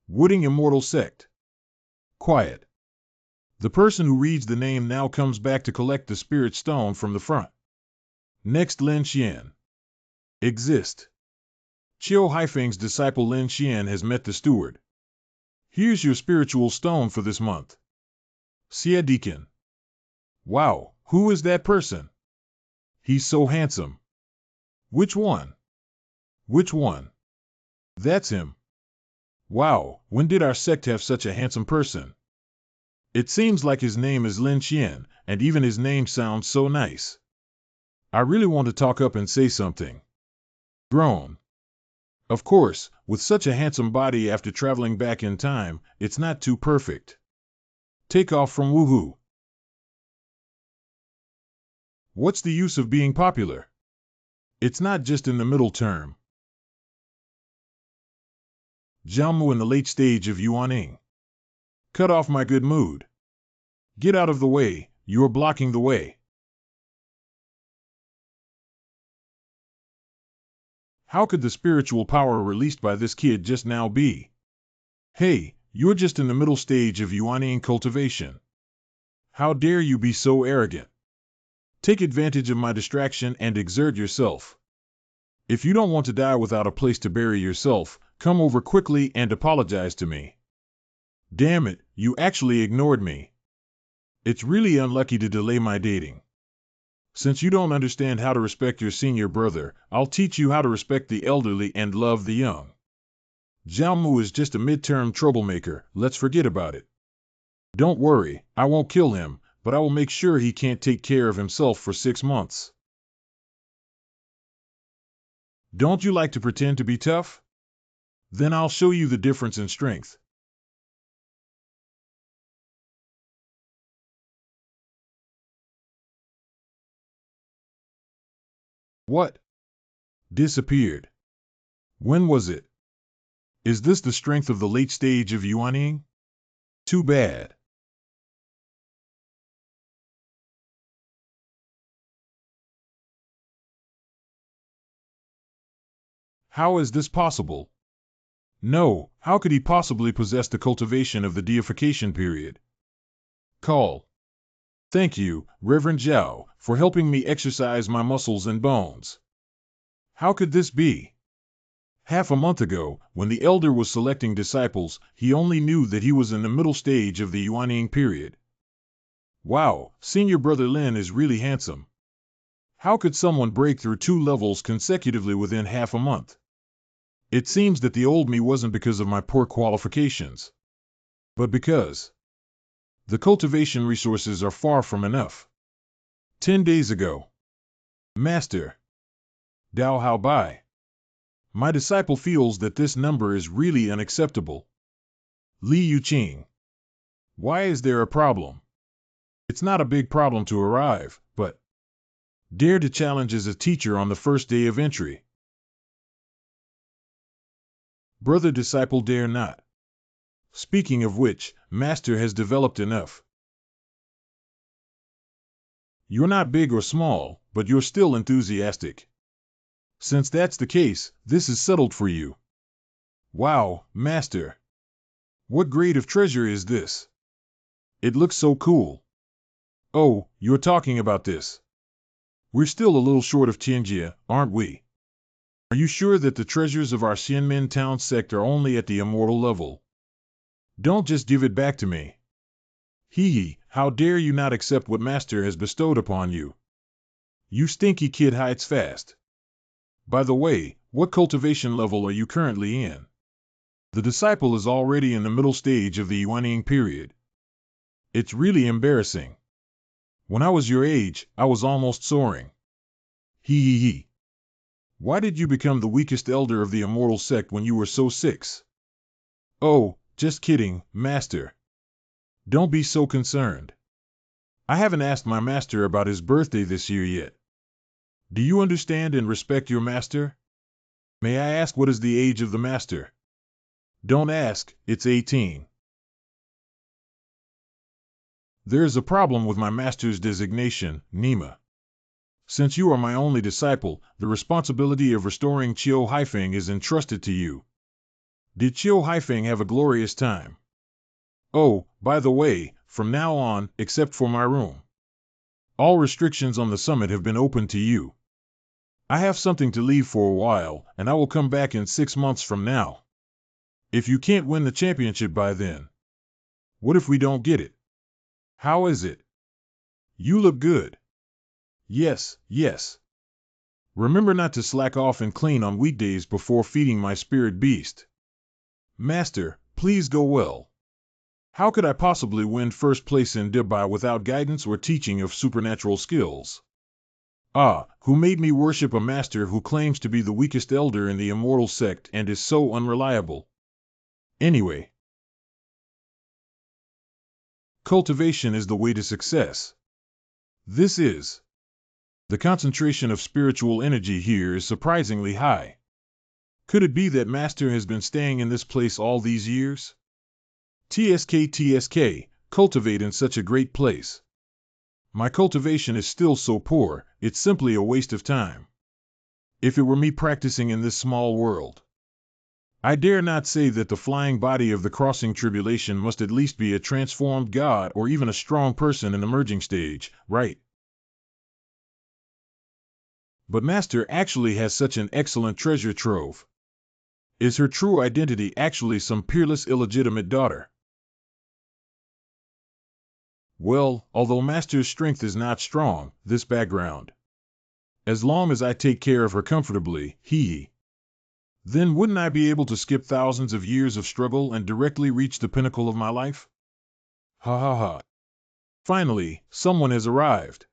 Wooding Immortal Sect. Quiet. The person who reads the name now comes back to collect the spirit stone from the front. Next, Lin Xian. Exist. Qiu Haifeng's disciple Lin Xian has met the steward. Here's your spiritual stone for this month. Xie Deacon. Wow, who is that person? He's so handsome. Which one? Which one? That's him. Wow, when did our sect have such a handsome person? It seems like his name is Lin Xian, and even his name sounds so nice. I really want to talk up and say something. Groan. Of course, with such a handsome body after traveling back in time, it's not too perfect. Take off from woohoo. What's the use of being popular? It's not just in the middle term. Jiaomu in the late stage of yuaning. Cut off my good mood. Get out of the way, you're blocking the way. How could the spiritual power released by this kid just now be? Hey, you're just in the middle stage of yuaning cultivation. How dare you be so arrogant? Take advantage of my distraction and exert yourself. If you don't want to die without a place to bury yourself, come over quickly and apologize to me. Damn it, you actually ignored me. It's really unlucky to delay my dating. Since you don't understand how to respect your senior brother, I'll teach you how to respect the elderly and love the young. Jiaomu is just a midterm troublemaker, let's forget about it. Don't worry, I won't kill him, but I will make sure he can't take care of himself for 6 months. Don't you like to pretend to be tough? Then I'll show you the difference in strength. What? Disappeared. When was it? Is this the strength of the late stage of yuaning? Too bad. How is this possible? No, how could he possibly possess the cultivation of the deification period? Call. Thank you, Reverend Zhao, for helping me exercise my muscles and bones. How could this be? Half a month ago, when the elder was selecting disciples, he only knew that he was in the middle stage of the yuaning period. Wow, senior brother Lin is really handsome. How could someone break through 2 levels consecutively within half a month? It seems that the old me wasn't because of my poor qualifications, but because the cultivation resources are far from enough. 10 days ago. Master. Dao Hao Bai. My disciple feels that this number is really unacceptable. Li Yuqing. Why is there a problem? It's not a big problem to arrive, but dare to challenge as a teacher on the first day of entry. Brother disciple dare not. Speaking of which, Master has developed enough. You're not big or small, but you're still enthusiastic. Since that's the case, this is settled for you. Wow, Master. What grade of treasure is this? It looks so cool. Oh, you're talking about this. We're still a little short of Tianjia, aren't we? Are you sure that the treasures of our Xianmin town sect are only at the immortal level? Don't just give it back to me. Hee, how dare you not accept what Master has bestowed upon you? You stinky kid hides fast. By the way, what cultivation level are you currently in? The disciple is already in the middle stage of the yuaning period. It's really embarrassing. When I was your age, I was almost soaring. Hee. Why did you become the weakest elder of the immortal sect when you were so 6? Oh, just kidding, Master. Don't be so concerned. I haven't asked my master about his birthday this year yet. Do you understand and respect your master? May I ask what is the age of the master? Don't ask, it's 18. There is a problem with my master's designation, Nima. Since you are my only disciple, the responsibility of restoring Qiu Haifeng is entrusted to you. Did Chiu Haifeng have a glorious time? Oh, by the way, from now on, except for my room, all restrictions on the summit have been opened to you. I have something to leave for a while, and I will come back in 6 months from now. If you can't win the championship by then, what if we don't get it? How is it? You look good. Yes, yes. Remember not to slack off and clean on weekdays before feeding my spirit beast. Master, please go well. How could I possibly win first place in Dubai without guidance or teaching of supernatural skills? Ah, who made me worship a master who claims to be the weakest elder in the immortal sect and is so unreliable? Anyway, cultivation is the way to success. This is. The concentration of spiritual energy here is surprisingly high. Could it be that Master has been staying in this place all these years? TSK, cultivate in such a great place. My cultivation is still so poor, it's simply a waste of time. If it were me practicing in this small world, I dare not say that the flying body of the crossing tribulation must at least be a transformed god or even a strong person in the merging stage, right? But Master actually has such an excellent treasure trove. Is her true identity actually some peerless illegitimate daughter? Well, although Master's strength is not strong, this background. As long as I take care of her comfortably, then wouldn't I be able to skip thousands of years of struggle and directly reach the pinnacle of my life? Ha ha ha. Finally, someone has arrived.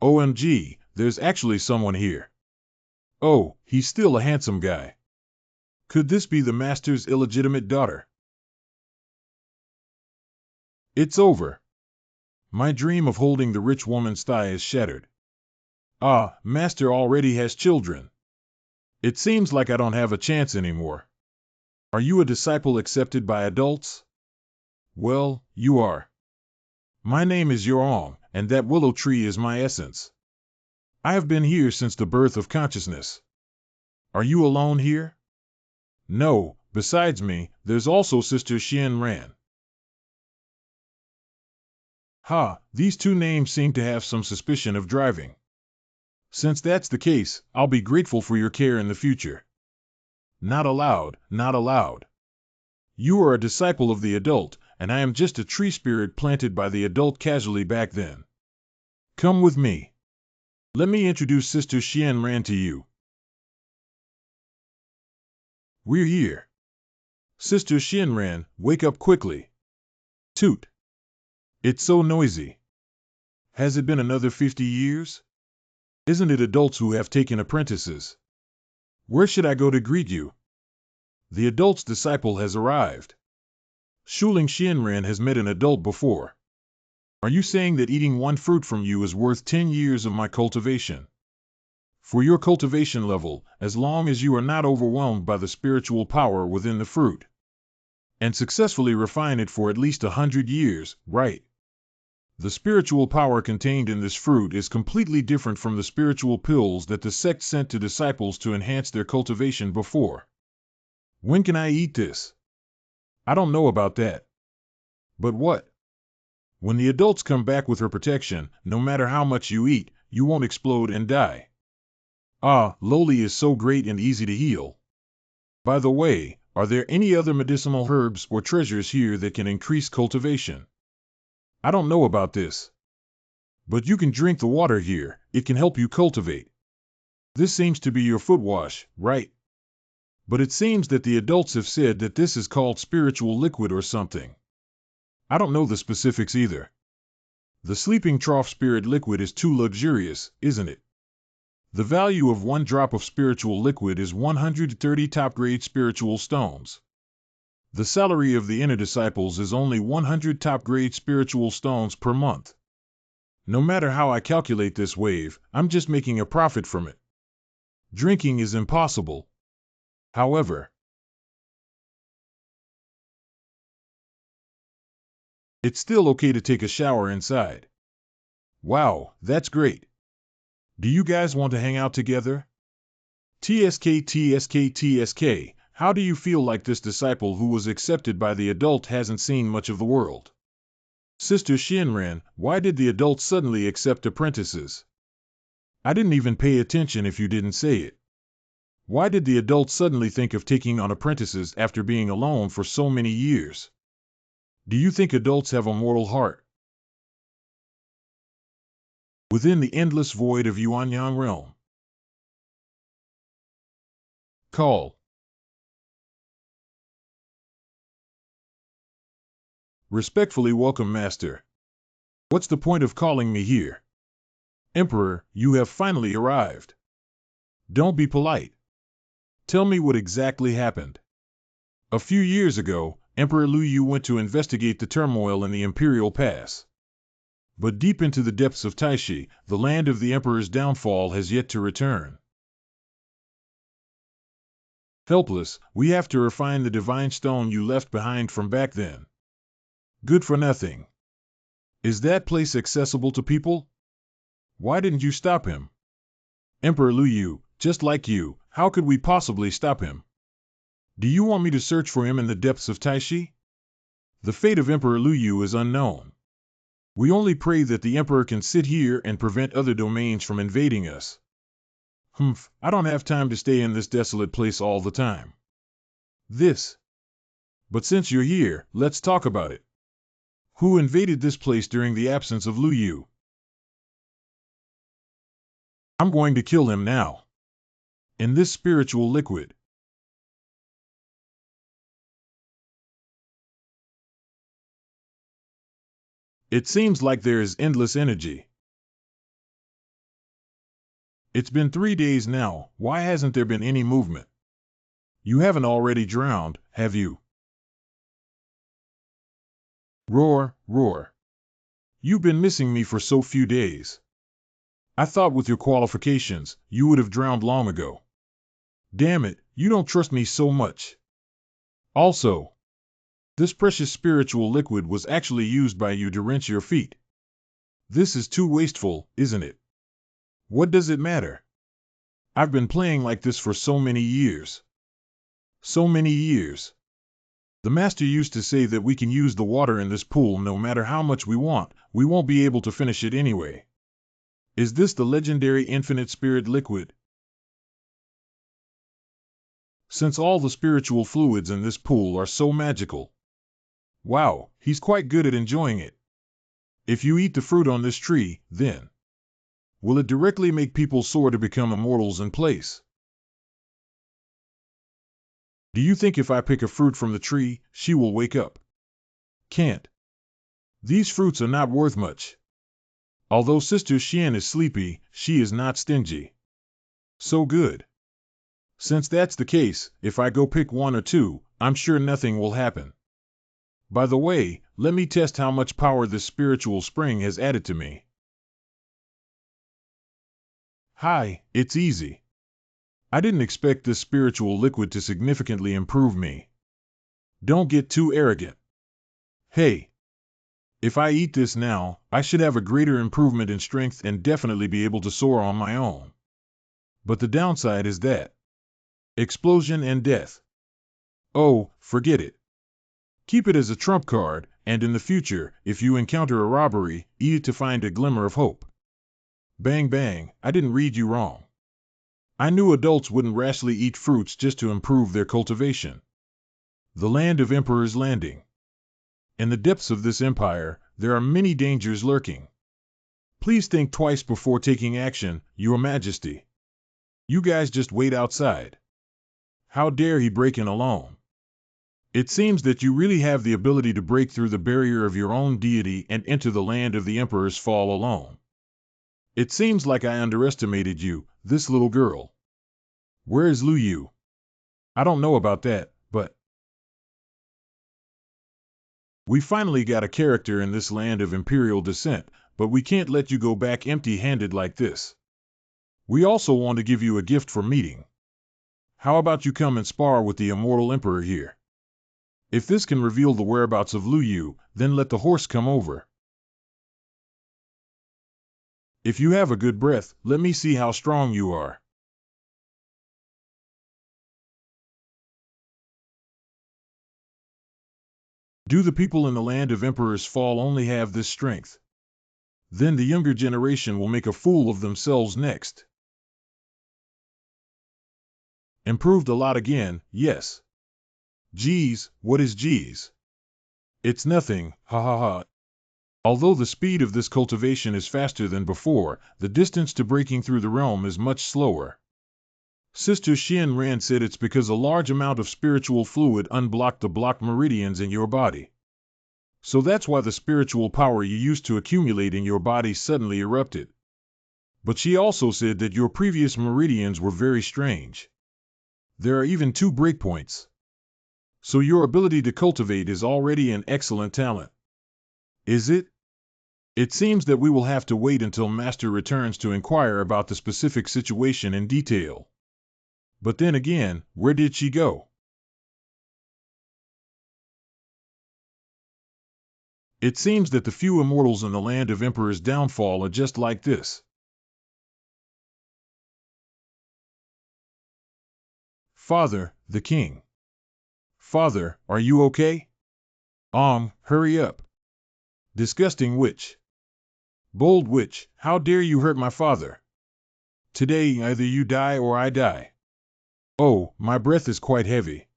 OMG, there's actually someone here. Oh, he's still a handsome guy. Could this be the Master's illegitimate daughter? It's over. My dream of holding the rich woman's thigh is shattered. Ah, Master already has children. It seems like I don't have a chance anymore. Are you a disciple accepted by adults? Well, you are. My name is Yorong, and that willow tree is my essence. I have been here since the birth of consciousness. Are you alone here? No, besides me, there's also Sister Xian Ran. Ha, these two names seem to have some suspicion of driving. Since that's the case, I'll be grateful for your care in the future. Not allowed, not allowed. You are a disciple of the adult, and I am just a tree spirit planted by the adult casually back then. Come with me. Let me introduce Sister Xian Ran to you. We're here. Sister Xian Ran, wake up quickly. Toot. It's so noisy. Has it been another 50 years? Isn't it adults who have taken apprentices? Where should I go to greet you? The adult's disciple has arrived. Shuling Xianran has met an adult before. Are you saying that eating one fruit from you is worth 10 years of my cultivation? For your cultivation level, as long as you are not overwhelmed by the spiritual power within the fruit, and successfully refine it for at least 100 years, right? The spiritual power contained in this fruit is completely different from the spiritual pills that the sect sent to disciples to enhance their cultivation before. When can I eat this? I don't know about that. But what? When the adults come back with her protection, no matter how much you eat, you won't explode and die. Ah, Loli is so great and easy to heal. By the way, are there any other medicinal herbs or treasures here that can increase cultivation? I don't know about this. But you can drink the water here, it can help you cultivate. This seems to be your foot wash, right? But it seems that the adults have said that this is called spiritual liquid or something. I don't know the specifics either. The sleeping trough spirit liquid is too luxurious, isn't it? The value of 1 drop of spiritual liquid is 130 top-grade spiritual stones. The salary of the inner disciples is only 100 top-grade spiritual stones per month. No matter how I calculate this wave, I'm just making a profit from it. Drinking is impossible. However, it's still okay to take a shower inside. Wow, that's great. Do you guys want to hang out together? TSK, how do you feel like this disciple who was accepted by the adult hasn't seen much of the world? Sister Shinran, why did the adults suddenly accept apprentices? I didn't even pay attention if you didn't say it. Why did the adults suddenly think of taking on apprentices after being alone for so many years? Do you think adults have a mortal heart? Within the endless void of Yuanyang realm. Call. Respectfully welcome, Master. What's the point of calling me here? Emperor, you have finally arrived. Don't be polite. Tell me what exactly happened. A few years ago, Emperor Lu Yu went to investigate the turmoil in the Imperial Pass. But deep into the depths of Taishi, the land of the Emperor's downfall has yet to return. Helpless, we have to refine the divine stone you left behind from back then. Good for nothing. Is that place accessible to people? Why didn't you stop him? Emperor Lu Yu, just like you, how could we possibly stop him? Do you want me to search for him in the depths of Taishi? The fate of Emperor Lu Yu is unknown. We only pray that the Emperor can sit here and prevent other domains from invading us. I don't have time to stay in this desolate place all the time. But since you're here, let's talk about it. Who invaded this place during the absence of Lu Yu? I'm going to kill him now. In this spiritual liquid. It seems like there is endless energy. It's been 3 days now, why hasn't there been any movement? You haven't already drowned, have you? Roar, roar. You've been missing me for so few days. I thought with your qualifications, you would have drowned long ago. Damn it, you don't trust me so much. Also, this precious spiritual liquid was actually used by you to rinse your feet. This is too wasteful, isn't it? What does it matter? I've been playing like this for so many years. So many years. The master used to say that we can use the water in this pool no matter how much we want, we won't be able to finish it anyway. Is this the legendary infinite spirit liquid? Since all the spiritual fluids in this pool are so magical. Wow, he's quite good at enjoying it. If you eat the fruit on this tree, then will it directly make people soar to become immortals in place? Do you think if I pick a fruit from the tree, she will wake up? Can't. These fruits are not worth much. Although Sister Xian is sleepy, she is not stingy. So good. Since that's the case, if I go pick 1 or 2, I'm sure nothing will happen. By the way, let me test how much power this spiritual spring has added to me. Hi, it's easy. I didn't expect this spiritual liquid to significantly improve me. Don't get too arrogant. Hey. If I eat this now, I should have a greater improvement in strength and definitely be able to soar on my own. But the downside is that explosion and death. Oh, forget it. Keep it as a trump card, and in the future, if you encounter a robbery, eat it to find a glimmer of hope. Bang bang, I didn't read you wrong. I knew adults wouldn't rashly eat fruits just to improve their cultivation. The land of Emperor's Landing. In the depths of this empire, there are many dangers lurking. Please think twice before taking action, Your Majesty. You guys just wait outside. How dare he break in alone? It seems that you really have the ability to break through the barrier of your own deity and enter the land of the Emperor's fall alone. It seems like I underestimated you, this little girl. Where is Lu Yu? I don't know about that, but we finally got a character in this land of imperial descent, but we can't let you go back empty-handed like this. We also want to give you a gift for meeting. How about you come and spar with the immortal emperor here? If this can reveal the whereabouts of Lu Yu, then let the horse come over. If you have a good breath, let me see how strong you are. Do the people in the land of Emperor's Fall only have this strength? Then the younger generation will make a fool of themselves next. Improved a lot again, yes. Geez, what is geez? It's nothing, ha ha ha. Although the speed of this cultivation is faster than before, the distance to breaking through the realm is much slower. Sister Xian Ran said it's because a large amount of spiritual fluid unblocked the blocked meridians in your body. So that's why the spiritual power you used to accumulate in your body suddenly erupted. But she also said that your previous meridians were very strange. There are even 2 breakpoints. So your ability to cultivate is already an excellent talent. Is it? It seems that we will have to wait until Master returns to inquire about the specific situation in detail. But then again, where did she go? It seems that the few immortals in the land of Emperor's downfall are just like this. Father, the king. Father, are you okay? Hurry up. Disgusting witch. Bold witch, how dare you hurt my father? Today either you die or I die. Oh, my breath is quite heavy.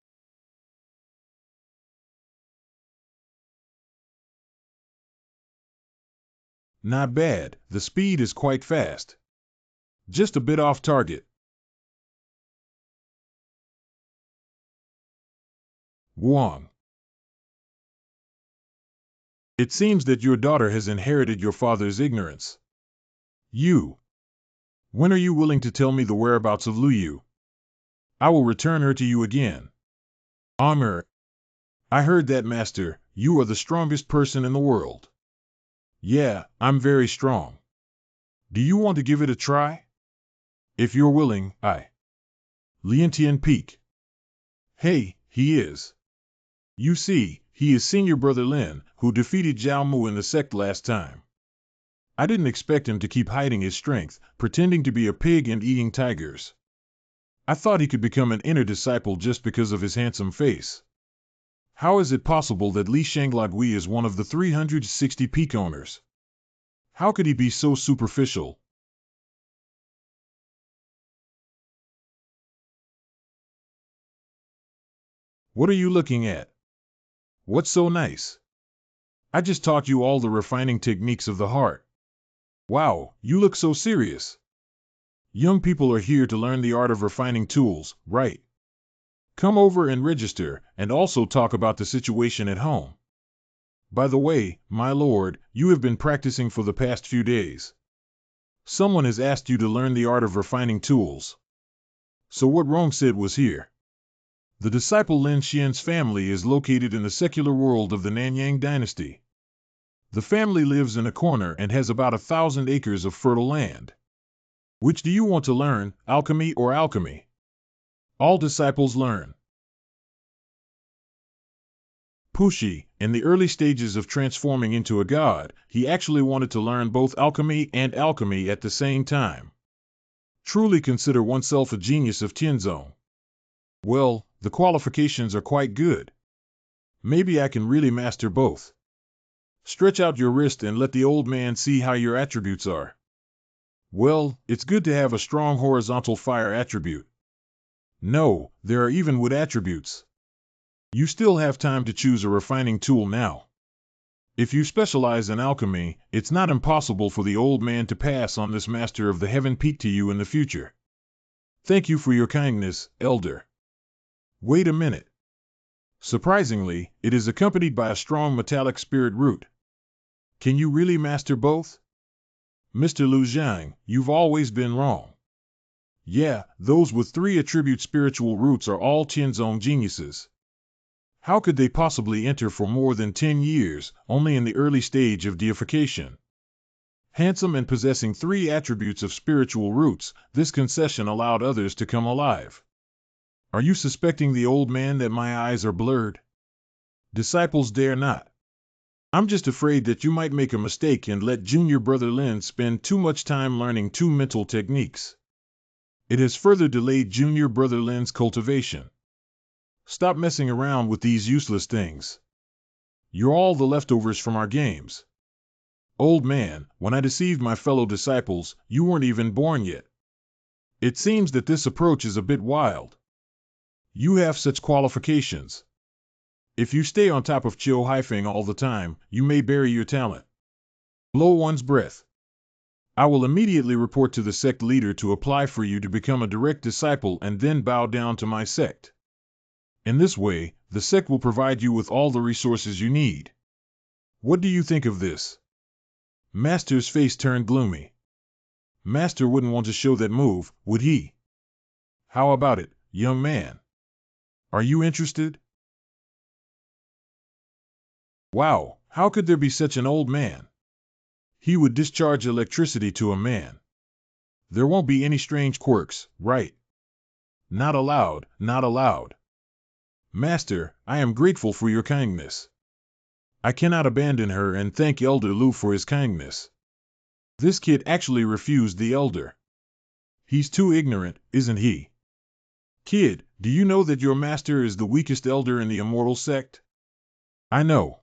Not bad, the speed is quite fast. Just a bit off target. Wong. It seems that your daughter has inherited your father's ignorance. You. When are you willing to tell me the whereabouts of Lu Yu? I will return her to you again. Armor. I heard that, Master. You are the strongest person in the world. Yeah, I'm very strong. Do you want to give it a try? If you're willing, I. Liantian Peak. Hey, he is. You see, he is Senior Brother Lin, who defeated Zhao Mu in the sect last time. I didn't expect him to keep hiding his strength, pretending to be a pig and eating tigers. I thought he could become an inner disciple just because of his handsome face. How is it possible that Li Shanglagui is one of the 360 peak owners? How could he be so superficial? What are you looking at? What's so nice? I just taught you all the refining techniques of the heart. Wow, you look so serious. Young people are here to learn the art of refining tools, right? Come over and register, and also talk about the situation at home. By the way, my lord, you have been practicing for the past few days. Someone has asked you to learn the art of refining tools. So what Rong said was here. The disciple Lin Xian's family is located in the secular world of the Nanyang dynasty. The family lives in a corner and has about 1,000 acres of fertile land. Which do you want to learn, alchemy or alchemy? All disciples learn. Pushi, in the early stages of transforming into a god, he actually wanted to learn both alchemy and alchemy at the same time. Truly consider oneself a genius of Tianzong. Well, the qualifications are quite good. Maybe I can really master both. Stretch out your wrist and let the old man see how your attributes are. Well, it's good to have a strong horizontal fire attribute. No, there are even wood attributes. You still have time to choose a refining tool now. If you specialize in alchemy, it's not impossible for the old man to pass on this master of the heaven peak to you in the future. Thank you for your kindness, elder. Wait a minute. Surprisingly, it is accompanied by a strong metallic spirit root. Can you really master both? Mr. Lu Zhang, you've always been wrong. Yeah, those with 3 attribute spiritual roots are all Tianzong geniuses. How could they possibly enter for more than 10 years, only in the early stage of deification? Handsome and possessing 3 attributes of spiritual roots, this concession allowed others to come alive. Are you suspecting the old man that my eyes are blurred? Disciples dare not. I'm just afraid that you might make a mistake and let Junior Brother Lin spend too much time learning 2 mental techniques. It has further delayed Junior Brother Lin's cultivation. Stop messing around with these useless things. You're all the leftovers from our games. Old man, when I deceived my fellow disciples, you weren't even born yet. It seems that this approach is a bit wild. You have such qualifications. If you stay on top of Chiu Haifeng all the time, you may bury your talent. Blow one's breath. I will immediately report to the sect leader to apply for you to become a direct disciple and then bow down to my sect. In this way, the sect will provide you with all the resources you need. What do you think of this? Master's face turned gloomy. Master wouldn't want to show that move, would he? How about it, young man? Are you interested? Wow, how could there be such an old man? He would discharge electricity to a man. There won't be any strange quirks, right? Not allowed, not allowed. Master, I am grateful for your kindness. I cannot abandon her and thank Elder Lu for his kindness. This kid actually refused the elder. He's too ignorant, isn't he? Kid, do you know that your master is the weakest elder in the immortal sect? I know.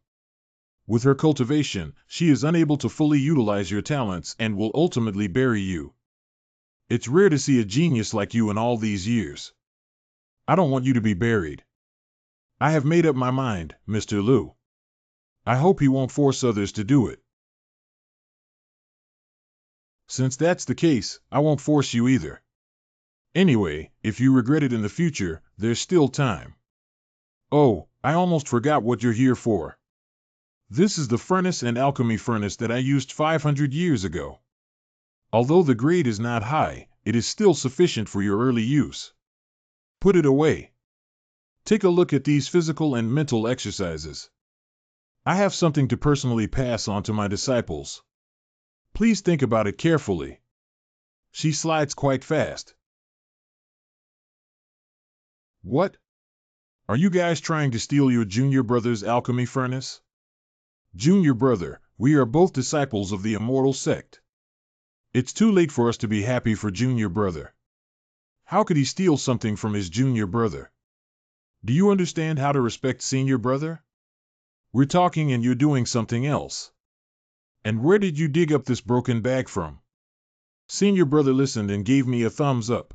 With her cultivation, she is unable to fully utilize your talents and will ultimately bury you. It's rare to see a genius like you in all these years. I don't want you to be buried. I have made up my mind, Mr. Lu. I hope he won't force others to do it. Since that's the case, I won't force you either. Anyway, if you regret it in the future, there's still time. Oh, I almost forgot what you're here for. This is the furnace and alchemy furnace that I used 500 years ago. Although the grade is not high, it is still sufficient for your early use. Put it away. Take a look at these physical and mental exercises. I have something to personally pass on to my disciples. Please think about it carefully. She slides quite fast. What? Are you guys trying to steal your junior brother's alchemy furnace? Junior brother, we are both disciples of the immortal sect. It's too late for us to be happy for junior brother. How could he steal something from his junior brother? Do you understand how to respect senior brother? We're talking and you're doing something else. And where did you dig up this broken bag from? Senior brother listened and gave me a thumbs up.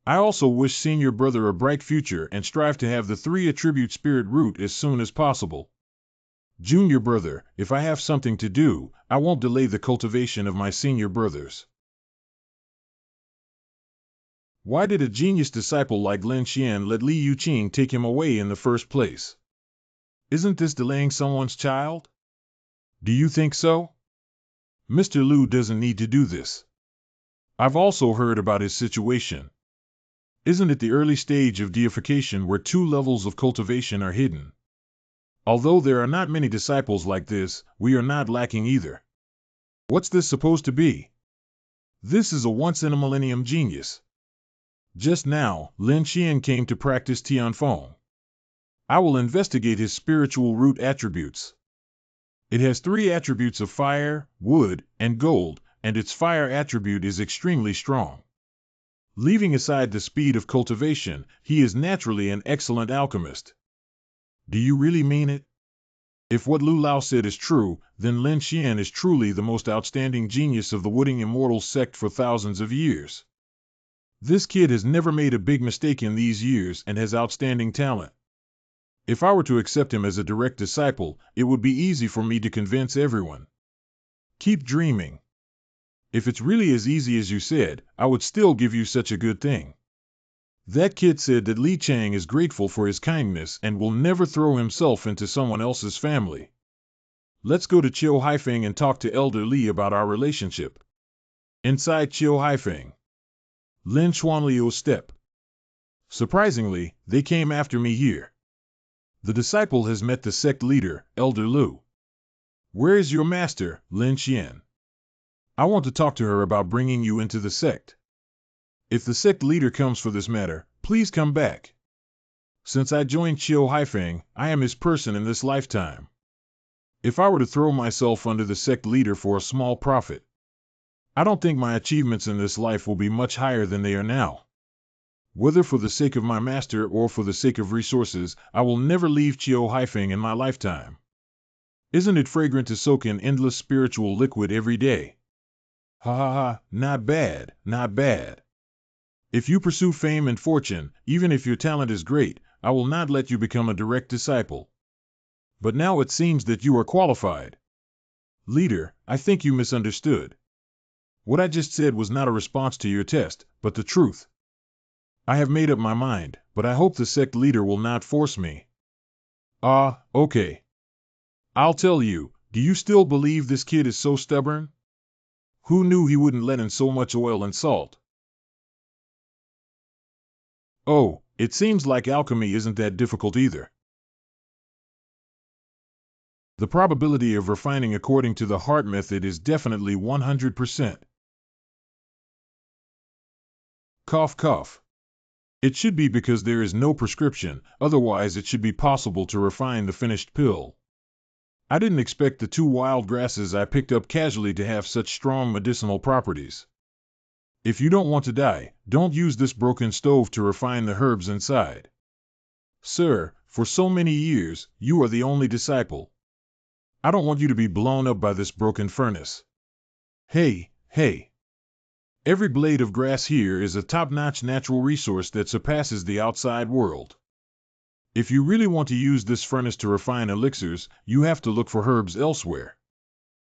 I also wish senior brother a bright future and strive to have the 3 attribute spirit root as soon as possible. Junior brother, if I have something to do, I won't delay the cultivation of my senior brothers. Why did a genius disciple like Lin Xian let Li Yuqing take him away in the first place? Isn't this delaying someone's child? Do you think so? Mr. Lu doesn't need to do this. I've also heard about his situation. Isn't it the early stage of deification where 2 levels of cultivation are hidden? Although there are not many disciples like this, we are not lacking either. What's this supposed to be? This is a once-in-a-millennium genius. Just now, Lin Xian came to practice Tianfeng. I will investigate his spiritual root attributes. It has 3 attributes of fire, wood, and gold, and its fire attribute is extremely strong. Leaving aside the speed of cultivation, he is naturally an excellent alchemist. Do you really mean it? If what Lu Lao said is true, then Lin Xian is truly the most outstanding genius of the Wooding Immortal sect for thousands of years. This kid has never made a big mistake in these years and has outstanding talent. If I were to accept him as a direct disciple, it would be easy for me to convince everyone. Keep dreaming. If it's really as easy as you said, I would still give you such a good thing. That kid said that Li Chang is grateful for his kindness and will never throw himself into someone else's family. Let's go to Chiu Haifeng and talk to Elder Li about our relationship. Inside Chiu Haifeng. Lin Xuanliu's step. Surprisingly, they came after me here. The disciple has met the sect leader, Elder Lu. Where is your master, Lin Xian? I want to talk to her about bringing you into the sect. If the sect leader comes for this matter, please come back. Since I joined Chiu Haifeng, I am his person in this lifetime. If I were to throw myself under the sect leader for a small profit, I don't think my achievements in this life will be much higher than they are now. Whether for the sake of my master or for the sake of resources, I will never leave Chiu Haifeng in my lifetime. Isn't it fragrant to soak in endless spiritual liquid every day? Ha ha ha, not bad, not bad. If you pursue fame and fortune, even if your talent is great, I will not let you become a direct disciple. But now it seems that you are qualified. Leader, I think you misunderstood. What I just said was not a response to your test, but the truth. I have made up my mind, but I hope the sect leader will not force me. Okay. I'll tell you, do you still believe this kid is so stubborn? Who knew he wouldn't let in so much oil and salt? Oh, it seems like alchemy isn't that difficult either. The probability of refining according to the heart method is definitely 100%. Cough, cough. It should be because there is no prescription, otherwise it should be possible to refine the finished pill. I didn't expect the 2 wild grasses I picked up casually to have such strong medicinal properties. If you don't want to die, don't use this broken stove to refine the herbs inside. Sir, for so many years, you are the only disciple. I don't want you to be blown up by this broken furnace. Hey, hey. Every blade of grass here is a top-notch natural resource that surpasses the outside world. If you really want to use this furnace to refine elixirs, you have to look for herbs elsewhere.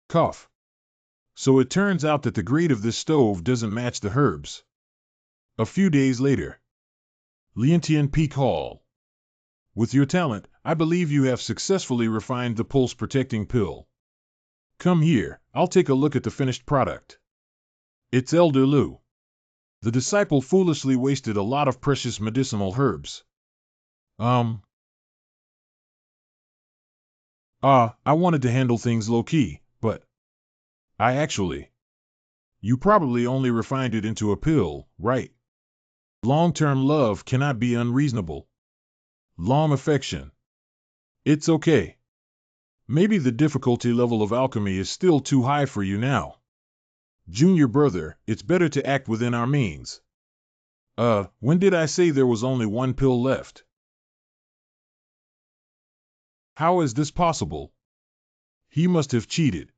Cough. So it turns out that the grade of this stove doesn't match the herbs. A few days later. Lientian Peak Hall. With your talent, I believe you have successfully refined the pulse-protecting pill. Come here, I'll take a look at the finished product. It's Elder Lu. The disciple foolishly wasted a lot of precious medicinal herbs. I wanted to handle things low-key, but you probably only refined it into a pill, right? Long-term love cannot be unreasonable. Long affection. It's okay. Maybe the difficulty level of alchemy is still too high for you now. Junior brother, it's better to act within our means. When did I say there was only 1 pill left? How is this possible? He must have cheated.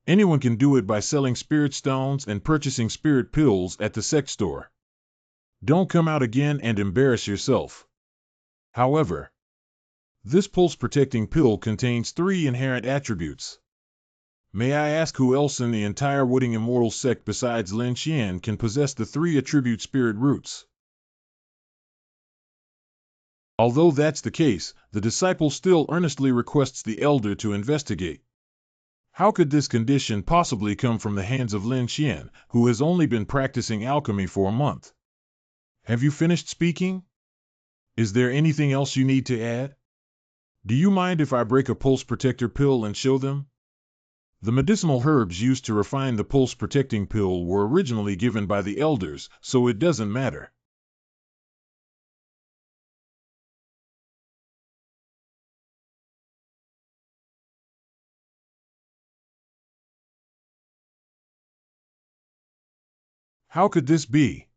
Anyone can do it by selling spirit stones and purchasing spirit pills at the sect store. Don't come out again and embarrass yourself. However, this pulse-protecting pill contains 3 inherent attributes. May I ask who else in the entire Wooding Immortal sect besides Lin Xian can possess the 3 attribute spirit roots? Although that's the case, the disciple still earnestly requests the elder to investigate. How could this condition possibly come from the hands of Lin Xian, who has only been practicing alchemy for a month? Have you finished speaking? Is there anything else you need to add? Do you mind if I break a pulse protector pill and show them? The medicinal herbs used to refine the pulse protecting pill were originally given by the elders, so it doesn't matter. How could this be?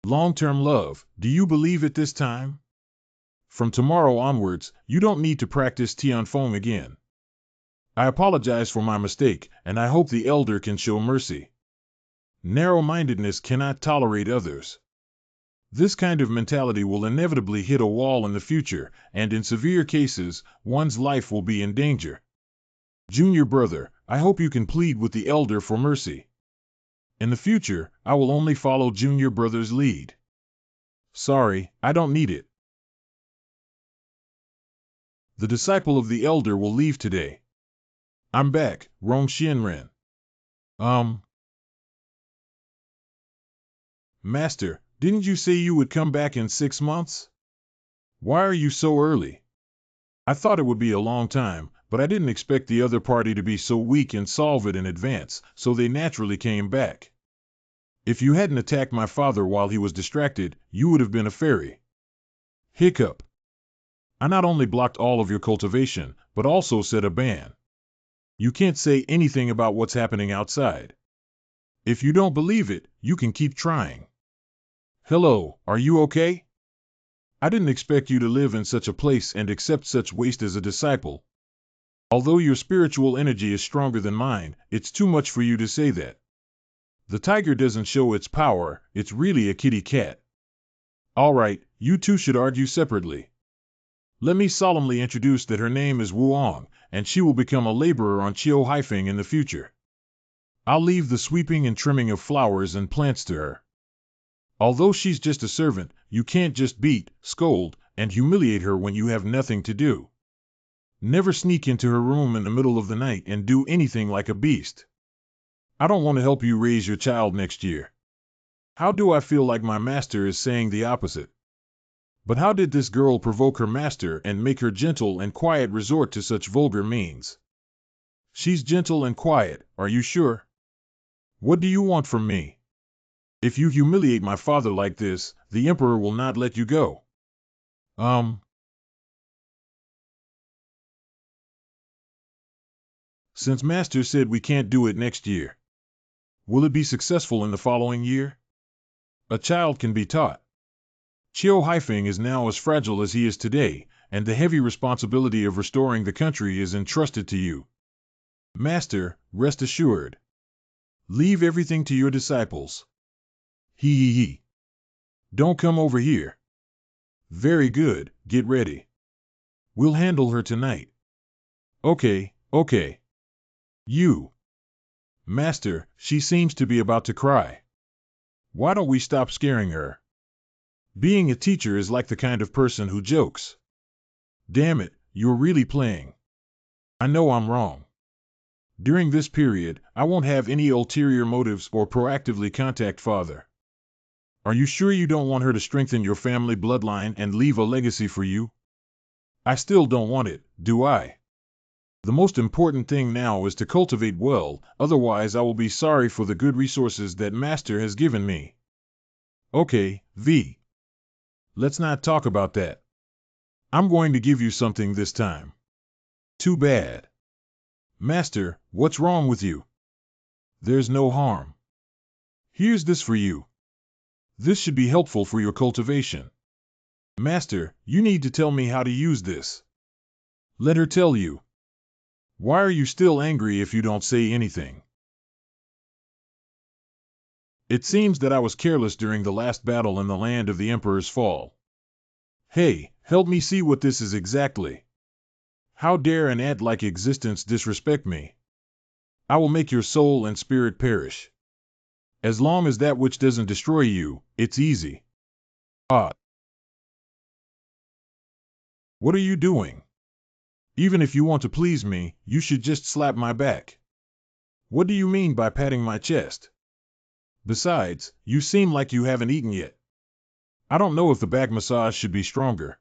Long-term love, do you believe it this time? From tomorrow onwards, you don't need to practice Tianfeng again. I apologize for my mistake, and I hope the elder can show mercy. Narrow-mindedness cannot tolerate others. This kind of mentality will inevitably hit a wall in the future, and in severe cases, one's life will be in danger. Junior brother, I hope you can plead with the elder for mercy. In the future, I will only follow Junior brother's lead. Sorry, I don't need it. The disciple of the elder will leave today. I'm back, Rong Xianren. Master, didn't you say you would come back in 6 months? Why are you so early? I thought it would be a long time, but I didn't expect the other party to be so weak and solve it in advance, so they naturally came back. If you hadn't attacked my father while he was distracted, you would have been a fairy. Hiccup. I not only blocked all of your cultivation, but also set a ban. You can't say anything about what's happening outside. If you don't believe it, you can keep trying. Hello, are you okay? I didn't expect you to live in such a place and accept such waste as a disciple. Although your spiritual energy is stronger than mine, it's too much for you to say that. The tiger doesn't show its power, it's really a kitty cat. All right, you two should argue separately. Let me solemnly introduce that her name is Wuong, and she will become a laborer on Chiu Haifeng in the future. I'll leave the sweeping and trimming of flowers and plants to her. Although she's just a servant, you can't just beat, scold, and humiliate her when you have nothing to do. Never sneak into her room in the middle of the night and do anything like a beast. I don't want to help you raise your child next year. How do I feel like my master is saying the opposite? But how did this girl provoke her master and make her gentle and quiet resort to such vulgar means? She's gentle and quiet, are you sure? What do you want from me? If you humiliate my father like this, the emperor will not let you go. Since master said we can't do it next year, will it be successful in the following year? A child can be taught. Chiu Haifeng is now as fragile as he is today, and the heavy responsibility of restoring the country is entrusted to you. Master, rest assured. Leave everything to your disciples. He. Don't come over here. Very good, get ready. We'll handle her tonight. Okay. You. Master, she seems to be about to cry. Why don't we stop scaring her? Being a teacher is like the kind of person who jokes. Damn it, you're really playing. I know I'm wrong. During this period, I won't have any ulterior motives or proactively contact father. Are you sure you don't want her to strengthen your family bloodline and leave a legacy for you? I still don't want it, do I? The most important thing now is to cultivate well, otherwise I will be sorry for the good resources that Master has given me. Okay, V. Let's not talk about that. I'm going to give you something this time. Too bad. Master, what's wrong with you? There's no harm. Here's this for you. This should be helpful for your cultivation. Master, you need to tell me how to use this. Let her tell you. Why are you still angry if you don't say anything? It seems that I was careless during the last battle in the land of the Emperor's fall. Hey, help me see what this is exactly. How dare an ant-like existence disrespect me? I will make your soul and spirit perish. As long as that which doesn't destroy you, it's easy. What are you doing? Even if you want to please me, you should just slap my back. What do you mean by patting my chest? Besides, you seem like you haven't eaten yet. I don't know if the back massage should be stronger.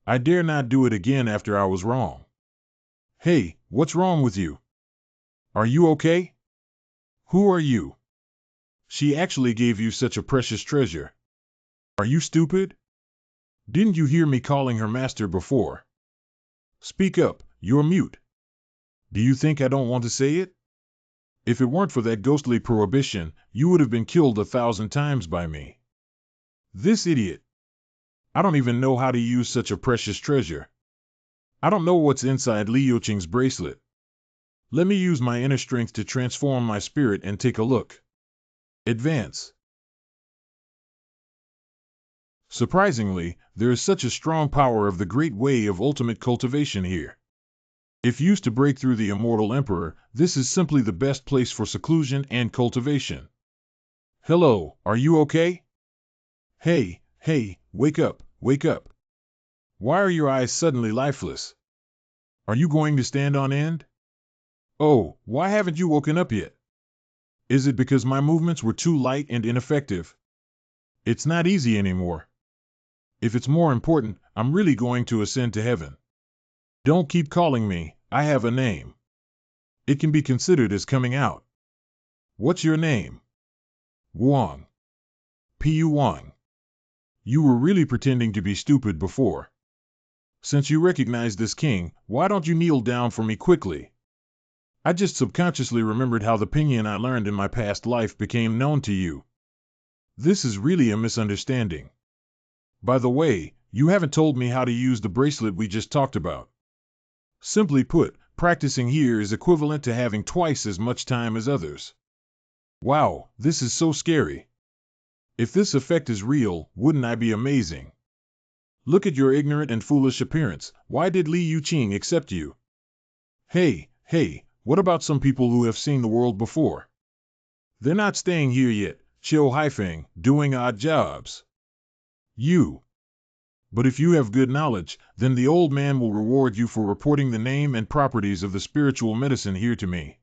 I dare not do it again after I was wrong. Hey, what's wrong with you? Are you okay? Who are you? She actually gave you such a precious treasure. Are you stupid? Didn't you hear me calling her master before? Speak up, you're mute. Do you think I don't want to say it? If it weren't for that ghostly prohibition, you would have been killed 1,000 times by me. This idiot. I don't even know how to use such a precious treasure. I don't know what's inside Liu Qing's bracelet. Let me use my inner strength to transform my spirit and take a look. Advance. Surprisingly, there is such a strong power of the great way of ultimate cultivation here. If used to break through the immortal emperor, this is simply the best place for seclusion and cultivation. Hello, are you okay? Hey, wake up. Why are your eyes suddenly lifeless? Are you going to stand on end? Oh, why haven't you woken up yet? Is it because my movements were too light and ineffective? It's not easy anymore. If it's more important, I'm really going to ascend to heaven. Don't keep calling me, I have a name. It can be considered as coming out. What's your name? Wang. Pu Wang. You were really pretending to be stupid before. Since you recognize this king, why don't you kneel down for me quickly? I just subconsciously remembered how the pinyin I learned in my past life became known to you. This is really a misunderstanding. By the way, you haven't told me how to use the bracelet we just talked about. Simply put, practicing here is equivalent to having twice as much time as others. Wow, this is so scary. If this effect is real, wouldn't I be amazing? Look at your ignorant and foolish appearance. Why did Li Yuqing accept you? Hey, what about some people who have seen the world before? They're not staying here yet, Chiu Haifeng, doing odd jobs. You. But if you have good knowledge, then the old man will reward you for reporting the name and properties of the spiritual medicine here to me.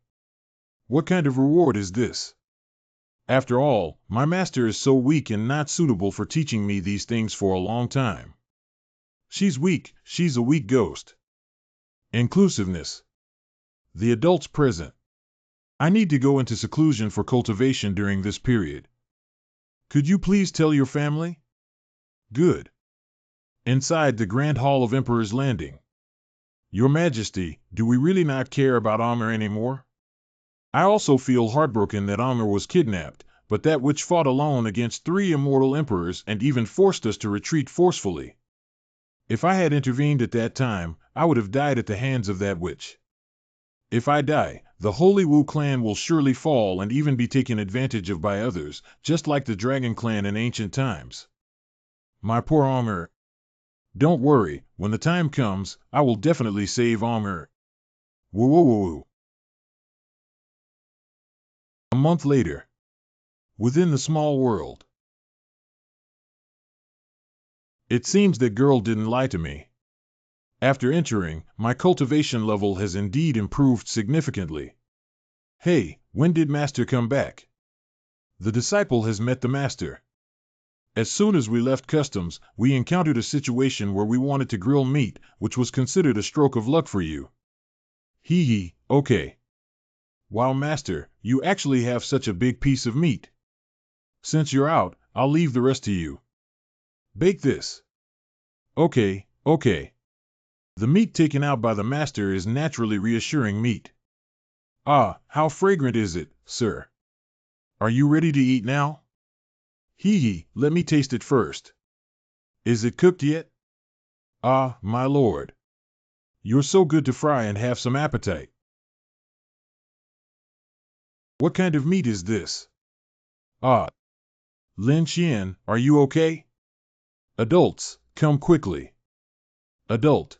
What kind of reward is this? After all, my master is so weak and not suitable for teaching me these things for a long time. She's weak, she's a weak ghost. Inclusiveness. The adults present. I need to go into seclusion for cultivation during this period. Could you please tell your family? Good. Inside the Grand Hall of Emperor's Landing. Your Majesty, do we really not care about Amr anymore? I also feel heartbroken that Amr was kidnapped, but that witch fought alone against 3 immortal emperors and even forced us to retreat forcefully. If I had intervened at that time, I would have died at the hands of that witch. If I die, the Holy Wu clan will surely fall and even be taken advantage of by others, just like the Dragon clan in ancient times. My poor Amr. Don't worry, when the time comes, I will definitely save Amr. Woo. A month later. Within the small world. It seems that girl didn't lie to me. After entering, my cultivation level has indeed improved significantly. Hey, when did Master come back? The disciple has met the Master. As soon as we left customs, we encountered a situation where we wanted to grill meat, which was considered a stroke of luck for you. Okay. Wow, Master, you actually have such a big piece of meat. Since you're out, I'll leave the rest to you. Bake this. Okay. The meat taken out by the Master is naturally reassuring meat. Ah, how fragrant is it, sir? Are you ready to eat now? Let me taste it first. Is it cooked yet? Ah, my lord. You're so good to fry and have some appetite. What kind of meat is this? Ah. Lin Xian, are you okay? Adults, come quickly. Adult.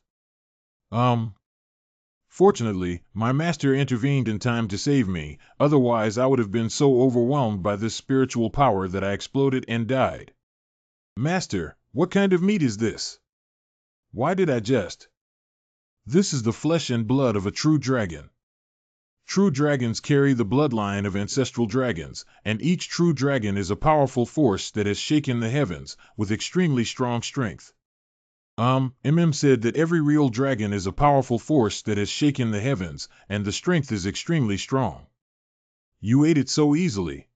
Fortunately, my master intervened in time to save me, otherwise I would have been so overwhelmed by this spiritual power that I exploded and died. Master, what kind of meat is this? Why did I just? This is the flesh and blood of a true dragon. True dragons carry the bloodline of ancestral dragons, and each true dragon is a powerful force that has shaken the heavens, with extremely strong strength. Said that every real dragon is a powerful force that has shaken the heavens, and the strength is extremely strong. You ate it so easily.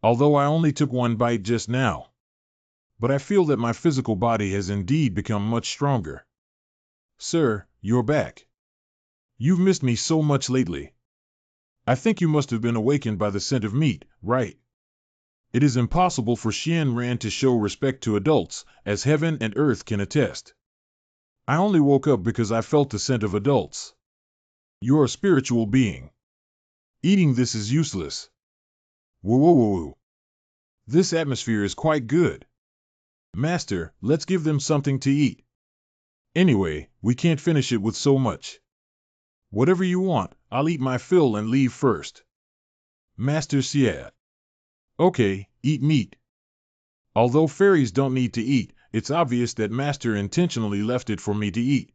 Although I only took one bite just now. But I feel that my physical body has indeed become much stronger. Sir, you're back. You've missed me so much lately. I think you must have been awakened by the scent of meat, right? It is impossible for Xian Ran to show respect to adults, as heaven and earth can attest. I only woke up because I felt the scent of adults. You're a spiritual being. Eating this is useless. Woo. This atmosphere is quite good. Master, let's give them something to eat. Anyway, we can't finish it with so much. Whatever you want, I'll eat my fill and leave first. Master Xia. Okay, eat meat. Although fairies don't need to eat, it's obvious that Master intentionally left it for me to eat.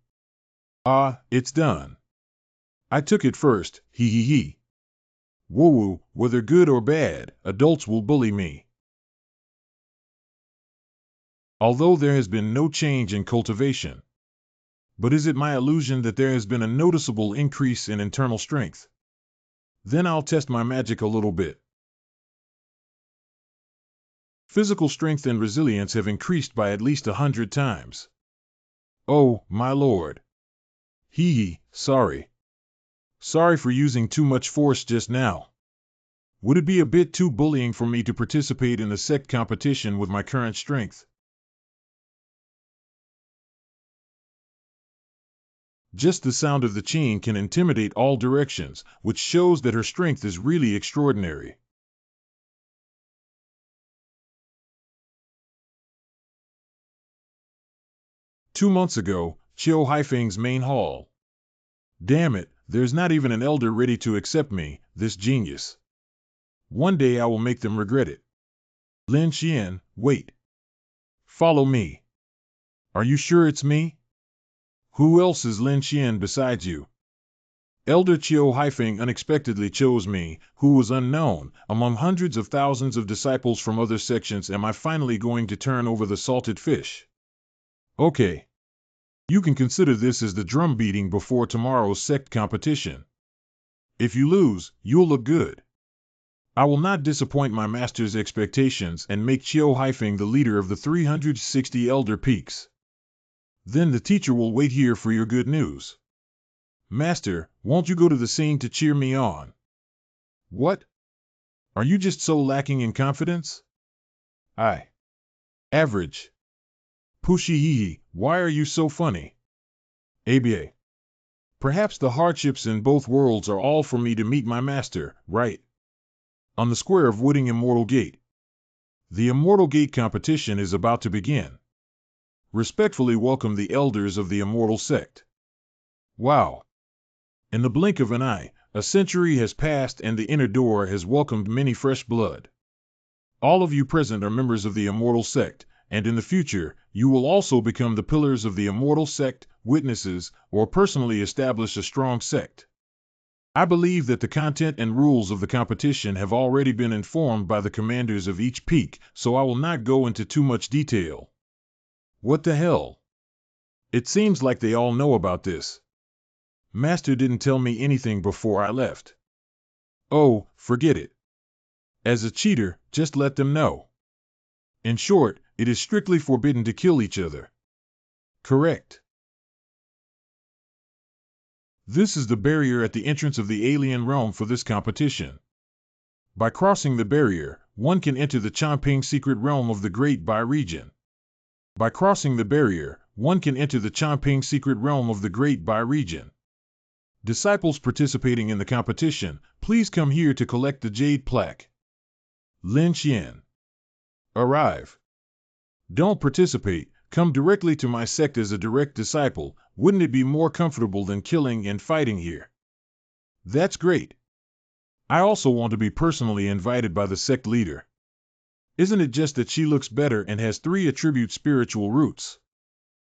Ah, it's done. I took it first, Woo, whether good or bad, adults will bully me. Although there has been no change in cultivation. But is it my illusion that there has been a noticeable increase in internal strength? Then I'll test my magic a little bit. Physical strength and resilience have increased by at least 100 times. Oh, my lord. Sorry. Sorry for using too much force just now. Would it be a bit too bullying for me to participate in a sect competition with my current strength? Just the sound of the chain can intimidate all directions, which shows that her strength is really extraordinary. Two months ago, Chiu Haifeng's main hall. Damn it, there's not even an elder ready to accept me, this genius. One day I will make them regret it. Lin Xian, wait. Follow me. Are you sure it's me? Who else is Lin Xian besides you? Elder Chiu Haifeng unexpectedly chose me, who was unknown, among hundreds of thousands of disciples from other sections. Am I finally going to turn over the salted fish? Okay. You can consider this as the drum beating before tomorrow's sect competition. If you lose, you'll look good. I will not disappoint my master's expectations and make Chiu Haifeng the leader of the 360 elder peaks. Then the teacher will wait here for your good news. Master, won't you go to the scene to cheer me on? What? Are you just so lacking in confidence? Average. Pushihihi, why are you so funny? ABA. Perhaps the hardships in both worlds are all for me to meet my master, right? On the square of Wooding Immortal Gate. The Immortal Gate competition is about to begin. Respectfully welcome the elders of the Immortal Sect. Wow. In the blink of an eye, a century has passed and the inner door has welcomed many fresh blood. All of you present are members of the Immortal Sect, and in the future, you will also become the pillars of the Immortal Sect, witnesses, or personally establish a strong sect. I believe that the content and rules of the competition have already been informed by the commanders of each peak, so I will not go into too much detail. What the hell? It seems like they all know about this. Master didn't tell me anything before I left. Oh, forget it. As a cheater, just let them know. In short, it is strictly forbidden to kill each other. Correct. This is the barrier at the entrance of the alien realm for this competition. By crossing the barrier, one can enter the Chongping secret realm of the Great Bai region. By crossing the barrier, one can enter the Chongping secret realm of the Great Bai region. Disciples participating in the competition, please come here to collect the jade plaque. Lin Xian. Arrive. Don't participate, come directly to my sect as a direct disciple. Wouldn't it be more comfortable than killing and fighting here? That's great. I also want to be personally invited by the sect leader. Isn't it just that she looks better and has 3 attribute spiritual roots?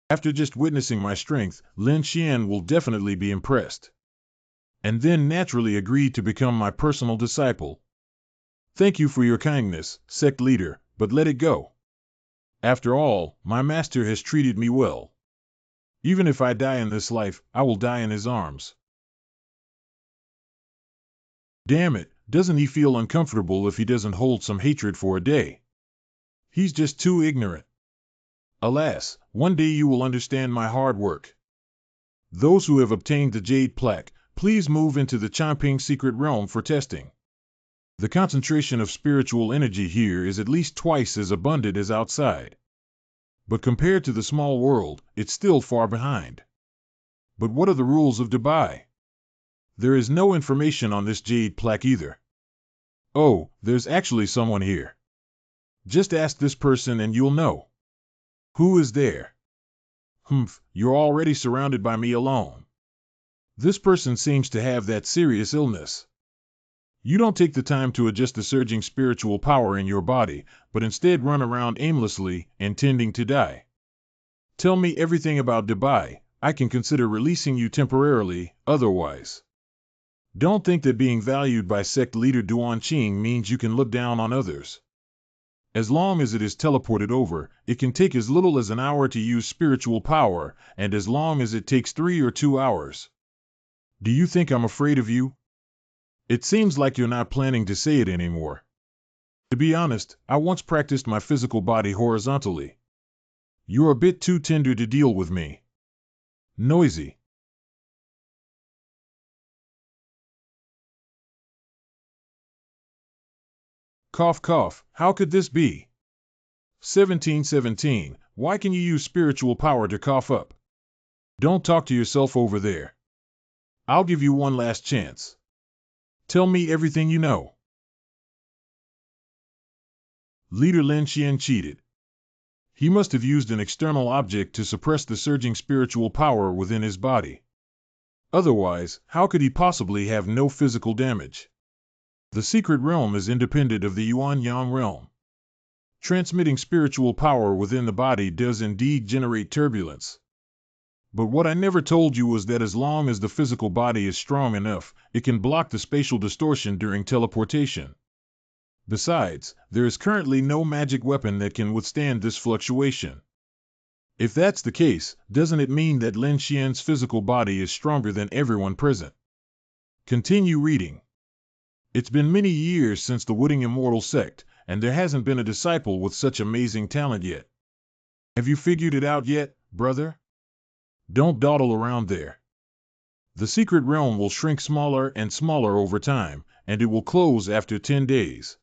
After just witnessing my strength, Lin Xian will definitely be impressed. And then naturally agree to become my personal disciple. Thank you for your kindness, sect leader, but let it go. After all, my master has treated me well. Even if I die in this life, I will die in his arms. Damn it, doesn't he feel uncomfortable if he doesn't hold some hatred for a day? He's just too ignorant. Alas, one day you will understand my hard work. Those who have obtained the jade plaque, please move into the Chongping secret realm for testing. The concentration of spiritual energy here is at least twice as abundant as outside. But compared to the small world, it's still far behind. But what are the rules of Dubai? There is no information on this jade plaque either. Oh, there's actually someone here. Just ask this person and you'll know. Who is there? Humph, you're already surrounded by me alone. This person seems to have that serious illness. You don't take the time to adjust the surging spiritual power in your body, but instead run around aimlessly, intending to die. Tell me everything about Dubai. I can consider releasing you temporarily, otherwise. Don't think that being valued by sect leader Duan Qing means you can look down on others. As long as it is teleported over, it can take as little as an hour to use spiritual power, and as long as it takes 3 or 2 hours. Do you think I'm afraid of you? It seems like you're not planning to say it anymore. To be honest, I once practiced my physical body horizontally. You're a bit too tender to deal with me. Noisy. Cough cough, how could this be? 1717, why can you use spiritual power to cough up? Don't talk to yourself over there. I'll give you one last chance. Tell me everything you know. Leader Lin Xian cheated. He must have used an external object to suppress the surging spiritual power within his body. Otherwise, how could he possibly have no physical damage? The secret realm is independent of the Yuan-Yang realm. Transmitting spiritual power within the body does indeed generate turbulence. But what I never told you was that as long as the physical body is strong enough, it can block the spatial distortion during teleportation. Besides, there is currently no magic weapon that can withstand this fluctuation. If that's the case, doesn't it mean that Lin Xian's physical body is stronger than everyone present? Continue reading. It's been many years since the Wooding Immortal sect, and there hasn't been a disciple with such amazing talent yet. Have you figured it out yet, brother? Don't dawdle around there. The secret realm will shrink smaller and smaller over time, and it will close after 10 days.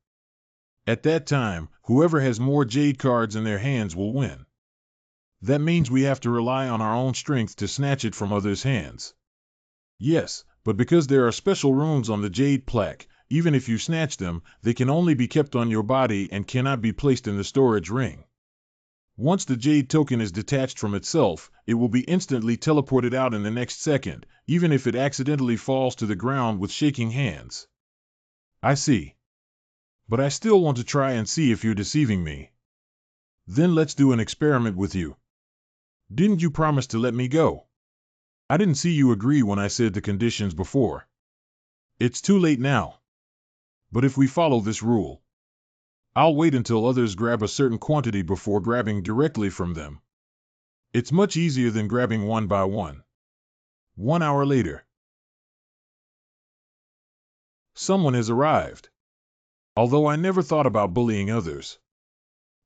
At that time, whoever has more jade cards in their hands will win. That means we have to rely on our own strength to snatch it from others' hands. Yes, but because there are special runes on the jade plaque, even if you snatch them, they can only be kept on your body and cannot be placed in the storage ring. Once the jade token is detached from itself, it will be instantly teleported out in the next second, even if it accidentally falls to the ground with shaking hands. I see. But I still want to try and see if you're deceiving me. Then let's do an experiment with you. Didn't you promise to let me go? I didn't see you agree when I said the conditions before. It's too late now. But if we follow this rule, I'll wait until others grab a certain quantity before grabbing directly from them. It's much easier than grabbing one by one. 1 hour later. Someone has arrived. Although I never thought about bullying others.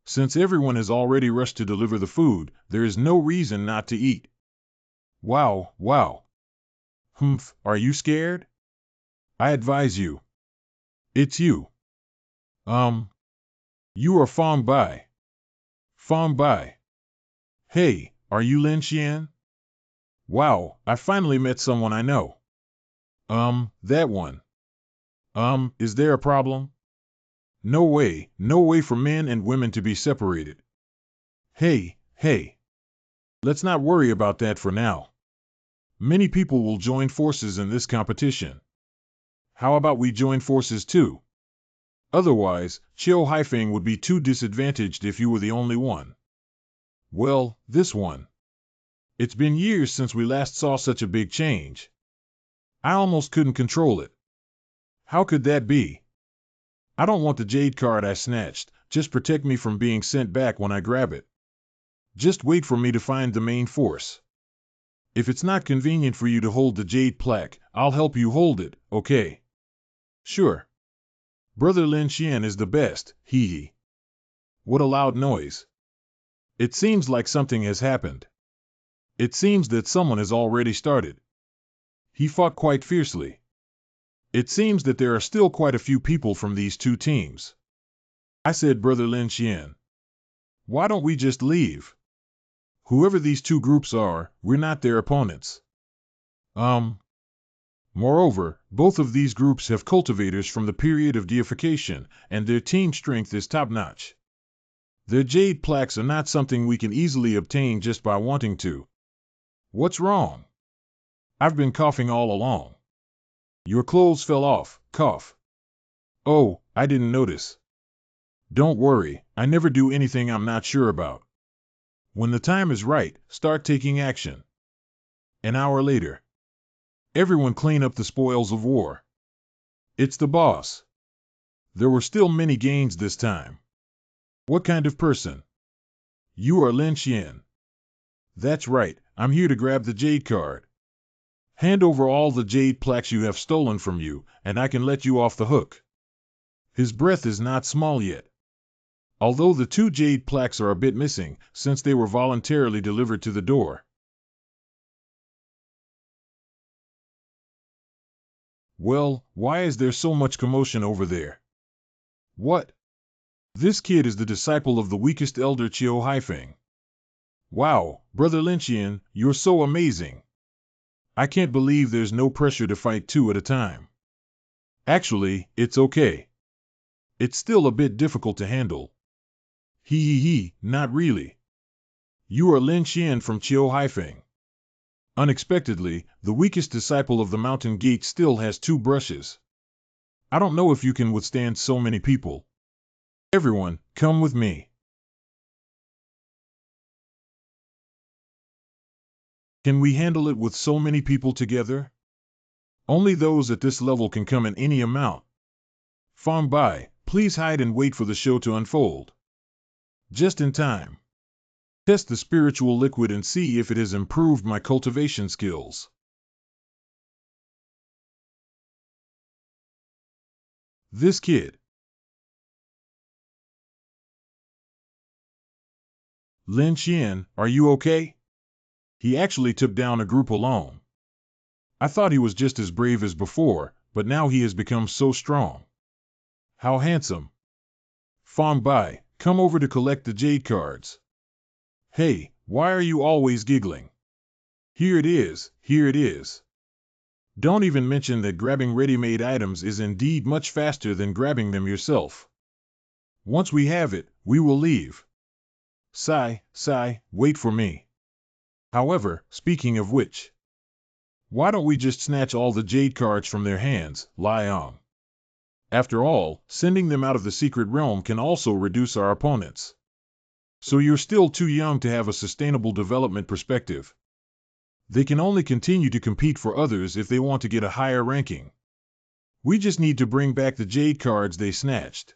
Since everyone has already rushed to deliver the food, there is no reason not to eat. Wow, wow. Humph, are you scared? I advise you. It's you. You are Fong Bai. Fong Bai. Hey, are you Lin Xian? Wow, I finally met someone I know. That one. Is there a problem? No way for men and women to be separated. Hey. Let's not worry about that for now. Many people will join forces in this competition. How about we join forces too? Otherwise, Chiu Haifeng would be too disadvantaged if you were the only one. Well, this one. It's been years since we last saw such a big change. I almost couldn't control it. How could that be? I don't want the jade card I snatched, just protect me from being sent back when I grab it. Just wait for me to find the main force. If it's not convenient for you to hold the jade plaque, I'll help you hold it, okay? Sure. Brother Lin Xian is the best, hee hee. What a loud noise. It seems like something has happened. It seems that someone has already started. He fought quite fiercely. It seems that there are still quite a few people from these two teams. I said, Brother Lin Xian, why don't we just leave? Whoever these two groups are, we're not their opponents. Moreover, both of these groups have cultivators from the period of deification, and their team strength is top-notch. Their jade plaques are not something we can easily obtain just by wanting to. What's wrong? I've been coughing all along. Your clothes fell off, cough. Oh, I didn't notice. Don't worry, I never do anything I'm not sure about. When the time is right, start taking action. An hour later. Everyone clean up the spoils of war. It's the boss. There were still many gains this time. What kind of person? You are Lin Xian. That's right, I'm here to grab the jade card. Hand over all the jade plaques you have stolen from you, and I can let you off the hook. His breath is not small yet. Although the 2 jade plaques are a bit missing, since they were voluntarily delivered to the door. Well, why is there so much commotion over there? What? This kid is the disciple of the weakest elder Chiu Haifeng. Wow, Brother Lynchian, you're so amazing. I can't believe there's no pressure to fight two at a time. Actually, it's okay. It's still a bit difficult to handle. Not really. You are Lin Xian from Chiu Haifeng. Unexpectedly, the weakest disciple of the mountain gate still has two brushes. I don't know if you can withstand so many people. Everyone, come with me. Can we handle it with so many people together? Only those at this level can come in any amount. Fong Bai, please hide and wait for the show to unfold. Just in time. Test the spiritual liquid and see if it has improved my cultivation skills. This kid. Lin Xian, are you okay? He actually took down a group alone. I thought he was just as brave as before, but now he has become so strong. How handsome. Fong Bai, come over to collect the jade cards. Hey, why are you always giggling? Here it is, here it is. Don't even mention that grabbing ready-made items is indeed much faster than grabbing them yourself. Once we have it, we will leave. Sai, wait for me. However, speaking of which, why don't we just snatch all the jade cards from their hands, Liang? After all, sending them out of the secret realm can also reduce our opponents. So you're still too young to have a sustainable development perspective. They can only continue to compete for others if they want to get a higher ranking. We just need to bring back the jade cards they snatched.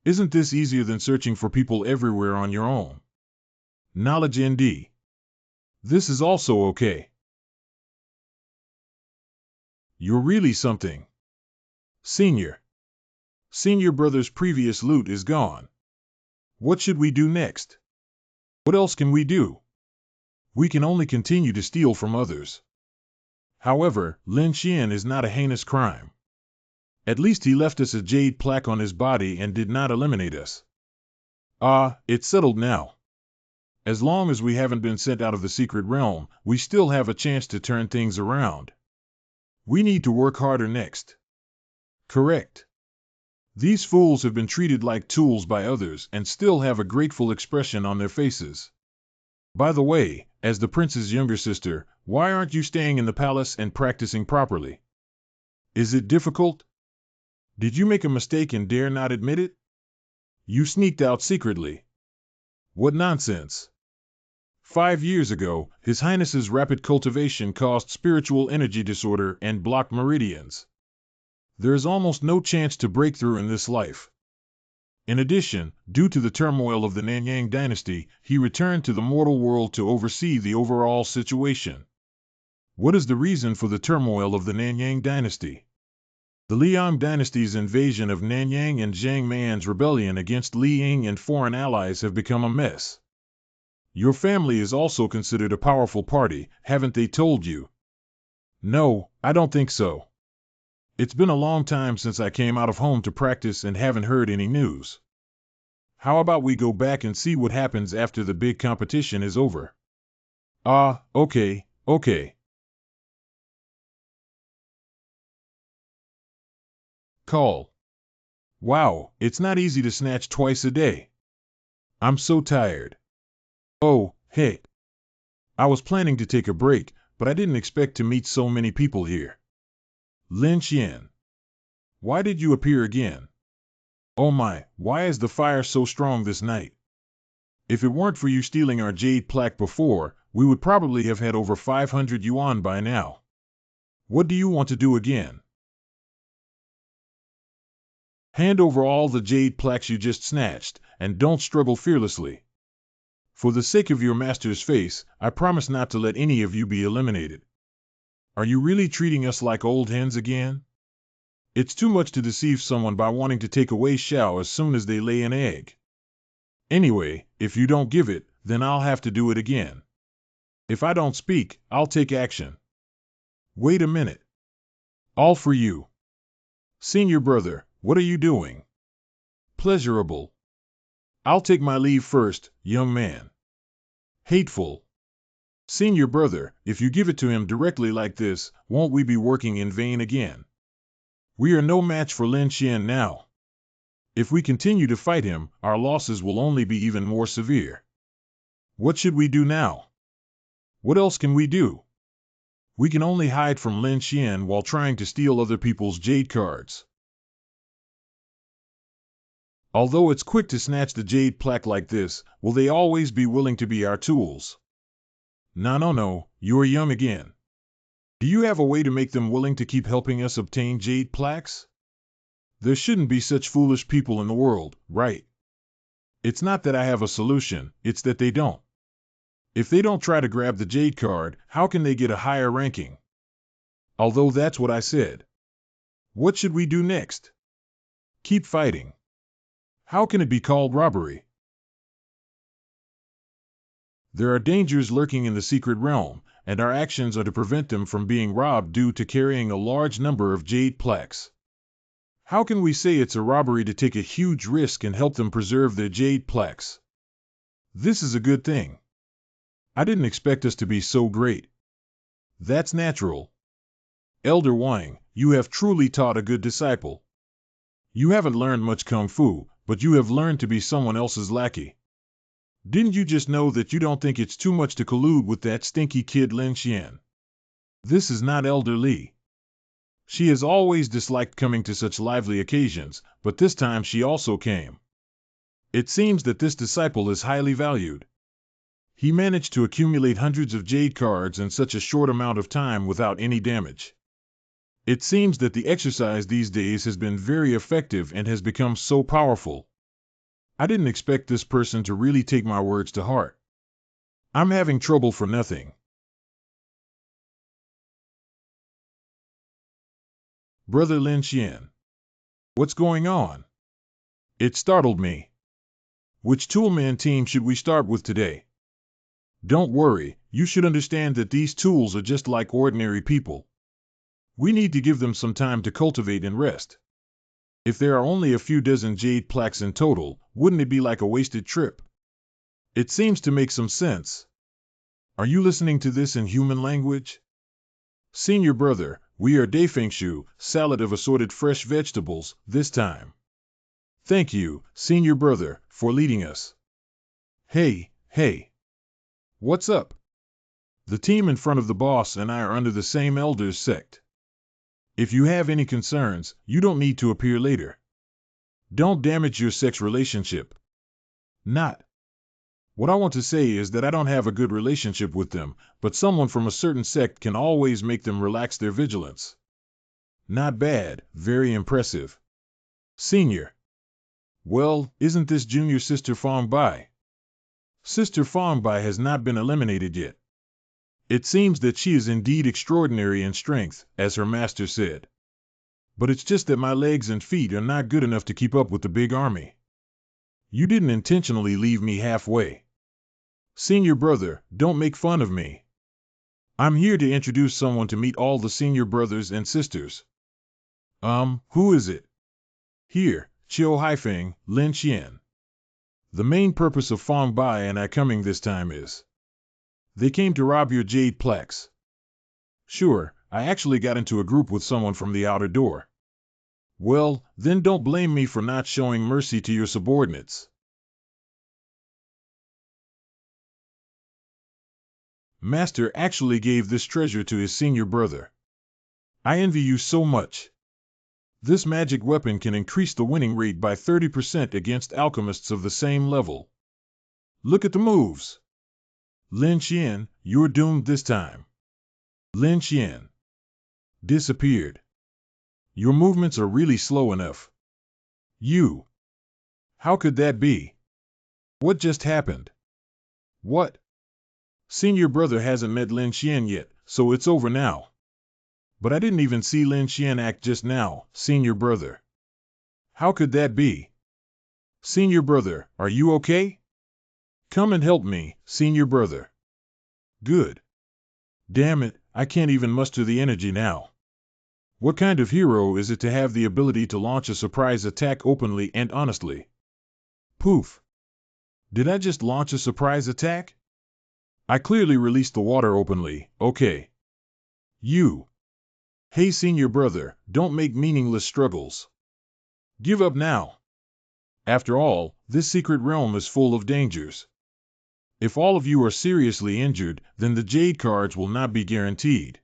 Isn't this easier than searching for people everywhere on your own? Knowledge ND. This is also okay. You're really something. Senior brother's previous loot is gone. What should we do next? What else can we do? We can only continue to steal from others. However, Lin Xian is not a heinous crime. At least he left us a jade plaque on his body and did not eliminate us. It's settled now. As long as we haven't been sent out of the secret realm, we still have a chance to turn things around. We need to work harder next. Correct. These fools have been treated like tools by others and still have a grateful expression on their faces. By the way, as the prince's younger sister, why aren't you staying in the palace and practicing properly? Is it difficult? Did you make a mistake and dare not admit it? You sneaked out secretly. What nonsense! 5 years ago, His Highness's rapid cultivation caused spiritual energy disorder and blocked meridians. There is almost no chance to break through in this life. In addition, due to the turmoil of the Nanyang dynasty, he returned to the mortal world to oversee the overall situation. What is the reason for the turmoil of the Nanyang dynasty? The Liang dynasty's invasion of Nanyang and Zhang Man's rebellion against Li Ying and foreign allies have become a mess. Your family is also considered a powerful party, haven't they told you? No, I don't think so. It's been a long time since I came out of home to practice and haven't heard any news. How about we go back and see what happens after the big competition is over? Okay. Call. Wow, it's not easy to snatch twice a day. I'm so tired. Oh, hey. I was planning to take a break, but I didn't expect to meet so many people here. Lin Xian. Why did you appear again? Oh my, why is the fire so strong this night? If it weren't for you stealing our jade plaque before, we would probably have had over 500 yuan by now. What do you want to do again? Hand over all the jade plaques you just snatched, and don't struggle fearlessly. For the sake of your master's face, I promise not to let any of you be eliminated. Are you really treating us like old hens again? It's too much to deceive someone by wanting to take away Xiao as soon as they lay an egg. Anyway, if you don't give it, then I'll have to do it again. If I don't speak, I'll take action. Wait a minute. All for you. Senior brother, what are you doing? Pleasurable. I'll take my leave first, young man. Hateful. Senior brother, if you give it to him directly like this, won't we be working in vain again? We are no match for Lin Xian now. If we continue to fight him, our losses will only be even more severe. What should we do now? What else can we do? We can only hide from Lin Xian while trying to steal other people's jade cards. Although it's quick to snatch the jade plaque like this, will they always be willing to be our tools? No, you're young again. Do you have a way to make them willing to keep helping us obtain jade plaques? There shouldn't be such foolish people in the world, right? It's not that I have a solution, it's that they don't. If they don't try to grab the jade card, how can they get a higher ranking? Although that's what I said. What should we do next? Keep fighting. How can it be called robbery? There are dangers lurking in the secret realm, and our actions are to prevent them from being robbed due to carrying a large number of jade plaques. How can we say it's a robbery to take a huge risk and help them preserve their jade plaques? This is a good thing. I didn't expect us to be so great. That's natural. Elder Wang, you have truly taught a good disciple. You haven't learned much kung fu, but you have learned to be someone else's lackey. Didn't you just know that you don't think it's too much to collude with that stinky kid Lin Xian? This is not Elder Li. She has always disliked coming to such lively occasions, but this time she also came. It seems that this disciple is highly valued. He managed to accumulate hundreds of jade cards in such a short amount of time without any damage. It seems that the exercise these days has been very effective and has become so powerful. I didn't expect this person to really take my words to heart. I'm having trouble for nothing. Brother Lin Xian. What's going on? It startled me. Which toolman team should we start with today? Don't worry, you should understand that these tools are just like ordinary people. We need to give them some time to cultivate and rest. If there are only a few dozen jade plaques in total, wouldn't it be like a wasted trip? It seems to make some sense. Are you listening to this in human language? Senior brother, we are Defengshu, salad of assorted fresh vegetables, this time. Thank you, senior brother, for leading us. Hey. What's up? The team in front of the boss and I are under the same elders sect. If you have any concerns, you don't need to appear later. Don't damage your sex relationship. Not. What I want to say is that I don't have a good relationship with them, but someone from a certain sect can always make them relax their vigilance. Not bad, very impressive. Senior. Well, isn't this junior Sister Fong Bai? Sister Fong Bai has not been eliminated yet. It seems that she is indeed extraordinary in strength, as her master said. But it's just that my legs and feet are not good enough to keep up with the big army. You didn't intentionally leave me halfway. Senior brother, don't make fun of me. I'm here to introduce someone to meet all the senior brothers and sisters. Who is it? Here, Chiu Haifeng, Lin Xian. The main purpose of Fong Bai and I coming this time is... They came to rob your jade plaques. Sure, I actually got into a group with someone from the outer door. Well, then don't blame me for not showing mercy to your subordinates. Master actually gave this treasure to his senior brother. I envy you so much. This magic weapon can increase the winning rate by 30% against alchemists of the same level. Look at the moves. Lin Xian, you're doomed this time. Lin Xian. Disappeared. Your movements are really slow enough. You. How could that be? What just happened? What? Senior brother hasn't met Lin Xian yet, so it's over now. But I didn't even see Lin Xian act just now, senior brother. How could that be? Senior brother, are you okay? Come and help me, senior brother. Good. Damn it, I can't even muster the energy now. What kind of hero is it to have the ability to launch a surprise attack openly and honestly? Poof. Did I just launch a surprise attack? I clearly released the water openly, okay. You. Hey senior brother, don't make meaningless struggles. Give up now. After all, this secret realm is full of dangers. If all of you are seriously injured, then the Jade cards will not be guaranteed.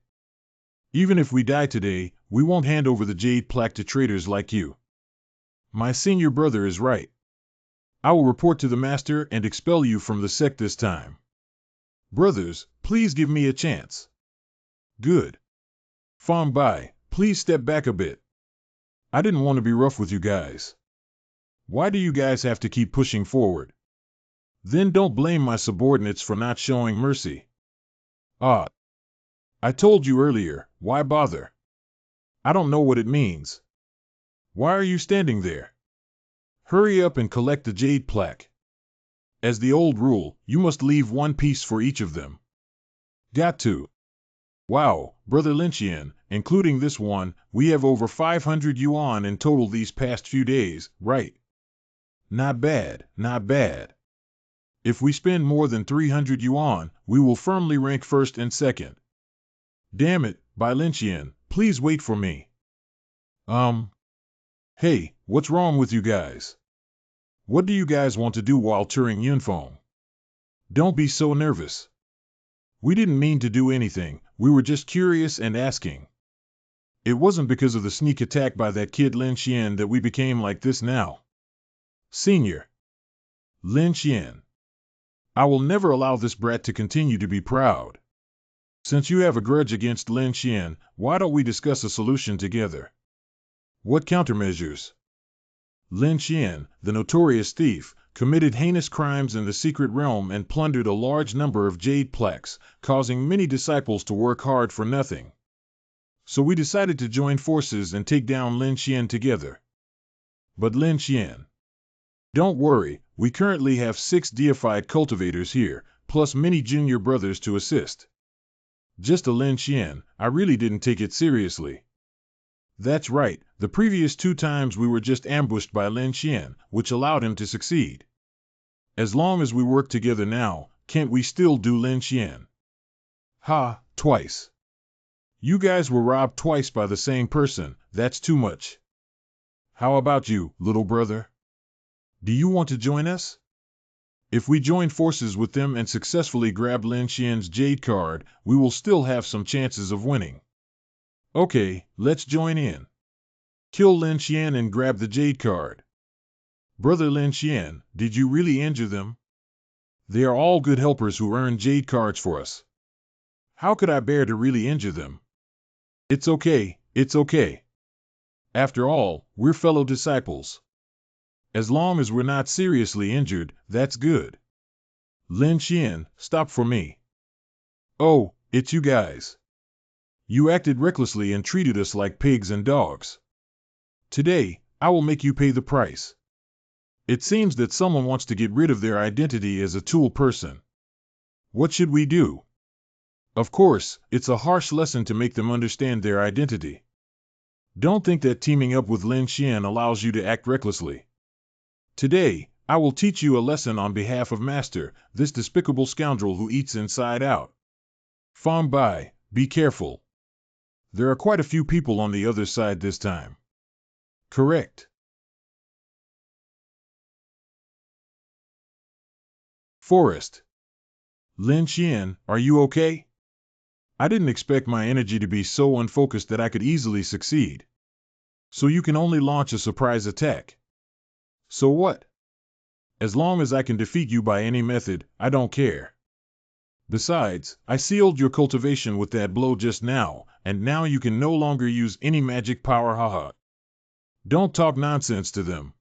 Even if we die today, we won't hand over the Jade plaque to traitors like you. My senior brother is right. I will report to the master and expel you from the sect this time. Brothers, please give me a chance. Good. Fangbai, please step back a bit. I didn't want to be rough with you guys. Why do you guys have to keep pushing forward? Then don't blame my subordinates for not showing mercy. Ah. I told you earlier, why bother? I don't know what it means. Why are you standing there? Hurry up and collect the Jade plaque. As the old rule, you must leave one piece for each of them. Got to. Wow, Brother Lynchian, including this one, we have over 500 yuan in total these past few days, right? Not bad, not bad. If we spend more than 300 yuan, we will firmly rank first and second. Damn it, Bai Lynchian, please wait for me. Hey, what's wrong with you guys? What do you guys want to do while touring Yunfeng? Don't be so nervous. We didn't mean to do anything, we were just curious and asking. It wasn't because of the sneak attack by that kid Lin Xian that we became like this now. Senior. Lin Xian. I will never allow this brat to continue to be proud. Since you have a grudge against Lin Xian, why don't we discuss a solution together? What countermeasures? Lin Xian, the notorious thief, committed heinous crimes in the secret realm and plundered a large number of jade plaques, causing many disciples to work hard for nothing. So we decided to join forces and take down Lin Xian together. But Lin Xian. Don't worry, we currently have 6 deified cultivators here, plus many junior brothers to assist. Just a Lin Xian, I really didn't take it seriously. That's right, the previous 2 times we were just ambushed by Lin Xian, which allowed him to succeed. As long as we work together now, can't we still do Lin Xian? Ha, twice. You guys were robbed twice by the same person, that's too much. How about you, little brother? Do you want to join us? If we join forces with them and successfully grab Lin Xian's Jade card, we will still have some chances of winning. Okay, let's join in. Kill Lin Xian and grab the Jade card. Brother Lin Xian, did you really injure them? They are all good helpers who earn Jade cards for us. How could I bear to really injure them? It's okay, it's okay. After all, we're fellow disciples. As long as we're not seriously injured, that's good. Lin Xian, stop for me. Oh, it's you guys. You acted recklessly and treated us like pigs and dogs. Today, I will make you pay the price. It seems that someone wants to get rid of their identity as a tool person. What should we do? Of course, it's a harsh lesson to make them understand their identity. Don't think that teaming up with Lin Xian allows you to act recklessly. Today, I will teach you a lesson on behalf of Master, this despicable scoundrel who eats inside out. Fang Bai, be careful. There are quite a few people on the other side this time. Correct. Forest. Lin Xian, are you okay? I didn't expect my energy to be so unfocused that I could easily succeed. So you can only launch a surprise attack. So what? As long as I can defeat you by any method, I don't care. Besides, I sealed your cultivation with that blow just now, and now you can no longer use any magic power, haha. Don't talk nonsense to them.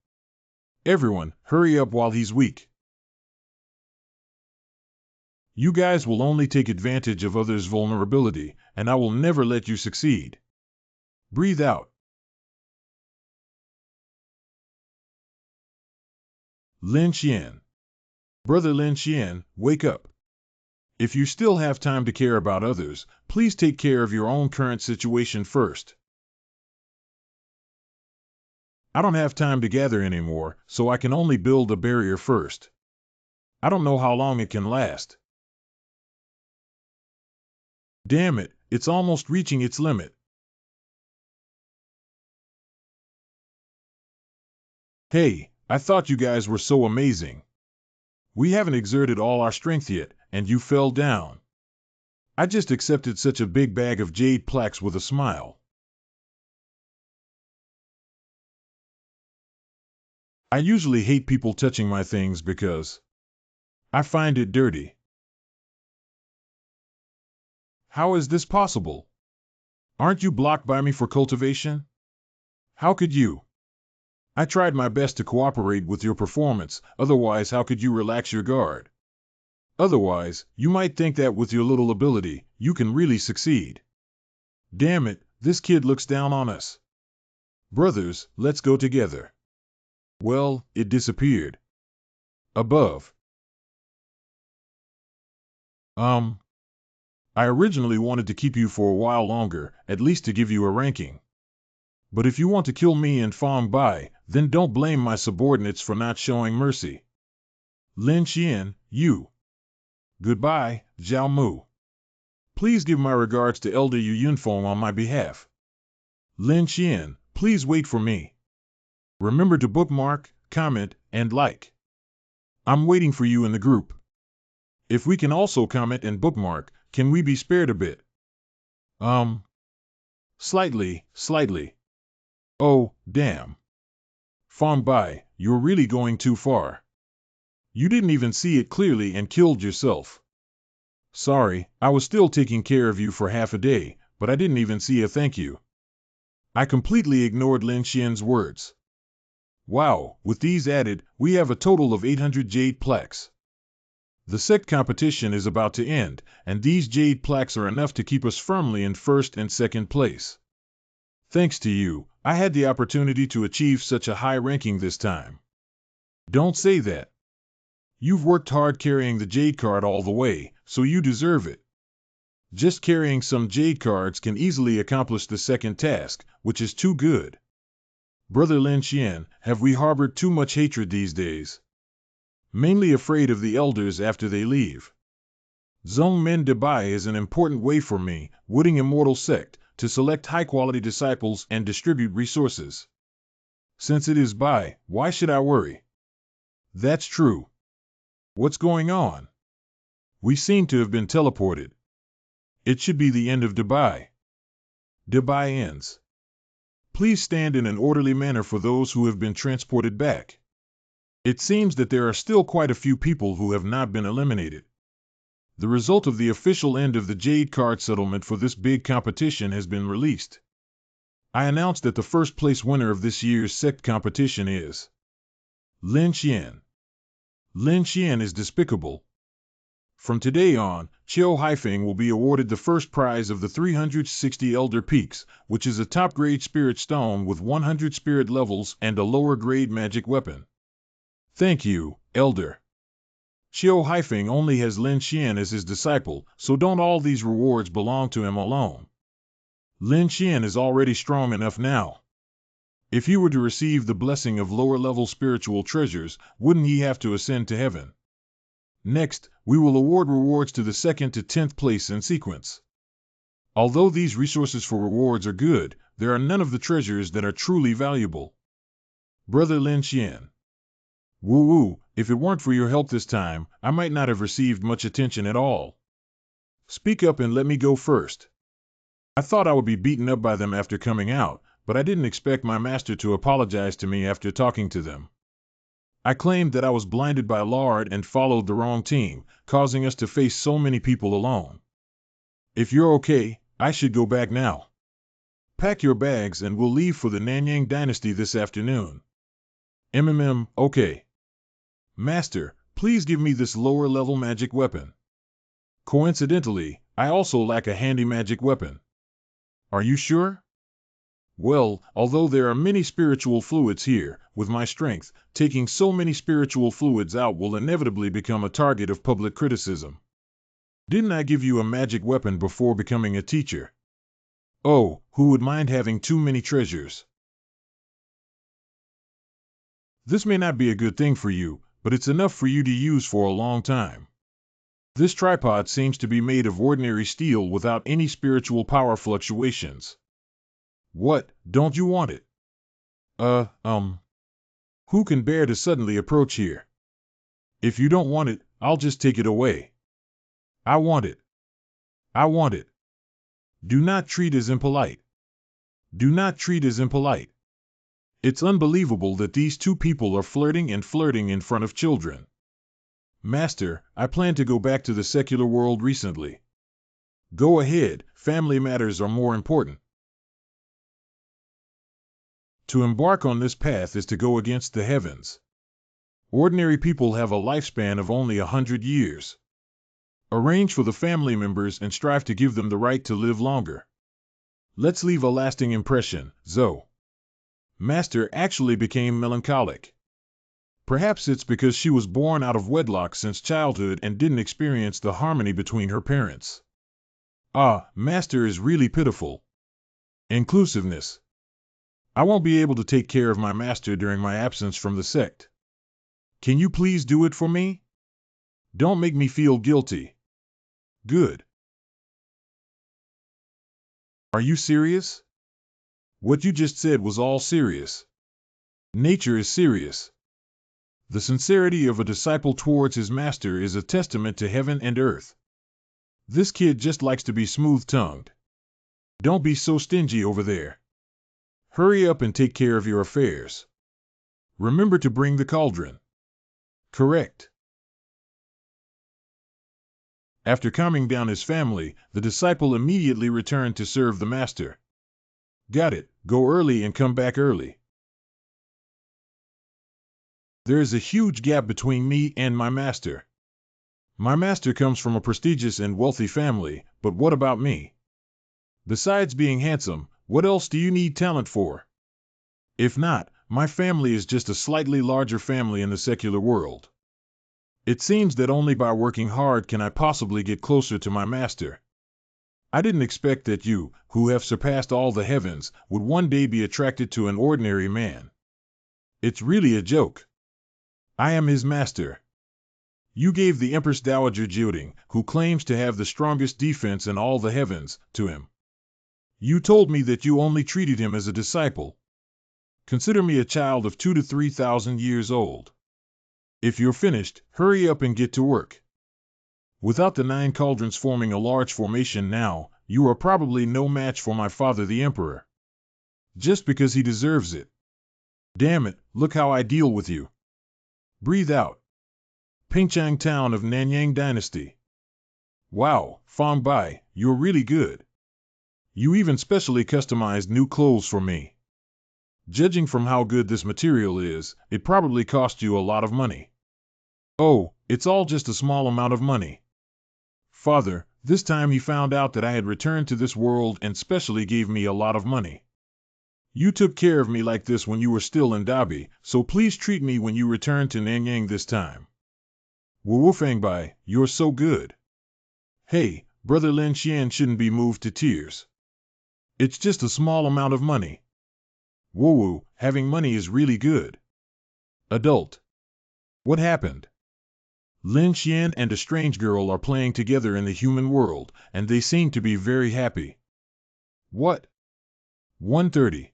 Everyone, hurry up while he's weak. You guys will only take advantage of others' vulnerability, and I will never let you succeed. Breathe out. Lin Xian. Brother Lin Xian, wake up. If you still have time to care about others, please take care of your own current situation first. I don't have time to gather anymore, so I can only build a barrier first. I don't know how long it can last. Damn it, it's almost reaching its limit. Hey, I thought you guys were so amazing. We haven't exerted all our strength yet, and you fell down. I just accepted such a big bag of jade plaques with a smile. I usually hate people touching my things because I find it dirty. How is this possible? Aren't you blocked by me for cultivation? How could you? I tried my best to cooperate with your performance, otherwise how could you relax your guard? Otherwise, you might think that with your little ability, you can really succeed. Damn it, this kid looks down on us. Brothers, let's go together. Well, it disappeared. Above. I originally wanted to keep you for a while longer, at least to give you a ranking. But if you want to kill me and Fong Bai, then don't blame my subordinates for not showing mercy. Lin Xian, you. Goodbye, Zhao Mu. Please give my regards to Elder Yu Yunfeng on my behalf. Lin Xian, please wait for me. Remember to bookmark, comment, and like. I'm waiting for you in the group. If we can also comment and bookmark, can we be spared a bit? Slightly. Oh, damn. Fong Bai, you're really going too far. You didn't even see it clearly and killed yourself. Sorry, I was still taking care of you for half a day, but I didn't even see a thank you. I completely ignored Lin Xian's words. Wow, with these added, we have a total of 800 jade plaques. The sect competition is about to end, and these jade plaques are enough to keep us firmly in first and second place. Thanks to you, I had the opportunity to achieve such a high ranking this time. Don't say that. You've worked hard carrying the jade card all the way, so you deserve it. Just carrying some jade cards can easily accomplish the second task, which is too good. Brother Lin Xian, have we harbored too much hatred these days? Mainly afraid of the elders after they leave. Zhong Men de Bai is an important way for me, Wooding Immortal Sect, to select high-quality disciples and distribute resources. Since it is Bai, why should I worry? That's true. What's going on? We seem to have been teleported. It should be the end of Dubai. Dubai ends. Please stand in an orderly manner for those who have been transported back. It seems that there are still quite a few people who have not been eliminated. The result of the official end of the Jade Card settlement for this big competition has been released. I announce that the first place winner of this year's sect competition is Lin Xian. Lin Xian is despicable. From today on, Qiu Haifeng will be awarded the first prize of the 360 Elder Peaks, which is a top-grade spirit stone with 100 spirit levels and a lower-grade magic weapon. Thank you, Elder. Qiu Haifeng only has Lin Xian as his disciple, so don't all these rewards belong to him alone. Lin Xian is already strong enough now. If he were to receive the blessing of lower-level spiritual treasures, wouldn't he have to ascend to heaven? Next, we will award rewards to the 2nd to 10th place in sequence. Although these resources for rewards are good, there are none of the treasures that are truly valuable. Brother Lin Xian. Woo-woo, if it weren't for your help this time, I might not have received much attention at all. Speak up and let me go first. I thought I would be beaten up by them after coming out, but I didn't expect my master to apologize to me after talking to them. I claimed that I was blinded by Lard and followed the wrong team, causing us to face so many people alone. If you're okay, I should go back now. Pack your bags and we'll leave for the Nanyang Dynasty this afternoon. Okay. Master, please give me this lower-level magic weapon. Coincidentally, I also lack a handy magic weapon. Are you sure? Well, although there are many spiritual fluids here, with my strength, taking so many spiritual fluids out will inevitably become a target of public criticism. Didn't I give you a magic weapon before becoming a teacher? Oh, who would mind having too many treasures? This may not be a good thing for you, but it's enough for you to use for a long time. This tripod seems to be made of ordinary steel without any spiritual power fluctuations. What, don't you want it? Who can bear to suddenly approach here? If you don't want it, I'll just take it away. I want it. I want it. Do not treat as impolite. Do not treat as impolite. It's unbelievable that these two people are flirting in front of children. Master, I plan to go back to the secular world recently. Go ahead, family matters are more important. To embark on this path is to go against the heavens. Ordinary people have a lifespan of only 100 years. Arrange for the family members and strive to give them the right to live longer. Let's leave a lasting impression, Zoe. Master actually became melancholic. Perhaps it's because she was born out of wedlock since childhood and didn't experience the harmony between her parents. Master is really pitiful. Inclusiveness. I won't be able to take care of my master during my absence from the sect. Can you please do it for me? Don't make me feel guilty. Good. Are you serious? What you just said was all serious. Nature is serious. The sincerity of a disciple towards his master is a testament to heaven and earth. This kid just likes to be smooth-tongued. Don't be so stingy over there. Hurry up and take care of your affairs. Remember to bring the cauldron. Correct. After calming down his family, the disciple immediately returned to serve the master. Got it. Go early and come back early. There is a huge gap between me and my master. My master comes from a prestigious and wealthy family, but what about me? Besides being handsome, what else do you need talent for? If not, my family is just a slightly larger family in the secular world. It seems that only by working hard can I possibly get closer to my master. I didn't expect that you, who have surpassed all the heavens, would one day be attracted to an ordinary man. It's really a joke. I am his master. You gave the Empress Dowager Jyotting, who claims to have the strongest defense in all the heavens, to him. You told me that you only treated him as a disciple. Consider me a child of 2,000 to 3,000 years old. If you're finished, hurry up and get to work. Without the 9 cauldrons forming a large formation now, you are probably no match for my father the Emperor. Just because he deserves it. Damn it, look how I deal with you. Breathe out. Pingchang town of Nanyang Dynasty. Wow, Fong Bai, you're really good. You even specially customized new clothes for me. Judging from how good this material is, it probably cost you a lot of money. Oh, it's all just a small amount of money. Father, this time he found out that I had returned to this world and specially gave me a lot of money. You took care of me like this when you were still in Dabi, so please treat me when you return to Nanyang this time. Wu Fangbai, you're so good. Hey, Brother Lin Xian shouldn't be moved to tears. It's just a small amount of money. Woo, having money is really good. Adult. What happened? Lin Xian and a strange girl are playing together in the human world, and they seem to be very happy. What? 1:30.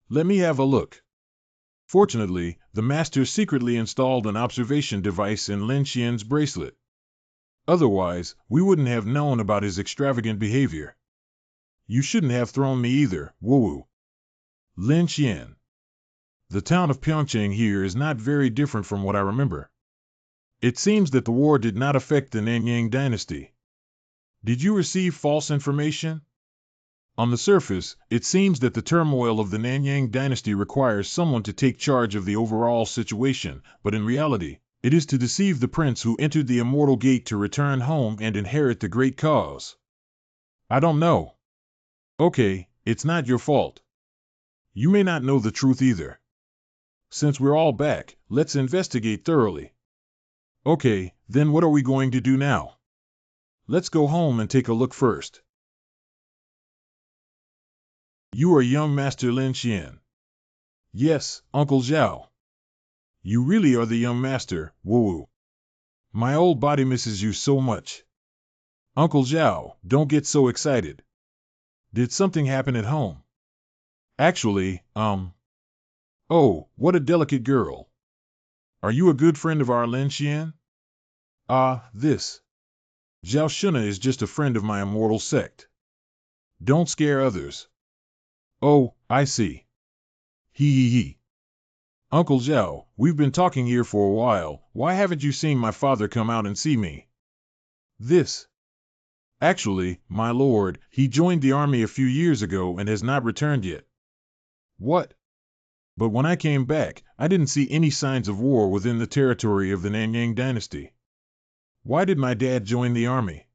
Let me have a look. Fortunately, the master secretly installed an observation device in Lin Xian's bracelet. Otherwise, we wouldn't have known about his extravagant behavior. You shouldn't have thrown me either, Woo. Lin Xian. The town of Pyeongchang here is not very different from what I remember. It seems that the war did not affect the Nanyang dynasty. Did you receive false information? On the surface, it seems that the turmoil of the Nanyang dynasty requires someone to take charge of the overall situation, but in reality, it is to deceive the prince who entered the immortal gate to return home and inherit the great cause. I don't know. Okay, it's not your fault. You may not know the truth either. Since we're all back, let's investigate thoroughly. Okay, then what are we going to do now? Let's go home and take a look first. You are young Master Lin Xian. Yes, Uncle Zhao. You really are the young master, Wu. My old body misses you so much. Uncle Zhao, don't get so excited. Did something happen at home? Actually, oh, what a delicate girl. Are you a good friend of our Lin Xian? This. Zhao Shuna is just a friend of my immortal sect. Don't scare others. Oh, I see. He. Uncle Zhao, we've been talking here for a while. Why haven't you seen my father come out and see me? This. Actually, my lord, he joined the army a few years ago and has not returned yet. What? But when I came back, I didn't see any signs of war within the territory of the Nanyang dynasty. Why did my dad join the army?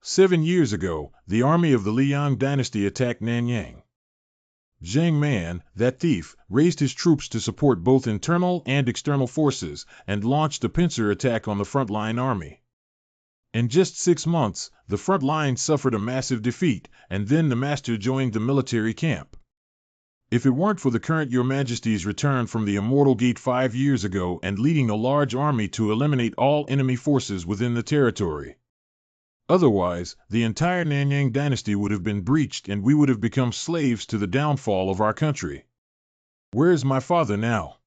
7 years ago, the army of the Liang dynasty attacked Nanyang. Zhang Man, that thief, raised his troops to support both internal and external forces and launched a pincer attack on the frontline army. In just 6 months, the front line suffered a massive defeat, and then the master joined the military camp. If it weren't for the current Your Majesty's return from the Immortal Gate 5 years ago and leading a large army to eliminate all enemy forces within the territory. Otherwise, the entire Nanyang dynasty would have been breached and we would have become slaves to the downfall of our country. Where is my father now?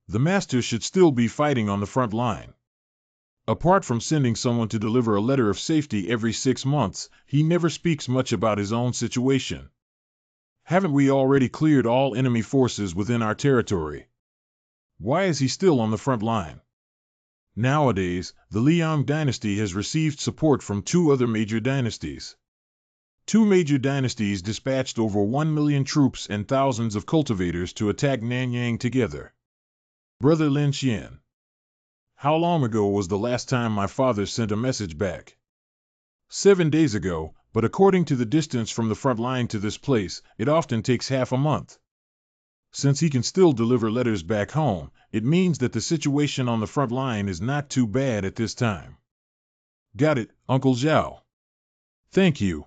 The master should still be fighting on the front line. Apart from sending someone to deliver a letter of safety every 6 months, he never speaks much about his own situation. Haven't we already cleared all enemy forces within our territory? Why is he still on the front line? Nowadays, the Liang dynasty has received support from 2 other major dynasties. 2 major dynasties dispatched over 1 million troops and thousands of cultivators to attack Nanyang together. Brother Lin Xian. How long ago was the last time my father sent a message back? 7 days ago, but according to the distance from the front line to this place, it often takes half a month. Since he can still deliver letters back home, it means that the situation on the front line is not too bad at this time. Got it, Uncle Zhao. Thank you.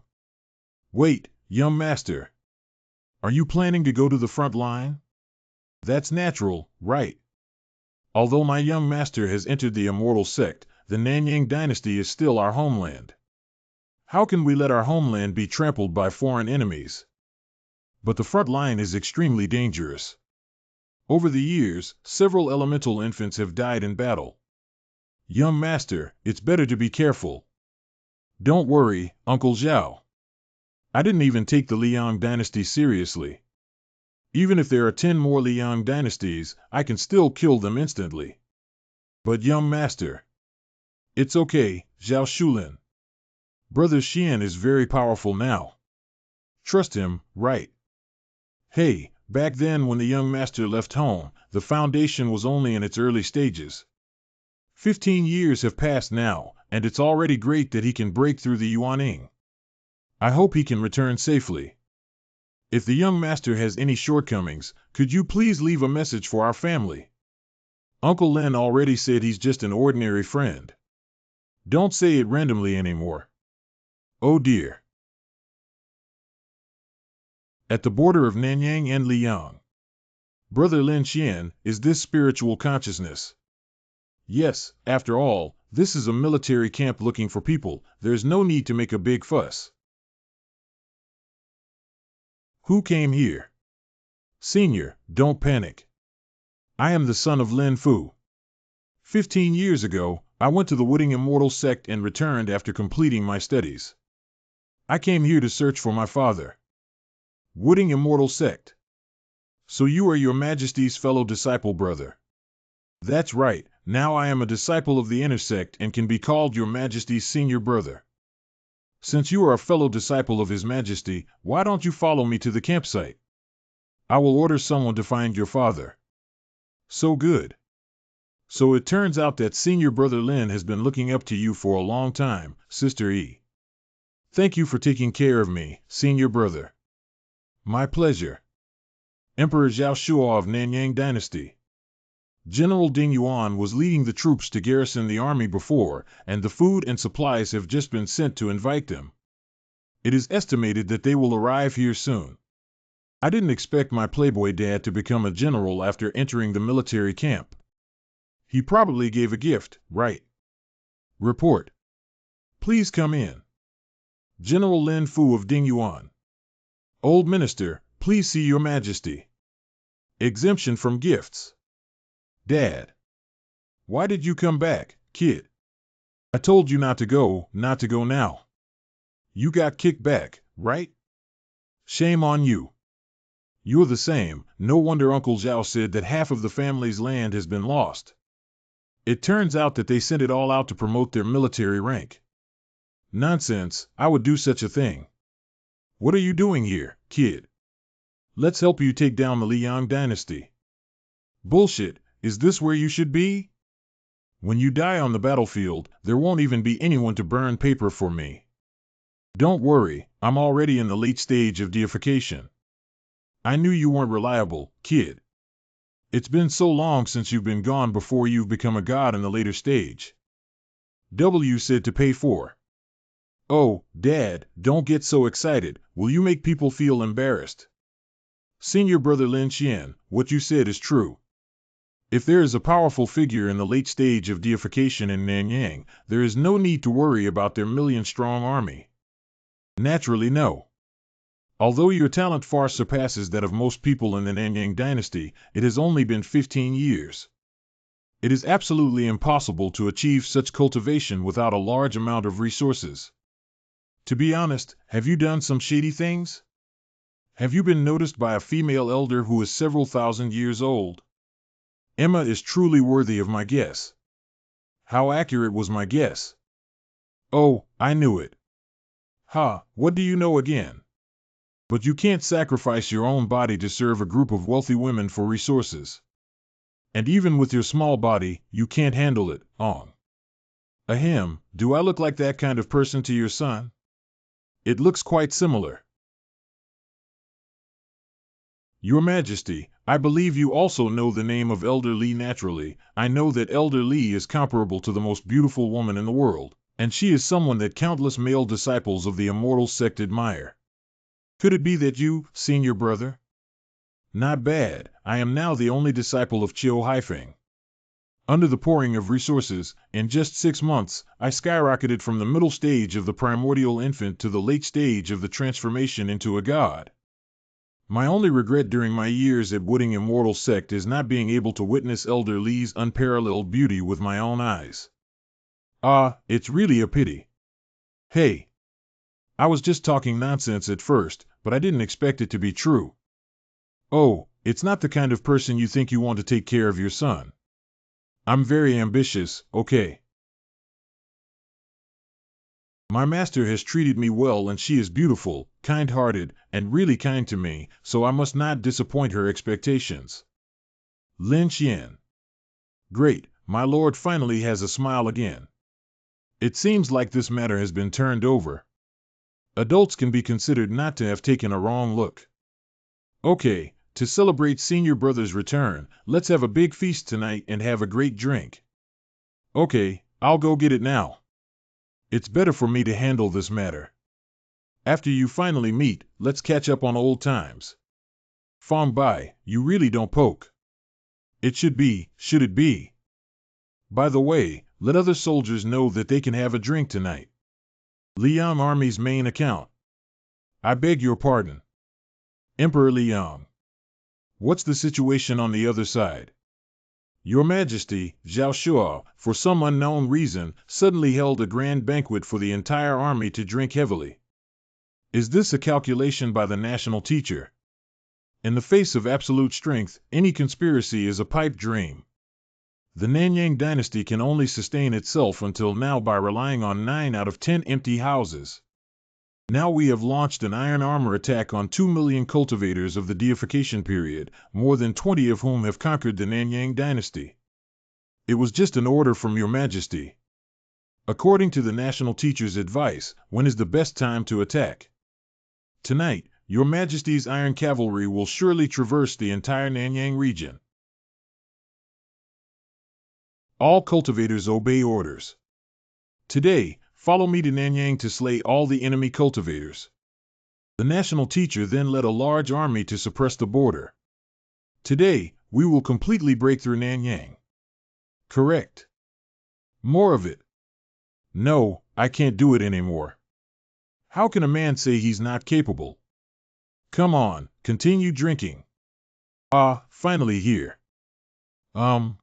Wait, young master. Are you planning to go to the front line? That's natural, right? Although my young master has entered the immortal sect, the Nanyang dynasty is still our homeland. How can we let our homeland be trampled by foreign enemies? But the front line is extremely dangerous. Over the years, several elemental infants have died in battle. Young master, it's better to be careful. Don't worry, Uncle Zhao. I didn't even take the Liang dynasty seriously. Even if there are 10 more Liang dynasties, I can still kill them instantly. But young master. It's okay, Zhao Shulin. Brother Xian is very powerful now. Trust him, right? Hey, back then when the young master left home, the foundation was only in its early stages. 15 years have passed now, and it's already great that he can break through the Yuaning. I hope he can return safely. If the young master has any shortcomings, could you please leave a message for our family? Uncle Len already said he's just an ordinary friend. Don't say it randomly anymore. Oh dear. At the border of Nanyang and Liang. Brother Lin Xian, is this spiritual consciousness? Yes, after all, this is a military camp looking for people. There's no need to make a big fuss. Who came here? Senior, don't panic. I am the son of Lin Fu. 15 years ago, I went to the Wooding Immortal sect and returned after completing my studies. I came here to search for my father. Wooding Immortal sect. So you are Your Majesty's fellow disciple brother. That's right, now I am a disciple of the inner sect and can be called Your Majesty's senior brother. Since you are a fellow disciple of His Majesty, why don't you follow me to the campsite? I will order someone to find your father. So good. So it turns out that senior brother Lin has been looking up to you for a long time, Sister E. Thank you for taking care of me, senior brother. My pleasure. Emperor Zhao Shuo of Nanyang Dynasty. General Ding Yuan was leading the troops to garrison the army before, and the food and supplies have just been sent to invite them. It is estimated that they will arrive here soon. I didn't expect my playboy dad to become a general after entering the military camp. He probably gave a gift, right? Report. Please come in. General Lin Fu of Dingyuan. Old Minister, please see Your Majesty. Exemption from gifts. Dad. Why did you come back, kid? I told you not to go now. You got kicked back, right? Shame on you. You're the same. No wonder Uncle Zhao said that half of the family's land has been lost. It turns out that they sent it all out to promote their military rank. Nonsense, I would do such a thing. What are you doing here, kid? Let's help you take down the Liang dynasty. Bullshit, is this where you should be? When you die on the battlefield, there won't even be anyone to burn paper for me. Don't worry, I'm already in the late stage of deification. I knew you weren't reliable, kid. It's been so long since you've been gone before you've become a god in the later stage. W said to pay for. Oh, Dad, don't get so excited. Will you make people feel embarrassed? Senior brother Lin Xian, what you said is true. If there is a powerful figure in the late stage of deification in Nanyang, there is no need to worry about their million-strong army. Naturally, no. Although your talent far surpasses that of most people in the Nanyang dynasty, it has only been 15 years. It is absolutely impossible to achieve such cultivation without a large amount of resources. To be honest, have you done some shady things? Have you been noticed by a female elder who is several thousand years old? Emma is truly worthy of my guess. How accurate was my guess? Oh, I knew it. Ha, what do you know again? But you can't sacrifice your own body to serve a group of wealthy women for resources. And even with your small body, you can't handle it, Ong. Ahem, do I look like that kind of person to your son? It looks quite similar. Your Majesty, I believe you also know the name of Elder Li naturally. I know that Elder Li is comparable to the most beautiful woman in the world, and she is someone that countless male disciples of the immortal sect admire. Could it be that you, senior brother? Not bad, I am now the only disciple of Chiu Haifeng. Under the pouring of resources, in just 6 months, I skyrocketed from the middle stage of the primordial infant to the late stage of the transformation into a god. My only regret during my years at Wooding Immortal Sect is not being able to witness Elder Li's unparalleled beauty with my own eyes. Ah, it's really a pity. Hey. I was just talking nonsense at first, but I didn't expect it to be true. Oh, it's not the kind of person you think you want to take care of your son. I'm very ambitious, okay? My master has treated me well and she is beautiful, kind-hearted, and really kind to me, so I must not disappoint her expectations. Lin Xian. Great, my lord finally has a smile again. It seems like this matter has been turned over. Adults can be considered not to have taken a wrong look. Okay, to celebrate senior brother's return, let's have a big feast tonight and have a great drink. Okay, I'll go get it now. It's better for me to handle this matter. After you finally meet, let's catch up on old times. Fong Bai, you really don't poke. It should it be? By the way, let other soldiers know that they can have a drink tonight. Liang Army's main account. I beg your pardon. Emperor Liang. What's the situation on the other side? Your Majesty, Zhao Shuo, for some unknown reason, suddenly held a grand banquet for the entire army to drink heavily. Is this a calculation by the national teacher? In the face of absolute strength, any conspiracy is a pipe dream. The Nanyang dynasty can only sustain itself until now by relying on 9 out of 10 empty houses. Now we have launched an iron armor attack on 2 million cultivators of the deification period, more than 20 of whom have conquered the Nanyang dynasty. It was just an order from Your Majesty. According to the national teacher's advice, when is the best time to attack? Tonight, Your Majesty's iron cavalry will surely traverse the entire Nanyang region. All cultivators obey orders. Today, follow me to Nanyang to slay all the enemy cultivators. The national teacher then led a large army to suppress the border. Today, we will completely break through Nanyang. Correct. More of it. No, I can't do it anymore. How can a man say he's not capable? Come on, continue drinking. Ah, finally here. Um,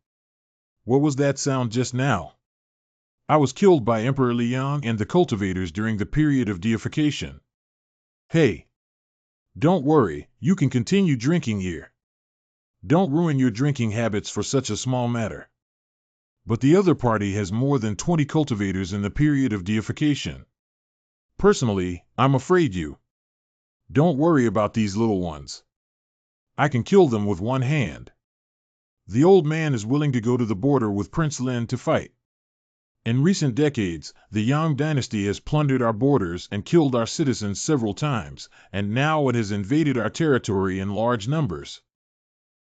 what was that sound just now? I was killed by Emperor Liang and the cultivators during the period of deification. Hey, don't worry, you can continue drinking here. Don't ruin your drinking habits for such a small matter. But the other party has more than 20 cultivators in the period of deification. Personally, I'm afraid you. Don't worry about these little ones. I can kill them with one hand. The old man is willing to go to the border with Prince Lin to fight. In recent decades, the Yang dynasty has plundered our borders and killed our citizens several times, and now it has invaded our territory in large numbers.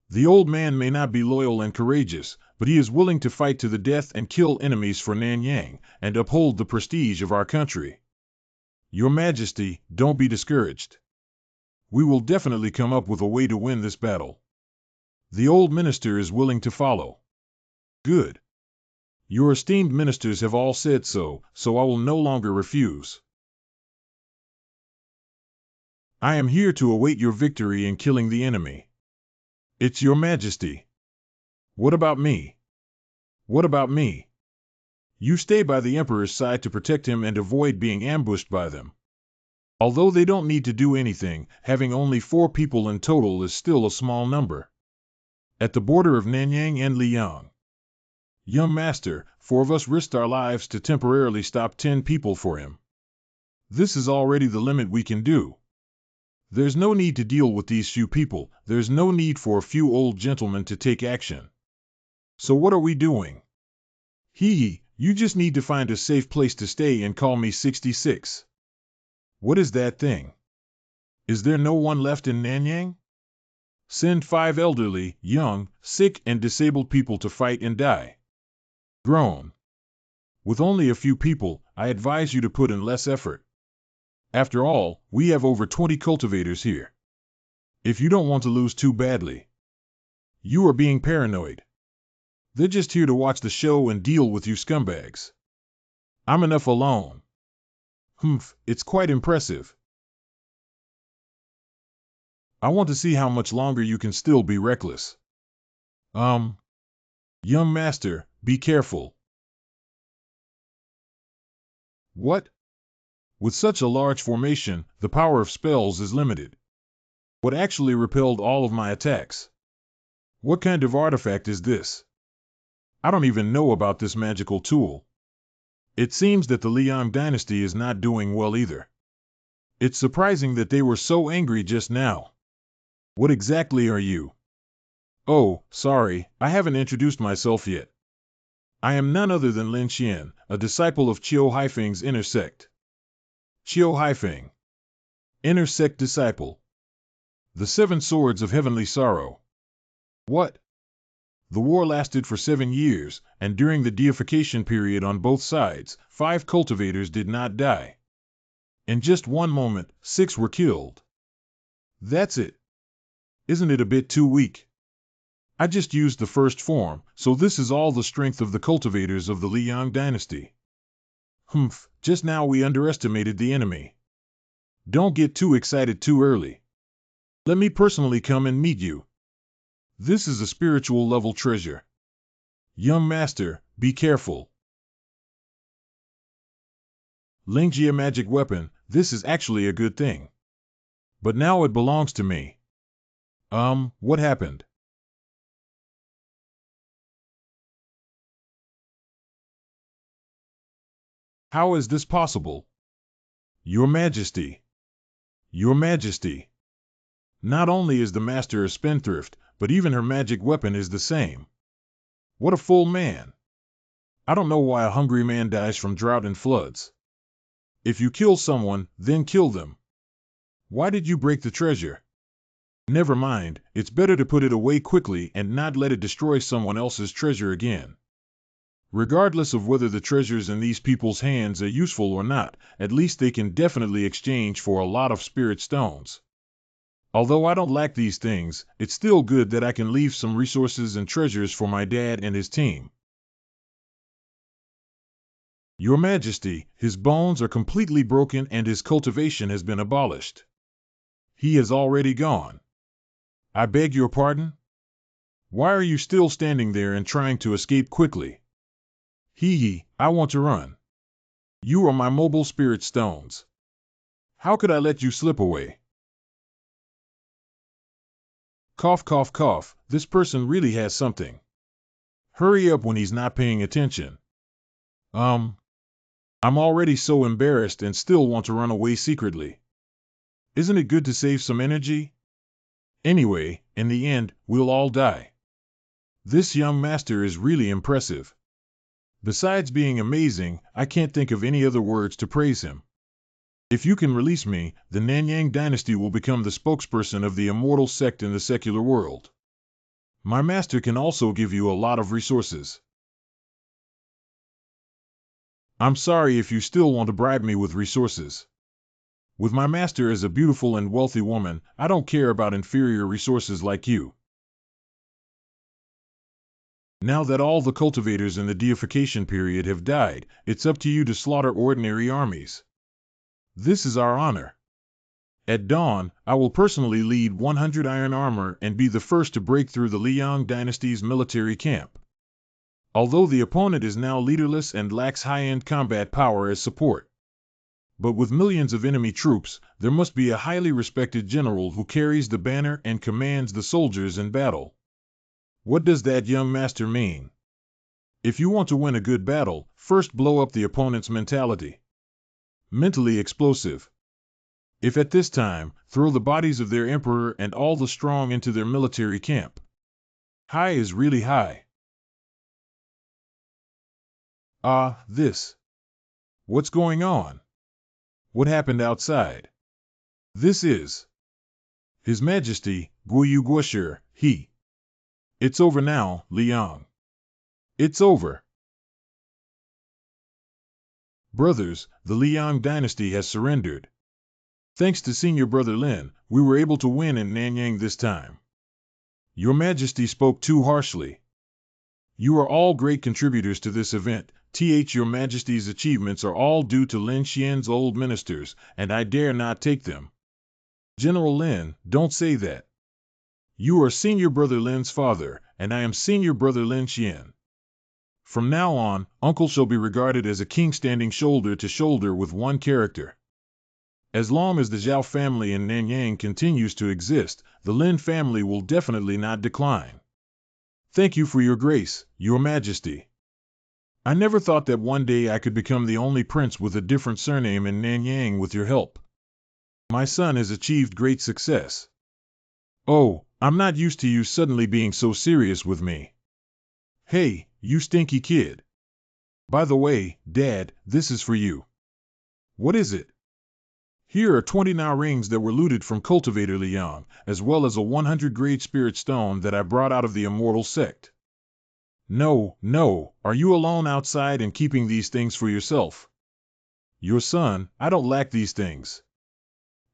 The old man may not be loyal and courageous, but he is willing to fight to the death and kill enemies for Nanyang and uphold the prestige of our country. Your Majesty, don't be discouraged. We will definitely come up with a way to win this battle. The old minister is willing to follow. Good. Your esteemed ministers have all said so, so I will no longer refuse. I am here to await your victory in killing the enemy. It's your Majesty. What about me? What about me? You stay by the Emperor's side to protect him and avoid being ambushed by them. Although they don't need to do anything, having only 4 people in total is still a small number. At the border of Nanyang and Liang. Young master, 4 of us risked our lives to temporarily stop 10 people for him. This is already the limit we can do. There's no need to deal with these few people, there's no need for a few old gentlemen to take action. So what are we doing? You just need to find a safe place to stay and call me 66. What is that thing? Is there no one left in Nanyang? Send 5 elderly, young, sick, and disabled people to fight and die. Groan. With only a few people, I advise you to put in less effort. After all, we have over 20 cultivators here. If you don't want to lose too badly. You are being paranoid. They're just here to watch the show and deal with you scumbags. I'm enough alone. It's quite impressive. I want to see how much longer you can still be reckless. Young master, be careful. What? With such a large formation, the power of spells is limited. What actually repelled all of my attacks? What kind of artifact is this? I don't even know about this magical tool. It seems that the Liang dynasty is not doing well either. It's surprising that they were so angry just now. What exactly are you? Oh, sorry, I haven't introduced myself yet. I am none other than Lin Xian, a disciple of Qiu Haifeng's inner sect. Qiu Haifeng. Inner sect disciple. The 7 swords of heavenly sorrow. What? The war lasted for 7 years, and during the deification period on both sides, 5 cultivators did not die. In just one moment, 6 were killed. That's it. Isn't it a bit too weak? I just used the first form, so this is all the strength of the cultivators of the Liang dynasty. Just now we underestimated the enemy. Don't get too excited too early. Let me personally come and meet you. This is a spiritual level treasure. Young master, be careful. Lingjia magic weapon, this is actually a good thing. But now it belongs to me. What happened? How is this possible? Your Majesty. Your Majesty. Not only is the master a spendthrift, but even her magic weapon is the same. What a full man. I don't know why a hungry man dies from drought and floods. If you kill someone, then kill them. Why did you break the treasure? Never mind, it's better to put it away quickly and not let it destroy someone else's treasure again. Regardless of whether the treasures in these people's hands are useful or not, at least they can definitely exchange for a lot of spirit stones. Although I don't lack these things, it's still good that I can leave some resources and treasures for my dad and his team. Your Majesty, his bones are completely broken and his cultivation has been abolished. He has already gone. I beg your pardon? Why are you still standing there and trying to escape quickly? I want to run. You are my mobile spirit stones. How could I let you slip away? Cough, cough, cough, this person really has something. Hurry up when he's not paying attention. I'm already so embarrassed and still want to run away secretly. Isn't it good to save some energy? Anyway, in the end, we'll all die. This young master is really impressive. Besides being amazing, I can't think of any other words to praise him. If you can release me, the Nanyang dynasty will become the spokesperson of the immortal sect in the secular world. My master can also give you a lot of resources. I'm sorry if you still want to bribe me with resources. With my master as a beautiful and wealthy woman, I don't care about inferior resources like you. Now that all the cultivators in the deification period have died, it's up to you to slaughter ordinary armies. This is our honor. At dawn, I will personally lead 100 iron armor and be the first to break through the Liang dynasty's military camp. Although the opponent is now leaderless and lacks high-end combat power as support. But with millions of enemy troops, there must be a highly respected general who carries the banner and commands the soldiers in battle. What does that young master mean? If you want to win a good battle, first blow up the opponent's mentality. Mentally explosive. If at this time, throw the bodies of their emperor and all the strong into their military camp. High is really high. This. What's going on? What happened outside? This is His Majesty, Guoyu Guoshi, he. It's over now, Liang. It's over. Brothers, the Liang dynasty has surrendered. Thanks to Senior Brother Lin, we were able to win in Nanyang this time. Your Majesty spoke too harshly. You are all great contributors to this event. Your Majesty's achievements are all due to Lin Xian's old ministers, and I dare not take them. General Lin, don't say that. You are Senior Brother Lin's father, and I am Senior Brother Lin Xian. From now on, Uncle shall be regarded as a king standing shoulder to shoulder with one character. As long as the Zhao family in Nanyang continues to exist, the Lin family will definitely not decline. Thank you for your grace, Your Majesty. I never thought that one day I could become the only prince with a different surname in Nanyang with your help. My son has achieved great success. Oh, I'm not used to you suddenly being so serious with me. Hey, you stinky kid. By the way, Dad, this is for you. What is it? Here are 20 Na rings that were looted from Cultivator Liang, as well as a 100 Great Spirit Stone that I brought out of the Immortal Sect. No, are you alone outside and keeping these things for yourself? Your son, I don't lack these things.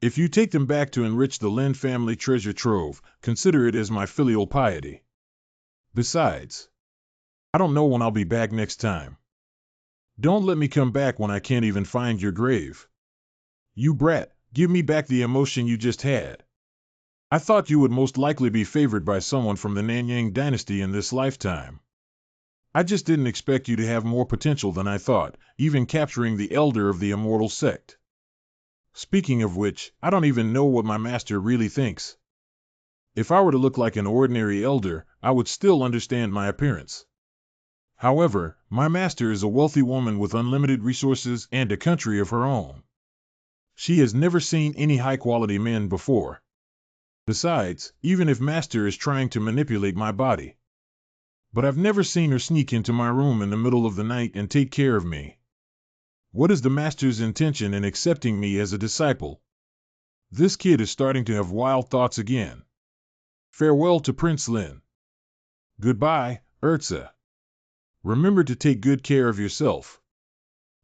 If you take them back to enrich the Lin family treasure trove, consider it as my filial piety. Besides, I don't know when I'll be back next time. Don't let me come back when I can't even find your grave. You brat, give me back the emotion you just had. I thought you would most likely be favored by someone from the Nanyang dynasty in this lifetime. I just didn't expect you to have more potential than I thought, even capturing the elder of the immortal sect. Speaking of which, I don't even know what my master really thinks. If I were to look like an ordinary elder, I would still understand my appearance. However, my master is a wealthy woman with unlimited resources and a country of her own. She has never seen any high-quality men before. Besides, even if master is trying to manipulate my body. But I've never seen her sneak into my room in the middle of the night and take care of me. What is the master's intention in accepting me as a disciple? This kid is starting to have wild thoughts again. Farewell to Prince Lin. Goodbye, Urza. Remember to take good care of yourself.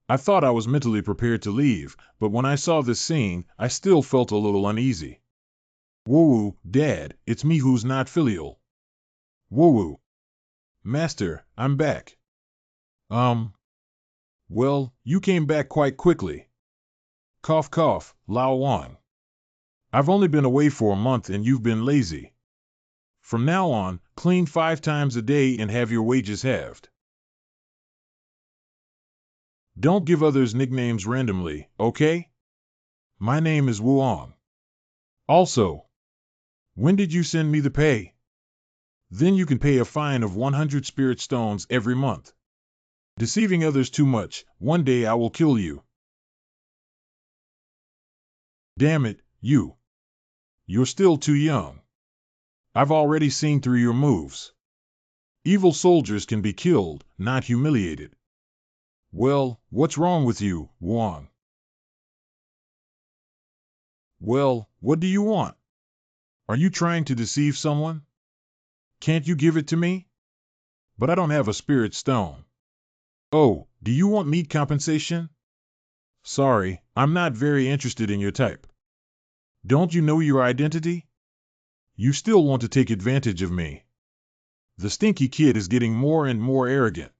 I thought I was mentally prepared to leave, but when I saw this scene, I still felt a little uneasy. Woo-woo, Dad, it's me who's not filial. Woo-woo. Master, I'm back. Well, you came back quite quickly. Cough, cough, Lao Wang. I've only been away for a month and you've been lazy. From now on, clean 5 times a day and have your wages halved. Don't give others nicknames randomly, okay? My name is Wuong. Also, when did you send me the pay? Then you can pay a fine of 100 spirit stones every month. Deceiving others too much, one day I will kill you. Damn it, you. You're still too young. I've already seen through your moves. Evil soldiers can be killed, not humiliated. Well, what's wrong with you, Wang? Well, what do you want? Are you trying to deceive someone? Can't you give it to me? But I don't have a spirit stone. Oh, do you want meat compensation? Sorry, I'm not very interested in your type. Don't you know your identity? You still want to take advantage of me. The stinky kid is getting more and more arrogant.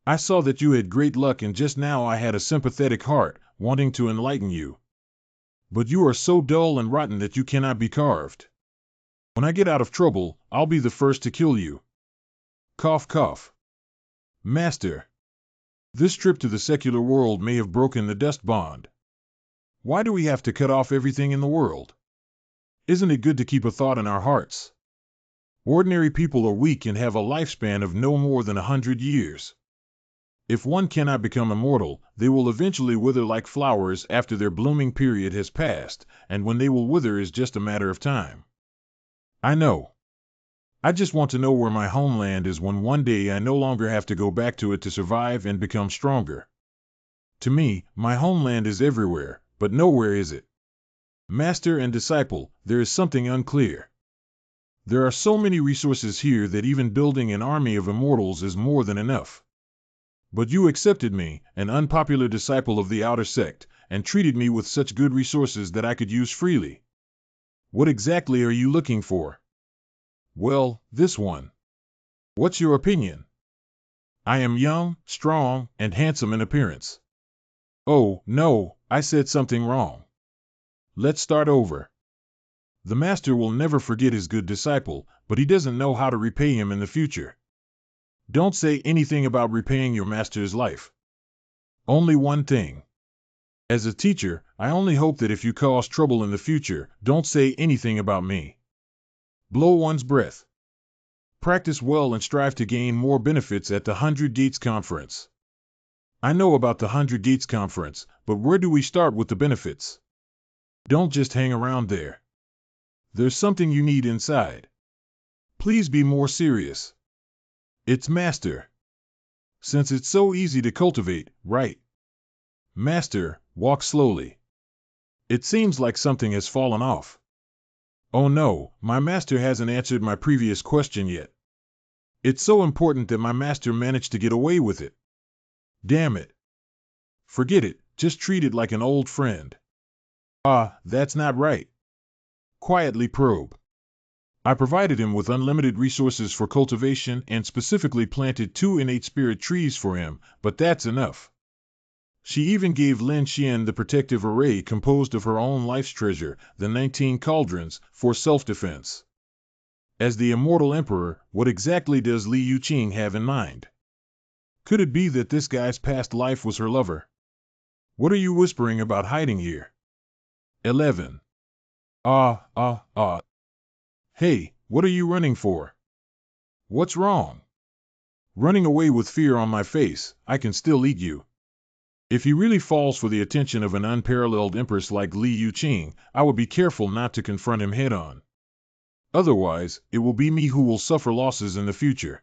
I saw that you had great luck and just now I had a sympathetic heart, wanting to enlighten you. But you are so dull and rotten that you cannot be carved. When I get out of trouble, I'll be the first to kill you. Cough, cough. Master, this trip to the secular world may have broken the dust bond. Why do we have to cut off everything in the world? Isn't it good to keep a thought in our hearts? Ordinary people are weak and have a lifespan of no more than 100 years. If one cannot become immortal, they will eventually wither like flowers after their blooming period has passed, and when they will wither is just a matter of time. I know. I just want to know where my homeland is when one day I no longer have to go back to it to survive and become stronger. To me, my homeland is everywhere, but nowhere is it. Master and disciple, there is something unclear. There are so many resources here that even building an army of immortals is more than enough. But you accepted me, an unpopular disciple of the outer sect, and treated me with such good resources that I could use freely. What exactly are you looking for? Well, this one. What's your opinion? I am young, strong, and handsome in appearance. Oh, no, I said something wrong. Let's start over. The master will never forget his good disciple, but he doesn't know how to repay him in the future. Don't say anything about repaying your master's life. Only one thing. As a teacher, I only hope that if you cause trouble in the future, don't say anything about me. Blow one's breath. Practice well and strive to gain more benefits at the 100 Gates Conference. I know about the 100 Gates Conference, but where do we start with the benefits? Don't just hang around there. There's something you need inside. Please be more serious. It's Master. Since it's so easy to cultivate, right? Master, walk slowly. It seems like something has fallen off. Oh no, my master hasn't answered my previous question yet. It's so important that my master managed to get away with it. Damn it. Forget it, just treat it like an old friend. Ah, that's not right. Quietly probe. I provided him with unlimited resources for cultivation and specifically planted 2 innate spirit trees for him, but that's enough. She even gave Lin Xian the protective array composed of her own life's treasure, the 19 cauldrons, for self-defense. As the immortal emperor, what exactly does Li Yuqing have in mind? Could it be that this guy's past life was her lover? What are you whispering about hiding here? 11. Hey, what are you running for? What's wrong? Running away with fear on my face, I can still eat you. If he really falls for the attention of an unparalleled empress like Li Yuqing, I would be careful not to confront him head-on. Otherwise, it will be me who will suffer losses in the future.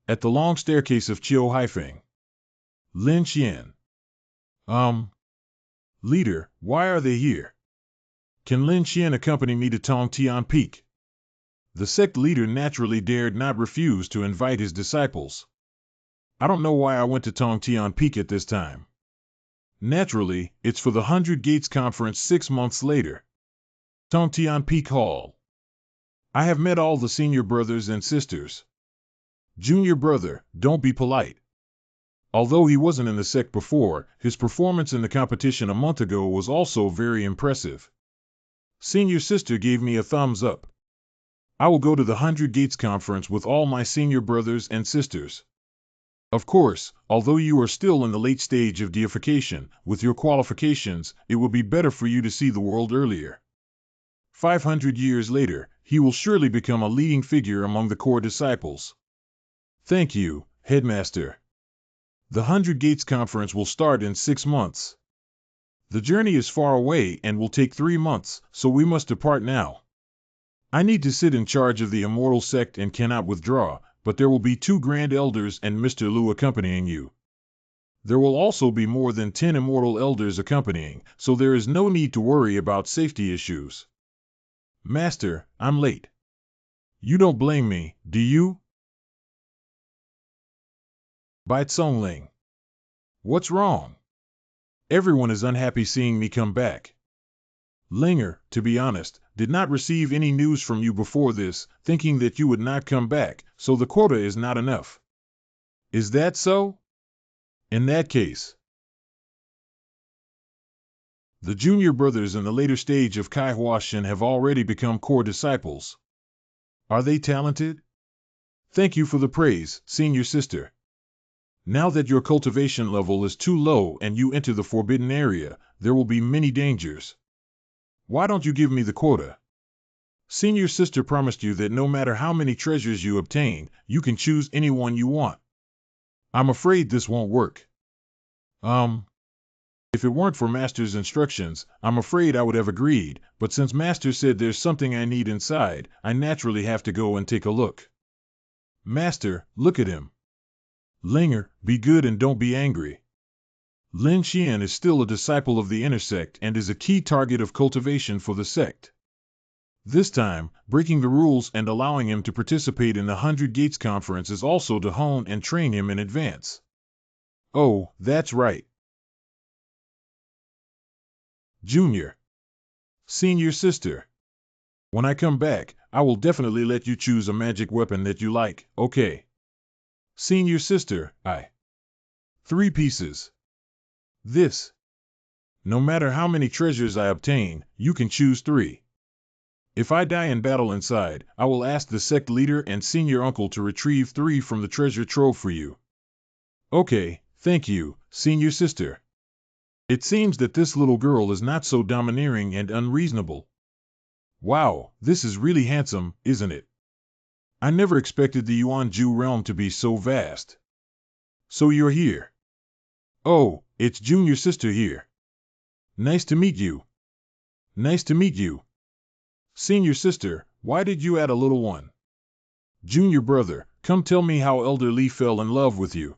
At the long staircase of Qiu Haifeng. Lin Xian. Leader, why are they here? Can Lin Xian accompany me to Tongtian Peak? The sect leader naturally dared not refuse to invite his disciples. I don't know why I went to Tongtian Peak at this time. Naturally, it's for the 100 Gates Conference 6 months later. Tongtian Peak Hall. I have met all the senior brothers and sisters. Junior brother, don't be polite. Although he wasn't in the sect before, his performance in the competition a month ago was also very impressive. Senior sister gave me a thumbs up. I will go to the 100 Gates conference with all my senior brothers and sisters. Of course, although you are still in the late stage of deification, with your qualifications, it will be better for you to see the world earlier. 500 years later, he will surely become a leading figure among the core disciples. Thank you, Headmaster. The 100 Gates Conference will start in 6 months. The journey is far away and will take 3 months, so we must depart now. I need to sit in charge of the immortal sect and cannot withdraw, but there will be 2 Grand Elders and Mr. Lu accompanying you. There will also be more than 10 immortal elders accompanying, so there is no need to worry about safety issues. Master, I'm late. You don't blame me, do you? Bai Tsongling. What's wrong? Everyone is unhappy seeing me come back. Linger, to be honest, did not receive any news from you before this, thinking that you would not come back, so the quota is not enough. Is that so? In that case, the junior brothers in the later stage of Kai Hua Shen have already become core disciples. Are they talented? Thank you for the praise, senior sister. Now that your cultivation level is too low and you enter the forbidden area, there will be many dangers. Why don't you give me the quota? Senior sister promised you that no matter how many treasures you obtain, you can choose anyone you want. I'm afraid this won't work. If it weren't for Master's instructions, I'm afraid I would have agreed, but since Master said there's something I need inside, I naturally have to go and take a look. Master, look at him. Linger, be good and don't be angry. Lin Xian is still a disciple of the inner sect and is a key target of cultivation for the sect. This time, breaking the rules and allowing him to participate in the 100 Gates Conference is also to hone and train him in advance. Oh, that's right. Junior. Senior sister. When I come back, I will definitely let you choose a magic weapon that you like, okay? Senior sister, 3 pieces. This. No matter how many treasures I obtain, you can choose 3. If I die in battle inside, I will ask the sect leader and senior uncle to retrieve 3 from the treasure trove for you. Okay, thank you, senior sister. It seems that this little girl is not so domineering and unreasonable. Wow, this is really handsome, isn't it? I never expected the Yuan-Ju realm to be so vast. So you're here. Oh, it's junior sister here. Nice to meet you. Nice to meet you. Senior sister, why did you add a little one? Junior brother, come tell me how Elder Li fell in love with you.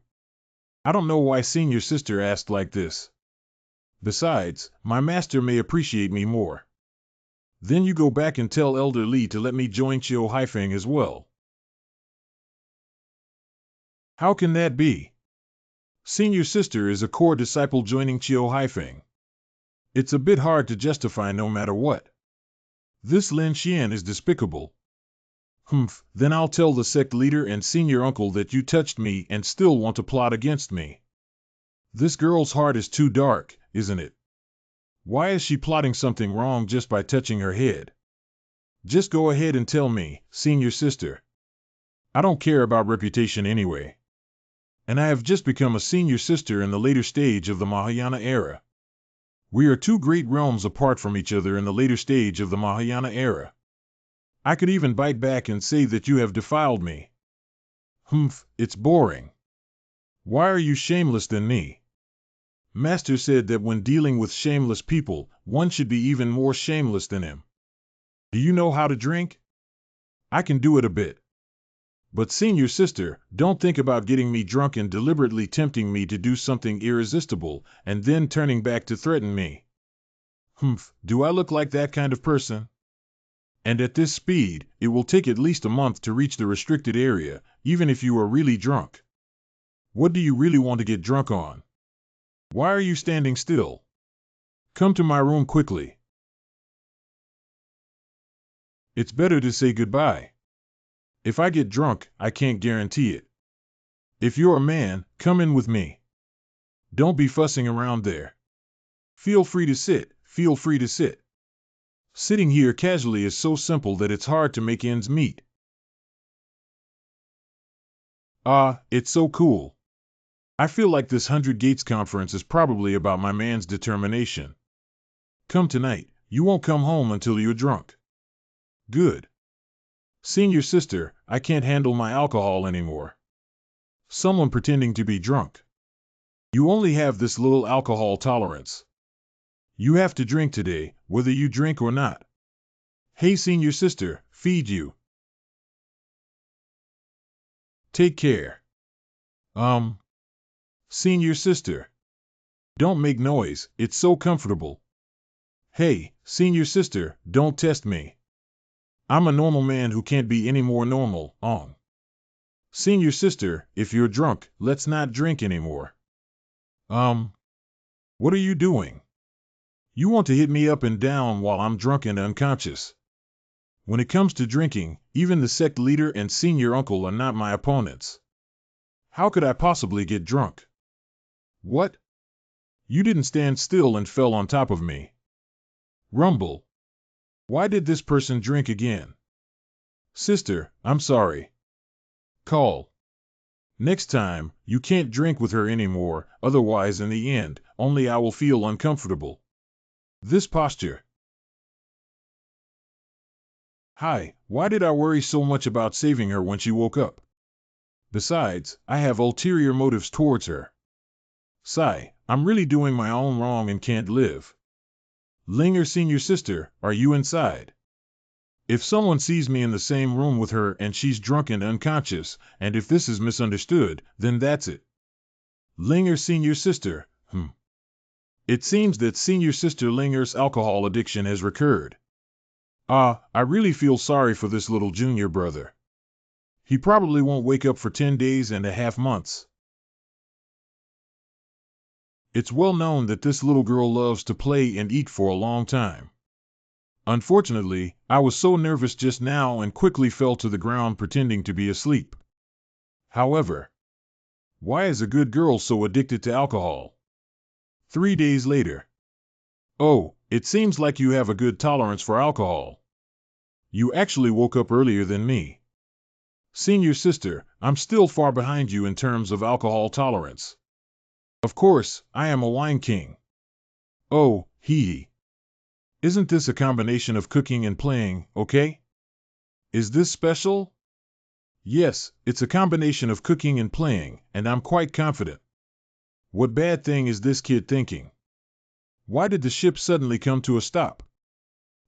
I don't know why senior sister asked like this. Besides, my master may appreciate me more. Then you go back and tell Elder Li to let me join Chiu Haifeng as well. How can that be? Senior sister is a core disciple joining Chiu Haifeng. It's a bit hard to justify no matter what. This Lin Xian is despicable. Then I'll tell the sect leader and senior uncle that you touched me and still want to plot against me. This girl's heart is too dark, isn't it? Why is she plotting something wrong just by touching her head? Just go ahead and tell me, senior sister. I don't care about reputation anyway. And I have just become a senior sister in the later stage of the Mahayana era. We are 2 great realms apart from each other in the later stage of the Mahayana era. I could even bite back and say that you have defiled me. It's boring. Why are you shameless than me? Master said that when dealing with shameless people, one should be even more shameless than him. Do you know how to drink? I can do it a bit. But senior sister, don't think about getting me drunk and deliberately tempting me to do something irresistible, and then turning back to threaten me. Do I look like that kind of person? And at this speed, it will take at least a month to reach the restricted area, even if you are really drunk. What do you really want to get drunk on? Why are you standing still? Come to my room quickly. It's better to say goodbye. If I get drunk, I can't guarantee it. If you're a man, come in with me. Don't be fussing around there. Feel free to sit, feel free to sit. Sitting here casually is so simple that it's hard to make ends meet. Ah, it's so cool. I feel like this 100 Gates conference is probably about my man's determination. Come tonight, you won't come home until you're drunk. Good. Senior sister, I can't handle my alcohol anymore. Someone pretending to be drunk. You only have this little alcohol tolerance. You have to drink today, whether you drink or not. Hey senior sister, feed you. Take care. Senior sister. Don't make noise, it's so comfortable. Hey, senior sister, don't test me. I'm a normal man who can't be any more normal, Senior sister, if you're drunk, let's not drink anymore. What are you doing? You want to hit me up and down while I'm drunk and unconscious. When it comes to drinking, even the sect leader and senior uncle are not my opponents. How could I possibly get drunk? What? You didn't stand still and fell on top of me. Rumble. Why did this person drink again? Sister, I'm sorry. Call. Next time, you can't drink with her anymore, otherwise in the end, only I will feel uncomfortable. This posture. Hi, why did I worry so much about saving her when she woke up? Besides, I have ulterior motives towards her. Sigh, I'm really doing my own wrong and can't live. Linger senior sister, are you inside? If someone sees me in the same room with her and she's drunk and unconscious, and if this is misunderstood, then that's it. Linger senior sister, It seems that senior sister Linger's alcohol addiction has recurred. I really feel sorry for this little junior brother. He probably won't wake up for 10 days and a half months. It's well known that this little girl loves to play and eat for a long time. Unfortunately, I was so nervous just now and quickly fell to the ground pretending to be asleep. However, why is a good girl so addicted to alcohol? 3 days later. Oh, it seems like you have a good tolerance for alcohol. You actually woke up earlier than me. Senior sister, I'm still far behind you in terms of alcohol tolerance. Of course, I am a wine king. Oh, hee. Isn't this a combination of cooking and playing, okay? Is this special? Yes, it's a combination of cooking and playing, and I'm quite confident. What bad thing is this kid thinking? Why did the ship suddenly come to a stop?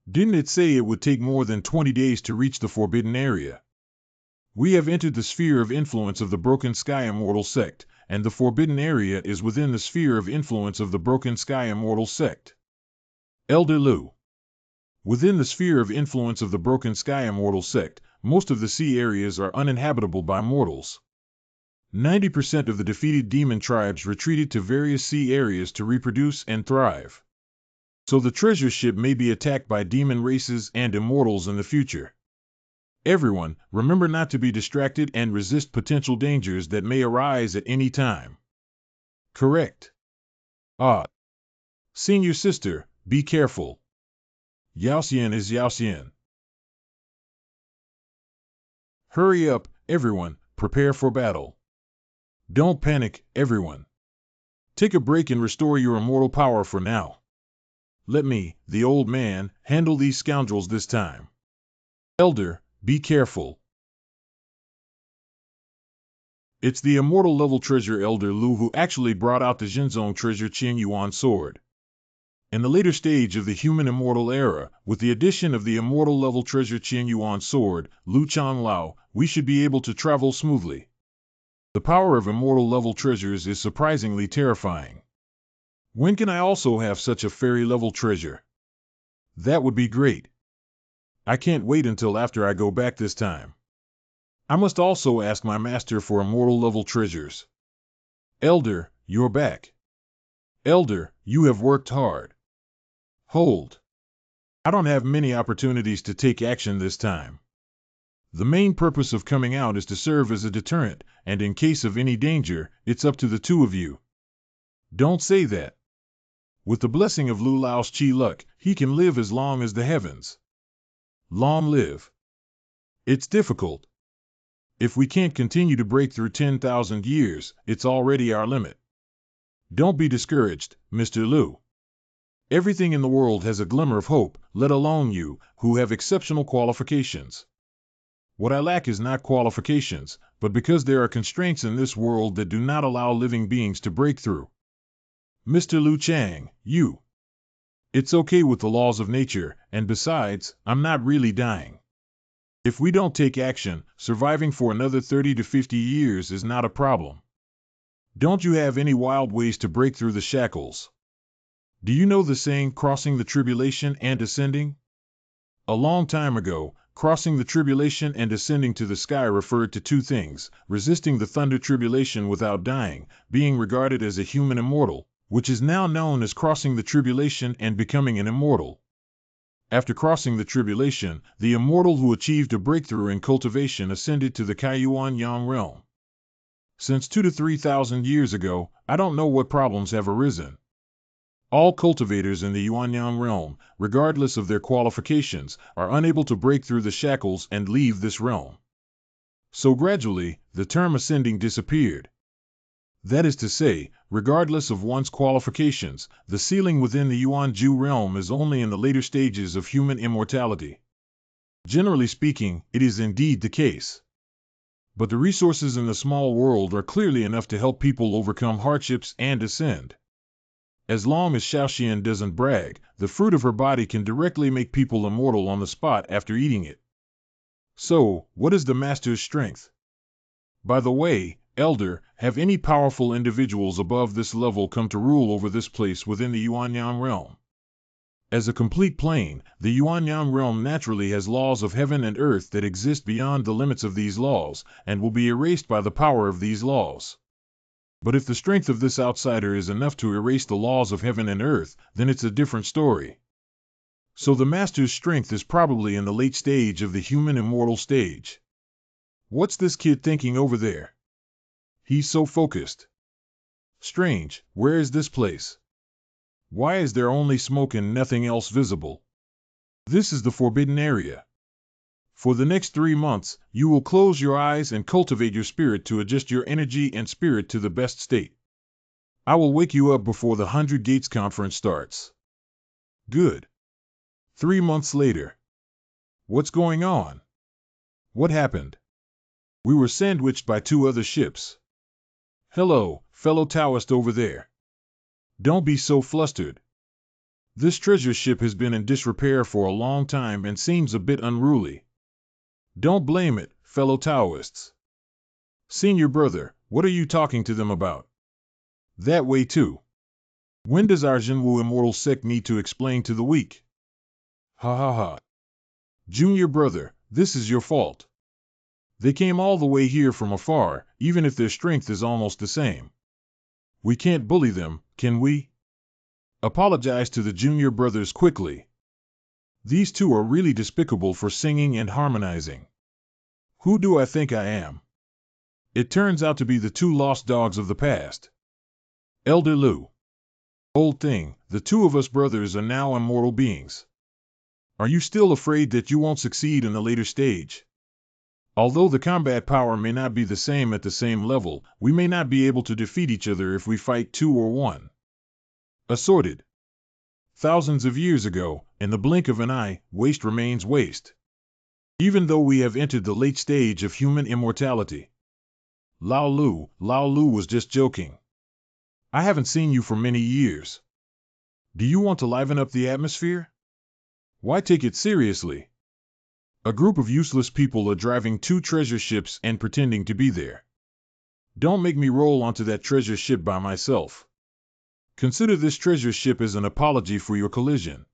Didn't it say it would take more than 20 days to reach the forbidden area? We have entered the sphere of influence of the Broken Sky Immortal Sect, and the forbidden area is within the sphere of influence of the Broken Sky Immortal Sect. Elder Lu. Within the sphere of influence of the Broken Sky Immortal Sect, most of the sea areas are uninhabitable by mortals. 90% of the defeated demon tribes retreated to various sea areas to reproduce and thrive. So the treasure ship may be attacked by demon races and immortals in the future. Everyone, remember not to be distracted and resist potential dangers that may arise at any time. Correct. Senior sister, be careful. Yaoxian is Yaoxian. Hurry up, everyone, prepare for battle. Don't panic, everyone. Take a break and restore your immortal power for now. Let me, the old man, handle these scoundrels this time. Elder, be careful. It's the immortal level treasure Elder Lu who actually brought out the Zhenzong treasure Qing Yuan sword. In the later stage of the human immortal era, with the addition of the immortal level treasure Qing Yuan sword, Lu Chang Lao, we should be able to travel smoothly. The power of immortal level treasures is surprisingly terrifying. When can I also have such a fairy level treasure? That would be great. I can't wait until after I go back this time. I must also ask my master for immortal level treasures. Elder, you're back. Elder, you have worked hard. Hold. I don't have many opportunities to take action this time. The main purpose of coming out is to serve as a deterrent, and in case of any danger, it's up to the two of you. Don't say that. With the blessing of Lu Lao's Chi luck, he can live as long as the heavens. Long live. It's difficult. If we can't continue to break through 10,000 years, it's already our limit. Don't be discouraged, Mr. Lu. Everything in the world has a glimmer of hope, let alone you, who have exceptional qualifications. What I lack is not qualifications, but because there are constraints in this world that do not allow living beings to break through. Mr. Lu Chang, you. It's okay with the laws of nature, and besides, I'm not really dying. If we don't take action, surviving for another 30 to 50 years is not a problem. Don't you have any wild ways to break through the shackles? Do you know the saying, crossing the tribulation and ascending? A long time ago, crossing the tribulation and ascending to the sky referred to two things: resisting the thunder tribulation without dying, being regarded as a human immortal, which is now known as crossing the tribulation and becoming an immortal. After crossing the tribulation, the immortal who achieved a breakthrough in cultivation ascended to the Kaiyuan Yang realm. Since 2,000 to 3,000 years ago, I don't know what problems have arisen. All cultivators in the Yuanyang realm, regardless of their qualifications, are unable to break through the shackles and leave this realm. So gradually, the term ascending disappeared. That is to say, regardless of one's qualifications, the ceiling within the Yuanju realm is only in the later stages of human immortality. Generally speaking, it is indeed the case. But the resources in the small world are clearly enough to help people overcome hardships and ascend. As long as Shaoxian doesn't brag, the fruit of her body can directly make people immortal on the spot after eating it. So, what is the master's strength? By the way, Elder, have any powerful individuals above this level come to rule over this place within the Yuanyang realm? As a complete plane, the Yuanyang realm naturally has laws of heaven and earth that exist beyond the limits of these laws, and will be erased by the power of these laws. But if the strength of this outsider is enough to erase the laws of heaven and earth, then it's a different story. So the master's strength is probably in the late stage of the human immortal stage. What's this kid thinking over there? He's so focused. Strange, where is this place? Why is there only smoke and nothing else visible? This is the forbidden area. For the next 3 months, you will close your eyes and cultivate your spirit to adjust your energy and spirit to the best state. I will wake you up before the 100 Gates conference starts. Good. 3 months later. What's going on? What happened? We were sandwiched by 2 other ships. Hello, fellow Taoist over there. Don't be so flustered. This treasure ship has been in disrepair for a long time and seems a bit unruly. Don't blame it, fellow Taoists. Senior brother, what are you talking to them about? That way too. When does our Jinwu immortal sect need to explain to the weak? Ha ha ha. Junior brother, this is your fault. They came all the way here from afar, even if their strength is almost the same. We can't bully them, can we? Apologize to the junior brothers quickly. These 2 are really despicable for singing and harmonizing. Who do I think I am? It turns out to be the 2 lost dogs of the past. Elder Lu. Old thing, the 2 of us brothers are now immortal beings. Are you still afraid that you won't succeed in the later stage? Although the combat power may not be the same at the same level, we may not be able to defeat each other if we fight 2 or 1. Assorted. Thousands of years ago, in the blink of an eye, waste remains waste. Even though we have entered the late stage of human immortality. Lao Lu was just joking. I haven't seen you for many years. Do you want to liven up the atmosphere? Why take it seriously? A group of useless people are driving 2 treasure ships and pretending to be there. Don't make me roll onto that treasure ship by myself. Consider this treasure ship as an apology for your collision.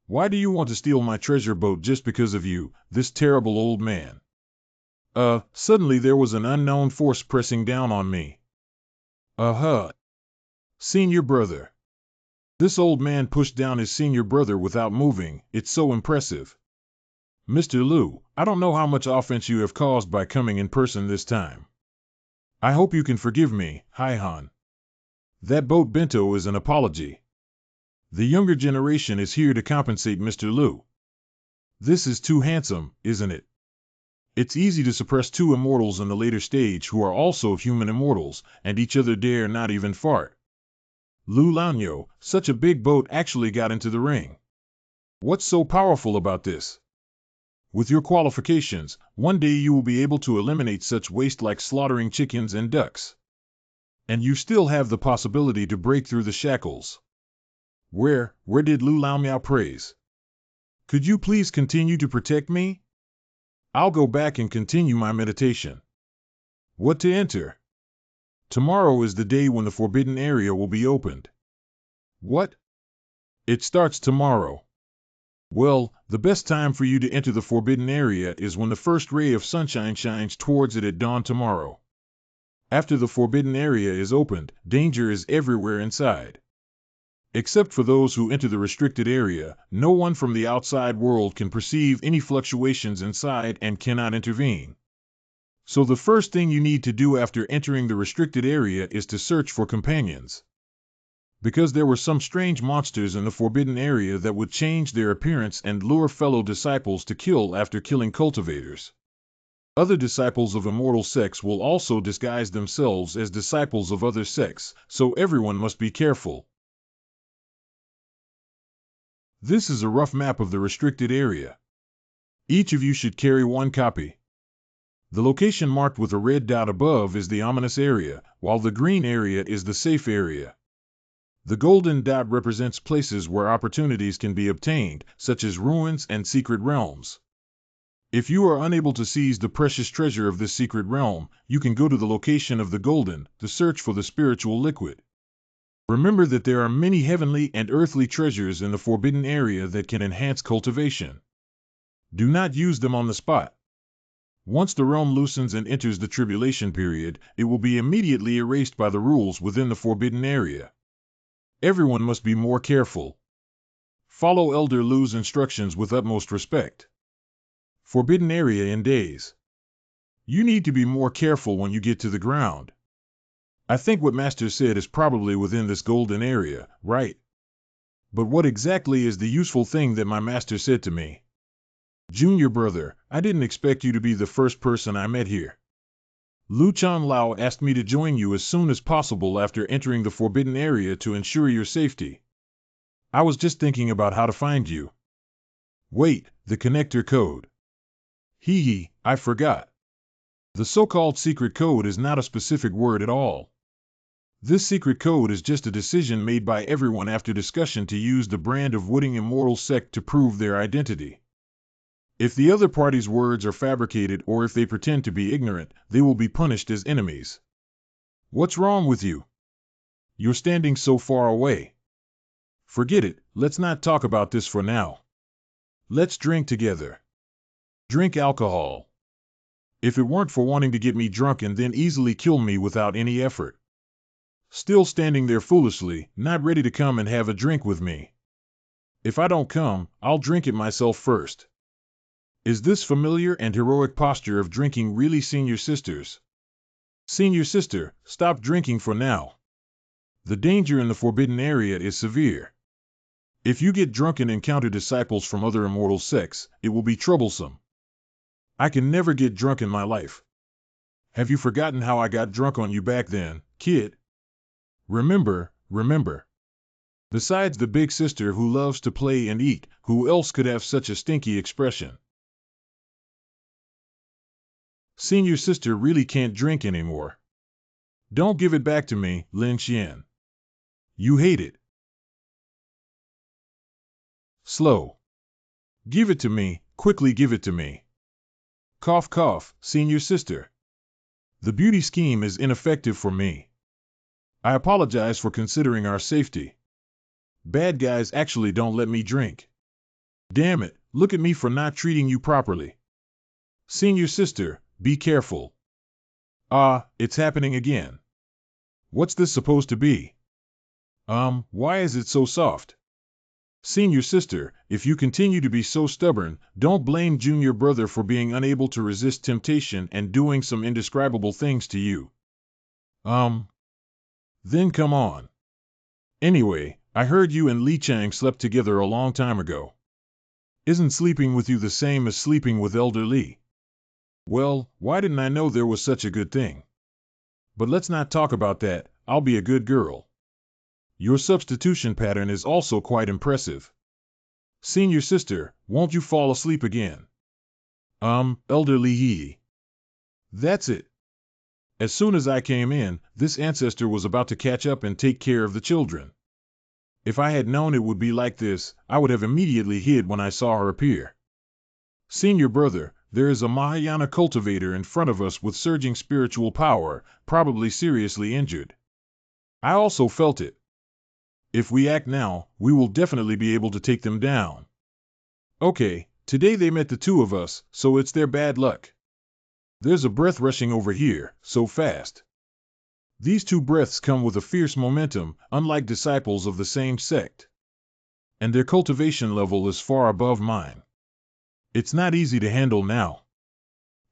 Why do you want to steal my treasure boat just because of you, this terrible old man? Suddenly there was an unknown force pressing down on me. Senior brother. This old man pushed down his senior brother without moving, it's so impressive. Mr. Lu, I don't know how much offense you have caused by coming in person this time. I hope you can forgive me, Hai Han. That boat bento is an apology. The younger generation is here to compensate Mr. Liu. This is too handsome, isn't it? It's easy to suppress two immortals in the later stage who are also human immortals, and each other dare not even fart. Lu Lanyo, such a big boat actually got into the ring. What's so powerful about this? With your qualifications, one day you will be able to eliminate such waste like slaughtering chickens and ducks. And you still have the possibility to break through the shackles. Where did Lu Laomiao praise? Could you please continue to protect me? I'll go back and continue my meditation. What to enter? Tomorrow is the day when the forbidden area will be opened. What? It starts tomorrow. Well, the best time for you to enter the forbidden area is when the first ray of sunshine shines towards it at dawn tomorrow. After the forbidden area is opened, danger is everywhere inside. Except for those who enter the restricted area, no one from the outside world can perceive any fluctuations inside and cannot intervene. So the first thing you need to do after entering the restricted area is to search for companions. Because there were some strange monsters in the forbidden area that would change their appearance and lure fellow disciples to kill after killing cultivators. Other disciples of immortal sects will also disguise themselves as disciples of other sects, so everyone must be careful. This is a rough map of the restricted area. Each of you should carry one copy. The location marked with a red dot above is the ominous area, while the green area is the safe area. The golden dot represents places where opportunities can be obtained, such as ruins and secret realms. If you are unable to seize the precious treasure of this secret realm, you can go to the location of the golden to search for the spiritual liquid. Remember that there are many heavenly and earthly treasures in the forbidden area that can enhance cultivation. Do not use them on the spot. Once the realm loosens and enters the tribulation period, it will be immediately erased by the rules within the forbidden area. Everyone must be more careful. Follow Elder Lu's instructions with utmost respect. Forbidden area in days. You need to be more careful when you get to the ground. I think what Master said is probably within this golden area, right? But what exactly is the useful thing that my master said to me? Junior brother, I didn't expect you to be the first person I met here. Lu Chan Lao asked me to join you as soon as possible after entering the forbidden area to ensure your safety. I was just thinking about how to find you. Wait, the connector code. I forgot. The so-called secret code is not a specific word at all. This secret code is just a decision made by everyone after discussion to use the brand of Wooding Immortal Sect to prove their identity. If the other party's words are fabricated or if they pretend to be ignorant, they will be punished as enemies. What's wrong with you? You're standing so far away. Forget it, let's not talk about this for now. Let's drink together. Drink alcohol. If it weren't for wanting to get me drunk and then easily kill me without any effort. Still standing there foolishly, not ready to come and have a drink with me. If I don't come, I'll drink it myself first. Is this familiar and heroic posture of drinking really senior sisters? Senior sister, stop drinking for now. The danger in the forbidden area is severe. If you get drunk and encounter disciples from other immortal sects, it will be troublesome. I can never get drunk in my life. Have you forgotten how I got drunk on you back then, kid? Remember. Besides the big sister who loves to play and eat, who else could have such a stinky expression? Senior sister really can't drink anymore. Don't give it back to me, Lin Xian. You hate it. Slow. Give it to me, quickly give it to me. Cough cough, senior sister. The beauty scheme is ineffective for me. I apologize for considering our safety. Bad guys actually don't let me drink. Damn it, look at me for not treating you properly. Senior sister, be careful. It's happening again. What's this supposed to be? Why is it so soft? Senior sister, if you continue to be so stubborn, don't blame junior brother for being unable to resist temptation and doing some indescribable things to you. Then come on. Anyway, I heard you and Li Chang slept together a long time ago. Isn't sleeping with you the same as sleeping with Elder Li? Well, why didn't I know there was such a good thing? But let's not talk about that. I'll be a good girl. Your substitution pattern is also quite impressive. Senior sister, won't you fall asleep again? Elder Li. That's it. As soon as I came in, this ancestor was about to catch up and take care of the children. If I had known it would be like this, I would have immediately hid when I saw her appear. Senior brother, there is a Mahayana cultivator in front of us with surging spiritual power, probably seriously injured. I also felt it. If we act now, we will definitely be able to take them down. Okay, today they met the two of us, so it's their bad luck. There's a breath rushing over here, so fast. These two breaths come with a fierce momentum, unlike disciples of the same sect. And their cultivation level is far above mine. It's not easy to handle now.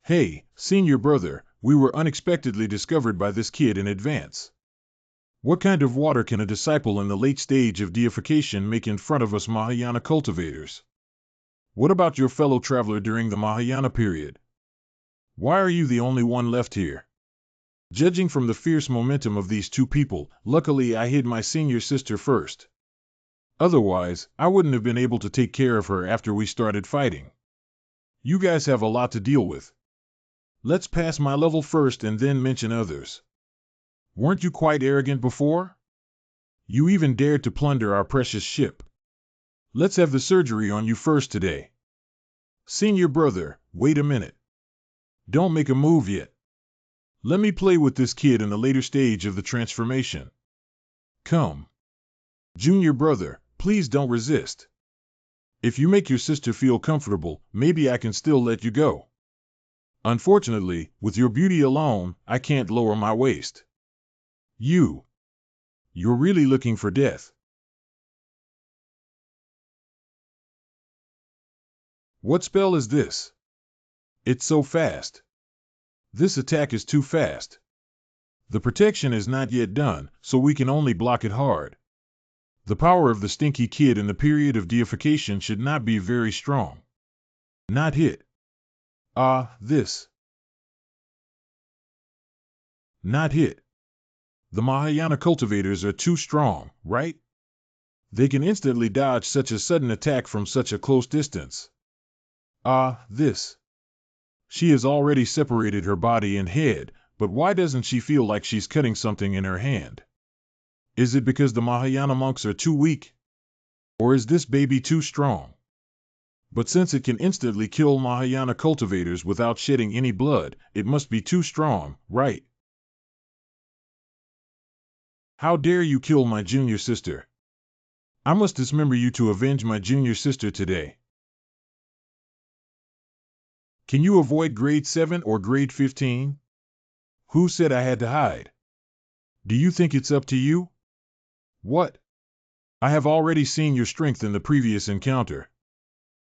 Hey, senior brother, we were unexpectedly discovered by this kid in advance. What kind of water can a disciple in the late stage of deification make in front of us Mahayana cultivators? What about your fellow traveler during the Mahayana period? Why are you the only one left here? Judging from the fierce momentum of these two people, luckily I hid my senior sister first. Otherwise, I wouldn't have been able to take care of her after we started fighting. You guys have a lot to deal with. Let's pass my level first and then mention others. Weren't you quite arrogant before? You even dared to plunder our precious ship. Let's have the surgery on you first today. Senior brother, wait a minute. Don't make a move yet. Let me play with this kid in the later stage of the transformation. Come. Junior brother, please don't resist. If you make your sister feel comfortable, maybe I can still let you go. Unfortunately, with your beauty alone, I can't lower my waist. You're really looking for death. What spell is this? It's so fast. This attack is too fast. The protection is not yet done, so we can only block it hard. The power of the stinky kid in the period of deification should not be very strong. Not hit. This. Not hit. The Mahayana cultivators are too strong, right? They can instantly dodge such a sudden attack from such a close distance. This. She has already separated her body and head, but why doesn't she feel like she's cutting something in her hand? Is it because the Mahayana monks are too weak? Or is this baby too strong? But since it can instantly kill Mahayana cultivators without shedding any blood, it must be too strong, right? How dare you kill my junior sister? I must dismember you to avenge my junior sister today. Can you avoid grade 7 or grade 15? Who said I had to hide? Do you think it's up to you? What? I have already seen your strength in the previous encounter.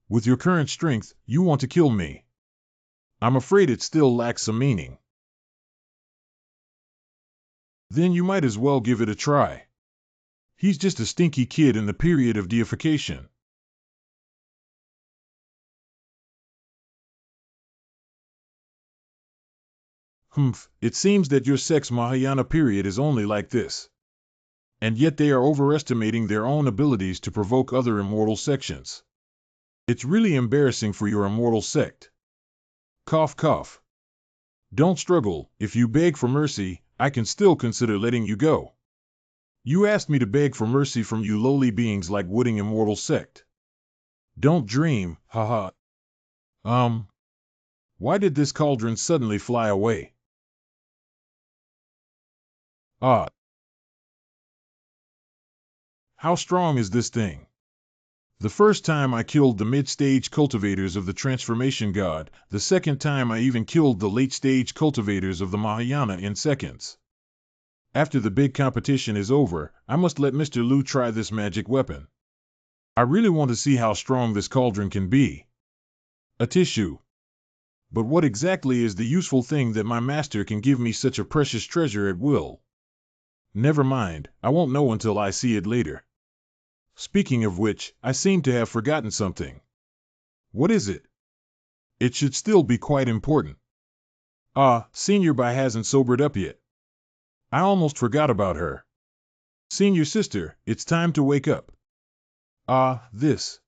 With your current strength, you want to kill me. I'm afraid it still lacks some meaning. Then you might as well give it a try. He's just a stinky kid in the period of deification. It seems that your sex Mahayana period is only like this. And yet they are overestimating their own abilities to provoke other immortal sections. It's really embarrassing for your immortal sect. Cough cough. Don't struggle. If you beg for mercy, I can still consider letting you go. You asked me to beg for mercy from you lowly beings like Wooding immortal sect. Don't dream, haha. Why did this cauldron suddenly fly away? How strong is this thing? The first time I killed the mid-stage cultivators of the transformation god, the second time I even killed the late-stage cultivators of the Mahayana in seconds. After the big competition is over, I must let Mr. Liu try this magic weapon. I really want to see how strong this cauldron can be. A tissue. But what exactly is the useful thing that my master can give me such a precious treasure at will? Never mind, I won't know until I see it later. Speaking of which, I seem to have forgotten something. What is it? It should still be quite important. Senior Bai hasn't sobered up yet. I almost forgot about her. Senior sister, it's time to wake up. This.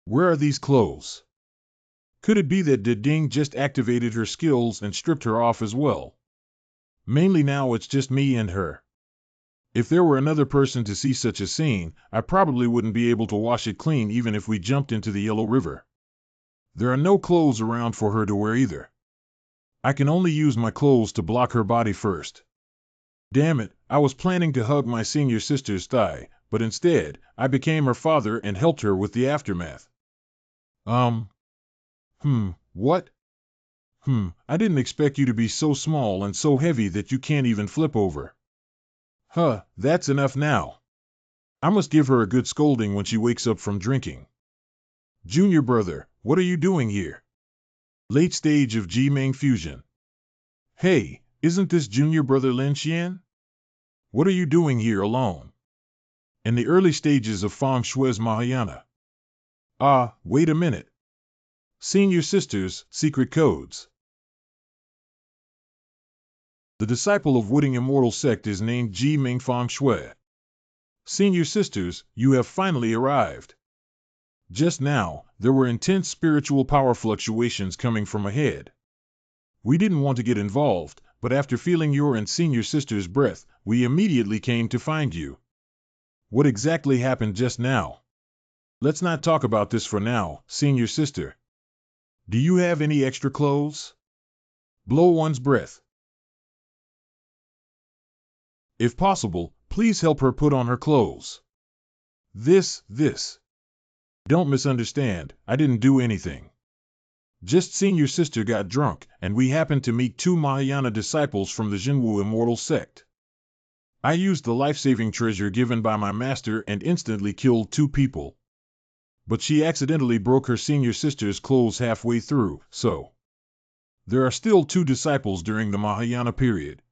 Where are these clothes? Could it be that Ding just activated her skills and stripped her off as well? Mainly now it's just me and her. If there were another person to see such a scene, I probably wouldn't be able to wash it clean even if we jumped into the Yellow River. There are no clothes around for her to wear either. I can only use my clothes to block her body first. Damn it, I was planning to hug my senior sister's thigh, but instead, I became her father and helped her with the aftermath. What? I didn't expect you to be so small and so heavy that you can't even flip over. That's enough now. I must give her a good scolding when she wakes up from drinking. Junior brother, what are you doing here? Late stage of Ji-Ming fusion. Hey, isn't this junior brother Lin Xian? What are you doing here alone? In the early stages of Feng Shui's Mahayana. Wait a minute. Senior sisters, secret codes. The disciple of Wooding Immortal Sect is named Ji-Ming Feng Shui. Senior sisters, you have finally arrived. Just now, there were intense spiritual power fluctuations coming from ahead. We didn't want to get involved, but after feeling your and senior sister's breath, we immediately came to find you. What exactly happened just now? Let's not talk about this for now, senior sister. Do you have any extra clothes? Blow one's breath. If possible, please help her put on her clothes. This. Don't misunderstand, I didn't do anything. Just senior sister got drunk, and we happened to meet two Mahayana disciples from the Jinwu Immortal Sect. I used the life-saving treasure given by my master and instantly killed two people. But she accidentally broke her senior sister's clothes halfway through, so there are still two disciples during the Mahayana period.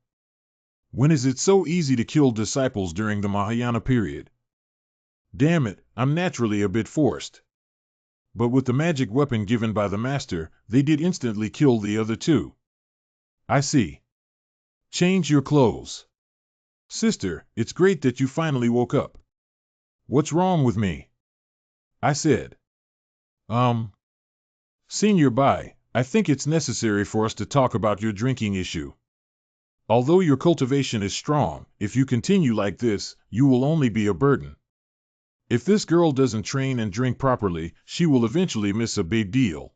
When is it so easy to kill disciples during the Mahayana period? Damn it, I'm naturally a bit forced. But with the magic weapon given by the master, they did instantly kill the other two. I see. Change your clothes. Sister, it's great that you finally woke up. What's wrong with me? I said. Senior Bai, I think it's necessary for us to talk about your drinking issue. Although your cultivation is strong, if you continue like this, you will only be a burden. If this girl doesn't train and drink properly, she will eventually miss a big deal.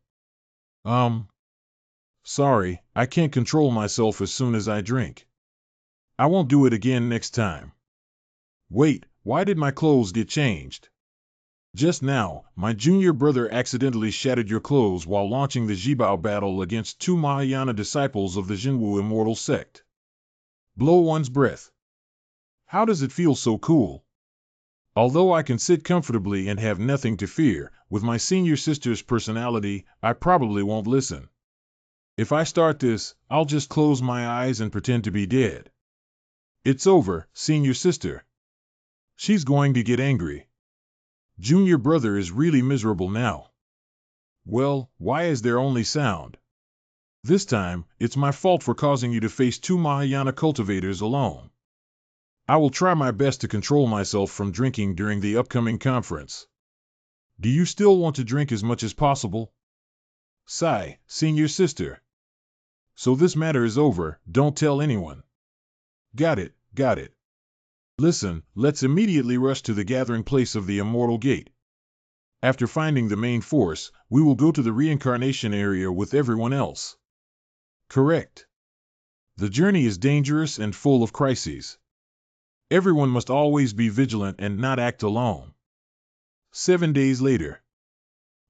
Sorry, I can't control myself as soon as I drink. I won't do it again next time. Wait, why did my clothes get changed? Just now, my junior brother accidentally shattered your clothes while launching the Jibao battle against two Mahayana disciples of the Jinwu Immortal Sect. Blow one's breath. How does it feel so cool? Although I can sit comfortably and have nothing to fear, with my senior sister's personality, I probably won't listen. If I start this, I'll just close my eyes and pretend to be dead. It's over, senior sister. She's going to get angry. Junior brother is really miserable now. Well, why is there only sound? This time, it's my fault for causing you to face two Mahayana cultivators alone. I will try my best to control myself from drinking during the upcoming conference. Do you still want to drink as much as possible? Sigh, senior sister. So this matter is over, don't tell anyone. Got it. Listen, let's immediately rush to the gathering place of the Immortal Gate. After finding the main force, we will go to the reincarnation area with everyone else. Correct. The journey is dangerous and full of crises. Everyone must always be vigilant and not act alone. 7 days later.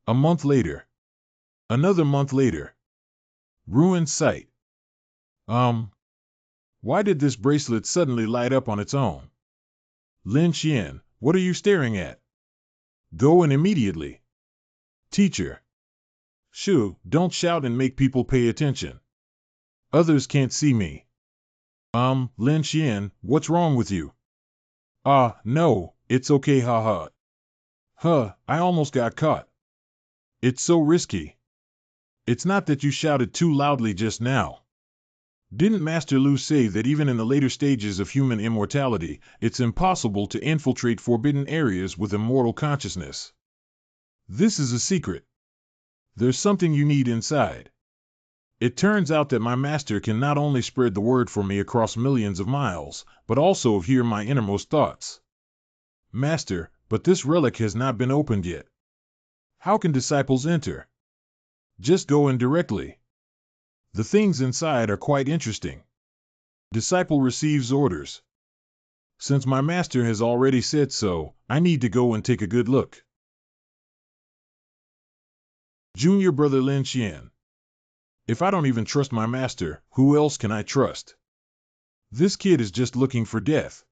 A month later. Another month later. Ruined site. Why did this bracelet suddenly light up on its own? Lin Xian, what are you staring at? Go in immediately. Teacher. Shoo, don't shout and make people pay attention. Others can't see me. Lin Xian, what's wrong with you? No, it's okay, haha. I almost got caught. It's so risky. It's not that you shouted too loudly just now. Didn't Master Lu say that even in the later stages of human immortality, it's impossible to infiltrate forbidden areas with immortal consciousness? This is a secret. There's something you need inside. It turns out that my master can not only spread the word for me across millions of miles, but also hear my innermost thoughts. Master, but this relic has not been opened yet. How can disciples enter? Just go in directly. The things inside are quite interesting. Disciple receives orders. Since my master has already said so, I need to go and take a good look. Junior brother Lin Xian. If I don't even trust my master, who else can I trust? This kid is just looking for death.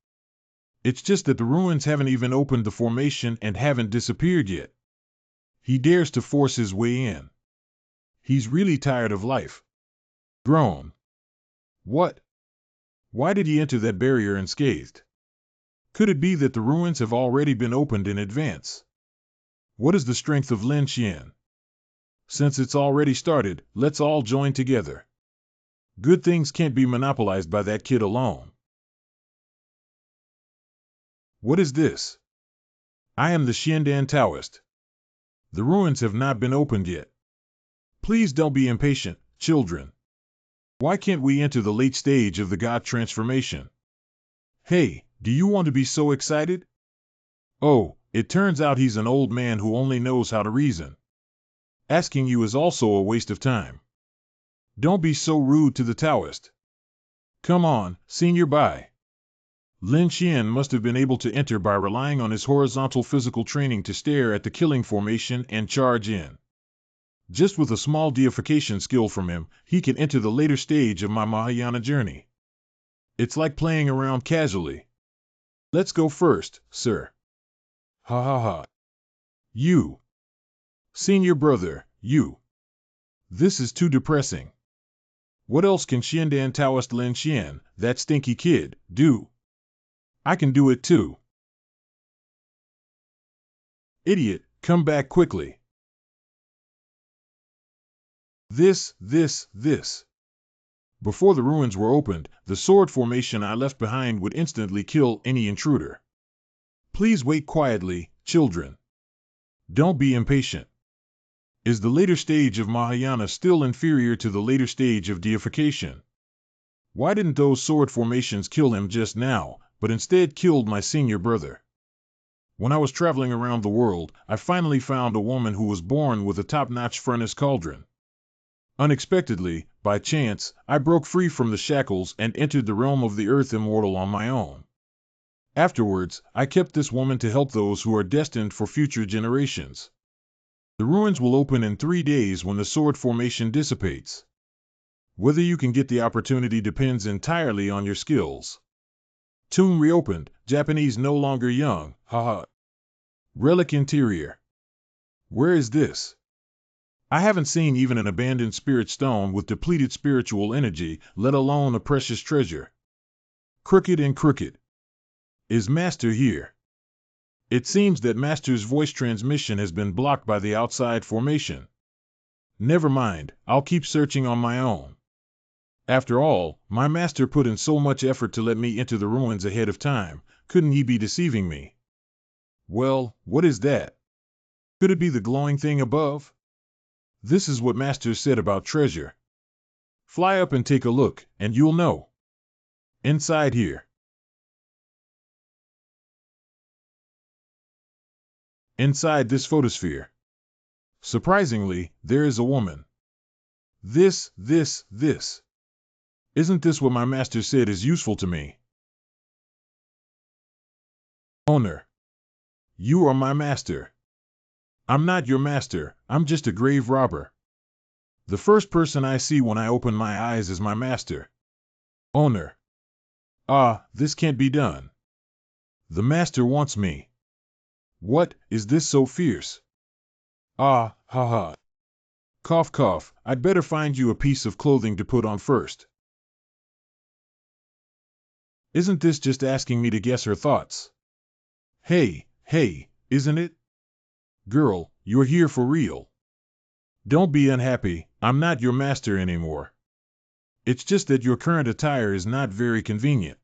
It's just that the ruins haven't even opened the formation and haven't disappeared yet. He dares to force his way in. He's really tired of life. Groan. What? Why did he enter that barrier unscathed? Could it be that the ruins have already been opened in advance? What is the strength of Lin Xian? Since it's already started, let's all join together. Good things can't be monopolized by that kid alone. What is this? I am the Xiandan Taoist. The ruins have not been opened yet. Please don't be impatient, children. Why can't we enter the late stage of the God transformation? Hey, do you want to be so excited? Oh, it turns out he's an old man who only knows how to reason. Asking you is also a waste of time. Don't be so rude to the Taoist. Come on, senior Bai. Lin Xian must have been able to enter by relying on his horizontal physical training to stare at the killing formation and charge in. Just with a small deification skill from him, he can enter the later stage of my Mahayana journey. It's like playing around casually. Let's go first, sir. Ha ha ha. You. Senior brother, you. This is too depressing. What else can Xiandan Taoist Lin Xian, that stinky kid, do? I can do it too. Idiot, come back quickly. This. Before the ruins were opened, the sword formation I left behind would instantly kill any intruder. Please wait quietly, children. Don't be impatient. Is the later stage of Mahayana still inferior to the later stage of deification? Why didn't those sword formations kill him just now, but instead killed my senior brother? When I was traveling around the world, I finally found a woman who was born with a top-notch furnace cauldron. Unexpectedly, by chance, I broke free from the shackles and entered the realm of the earth immortal on my own. Afterwards, I kept this woman to help those who are destined for future generations. The ruins will open in 3 days when the sword formation dissipates. Whether you can get the opportunity depends entirely on your skills. Tomb reopened, Japanese no longer young, haha. Relic interior. Where is this? I haven't seen even an abandoned spirit stone with depleted spiritual energy, let alone a precious treasure. Crooked and crooked. Is Master here? It seems that Master's voice transmission has been blocked by the outside formation. Never mind, I'll keep searching on my own. After all, my master put in so much effort to let me enter the ruins ahead of time, couldn't he be deceiving me? Well, what is that? Could it be the glowing thing above? This is what Master said about treasure. Fly up and take a look, and you'll know. Inside here. Inside this photosphere. Surprisingly, there is a woman. This. Isn't this what my master said is useful to me? Owner. You are my master. I'm not your master, I'm just a grave robber. The first person I see when I open my eyes is my master. Owner. This can't be done. The master wants me. What, is this so fierce? Ha ha. Cough cough, I'd better find you a piece of clothing to put on first. Isn't this just asking me to guess her thoughts? Hey, isn't it? Girl, you're here for real. Don't be unhappy, I'm not your master anymore. It's just that your current attire is not very convenient.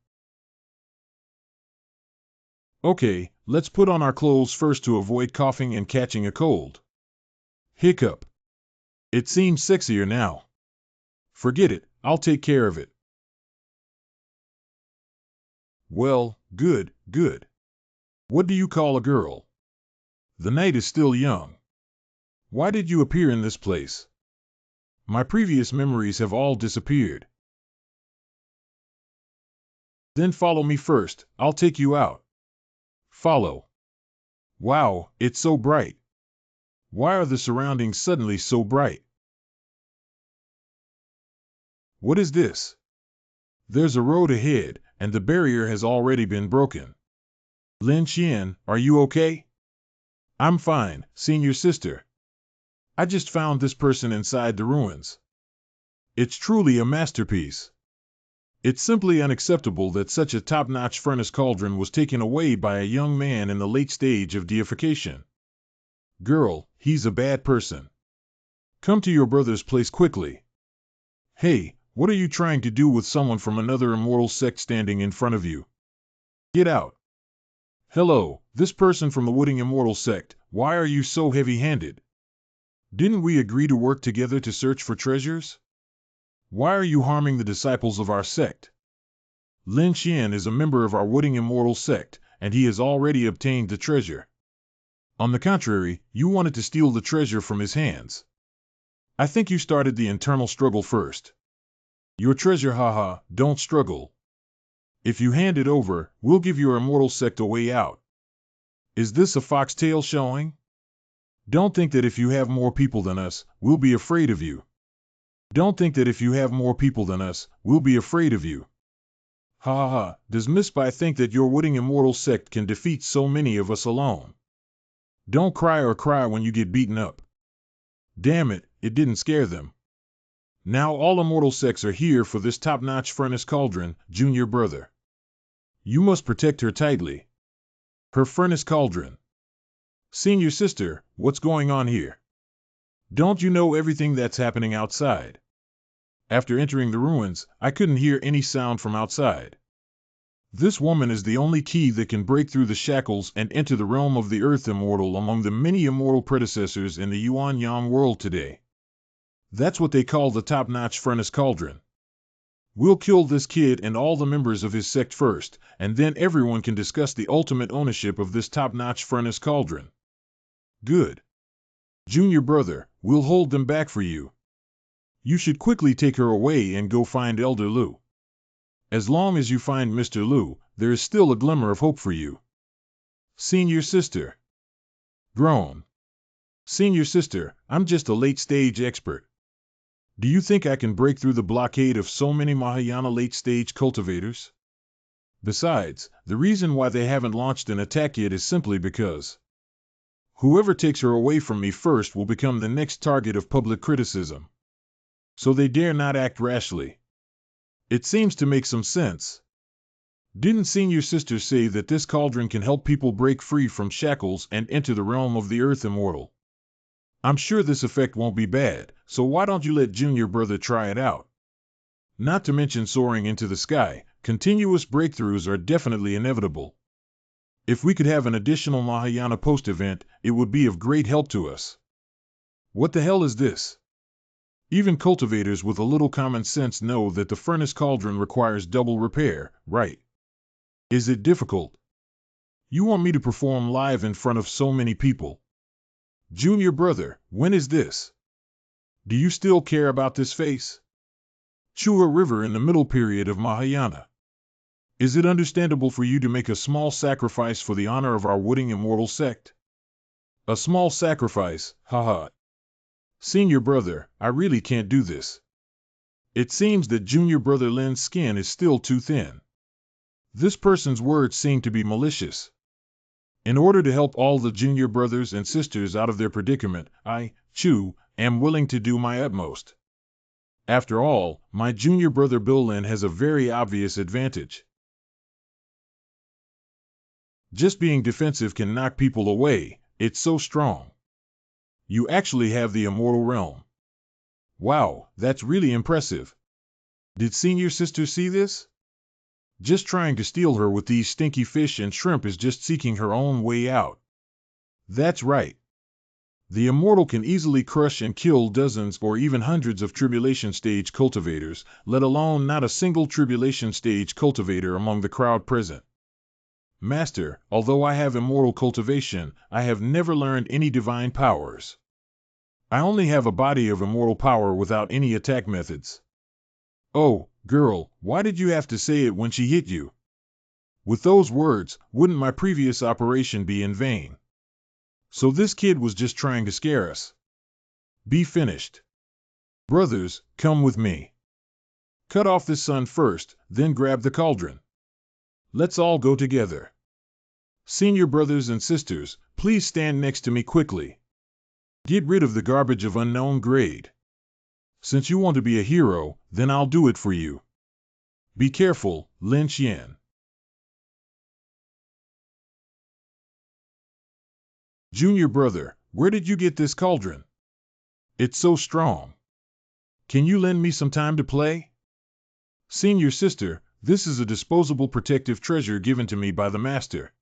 Okay, let's put on our clothes first to avoid coughing and catching a cold. Hiccup. It seems sexier now. Forget it, I'll take care of it. Well, good. What do you call a girl? The night is still young. Why did you appear in this place? My previous memories have all disappeared. Then follow me first, I'll take you out. Follow. Wow, it's so bright. Why are the surroundings suddenly so bright? What is this? There's a road ahead, and the barrier has already been broken. Lin Xian, are you okay? I'm fine, senior sister. I just found this person inside the ruins. It's truly a masterpiece. It's simply unacceptable that such a top-notch furnace cauldron was taken away by a young man in the late stage of deification. Girl, he's a bad person. Come to your brother's place quickly. Hey, what are you trying to do with someone from another immortal sect standing in front of you? Get out. Hello, this person from the Wooding Immortal sect, why are you so heavy-handed? Didn't we agree to work together to search for treasures? Why are you harming the disciples of our sect? Lin Xian is a member of our Wooding Immortal sect, and he has already obtained the treasure. On the contrary, you wanted to steal the treasure from his hands. I think you started the internal struggle first. Your treasure, haha, don't struggle. If you hand it over, we'll give your immortal sect a way out. Is this a foxtail showing? Don't think that if you have more people than us, we'll be afraid of you. Don't think that if you have more people than us, we'll be afraid of you. Ha ha ha, does Miss Bai think that your Wooding Immortal sect can defeat so many of us alone? Don't cry when you get beaten up. Damn it, it didn't scare them. Now all immortal sects are here for this top-notch furnace cauldron, junior brother. You must protect her tightly. Her furnace cauldron. Senior sister, what's going on here? Don't you know everything that's happening outside? After entering the ruins, I couldn't hear any sound from outside. This woman is the only key that can break through the shackles and enter the realm of the Earth Immortal among the many immortal predecessors in the Yuan Yang world today. That's what they call the top-notch furnace cauldron. We'll kill this kid and all the members of his sect first, and then everyone can discuss the ultimate ownership of this top-notch furnace cauldron. Good. Junior brother, we'll hold them back for you. You should quickly take her away and go find Elder Lu. As long as you find Mr. Lu, there is still a glimmer of hope for you. Senior sister. Groan. Senior sister, I'm just a late-stage expert. Do you think I can break through the blockade of so many Mahayana late-stage cultivators? Besides, the reason why they haven't launched an attack yet is simply because whoever takes her away from me first will become the next target of public criticism. So they dare not act rashly. It seems to make some sense. Didn't senior sister say that this cauldron can help people break free from shackles and enter the realm of the Earth Immortal? I'm sure this effect won't be bad, so why don't you let junior brother try it out? Not to mention soaring into the sky, continuous breakthroughs are definitely inevitable. If we could have an additional Mahayana post-event, it would be of great help to us. What the hell is this? Even cultivators with a little common sense know that the furnace cauldron requires double repair, right? Is it difficult? You want me to perform live in front of so many people? Junior brother, when is this? Do you still care about this face? Chua River in the middle period of Mahayana. Is it understandable for you to make a small sacrifice for the honor of our Wooding Immortal sect? A small sacrifice, haha. Senior brother, I really can't do this. It seems that junior brother Lin's skin is still too thin. This person's words seem to be malicious. In order to help all the junior brothers and sisters out of their predicament, I, Chu, am willing to do my utmost. After all, my junior brother Bill Lin has a very obvious advantage. Just being defensive can knock people away. It's so strong. You actually have the immortal realm. Wow, that's really impressive. Did senior sister see this? Just trying to steal her with these stinky fish and shrimp is just seeking her own way out. That's right. The immortal can easily crush and kill dozens or even hundreds of tribulation stage cultivators, let alone not a single tribulation stage cultivator among the crowd present. Master, although I have immortal cultivation, I have never learned any divine powers. I only have a body of immortal power without any attack methods. Oh, girl, why did you have to say it when she hit you? With those words, wouldn't my previous operation be in vain? So this kid was just trying to scare us. Be finished. Brothers, come with me. Cut off this sun first, then grab the cauldron. Let's all go together. Senior brothers and sisters, please stand next to me quickly. Get rid of the garbage of unknown grade. Since you want to be a hero, then I'll do it for you. Be careful, Lin Xian. Junior brother, where did you get this cauldron? It's so strong. Can you lend me some time to play? Senior sister, this is a disposable protective treasure given to me by the master.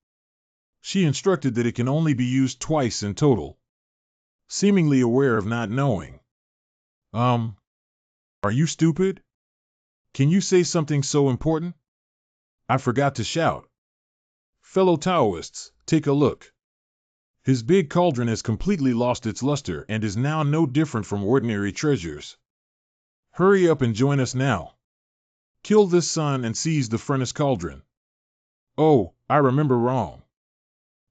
She instructed that it can only be used twice in total. Seemingly aware of not knowing. Are you stupid? Can you say something so important? I forgot to shout. Fellow Taoists, take a look. His big cauldron has completely lost its luster and is now no different from ordinary treasures. Hurry up and join us now. Kill this sun and seize the furnace cauldron. Oh, I remember wrong.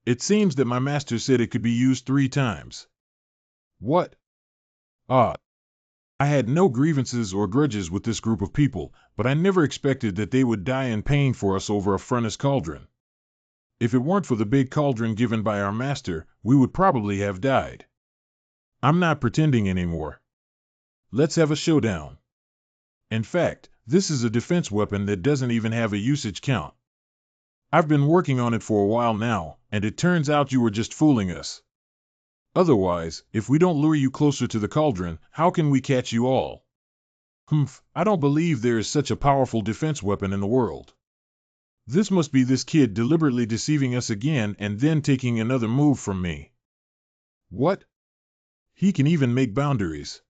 It seems that my master said it could be used 3 times. What? I had no grievances or grudges with this group of people, but I never expected that they would die in pain for us over a furnace cauldron. If it weren't for the big cauldron given by our master, we would probably have died. I'm not pretending anymore. Let's have a showdown. In fact, this is a defense weapon that doesn't even have a usage count. I've been working on it for a while now, and it turns out you were just fooling us. Otherwise, if we don't lure you closer to the cauldron, how can we catch you all? I don't believe there is such a powerful defense weapon in the world. This must be this kid deliberately deceiving us again and then taking another move from me. What? He can even make boundaries.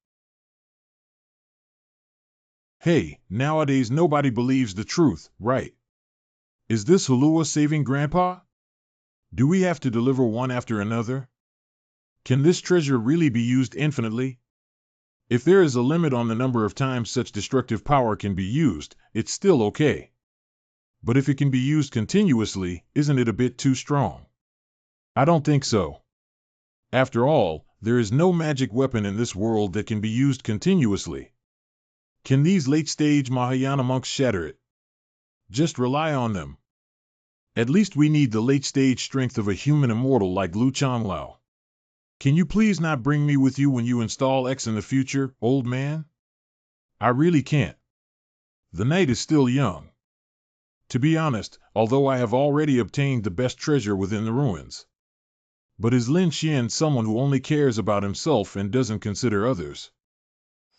Hey, nowadays nobody believes the truth, right? Is this Hulua saving Grandpa? Do we have to deliver one after another? Can this treasure really be used infinitely? If there is a limit on the number of times such destructive power can be used, it's still okay. But if it can be used continuously, isn't it a bit too strong? I don't think so. After all, there is no magic weapon in this world that can be used continuously. Can these late-stage Mahayana monks shatter it? Just rely on them. At least we need the late-stage strength of a human immortal like Lu Changlao. Can you please not bring me with you when you install X in the future, old man? I really can't. The night is still young. To be honest, although I have already obtained the best treasure within the ruins. But is Lin Xian someone who only cares about himself and doesn't consider others?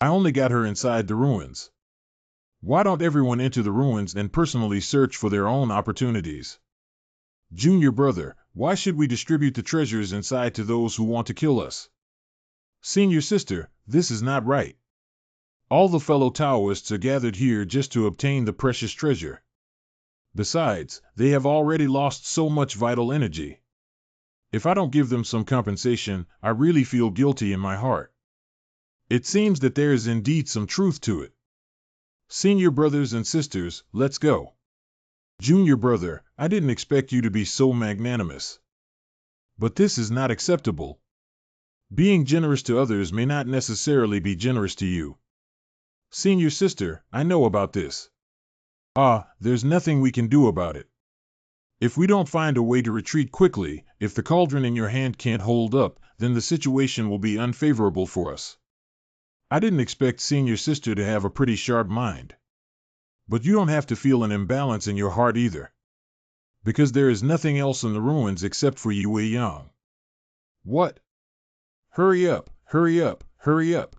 I only got her inside the ruins. Why don't everyone enter the ruins and personally search for their own opportunities? Junior brother, why should we distribute the treasures inside to those who want to kill us? Senior sister, this is not right. All the fellow Taoists are gathered here just to obtain the precious treasure. Besides, they have already lost so much vital energy. If I don't give them some compensation, I really feel guilty in my heart. It seems that there is indeed some truth to it. Senior brothers and sisters, let's go. Junior brother, I didn't expect you to be so magnanimous. But this is not acceptable. Being generous to others may not necessarily be generous to you. Senior sister, I know about this. There's nothing we can do about it. If we don't find a way to retreat quickly, if the cauldron in your hand can't hold up, then the situation will be unfavorable for us. I didn't expect senior sister to have a pretty sharp mind. But you don't have to feel an imbalance in your heart either. Because there is nothing else in the ruins except for Yue Yang. What? Hurry up, hurry up, hurry up.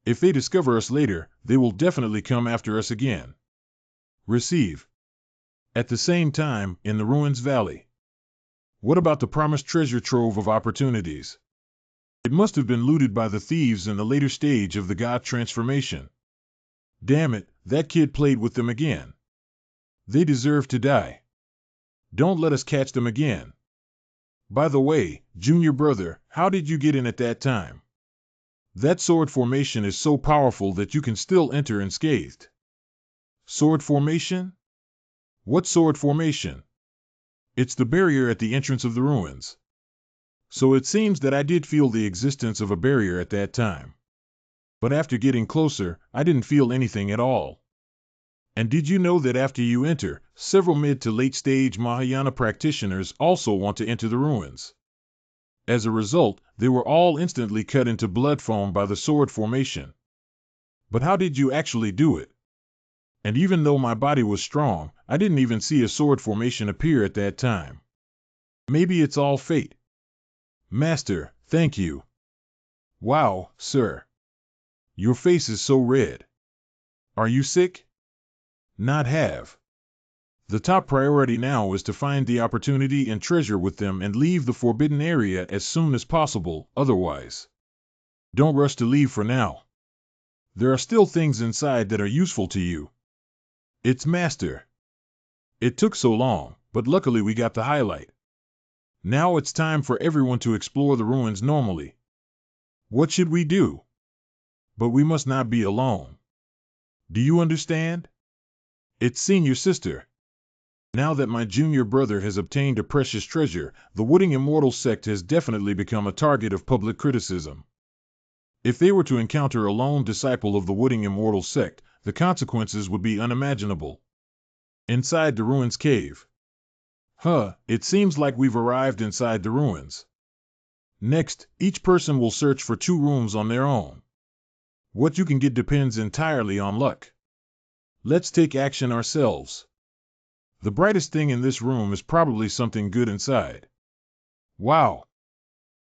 If they discover us later, they will definitely come after us again. Receive. At the same time, in the ruins valley. What about the promised treasure trove of opportunities? It must have been looted by the thieves in the later stage of the god transformation. Damn it, that kid played with them again. They deserve to die. Don't let us catch them again. By the way, junior brother, how did you get in at that time? That sword formation is so powerful that you can still enter unscathed. Sword formation? What sword formation? It's the barrier at the entrance of the ruins. So it seems that I did feel the existence of a barrier at that time. But after getting closer, I didn't feel anything at all. And did you know that after you enter, several mid to late stage Mahayana practitioners also want to enter the ruins? As a result, they were all instantly cut into blood foam by the sword formation. But how did you actually do it? And even though my body was strong, I didn't even see a sword formation appear at that time. Maybe it's all fate. Master, thank you. Wow, sir. Your face is so red. Are you sick? Not have. The top priority now is to find the opportunity and treasure with them and leave the forbidden area as soon as possible, otherwise. Don't rush to leave for now. There are still things inside that are useful to you. It's Master. It took so long, but luckily we got the highlight. Now it's time for everyone to explore the ruins normally. What should we do? But we must not be alone. Do you understand? It's senior sister. Now that my junior brother has obtained a precious treasure, the Wooding Immortal sect has definitely become a target of public criticism. If they were to encounter a lone disciple of the Wooding Immortal sect, the consequences would be unimaginable. Inside the ruins cave. It seems like we've arrived inside the ruins. Next, each person will search for 2 rooms on their own. What you can get depends entirely on luck. Let's take action ourselves. The brightest thing in this room is probably something good inside. Wow!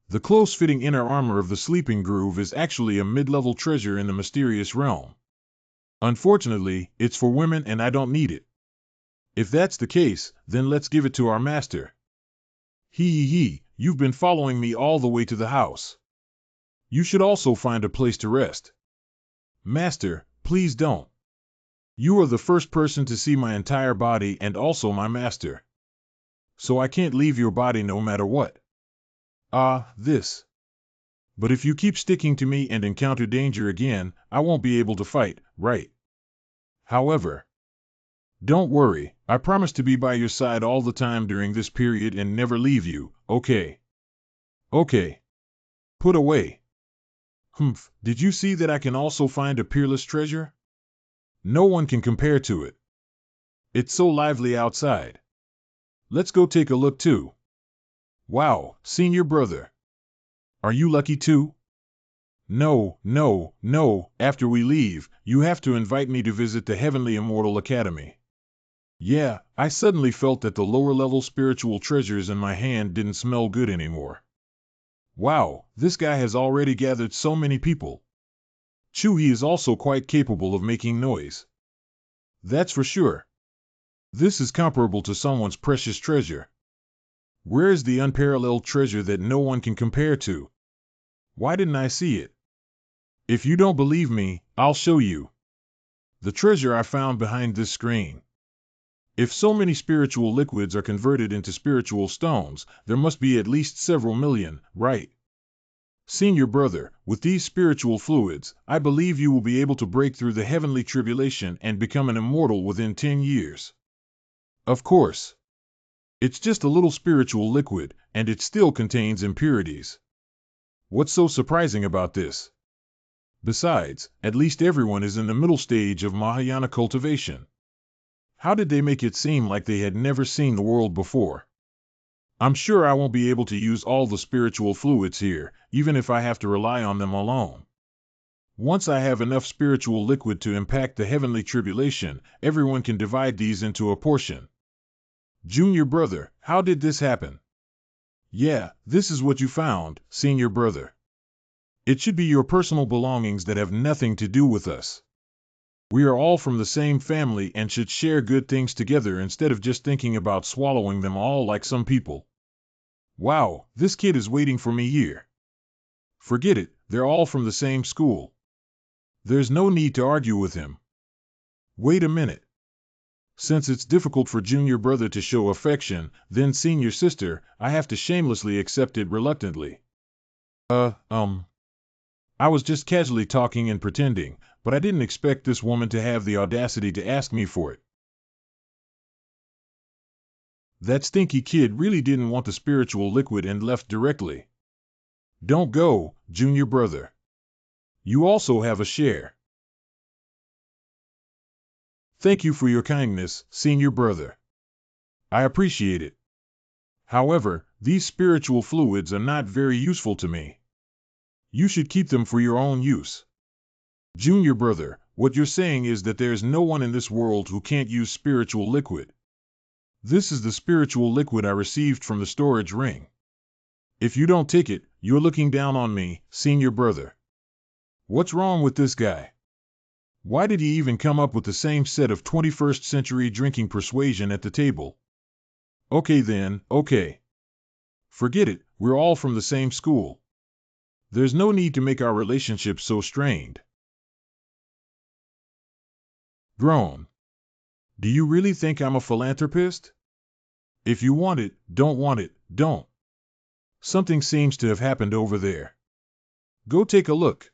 The close-fitting inner armor of the Sleeping Groove is actually a mid-level treasure in the mysterious realm. Unfortunately, it's for women and I don't need it. If that's the case, then let's give it to our master. You've been following me all the way to the house. You should also find a place to rest. Master, please don't. You are the first person to see my entire body and also my master. So I can't leave your body no matter what. This. But if you keep sticking to me and encounter danger again, I won't be able to fight, right? However, don't worry, I promise to be by your side all the time during this period and never leave you, okay? Okay. Put away. Did you see that I can also find a peerless treasure? No one can compare to it. It's so lively outside. Let's go take a look too. Wow, senior brother. Are you lucky too? No. After we leave, you have to invite me to visit the Heavenly Immortal Academy. Yeah, I suddenly felt that the lower-level spiritual treasures in my hand didn't smell good anymore. Wow, this guy has already gathered so many people. Chuhi is also quite capable of making noise. That's for sure. This is comparable to someone's precious treasure. Where is the unparalleled treasure that no one can compare to? Why didn't I see it? If you don't believe me, I'll show you. The treasure I found behind this screen. If so many spiritual liquids are converted into spiritual stones, there must be at least several million, right? Senior brother, with these spiritual fluids, I believe you will be able to break through the heavenly tribulation and become an immortal within 10 years. Of course. It's just a little spiritual liquid, and it still contains impurities. What's so surprising about this? Besides, at least everyone is in the middle stage of Mahayana cultivation. How did they make it seem like they had never seen the world before? I'm sure I won't be able to use all the spiritual fluids here, even if I have to rely on them alone. Once I have enough spiritual liquid to impact the heavenly tribulation, everyone can divide these into a portion. Junior brother, how did this happen? Yeah, this is what you found, senior brother. It should be your personal belongings that have nothing to do with us. We are all from the same family and should share good things together instead of just thinking about swallowing them all like some people. Wow, this kid is waiting for me here. Forget it, they're all from the same school. There's no need to argue with him. Wait a minute. Since it's difficult for junior brother to show affection, then senior sister, I have to shamelessly accept it reluctantly. I was just casually talking and pretending, but I didn't expect this woman to have the audacity to ask me for it. That stinky kid really didn't want the spiritual liquid and left directly. Don't go, junior brother. You also have a share. Thank you for your kindness, senior brother. I appreciate it. However, these spiritual fluids are not very useful to me. You should keep them for your own use. Junior brother, what you're saying is that there's no one in this world who can't use spiritual liquid. This is the spiritual liquid I received from the storage ring. If you don't take it, you're looking down on me, senior brother. What's wrong with this guy? Why did he even come up with the same set of 21st century drinking persuasion at the table? Okay then, okay. Forget it, we're all from the same school. There's no need to make our relationship so strained. Groan. Do you really think I'm a philanthropist? If you want it, don't. Something seems to have happened over there. Go take a look.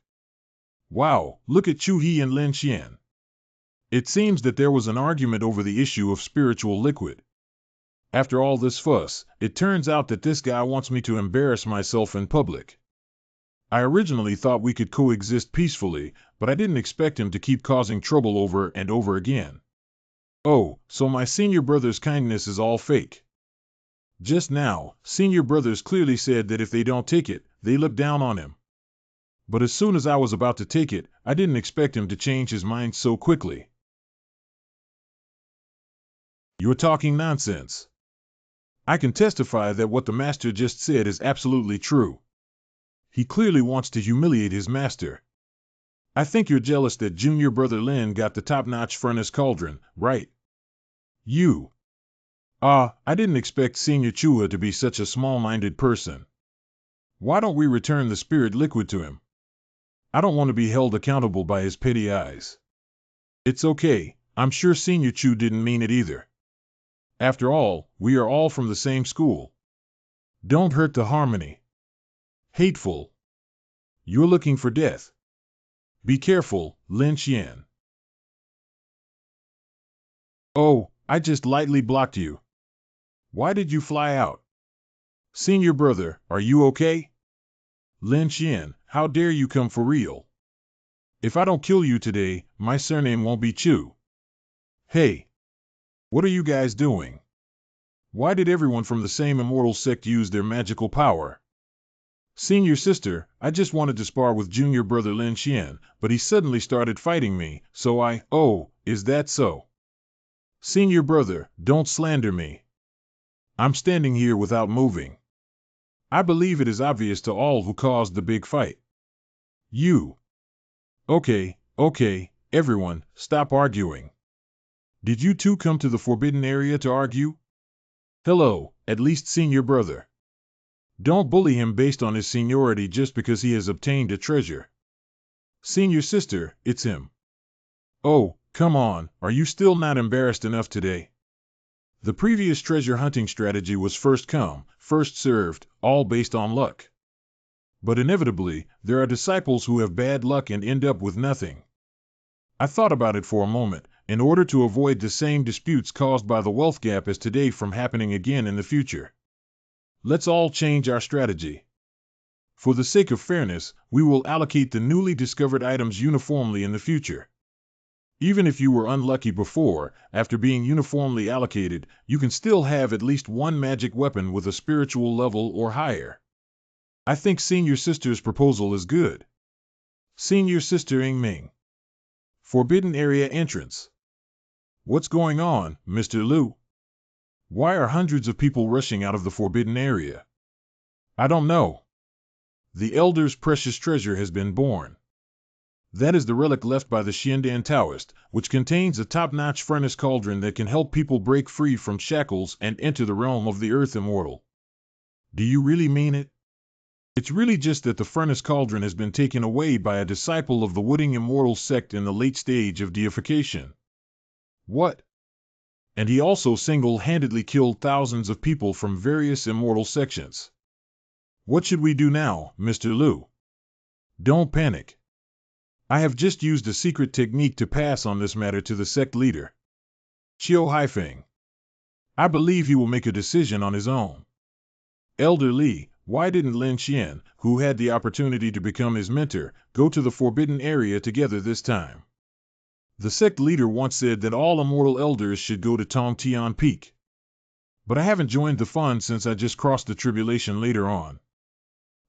Wow, look at Chu He and Lin Xian. It seems that there was an argument over the issue of spiritual liquid. After all this fuss, it turns out that this guy wants me to embarrass myself in public. I originally thought we could coexist peacefully, but I didn't expect him to keep causing trouble over and over again. Oh, so my senior brother's kindness is all fake. Just now, senior brothers clearly said that if they don't take it, they look down on him. But as soon as I was about to take it, I didn't expect him to change his mind so quickly. You're talking nonsense. I can testify that what the master just said is absolutely true. He clearly wants to humiliate his master. I think you're jealous that junior brother Lin got the top-notch furnace cauldron, right? You. I didn't expect Senior Chua to be such a small-minded person. Why don't we return the spirit liquid to him? I don't want to be held accountable by his petty eyes. It's okay, I'm sure Senior Chu didn't mean it either. After all, we are all from the same school. Don't hurt the harmony. Hateful. You're looking for death. Be careful, Lin Xian. Oh, I just lightly blocked you. Why did you fly out? Senior brother, are you okay? Lin Xian, how dare you come for real? If I don't kill you today, my surname won't be Chu. Hey! What are you guys doing? Why did everyone from the same immortal sect use their magical power? Senior sister, I just wanted to spar with junior brother Lin Xian, but he suddenly started fighting me, so is that so? Senior brother, don't slander me. I'm standing here without moving. I believe it is obvious to all who caused the big fight. You. Okay, everyone, stop arguing. Did you two come to the forbidden area to argue? Hello, at least senior brother. Don't bully him based on his seniority just because he has obtained a treasure. Senior sister, it's him. Oh, come on, are you still not embarrassed enough today? The previous treasure hunting strategy was first come, first served, all based on luck. But inevitably, there are disciples who have bad luck and end up with nothing. I thought about it for a moment, in order to avoid the same disputes caused by the wealth gap as today from happening again in the future. Let's all change our strategy. For the sake of fairness, we will allocate the newly discovered items uniformly in the future. Even if you were unlucky before, after being uniformly allocated, you can still have at least one magic weapon with a spiritual level or higher. I think Senior Sister's proposal is good. Senior Sister Ing Ming. Forbidden Area Entrance. What's going on, Mr. Liu? Why are hundreds of people rushing out of the forbidden area? I don't know. The Elder's precious treasure has been born. That is the relic left by the Xiandan Taoist, which contains a top-notch furnace cauldron that can help people break free from shackles and enter the realm of the Earth Immortal. Do you really mean it? It's really just that the furnace cauldron has been taken away by a disciple of the Wooding Immortal sect in the late stage of deification. What? And he also single-handedly killed thousands of people from various immortal sections. What should we do now, Mr. Liu? Don't panic. I have just used a secret technique to pass on this matter to the sect leader, Qiu Haifeng. I believe he will make a decision on his own. Elder Li, why didn't Lin Xian, who had the opportunity to become his mentor, go to the forbidden area together this time? The sect leader once said that all immortal elders should go to Tongtian Peak. But I haven't joined the fun since I just crossed the tribulation later on.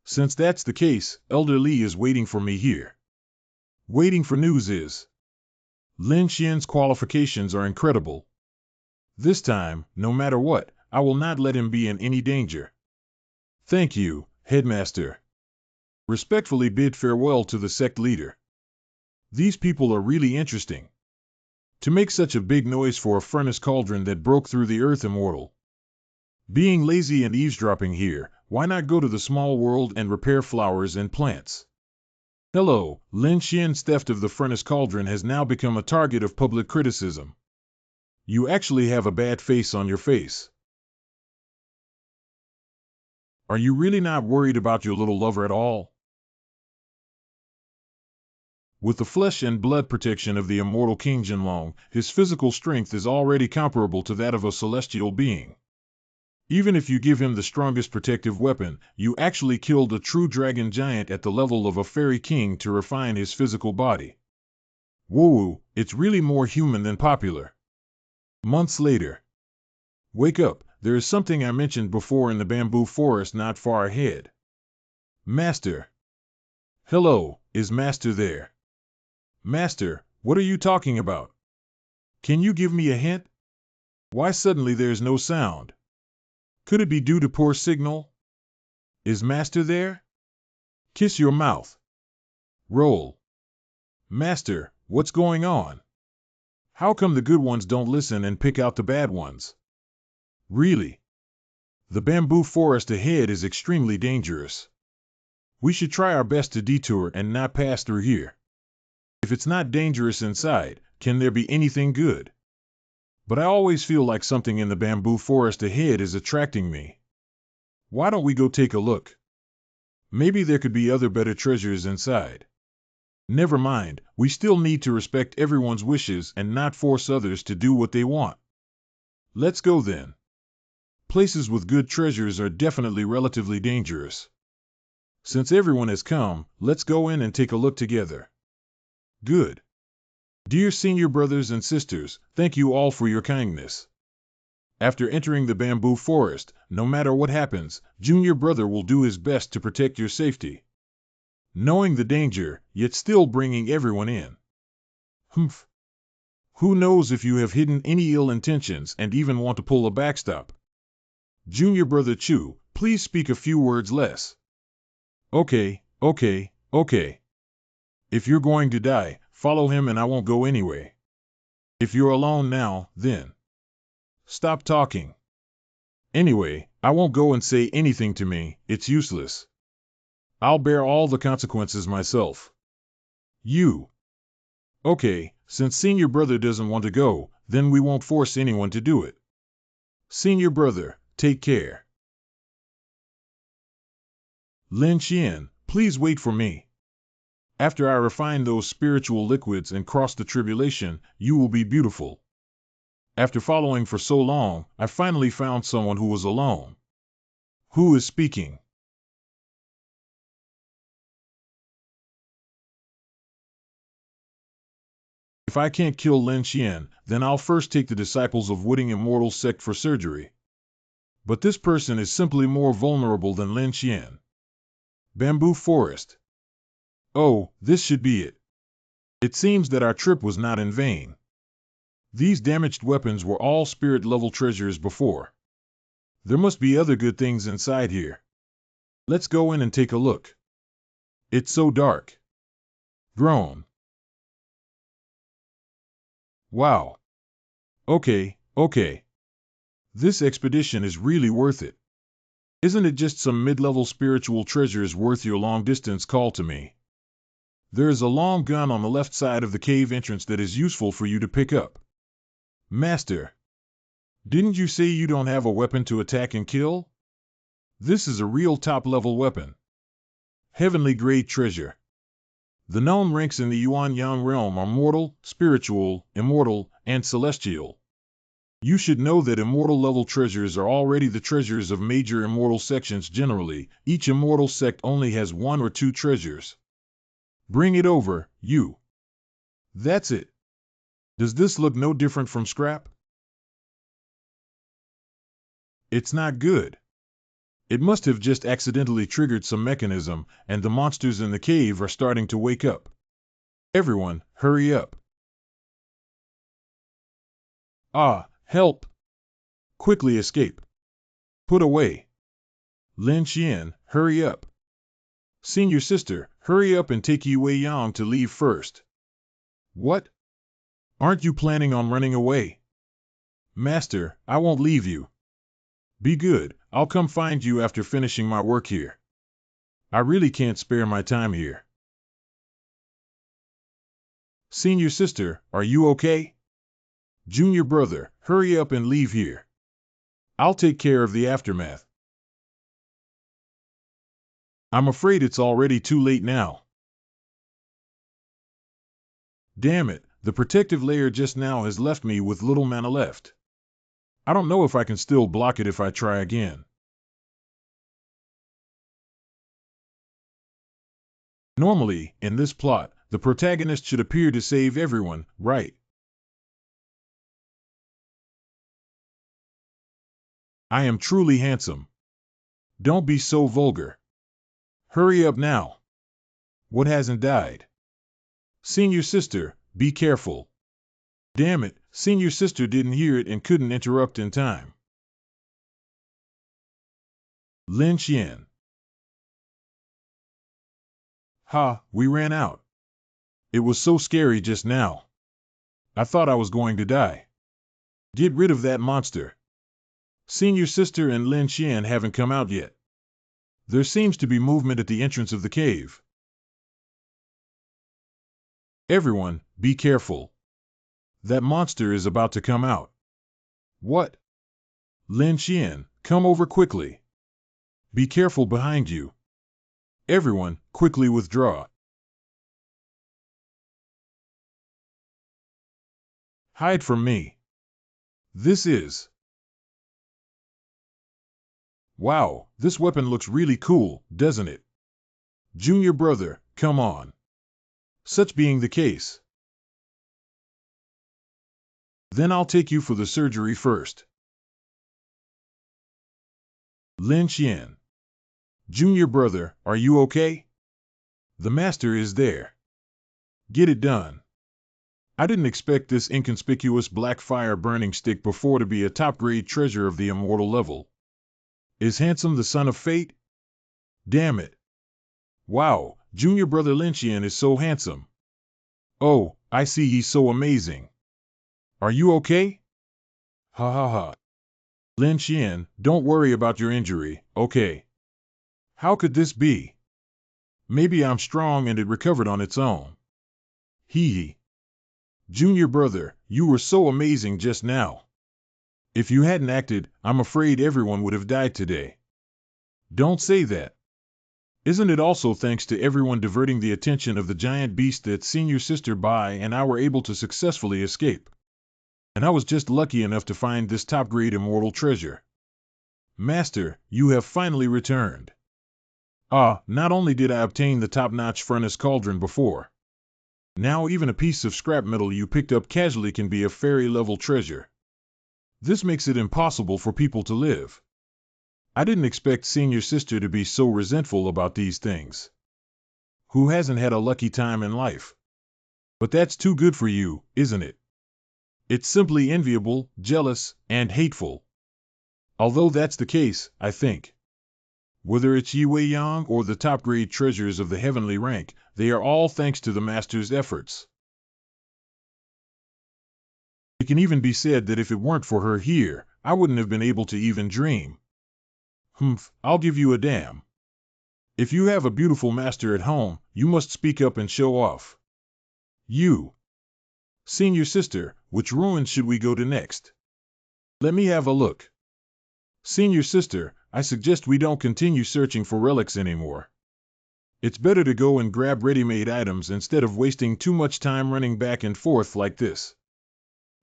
Since that's the case, Elder Li is waiting for me here. Waiting for news is. Lin Xian's qualifications are incredible. This time, no matter what, I will not let him be in any danger. Thank you, Headmaster. Respectfully bid farewell to the sect leader. These people are really interesting. To make such a big noise for a furnace cauldron that broke through the Earth Immortal. Being lazy and eavesdropping here, why not go to the small world and repair flowers and plants? Hello, Lin Xian's theft of the furnace cauldron has now become a target of public criticism. You actually have a bad face on your face. Are you really not worried about your little lover at all? With the flesh and blood protection of the immortal King Jinlong, his physical strength is already comparable to that of a celestial being. Even if you give him the strongest protective weapon, you actually killed a true dragon giant at the level of a fairy king to refine his physical body. Woo, it's really more human than popular. Months later. Wake up, there is something I mentioned before in the bamboo forest not far ahead. Master. Hello, is Master there? Master, what are you talking about? Can you give me a hint? Why suddenly there's no sound? Could it be due to poor signal? Is Master there? Kiss your mouth. Roll. Master, what's going on? How come the good ones don't listen and pick out the bad ones? Really? The bamboo forest ahead is extremely dangerous. We should try our best to detour and not pass through here. If it's not dangerous inside, can there be anything good? But I always feel like something in the bamboo forest ahead is attracting me. Why don't we go take a look? Maybe there could be other better treasures inside. Never mind, we still need to respect everyone's wishes and not force others to do what they want. Let's go then. Places with good treasures are definitely relatively dangerous. Since everyone has come, let's go in and take a look together. Good. Dear senior brothers and sisters, thank you all for your kindness. After entering the bamboo forest, no matter what happens, junior brother will do his best to protect your safety. Knowing the danger, yet still bringing everyone in. Humph. Who knows if you have hidden any ill intentions and even want to pull a backstop? Junior brother Chu, please speak a few words less. Okay. If you're going to die, follow him and I won't go anyway. If you're alone now, then stop talking. Anyway, I won't go and say anything to me, it's useless. I'll bear all the consequences myself. You. Okay, since senior brother doesn't want to go, then we won't force anyone to do it. Senior brother, take care. Lin Xian, please wait for me. After I refine those spiritual liquids and cross the tribulation, you will be beautiful. After following for so long, I finally found someone who was alone. Who is speaking? If I can't kill Lin Xian, then I'll first take the disciples of Wooding Immortal sect for surgery. But this person is simply more vulnerable than Lin Xian. Bamboo Forest. Oh, this should be it. It seems that our trip was not in vain. These damaged weapons were all spirit-level treasures before. There must be other good things inside here. Let's go in and take a look. It's so dark. Groan. Wow. Okay. This expedition is really worth it. Isn't it just some mid-level spiritual treasures worth your long-distance call to me? There is a long gun on the left side of the cave entrance that is useful for you to pick up. Master, didn't you say you don't have a weapon to attack and kill? This is a real top-level weapon. Heavenly grade treasure. The known ranks in the Yuan-Yang realm are mortal, spiritual, immortal, and celestial. You should know that immortal-level treasures are already the treasures of major immortal sections generally. Each immortal sect only has 1 or 2 treasures. Bring it over, you. That's it. Does this look no different from scrap? It's not good. It must have just accidentally triggered some mechanism, and the monsters in the cave are starting to wake up. Everyone, hurry up. Ah, help! Quickly escape. Put away. Lin Xian, hurry up. Senior sister, hurry up and take Yi Wei Yang to leave first. What? Aren't you planning on running away? Master, I won't leave you. Be good, I'll come find you after finishing my work here. I really can't spare my time here. Senior sister, are you okay? Junior brother, hurry up and leave here. I'll take care of the aftermath. I'm afraid it's already too late now. Damn it, the protective layer just now has left me with little mana left. I don't know if I can still block it if I try again. Normally, in this plot, the protagonist should appear to save everyone, right? I am truly handsome. Don't be so vulgar. Hurry up now. What hasn't died? Senior sister, be careful. Damn it, senior sister didn't hear it and couldn't interrupt in time. Lin Xian. Ha, we ran out. It was so scary just now. I thought I was going to die. Get rid of that monster. Senior sister and Lin Xian haven't come out yet. There seems to be movement at the entrance of the cave. Everyone, be careful. That monster is about to come out. What? Lin Xian, come over quickly. Be careful behind you. Everyone, quickly withdraw. Hide from me. This is... Wow, this weapon looks really cool, doesn't it? Junior brother, come on. Such being the case. Then I'll take you for the surgery first. Lin Xian. Junior brother, are you okay? The master is there. Get it done. I didn't expect this inconspicuous black fire burning stick before to be a top-grade treasure of the immortal level. Is handsome the son of fate? Damn it. Wow, junior brother Lin Xian is so handsome. Oh, I see he's so amazing. Are you okay? Ha ha ha. Lin Xian, don't worry about your injury, okay? How could this be? Maybe I'm strong and it recovered on its own. Hee hee. Junior brother, you were so amazing just now. If you hadn't acted, I'm afraid everyone would have died today. Don't say that. Isn't it also thanks to everyone diverting the attention of the giant beast that senior sister Bai and I were able to successfully escape? And I was just lucky enough to find this top-grade immortal treasure. Master, you have finally returned. Ah, not only did I obtain the top-notch furnace cauldron before. Now even a piece of scrap metal you picked up casually can be a fairy-level treasure. This makes it impossible for people to live. I didn't expect senior sister to be so resentful about these things. Who hasn't had a lucky time in life? But that's too good for you, isn't it? It's simply enviable, jealous, and hateful. Although that's the case, I think. Whether it's Yi Wei Yang or the top-grade treasures of the heavenly rank, they are all thanks to the Master's efforts. It can even be said that if it weren't for her here, I wouldn't have been able to even dream. I'll give you a damn. If you have a beautiful master at home, you must speak up and show off. You. Senior sister, which ruins should we go to next? Let me have a look. Senior sister, I suggest we don't continue searching for relics anymore. It's better to go and grab ready-made items instead of wasting too much time running back and forth like this.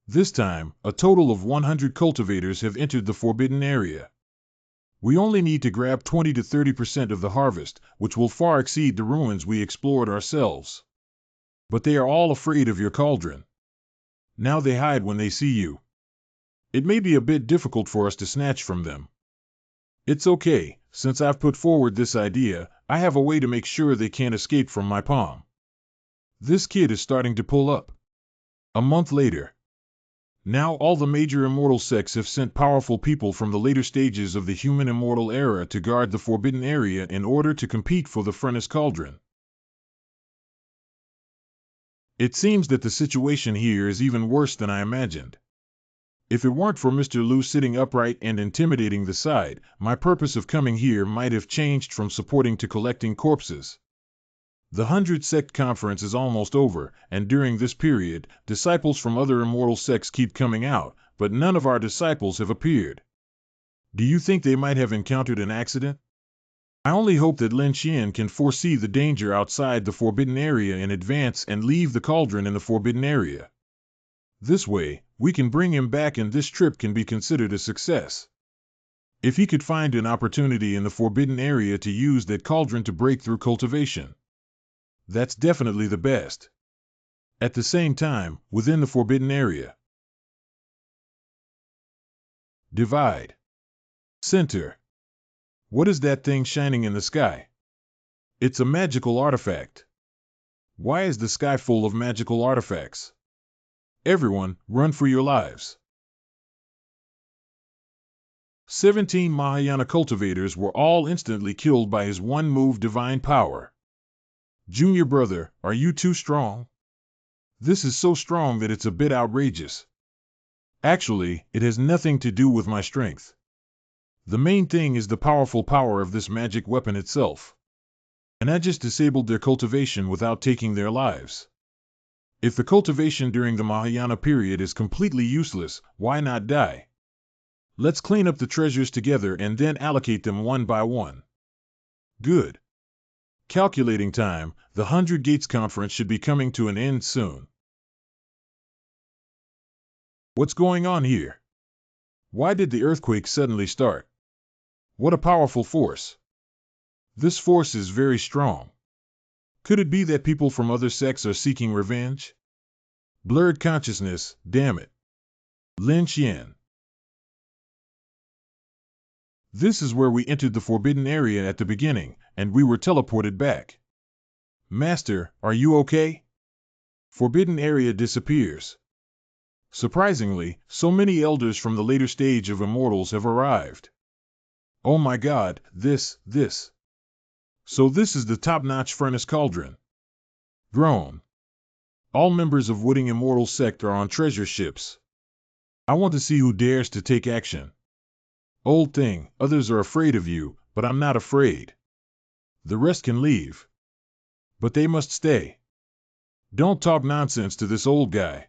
This time, a total of 100 cultivators have entered the forbidden area. We only need to grab 20 to 30% of the harvest, which will far exceed the ruins we explored ourselves. But they are all afraid of your cauldron. Now they hide when they see you. It may be a bit difficult for us to snatch from them. It's okay, since I've put forward this idea, I have a way to make sure they can't escape from my palm. This kid is starting to pull up. A month later. Now all the major immortal sects have sent powerful people from the later stages of the human immortal era to guard the forbidden area in order to compete for the furnace cauldron. It seems that the situation here is even worse than I imagined. If it weren't for Mr. Liu sitting upright and intimidating the side, my purpose of coming here might have changed from supporting to collecting corpses. The 100 Sect Conference is almost over, and during this period, disciples from other immortal sects keep coming out, but none of our disciples have appeared. Do you think they might have encountered an accident? I only hope that Lin Xian can foresee the danger outside the forbidden area in advance and leave the cauldron in the forbidden area. This way, we can bring him back and this trip can be considered a success. If he could find an opportunity in the forbidden area to use that cauldron to break through cultivation, that's definitely the best. At the same time, within the forbidden area. Divide. Center. What is that thing shining in the sky? It's a magical artifact. Why is the sky full of magical artifacts? Everyone, run for your lives. 17 Mahayana cultivators were all instantly killed by his one-move divine power. Junior brother, are you too strong? This is so strong that it's a bit outrageous. Actually, it has nothing to do with my strength. The main thing is the powerful power of this magic weapon itself. And I just disabled their cultivation without taking their lives. If the cultivation during the Mahayana period is completely useless, why not die? Let's clean up the treasures together and then allocate them one by one. Good. Calculating time, the 100 Gates Conference should be coming to an end soon. What's going on here? Why did the earthquake suddenly start? What a powerful force. This force is very strong. Could it be that people from other sects are seeking revenge? Blurred consciousness, damn it. Lin Xian. This is where we entered the forbidden area at the beginning, and we were teleported back. Master, are you okay? Forbidden area disappears. Surprisingly, so many elders from the later stage of immortals have arrived. Oh my god, this. So this is the top-notch furnace cauldron. Groan. All members of Wooding Immortal Sect are on treasure ships. I want to see who dares to take action. Old thing, others are afraid of you, but I'm not afraid. The rest can leave. But they must stay. Don't talk nonsense to this old guy.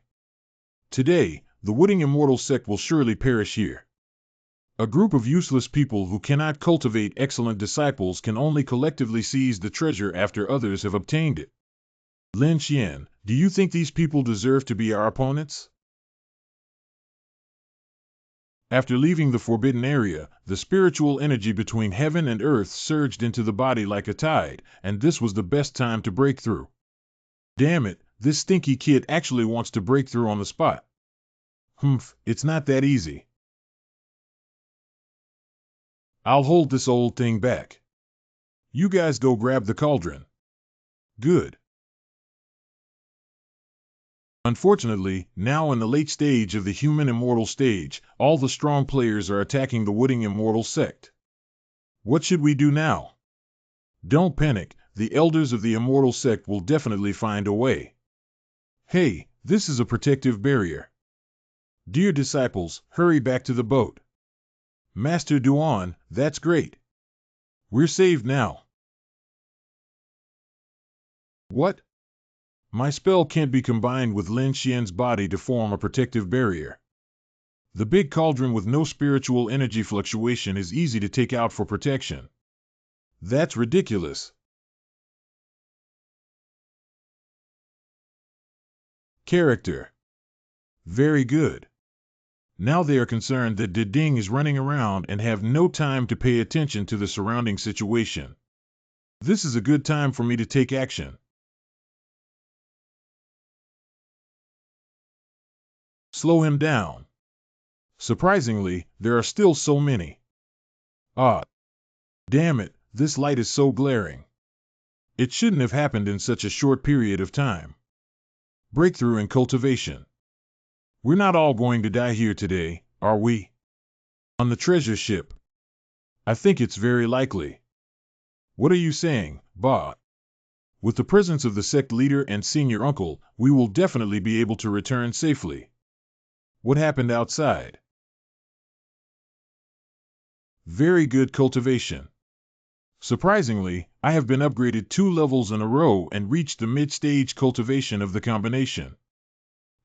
Today, the Wooding Immortal Sect will surely perish here. A group of useless people who cannot cultivate excellent disciples can only collectively seize the treasure after others have obtained it. Lin Xian, do you think these people deserve to be our opponents? After leaving the forbidden area, the spiritual energy between heaven and earth surged into the body like a tide, and this was the best time to break through. Damn it, this stinky kid actually wants to break through on the spot. It's not that easy. I'll hold this old thing back. You guys go grab the cauldron. Good. Unfortunately, now in the late stage of the human immortal stage, all the strong players are attacking the Wooding Immortal sect. What should we do now? Don't panic, the elders of the immortal sect will definitely find a way. Hey, this is a protective barrier. Dear disciples, hurry back to the boat. Master Duan, that's great. We're saved now. What? My spell can't be combined with Lin Xian's body to form a protective barrier. The big cauldron with no spiritual energy fluctuation is easy to take out for protection. That's ridiculous. Character. Very good. Now they are concerned that Ding is running around and have no time to pay attention to the surrounding situation. This is a good time for me to take action. Slow him down. Surprisingly, there are still so many. Ah, damn it, this light is so glaring. It shouldn't have happened in such a short period of time. Breakthrough in cultivation. We're not all going to die here today, are we? On the treasure ship. I think it's very likely. What are you saying, Ba? With the presence of the sect leader and senior uncle, we will definitely be able to return safely. What happened outside? Very good cultivation. Surprisingly, I have been upgraded 2 levels in a row and reached the mid-stage cultivation of the combination.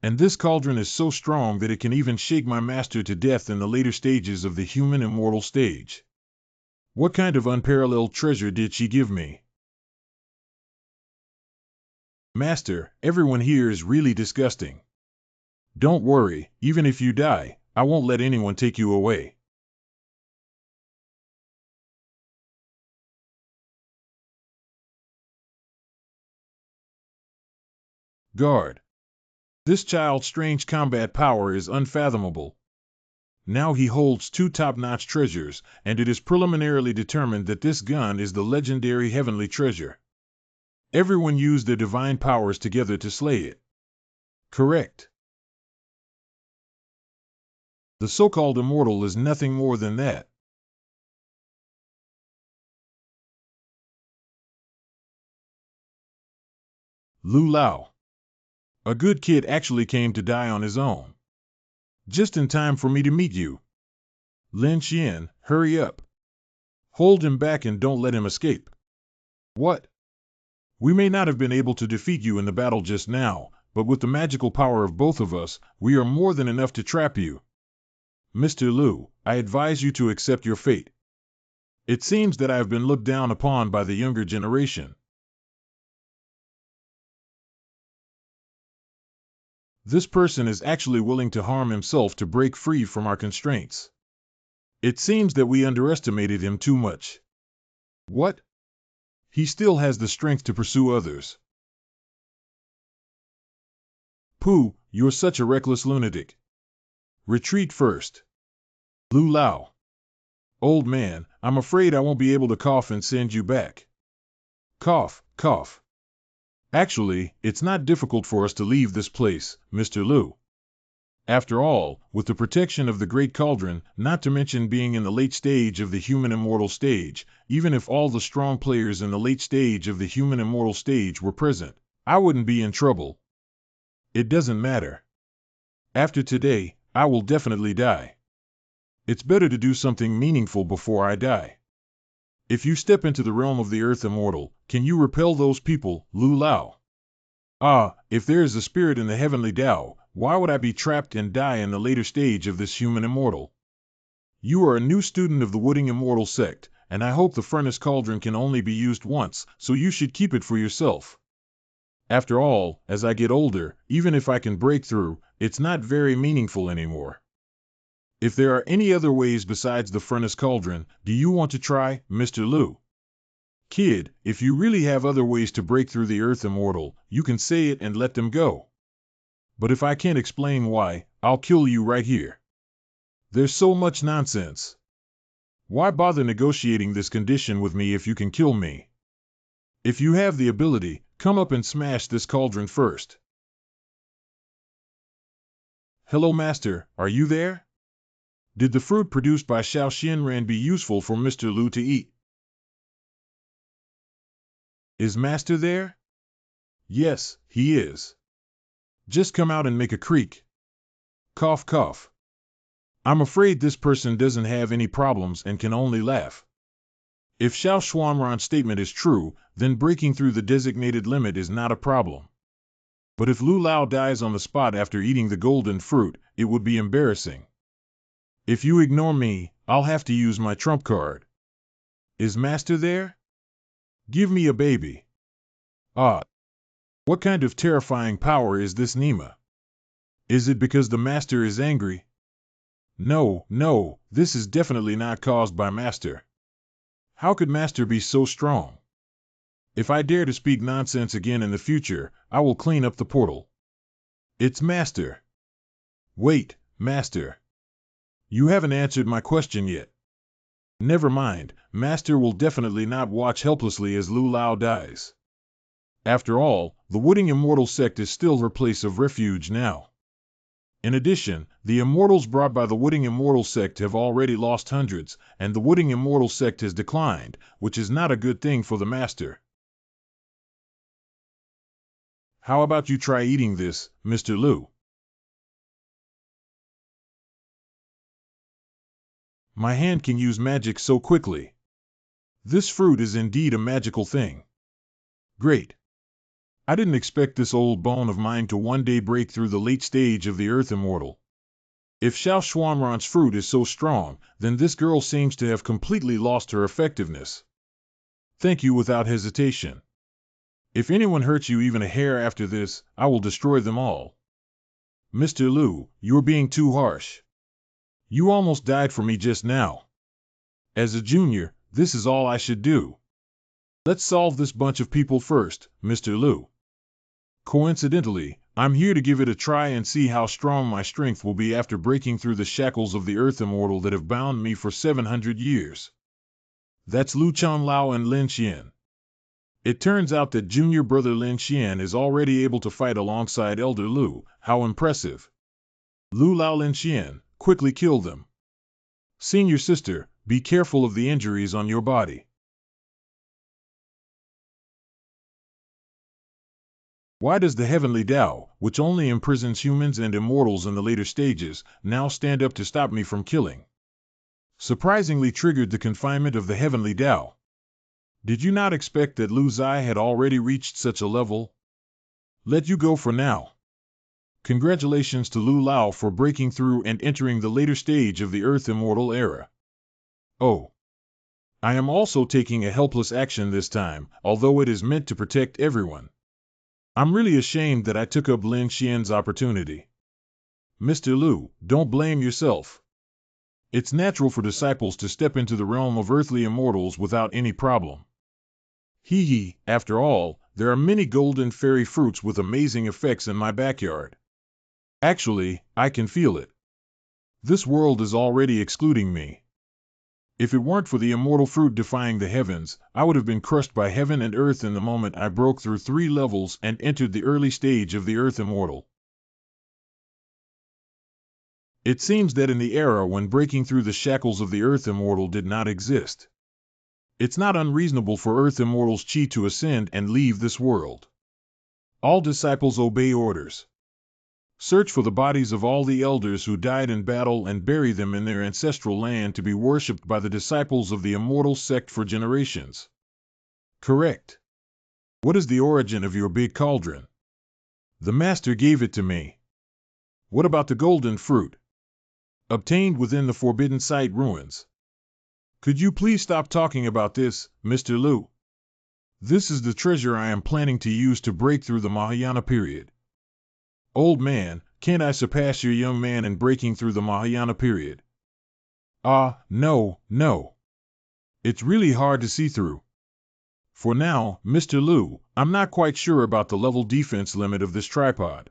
And this cauldron is so strong that it can even shake my master to death in the later stages of the human immortal stage. What kind of unparalleled treasure did she give me? Master, everyone here is really disgusting. Don't worry, even if you die, I won't let anyone take you away. Guard. This child's strange combat power is unfathomable. Now he holds 2 top-notch treasures, and it is preliminarily determined that this gun is the legendary heavenly treasure. Everyone used their divine powers together to slay it. Correct. The so-called immortal is nothing more than that. Lu Lao. A good kid actually came to die on his own. Just in time for me to meet you. Lin Xian, hurry up. Hold him back and don't let him escape. What? We may not have been able to defeat you in the battle just now, but with the magical power of both of us, we are more than enough to trap you. Mr. Lu, I advise you to accept your fate. It seems that I have been looked down upon by the younger generation. This person is actually willing to harm himself to break free from our constraints. It seems that we underestimated him too much. What? He still has the strength to pursue others. Pooh, you're such a reckless lunatic. Retreat first. Lu Lao. Old man, I'm afraid I won't be able to cough and send you back. Cough, cough. Actually, it's not difficult for us to leave this place, Mr. Lu. After all, with the protection of the Great Cauldron, not to mention being in the late stage of the human immortal stage, even if all the strong players in the late stage of the human immortal stage were present, I wouldn't be in trouble. It doesn't matter. After today, I will definitely die. It's better to do something meaningful before I die. If you step into the realm of the Earth Immortal, can you repel those people, Lu Lao? Ah, if there is a spirit in the heavenly Tao, why would I be trapped and die in the later stage of this human immortal? You are a new student of the Wooding Immortal sect, and I hope the furnace cauldron can only be used once, so you should keep it for yourself. After all, as I get older, even if I can break through, it's not very meaningful anymore. If there are any other ways besides the furnace cauldron, do you want to try, Mr. Lu? Kid, if you really have other ways to break through the Earth Immortal, you can say it and let them go. But if I can't explain why, I'll kill you right here. There's so much nonsense. Why bother negotiating this condition with me if you can kill me? If you have the ability, come up and smash this cauldron first. Hello, Master, are you there? Did the fruit produced by Xiao Xianran be useful for Mr. Lu to eat? Is Master there? Yes, he is. Just come out and make a creak. Cough, cough. I'm afraid this person doesn't have any problems and can only laugh. If Xiao Xuanran's statement is true, then breaking through the designated limit is not a problem. But if Lu Lao dies on the spot after eating the golden fruit, it would be embarrassing. If you ignore me, I'll have to use my trump card. Is Master there? Give me a baby. Ah, what kind of terrifying power is this Nima? Is it because the Master is angry? No, no, this is definitely not caused by Master. How could Master be so strong? If I dare to speak nonsense again in the future, I will clean up the portal. It's Master. Wait, Master. You haven't answered my question yet. Never mind, Master will definitely not watch helplessly as Lu Lao dies. After all, the Wooding Immortal sect is still her place of refuge now. In addition, the immortals brought by the Wooding Immortal sect have already lost hundreds, and the Wooding Immortal sect has declined, which is not a good thing for the Master. How about you try eating this, Mr. Lu? My hand can use magic so quickly. This fruit is indeed a magical thing. Great. I didn't expect this old bone of mine to one day break through the late stage of the Earth Immortal. If Xiao Xuanran's fruit is so strong, then this girl seems to have completely lost her effectiveness. Thank you without hesitation. If anyone hurts you even a hair after this, I will destroy them all. Mr. Lu, you're being too harsh. You almost died for me just now. As a junior, this is all I should do. Let's solve this bunch of people first, Mr. Lu. Coincidentally, I'm here to give it a try and see how strong my strength will be after breaking through the shackles of the Earth Immortal that have bound me for 700 years. That's Lu Chanlao and Lin Xian. It turns out that junior brother Lin Xian is already able to fight alongside Elder Lu. How impressive. Lu Lao Lin Xian, quickly kill them. Senior sister, be careful of the injuries on your body. Why does the heavenly Tao, which only imprisons humans and immortals in the later stages, now stand up to stop me from killing? Surprisingly triggered the confinement of the heavenly Tao. Did you not expect that Lu Zai had already reached such a level? Let you go for now. Congratulations to Lu Lao for breaking through and entering the later stage of the Earth Immortal era. Oh. I am also taking a helpless action this time, although it is meant to protect everyone. I'm really ashamed that I took up Lin Xian's opportunity. Mr. Lu, don't blame yourself. It's natural for disciples to step into the realm of earthly immortals without any problem. Hee hee, after all, there are many golden fairy fruits with amazing effects in my backyard. Actually, I can feel it. This world is already excluding me. If it weren't for the immortal fruit defying the heavens, I would have been crushed by heaven and earth in the moment I broke through 3 levels and entered the early stage of the Earth Immortal. It seems that in the era when breaking through the shackles of the Earth Immortal did not exist, it's not unreasonable for Earth Immortals Chi to ascend and leave this world. All disciples obey orders. Search for the bodies of all the elders who died in battle and bury them in their ancestral land to be worshipped by the disciples of the immortal sect for generations. Correct. What is the origin of your big cauldron? The Master gave it to me. What about the golden fruit? Obtained within the Forbidden Site ruins. Could you please stop talking about this, Mr. Lu? This is the treasure I am planning to use to break through the Mahayana period. Old man, can't I surpass your young man in breaking through the Mahayana period? No, no. It's really hard to see through. For now, Mr. Lu, I'm not quite sure about the level defense limit of this tripod.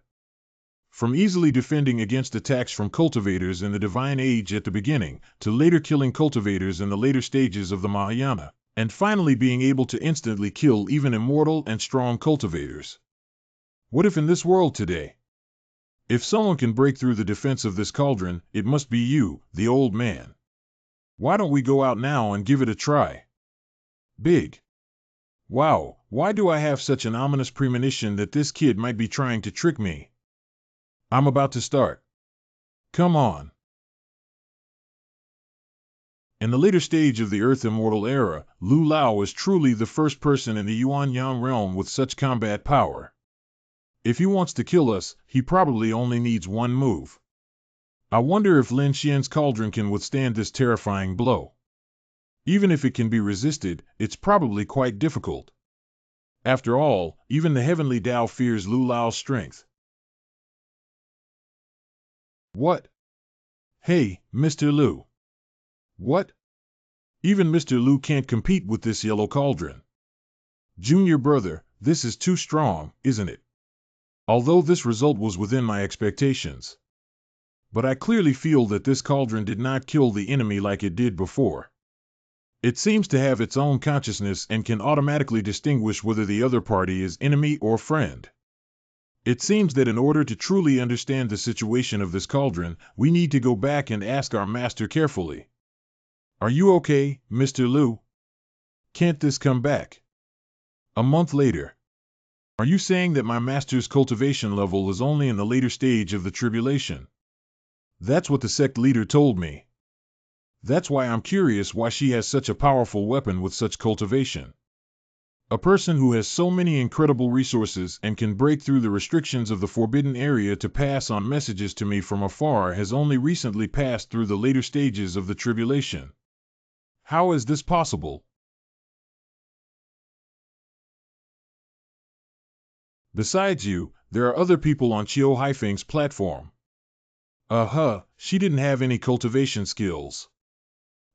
From easily defending against attacks from cultivators in the Divine Age at the beginning, to later killing cultivators in the later stages of the Mahayana, and finally being able to instantly kill even immortal and strong cultivators. What if in this world today? If someone can break through the defense of this cauldron, it must be you, the old man. Why don't we go out now and give it a try? Big. Wow, why do I have such an ominous premonition that this kid might be trying to trick me? I'm about to start. Come on. In the later stage of the Earth Immortal era, Lu Lao is truly the first person in the Yuan Yang realm with such combat power. If he wants to kill us, he probably only needs one move. I wonder if Lin Xian's cauldron can withstand this terrifying blow. Even if it can be resisted, it's probably quite difficult. After all, even the heavenly Tao fears Lu Lao's strength. What? Hey, Mr. Lu. What? Even Mr. Lu can't compete with this yellow cauldron. Junior brother, this is too strong, isn't it? Although this result was within my expectations. But I clearly feel that this cauldron did not kill the enemy like it did before. It seems to have its own consciousness and can automatically distinguish whether the other party is enemy or friend. It seems that in order to truly understand the situation of this cauldron, we need to go back and ask our master carefully. Are you okay, Mr. Lu? Can't this come back? A month later. Are you saying that my master's cultivation level is only in the later stage of the tribulation? That's what the sect leader told me. That's why I'm curious why she has such a powerful weapon with such cultivation. A person who has so many incredible resources and can break through the restrictions of the forbidden area to pass on messages to me from afar has only recently passed through the later stages of the tribulation. How is this possible? Besides you, there are other people on Qiu Haifeng's platform. She didn't have any cultivation skills.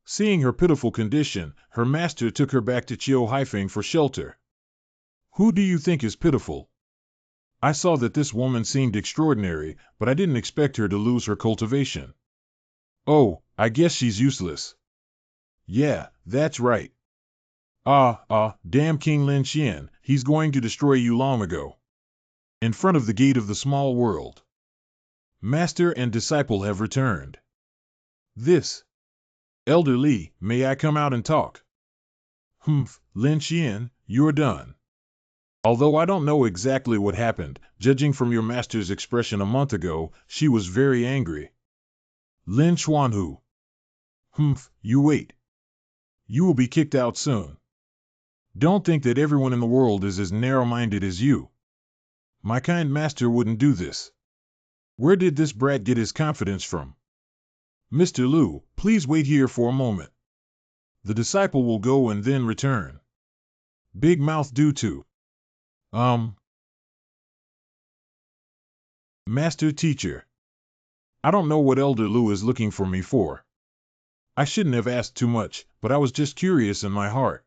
Seeing her pitiful condition, her master took her back to Qiu Haifeng for shelter. Who do you think is pitiful? I saw that this woman seemed extraordinary, but I didn't expect her to lose her cultivation. Oh, I guess she's useless. Yeah, that's right. Damn King Lin Xian, he's going to destroy you long ago. In front of the gate of the small world. Master and disciple have returned. This. Elder Li, may I come out and talk? Lin Xian, you're done. Although I don't know exactly what happened, judging from your master's expression a month ago, she was very angry. Lin Xuanhu. You wait. You will be kicked out soon. Don't think that everyone in the world is as narrow-minded as you. My kind master wouldn't do this. Where did this brat get his confidence from? Mr. Lu, please wait here for a moment. The disciple will go and then return. Big mouth do too. Master teacher. I don't know what Elder Lu is looking for me for. I shouldn't have asked too much, but I was just curious in my heart.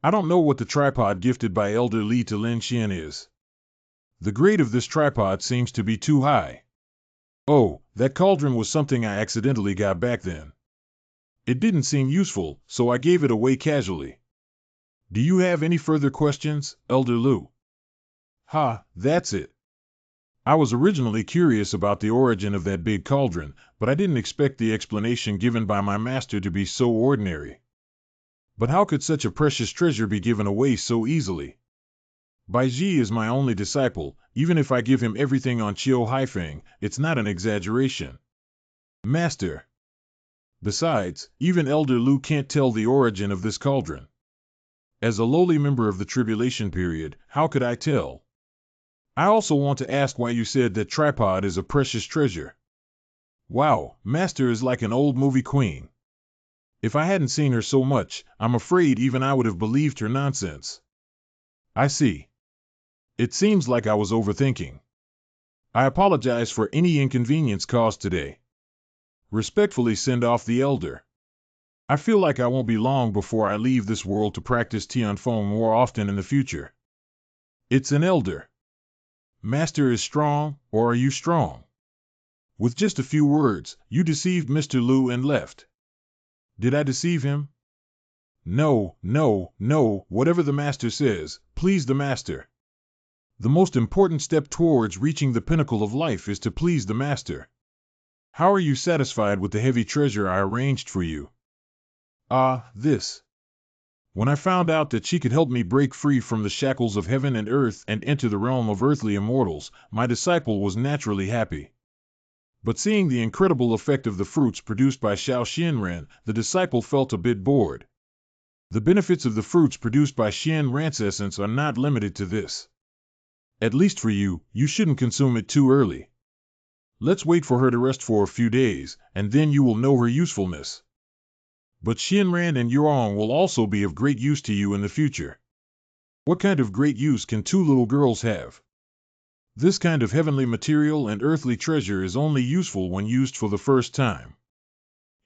I don't know what the tripod gifted by Elder Li to Lin Xian is. The grade of this tripod seems to be too high. Oh, that cauldron was something I accidentally got back then. It didn't seem useful, so I gave it away casually. Do you have any further questions, Elder Lu? That's it. I was originally curious about the origin of that big cauldron, but I didn't expect the explanation given by my master to be so ordinary. But how could such a precious treasure be given away so easily? Bai Ji is my only disciple. Even if I give him everything on Qiu Haifeng, it's not an exaggeration. Master. Besides, even Elder Lu can't tell the origin of this cauldron. As a lowly member of the tribulation period, how could I tell? I also want to ask why you said that tripod is a precious treasure. Wow, Master is like an old movie queen. If I hadn't seen her so much, I'm afraid even I would have believed her nonsense. I see. It seems like I was overthinking. I apologize for any inconvenience caused today. Respectfully send off the elder. I feel like I won't be long before I leave this world to practice Tianfeng more often in the future. It's an elder. Master is strong, or are you strong? With just a few words, you deceived Mr. Lu and left. Did I deceive him? No, whatever the master says, please the master. The most important step towards reaching the pinnacle of life is to please the Master. How are you satisfied with the heavy treasure I arranged for you? Ah, this. When I found out that she could help me break free from the shackles of heaven and earth and enter the realm of earthly immortals, my disciple was naturally happy. But seeing the incredible effect of the fruits produced by Xiao Xianren, the disciple felt a bit bored. The benefits of the fruits produced by Xianren's essence are not limited to this. At least for you, you shouldn't consume it too early. Let's wait for her to rest for a few days, and then you will know her usefulness. But Xianren and Yuan will also be of great use to you in the future. What kind of great use can two little girls have? This kind of heavenly material and earthly treasure is only useful when used for the first time.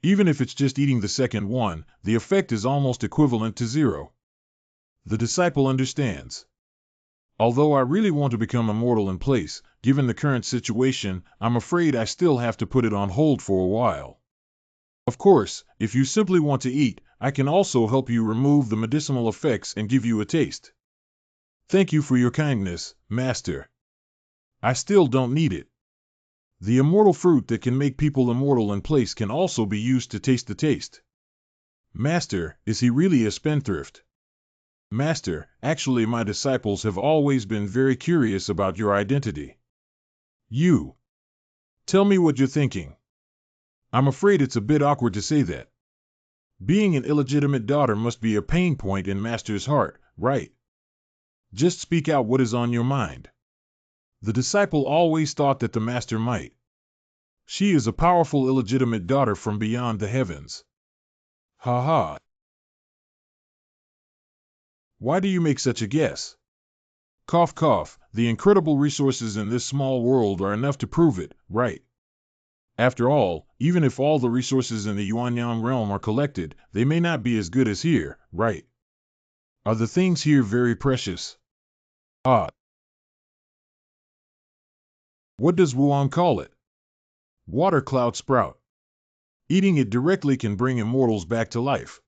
Even if it's just eating the second one, the effect is almost equivalent to zero. The disciple understands. Although I really want to become immortal in place, given the current situation, I'm afraid I still have to put it on hold for a while. Of course, if you simply want to eat, I can also help you remove the medicinal effects and give you a taste. Thank you for your kindness, Master. I still don't need it. The immortal fruit that can make people immortal in place can also be used to taste the taste. Master, is he really a spendthrift? Master, actually my disciples have always been very curious about your identity. You. Tell me what you're thinking. I'm afraid it's a bit awkward to say that. Being an illegitimate daughter must be a pain point in Master's heart, right? Just speak out what is on your mind. The disciple always thought that the Master might. She is a powerful illegitimate daughter from beyond the heavens. Ha ha. Why do you make such a guess? Cough cough, the incredible resources in this small world are enough to prove it, right? After all, even if all the resources in the Yuanyang realm are collected, they may not be as good as here, right? Are the things here very precious? Ah. What does Wuan call it? Water cloud sprout. Eating it directly can bring immortals back to life.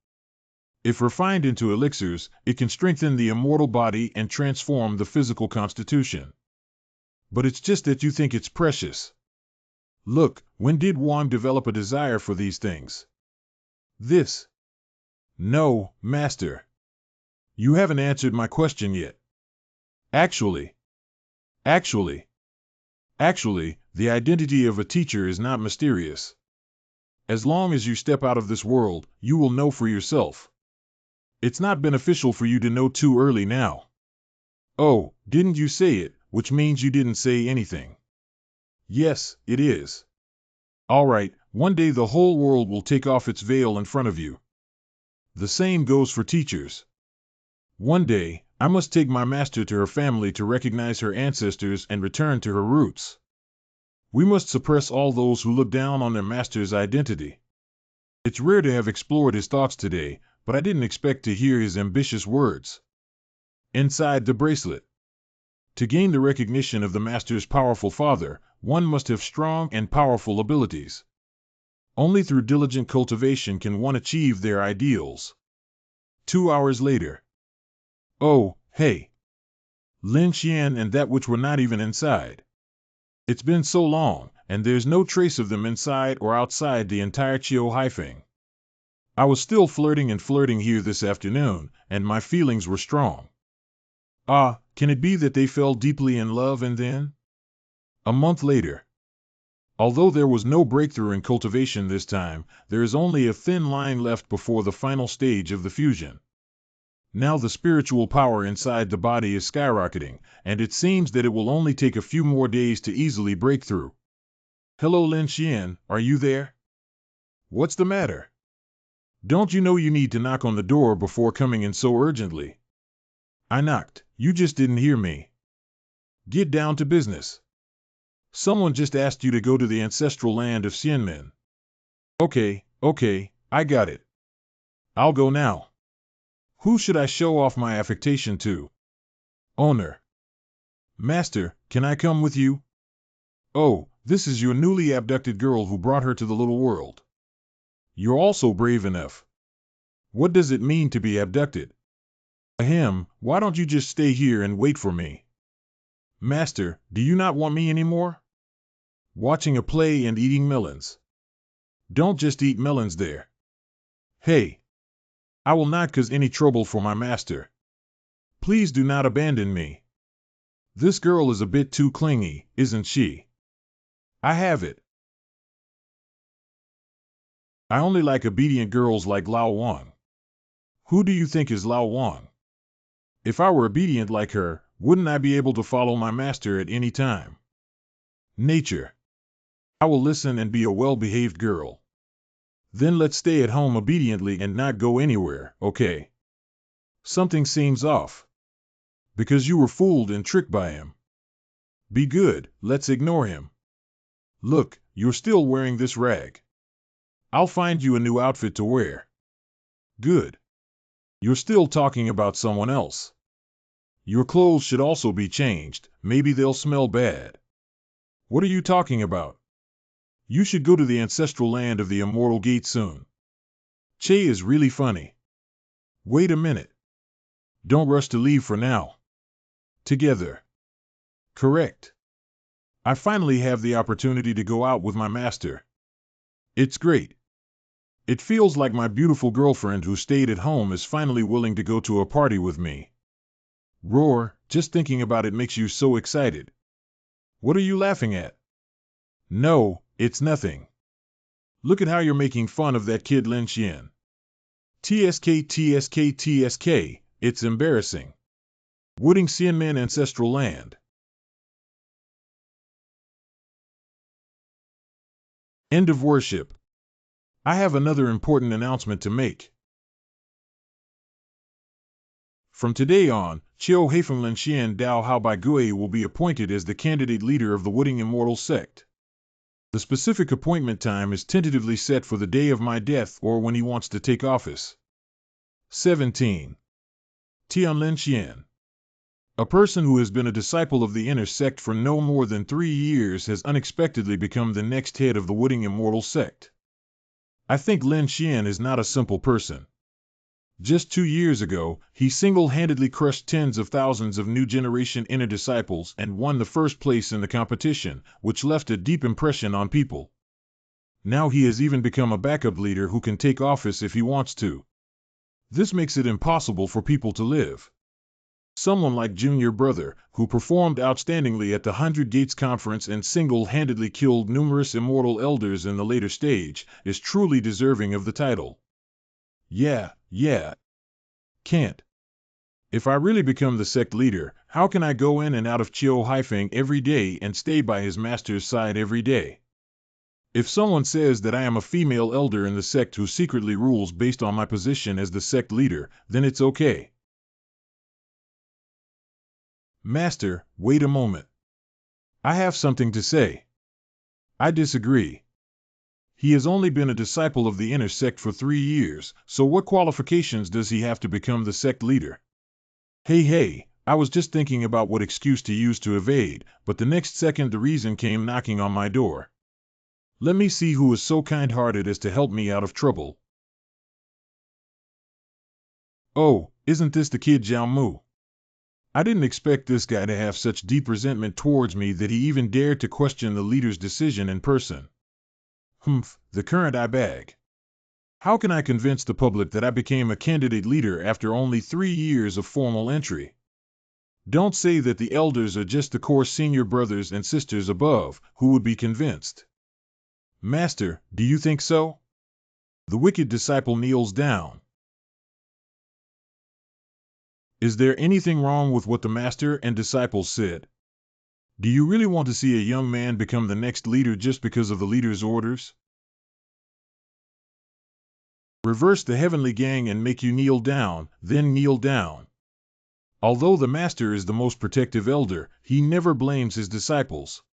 If refined into elixirs, it can strengthen the immortal body and transform the physical constitution. But it's just that you think it's precious. Look, when did Wang develop a desire for these things? This. No, Master. You haven't answered my question yet. Actually, the identity of a teacher is not mysterious. As long as you step out of this world, you will know for yourself. It's not beneficial for you to know too early now. Oh, didn't you say it, which means you didn't say anything. Yes, it is. All right, one day the whole world will take off its veil in front of you. The same goes for teachers. One day, I must take my master to her family to recognize her ancestors and return to her roots. We must suppress all those who look down on their master's identity. It's rare to have explored his thoughts today, but I didn't expect to hear his ambitious words. Inside the bracelet. To gain the recognition of the master's powerful father, one must have strong and powerful abilities. Only through diligent cultivation can one achieve their ideals. 2 hours later. Oh, hey. Lin Xian and that which were not even inside. It's been so long, and there's no trace of them inside or outside the entire Chiu Haifeng. I was still flirting here this afternoon, and my feelings were strong. Ah, can it be that they fell deeply in love and then? A month later. Although there was no breakthrough in cultivation this time, there is only a thin line left before the final stage of the fusion. Now the spiritual power inside the body is skyrocketing, and it seems that it will only take a few more days to easily break through. Hello Lin Xian, are you there? What's the matter? Don't you know you need to knock on the door before coming in so urgently? I knocked, you just didn't hear me. Get down to business. Someone just asked you to go to the ancestral land of Xianmen. Okay, I got it. I'll go now. Who should I show off my affectation to? Owner. Master, can I come with you? Oh, this is your newly abducted girl who brought her to the little world. You're also brave enough. What does it mean to be abducted? Ahem, why don't you just stay here and wait for me? Master, do you not want me anymore? Watching a play and eating melons. Don't just eat melons there. Hey, I will not cause any trouble for my master. Please do not abandon me. This girl is a bit too clingy, isn't she? I have it. I only like obedient girls like Lao Wang. Who do you think is Lao Wang? If I were obedient like her, wouldn't I be able to follow my master at any time? Nature. I will listen and be a well-behaved girl. Then let's stay at home obediently and not go anywhere, okay? Something seems off. Because you were fooled and tricked by him. Be good, let's ignore him. Look, you're still wearing this rag. I'll find you a new outfit to wear. Good. You're still talking about someone else. Your clothes should also be changed, maybe they'll smell bad. What are you talking about? You should go to the ancestral land of the Immortal Gate soon. Che is really funny. Wait a minute. Don't rush to leave for now. Together. Correct. I finally have the opportunity to go out with my master. It's great. It feels like my beautiful girlfriend who stayed at home is finally willing to go to a party with me. Roar, just thinking about it makes you so excited. What are you laughing at? No, it's nothing. Look at how you're making fun of that kid Lin Xian. TSK, TSK, TSK, it's embarrassing. Wooding Xianmen Ancestral Land. End of worship. I have another important announcement to make. From today on, Chiu Heifeng Lin Xian Dao Hao Bai Gui will be appointed as the candidate leader of the Wooding Immortal Sect. The specific appointment time is tentatively set for the day of my death or when he wants to take office. 17. Tian Lin Xian. A person who has been a disciple of the inner sect for no more than 3 years has unexpectedly become the next head of the Wooding Immortal Sect. I think Lin Xian is not a simple person. Just 2 years ago, he single-handedly crushed tens of thousands of new generation inner disciples and won the first place in the competition, which left a deep impression on people. Now he has even become a backup leader who can take office if he wants to. This makes it impossible for people to live. Someone like Junior Brother, who performed outstandingly at the 100 Gates Conference and single-handedly killed numerous immortal elders in the later stage, is truly deserving of the title. Yeah. Can't. If I really become the sect leader, how can I go in and out of Chiu Haifeng every day and stay by his master's side every day? If someone says that I am a female elder in the sect who secretly rules based on my position as the sect leader, then it's okay. Master, wait a moment. I have something to say. I disagree. He has only been a disciple of the inner sect for 3 years, so what qualifications does he have to become the sect leader? Hey, I was just thinking about what excuse to use to evade, but the next second the reason came knocking on my door. Let me see who is so kind-hearted as to help me out of trouble. Oh, isn't this the kid Jiao Mu? I didn't expect this guy to have such deep resentment towards me that he even dared to question the leader's decision in person. The current I bag. How can I convince the public that I became a candidate leader after only 3 years of formal entry? Don't say that the elders are just the core senior brothers and sisters above, who would be convinced. Master, do you think so? The wicked disciple kneels down. Is there anything wrong with what the master and disciples said? Do you really want to see a young man become the next leader just because of the leader's orders? Reverse the heavenly gang and make you kneel down, then kneel down. Although the master is the most protective elder, he never blames his disciples.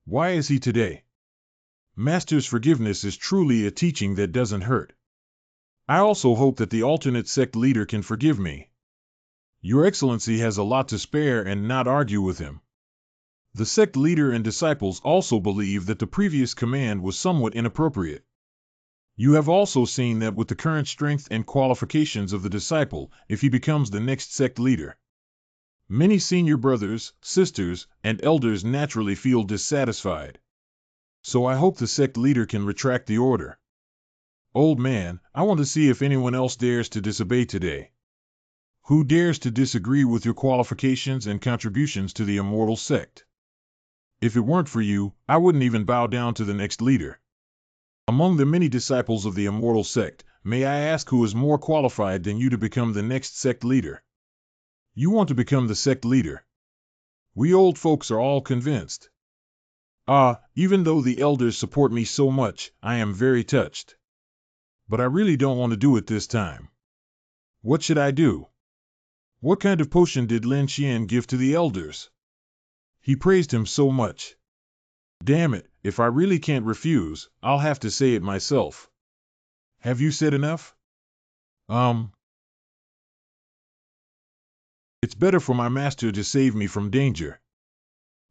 Why is he today? Master's forgiveness is truly a teaching that doesn't hurt. I also hope that the alternate sect leader can forgive me. Your Excellency has a lot to spare and not argue with him. The sect leader and disciples also believe that the previous command was somewhat inappropriate. You have also seen that with the current strength and qualifications of the disciple, if he becomes the next sect leader. Many senior brothers, sisters, and elders naturally feel dissatisfied. So I hope the sect leader can retract the order. Old man, I want to see if anyone else dares to disobey today. Who dares to disagree with your qualifications and contributions to the immortal sect? If it weren't for you, I wouldn't even bow down to the next leader. Among the many disciples of the immortal sect, may I ask who is more qualified than you to become the next sect leader? You want to become the sect leader. We old folks are all convinced. Even though the elders support me so much, I am very touched. But I really don't want to do it this time. What should I do? What kind of potion did Lin Qian give to the elders? He praised him so much. Damn it, if I really can't refuse, I'll have to say it myself. Have you said enough? It's better for my master to save me from danger.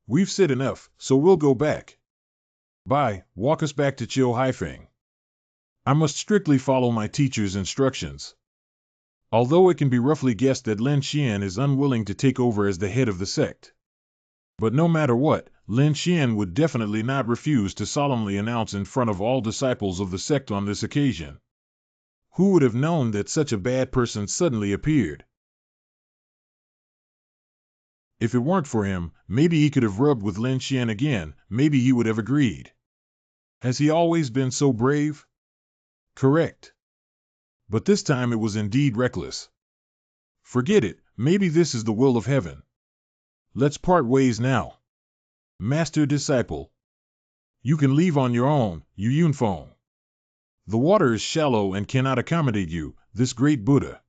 We've said enough, so we'll go back. Bye, walk us back to Chiu Haifeng. I must strictly follow my teacher's instructions. Although it can be roughly guessed that Lin Qian is unwilling to take over as the head of the sect. But no matter what, Lin Qian would definitely not refuse to solemnly announce in front of all disciples of the sect on this occasion. Who would have known that such a bad person suddenly appeared? If it weren't for him, maybe he could have rubbed with Lin Qian again, maybe he would have agreed. Has he always been so brave? Correct. But this time it was indeed reckless. Forget it, maybe this is the will of heaven. Let's part ways now. Master-disciple. You can leave on your own, Yu Yunfeng. The water is shallow and cannot accommodate you, this great Buddha.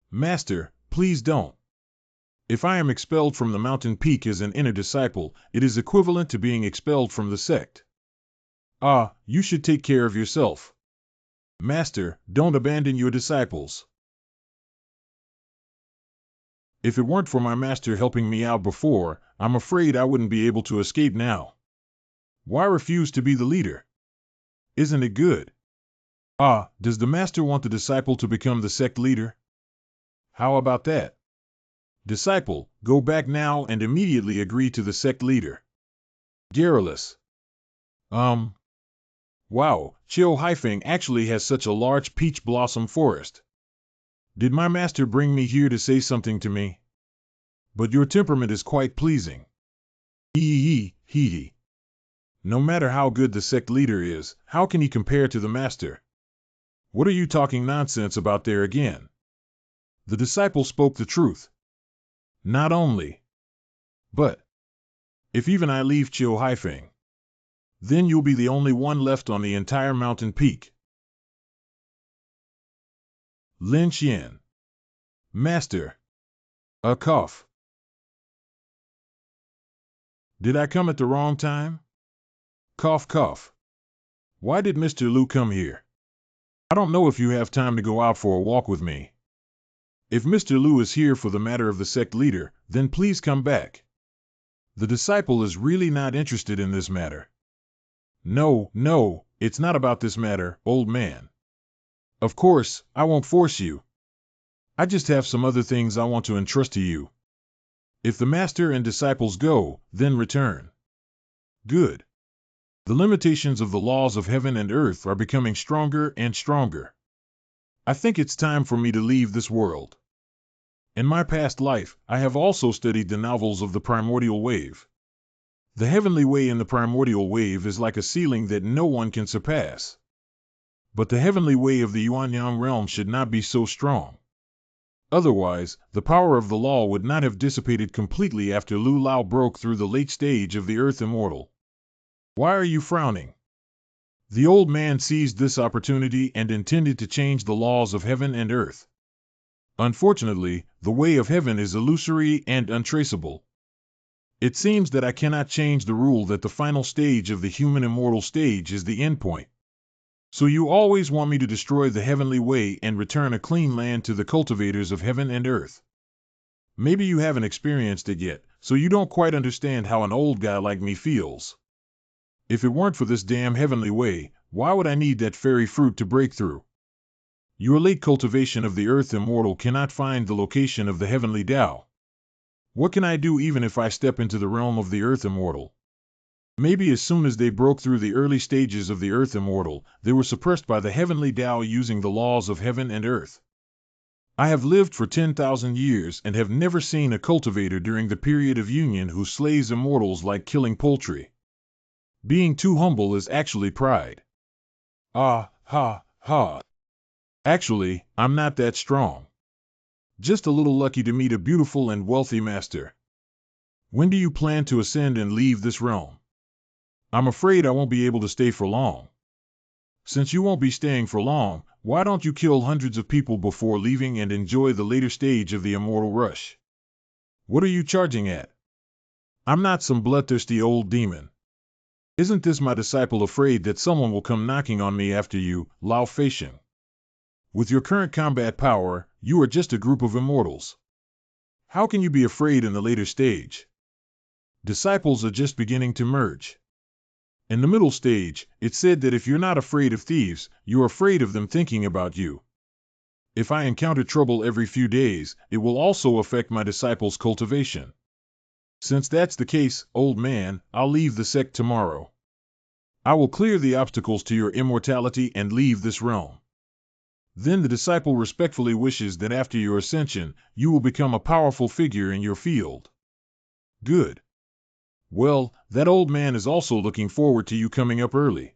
Master, please don't. If I am expelled from the mountain peak as an inner disciple, it is equivalent to being expelled from the sect. You should take care of yourself. Master, don't abandon your disciples. If it weren't for my master helping me out before, I'm afraid I wouldn't be able to escape now. Why refuse to be the leader? Isn't it good? Does the master want the disciple to become the sect leader? How about that? Disciple, go back now and immediately agree to the sect leader. Garrulous. Wow, Chiu Haifeng actually has such a large peach blossom forest. Did my master bring me here to say something to me? But your temperament is quite pleasing. Hee. No matter how good the sect leader is, how can he compare to the master? What are you talking nonsense about there again? The disciple spoke the truth. Not only, but if even I leave Chiu Haifeng, then you'll be the only one left on the entire mountain peak. Lin Qian. Master. A cough. Did I come at the wrong time? Cough, cough. Why did Mr. Lu come here? I don't know if you have time to go out for a walk with me. If Mr. Lu is here for the matter of the sect leader, then please come back. The disciple is really not interested in this matter. No, it's not about this matter, old man. Of course, I won't force you. I just have some other things I want to entrust to you. If the master and disciples go, then return. Good. The limitations of the laws of heaven and earth are becoming stronger and stronger. I think it's time for me to leave this world. In my past life, I have also studied the novels of the primordial wave. The heavenly way in the primordial wave is like a ceiling that no one can surpass. But the heavenly way of the Yuanyang realm should not be so strong. Otherwise, the power of the law would not have dissipated completely after Lu Lao broke through the late stage of the earth immortal. Why are you frowning? The old man seized this opportunity and intended to change the laws of heaven and earth. Unfortunately, the way of heaven is illusory and untraceable. It seems that I cannot change the rule that the final stage of the human immortal stage is the endpoint. So you always want me to destroy the heavenly way and return a clean land to the cultivators of heaven and earth. Maybe you haven't experienced it yet, so you don't quite understand how an old guy like me feels. If it weren't for this damn heavenly way, why would I need that fairy fruit to break through? Your late cultivation of the earth immortal cannot find the location of the heavenly Tao. What can I do even if I step into the realm of the Earth Immortal? Maybe as soon as they broke through the early stages of the Earth Immortal, they were suppressed by the heavenly Tao using the laws of heaven and earth. I have lived for 10,000 years and have never seen a cultivator during the period of union who slays immortals like killing poultry. Being too humble is actually pride. Ah, ha, ha. Actually, I'm not that strong. Just a little lucky to meet a beautiful and wealthy master. When do you plan to ascend and leave this realm? I'm afraid I won't be able to stay for long. Since you won't be staying for long, why don't you kill hundreds of people before leaving and enjoy the later stage of the immortal rush? What are you charging at? I'm not some bloodthirsty old demon. Isn't this my disciple afraid that someone will come knocking on me after you, Lao Feisheng? With your current combat power, you are just a group of immortals. How can you be afraid in the later stage? Disciples are just beginning to merge. In the middle stage, it's said that if you're not afraid of thieves, you're afraid of them thinking about you. If I encounter trouble every few days, it will also affect my disciples' cultivation. Since that's the case, old man, I'll leave the sect tomorrow. I will clear the obstacles to your immortality and leave this realm. Then the disciple respectfully wishes that after your ascension, you will become a powerful figure in your field. Good. Well, that old man is also looking forward to you coming up early.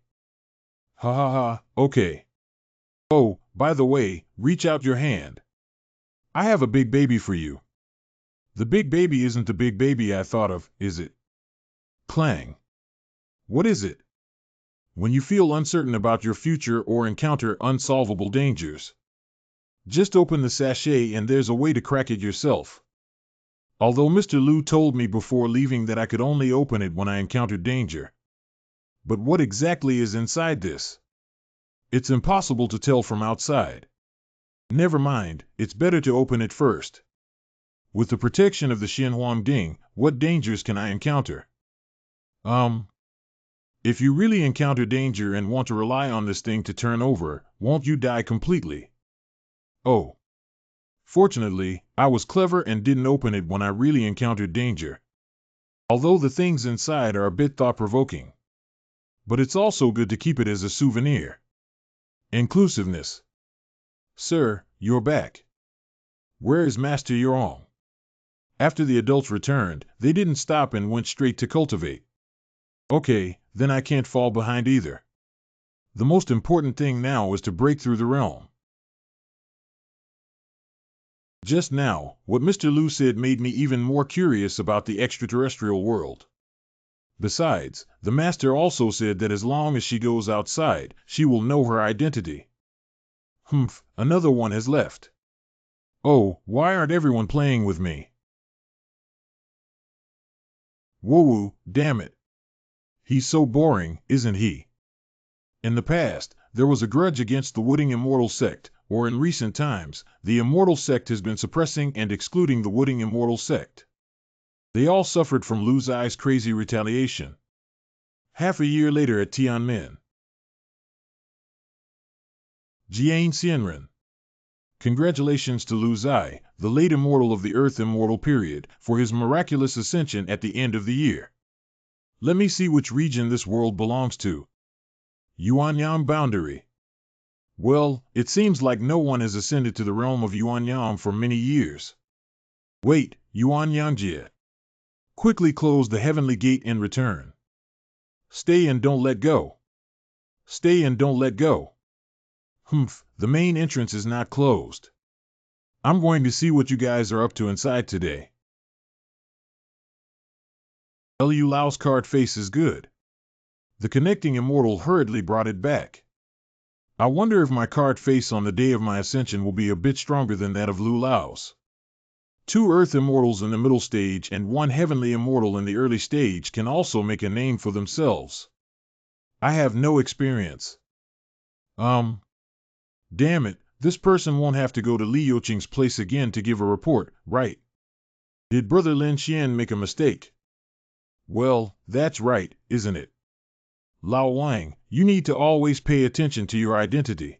Ha ha ha, okay. Oh, by the way, reach out your hand. I have a big baby for you. The big baby isn't the big baby I thought of, is it? Clang. What is it? When you feel uncertain about your future or encounter unsolvable dangers, just open the sachet and there's a way to crack it yourself. Although Mr. Liu told me before leaving that I could only open it when I encountered danger. But what exactly is inside this? It's impossible to tell from outside. Never mind, it's better to open it first. With the protection of the Xin Huang Ding, what dangers can I encounter? If you really encounter danger and want to rely on this thing to turn over, won't you die completely? Oh. Fortunately, I was clever and didn't open it when I really encountered danger. Although the things inside are a bit thought-provoking. But it's also good to keep it as a souvenir. Inclusiveness. Sir, you're back. Where is Master Yurong? After the adults returned, they didn't stop and went straight to cultivate. Okay, then I can't fall behind either. The most important thing now is to break through the realm. Just now, what Mr. Liu said made me even more curious about the extraterrestrial world. Besides, the master also said that as long as she goes outside, she will know her identity. Humph, another one has left. Oh, why aren't everyone playing with me? Whoa, damn it. He's so boring, isn't he? In the past, there was a grudge against the Wooding Immortal sect, or in recent times, the Immortal sect has been suppressing and excluding the Wooding Immortal sect. They all suffered from Lu Zai's crazy retaliation. Half a year later at Tianmen. Jian Xianren. Congratulations to Lu Zai, the late immortal of the Earth Immortal period, for his miraculous ascension at the end of the year. Let me see which region this world belongs to. Yuanyang boundary. Well, it seems like no one has ascended to the realm of Yuanyang for many years. Wait, Yuanyangjie. Quickly close the heavenly gate in return. Stay and don't let go. Stay and don't let go. Humph, the main entrance is not closed. I'm going to see what you guys are up to inside today. Lu Lao's card face is good. The connecting immortal hurriedly brought it back. I wonder if my card face on the day of my ascension will be a bit stronger than that of Lu Lao's. 2 Earth Immortals in the middle stage and 1 Heavenly Immortal in the early stage can also make a name for themselves. I have no experience. Damn it, this person won't have to go to Li Youqing's place again to give a report, right? Did Brother Lin Xian make a mistake? Well, that's right, isn't it? Lao Wang, you need to always pay attention to your identity.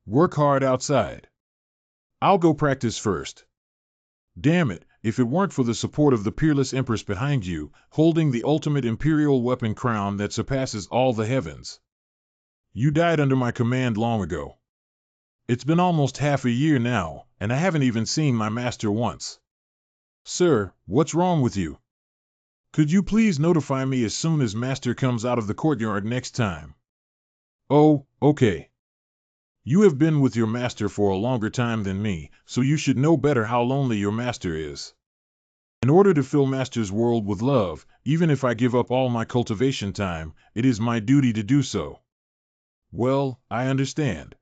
Work hard outside. I'll go practice first. Damn it, if it weren't for the support of the peerless Empress behind you, holding the ultimate imperial weapon crown that surpasses all the heavens. You died under my command long ago. It's been almost half a year now, and I haven't even seen my master once. Sir, what's wrong with you? Could you please notify me as soon as master comes out of the courtyard next time? Oh, okay. You have been with your master for a longer time than me, so you should know better how lonely your master is. In order to fill master's world with love, even if I give up all my cultivation time, it is my duty to do so. Well, I understand.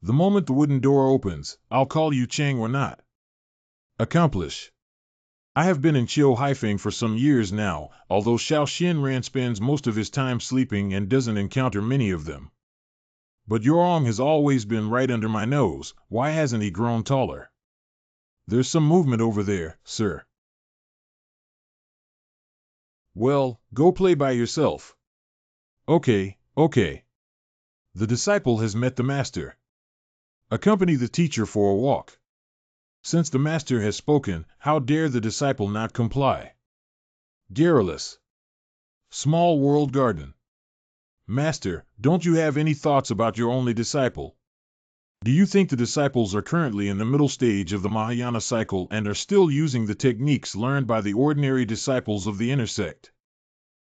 The moment the wooden door opens, I'll call you Chang or not. Accomplish. I have been in Chiu Haifeng for some years now, although Xiao Xianran spends most of his time sleeping and doesn't encounter many of them. But Yorong has always been right under my nose. Why hasn't he grown taller? There's some movement over there, sir. Well, go play by yourself. Okay, okay. The disciple has met the master. Accompany the teacher for a walk. Since the master has spoken, how dare the disciple not comply? Garrulous. Small World Garden. Master, don't you have any thoughts about your only disciple? Do you think the disciples are currently in the middle stage of the Mahayana cycle and are still using the techniques learned by the ordinary disciples of the inner sect?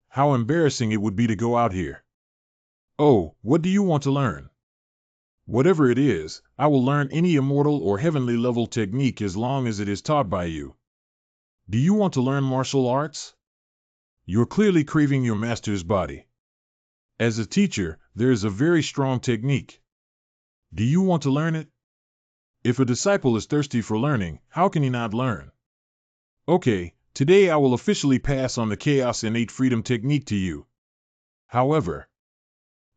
How embarrassing it would be to go out here. Oh, what do you want to learn? Whatever it is, I will learn any immortal or heavenly level technique as long as it is taught by you. Do you want to learn martial arts? You're clearly craving your master's body. As a teacher, there is a very strong technique. Do you want to learn it? If a disciple is thirsty for learning, how can he not learn? Okay, today I will officially pass on the Chaos Innate Freedom technique to you. However,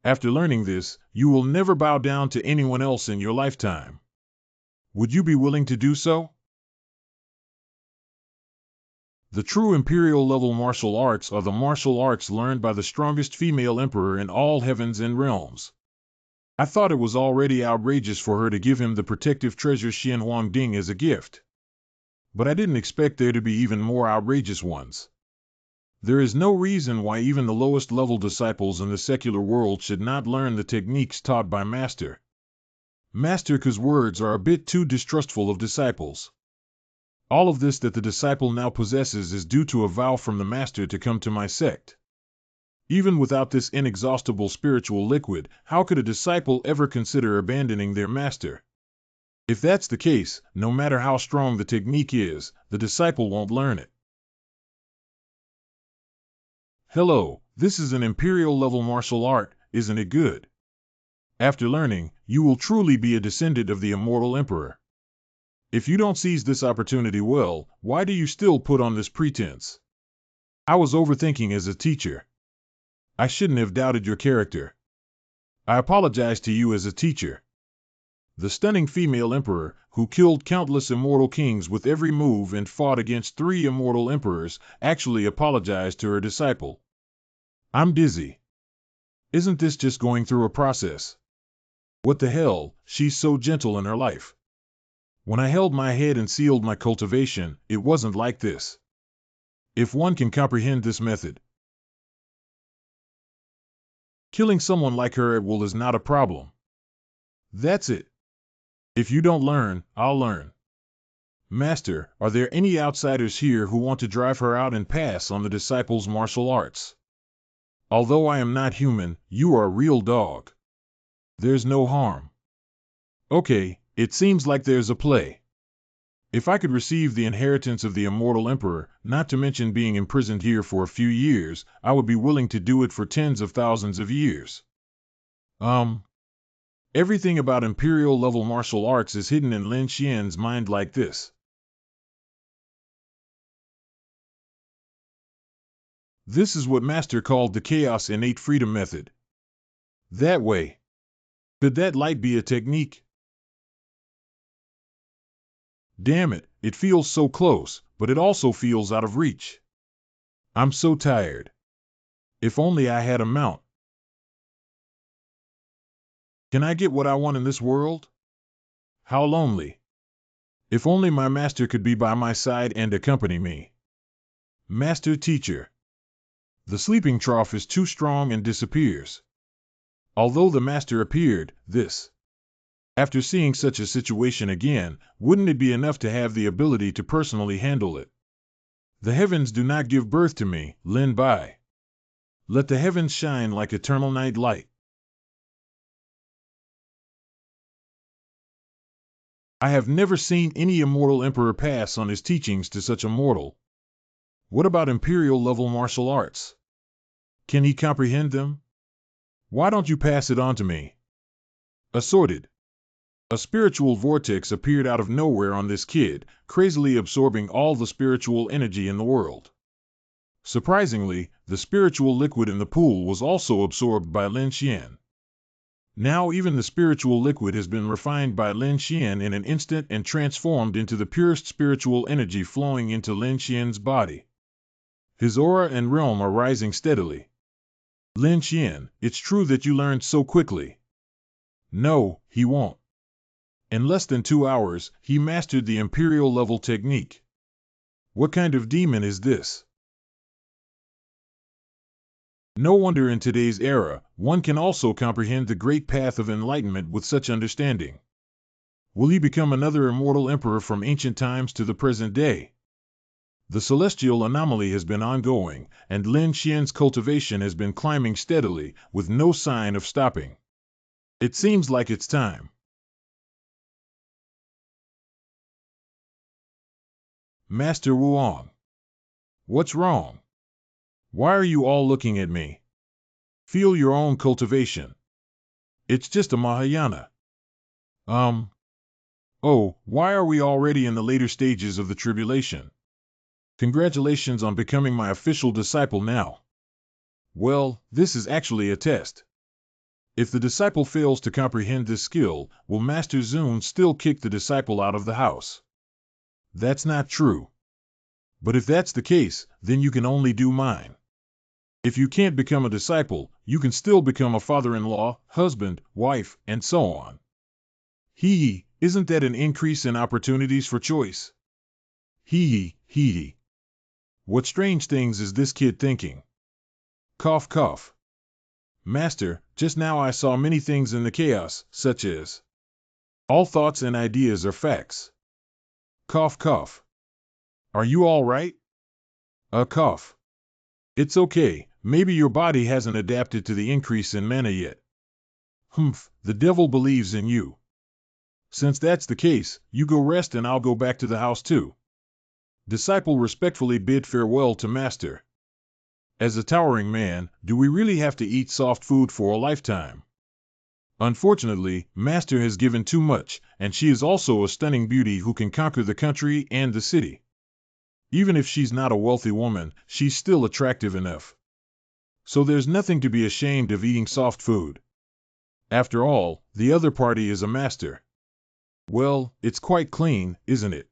after learning this, you will never bow down to anyone else in your lifetime. Would you be willing to do so? The true imperial level martial arts are the martial arts learned by the strongest female emperor in all heavens and realms. I thought it was already outrageous for her to give him the protective treasure Xian Huangding as a gift. But I didn't expect there to be even more outrageous ones. There is no reason why even the lowest level disciples in the secular world should not learn the techniques taught by Master. Master Ke's words are a bit too distrustful of disciples. All of this that the disciple now possesses is due to a vow from the Master to come to my sect. Even without this inexhaustible spiritual liquid, how could a disciple ever consider abandoning their master? If that's the case, no matter how strong the technique is, the disciple won't learn it. Hello, this is an imperial level martial art, isn't it good? After learning, you will truly be a descendant of the immortal emperor. If you don't seize this opportunity well, why do you still put on this pretense? I was overthinking as a teacher. I shouldn't have doubted your character. I apologize to you as a teacher. The stunning female emperor, who killed countless immortal kings with every move and fought against 3 immortal emperors, actually apologized to her disciple. I'm dizzy. Isn't this just going through a process? What the hell, she's so gentle in her life. When I held my head and sealed my cultivation, it wasn't like this. If one can comprehend this method, killing someone like her at will is not a problem. That's it. If you don't learn, I'll learn. Master, are there any outsiders here who want to drive her out and pass on the disciples' martial arts? Although I am not human, you are a real dog. There's no harm. Okay, it seems like there's a play. If I could receive the inheritance of the immortal emperor, not to mention being imprisoned here for a few years, I would be willing to do it for tens of thousands of years. Everything about imperial level martial arts is hidden in Lin Xian's mind like this. This is what Master called the Chaos Innate Freedom method. That way. Could that light be a technique? Damn it, it feels so close, but it also feels out of reach. I'm so tired. If only I had a mount. Can I get what I want in this world? How lonely. If only my master could be by my side and accompany me. Master teacher. The sleeping trough is too strong and disappears. Although the master appeared, after seeing such a situation again, wouldn't it be enough to have the ability to personally handle it? The heavens do not give birth to me, Lin Bai. Let the heavens shine like eternal night light. I have never seen any immortal emperor pass on his teachings to such a mortal. What about imperial level martial arts? Can he comprehend them? Why don't you pass it on to me? Assorted. A spiritual vortex appeared out of nowhere on this kid, crazily absorbing all the spiritual energy in the world. Surprisingly, the spiritual liquid in the pool was also absorbed by Lin Xian. Now even the spiritual liquid has been refined by Lin Xian in an instant and transformed into the purest spiritual energy flowing into Lin Xian's body. His aura and realm are rising steadily. Lin Xian, it's true that you learned so quickly. No, he won't. In less than 2 hours, he mastered the imperial level technique. What kind of demon is this? No wonder in today's era, one can also comprehend the great path of enlightenment with such understanding. Will he become another immortal emperor from ancient times to the present day? The celestial anomaly has been ongoing, and Lin Xian's cultivation has been climbing steadily, with no sign of stopping. It seems like it's time. Master Wuong. What's wrong? Why are you all looking at me? Feel your own cultivation. It's just a Mahayana. Oh, why are we already in the later stages of the tribulation? Congratulations on becoming my official disciple now. Well, this is actually a test. If the disciple fails to comprehend this skill, will Master Zun still kick the disciple out of the house? That's not true. But if that's the case, then you can only do mine. If you can't become a disciple, you can still become a father-in-law, husband, wife, and so on. Isn't that an increase in opportunities for choice? Hee. What strange things is this kid thinking? Cough, cough. Master, just now I saw many things in the chaos, such as all thoughts and ideas are facts. Cough, cough. Are you all right? A cough. It's okay, maybe your body hasn't adapted to the increase in mana yet. Humph, the devil believes in you. Since that's the case, you go rest and I'll go back to the house too. Disciple respectfully bid farewell to Master. As a towering man, do we really have to eat soft food for a lifetime? Unfortunately, Master has given too much, and she is also a stunning beauty who can conquer the country and the city. Even if she's not a wealthy woman, she's still attractive enough. So there's nothing to be ashamed of eating soft food. After all, the other party is a master. Well, it's quite clean, isn't it?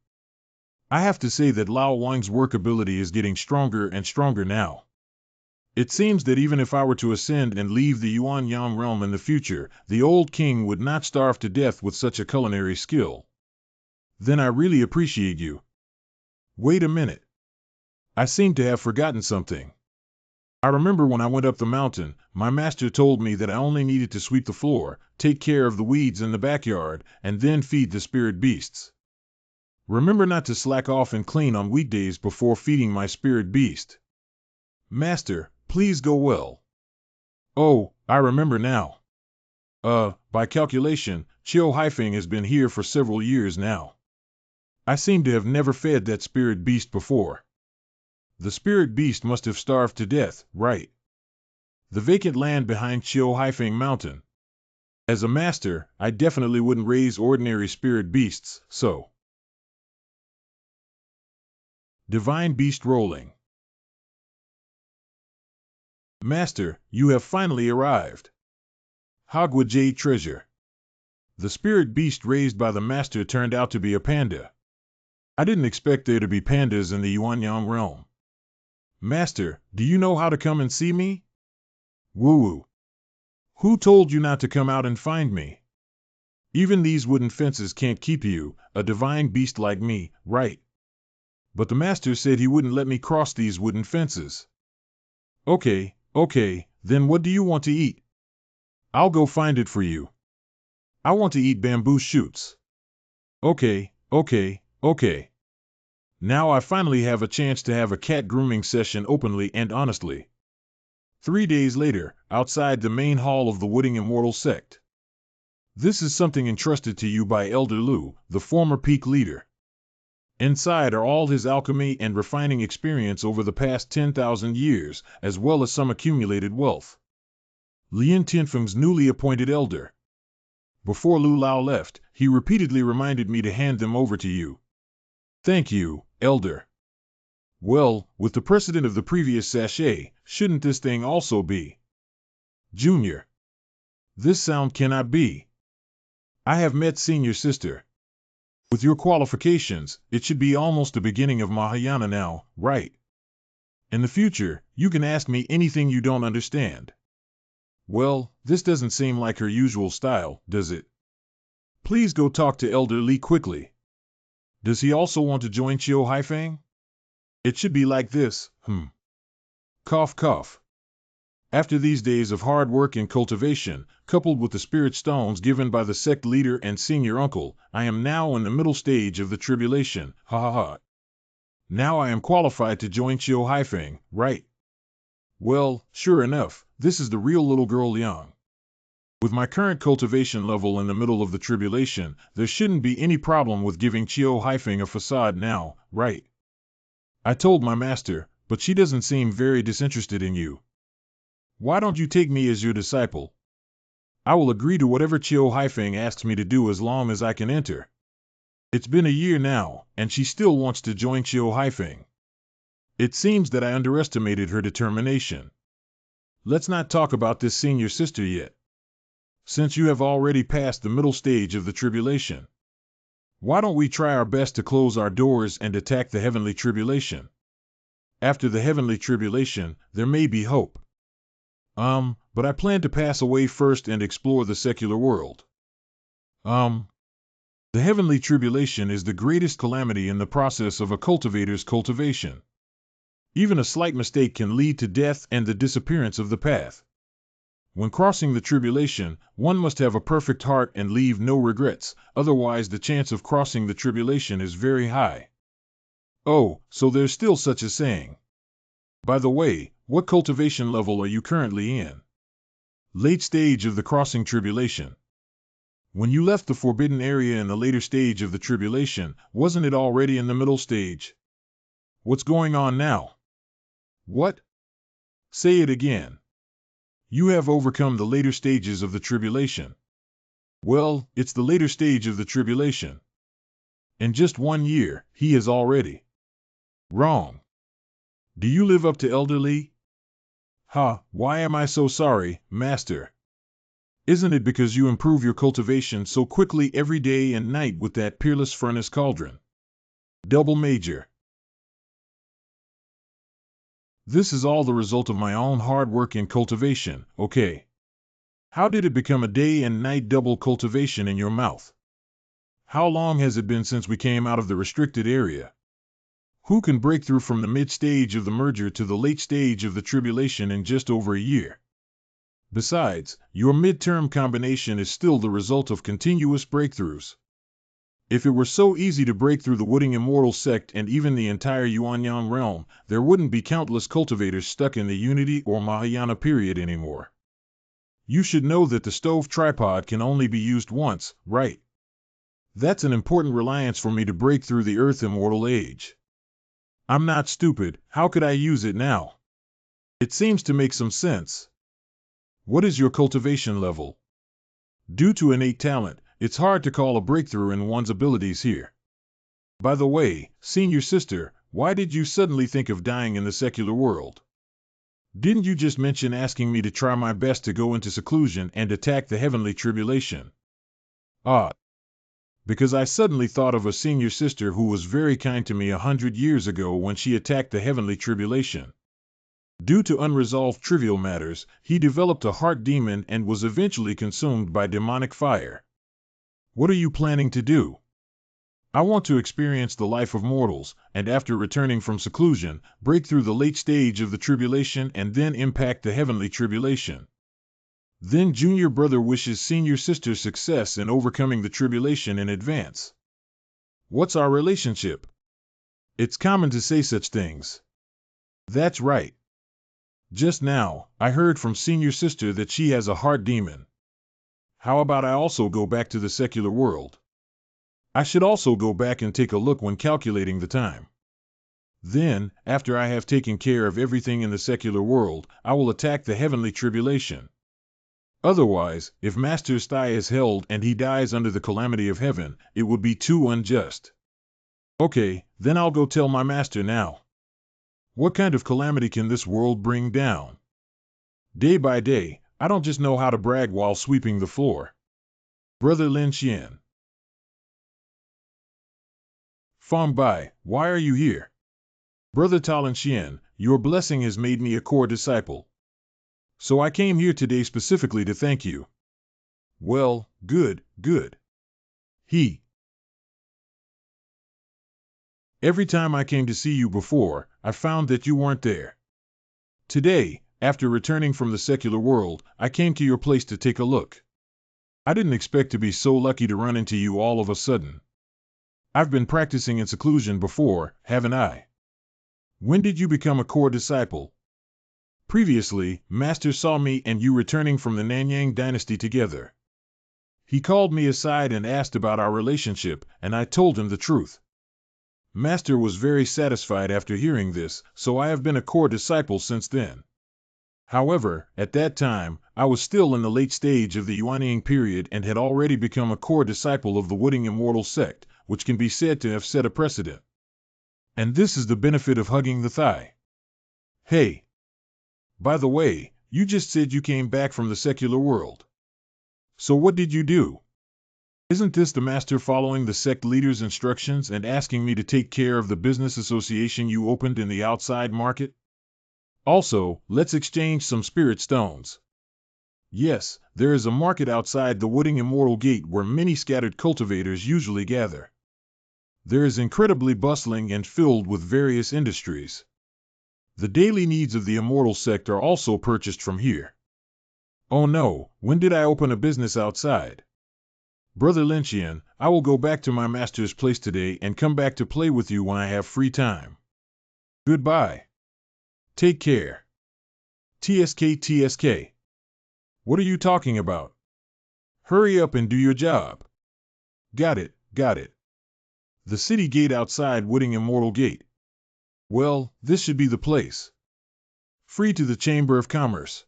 I have to say that Lao Wang's work ability is getting stronger and stronger now. It seems that even if I were to ascend and leave the Yuan Yang realm in the future, the old king would not starve to death with such a culinary skill. Then I really appreciate you. Wait a minute. I seem to have forgotten something. I remember when I went up the mountain, my master told me that I only needed to sweep the floor, take care of the weeds in the backyard, and then feed the spirit beasts. Remember not to slack off and clean on weekdays before feeding my spirit beast. Master, please go well. Oh, I remember now. By calculation, Chiu Haifeng has been here for several years now. I seem to have never fed that spirit beast before. The spirit beast must have starved to death, right? The vacant land behind Chiu Haifeng Mountain. As a master, I definitely wouldn't raise ordinary spirit beasts, so. Divine Beast Rolling. Master, you have finally arrived. Hogwa Jade Treasure. The spirit beast raised by the master turned out to be a panda. I didn't expect there to be pandas in the Yuanyang realm. Master, do you know how to come and see me? Woo-woo. Who told you not to come out and find me? Even these wooden fences can't keep you, a divine beast like me, right? But the master said he wouldn't let me cross these wooden fences. Okay, then what do you want to eat? I'll go find it for you. I want to eat bamboo shoots. Okay. Now I finally have a chance to have a cat grooming session openly and honestly. 3 days later, outside the main hall of the Wooding Immortal sect. This is something entrusted to you by Elder Lu, the former peak leader. Inside are all his alchemy and refining experience over the past 10,000 years, as well as some accumulated wealth. Lien Tianfeng's newly appointed elder. Before Lu Lao left, he repeatedly reminded me to hand them over to you. Thank you, elder. Well, with the precedent of the previous sachet, shouldn't this thing also be? Junior. This sound cannot be. I have met senior sister. With your qualifications, it should be almost the beginning of Mahayana now, right? In the future, you can ask me anything you don't understand. Well, this doesn't seem like her usual style, does it? Please go talk to Elder Li quickly. Does he also want to join Chiu Haifeng? It should be like this, Cough. After these days of hard work and cultivation, coupled with the spirit stones given by the sect leader and senior uncle, I am now in the middle stage of the tribulation, Now I am qualified to join Chiu Haifeng, right? Well, sure enough, this is the real little girl Liang. With my current cultivation level in the middle of the tribulation, there shouldn't be any problem with giving Chiu Haifeng a facade now, right? I told my master, but she doesn't seem very disinterested in you. Why don't you take me as your disciple? I will agree to whatever Chiu Haifeng asks me to do as long as I can enter. It's been a year now, and she still wants to join Chiu Haifeng. It seems that I underestimated her determination. Let's not talk about this senior sister yet. Since you have already passed the middle stage of the tribulation, why don't we try our best to close our doors and attack the heavenly tribulation? After the heavenly tribulation, there may be hope. But I plan to pass away first and explore the secular world. The heavenly tribulation is the greatest calamity in the process of a cultivator's cultivation. Even a slight mistake can lead to death and the disappearance of the path. When crossing the tribulation, one must have a perfect heart and leave no regrets, otherwise the chance of crossing the tribulation is very high. Oh, so there's still such a saying. By the way, what cultivation level are you currently in? Late stage of the crossing tribulation. When you left the forbidden area in the later stage of the tribulation, wasn't it already in the middle stage? What's going on now? What? Say it again. You have overcome the later stages of the tribulation. Well, it's the later stage of the tribulation. In just 1 year, he is already. Wrong. Do you live up to Elder Li? Why am I so sorry, Master? Isn't it because you improve your cultivation so quickly every day and night with that peerless furnace cauldron? Double major. This is all the result of my own hard work in cultivation, okay? How did it become a day and night double cultivation in your mouth? How long has it been since we came out of the restricted area? Who can break through from the mid-stage of the merger to the late stage of the tribulation in just over a year? Besides, your midterm combination is still the result of continuous breakthroughs. If it were so easy to break through the Wooding Immortal sect and even the entire Yuanyang realm, there wouldn't be countless cultivators stuck in the Unity or Mahayana period anymore. You should know that the stove tripod can only be used once, right? That's an important reliance for me to break through the Earth Immortal age. I'm not stupid, how could I use it now? It seems to make some sense. What is your cultivation level? Due to innate talent, it's hard to call a breakthrough in one's abilities here. By the way, senior sister, why did you suddenly think of dying in the secular world? Didn't you just mention asking me to try my best to go into seclusion and attack the heavenly tribulation? Because I suddenly thought of a senior sister who was very kind to me 100 years ago when she attacked the heavenly tribulation. Due to unresolved trivial matters, he developed a heart demon and was eventually consumed by demonic fire. What are you planning to do? I want to experience the life of mortals, and after returning from seclusion, break through the late stage of the tribulation and then impact the heavenly tribulation. Then junior brother wishes senior sister success in overcoming the tribulation in advance. What's our relationship? It's common to say such things. That's right. Just now, I heard from senior sister that she has a heart demon. How about I also go back to the secular world? I should also go back and take a look when calculating the time. Then, after I have taken care of everything in the secular world, I will attack the heavenly tribulation. Otherwise, if Master's thigh is held and he dies under the calamity of heaven, it would be too unjust. Okay, then I'll go tell my master now. What kind of calamity can this world bring down? Day by day, I don't just know how to brag while sweeping the floor. Brother Lin Xian. Feng Bai, why are you here? Brother Talin Xian, your blessing has made me a core disciple. So I came here today specifically to thank you. Well, good. Every time I came to see you before, I found that you weren't there. Today, after returning from the secular world, I came to your place to take a look. I didn't expect to be so lucky to run into you all of a sudden. I've been practicing in seclusion before, haven't I? When did you become a core disciple? Previously, Master saw me and you returning from the Nanyang dynasty together. He called me aside and asked about our relationship, and I told him the truth. Master was very satisfied after hearing this, so I have been a core disciple since then. However, at that time, I was still in the late stage of the Yuanying period and had already become a core disciple of the Wooding Immortal sect, which can be said to have set a precedent. And this is the benefit of hugging the thigh. Hey! By the way, you just said you came back from the secular world. So what did you do? Isn't this the master following the sect leader's instructions and asking me to take care of the business association you opened in the outside market? Also, let's exchange some spirit stones. Yes, there is a market outside the Wooding Immortal Gate where many scattered cultivators usually gather. There is incredibly bustling and filled with various industries. The daily needs of the Immortal sect are also purchased from here. Oh no, when did I open a business outside? Brother Lin Xian, I will go back to my master's place today and come back to play with you when I have free time. Goodbye. Take care. TSK. What are you talking about? Hurry up and do your job. Got it. The city gate outside Wooding Immortal Gate. Well, this should be the place. Free to the Chamber of Commerce.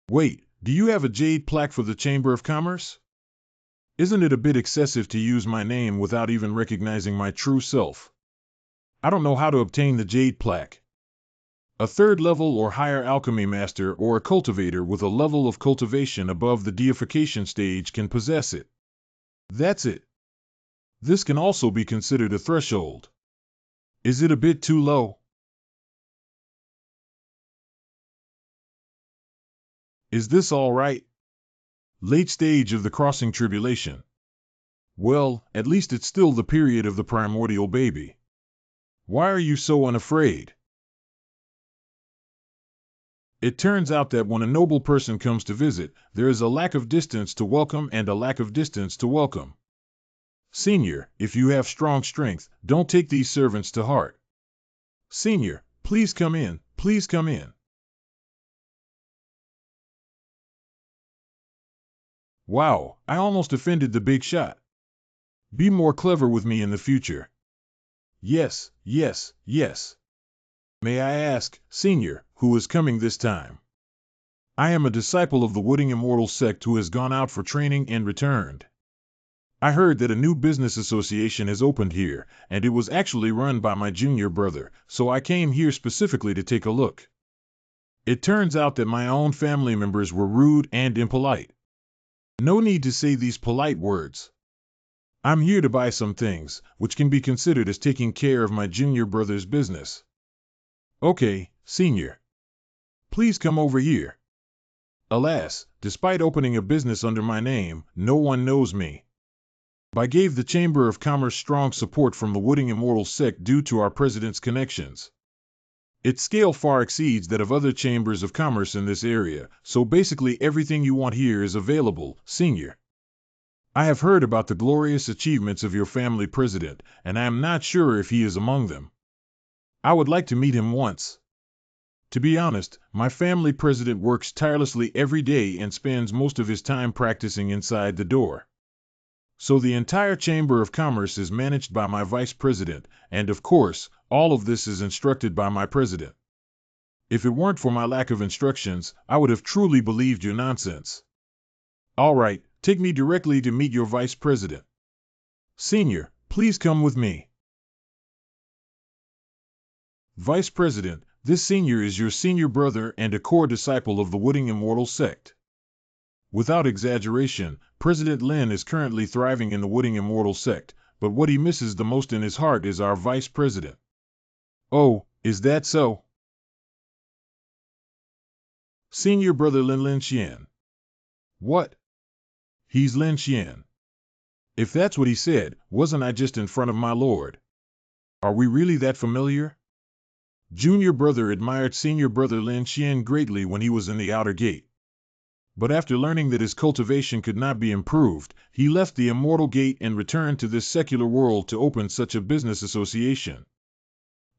Wait, do you have a jade plaque for the Chamber of Commerce? Isn't it a bit excessive to use my name without even recognizing my true self? I don't know how to obtain the jade plaque. A third level or higher alchemy master or a cultivator with a level of cultivation above the deification stage can possess it. That's it. This can also be considered a threshold. Is it a bit too low? Is this all right? Late stage of the crossing tribulation. Well, at least it's still the period of the primordial baby. Why are you so unafraid? It turns out that when a noble person comes to visit, there is a lack of distance to welcome and a lack of distance to welcome. Senior, if you have strong strength, don't take these servants to heart. Senior, please come in. Wow, I almost offended the big shot. Be more clever with me in the future. Yes. May I ask, Senior, who is coming this time? I am a disciple of the Wooding Immortal sect who has gone out for training and returned. I heard that a new business association has opened here, and it was actually run by my junior brother, so I came here specifically to take a look. It turns out that my own family members were rude and impolite. No need to say these polite words. I'm here to buy some things, which can be considered as taking care of my junior brother's business. Okay, Senior. Please come over here. Alas, despite opening a business under my name, no one knows me. I gave the Chamber of Commerce strong support from the Wooding Immortal sect due to our president's connections. Its scale far exceeds that of other chambers of commerce in this area, so basically everything you want here is available, Senior. I have heard about the glorious achievements of your family president, and I am not sure if he is among them. I would like to meet him once. To be honest, my family president works tirelessly every day and spends most of his time practicing inside the door. So the entire Chamber of Commerce is managed by my vice president, and of course, all of this is instructed by my president. If it weren't for my lack of instructions, I would have truly believed your nonsense. All right, take me directly to meet your vice president. Senior, please come with me. Vice President, this senior is your senior brother and a core disciple of the Wooding Immortal sect. Without exaggeration, President Lin is currently thriving in the Wooding Immortal sect, but what he misses the most in his heart is our vice president. Oh, is that so? Senior brother Lin Xian. What? He's Lin Xian. If that's what he said, wasn't I just in front of my lord? Are we really that familiar? Junior brother admired senior brother Lin Xian greatly when he was in the outer gate. But after learning that his cultivation could not be improved, he left the immortal gate and returned to this secular world to open such a business association.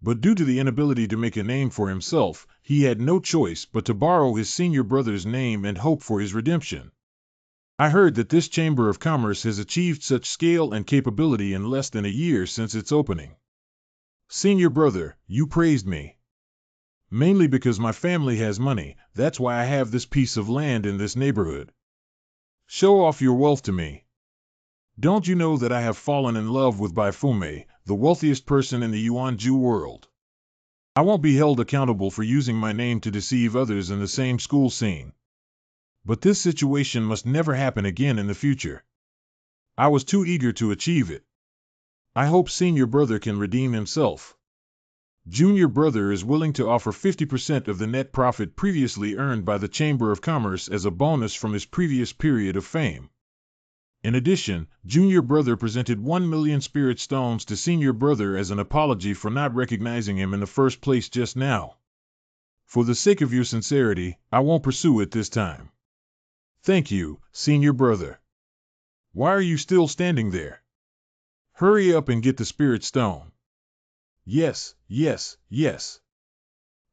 But due to the inability to make a name for himself, he had no choice but to borrow his senior brother's name and hope for his redemption. I heard that this Chamber of Commerce has achieved such scale and capability in less than a year since its opening. Senior brother, you praised me. Mainly because my family has money, that's why I have this piece of land in this neighborhood. Show off your wealth to me. Don't you know that I have fallen in love with Bai Fumei, the wealthiest person in the Yuanju world? I won't be held accountable for using my name to deceive others in the same school scene. But this situation must never happen again in the future. I was too eager to achieve it. I hope senior brother can redeem himself. Junior brother is willing to offer 50% of the net profit previously earned by the Chamber of Commerce as a bonus from his previous period of fame. In addition, junior brother presented 1 million spirit stones to senior brother as an apology for not recognizing him in the first place just now. For the sake of your sincerity, I won't pursue it this time. Thank you, senior brother. Why are you still standing there? Hurry up and get the spirit stone. Yes, yes, yes.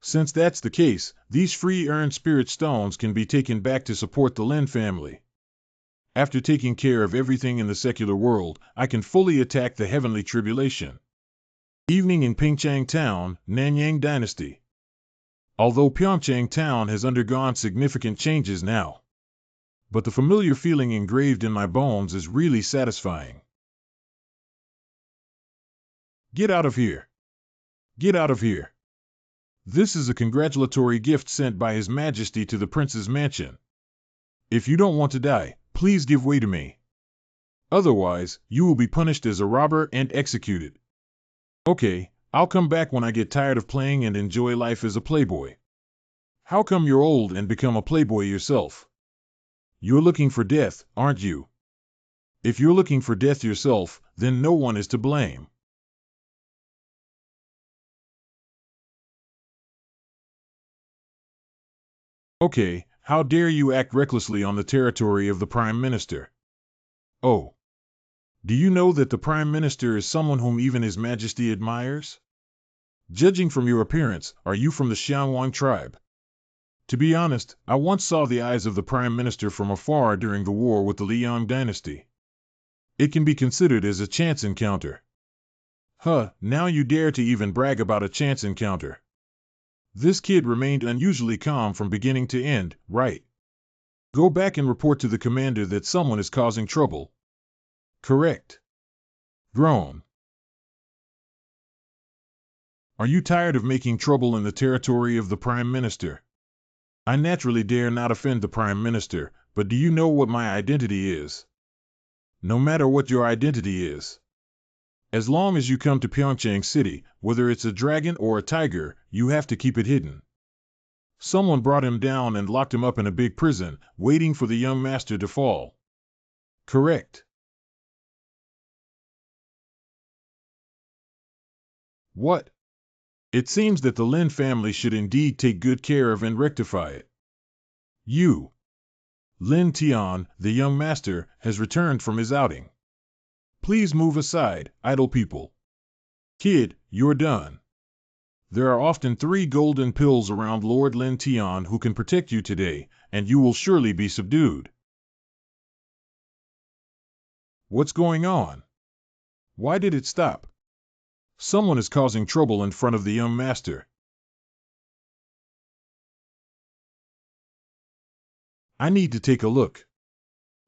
Since that's the case, these free earned spirit stones can be taken back to support the Lin family. After taking care of everything in the secular world, I can fully attack the heavenly tribulation. Evening in Pingchang Town, Nanyang Dynasty. Although Pyeongchang Town has undergone significant changes now. But the familiar feeling engraved in my bones is really satisfying. Get out of here. Get out of here. This is a congratulatory gift sent by His Majesty to the Prince's mansion. If you don't want to die, please give way to me. Otherwise, you will be punished as a robber and executed. Okay, I'll come back when I get tired of playing and enjoy life as a playboy. How come you're old and become a playboy yourself? You're looking for death, aren't you? If you're looking for death yourself, then no one is to blame. Okay, how dare you act recklessly on the territory of the Prime Minister? Oh. Do you know that the Prime Minister is someone whom even His Majesty admires? Judging from your appearance, are you from the Xiangwang tribe? To be honest, I once saw the eyes of the Prime Minister from afar during the war with the Liang dynasty. It can be considered as a chance encounter. Huh, now you dare to even brag about a chance encounter. This kid remained unusually calm from beginning to end, right? Go back and report to the commander that someone is causing trouble. Correct. Groan. Are you tired of making trouble in the territory of the Prime Minister? I naturally dare not offend the Prime Minister, but do you know what my identity is? No matter what your identity is. As long as you come to Pyeongchang City, whether it's a dragon or a tiger, you have to keep it hidden. Someone brought him down and locked him up in a big prison, waiting for the young master to fall. Correct. What? It seems that the Lin family should indeed take good care of and rectify it. You, Lin Tian, the young master, has returned from his outing. Please move aside, idle people. Kid, you're done. There are often 3 golden pills around Lord Lin Tian who can protect you today, and you will surely be subdued. What's going on? Why did it stop? Someone is causing trouble in front of the young master. I need to take a look.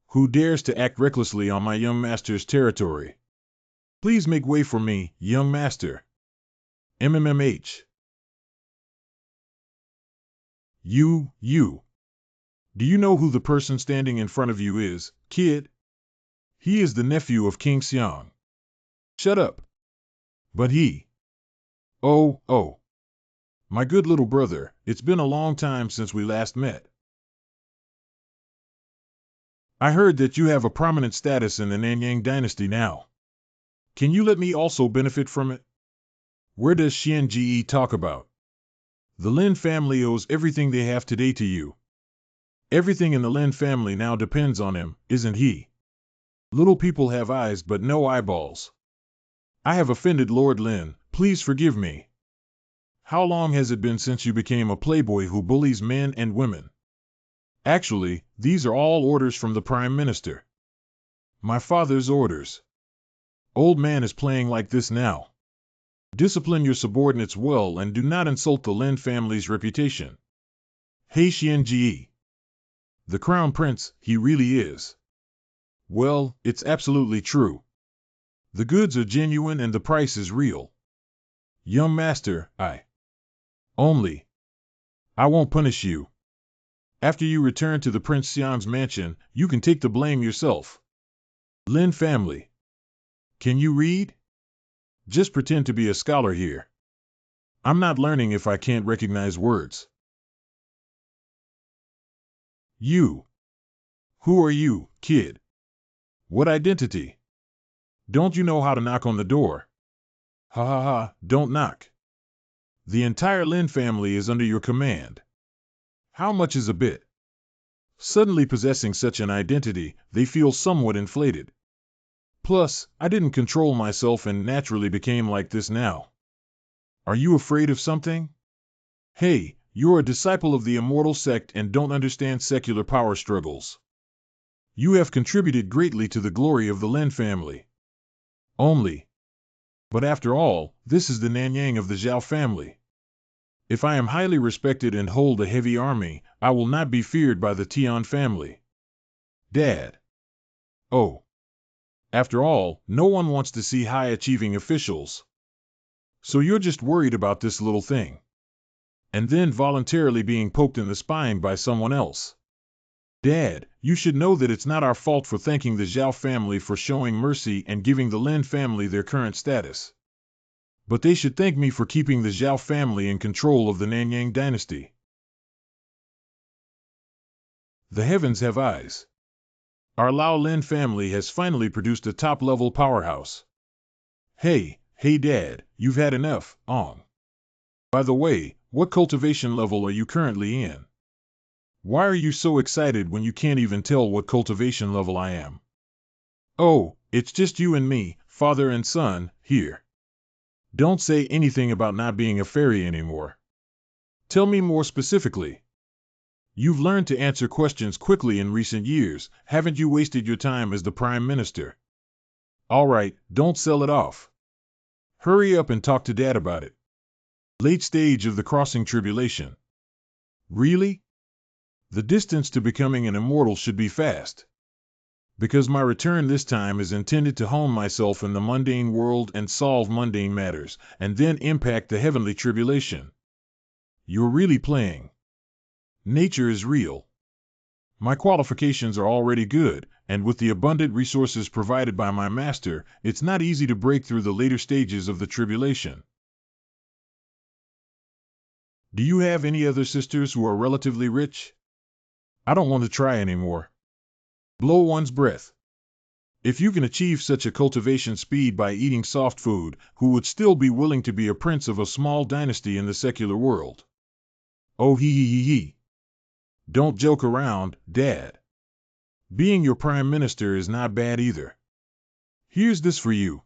Who dares to act recklessly on my young master's territory? Please make way for me, young master. MMMH. You. Do you know who the person standing in front of you is, kid? He is the nephew of King Xiang. Shut up. But he. Oh. My good little brother, it's been a long time since we last met. I heard that you have a prominent status in the Nanyang dynasty now. Can you let me also benefit from it? Where does Xian Ji talk about? The Lin family owes everything they have today to you. Everything in the Lin family now depends on him, isn't he? Little people have eyes but no eyeballs. I have offended Lord Lin, please forgive me. How long has it been since you became a playboy who bullies men and women? Actually, these are all orders from the Prime Minister. My father's orders. Old man is playing like this now. Discipline your subordinates well and do not insult the Lin family's reputation. Hey Xianji. The Crown Prince, he really is. Well, it's absolutely true. The goods are genuine and the price is real. Young master, I won't punish you. After you return to the Prince Xiang's mansion, you can take the blame yourself. Lin family. Can you read? Just pretend to be a scholar here. I'm not learning if I can't recognize words. You. Who are you, kid? What identity? Don't you know how to knock on the door? Ha, don't knock. The entire Lin family is under your command. How much is a bit? Suddenly possessing such an identity, they feel somewhat inflated. Plus, I didn't control myself and naturally became like this now. Are you afraid of something? Hey, you're a disciple of the immortal sect and don't understand secular power struggles. You have contributed greatly to the glory of the Lin family. But after all, this is the Nanyang of the Zhao family. If I am highly respected and hold a heavy army, I will not be feared by the Tian family. Dad. Oh. After all, no one wants to see high-achieving officials. So you're just worried about this little thing. And then voluntarily being poked in the spine by someone else. Dad, you should know that it's not our fault for thanking the Zhao family for showing mercy and giving the Lin family their current status. But they should thank me for keeping the Zhao family in control of the Nanyang dynasty. The heavens have eyes. Our Lao Lin family has finally produced a top-level powerhouse. Hey, Dad, you've had enough, Ong. By the way, what cultivation level are you currently in? Why are you so excited when you can't even tell what cultivation level I am? Oh, it's just you and me, father and son, here. Don't say anything about not being a fairy anymore. Tell me more specifically. You've learned to answer questions quickly in recent years, haven't you wasted your time as the Prime Minister? All right, don't sell it off. Hurry up and talk to Dad about it. Late stage of the crossing tribulation. Really? The distance to becoming an immortal should be fast. Because my return this time is intended to hone myself in the mundane world and solve mundane matters, and then impact the heavenly tribulation. You're really playing. Nature is real. My qualifications are already good, and with the abundant resources provided by my master, it's not easy to break through the later stages of the tribulation. Do you have any other sisters who are relatively rich? I don't want to try anymore. Blow one's breath. If you can achieve such a cultivation speed by eating soft food, who would still be willing to be a prince of a small dynasty in the secular world? Oh hee hee hee hee. Don't joke around, Dad. Being your prime minister is not bad either. Here's this for you.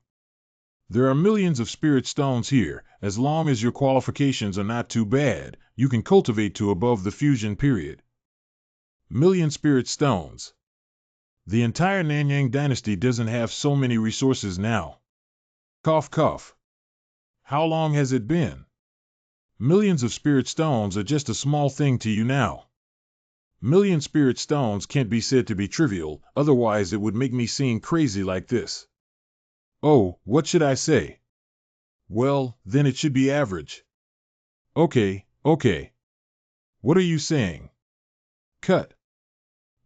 There are millions of spirit stones here. As long as your qualifications are not too bad, you can cultivate to above the fusion period. Million spirit stones. The entire Nanyang dynasty doesn't have so many resources now. Cough cough. How long has it been? Millions of spirit stones are just a small thing to you now. Million spirit stones can't be said to be trivial, otherwise it would make me seem crazy like this. Oh, what should I say? Well, then it should be average. Okay. What are you saying? Cut.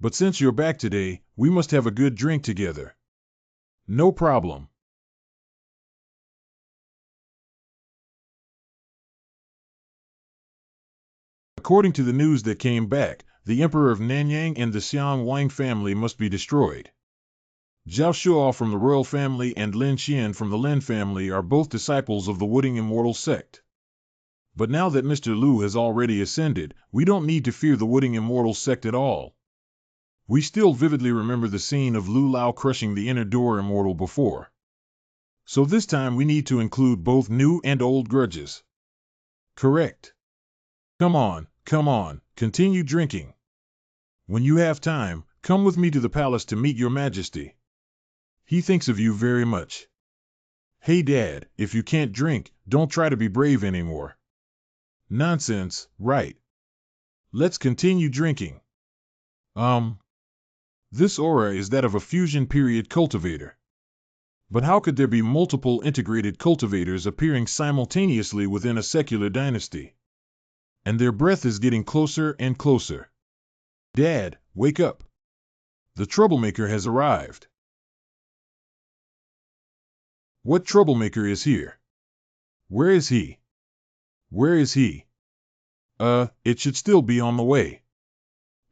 But since you're back today, we must have a good drink together. No problem. According to the news that came back, the Emperor of Nanyang and the Xiang Wang family must be destroyed. Zhao Shuo from the royal family and Lin Xian from the Lin family are both disciples of the Wooding Immortal sect. But now that Mr. Lu has already ascended, we don't need to fear the Wooding Immortal sect at all. We still vividly remember the scene of Lu Lao crushing the inner door immortal before. So this time we need to include both new and old grudges. Correct. Come on, continue drinking. When you have time, come with me to the palace to meet your majesty. He thinks of you very much. Hey Dad, if you can't drink, don't try to be brave anymore. Nonsense, right. Let's continue drinking. This aura is that of a fusion period cultivator. But how could there be multiple integrated cultivators appearing simultaneously within a secular dynasty? And their breath is getting closer and closer. Dad, wake up. The troublemaker has arrived. What troublemaker is here? Where is he? It should still be on the way.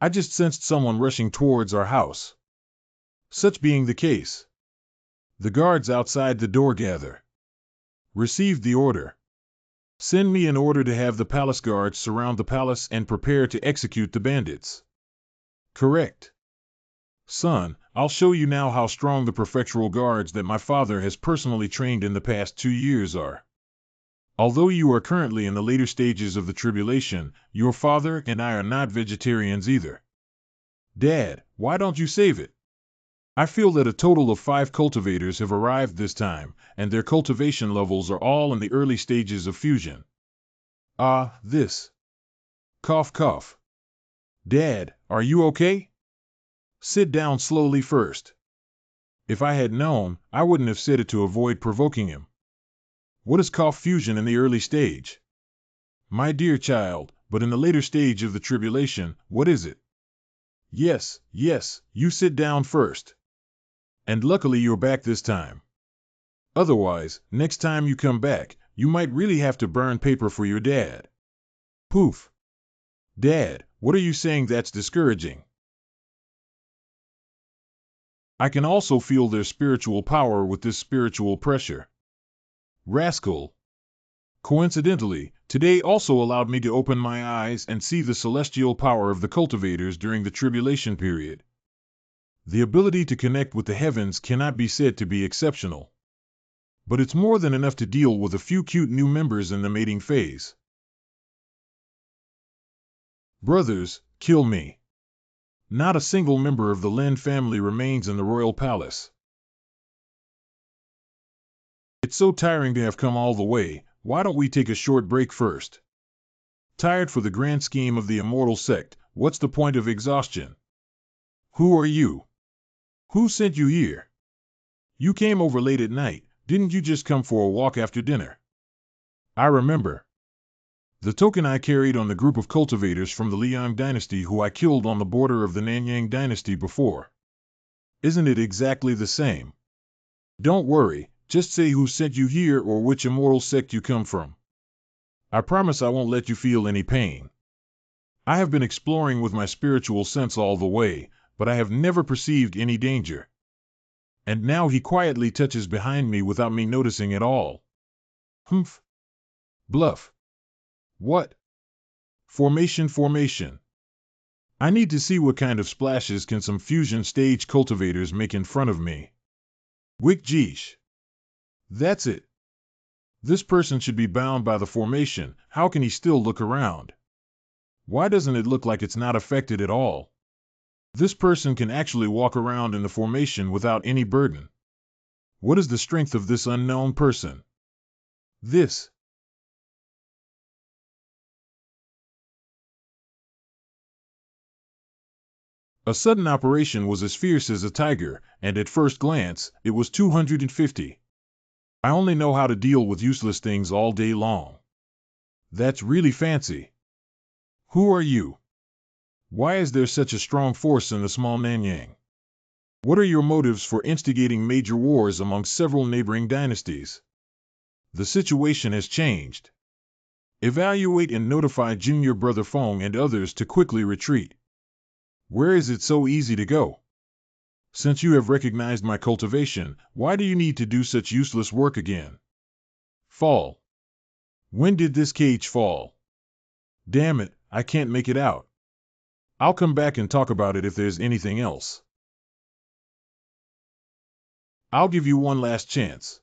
I just sensed someone rushing towards our house. Such being the case, the guards outside the door gather. Received the order. Send me an order to have the palace guards surround the palace and prepare to execute the bandits. Correct. Son, I'll show you now how strong the prefectural guards that my father has personally trained in the past 2 years are. Although you are currently in the later stages of the tribulation, your father and I are not vegetarians either. Dad, why don't you save it? I feel that a total of 5 cultivators have arrived this time, and their cultivation levels are all in the early stages of fusion. This. Cough cough. Dad, are you okay? Sit down slowly first. If I had known, I wouldn't have said it to avoid provoking him. What is cough fusion in the early stage? My dear child, but in the later stage of the tribulation, what is it? Yes, you sit down first. And luckily you're back this time. Otherwise, next time you come back, you might really have to burn paper for your dad. Poof. Dad, what are you saying that's discouraging? I can also feel their spiritual power with this spiritual pressure. Rascal. Coincidentally, today also allowed me to open my eyes and see the celestial power of the cultivators during the tribulation period. The ability to connect with the heavens cannot be said to be exceptional. But it's more than enough to deal with a few cute new members in the mating phase. Brothers, kill me. Not a single member of the Lin family remains in the royal palace. It's so tiring to have come all the way, why don't we take a short break first? Tired for the grand scheme of the immortal sect, what's the point of exhaustion? Who are you? Who sent you here? You came over late at night, didn't you just come for a walk after dinner? I remember. The token I carried on the group of cultivators from the Liang dynasty who I killed on the border of the Nanyang dynasty before. Isn't it exactly the same? Don't worry, just say who sent you here or which immortal sect you come from. I promise I won't let you feel any pain. I have been exploring with my spiritual sense all the way, but I have never perceived any danger. And now he quietly touches behind me without me noticing at all. Humph. Bluff. What? Formation, formation. I need to see what kind of splashes can some fusion stage cultivators make in front of me. Wick geesh. That's it. This person should be bound by the formation. How can he still look around? Why doesn't it look like it's not affected at all? This person can actually walk around in the formation without any burden. What is the strength of this unknown person? This. A sudden operation was as fierce as a tiger, and at first glance, it was 250. I only know how to deal with useless things all day long. That's really fancy. Who are you? Why is there such a strong force in the small Nanyang? What are your motives for instigating major wars among several neighboring dynasties? The situation has changed. Evaluate and notify Junior Brother Fong and others to quickly retreat. Where is it so easy to go? Since you have recognized my cultivation, why do you need to do such useless work again? Fall. When did this cage fall? Damn it, I can't make it out. I'll come back and talk about it if there's anything else. I'll give you one last chance.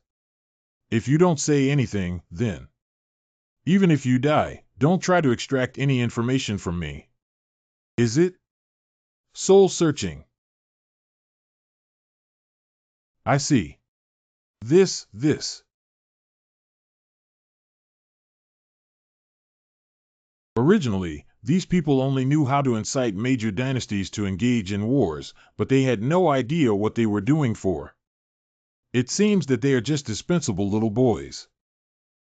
If you don't say anything, then. Even if you die, don't try to extract any information from me. Is it? Soul searching. I see. This. Originally, these people only knew how to incite major dynasties to engage in wars, but they had no idea what they were doing for. It seems that they are just dispensable little boys.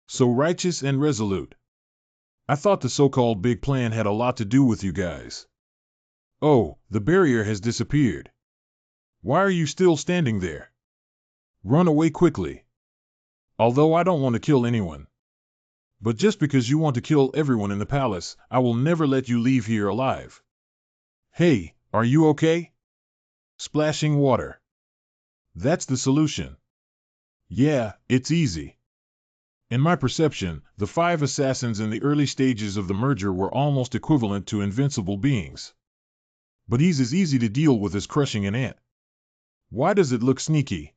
So righteous and resolute. I thought the so-called big plan had a lot to do with you guys. Oh, the barrier has disappeared. Why are you still standing there? Run away quickly. Although I don't want to kill anyone. But just because you want to kill everyone in the palace, I will never let you leave here alive. Hey, are you okay? Splashing water. That's the solution. Yeah, it's easy. In my perception, the 5 assassins in the early stages of the merger were almost equivalent to invincible beings. But he's as easy to deal with as crushing an ant. Why does it look sneaky?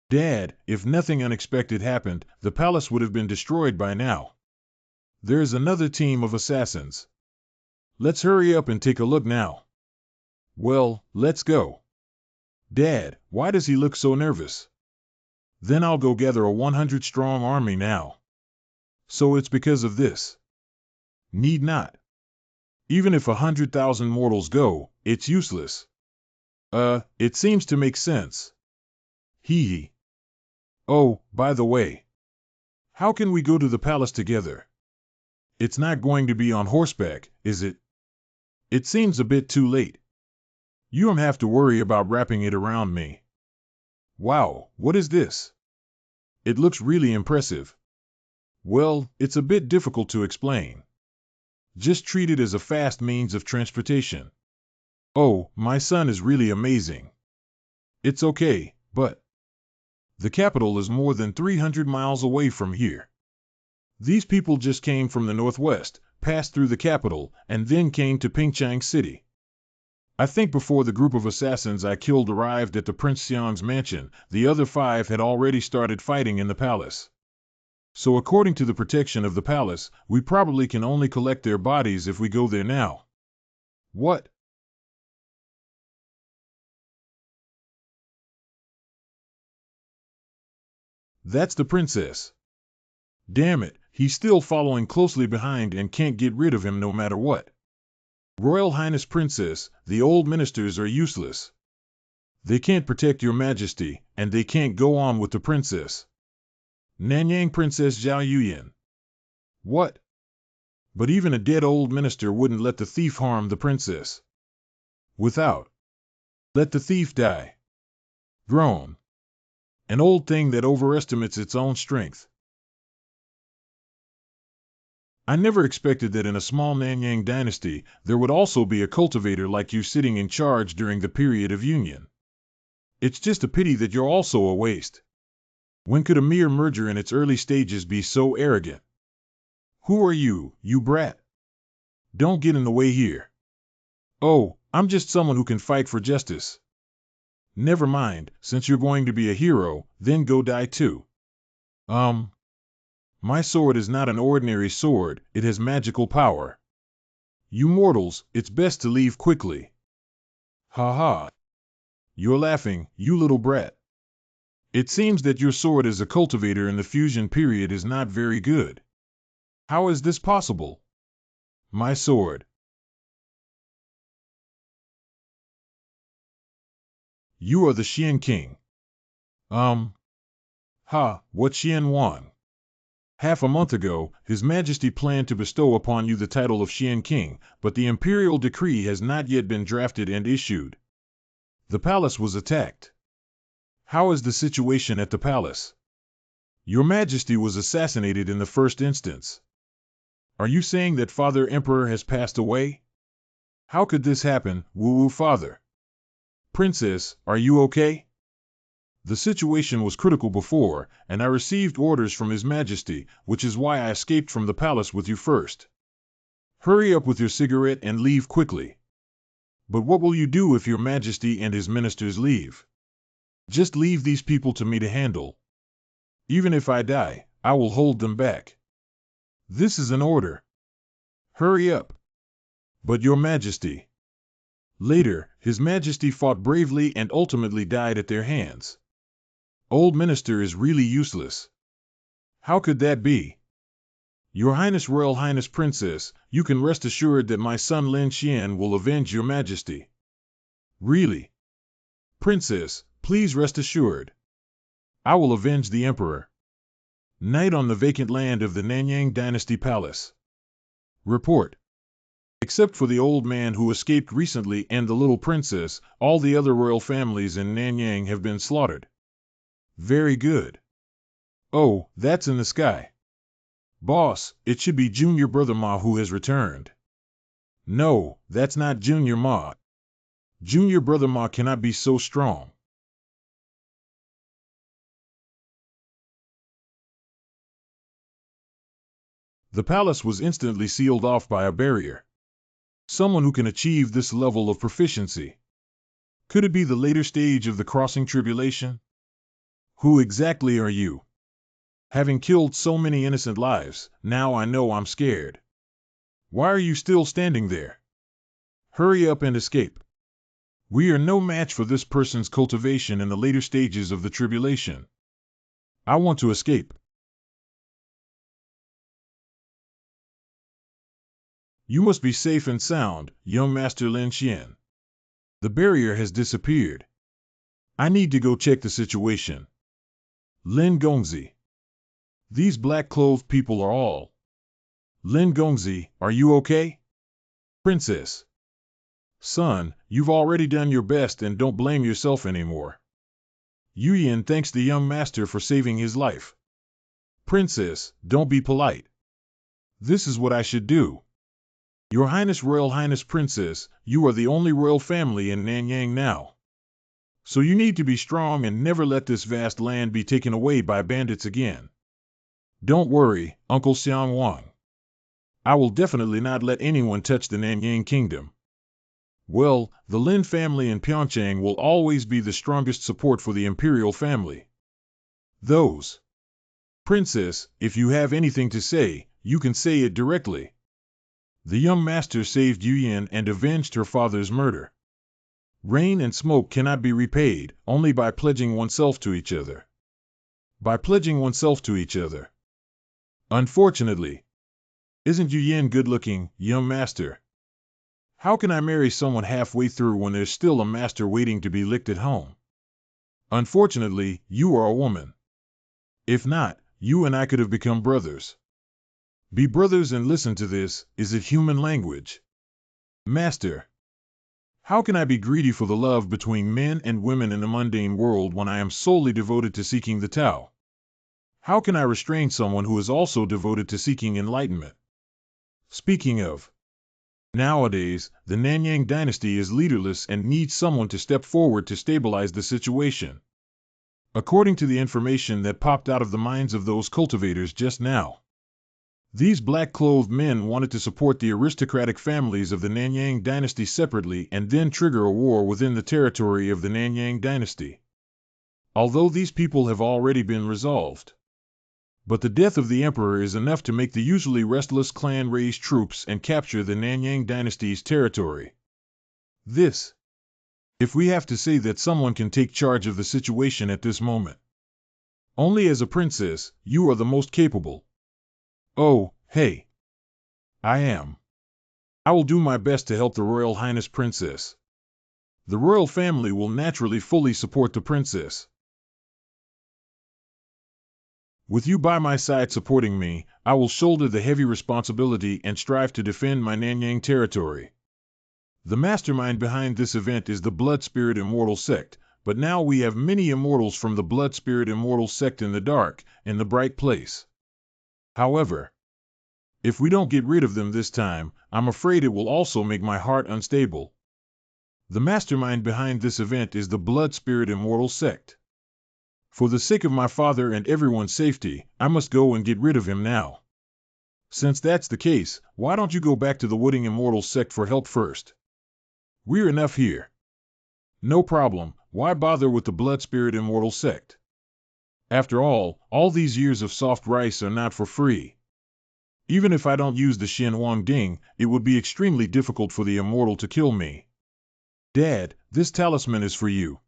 Dad, if nothing unexpected happened, the palace would have been destroyed by now. There's another team of assassins. Let's hurry up and take a look now. Well, let's go. Dad, why does he look so nervous? Then I'll go gather a 100-strong army now. So it's because of this. Need not. Even if 100,000 mortals go, it's useless. It seems to make sense. Hee hee. Oh, by the way. How can we go to the palace together? It's not going to be on horseback, is it? It seems a bit too late. You don't have to worry about wrapping it around me. Wow, what is this? It looks really impressive. Well, it's a bit difficult to explain. Just treat it as a fast means of transportation. Oh, my son is really amazing. It's okay, but the capital is more than 300 miles away from here. These people just came from the northwest, passed through the capital, and then came to Pingchang City. I think before the group of assassins I killed arrived at the Prince Xiang's mansion, the other 5 had already started fighting in the palace. So according to the protection of the palace, we probably can only collect their bodies if we go there now. What? That's the princess. Damn it, he's still following closely behind and can't get rid of him no matter what. Royal Highness Princess, the old ministers are useless. They can't protect your majesty, and they can't go on with the princess. Nanyang Princess Zhao Yuyan. What? But even a dead old minister wouldn't let the thief harm the princess. Without. Let the thief die. Groan. An old thing that overestimates its own strength. I never expected that in a small Nanyang dynasty, there would also be a cultivator like you sitting in charge during the period of union. It's just a pity that you're also a waste. When could a mere merger in its early stages be so arrogant? Who are you, you brat? Don't get in the way here. Oh, I'm just someone who can fight for justice. Never mind, since you're going to be a hero, then go die too. My sword is not an ordinary sword, it has magical power. You mortals, it's best to leave quickly. Ha ha. You're laughing, you little brat. It seems that your sword as a cultivator in the fusion period is not very good. How is this possible? My sword. You are the Xian King. What Xian Wan? Half a month ago, His Majesty planned to bestow upon you the title of Xian King, but the imperial decree has not yet been drafted and issued. The palace was attacked. How is the situation at the palace? Your Majesty was assassinated in the first instance. Are you saying that Father Emperor has passed away? How could this happen, woo-woo father? Princess, are you okay? The situation was critical before, and I received orders from His Majesty, which is why I escaped from the palace with you first. Hurry up with your cigarette and leave quickly. But what will you do if Your Majesty and His ministers leave? Just leave these people to me to handle. Even if I die, I will hold them back. This is an order. Hurry up. But Your Majesty. Later, His Majesty fought bravely and ultimately died at their hands. Old minister is really useless. How could that be? Your Highness Royal Highness Princess, you can rest assured that my son Lin Xian will avenge Your Majesty. Really? Princess, please rest assured. I will avenge the Emperor. Night on the vacant land of the Nanyang Dynasty Palace. Report. Except for the old man who escaped recently and the little princess, all the other royal families in Nanyang have been slaughtered. Very good. Oh, that's in the sky. Boss, it should be Junior Brother Ma who has returned. No, that's not Junior Ma. Junior Brother Ma cannot be so strong. The palace was instantly sealed off by a barrier. Someone who can achieve this level of proficiency. Could it be the later stage of the crossing tribulation? Who exactly are you? Having killed so many innocent lives, now I know I'm scared. Why are you still standing there? Hurry up and escape. We are no match for this person's cultivation in the later stages of the tribulation. I want to escape. You must be safe and sound, young Master Lin Xian. The barrier has disappeared. I need to go check the situation. Lin Gongzi. These black-clothed people are all. Lin Gongzi, are you okay? Princess. Son, you've already done your best and don't blame yourself anymore. Yu Yin thanks the young master for saving his life. Princess, don't be polite. This is what I should do. Your Highness Royal Highness Princess, you are the only royal family in Nanyang now. So you need to be strong and never let this vast land be taken away by bandits again. Don't worry, Uncle Xiang Wang. I will definitely not let anyone touch the Nanyang Kingdom. Well, the Lin family in Pyeongchang will always be the strongest support for the imperial family. Those. Princess, if you have anything to say, you can say it directly. The young master saved Yu Yin and avenged her father's murder. Rain and smoke cannot be repaid, only by pledging oneself to each other. By pledging oneself to each other. Unfortunately. Isn't Yu Yin good-looking, young master? How can I marry someone halfway through when there's still a master waiting to be licked at home? Unfortunately, you are a woman. If not, you and I could have become brothers. Be brothers and listen to this, is it human language? Master. How can I be greedy for the love between men and women in the mundane world when I am solely devoted to seeking the Tao? How can I restrain someone who is also devoted to seeking enlightenment? Speaking of, Nowadays, the Nanyang dynasty is leaderless and needs someone to step forward to stabilize the situation. According to the information that popped out of the minds of those cultivators just now, these black-clothed men wanted to support the aristocratic families of the Nanyang dynasty separately and then trigger a war within the territory of the Nanyang dynasty. Although these people have already been resolved. But the death of the emperor is enough to make the usually restless clan raise troops and capture the Nanyang dynasty's territory. This, if we have to say that someone can take charge of the situation at this moment. Only as a princess, you are the most capable. Oh, hey. I am. I will do my best to help the Royal Highness Princess. The royal family will naturally fully support the princess. With you by my side supporting me, I will shoulder the heavy responsibility and strive to defend my Nanyang territory. The mastermind behind this event is the Blood Spirit Immortal sect, but now we have many immortals from the Blood Spirit Immortal sect in the dark, in the bright place. However, if we don't get rid of them this time, I'm afraid it will also make my heart unstable. The mastermind behind this event is the Blood Spirit Immortal sect. For the sake of my father and everyone's safety, I must go and get rid of him now. Since that's the case, why don't you go back to the Wooding Immortal sect for help first? We're enough here. No problem, why bother with the Blood Spirit Immortal sect? After all these years of soft rice are not for free. Even if I don't use the Shen Wang Ding, it would be extremely difficult for the immortal to kill me. Dad, this talisman is for you.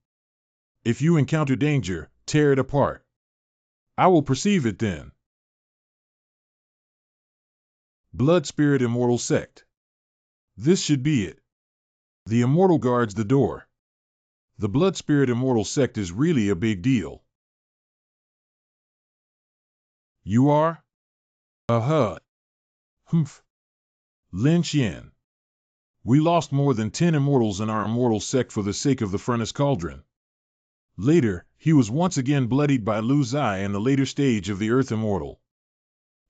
If you encounter danger, tear it apart. I will perceive it then. Blood Spirit Immortal sect. This should be it. The immortal guards the door. The Blood Spirit Immortal sect is really a big deal. You are? Humph. Lin Xian. We lost more than 10 immortals in our immortal sect for the sake of the Furnace Cauldron. Later, he was once again bloodied by Lu Zai in the later stage of the Earth Immortal.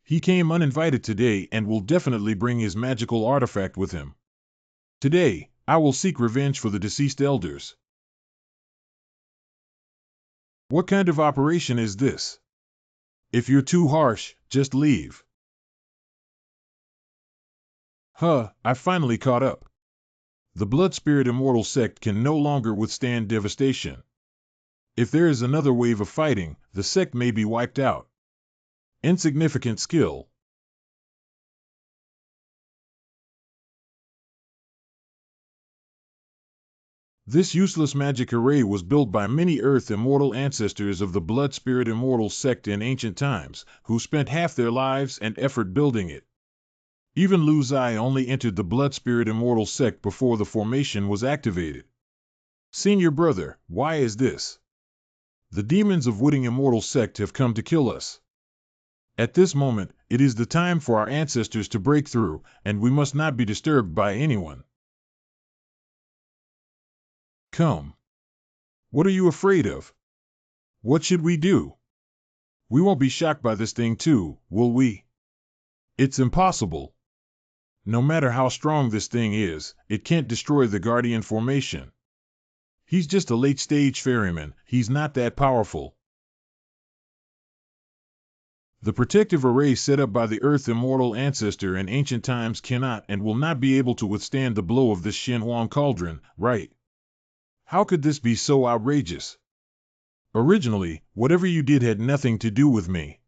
He came uninvited today and will definitely bring his magical artifact with him. Today, I will seek revenge for the deceased elders. What kind of operation is this? If you're too harsh, just leave. I finally caught up. The Blood Spirit Immortal sect can no longer withstand devastation. If there is another wave of fighting, the sect may be wiped out. Insignificant skill. This useless magic array was built by many Earth Immortal ancestors of the Blood Spirit Immortal sect in ancient times, who spent half their lives and effort building it. Even Lu Zai only entered the Blood Spirit Immortal sect before the formation was activated. Senior brother, why is this? The demons of Wooding Immortal sect have come to kill us. At this moment, it is the time for our ancestors to break through, and we must not be disturbed by anyone. Come. What are you afraid of? What should we do? We won't be shocked by this thing too, will we? It's impossible. No matter how strong this thing is, it can't destroy the Guardian formation. He's just a late-stage ferryman, he's not that powerful. The protective array set up by the Earth Immortal ancestor in ancient times cannot and will not be able to withstand the blow of this Shen Wang cauldron, right? How could this be so outrageous? Originally, whatever you did had nothing to do with me.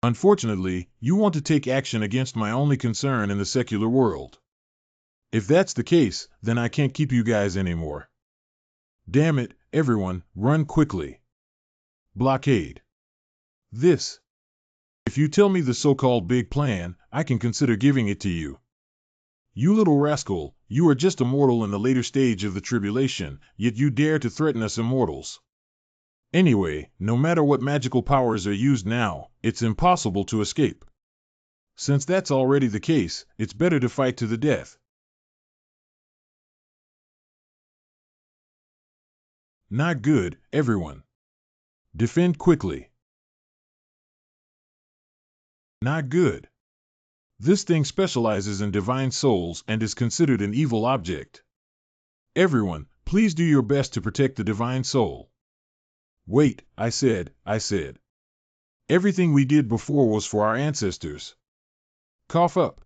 Unfortunately, you want to take action against my only concern in the secular world. If that's the case, then I can't keep you guys anymore. Damn it, everyone, run quickly. Blockade. This. If you tell me the so-called big plan, I can consider giving it to you. You little rascal, you are just a mortal in the later stage of the tribulation, yet you dare to threaten us immortals. Anyway, no matter what magical powers are used now, it's impossible to escape. Since that's already the case, it's better to fight to the death. Not good, everyone. Defend quickly. Not good. This thing specializes in divine souls and is considered an evil object. Everyone, please do your best to protect the divine soul. Wait, I said. Everything we did before was for our ancestors. Cough up.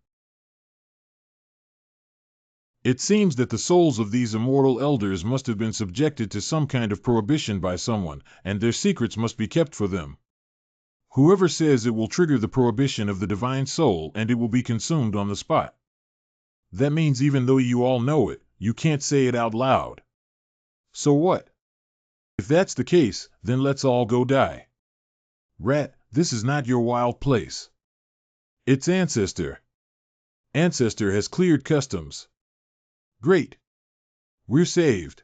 It seems that the souls of these immortal elders must have been subjected to some kind of prohibition by someone, and their secrets must be kept for them. Whoever says it will trigger the prohibition of the divine soul and it will be consumed on the spot. That means even though you all know it, you can't say it out loud. So what? If that's the case, then let's all go die. Rat, this is not your wild place. It's Ancestor. Ancestor has cleared customs. Great. We're saved.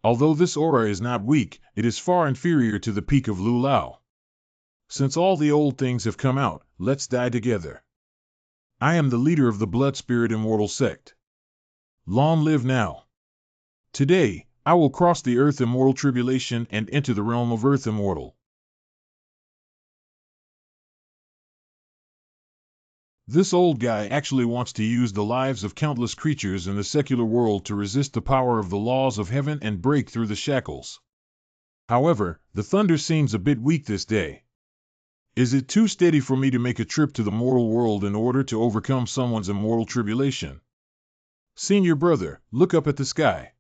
Although this aura is not weak, it is far inferior to the peak of Lulao. Since all the old things have come out, let's die together. I am the leader of the Blood Spirit Immortal sect. Long live now. Today, I will cross the Earth Immortal Tribulation and enter the realm of Earth Immortal. This old guy actually wants to use the lives of countless creatures in the secular world to resist the power of the laws of heaven and break through the shackles. However, the thunder seems a bit weak this day. Is it too steady for me to make a trip to the mortal world in order to overcome someone's immortal tribulation? Senior brother, look up at the sky.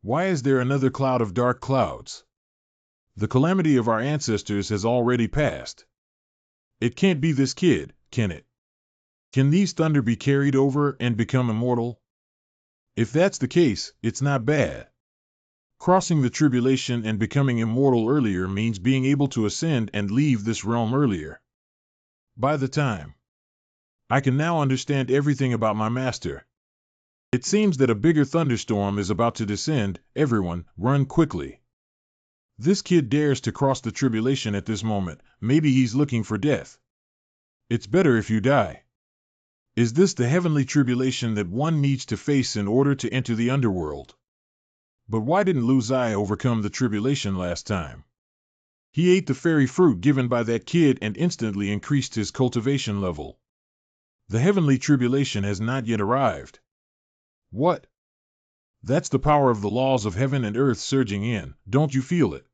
Why is there another cloud of dark clouds? The calamity of our ancestors has already passed. It can't be this kid, can it? Can these thunder be carried over and become immortal? If that's the case, it's not bad. Crossing the tribulation and becoming immortal earlier means being able to ascend and leave this realm earlier. By the time I can now understand everything about my master. It seems that a bigger thunderstorm is about to descend. Everyone, run quickly. This kid dares to cross the tribulation at this moment. Maybe he's looking for death. It's better if you die. Is this the heavenly tribulation that one needs to face in order to enter the underworld? But why didn't Lu Zai overcome the tribulation last time? He ate the fairy fruit given by that kid and instantly increased his cultivation level. The heavenly tribulation has not yet arrived. What? That's the power of the laws of heaven and earth surging in, don't you feel it?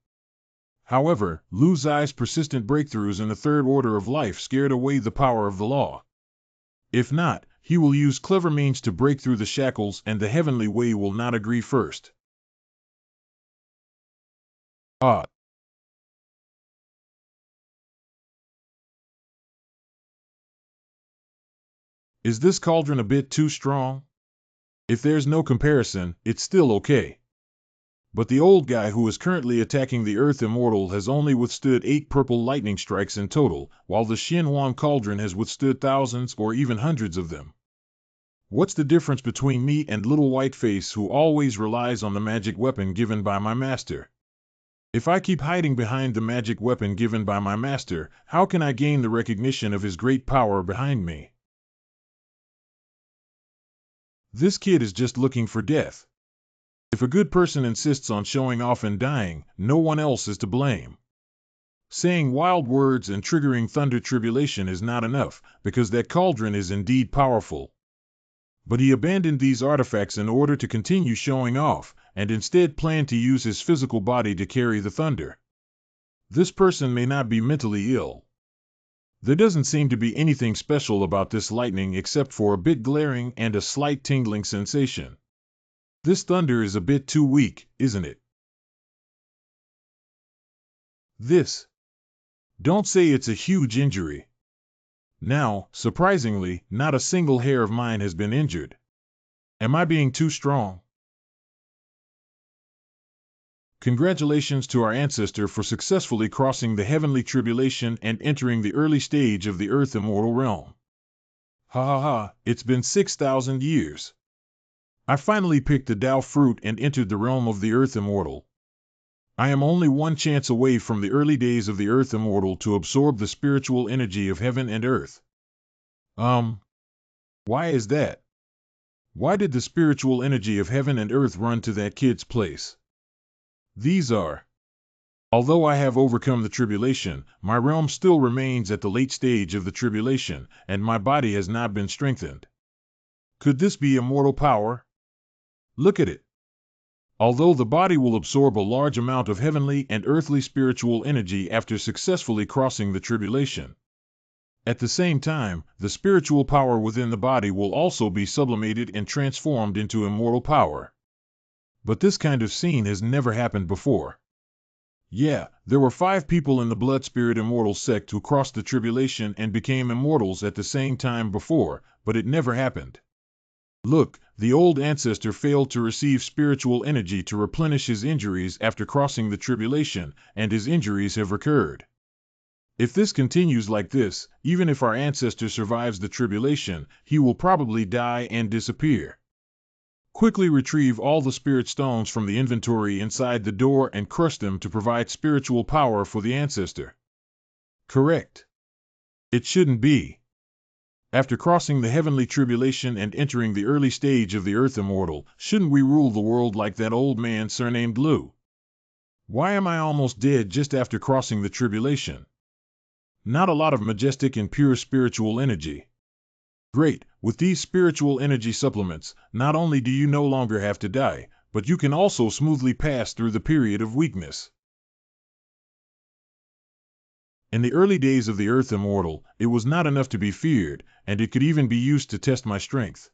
However, Lu Zai's persistent breakthroughs in the third order of life scared away the power of the law. If not, he will use clever means to break through the shackles and the heavenly way will not agree first. Ah. Is this cauldron a bit too strong? If there's no comparison, it's still okay. But the old guy who is currently attacking the Earth Immortal has only withstood 8 purple lightning strikes in total, while the Xianhuan cauldron has withstood thousands or even hundreds of them. What's the difference between me and little Whiteface who always relies on the magic weapon given by my master? If I keep hiding behind the magic weapon given by my master, how can I gain the recognition of his great power behind me? This kid is just looking for death. If a good person insists on showing off and dying, no one else is to blame. Saying wild words and triggering thunder tribulation is not enough, because that cauldron is indeed powerful. But he abandoned these artifacts in order to continue showing off, and instead planned to use his physical body to carry the thunder. This person may not be mentally ill. There doesn't seem to be anything special about this lightning except for a bit glaring and a slight tingling sensation. This thunder is a bit too weak, isn't it? Don't say it's a huge injury. Now, surprisingly, not a single hair of mine has been injured. Am I being too strong? Congratulations to our ancestor for successfully crossing the heavenly tribulation and entering the early stage of the Earth Immortal realm. Ha ha ha, it's been 6,000 years. I finally picked the Tao fruit and entered the realm of the Earth Immortal. I am only one chance away from the early days of the Earth Immortal to absorb the spiritual energy of heaven and earth. Why is that? Why did the spiritual energy of heaven and earth run to that kid's place? These are Although I have overcome the tribulation, my realm still remains at the late stage of the tribulation, and my body has not been strengthened. Could this be immortal power? Look at it. Although the body will absorb a large amount of heavenly and earthly spiritual energy after successfully crossing the tribulation, at the same time, the spiritual power within the body will also be sublimated and transformed into immortal power. But this kind of scene has never happened before. Yeah, there were 5 people in the Blood Spirit Immortal sect who crossed the tribulation and became immortals at the same time before, but it never happened. Look, the old ancestor failed to receive spiritual energy to replenish his injuries after crossing the tribulation, and his injuries have recurred. If this continues like this, even if our ancestor survives the tribulation, he will probably die and disappear. Quickly retrieve all the spirit stones from the inventory inside the door and crush them to provide spiritual power for the ancestor. Correct. It shouldn't be. After crossing the heavenly tribulation and entering the early stage of the earth immortal, shouldn't we rule the world like that old man surnamed Lou? Why am I almost dead just after crossing the tribulation? Not a lot of majestic and pure spiritual energy. Great, with these spiritual energy supplements, not only do you no longer have to die, but you can also smoothly pass through the period of weakness. In the early days of the Earth Immortal, it was not enough to be feared, and it could even be used to test my strength.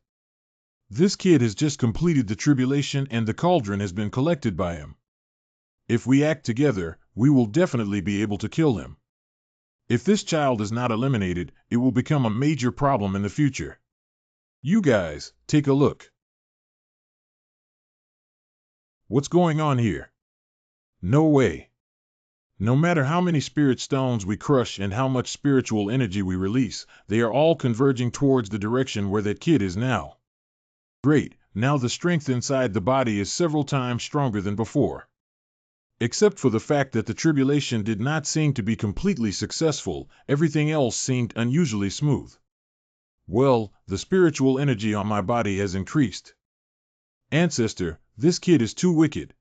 This kid has just completed the tribulation and the cauldron has been collected by him. If we act together, we will definitely be able to kill him. If this child is not eliminated, it will become a major problem in the future. You guys, take a look. What's going on here? No way. No matter how many spirit stones we crush and how much spiritual energy we release, they are all converging towards the direction where that kid is now. Great, now the strength inside the body is several times stronger than before. Except for the fact that the tribulation did not seem to be completely successful, everything else seemed unusually smooth. Well, the spiritual energy on my body has increased. Ancestor, this kid is too wicked.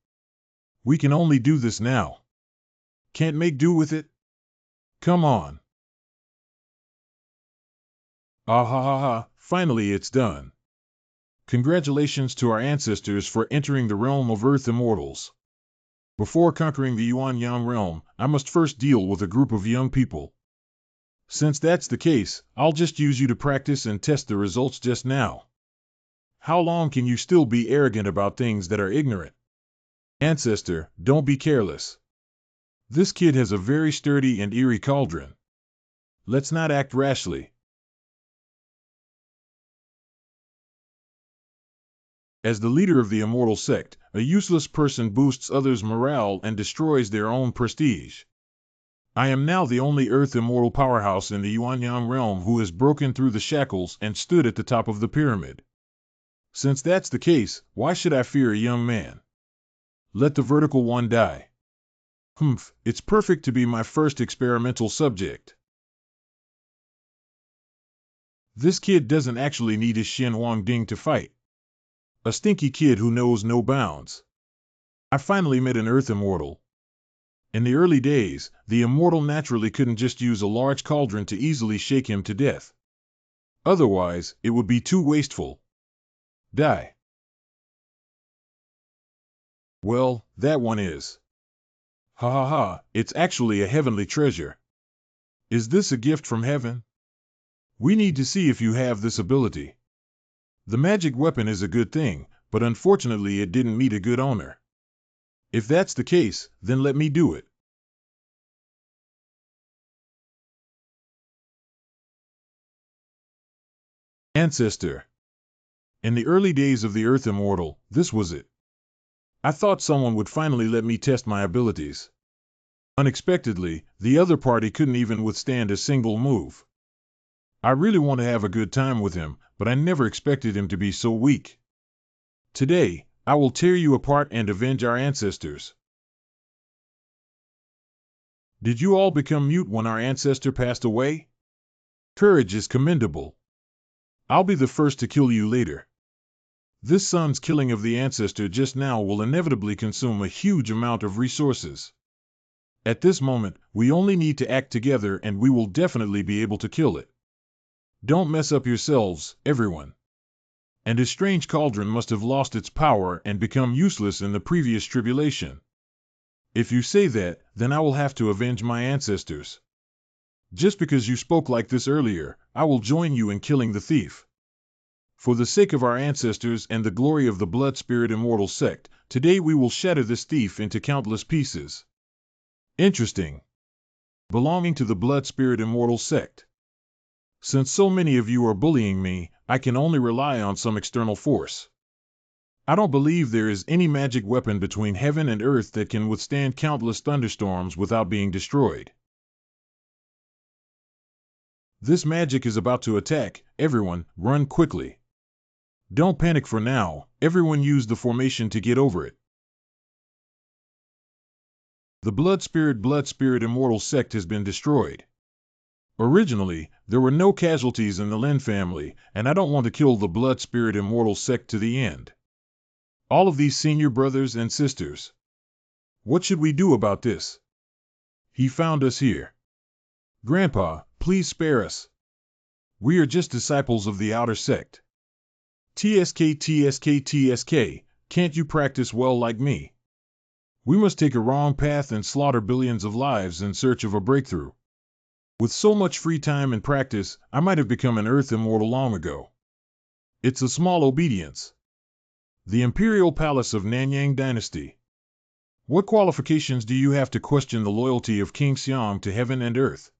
We can only do this now. Can't make do with it? Come on. Ah ha ha ha, finally it's done. Congratulations to our ancestors for entering the realm of Earth Immortals. Before conquering the Yuan-Yang realm, I must first deal with a group of young people. Since that's the case, I'll just use you to practice and test the results just now. How long can you still be arrogant about things that are ignorant? Ancestor, don't be careless. This kid has a very sturdy and eerie cauldron. Let's not act rashly. As the leader of the immortal sect, a useless person boosts others' morale and destroys their own prestige. I am now the only Earth immortal powerhouse in the Yuan-Yang realm who has broken through the shackles and stood at the top of the pyramid. Since that's the case, why should I fear a young man? Let the vertical one die. Humph, it's perfect to be my first experimental subject. This kid doesn't actually need his Shen Wang Ding to fight. A stinky kid who knows no bounds. I finally met an Earth Immortal. In the early days, the Immortal naturally couldn't just use a large cauldron to easily shake him to death. Otherwise, it would be too wasteful. Die. Well, that one is. Ha ha ha, it's actually a heavenly treasure. Is this a gift from heaven? We need to see if you have this ability. The magic weapon is a good thing, but unfortunately it didn't meet a good owner. If that's the case, then let me do it. Ancestor. In the early days of the Earth Immortal, this was it. I thought someone would finally let me test my abilities. Unexpectedly, the other party couldn't even withstand a single move. I really want to have a good time with him, but I never expected him to be so weak. Today, I will tear you apart and avenge our ancestors. Did you all become mute when our ancestor passed away? Courage is commendable. I'll be the first to kill you later. This son's killing of the ancestor just now will inevitably consume a huge amount of resources. At this moment, we only need to act together and we will definitely be able to kill it. Don't mess up yourselves, everyone. And his strange cauldron must have lost its power and become useless in the previous tribulation. If you say that, then I will have to avenge my ancestors. Just because you spoke like this earlier, I will join you in killing the thief. For the sake of our ancestors and the glory of the Blood Spirit Immortal sect, today we will shatter this thief into countless pieces. Interesting. Belonging to the Blood Spirit Immortal sect. Since so many of you are bullying me, I can only rely on some external force. I don't believe there is any magic weapon between heaven and earth that can withstand countless thunderstorms without being destroyed. This magic is about to attack. Everyone, run quickly. Don't panic for now. Everyone use the formation to get over it. The Blood Spirit Immortal sect has been destroyed. Originally, there were no casualties in the Lin family, and I don't want to kill the Blood Spirit Immortal sect to the end. All of these senior brothers and sisters. What should we do about this? He found us here. Grandpa, please spare us. We are just disciples of the outer sect. TSK, can't you practice well like me? We must take a wrong path and slaughter billions of lives in search of a breakthrough. With so much free time and practice, I might have become an Earth Immortal long ago. It's a small obedience. The Imperial Palace of Nanyang Dynasty. What qualifications do you have to question the loyalty of King Xiang to heaven and earth?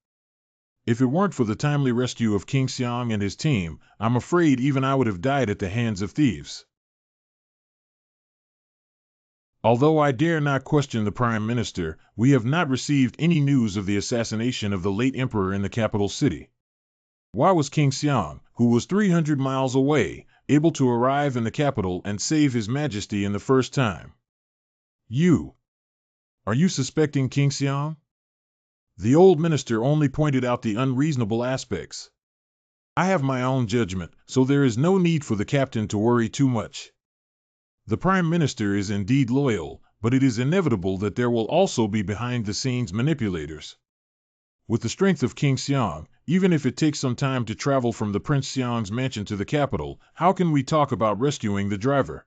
If it weren't for the timely rescue of King Xiang and his team, I'm afraid even I would have died at the hands of thieves. Although I dare not question the Prime Minister, we have not received any news of the assassination of the late Emperor in the capital city. Why was King Xiang, who was 300 miles away, able to arrive in the capital and save His Majesty in the first time? Are you suspecting King Xiang? The old minister only pointed out the unreasonable aspects. I have my own judgment, so there is no need for the captain to worry too much. The Prime Minister is indeed loyal, but it is inevitable that there will also be behind-the-scenes manipulators. With the strength of King Xiang, even if it takes some time to travel from the Prince Xiang's mansion to the capital, how can we talk about rescuing the driver?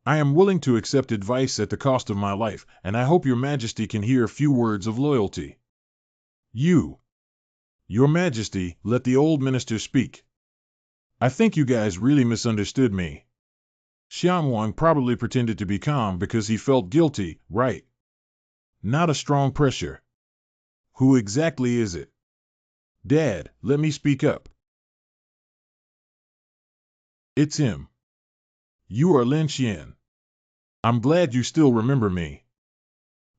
I am willing to accept advice at the cost of my life, and I hope Your Majesty can hear a few words of loyalty. Your Majesty, let the old minister speak. I think you guys really misunderstood me. Xiang Wang probably pretended to be calm because he felt guilty, right? Not a strong pressure. Who exactly is it? Dad, let me speak up. It's him. You are Lin Xian. I'm glad you still remember me.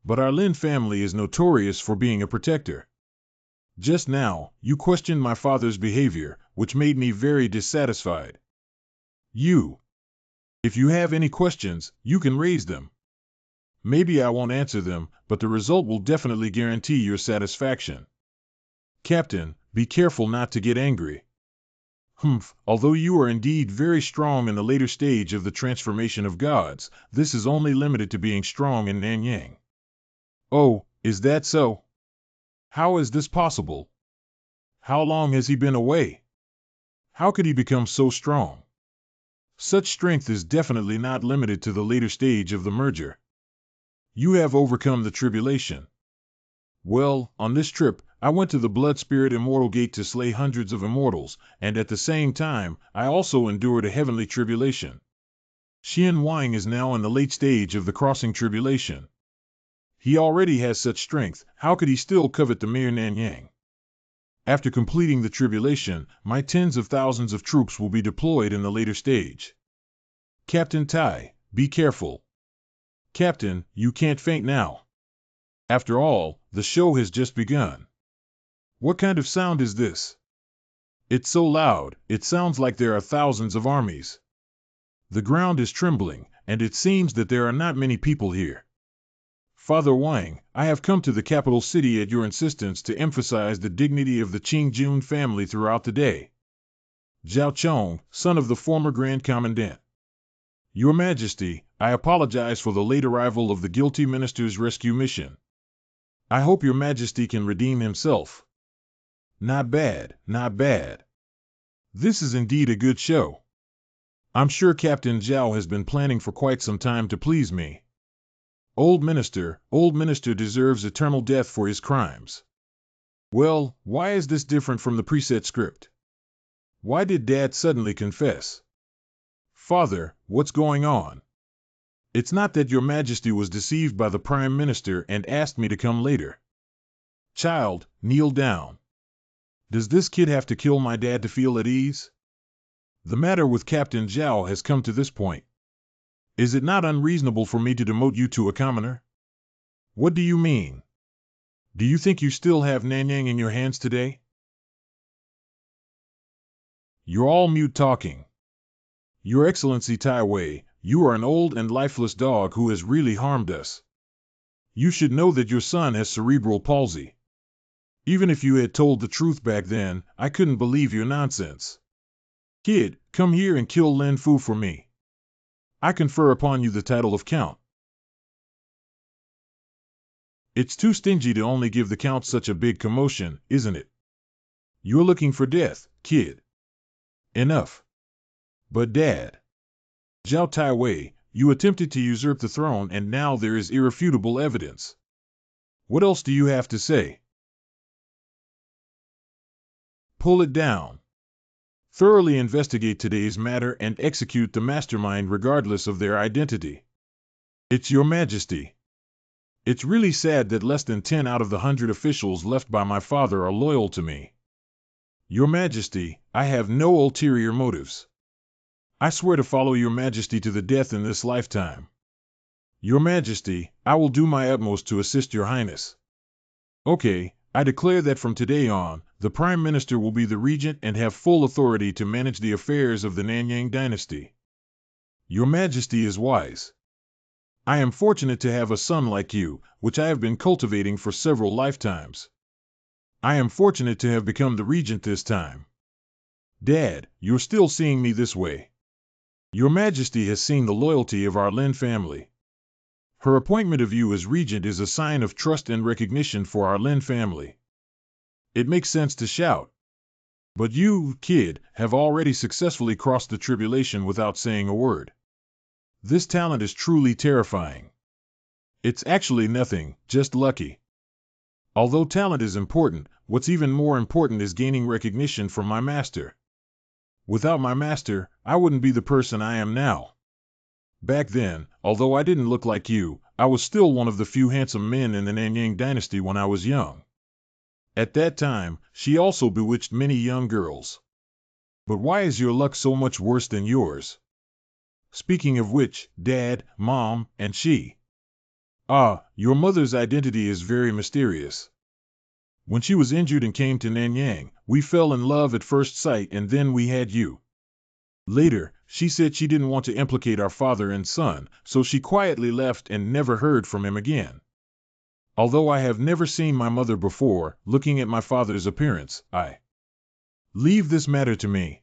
But our Lin family is notorious for being a protector. Just now, you questioned my father's behavior, which made me very dissatisfied. If you have any questions, you can raise them. Maybe I won't answer them, but the result will definitely guarantee your satisfaction. Captain, be careful not to get angry. Although you are indeed very strong in the later stage of the transformation of gods, this is only limited to being strong in Nanyang. Oh, is that so? How is this possible? How long has he been away? How could he become so strong? Such strength is definitely not limited to the later stage of the merger. You have overcome the tribulation. Well, on this trip, I went to the Blood Spirit Immortal Gate to slay hundreds of immortals, and at the same time, I also endured a heavenly tribulation. Xian Wang is now in the late stage of the crossing tribulation. He already has such strength, how could he still covet the mere Nanyang? After completing the tribulation, my tens of thousands of troops will be deployed in the later stage. Captain Tai, be careful. Captain, you can't faint now. After all, the show has just begun. What kind of sound is this? It's so loud, it sounds like there are thousands of armies. The ground is trembling, and it seems that there are not many people here. Father Wang, I have come to the capital city at your insistence to emphasize the dignity of the Qingjun family throughout the day. Zhao Chong, son of the former Grand Commandant. Your Majesty, I apologize for the late arrival of the guilty minister's rescue mission. I hope your majesty can redeem himself. Not bad, not bad. This is indeed a good show. I'm sure Captain Zhao has been planning for quite some time to please me. Old minister deserves eternal death for his crimes. Well, why is this different from the preset script? Why did Dad suddenly confess? Father, what's going on? It's not that your majesty was deceived by the Prime Minister and asked me to come later. Child, kneel down. Does this kid have to kill my dad to feel at ease? The matter with Captain Zhao has come to this point. Is it not unreasonable for me to demote you to a commoner? What do you mean? Do you think you still have Nanyang in your hands today? You're all mute talking. Your Excellency Tai Wei, you are an old and lifeless dog who has really harmed us. You should know that your son has cerebral palsy. Even if you had told the truth back then, I couldn't believe your nonsense. Kid, come here and kill Lin Fu for me. I confer upon you the title of Count. It's too stingy to only give the Count such a big commotion, isn't it? You're looking for death, kid. Enough. But Dad. Zhao Taiwei, you attempted to usurp the throne and now there is irrefutable evidence. What else do you have to say? Pull it down. Thoroughly investigate today's matter and execute the mastermind regardless of their identity. It's your majesty. It's really sad that less than 10 out of the 100 officials left by my father are loyal to me. Your majesty, I have no ulterior motives. I swear to follow your majesty to the death in this lifetime. Your majesty, I will do my utmost to assist your highness. Okay, I declare that from today on, the Prime Minister will be the regent and have full authority to manage the affairs of the Nanyang dynasty. Your majesty is wise. I am fortunate to have a son like you, which I have been cultivating for several lifetimes. I am fortunate to have become the regent this time. Dad, you're still seeing me this way. Your majesty has seen the loyalty of our Lin family. Her appointment of you as regent is a sign of trust and recognition for our Lin family. It makes sense to shout. But you, kid, have already successfully crossed the tribulation without saying a word. This talent is truly terrifying. It's actually nothing, just lucky. Although talent is important, what's even more important is gaining recognition from my master. Without my master, I wouldn't be the person I am now. Back then, although I didn't look like you, I was still one of the few handsome men in the Nanyang dynasty when I was young. At that time, she also bewitched many young girls. But why is your luck so much worse than yours? Speaking of which, Dad, Mom, and she. Your mother's identity is very mysterious. When she was injured and came to Nanyang, we fell in love at first sight and then we had you. Later, she said she didn't want to implicate our father and son, so she quietly left and never heard from him again. Although I have never seen my mother before, looking at my father's appearance, I leave this matter to me.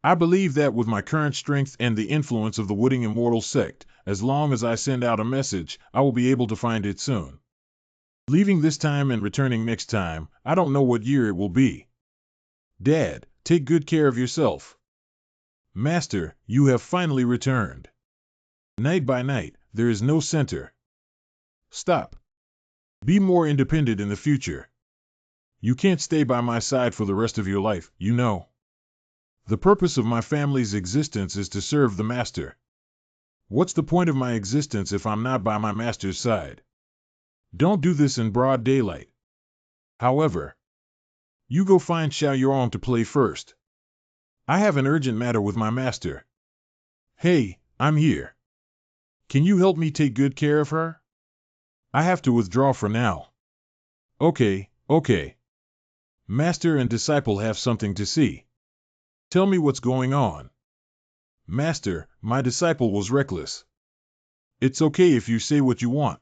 I believe that with my current strength and the influence of the Wooding Immortal sect, as long as I send out a message, I will be able to find it soon. Leaving this time and returning next time, I don't know what year it will be. Dad, take good care of yourself. Master, you have finally returned. Night by night, there is no center. Stop. Be more independent in the future. You can't stay by my side for the rest of your life, you know. The purpose of my family's existence is to serve the master. What's the point of my existence if I'm not by my master's side? Don't do this in broad daylight. However, you go find Xiao Yuan to play first. I have an urgent matter with my master. Hey, I'm here. Can you help me take good care of her? I have to withdraw for now. Okay. Master and disciple have something to see. Tell me what's going on. Master, my disciple was reckless. It's okay if you say what you want.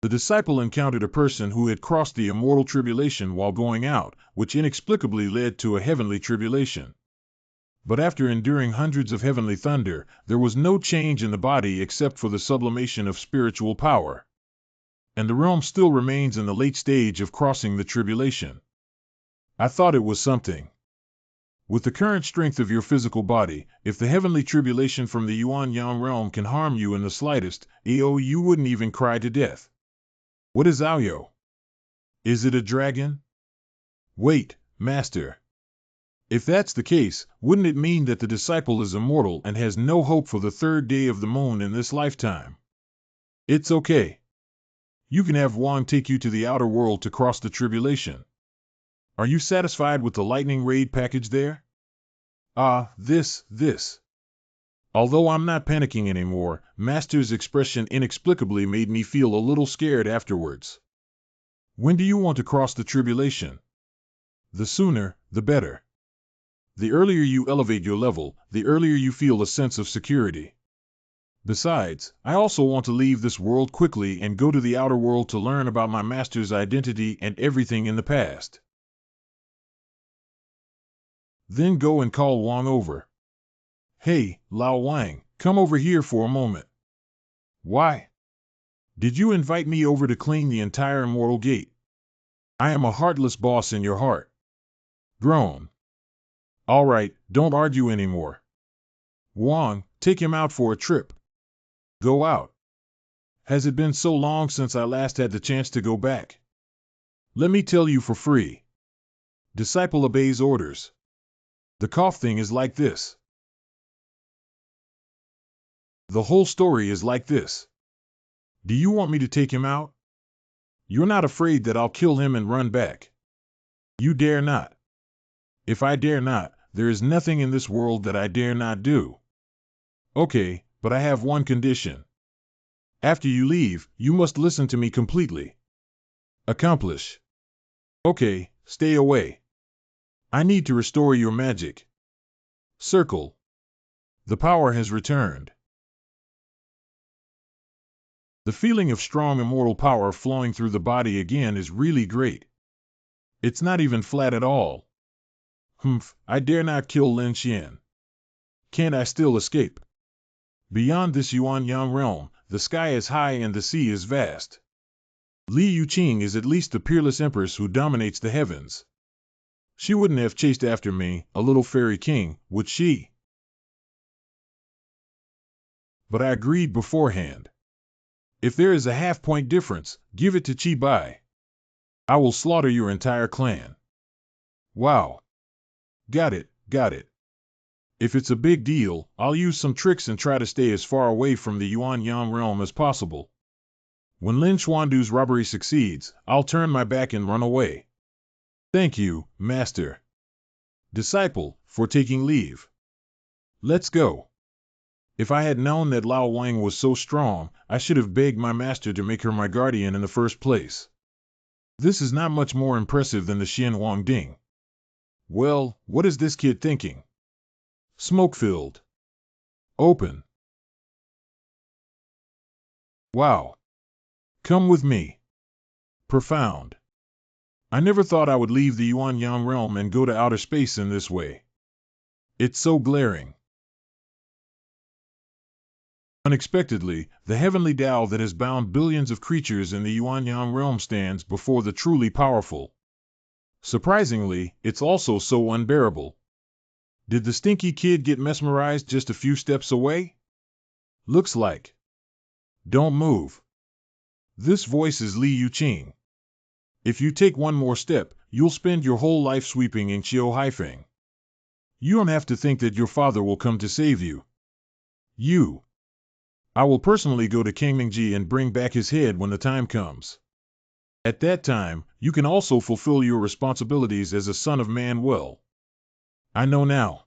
The disciple encountered a person who had crossed the immortal tribulation while going out, which inexplicably led to a heavenly tribulation. But after enduring hundreds of heavenly thunder, there was no change in the body except for the sublimation of spiritual power. and the realm still remains in the late stage of crossing the tribulation. I thought it was something. With the current strength of your physical body, if the heavenly tribulation from the Yuan Yang realm can harm you in the slightest, you wouldn't even cry to death. What is Aoyo? Is it a dragon? Wait, Master. If that's the case, wouldn't it mean that the disciple is immortal and has no hope for the third day of the moon in this lifetime? It's okay. You can have Wang take you to the outer world to cross the tribulation. Are you satisfied with the lightning raid package there? This. Although I'm not panicking anymore, Master's expression inexplicably made me feel a little scared afterwards. When do you want to cross the tribulation? The sooner, the better. The earlier you elevate your level, the earlier you feel a sense of security. Besides, I also want to leave this world quickly and go to the outer world to learn about my master's identity and everything in the past. Then go and call Wang over. Hey, Lao Wang, come over here for a moment. Why? Did you invite me over to clean the entire immortal gate? I am a heartless boss in your heart. Groan. All right, don't argue anymore. Wang, take him out for a trip. Go out. Has it been so long since I last had the chance to go back? Let me tell you for free. Disciple obeys orders. The cough thing is like this. The whole story is like this. Do you want me to take him out? You're not afraid that I'll kill him and run back. You dare not. If I dare not, there is nothing in this world that I dare not do. Okay, but I have one condition. After you leave, you must listen to me completely. Accomplish. Okay, stay away. I need to restore your magic. Circle. The power has returned. The feeling of strong immortal power flowing through the body again is really great. It's not even flat at all. I dare not kill Lin Xian. Can't I still escape? Beyond this Yuan Yang realm, the sky is high and the sea is vast. Li Yuqing is at least the peerless empress who dominates the heavens. She wouldn't have chased after me, a little fairy king, would she? But I agreed beforehand. If there is a half-point difference, give it to Qi Bai. I will slaughter your entire clan. Wow. Got it. If it's a big deal, I'll use some tricks and try to stay as far away from the Yuan Yang realm as possible. When Lin Xuandu's robbery succeeds, I'll turn my back and run away. Thank you, Master. Disciple, for taking leave. Let's go. If I had known that Lao Wang was so strong, I should have begged my master to make her my guardian in the first place. This is not much more impressive than the Xian Wang Ding. Well, what is this kid thinking? Smoke-filled. Open. Wow. Come with me. Profound. I never thought I would leave the Yuan Yang realm and go to outer space in this way. It's so glaring. Unexpectedly, the heavenly Tao that has bound billions of creatures in the Yuan Yang realm stands before the truly powerful. Surprisingly, it's also so unbearable. Did the stinky kid get mesmerized just a few steps away? Looks like. Don't move. This voice is Li Yuqing. If you take one more step, you'll spend your whole life sweeping in Qiu Haifeng. You don't have to think that your father will come to save you. I will personally go to Kangmingji and bring back his head when the time comes. At that time, you can also fulfill your responsibilities as a son of man well. I know now.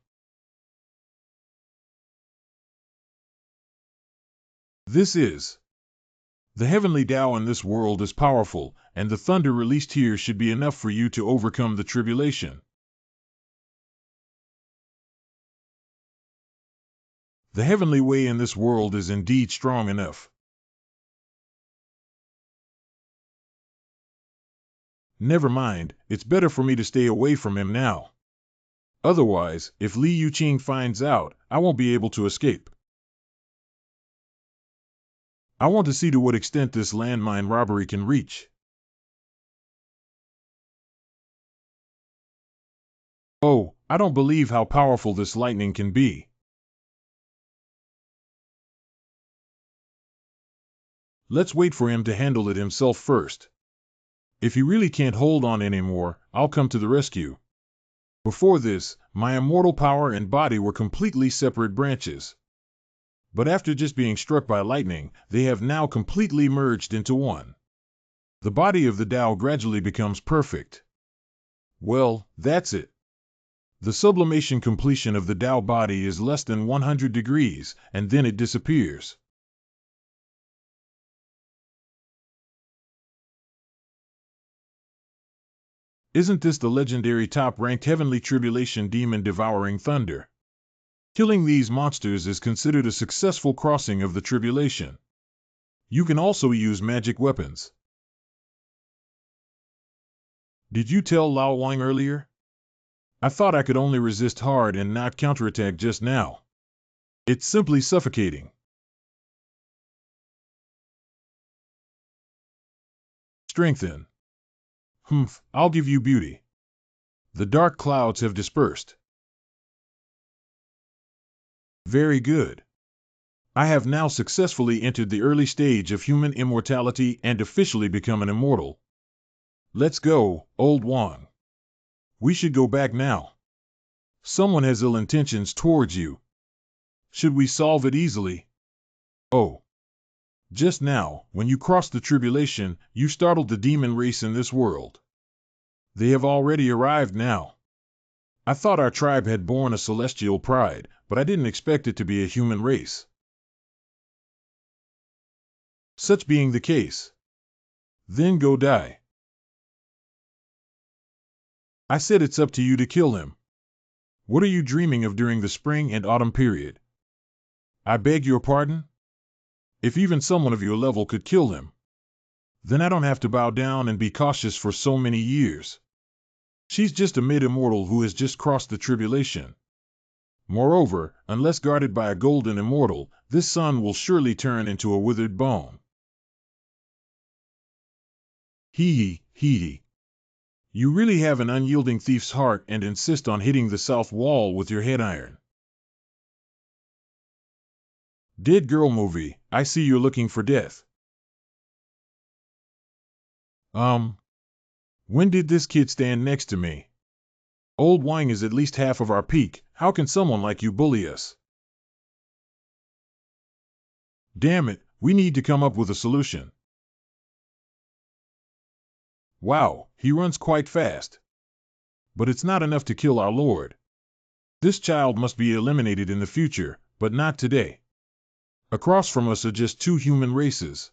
This is. The heavenly Tao in this world is powerful, and the thunder released here should be enough for you to overcome the tribulation. The heavenly way in this world is indeed strong enough. Never mind, it's better for me to stay away from him now. Otherwise, if Li Yuqing finds out, I won't be able to escape. I want to see to what extent this landmine robbery can reach. Oh, I don't believe how powerful this lightning can be. Let's wait for him to handle it himself first. If he really can't hold on anymore, I'll come to the rescue. Before this, my immortal power and body were completely separate branches. But after just being struck by lightning, they have now completely merged into one. The body of the Tao gradually becomes perfect. Well, that's it. The sublimation completion of the Tao body is less than 100 degrees, and then it disappears. Isn't this the legendary top-ranked heavenly tribulation demon devouring thunder? Killing these monsters is considered a successful crossing of the tribulation. You can also use magic weapons. Did you tell Lao Wang earlier? I thought I could only resist hard and not counterattack just now. It's simply suffocating. Strengthen. Humph, I'll give you beauty. The dark clouds have dispersed. Very good. I have now successfully entered the early stage of human immortality and officially become an immortal. Let's go, old Wang. We should go back now. Someone has ill intentions towards you. Should we solve it easily? Oh. Just now, when you crossed the tribulation, you startled the demon race in this world. They have already arrived now. I thought our tribe had borne a celestial pride, but I didn't expect it to be a human race. Such being the case, then go die. I said it's up to you to kill him. What are you dreaming of during the spring and autumn period? I beg your pardon? If even someone of your level could kill him, then I don't have to bow down and be cautious for so many years. She's just a mid-immortal who has just crossed the tribulation. Moreover, unless guarded by a golden immortal, this sun will surely turn into a withered bone. Hee hee. You really have an unyielding thief's heart and insist on hitting the south wall with your head iron. Dead girl movie, I see you're looking for death. When did this kid stand next to me? Old Wang is at least half of our peak. How can someone like you bully us? Damn it, we need to come up with a solution. Wow, he runs quite fast. But it's not enough to kill our Lord. This child must be eliminated in the future, but not today. Across from us are just two human races.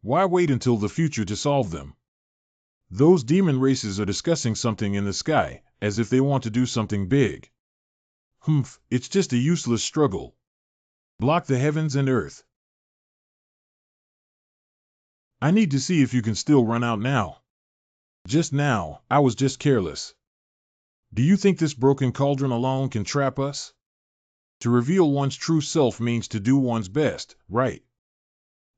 Why wait until the future to solve them? Those demon races are discussing something in the sky, as if they want to do something big. Humph, it's just a useless struggle. Block the heavens and earth. I need to see if you can still run out now. Just now, I was just careless. Do you think this broken cauldron alone can trap us? To reveal one's true self means to do one's best, right?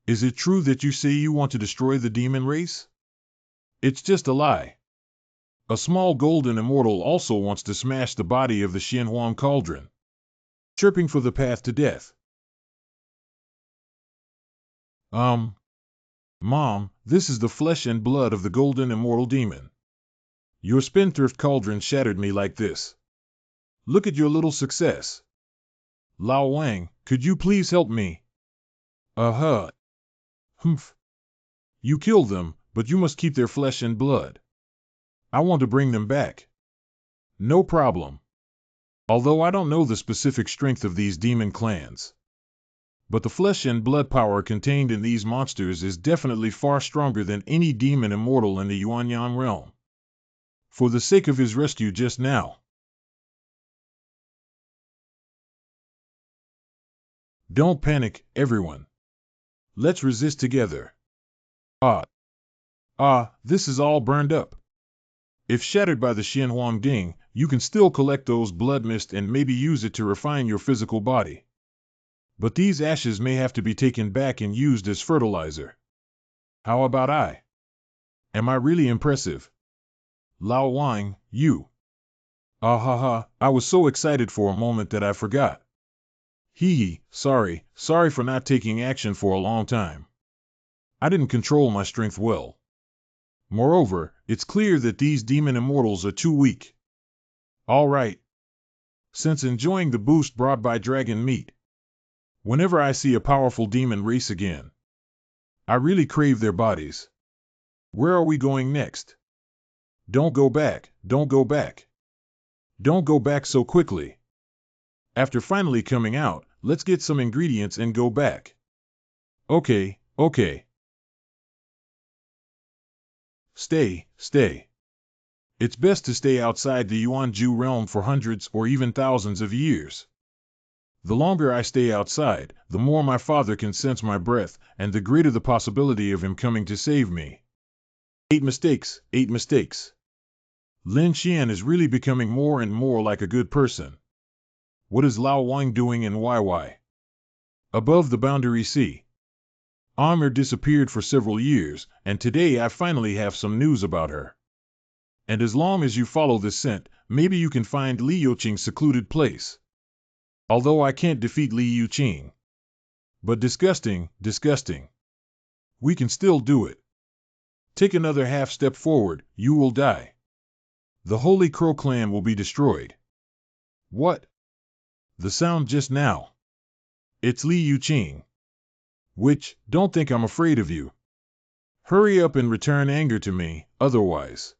Is it true that you say you want to destroy the demon race? It's just a lie. A small golden immortal also wants to smash the body of the Xianhuang cauldron, chirping for the path to death. Mom, this is the flesh and blood of the golden immortal demon. Your spendthrift cauldron shattered me like this. Look at your little success. Lao Wang, could you please help me? Humph. You killed them, but you must keep their flesh and blood. I want to bring them back. No problem. Although I don't know the specific strength of these demon clans. But the flesh and blood power contained in these monsters is definitely far stronger than any demon immortal in the Yuanyang realm. For the sake of his rescue just now. Don't panic, everyone. Let's resist together. This is all burned up. If shattered by the Xianhuang Ding, you can still collect those blood mist and maybe use it to refine your physical body. But these ashes may have to be taken back and used as fertilizer. How about I? Am I really impressive? Lao Wang, you. Ah ha ha, I was so excited for a moment that I forgot. Hee hee, sorry for not taking action for a long time. I didn't control my strength well. Moreover, it's clear that these demon immortals are too weak. All right. Since enjoying the boost brought by dragon meat, whenever I see a powerful demon race again, I really crave their bodies. Where are we going next? Don't go back, don't go back. Don't go back so quickly. After finally coming out, let's get some ingredients and go back. Okay. Stay. It's best to stay outside the Yuanju realm for hundreds or even thousands of years. The longer I stay outside, the more my father can sense my breath, and the greater the possibility of him coming to save me. 8 mistakes. Lin Xian is really becoming more and more like a good person. What is Lao Wang doing in YY? Above the boundary sea. Amr disappeared for several years, and today I finally have some news about her. And as long as you follow this scent, maybe you can find Li Yuqing's secluded place. Although I can't defeat Li Yuqing. But disgusting. We can still do it. Take another half step forward, you will die. The Holy Crow clan will be destroyed. What? The sound just now. It's Li Yuqing. Which, don't think I'm afraid of you. Hurry up and return anger to me, otherwise.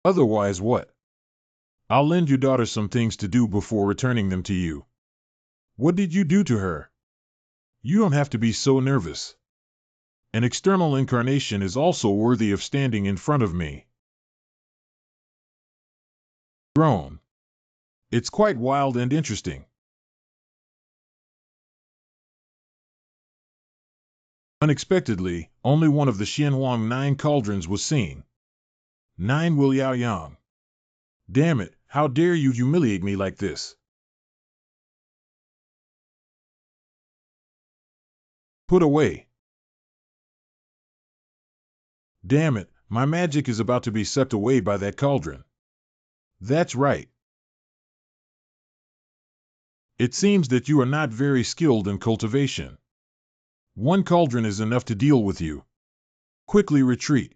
Otherwise what? I'll lend your daughter some things to do before returning them to you. What did you do to her? You don't have to be so nervous. An external incarnation is also worthy of standing in front of me. Grown. It's quite wild and interesting. Unexpectedly, only one of the Xianhuang 9 cauldrons was seen. 9 Will Yao Yang. Damn it, how dare you humiliate me like this? Put away. Damn it, my magic is about to be sucked away by that cauldron. That's right. It seems that you are not very skilled in cultivation. 1 cauldron is enough to deal with you. Quickly retreat.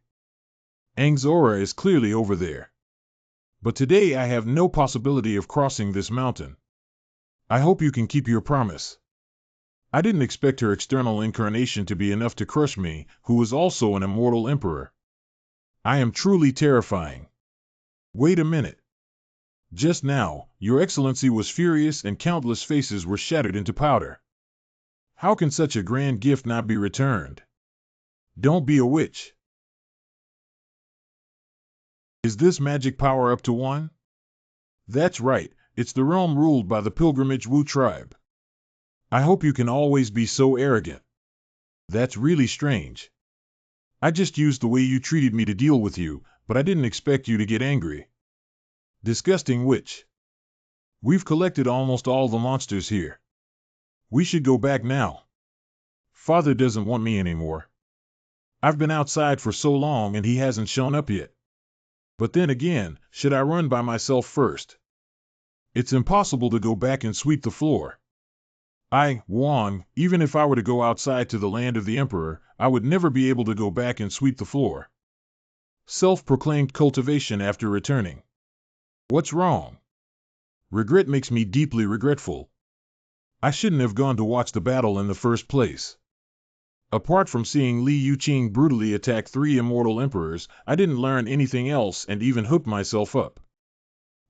Aang's aura is clearly over there. But today I have no possibility of crossing this mountain. I hope you can keep your promise. I didn't expect her external incarnation to be enough to crush me, who is also an immortal emperor. I am truly terrifying. Wait a minute. Just now, Your Excellency was furious and countless faces were shattered into powder. How can such a grand gift not be returned? Don't be a witch. Is this magic power up to 1? That's right, it's the realm ruled by the Pilgrimage Wu tribe. I hope you can always be so arrogant. That's really strange. I just used the way you treated me to deal with you, but I didn't expect you to get angry. Disgusting witch. We've collected almost all the monsters here. We should go back now. Father doesn't want me anymore. I've been outside for so long and he hasn't shown up yet. But then again, should I run by myself first? It's impossible to go back and sweep the floor. Wang, even if I were to go outside to the land of the Emperor, I would never be able to go back and sweep the floor. Self-proclaimed cultivation after returning. What's wrong? Regret makes me deeply regretful. I shouldn't have gone to watch the battle in the first place. Apart from seeing Li Yuqing brutally attack 3 immortal emperors, I didn't learn anything else and even hooked myself up.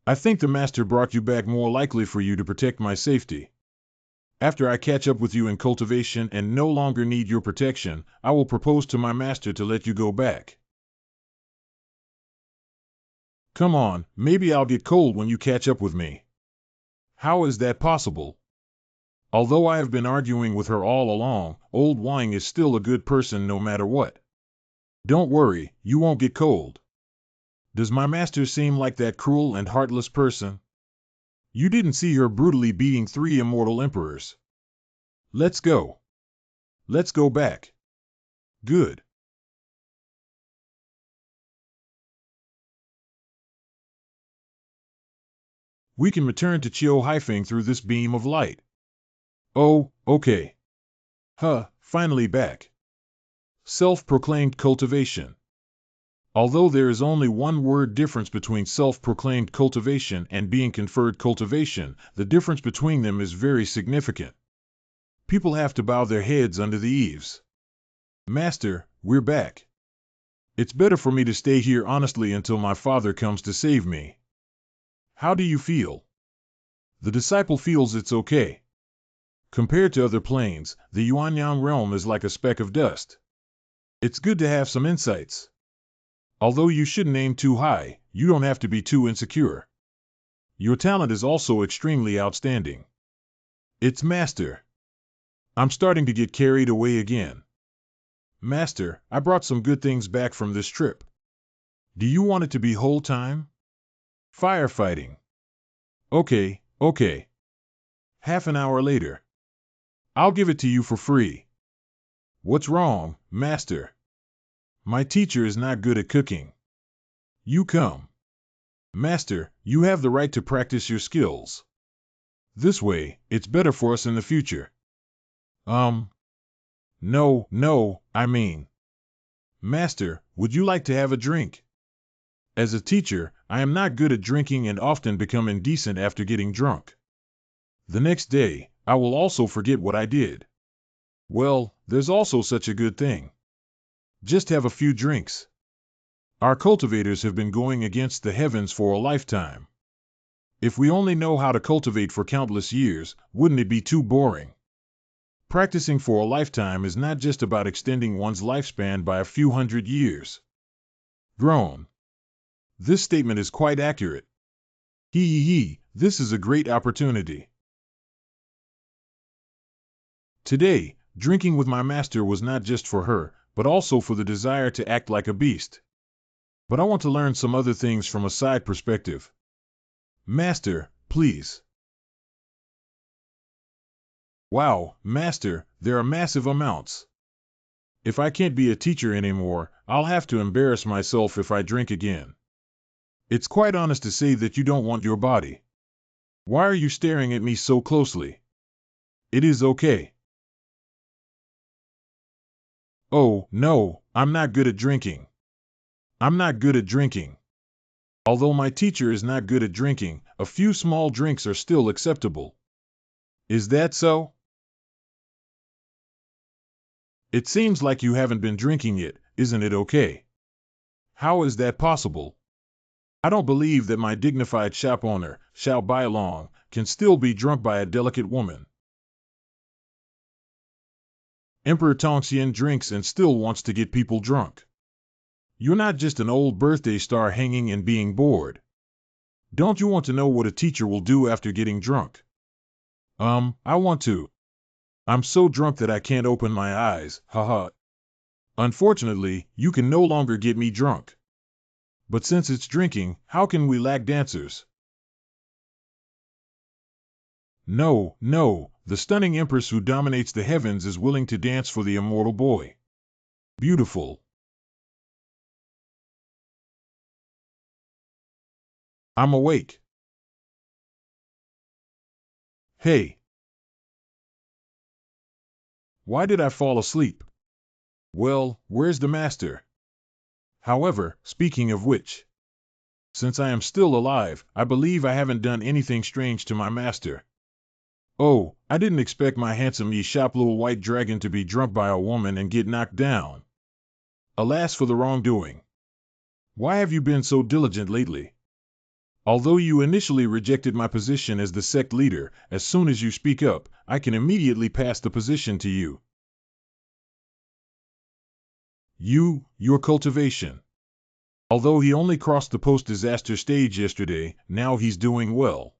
I think the master brought you back more likely for you to protect my safety. After I catch up with you in cultivation and no longer need your protection, I will propose to my master to let you go back. Come on, maybe I'll get cold when you catch up with me. How is that possible? Although I have been arguing with her all along, old Wang is still a good person no matter what. Don't worry, you won't get cold. Does my master seem like that cruel and heartless person? You didn't see her brutally beating 3 immortal emperors. Let's go. Let's go back. Good. We can return to Chiu Haifeng through this beam of light. Oh, okay. Finally back. Self-proclaimed cultivation. Although there is only one word difference between self-proclaimed cultivation and being conferred cultivation, the difference between them is very significant. People have to bow their heads under the eaves. Master, we're back. It's better for me to stay here honestly until my father comes to save me. How do you feel? The disciple feels it's okay. Compared to other planes, the Yuanyang realm is like a speck of dust. It's good to have some insights. Although you shouldn't aim too high, you don't have to be too insecure. Your talent is also extremely outstanding. It's Master. I'm starting to get carried away again. Master, I brought some good things back from this trip. Do you want it to be whole time? Firefighting. Okay. Half an hour later. I'll give it to you for free. What's wrong, Master? My teacher is not good at cooking. You come. Master, you have the right to practice your skills. This way, it's better for us in the future. No, I mean. Master, would you like to have a drink? As a teacher, I am not good at drinking and often become indecent after getting drunk. The next day, I will also forget what I did. Well, there's also such a good thing. Just have a few drinks. Our cultivators have been going against the heavens for a lifetime. If we only know how to cultivate for countless years, wouldn't it be too boring? Practicing for a lifetime is not just about extending one's lifespan by a few hundred years. Grown. This statement is quite accurate. This is a great opportunity. Today, drinking with my master was not just for her, but also for the desire to act like a beast. But I want to learn some other things from a side perspective. Master, please. Wow, Master, there are massive amounts. If I can't be a teacher anymore, I'll have to embarrass myself if I drink again. It's quite honest to say that you don't want your body. Why are you staring at me so closely? It is okay. Oh, no, I'm not good at drinking. I'm not good at drinking. Although my teacher is not good at drinking, a few small drinks are still acceptable. Is that so? It seems like you haven't been drinking yet, isn't it okay? How is that possible? I don't believe that my dignified shop owner, Xiao Bailong, can still be drunk by a delicate woman. Emperor Tongxian drinks and still wants to get people drunk. You're not just an old birthday star hanging and being bored. Don't you want to know what a teacher will do after getting drunk? I want to. I'm so drunk that I can't open my eyes, haha. Unfortunately, you can no longer get me drunk. But since it's drinking, how can we lack dancers? No, the stunning empress who dominates the heavens is willing to dance for the immortal boy. Beautiful. I'm awake. Hey. Why did I fall asleep? Well, where's the master? However, speaking of which, since I am still alive, I believe I haven't done anything strange to my master. Oh, I didn't expect my handsome ye-shop little white dragon to be drunk by a woman and get knocked down. Alas for the wrongdoing. Why have you been so diligent lately? Although you initially rejected my position as the sect leader, as soon as you speak up, I can immediately pass the position to you. Your cultivation. Although he only crossed the post-disaster stage yesterday, now he's doing well.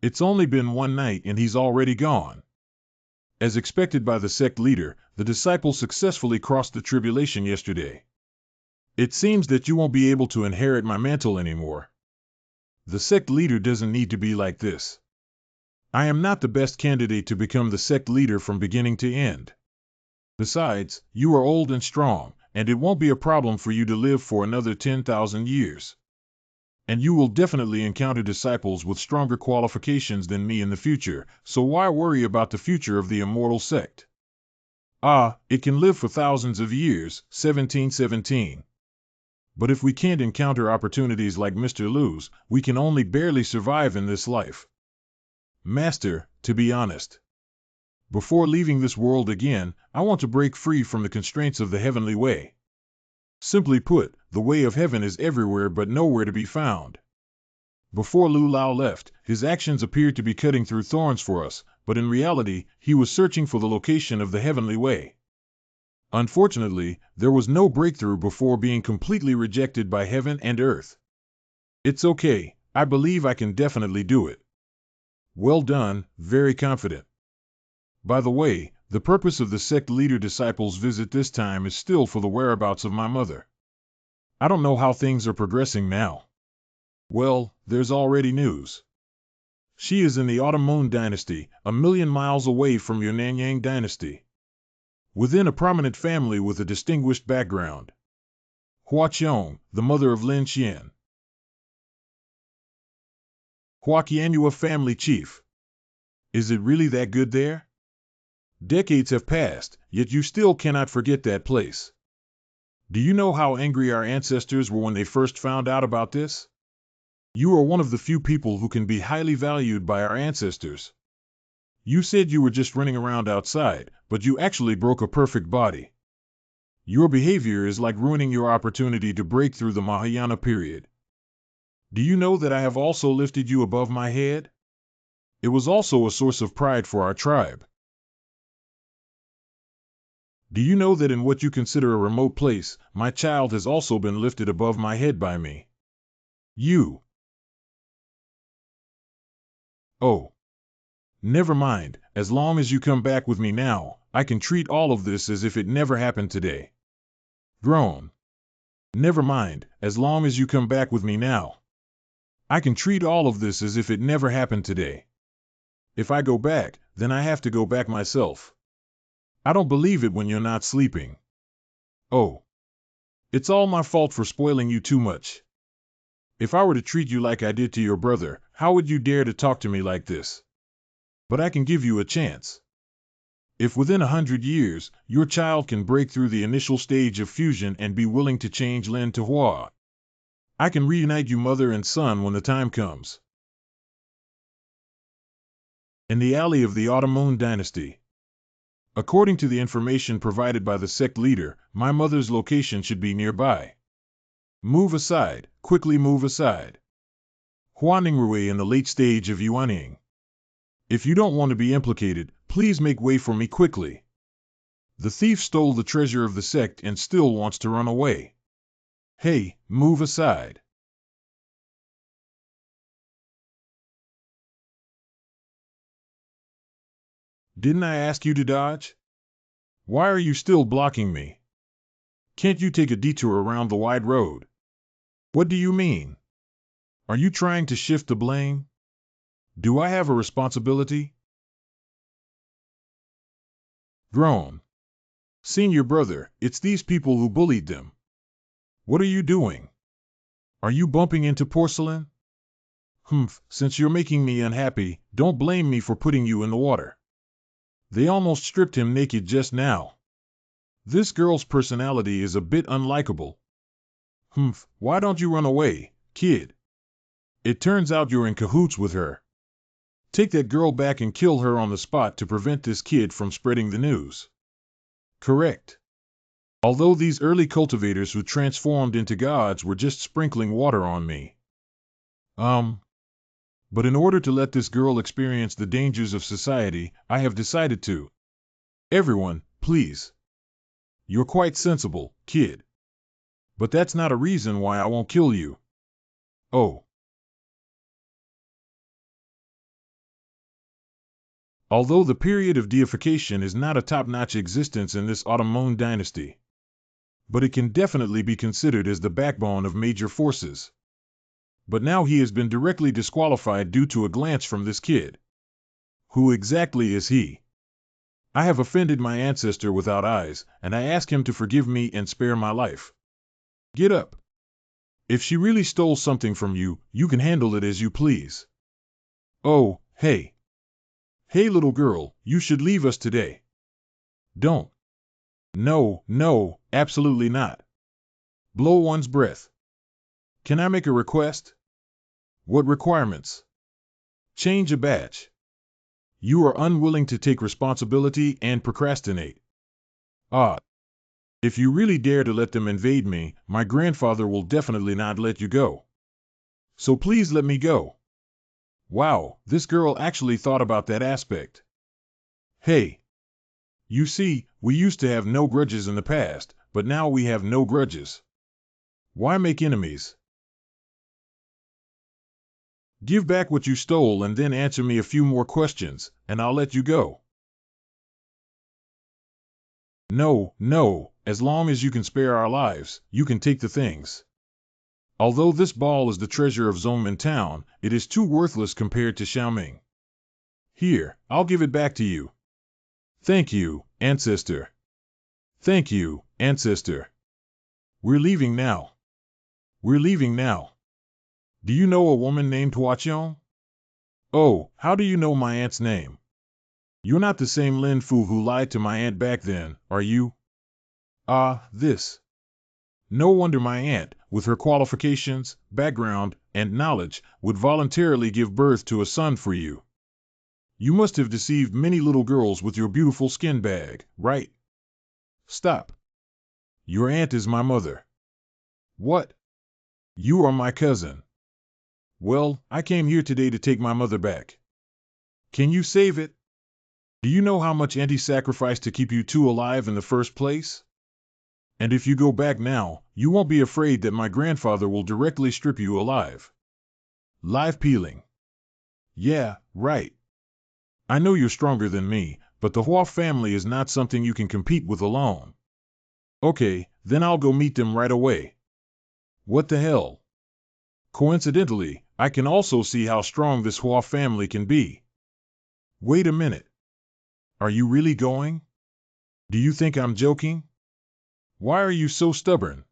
It's only been one night and he's already gone. As expected by the sect leader, the disciple successfully crossed the tribulation yesterday. It seems that you won't be able to inherit my mantle anymore. The sect leader doesn't need to be like this. I am not the best candidate to become the sect leader from beginning to end. Besides, you are old and strong, and it won't be a problem for you to live for another 10,000 years. And you will definitely encounter disciples with stronger qualifications than me in the future, so why worry about the future of the immortal sect? Ah, it can live for thousands of years, 1717. But if we can't encounter opportunities like Mr. Liu's, we can only barely survive in this life. Master, to be honest, before leaving this world again, I want to break free from the constraints of the heavenly way. Simply put, the way of heaven is everywhere but nowhere to be found. Before Lu Lao left, his actions appeared to be cutting through thorns for us, but in reality, he was searching for the location of the heavenly way. Unfortunately, there was no breakthrough before being completely rejected by heaven and earth. It's okay, I believe I can definitely do it. Well done, very confident. By the way, the purpose of the sect leader disciples' visit this time is still for the whereabouts of my mother. I don't know how things are progressing now. Well, there's already news. She is in the Automoon dynasty, 1,000,000 miles away from your Nanyang dynasty. Within a prominent family with a distinguished background. Hua Qiong, the mother of Lin Xian. Hua Qianhua family chief. Is it really that good there? Decades have passed, yet you still cannot forget that place. Do you know how angry our ancestors were when they first found out about this? You are one of the few people who can be highly valued by our ancestors. You said you were just running around outside, but you actually broke a perfect body. Your behavior is like ruining your opportunity to break through the Mahayana period. Do you know that I have also lifted you above my head? It was also a source of pride for our tribe. Do you know that in what you consider a remote place, my child has also been lifted above my head by me? You. Oh. Never mind, as long as you come back with me now, I can treat all of this as if it never happened today. Groan. Never mind, as long as you come back with me now. I can treat all of this as if it never happened today. If I go back, then I have to go back myself. I don't believe it when you're not sleeping. Oh. It's all my fault for spoiling you too much. If I were to treat you like I did to your brother, how would you dare to talk to me like this? But I can give you a chance. If within 100 years, your child can break through the initial stage of fusion and be willing to change Lin to Hua, I can reunite you mother and son when the time comes. In the alley of the Automoon dynasty. According to the information provided by the sect leader, my mother's location should be nearby. Move aside, quickly move aside. Huaningruwei in the late stage of Yuaning. If you don't want to be implicated, please make way for me quickly. The thief stole the treasure of the sect and still wants to run away. Hey, move aside. Didn't I ask you to dodge? Why are you still blocking me? Can't you take a detour around the wide road? What do you mean? Are you trying to shift the blame? Do I have a responsibility? Groan. Senior brother, it's these people who bullied them. What are you doing? Are you bumping into porcelain? Since you're making me unhappy, don't blame me for putting you in the water. They almost stripped him naked just now. This girl's personality is a bit unlikable. Why don't you run away, kid? It turns out you're in cahoots with her. Take that girl back and kill her on the spot to prevent this kid from spreading the news. Correct. Although these early cultivators who transformed into gods were just sprinkling water on me. But in order to let this girl experience the dangers of society, I have decided to. Everyone, please. You're quite sensible, kid. But that's not a reason why I won't kill you. Oh. Although the period of deification is not a top-notch existence in this Automoon dynasty, but it can definitely be considered as the backbone of major forces. But now he has been directly disqualified due to a glance from this kid. Who exactly is he? I have offended my ancestor without eyes, and I ask him to forgive me and spare my life. Get up. If she really stole something from you, you can handle it as you please. Oh, hey. Hey, little girl, you should leave us today. Don't. No, no, absolutely not. Blow one's breath. Can I make a request? What requirements? Change a batch. You are unwilling to take responsibility and procrastinate. Ah, if you really dare to let them invade me, my grandfather will definitely not let you go. So please let me go. Wow, this girl actually thought about that aspect. Hey, you see, we used to have no grudges in the past, but now we have no grudges. Why make enemies? Give back what you stole and then answer me a few more questions, and I'll let you go. No, no, as long as you can spare our lives, you can take the things. Although this ball is the treasure of Zongmen Town, it is too worthless compared to Xiaoming. Here, I'll give it back to you. Thank you, ancestor. Thank you, ancestor. We're leaving now. We're leaving now. Do you know a woman named Huaqiong? Oh, how do you know my aunt's name? You're not the same Lin Fu who lied to my aunt back then, are you? Ah, this. No wonder my aunt, with her qualifications, background, and knowledge, would voluntarily give birth to a son for you. You must have deceived many little girls with your beautiful skin bag, right? Stop. Your aunt is my mother. What? You are my cousin. Well, I came here today to take my mother back. Can you save it? Do you know how much Auntie sacrificed to keep you two alive in the first place? And if you go back now, you won't be afraid that my grandfather will directly strip you alive. Live peeling. Yeah, right. I know you're stronger than me, but the Hua family is not something you can compete with alone. Okay, then I'll go meet them right away. What the hell? Coincidentally, I can also see how strong this Hua family can be. Wait a minute. Are you really going? Do you think I'm joking? Why are you so stubborn?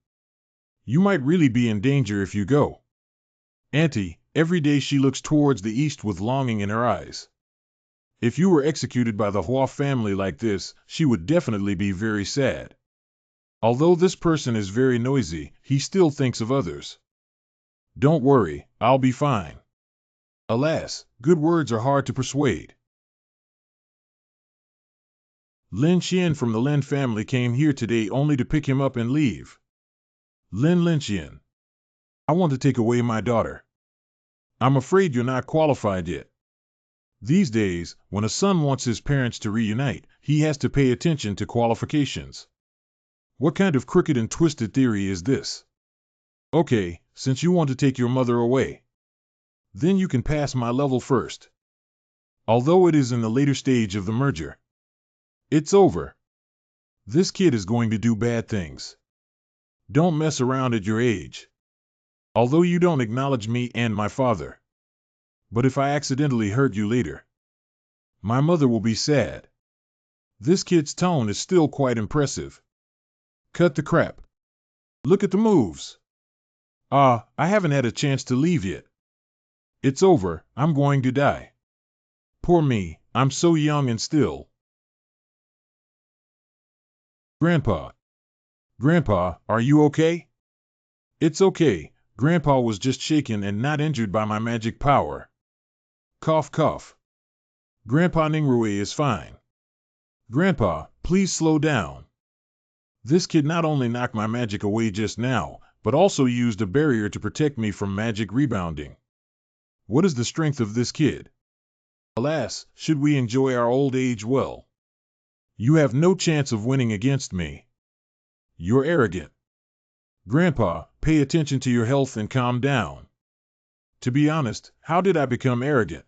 You might really be in danger if you go. Auntie, every day she looks towards the east with longing in her eyes. If you were executed by the Hua family like this, she would definitely be very sad. Although this person is very noisy, he still thinks of others. Don't worry, I'll be fine. Alas, good words are hard to persuade. Lin Xian from the Lin family came here today only to pick him up and leave. Lin Xian. I want to take away my daughter. I'm afraid you're not qualified yet. These days, when a son wants his parents to reunite, he has to pay attention to qualifications. What kind of crooked and twisted theory is this? Okay, since you want to take your mother away, then you can pass my level first. Although it is in the later stage of the merger. It's over. This kid is going to do bad things. Don't mess around at your age. Although you don't acknowledge me and my father. But if I accidentally hurt you later, my mother will be sad. This kid's tone is still quite impressive. Cut the crap. Look at the moves. I haven't had a chance to leave yet. It's over, I'm going to die. Poor me, I'm so young and still. Grandpa. Grandpa, are you okay? It's okay, Grandpa was just shaken and not injured by my magic power. Cough cough. Grandpa Ningrui is fine. Grandpa, please slow down. This kid not only knocked my magic away just now, but also used a barrier to protect me from magic rebounding. What is the strength of this kid? Alas, should we enjoy our old age well? You have no chance of winning against me. You're arrogant. Grandpa, pay attention to your health and calm down. To be honest, how did I become arrogant?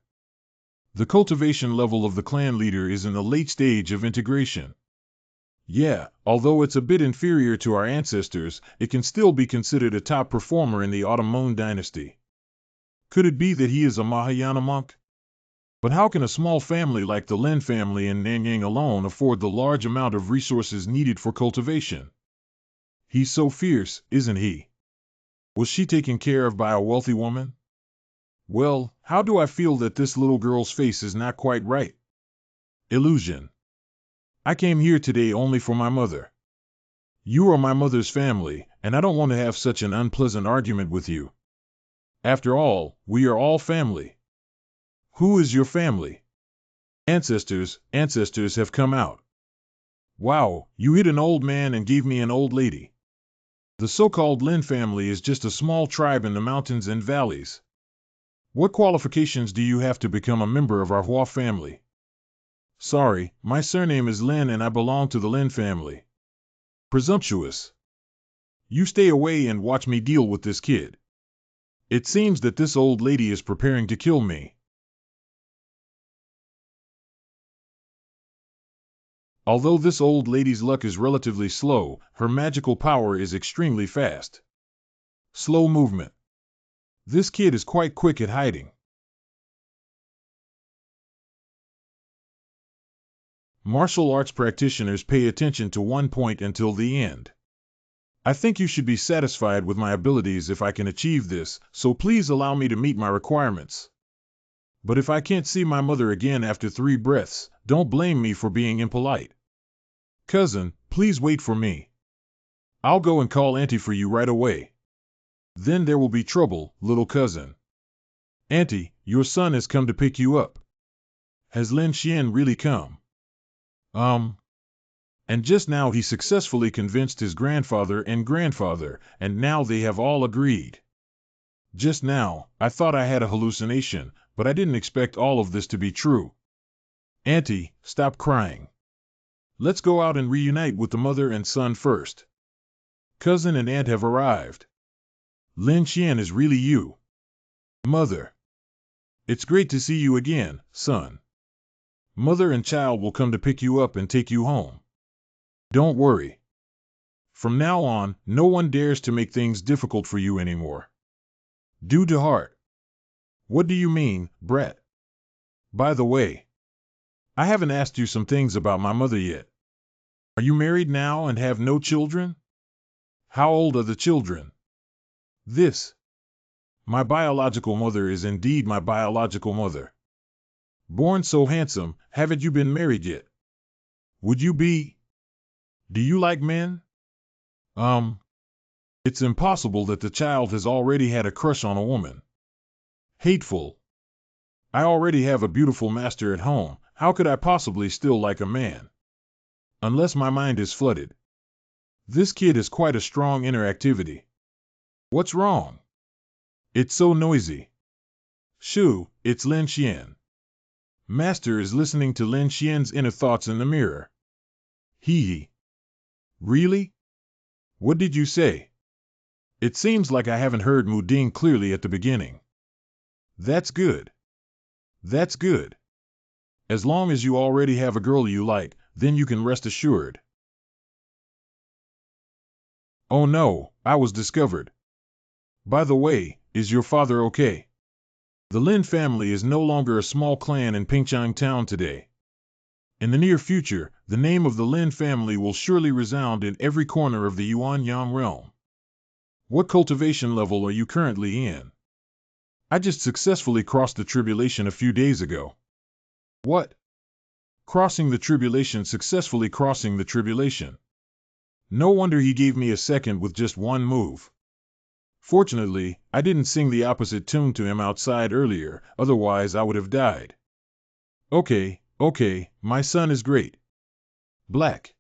The cultivation level of the clan leader is in the late stage of integration. Yeah, although it's a bit inferior to our ancestors, it can still be considered a top performer in the Autumn Moon dynasty. Could it be that he is a Mahayana monk? But how can a small family like the Lin family in Nanyang alone afford the large amount of resources needed for cultivation? He's so fierce, isn't he? Was she taken care of by a wealthy woman? Well, how do I feel that this little girl's face is not quite right? Illusion. I came here today only for my mother. You are my mother's family, and I don't want to have such an unpleasant argument with you. After all, we are all family. Who is your family? Ancestors have come out. Wow, you hit an old man and gave me an old lady. The so-called Lin family is just a small tribe in the mountains and valleys. What qualifications do you have to become a member of our Hua family? Sorry, my surname is Lin and I belong to the Lin family. Presumptuous. You stay away and watch me deal with this kid. It seems that this old lady is preparing to kill me. Although this old lady's luck is relatively slow, her magical power is extremely fast. Slow movement. This kid is quite quick at hiding. Martial arts practitioners pay attention to one point until the end. I think you should be satisfied with my abilities if I can achieve this, so please allow me to meet my requirements. But if I can't see my mother again after 3 breaths, don't blame me for being impolite. Cousin, please wait for me. I'll go and call Auntie for you right away. Then there will be trouble, little cousin. Auntie, your son has come to pick you up. Has Lin Xian really come? And just now he successfully convinced his grandfather, and now they have all agreed. Just now, I thought I had a hallucination, but I didn't expect all of this to be true. Auntie, stop crying. Let's go out and reunite with the mother and son first. Cousin and aunt have arrived. Lin Xian is really you. Mother. It's great to see you again, son. Mother and child will come to pick you up and take you home. Don't worry. From now on, no one dares to make things difficult for you anymore. Due to heart. What do you mean, brat? By the way, I haven't asked you some things about my mother yet. Are you married now and have no children? How old are the children? My biological mother is indeed my biological mother. Born so handsome, haven't you been married yet? Would you be? Do you like men? It's impossible that the child has already had a crush on a woman. Hateful. I already have a beautiful master at home, how could I possibly still like a man? Unless my mind is flooded. This kid has quite a strong inner activity. What's wrong? It's so noisy. Shoo, it's Lin Xian. Master is listening to Lin Xian's inner thoughts in the mirror. Hee. Really? What did you say? It seems like I haven't heard Mu Ding clearly at the beginning. That's good. That's good. As long as you already have a girl you like, then you can rest assured. Oh no, I was discovered. By the way, is your father okay? The Lin family is no longer a small clan in Pingchang town today. In the near future, the name of the Lin family will surely resound in every corner of the Yuanyang realm. What cultivation level are you currently in? I just successfully crossed the tribulation a few days ago. What? Successfully crossing the tribulation. No wonder he gave me a second with just one move. Fortunately, I didn't sing the opposite tune to him outside earlier, otherwise I would have died. Okay, my son is great. Black.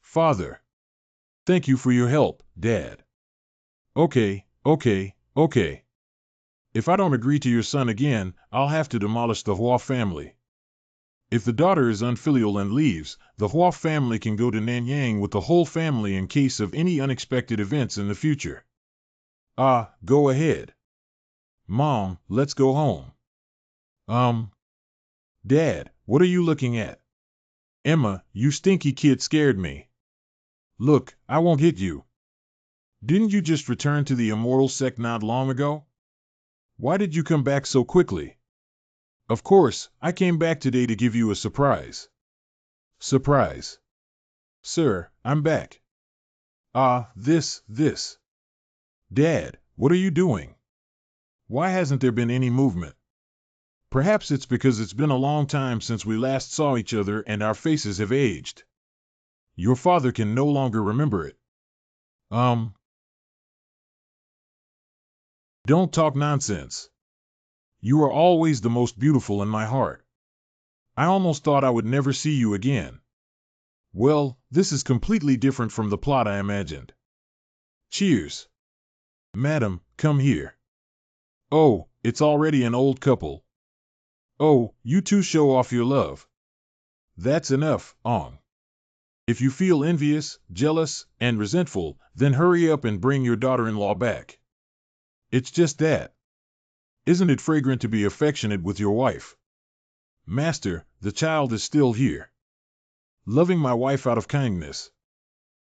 Father. Thank you for your help, Dad. Okay. If I don't agree to your son again, I'll have to demolish the Hua family. If the daughter is unfilial and leaves, the Hua family can go to Nanyang with the whole family in case of any unexpected events in the future. Go ahead. Mom, let's go home. Dad, what are you looking at? Emma, you stinky kid scared me. Look, I won't hit you. Didn't you just return to the immortal sect not long ago? Why did you come back so quickly? Of course, I came back today to give you a surprise. Surprise. Sir, I'm back. This. Dad, what are you doing? Why hasn't there been any movement? Perhaps it's because it's been a long time since we last saw each other and our faces have aged. Your father can no longer remember it. Don't talk nonsense. You are always the most beautiful in my heart. I almost thought I would never see you again. Well, this is completely different from the plot I imagined. Cheers. Madam, come here. Oh, it's already an old couple. Oh, you two show off your love. That's enough, Ong. If you feel envious, jealous, and resentful, then hurry up and bring your daughter-in-law back. It's just that. Isn't it fragrant to be affectionate with your wife? Master, the child is still here. Loving my wife out of kindness.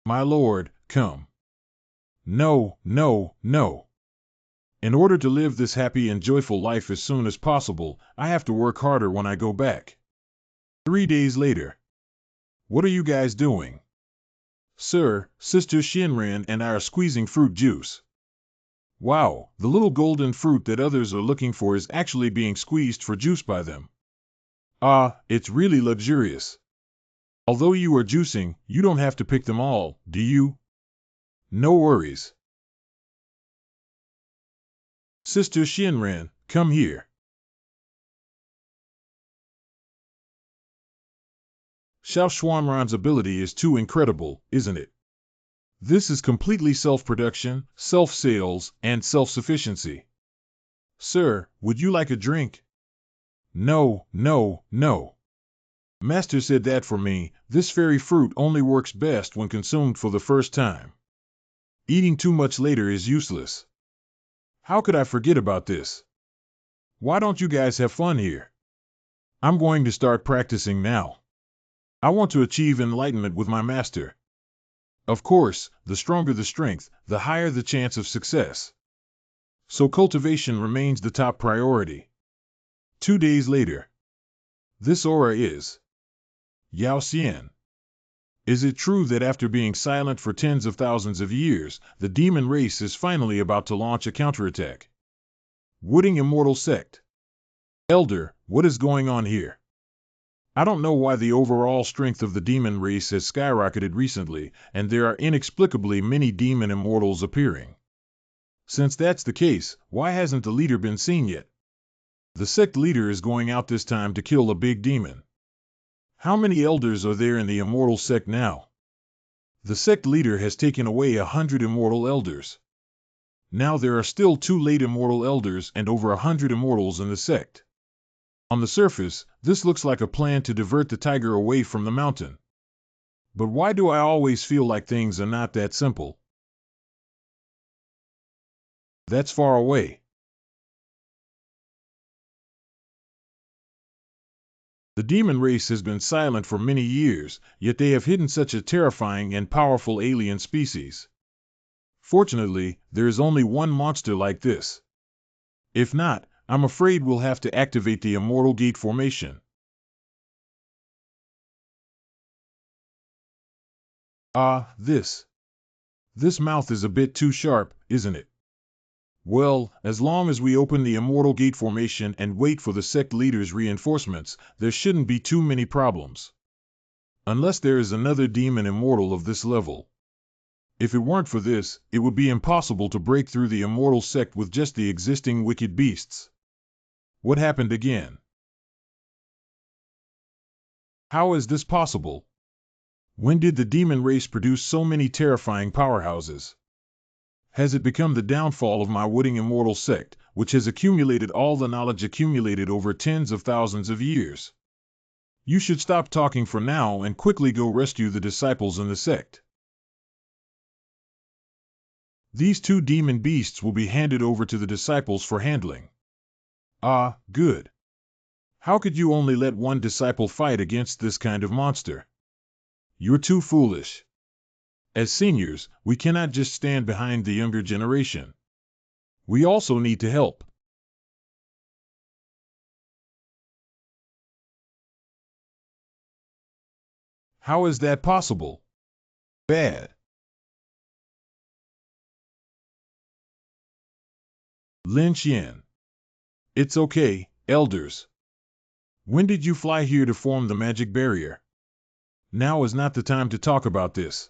My lord, come. No. In order to live this happy and joyful life as soon as possible, I have to work harder when I go back. 3 days later. What are you guys doing? Sir, Sister Shinran and I are squeezing fruit juice. Wow, the little golden fruit that others are looking for is actually being squeezed for juice by them. It's really luxurious. Although you are juicing, you don't have to pick them all, do you? No worries. Sister Shinran, come here. Xiao Xuanran's ability is too incredible, isn't it? This is completely self-production, self-sales, and self-sufficiency. Sir, would you like a drink? No. Master said that for me, this fairy fruit only works best when consumed for the first time. Eating too much later is useless. How could I forget about this? Why don't you guys have fun here? I'm going to start practicing now. I want to achieve enlightenment with my master. Of course, the stronger the strength, the higher the chance of success. So cultivation remains the top priority. 2 days later. This aura is Yao Xian. Is it true that after being silent for tens of thousands of years, the demon race is finally about to launch a counterattack? Wooding Immortal Sect. Elder, what is going on here? I don't know why the overall strength of the demon race has skyrocketed recently, and there are inexplicably many demon immortals appearing. Since that's the case, why hasn't the leader been seen yet? The sect leader is going out this time to kill a big demon. How many elders are there in the immortal sect now? The sect leader has taken away 100 immortal elders. Now there are still 2 late immortal elders and over 100 immortals in the sect. On the surface, this looks like a plan to divert the tiger away from the mountain. But why do I always feel like things are not that simple? That's far away. The demon race has been silent for many years, yet they have hidden such a terrifying and powerful alien species. Fortunately, there is only one monster like this. If not, I'm afraid we'll have to activate the Immortal Gate formation. This mouth is a bit too sharp, isn't it? Well, as long as we open the Immortal Gate formation and wait for the sect leader's reinforcements, there shouldn't be too many problems. Unless there is another demon immortal of this level. If it weren't for this, it would be impossible to break through the immortal sect with just the existing wicked beasts. What happened again? How is this possible? When did the demon race produce so many terrifying powerhouses? Has it become the downfall of my wooden immortal sect, which has accumulated all the knowledge accumulated over tens of thousands of years? You should stop talking for now and quickly go rescue the disciples in the sect. These 2 demon beasts will be handed over to the disciples for handling. Good. How could you only let one disciple fight against this kind of monster? You're too foolish. As seniors, we cannot just stand behind the younger generation. We also need to help. How is that possible? Bad. Lin Xian. It's okay, elders. When did you fly here to form the magic barrier? Now is not the time to talk about this.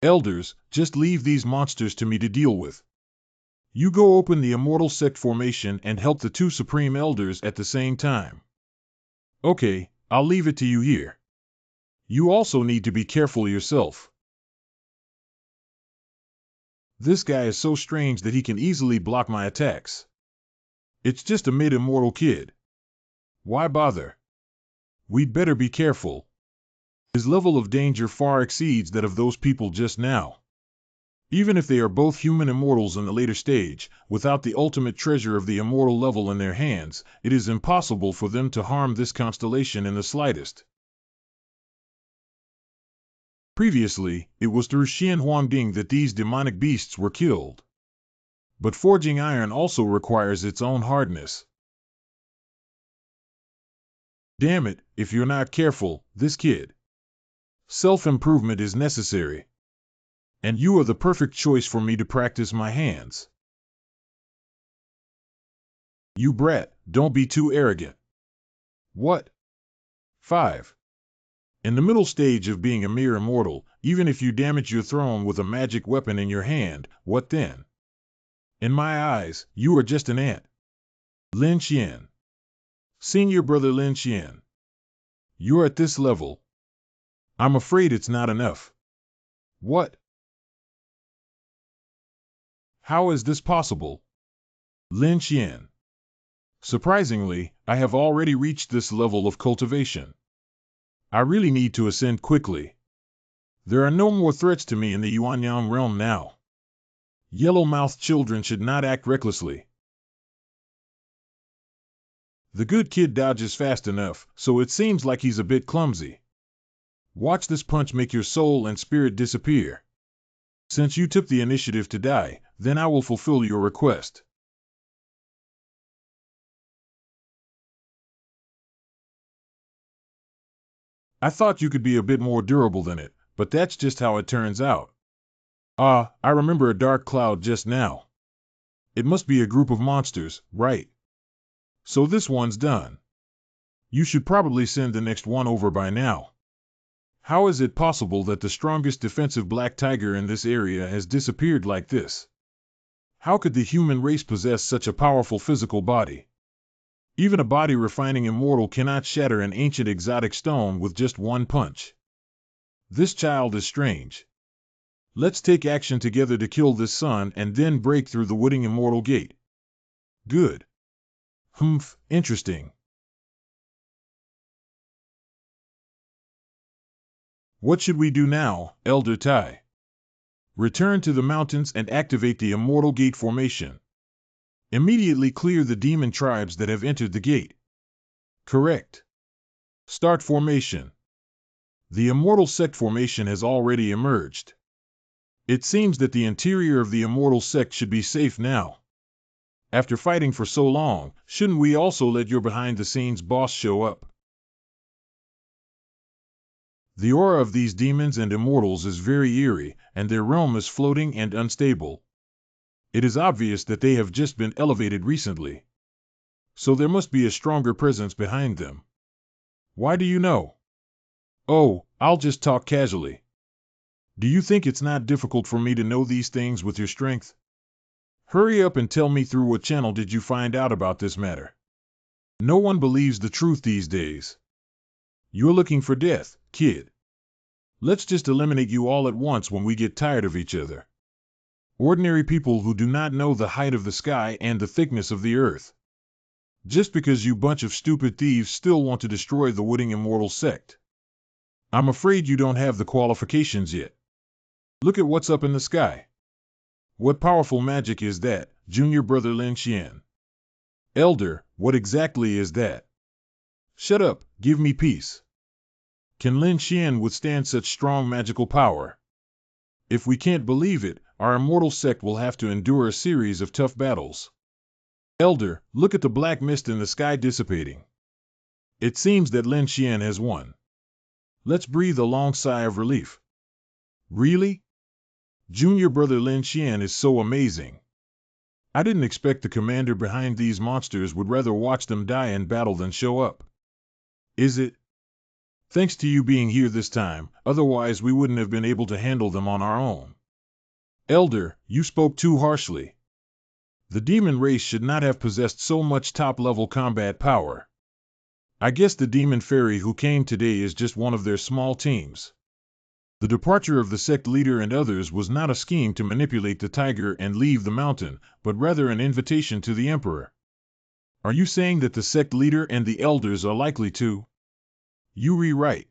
Elders, just leave these monsters to me to deal with. You go open the immortal sect formation and help the two supreme elders at the same time. Okay, I'll leave it to you here. You also need to be careful yourself. This guy is so strange that he can easily block my attacks. It's just a mid-immortal kid. Why bother? We'd better be careful. His level of danger far exceeds that of those people just now. Even if they are both human immortals in the later stage, without the ultimate treasure of the immortal level in their hands, it is impossible for them to harm this constellation in the slightest. Previously, it was through Xian Huangding that these demonic beasts were killed. But forging iron also requires its own hardness. Damn it, if you're not careful, this kid. Self-improvement is necessary. And you are the perfect choice for me to practice my hands. You brat, don't be too arrogant. What? 5. In the middle stage of being a mere immortal, even if you damage your throne with a magic weapon in your hand, what then? In my eyes, you are just an ant. Lin Xian. Senior brother Lin Xian. You're at this level. I'm afraid it's not enough. What? How is this possible? Lin Xian. Surprisingly, I have already reached this level of cultivation. I really need to ascend quickly. There are no more threats to me in the Yuanyang realm now. Yellow-mouthed children should not act recklessly. The good kid dodges fast enough, so it seems like he's a bit clumsy. Watch this punch make your soul and spirit disappear. Since you took the initiative to die, then I will fulfill your request. I thought you could be a bit more durable than it, but that's just how it turns out. Ah, I remember a dark cloud just now. It must be a group of monsters, right? So this one's done. You should probably send the next one over by now. How is it possible that the strongest defensive black tiger in this area has disappeared like this? How could the human race possess such a powerful physical body? Even a body refining immortal cannot shatter an ancient exotic stone with just one punch. This child is strange. Let's take action together to kill this son and then break through the wooden immortal gate. Good. Humph, interesting. What should we do now, Elder Tai? Return to the mountains and activate the immortal gate formation. Immediately clear the demon tribes that have entered the gate. Correct. Start formation. The immortal sect formation has already emerged. It seems that the interior of the immortal sect should be safe now. After fighting for so long, shouldn't we also let your behind-the-scenes boss show up? The aura of these demons and immortals is very eerie, and their realm is floating and unstable. It is obvious that they have just been elevated recently. So there must be a stronger presence behind them. Why do you know? Oh, I'll just talk casually. Do you think it's not difficult for me to know these things with your strength? Hurry up and tell me through what channel did you find out about this matter? No one believes the truth these days. You're looking for death, kid. Let's just eliminate you all at once when we get tired of each other. Ordinary people who do not know the height of the sky and the thickness of the earth. Just because you bunch of stupid thieves still want to destroy the wooden immortal sect. I'm afraid you don't have the qualifications yet. Look at what's up in the sky. What powerful magic is that, junior brother Lin Xian? Elder, what exactly is that? Shut up, give me peace. Can Lin Xian withstand such strong magical power? If we can't believe it, our immortal sect will have to endure a series of tough battles. Elder, look at the black mist in the sky dissipating. It seems that Lin Xian has won. Let's breathe a long sigh of relief. Really? Junior brother Lin Xian is so amazing. I didn't expect the commander behind these monsters would rather watch them die in battle than show up. Is it? Thanks to you being here this time, otherwise we wouldn't have been able to handle them on our own. Elder, you spoke too harshly. The demon race should not have possessed so much top-level combat power. I guess the demon fairy who came today is just one of their small teams. The departure of the sect leader and others was not a scheme to manipulate the tiger and leave the mountain, but rather an invitation to the emperor. Are you saying that the sect leader and the elders are likely to? You rewrite.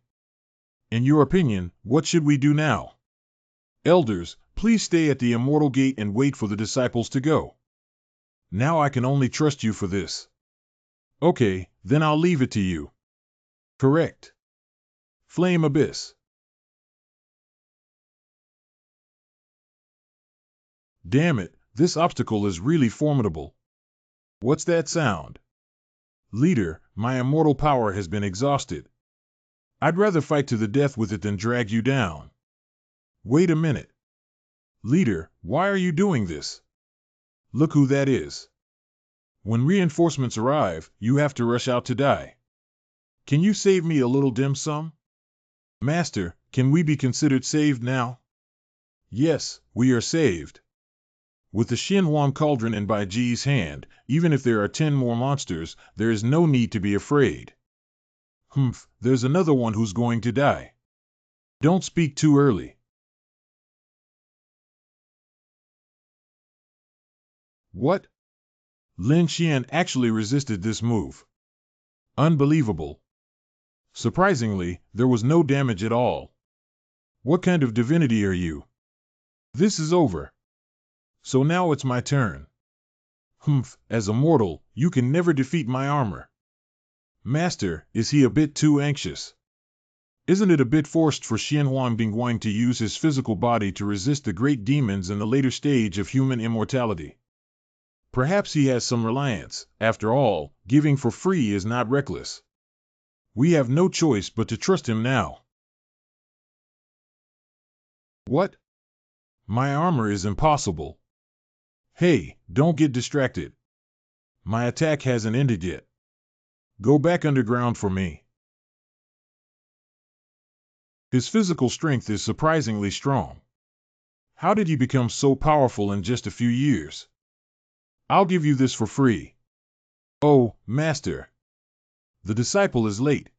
In your opinion, what should we do now? Elders, please stay at the immortal gate and wait for the disciples to go. Now I can only trust you for this. Okay, then I'll leave it to you. Correct. Flame Abyss. Damn it, this obstacle is really formidable. What's that sound? Leader, my immortal power has been exhausted. I'd rather fight to the death with it than drag you down. Wait a minute. Leader, why are you doing this? Look who that is. When reinforcements arrive, you have to rush out to die. Can you save me a little dim sum? Master, can we be considered saved now? Yes, we are saved. With the Xinhuang cauldron in Bai Ji's hand, even if there are 10 more monsters, there is no need to be afraid. Humph, there's another one who's going to die. Don't speak too early. What? Lin Xian actually resisted this move. Unbelievable. Surprisingly, there was no damage at all. What kind of divinity are you? This is over. So now it's my turn. Humph, as a mortal, you can never defeat my armor. Master, is he a bit too anxious? Isn't it a bit forced for Xinhuang Bingguang to use his physical body to resist the great demons in the later stage of human immortality? Perhaps he has some reliance. After all, giving for free is not reckless. We have no choice but to trust him now. What? My armor is impossible. Hey, don't get distracted. My attack hasn't ended yet. Go back underground for me. His physical strength is surprisingly strong. How did he become so powerful in just a few years? I'll give you this for free. Oh, Master. The disciple is late.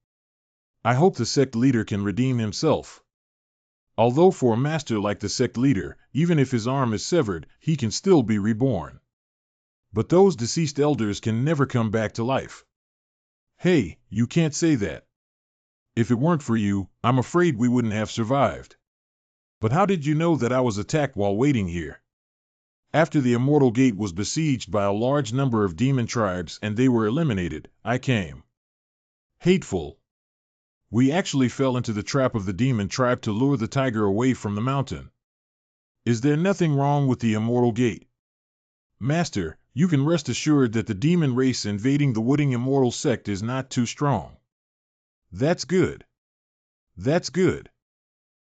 I hope the sect leader can redeem himself. Although for a master like the sect leader, even if his arm is severed, he can still be reborn. But those deceased elders can never come back to life. Hey, you can't say that. If it weren't for you, I'm afraid we wouldn't have survived. But how did you know that I was attacked while waiting here? After the Immortal Gate was besieged by a large number of demon tribes and they were eliminated, I came. Hateful. We actually fell into the trap of the demon tribe to lure the tiger away from the mountain. Is there nothing wrong with the Immortal Gate? Master, you can rest assured that the demon race invading the Wooding Immortal sect is not too strong. That's good. That's good.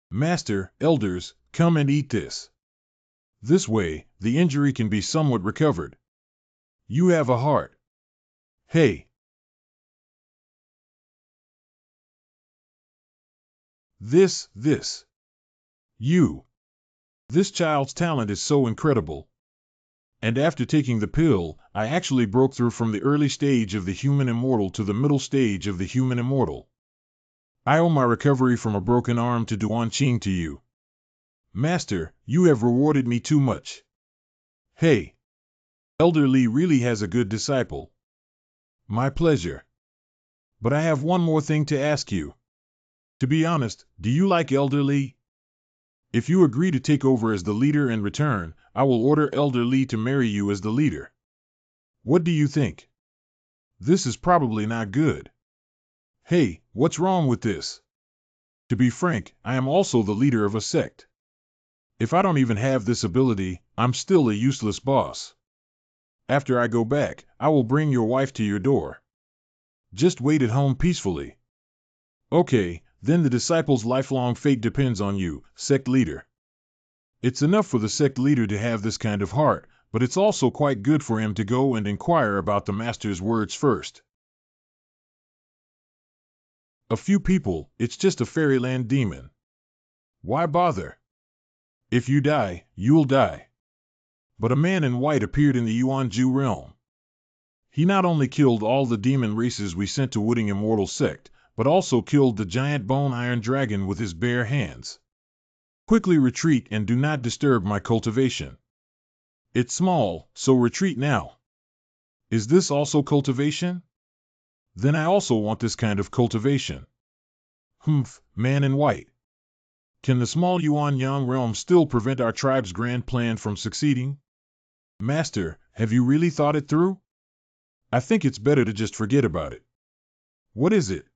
Master, elders, come and eat this. This way, the injury can be somewhat recovered. You have a heart. Hey. This. You. This child's talent is so incredible. And after taking the pill, I actually broke through from the early stage of the human immortal to the middle stage of the human immortal. I owe my recovery from a broken arm to Duan Qing to you. Master, you have rewarded me too much. Hey. Elder Li really has a good disciple. My pleasure. But I have one more thing to ask you. To be honest, do you like Elder Li? If you agree to take over as the leader in return, I will order Elder Li to marry you as the leader. What do you think? This is probably not good. Hey, what's wrong with this? To be frank, I am also the leader of a sect. If I don't even have this ability, I'm still a useless boss. After I go back, I will bring your wife to your door. Just wait at home peacefully. Okay, then the disciple's lifelong fate depends on you, sect leader. It's enough for the sect leader to have this kind of heart, but it's also quite good for him to go and inquire about the master's words first. A few people, it's just a fairyland demon. Why bother? If you die, you'll die. But a man in white appeared in the Yuan-Ju realm. He not only killed all the demon races we sent to Wooding Immortal Sect, but also killed the giant bone iron dragon with his bare hands. Quickly retreat and do not disturb my cultivation. It's small, so retreat now. Is this also cultivation? Then I also want this kind of cultivation. Humph, man in white. Can the small Yuan-Yang realm still prevent our tribe's grand plan from succeeding? Master, have you really thought it through? I think it's better to just forget about it. What is it?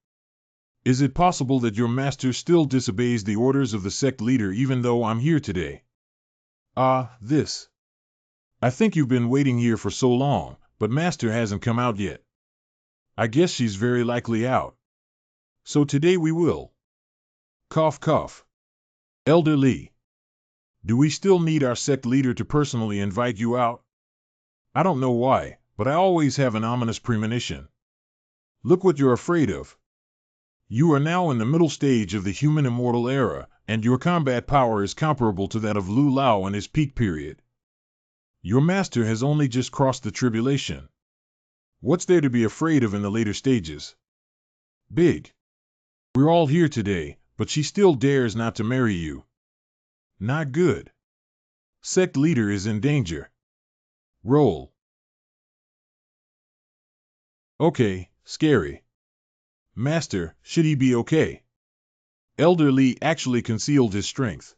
Is it possible that your master still disobeys the orders of the sect leader even though I'm here today? This. I think you've been waiting here for so long, but master hasn't come out yet. I guess she's very likely out. So today we will. Cough cough. Elder Lee. Do we still need our sect leader to personally invite you out? I don't know why, but I always have an ominous premonition. Look what you're afraid of. You are now in the middle stage of the human immortal era, and your combat power is comparable to that of Lu Lao in his peak period. Your master has only just crossed the tribulation. What's there to be afraid of in the later stages? Big. We're all here today, but she still dares not to marry you. Not good. Sect leader is in danger. Roll. Okay, scary. Master, should he be okay? Elder Lee actually concealed his strength.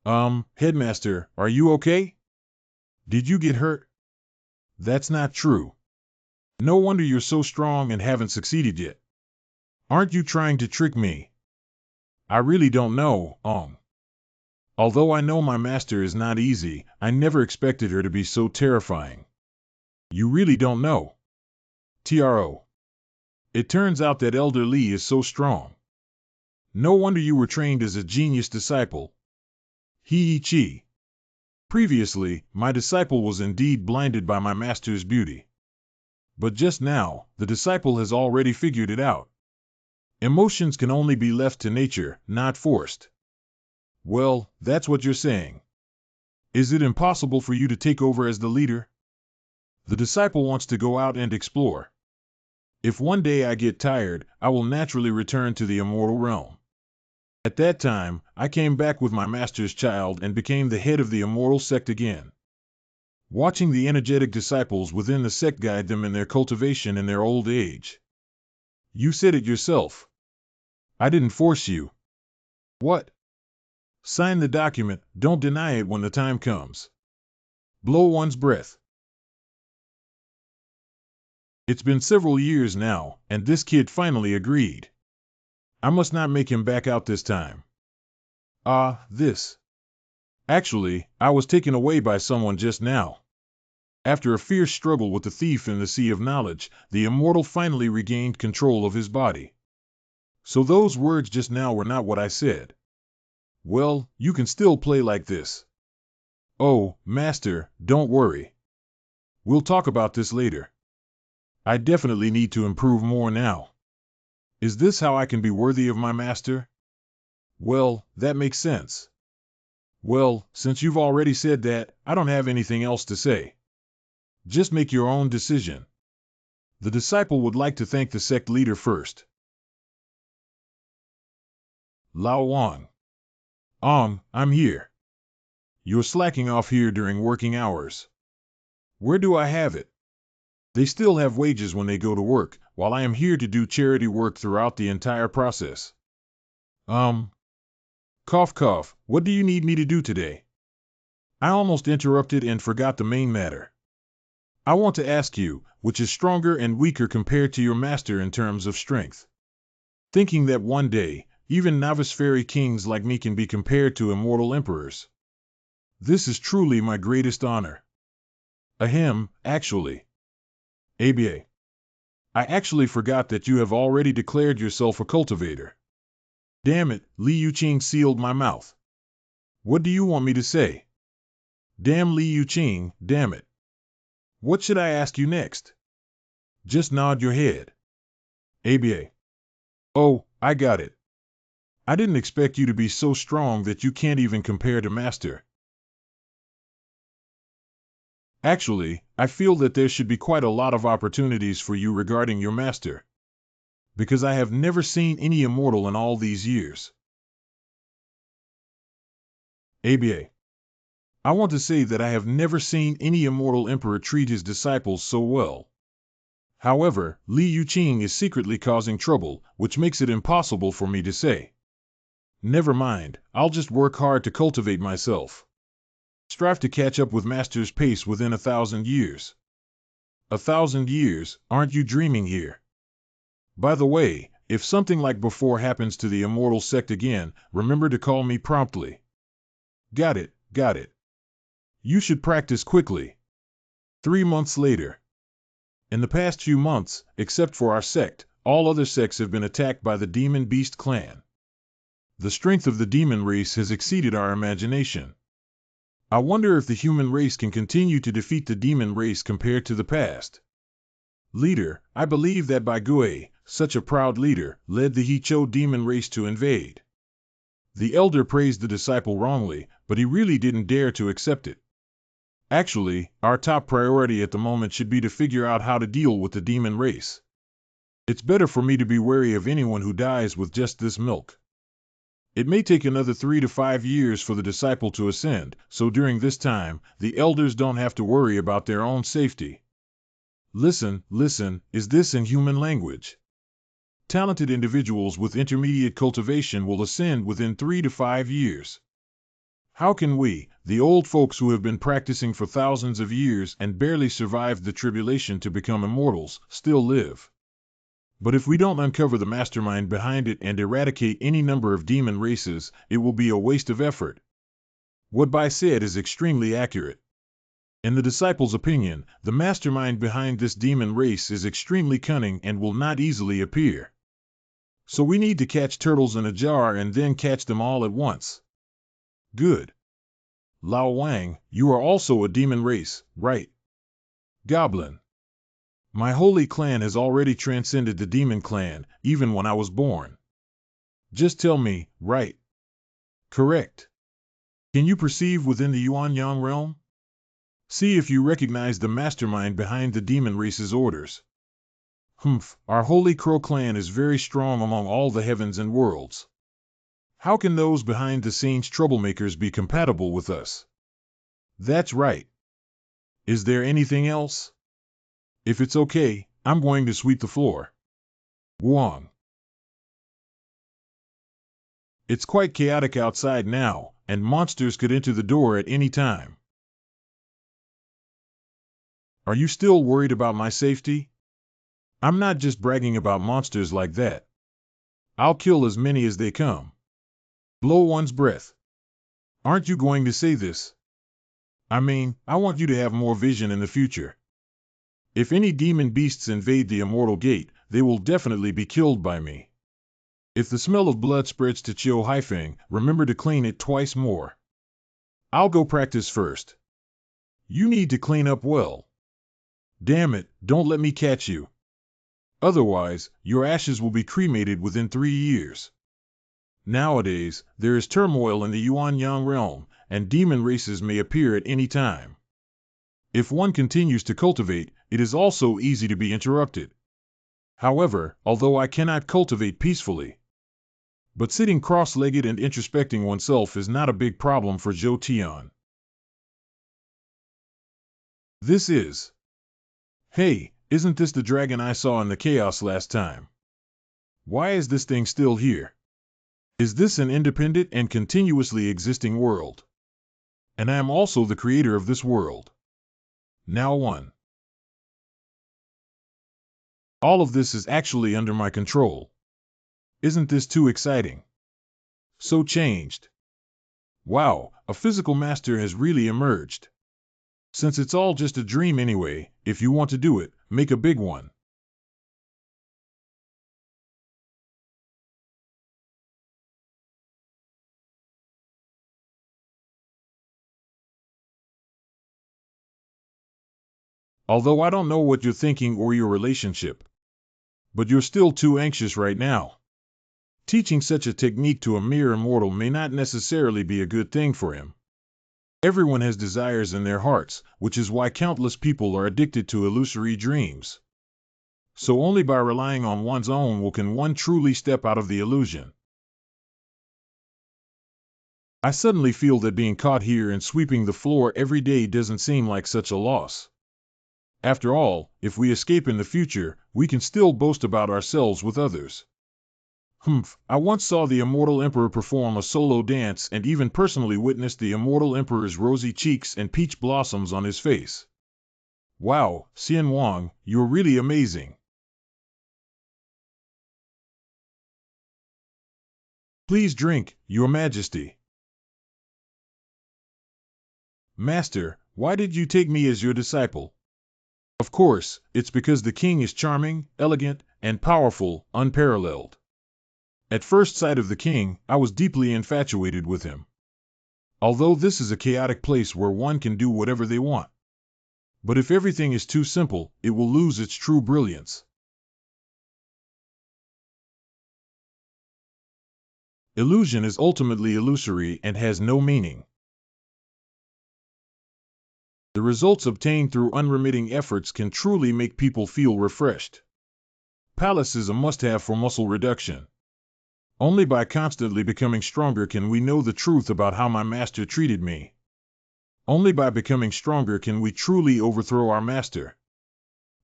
Headmaster, are you okay? Did you get hurt? That's not true. No wonder you're so strong and haven't succeeded yet. Aren't you trying to trick me? I really don't know, Although I know my master is not easy, I never expected her to be so terrifying. You really don't know. TRO. It turns out that Elder Lee is so strong. No wonder you were trained as a genius disciple. Chi. Previously, my disciple was indeed blinded by my master's beauty. But just now, the disciple has already figured it out. Emotions can only be left to nature, not forced. Well, that's what you're saying. Is it impossible for you to take over as the leader? The disciple wants to go out and explore. If one day I get tired, I will naturally return to the immortal realm. At that time, I came back with my master's child and became the head of the immortal sect again. Watching the energetic disciples within the sect guide them in their cultivation in their old age. You said it yourself. I didn't force you. What? Sign the document, don't deny it when the time comes. Blow one's breath. It's been several years now, and this kid finally agreed. I must not make him back out this time. This. Actually, I was taken away by someone just now. After a fierce struggle with the thief in the Sea of Knowledge, the immortal finally regained control of his body. So those words just now were not what I said. Well, you can still play like this. Oh, Master, don't worry. We'll talk about this later. I definitely need to improve more now. Is this how I can be worthy of my master? Well, that makes sense. Well, since you've already said that, I don't have anything else to say. Just make your own decision. The disciple would like to thank the sect leader first. Lao Wang. I'm here. You're slacking off here during working hours. Where do I have it? They still have wages when they go to work, while I am here to do charity work throughout the entire process. Cough cough, what do you need me to do today? I almost interrupted and forgot the main matter. I want to ask you, which is stronger and weaker compared to your master in terms of strength? Thinking that one day, even novice fairy kings like me can be compared to immortal emperors. This is truly my greatest honor. Ahem, actually. ABA. I actually forgot that you have already declared yourself a cultivator. Damn it, Liu Qing sealed my mouth. What do you want me to say? Damn Liu Qing, damn it. What should I ask you next? Just nod your head. ABA. Oh, I got it. I didn't expect you to be so strong that you can't even compare to Master. Actually, I feel that there should be quite a lot of opportunities for you regarding your Master. Because I have never seen any immortal in all these years. ABA. I want to say that I have never seen any immortal emperor treat his disciples so well. However, Liu Qing is secretly causing trouble, which makes it impossible for me to say. Never mind, I'll just work hard to cultivate myself. Strive to catch up with Master's pace within 1,000 years. 1,000 years, aren't you dreaming here? By the way, if something like before happens to the immortal sect again, remember to call me promptly. Got it, got it. You should practice quickly. 3 months later. In the past few months, except for our sect, all other sects have been attacked by the Demon Beast clan. The strength of the demon race has exceeded our imagination. I wonder if the human race can continue to defeat the demon race compared to the past. Leader, I believe that Bai Gui, such a proud leader, led the Hicho demon race to invade. The elder praised the disciple wrongly, but he really didn't dare to accept it. Actually, our top priority at the moment should be to figure out how to deal with the demon race. It's better for me to be wary of anyone who dies with just this milk. It may take another 3 to 5 years for the disciple to ascend, so during this time, the elders don't have to worry about their own safety. Listen, is this in human language? Talented individuals with intermediate cultivation will ascend within 3 to 5 years. How can we, the old folks who have been practicing for thousands of years and barely survived the tribulation to become immortals, still live? But if we don't uncover the mastermind behind it and eradicate any number of demon races, it will be a waste of effort. What Bai said is extremely accurate. In the disciple's opinion, the mastermind behind this demon race is extremely cunning and will not easily appear. So we need to catch turtles in a jar and then catch them all at once. Good. Lao Wang, you are also a demon race, right? Goblin. My holy clan has already transcended the demon clan, even when I was born. Just tell me, right? Correct. Can you perceive within the Yuanyang realm? See if you recognize the mastermind behind the demon race's orders. Our holy crow clan is very strong among all the heavens and worlds. How can those behind the scenes troublemakers be compatible with us? That's right. Is there anything else? If it's okay, I'm going to sweep the floor. Wang. It's quite chaotic outside now, and monsters could enter the door at any time. Are you still worried about my safety? I'm not just bragging about monsters like that. I'll kill as many as they come. Blow one's breath. Aren't you going to say this? I mean, I want you to have more vision in the future. If any demon beasts invade the immortal gate, they will definitely be killed by me. If the smell of blood spreads to Chiu Haifeng, remember to clean it twice more. I'll go practice first. You need to clean up well. Damn it, don't let me catch you. Otherwise, your ashes will be cremated within 3 years. Nowadays, there is turmoil in the Yuanyang realm, and demon races may appear at any time. If one continues to cultivate, it is also easy to be interrupted. However, although I cannot cultivate peacefully, but sitting cross-legged and introspecting oneself is not a big problem for Zhou Tian. This is... Hey, isn't this the dragon I saw in the chaos last time? Why is this thing still here? Is this an independent and continuously existing world? And I am also the creator of this world. Now one. All of this is actually under my control. Isn't this too exciting? So changed. Wow, a physical master has really emerged. Since it's all just a dream anyway, if you want to do it, make a big one. Although I don't know what you're thinking or your relationship. But you're still too anxious right now. Teaching such a technique to a mere immortal may not necessarily be a good thing for him. Everyone has desires in their hearts, which is why countless people are addicted to illusory dreams. So only by relying on one's own will can one truly step out of the illusion. I suddenly feel that being caught here and sweeping the floor every day doesn't seem like such a loss. After all, if we escape in the future, we can still boast about ourselves with others. I once saw the immortal emperor perform a solo dance and even personally witnessed the immortal emperor's rosy cheeks and peach blossoms on his face. Wow, Xian Wang, you're really amazing. Please drink, Your Majesty. Master, why did you take me as your disciple? Of course, it's because the king is charming, elegant, and powerful, unparalleled. At first sight of the king, I was deeply infatuated with him. Although this is a chaotic place where one can do whatever they want. But if everything is too simple, it will lose its true brilliance. Illusion is ultimately illusory and has no meaning. The results obtained through unremitting efforts can truly make people feel refreshed. Palace is a must-have for muscle reduction. Only by constantly becoming stronger can we know the truth about how my master treated me. Only by becoming stronger can we truly overthrow our master.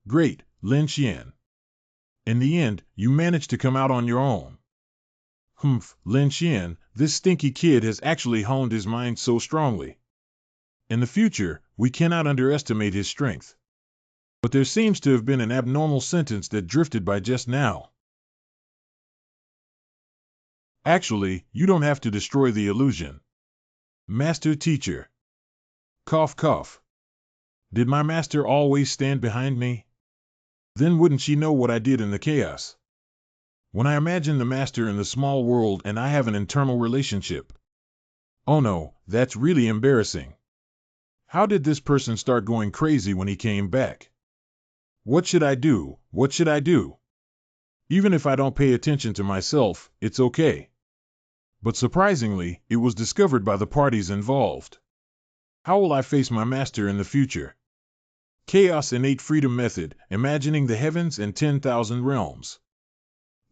Great, Lin Xian. In the end, you managed to come out on your own. Lin Xian, this stinky kid has actually honed his mind so strongly. In the future, we cannot underestimate his strength. But there seems to have been an abnormal sentence that drifted by just now. Actually, you don't have to destroy the illusion. Master Teacher. Cough cough. Did my master always stand behind me? Then wouldn't she know what I did in the chaos? When I imagine the master in the small world and I have an internal relationship. Oh no, that's really embarrassing. How did this person start going crazy when he came back? What should I do? What should I do? Even if I don't pay attention to myself, it's okay. But surprisingly, it was discovered by the parties involved. How will I face my master in the future? Chaos Innate Freedom Method, Imagining the Heavens and 10,000 Realms.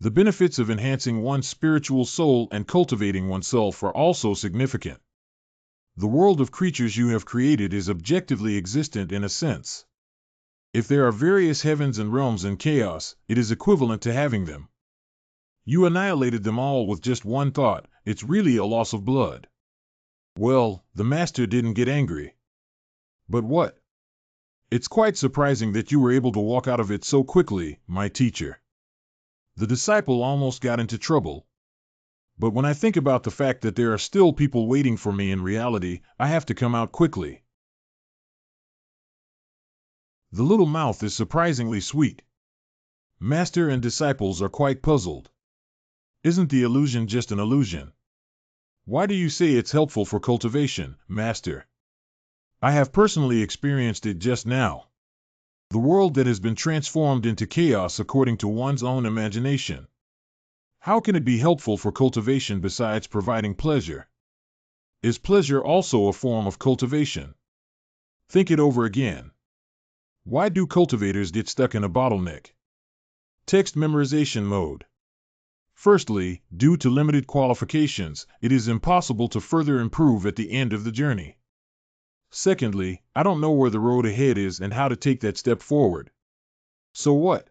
The benefits of enhancing one's spiritual soul and cultivating oneself are also significant. The world of creatures you have created is objectively existent in a sense. If there are various heavens and realms in chaos, it is equivalent to having them. You annihilated them all with just one thought. It's really a loss of blood. Well, the master didn't get angry. But what? It's quite surprising that you were able to walk out of it so quickly, my teacher. The disciple almost got into trouble. But when I think about the fact that there are still people waiting for me in reality, I have to come out quickly. The little mouth is surprisingly sweet. Master and disciples are quite puzzled. Isn't the illusion just an illusion? Why do you say it's helpful for cultivation, Master? I have personally experienced it just now. The world that has been transformed into chaos according to one's own imagination. How can it be helpful for cultivation besides providing pleasure? Is pleasure also a form of cultivation? Think it over again. Why do cultivators get stuck in a bottleneck? Text memorization mode. Firstly, due to limited qualifications, it is impossible to further improve at the end of the journey. Secondly, I don't know where the road ahead is and how to take that step forward. So what?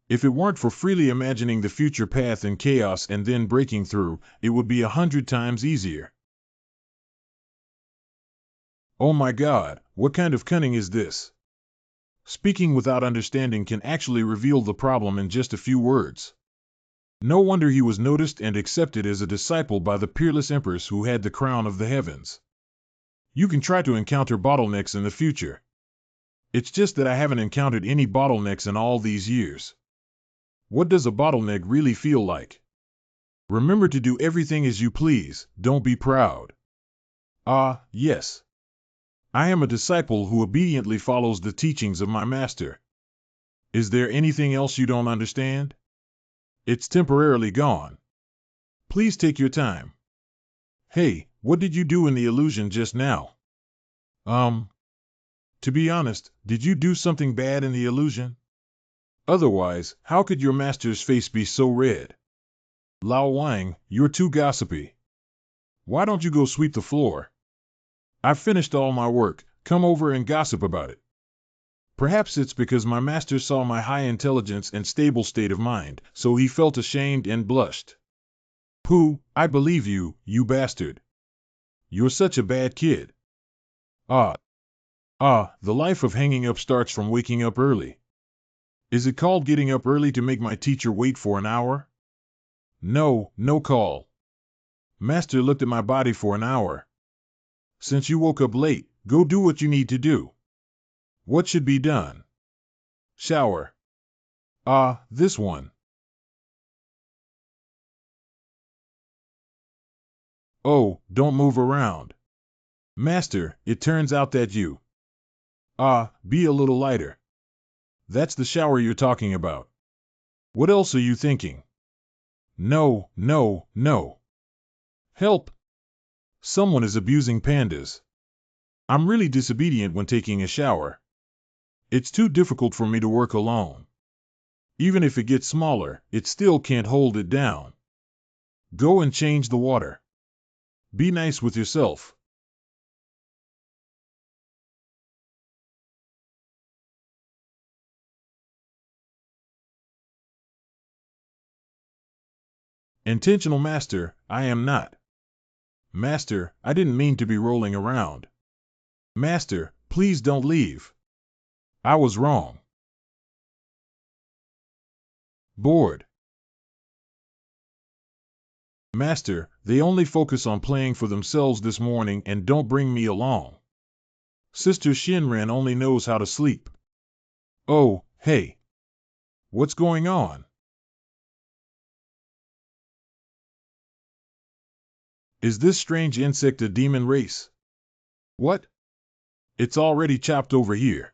If it weren't for freely imagining the future path in chaos and then breaking through, it would be 100 times easier. Oh my God, what kind of cunning is this? Speaking without understanding can actually reveal the problem in just a few words. No wonder he was noticed and accepted as a disciple by the peerless empress who had the crown of the heavens. You can try to encounter bottlenecks in the future. It's just that I haven't encountered any bottlenecks in all these years. What does a bottleneck really feel like? Remember to do everything as you please, don't be proud. Ah, yes. I am a disciple who obediently follows the teachings of my master. Is there anything else you don't understand? It's temporarily gone. Please take your time. Hey, what did you do in the illusion just now? To be honest, did you do something bad in the illusion? Otherwise, how could your master's face be so red? Lao Wang, you're too gossipy. Why don't you go sweep the floor? I've finished all my work, come over and gossip about it. Perhaps it's because my master saw my high intelligence and stable state of mind, so he felt ashamed and blushed. Pooh, I believe you, you bastard. You're such a bad kid. The life of hanging up starts from waking up early. Is it called getting up early to make my teacher wait for an hour? No, no call. Master looked at my body for an hour. Since you woke up late, go do what you need to do. What should be done? Shower. This one. Oh, don't move around. Master, it turns out that you. Be a little lighter. That's the shower you're talking about. What else are you thinking? No, no, no. Help! Someone is abusing pandas. I'm really disobedient when taking a shower. It's too difficult for me to work alone. Even if it gets smaller, it still can't hold it down. Go and change the water. Be nice with yourself. Intentional master, I am not. Master, I didn't mean to be rolling around. Master, please don't leave. I was wrong. Bored. Master, they only focus on playing for themselves this morning and don't bring me along. Sister Shinran only knows how to sleep. Oh, hey. What's going on? Is this strange insect a demon race? What? It's already chopped over here.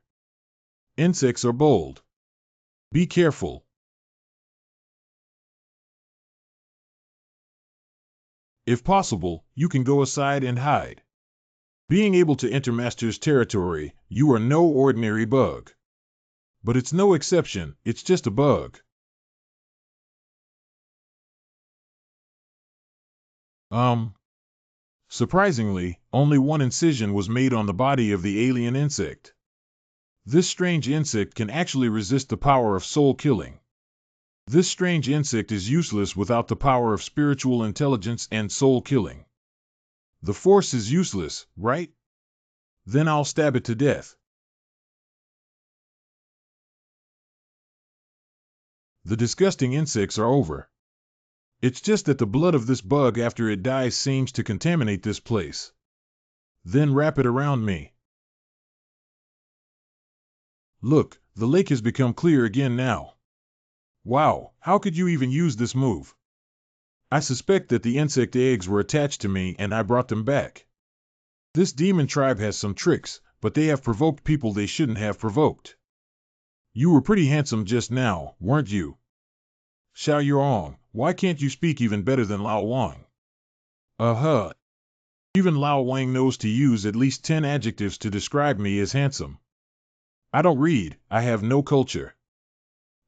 Insects are bold. Be careful. If possible, you can go aside and hide. Being able to enter Master's territory, you are no ordinary bug. But it's no exception, it's just a bug. Surprisingly, only one incision was made on the body of the alien insect. This strange insect can actually resist the power of soul killing. This strange insect is useless without the power of spiritual intelligence and soul killing. The force is useless, right? Then I'll stab it to death. The disgusting insects are over. It's just that the blood of this bug after it dies seems to contaminate this place. Then wrap it around me. Look, the lake has become clear again now. Wow, how could you even use this move? I suspect that the insect eggs were attached to me and I brought them back. This demon tribe has some tricks, but they have provoked people they shouldn't have provoked. You were pretty handsome just now, weren't you? Xiao Yuong, why can't you speak even better than Lao Wang? Even Lao Wang knows to use at least 10 adjectives to describe me as handsome. I don't read, I have no culture.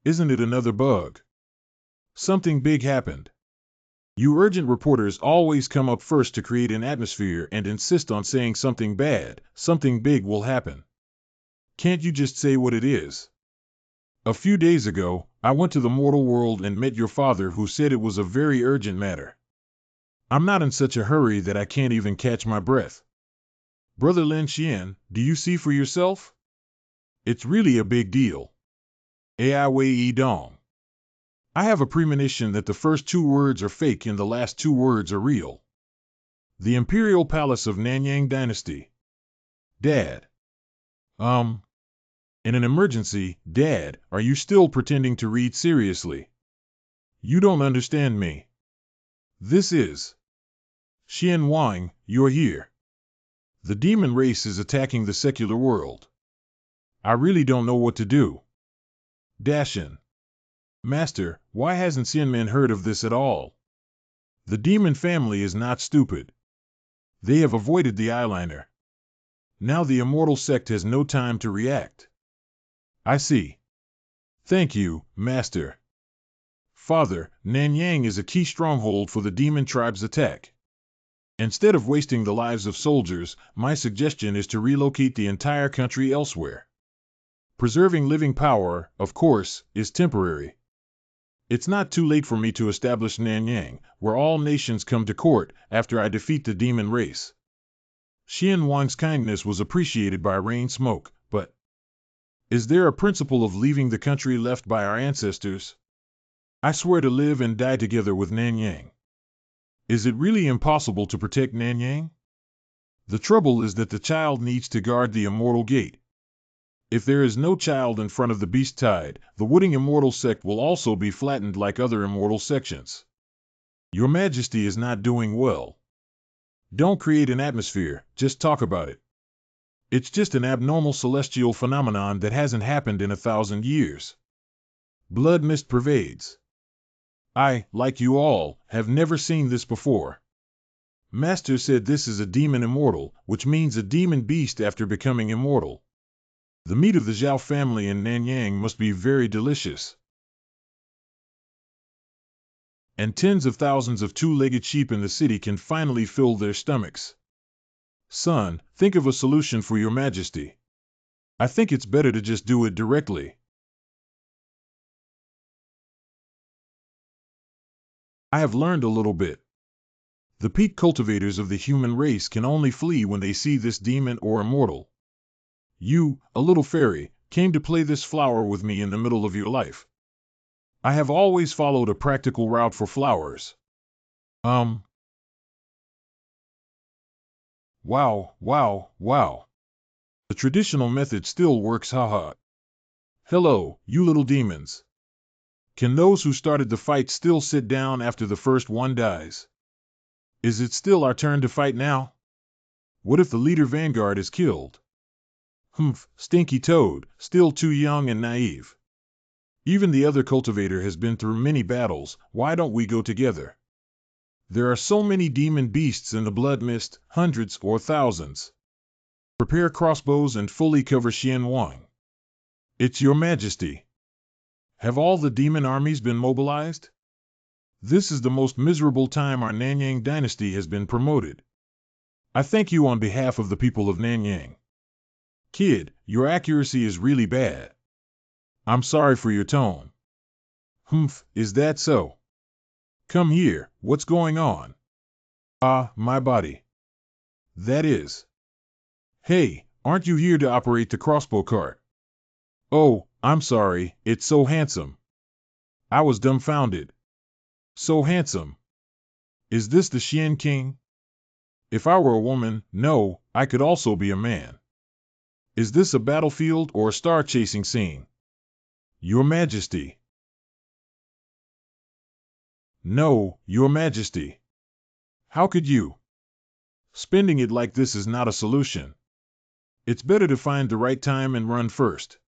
Isn't it another bug? Something big happened. You urgent reporters always come up first to create an atmosphere and insist on saying something bad, something big will happen. Can't you just say what it is? A few days ago, I went to the mortal world and met your father who said it was a very urgent matter. I'm not in such a hurry that I can't even catch my breath. Brother Lin Xian, do you see for yourself? It's really a big deal. Ai Wei Yi Dong. I have a premonition that the first 2 words are fake and the last 2 words are real. The Imperial Palace of Nanyang Dynasty. Dad. In an emergency, Dad, are you still pretending to read seriously? You don't understand me. This is. Xian Wang, you're here. The demon race is attacking the secular world. I really don't know what to do. Dashin. Master, why hasn't Xianmen heard of this at all? The demon family is not stupid. They have avoided the eyeliner. Now the immortal sect has no time to react. I see. Thank you, Master. Father, Nanyang is a key stronghold for the demon tribe's attack. Instead of wasting the lives of soldiers, my suggestion is to relocate the entire country elsewhere. Preserving living power, of course, is temporary. It's not too late for me to establish Nanyang, where all nations come to court after I defeat the demon race. Xian Wang's kindness was appreciated by Rain Smoke, but is there a principle of leaving the country left by our ancestors? I swear to live and die together with Nanyang. Is it really impossible to protect Nanyang? The trouble is that the child needs to guard the immortal gate. If there is no child in front of the beast tide, the Wooding Immortal sect will also be flattened like other immortal sections. Your Majesty is not doing well. Don't create an atmosphere, just talk about it. It's just an abnormal celestial phenomenon that hasn't happened in 1,000 years. Blood mist pervades. I, like you all, have never seen this before. Master said this is a demon immortal, which means a demon beast after becoming immortal. The meat of the Zhao family in Nanyang must be very delicious. And tens of thousands of two-legged sheep in the city can finally fill their stomachs. Son, think of a solution for your Majesty. I think it's better to just do it directly. I have learned a little bit. The peak cultivators of the human race can only flee when they see this demon or immortal. You, a little fairy, came to play this flower with me in the middle of your life. I have always followed a practical route for flowers. Wow, wow, wow. The traditional method still works, haha. Hello, you little demons. Can those who started the fight still sit down after the first one dies? Is it still our turn to fight now? What if the leader vanguard is killed? Humph, Stinky Toad, still too young and naive. Even the other cultivator has been through many battles, why don't we go together? There are so many demon beasts in the blood mist, hundreds or thousands. Prepare crossbows and fully cover Xian Wang. It's your Majesty. Have all the demon armies been mobilized? This is the most miserable time our Nanyang dynasty has been promoted. I thank you on behalf of the people of Nanyang. Kid, your accuracy is really bad. I'm sorry for your tone. Humph, is that so? Come here, what's going on? Ah, my body. That is. Hey, aren't you here to operate the crossbow cart? Oh, I'm sorry, it's so handsome. I was dumbfounded. So handsome. Is this the Xian King? If I were a woman, no, I could also be a man. Is this a battlefield or a star-chasing scene? Your Majesty. No, Your Majesty. How could you? Spending it like this is not a solution. It's better to find the right time and run first.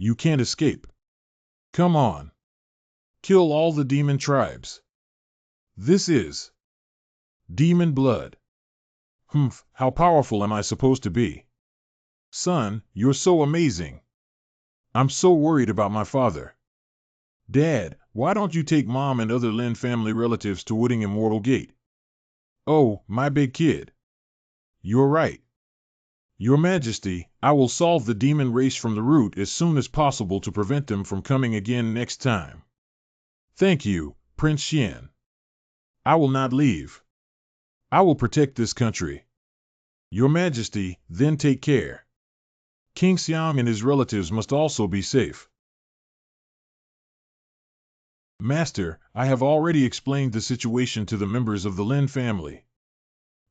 You can't escape. Come on. Kill all the demon tribes. This is demon blood. Humph, how powerful am I supposed to be? Son, you're so amazing. I'm so worried about my father. Dad, why don't you take Mom and other Lin family relatives to Wooding Immortal Gate? Oh, my big kid. You're right. Your Majesty, I will solve the demon race from the root as soon as possible to prevent them from coming again next time. Thank you, Prince Xian. I will not leave. I will protect this country. Your Majesty, then take care. King Xiang and his relatives must also be safe. Master, I have already explained the situation to the members of the Lin family.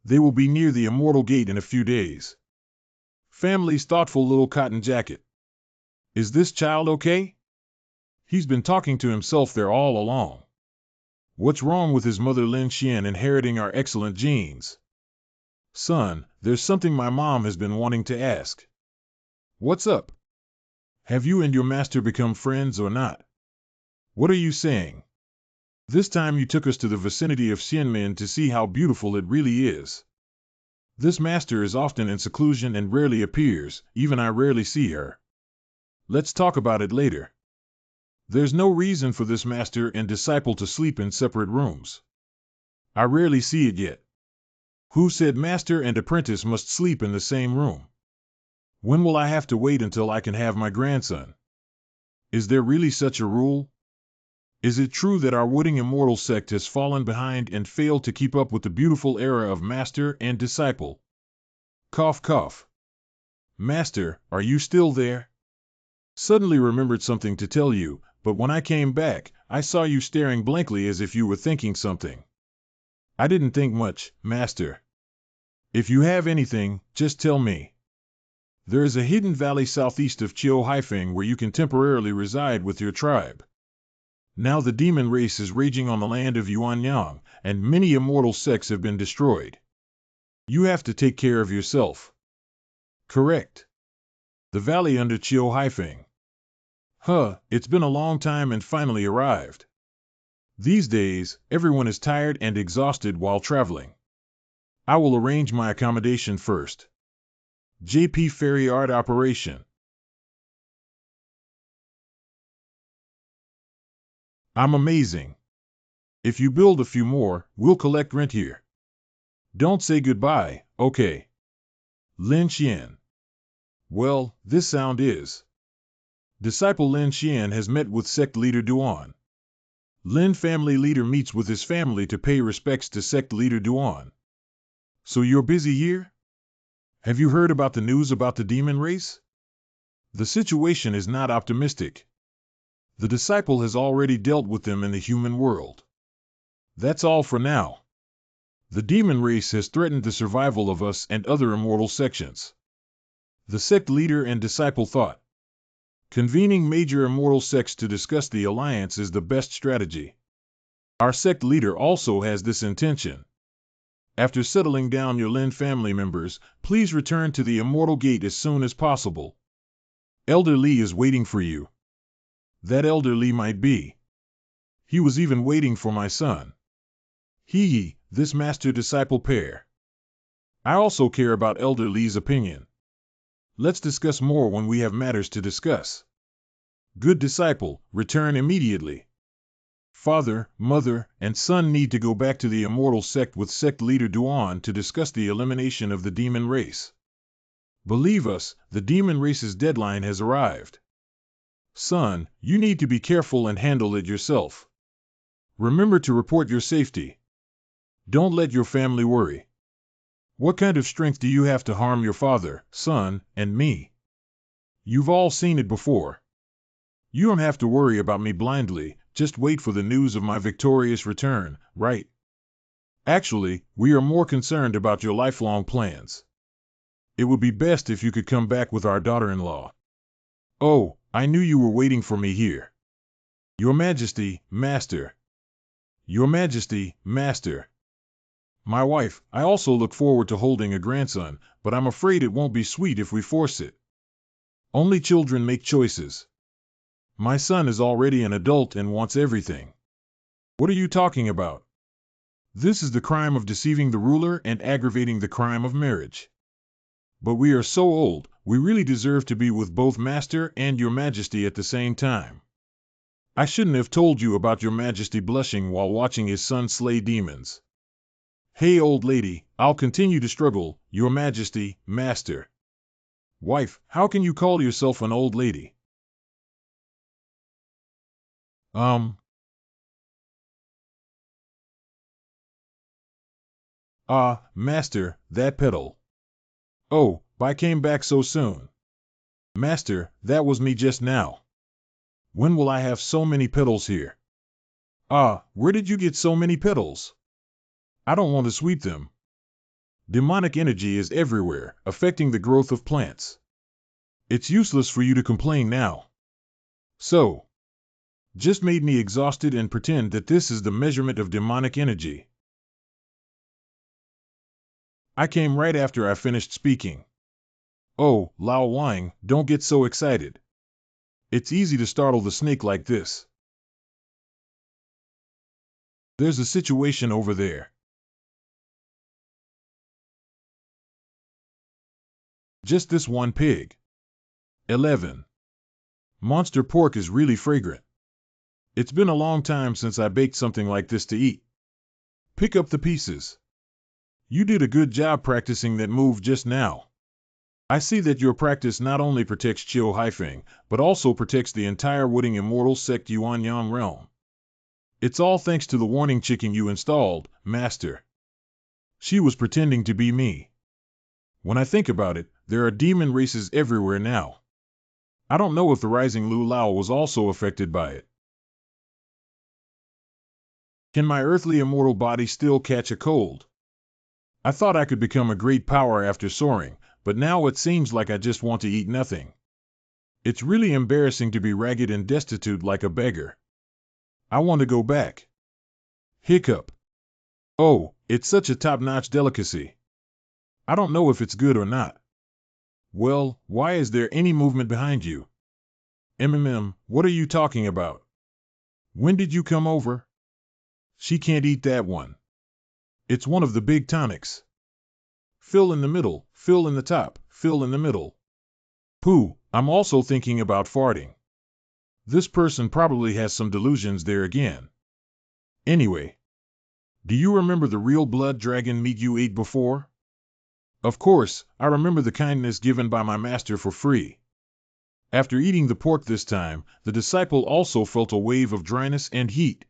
They will be near the Immortal Gate in a few days. Family's thoughtful little cotton jacket. Is this child okay? He's been talking to himself there all along. What's wrong with his mother Lin Xian inheriting our excellent genes? Son, there's something my mom has been wanting to ask. What's up? Have you and your master become friends or not? What are you saying? This time you took us to the vicinity of Xianmen to see how beautiful it really is. This master is often in seclusion and rarely appears, even I rarely see her. Let's talk about it later. There's no reason for this master and disciple to sleep in separate rooms. I rarely see it yet. Who said master and apprentice must sleep in the same room? When will I have to wait until I can have my grandson? Is there really such a rule? Is it true that our wooden immortal sect has fallen behind and failed to keep up with the beautiful era of master and disciple? Cough, cough. Master, are you still there? Suddenly remembered something to tell you, but when I came back, I saw you staring blankly as if you were thinking something. I didn't think much, master. If you have anything, just tell me. There is a hidden valley southeast of Chiu Haifeng where you can temporarily reside with your tribe. Now the demon race is raging on the land of Yuanyang, and many immortal sects have been destroyed. You have to take care of yourself. Correct. The valley under Chiu Haifeng. It's been a long time and finally arrived. These days, everyone is tired and exhausted while traveling. I will arrange my accommodation first. JP Ferry Art Operation. I'm amazing. If you build a few more, we'll collect rent here. Don't say goodbye, okay? Lin Xian. Well, this sound is. Disciple Lin Xian has met with sect leader Duan. Lin family leader meets with his family to pay respects to sect leader Duan. So you're busy here? Have you heard about the news about the demon race? The situation is not optimistic. The disciple has already dealt with them in the human world. That's all for now. The demon race has threatened the survival of us and other immortal sections. The sect leader and disciple thought. Convening major immortal sects to discuss the alliance is the best strategy. Our sect leader also has this intention. After settling down your Lin family members, please return to the Immortal Gate as soon as possible. Elder Li is waiting for you. That Elder Li might be. He was even waiting for my son. This master-disciple pair. I also care about Elder Li's opinion. Let's discuss more when we have matters to discuss. Good disciple, return immediately. Father, mother, and son need to go back to the immortal sect with sect leader Duan to discuss the elimination of the demon race. Believe us, the demon race's deadline has arrived. Son, you need to be careful and handle it yourself. Remember to report your safety. Don't let your family worry. What kind of strength do you have to harm your father, son, and me? You've all seen it before. You don't have to worry about me blindly, just wait for the news of my victorious return, right? Actually, we are more concerned about your lifelong plans. It would be best if you could come back with our daughter-in-law. Oh, I knew you were waiting for me here. Your Majesty, Master. Your Majesty, Master. My wife, I also look forward to holding a grandson, but I'm afraid it won't be sweet if we force it. Only children make choices. My son is already an adult and wants everything. What are you talking about? This is the crime of deceiving the ruler and aggravating the crime of marriage. But we are so old, we really deserve to be with both Master and Your Majesty at the same time. I shouldn't have told you about Your Majesty blushing while watching his son slay demons. Hey old lady, I'll continue to struggle, Your Majesty, Master. Wife, how can you call yourself an old lady? Master, that petal. Oh, I came back so soon. Master, that was me just now. When will I have so many petals here? Where did you get so many petals? I don't want to sweep them. Demonic energy is everywhere, affecting the growth of plants. It's useless for you to complain now. So, just made me exhausted and pretend that this is the measurement of demonic energy. I came right after I finished speaking. Oh, Lao Wang, don't get so excited. It's easy to startle the snake like this. There's a situation over there. Just this one pig. 11. Monster pork is really fragrant. It's been a long time since I baked something like this to eat. Pick up the pieces. You did a good job practicing that move just now. I see that your practice not only protects Chiu Haifeng, but also protects the entire Wooding Immortal Sect Yuanyang realm. It's all thanks to the warning chicken you installed, Master. She was pretending to be me. When I think about it, there are demon races everywhere now. I don't know if the rising Lu Lao was also affected by it. Can my earthly immortal body still catch a cold? I thought I could become a great power after soaring, but now it seems like I just want to eat nothing. It's really embarrassing to be ragged and destitute like a beggar. I want to go back. Hiccup. Oh, it's such a top-notch delicacy. I don't know if it's good or not. Well, why is there any movement behind you? What are you talking about? When did you come over? She can't eat that one. It's one of the big tonics. Fill in the middle, fill in the top, fill in the middle. Pooh, I'm also thinking about farting. This person probably has some delusions there again. Anyway, do you remember the real blood dragon meat you ate before? Of course, I remember the kindness given by my master for free. After eating the pork this time, the disciple also felt a wave of dryness and heat.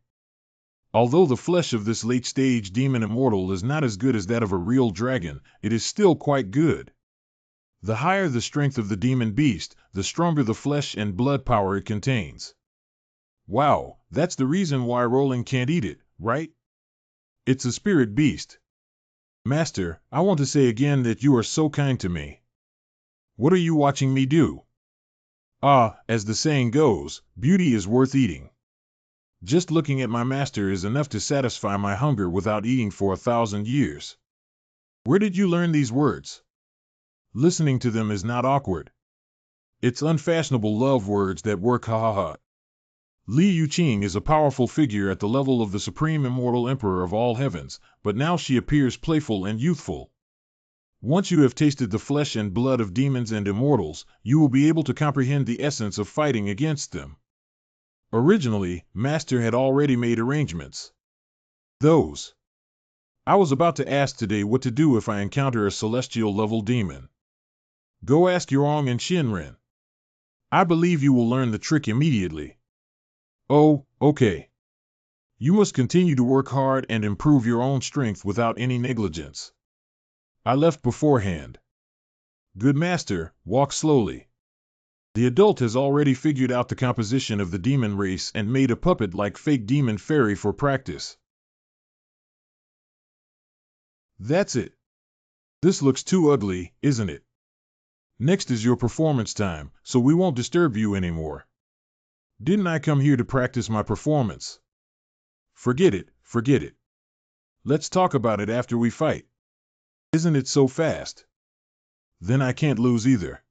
Although the flesh of this late-stage demon immortal is not as good as that of a real dragon, it is still quite good. The higher the strength of the demon beast, the stronger the flesh and blood power it contains. Wow, that's the reason why Roland can't eat it, right? It's a spirit beast. Master, I want to say again that you are so kind to me. What are you watching me do? Ah, as the saying goes, beauty is worth eating. Just looking at my master is enough to satisfy my hunger without eating for 1,000 years. Where did you learn these words? Listening to them is not awkward. It's unfashionable love words that work, ha ha ha. Li Yuqing is a powerful figure at the level of the supreme immortal emperor of all heavens, but now she appears playful and youthful. Once you have tasted the flesh and blood of demons and immortals, you will be able to comprehend the essence of fighting against them. Originally, Master had already made arrangements. Those. I was about to ask today what to do if I encounter a celestial-level demon. Go ask Yorong and Shinren. I believe you will learn the trick immediately. Oh, okay. You must continue to work hard and improve your own strength without any negligence. I left beforehand. Good master, walk slowly. The adult has already figured out the composition of the demon race and made a puppet like fake demon fairy for practice. That's it. This looks too ugly, isn't it? Next is your performance time, so we won't disturb you anymore. Didn't I come here to practice my performance? Forget it, forget it. Let's talk about it after we fight. Isn't it so fast? Then I can't lose either.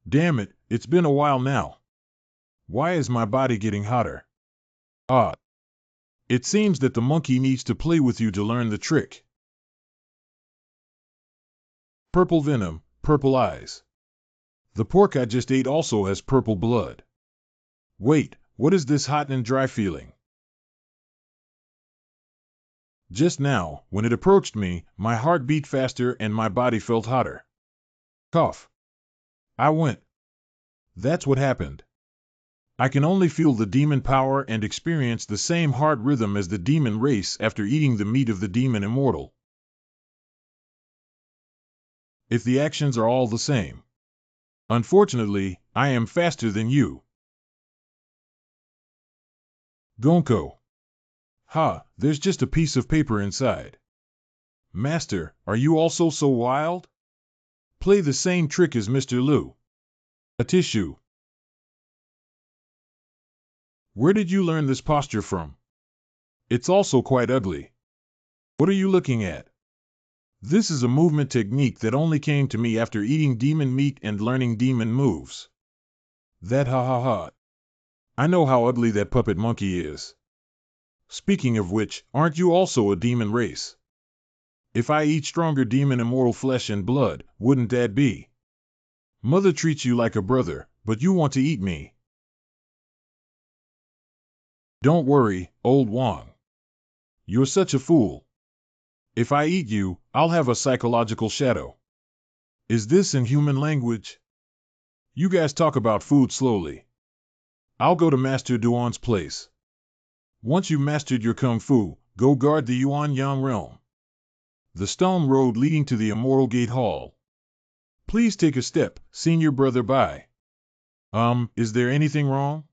Damn it, it's been a while now. Why is my body getting hotter? Ah. It seems that the monkey needs to play with you to learn the trick. Purple venom, purple eyes. The pork I just ate also has purple blood. Wait, what is this hot and dry feeling? Just now, when it approached me, my heart beat faster and my body felt hotter. Cough. I went. That's what happened. I can only feel the demon power and experience the same heart rhythm as the demon race after eating the meat of the demon immortal. If the actions are all the same. Unfortunately, I am faster than you. Gonko. Ha, there's just a piece of paper inside. Master, are you also so wild? Play the same trick as Mr. Liu. A tissue. Where did you learn this posture from? It's also quite ugly. What are you looking at? This is a movement technique that only came to me after eating demon meat and learning demon moves. That ha ha ha. I know how ugly that puppet monkey is. Speaking of which, aren't you also a demon race? If I eat stronger demon immortal flesh and blood, wouldn't that be? Mother treats you like a brother, but you want to eat me. Don't worry, old Wang. You're such a fool. If I eat you, I'll have a psychological shadow. Is this in human language? You guys talk about food slowly. I'll go to Master Duan's place. Once you've mastered your kung fu, go guard the Yuan Yang realm. The stone road leading to the Immortal Gate Hall. Please take a step, senior brother. Bye. Is there anything wrong?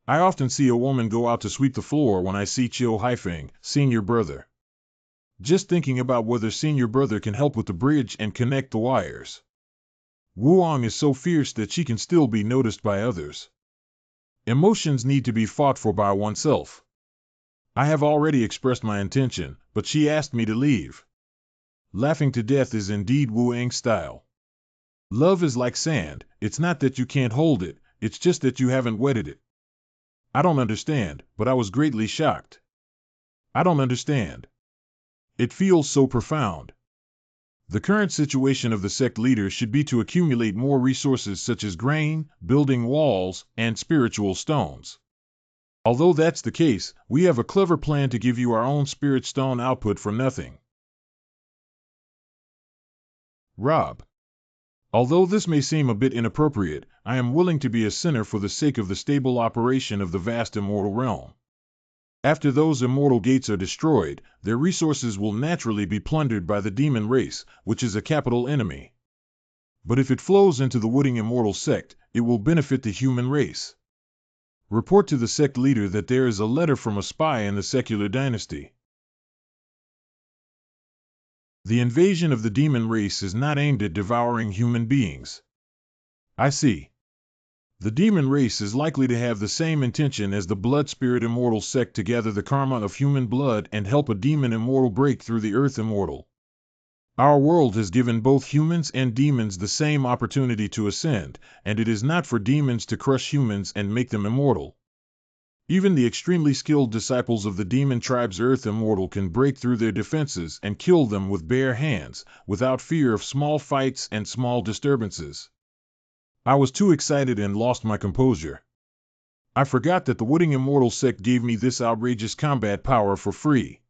I often see a woman go out to sweep the floor when I see Chiu Haifeng, senior brother. Just thinking about whether senior brother can help with the bridge and connect the wires. Wuong is so fierce that she can still be noticed by others. Emotions need to be fought for by oneself. I have already expressed my intention, but she asked me to leave. Laughing to death is indeed Wuang's style. Love is like sand, it's not that you can't hold it, it's just that you haven't wetted it. I don't understand, but I was greatly shocked. I don't understand. It feels so profound. The current situation of the sect leaders should be to accumulate more resources such as grain, building walls, and spiritual stones. Although that's the case, we have a clever plan to give you our own spirit stone output for nothing. Rob. Although this may seem a bit inappropriate, I am willing to be a sinner for the sake of the stable operation of the vast immortal realm. After those immortal gates are destroyed, their resources will naturally be plundered by the demon race, which is a capital enemy. But if it flows into the Wooding Immortal sect, it will benefit the human race. Report to the sect leader that there is a letter from a spy in the secular dynasty. The invasion of the demon race is not aimed at devouring human beings. I see. The demon race is likely to have the same intention as the blood spirit immortal sect to gather the karma of human blood and help a demon immortal break through the earth immortal. Our world has given both humans and demons the same opportunity to ascend, and it is not for demons to crush humans and make them immortal. Even the extremely skilled disciples of the demon tribe's earth immortal can break through their defenses and kill them with bare hands, without fear of small fights and small disturbances. I was too excited and lost my composure. I forgot that the Wooding Immortal sect gave me this outrageous combat power for free.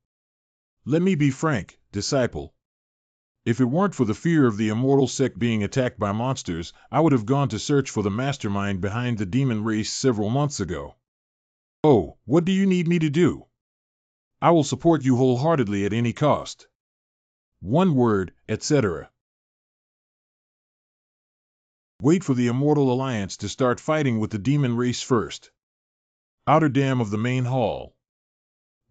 Let me be frank, disciple. If it weren't for the fear of the immortal sect being attacked by monsters, I would have gone to search for the mastermind behind the demon race several months ago. Oh, what do you need me to do? I will support you wholeheartedly at any cost. One word, etc. Wait for the Immortal Alliance to start fighting with the demon race first. Outer dam of the main hall.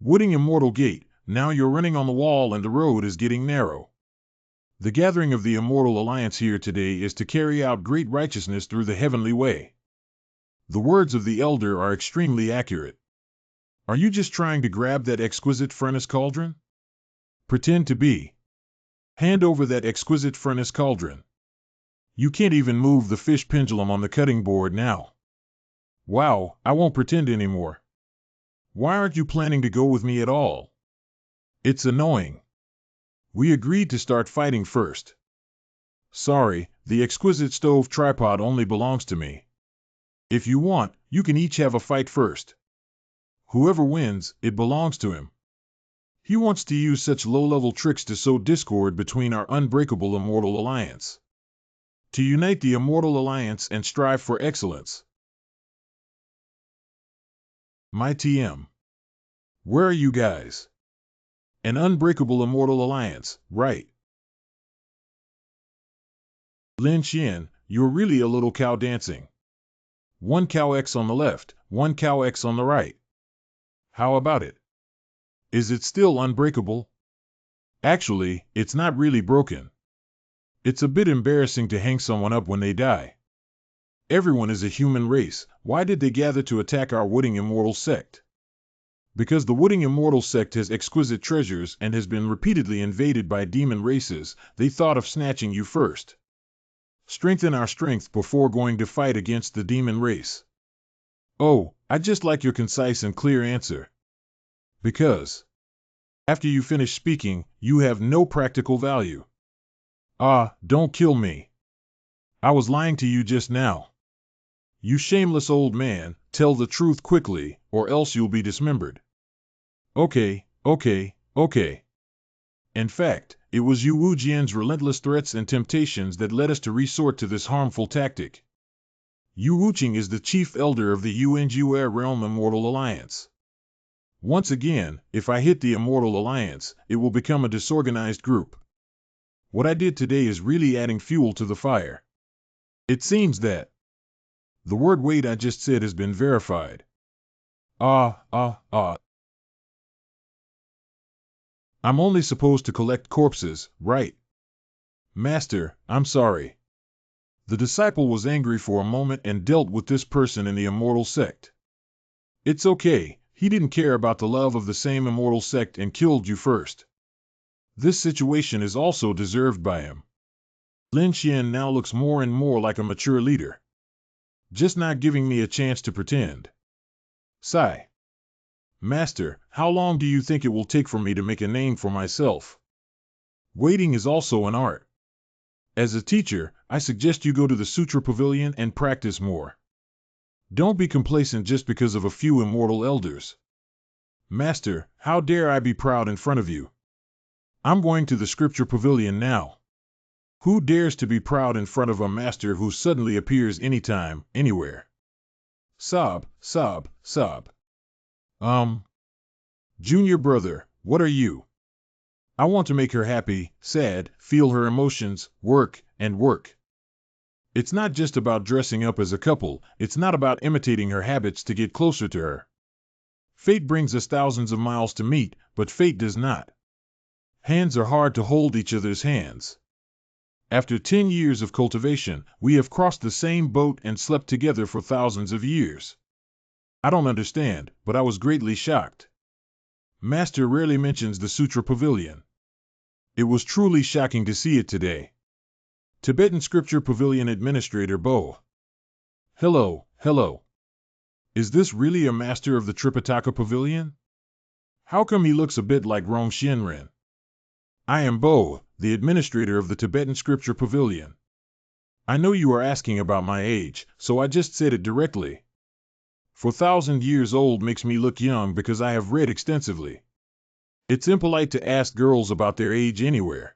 Wooding Immortal Gate, now you're running on the wall and the road is getting narrow. The gathering of the Immortal Alliance here today is to carry out great righteousness through the heavenly way. The words of the elder are extremely accurate. Are you just trying to grab that exquisite furnace cauldron? Pretend to be. Hand over that exquisite furnace cauldron. You can't even move the fish pendulum on the cutting board now. Wow, I won't pretend anymore. Why aren't you planning to go with me at all? It's annoying. We agreed to start fighting first. Sorry, the exquisite stove tripod only belongs to me. If you want, you can each have a fight first. Whoever wins, it belongs to him. He wants to use such low-level tricks to sow discord between our unbreakable immortal alliance. To unite the immortal alliance and strive for excellence. My TM. Where are you guys? An unbreakable immortal alliance, right? Lin Xian, you're really a little cow dancing. One cow X on the left, one cow X on the right. How about it? Is it still unbreakable? Actually, it's not really broken. It's a bit embarrassing to hang someone up when they die. Everyone is a human race, why did they gather to attack our Wooding Immortal sect? Because the Wooding Immortal sect has exquisite treasures and has been repeatedly invaded by demon races, they thought of snatching you first. Strengthen our strength before going to fight against the demon race. Oh, I just like your concise and clear answer. Because, after you finish speaking, you have no practical value. Ah, don't kill me. I was lying to you just now. You shameless old man, tell the truth quickly, or else you'll be dismembered. Okay. In fact, it was Yu Wujian's relentless threats and temptations that led us to resort to this harmful tactic. Yu Wuqing is the chief elder of the Yuanjue Realm Immortal Alliance. Once again, if I hit the Immortal Alliance, it will become a disorganized group. What I did today is really adding fuel to the fire. It seems that the word "wait" I just said has been verified. I'm only supposed to collect corpses, right? Master, I'm sorry. The disciple was angry for a moment and dealt with this person in the immortal sect. It's okay, he didn't care about the love of the same immortal sect and killed you first. This situation is also deserved by him. Lin Xian now looks more and more like a mature leader. Just not giving me a chance to pretend. Sigh. Master, how long do you think it will take for me to make a name for myself? Waiting is also an art. As a teacher, I suggest you go to the Sutra Pavilion and practice more. Don't be complacent just because of a few immortal elders. Master, how dare I be proud in front of you? I'm going to the Scripture Pavilion now. Who dares to be proud in front of a master who suddenly appears anytime, anywhere? Sob. Junior brother, what are you? I want to make her happy, sad, feel her emotions, work, and work. It's not just about dressing up as a couple, it's not about imitating her habits to get closer to her. Fate brings us thousands of miles to meet, but fate does not. Hands are hard to hold each other's hands. After 10 years of cultivation, we have crossed the same boat and slept together for thousands of years. I don't understand, but I was greatly shocked. Master rarely mentions the Sutra Pavilion. It was truly shocking to see it today. Tibetan Scripture Pavilion Administrator Bo. Hello. Is this really a master of the Tripitaka Pavilion? How come he looks a bit like Rome Shinran? I am Bo, the administrator of the Tibetan Scripture Pavilion. I know you are asking about my age, so I just said it directly. 4,000 years old makes me look young because I have read extensively. It's impolite to ask girls about their age anywhere.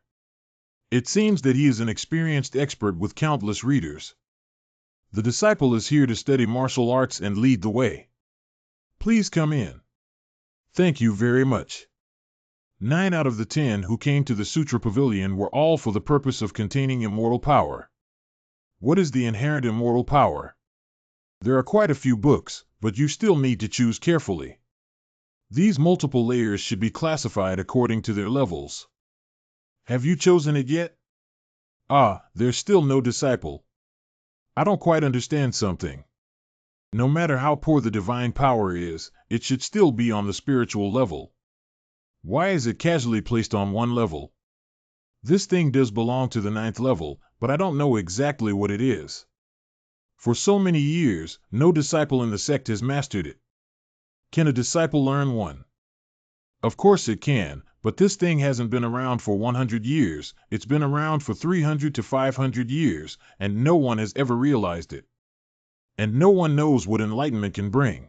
It seems that he is an experienced expert with countless readers. The disciple is here to study martial arts and lead the way. Please come in. Thank you very much. 9 out of the 10 who came to the Sutra Pavilion were all for the purpose of containing immortal power. What is the inherent immortal power? There are quite a few books, but you still need to choose carefully. These multiple layers should be classified according to their levels. Have you chosen it yet? There's still no disciple. I don't quite understand something. No matter how poor the divine power is, it should still be on the spiritual level. Why is it casually placed on one level? This thing does belong to the 9th level, but I don't know exactly what it is. For so many years, no disciple in the sect has mastered it. Can a disciple learn one? Of course it can, but this thing hasn't been around for 100 years, it's been around for 300 to 500 years, and no one has ever realized it. And no one knows what enlightenment can bring.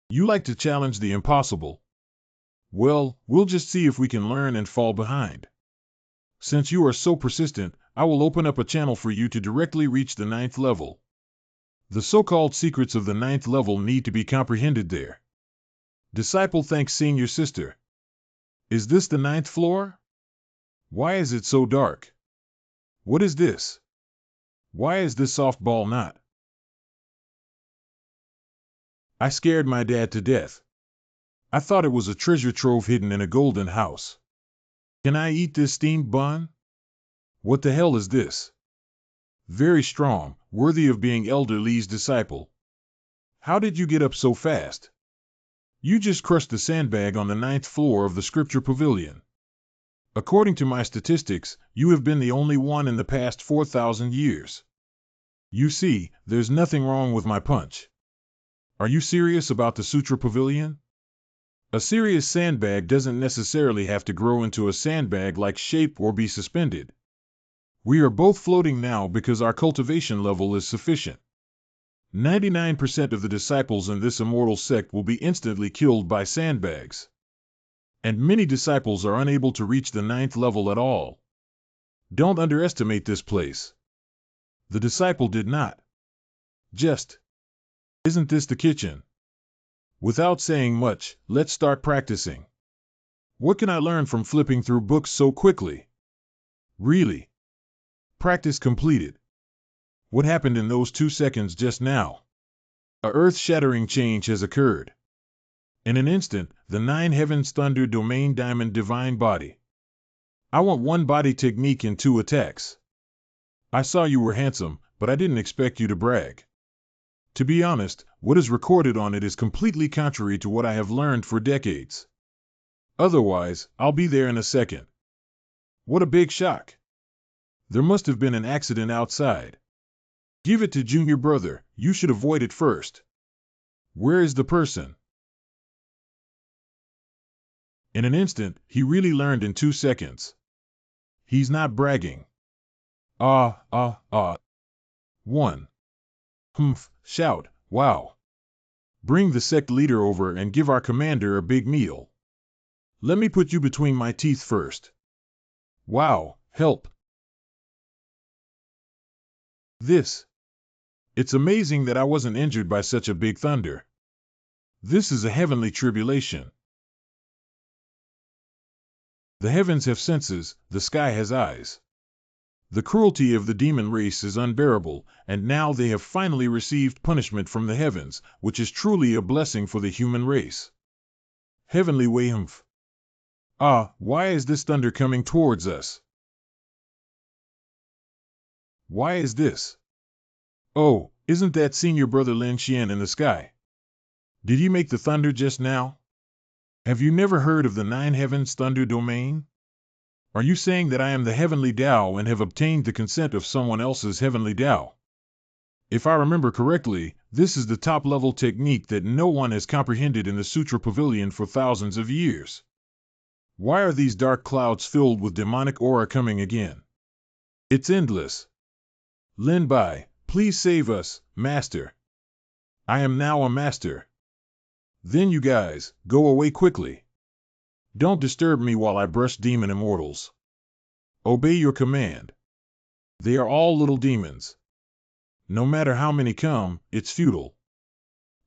You like to challenge the impossible. Well, we'll just see if we can learn and fall behind. Since you are so persistent, I will open up a channel for you to directly reach the 9th level. The so-called secrets of the 9th level need to be comprehended there. Disciple thanks senior sister. Is this the 9th floor? Why is it so dark? What is this? Why is this softball not? I scared my dad to death. I thought it was a treasure trove hidden in a golden house. Can I eat this steamed bun? What the hell is this? Very strong, worthy of being Elder Lee's disciple. How did you get up so fast? You just crushed the sandbag on the 9th floor of the Scripture Pavilion. According to my statistics, you have been the only one in the past 4,000 years. You see, there's nothing wrong with my punch. Are you serious about the Sutra Pavilion? A serious sandbag doesn't necessarily have to grow into a sandbag-like shape or be suspended. We are both floating now because our cultivation level is sufficient. 99% of the disciples in this immortal sect will be instantly killed by sandbags. And many disciples are unable to reach the 9th level at all. Don't underestimate this place. The disciple did not. Just. Isn't this the kitchen? Without saying much, let's start practicing. What can I learn from flipping through books so quickly? Really? Practice completed. What happened in those 2 seconds just now? A earth-shattering change has occurred. In an instant, the 9 heavens thunder domain diamond divine body. I want 1 body technique in 2 attacks. I saw you were handsome, but I didn't expect you to brag. To be honest, what is recorded on it is completely contrary to what I have learned for decades. Otherwise, I'll be there in a second. What a big shock. There must have been an accident outside. Give it to junior brother, you should avoid it first. Where is the person? In an instant, he really learned in 2 seconds. He's not bragging. 1. Humph, shout, wow. Bring the sect leader over and give our commander a big meal. Let me put you between my teeth first. Wow, help. This. It's amazing that I wasn't injured by such a big thunder. This is a heavenly tribulation. The heavens have senses, the sky has eyes. The cruelty of the demon race is unbearable, and now they have finally received punishment from the heavens, which is truly a blessing for the human race. Heavenly Wayhumph. Why is this thunder coming towards us? Why is this? Oh, isn't that senior brother Lin Xian in the sky? Did he make the thunder just now? Have you never heard of the 9 heavens thunder domain? Are you saying that I am the heavenly Tao and have obtained the consent of someone else's heavenly Tao? If I remember correctly, this is the top-level technique that no one has comprehended in the Sutra Pavilion for thousands of years. Why are these dark clouds filled with demonic aura coming again? It's endless. Lin Bai, please save us, Master. I am now a master. Then you guys, go away quickly. Don't disturb me while I brush demon immortals. Obey your command. They are all little demons. No matter how many come, it's futile.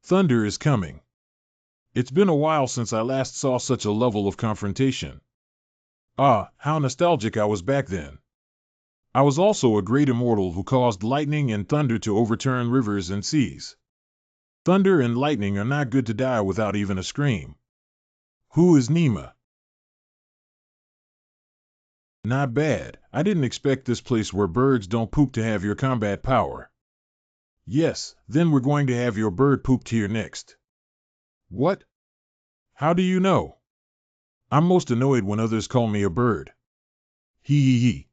Thunder is coming. It's been a while since I last saw such a level of confrontation. How nostalgic I was back then. I was also a great immortal who caused lightning and thunder to overturn rivers and seas. Thunder and lightning are not good to die without even a scream. Who is Nima? Not bad. I didn't expect this place where birds don't poop to have your combat power. Yes, then we're going to have your bird pooped here next. What? How do you know? I'm most annoyed when others call me a bird. Hee.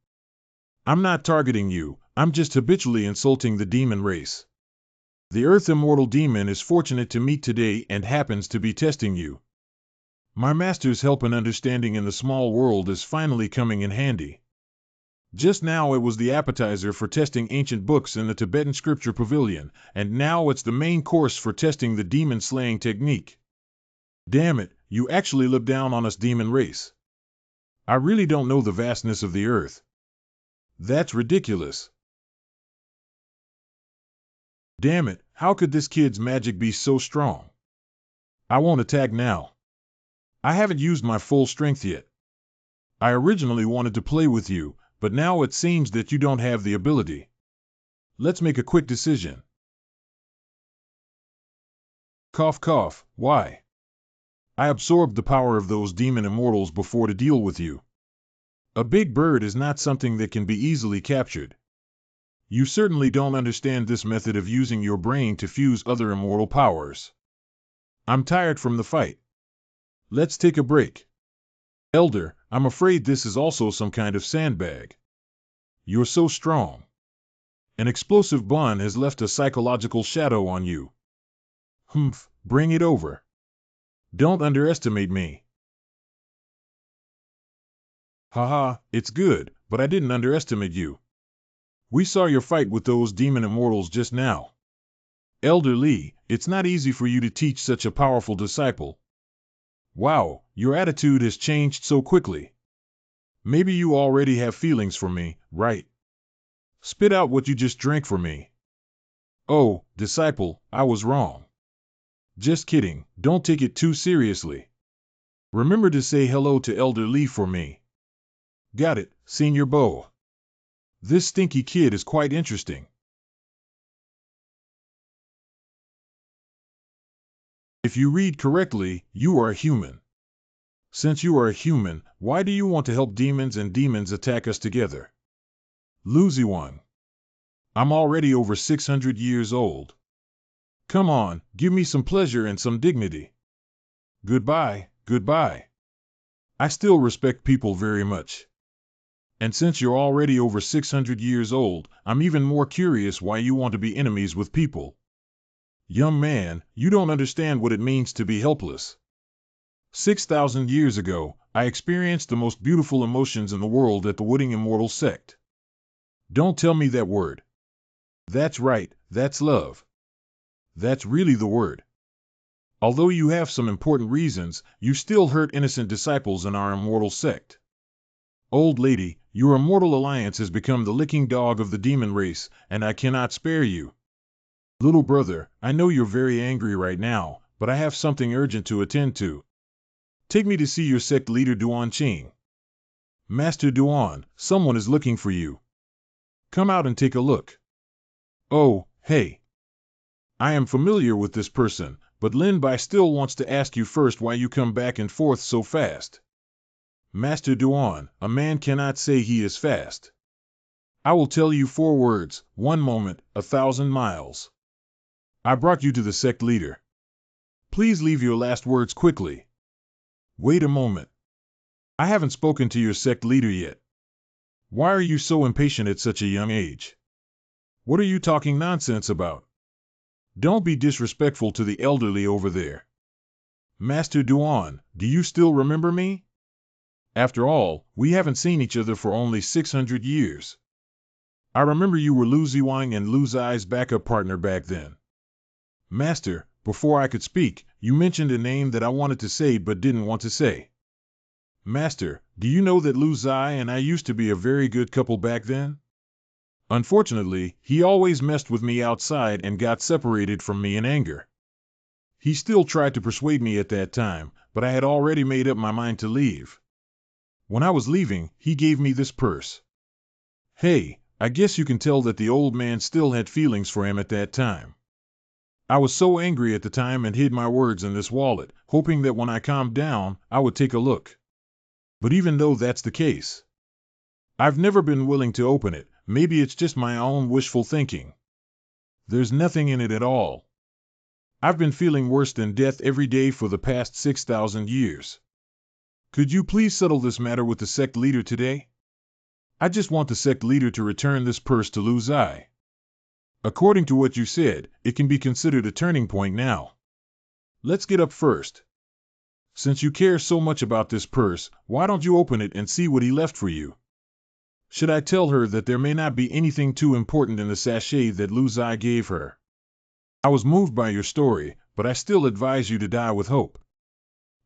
I'm not targeting you, I'm just habitually insulting the demon race. The Earth Immortal Demon is fortunate to meet today and happens to be testing you. My master's help and understanding in the small world is finally coming in handy. Just now it was the appetizer for testing ancient books in the Tibetan Scripture Pavilion, and now it's the main course for testing the demon-slaying technique. Damn it, you actually look down on us demon race. I really don't know the vastness of the earth. That's ridiculous. Damn it, how could this kid's magic be so strong? I won't attack now. I haven't used my full strength yet. I originally wanted to play with you, but now it seems that you don't have the ability. Let's make a quick decision. Cough cough, why? I absorbed the power of those demon immortals before to deal with you. A big bird is not something that can be easily captured. You certainly don't understand this method of using your brain to fuse other immortal powers. I'm tired from the fight. Let's take a break. Elder, I'm afraid this is also some kind of sandbag. You're so strong. An explosive bond has left a psychological shadow on you. Humph, bring it over. Don't underestimate me. Haha, it's good, but I didn't underestimate you. We saw your fight with those demon immortals just now. Elder Lee, it's not easy for you to teach such a powerful disciple. Wow, your attitude has changed so quickly. Maybe you already have feelings for me, right? Spit out what you just drank for me. Oh, disciple, I was wrong. Just kidding, don't take it too seriously. Remember to say hello to Elder Lee for me. Got it, Senior Bo. This stinky kid is quite interesting. If you read correctly, you are a human. Since you are a human, why do you want to help demons and demons attack us together? Luziwang. I'm already over 600 years old. Come on, give me some pleasure and some dignity. Goodbye, goodbye. I still respect people very much. And since you're already over 600 years old, I'm even more curious why you want to be enemies with people. Young man, you don't understand what it means to be helpless. 6,000 years ago, I experienced the most beautiful emotions in the world at the Wooding Immortal sect. Don't tell me that word. That's right, that's love. That's really the word. Although you have some important reasons, you still hurt innocent disciples in our immortal sect. Old lady, your immortal alliance has become the licking dog of the demon race, and I cannot spare you. Little brother, I know you're very angry right now, but I have something urgent to attend to. Take me to see your sect leader Duan Qing. Master Duan, someone is looking for you. Come out and take a look. Oh, hey. I am familiar with this person, but Lin Bai still wants to ask you first why you come back and forth so fast. Master Duan, a man cannot say he is fast. I will tell you 4 words, 1 moment, 1,000 miles. I brought you to the sect leader. Please leave your last words quickly. Wait a moment. I haven't spoken to your sect leader yet. Why are you so impatient at such a young age? What are you talking nonsense about? Don't be disrespectful to the elderly over there. Master Duan, do you still remember me? After all, we haven't seen each other for only 600 years. I remember you were Lu Ziwang and Lu Zai's backup partner back then. Master, before I could speak, you mentioned a name that I wanted to say but didn't want to say. Master, do you know that Lu Zai and I used to be a very good couple back then? Unfortunately, he always messed with me outside and got separated from me in anger. He still tried to persuade me at that time, but I had already made up my mind to leave. When I was leaving, he gave me this purse. Hey, I guess you can tell that the old man still had feelings for him at that time. I was so angry at the time and hid my words in this wallet, hoping that when I calmed down, I would take a look. But even though that's the case, I've never been willing to open it. Maybe it's just my own wishful thinking. There's nothing in it at all. I've been feeling worse than death every day for the past 6,000 years. Could you please settle this matter with the sect leader today? I just want the sect leader to return this purse to Lu Zai. According to what you said, it can be considered a turning point now. Let's get up first. Since you care so much about this purse, why don't you open it and see what he left for you? Should I tell her that there may not be anything too important in the sachet that Lu Zai gave her? I was moved by your story, but I still advise you to die with hope.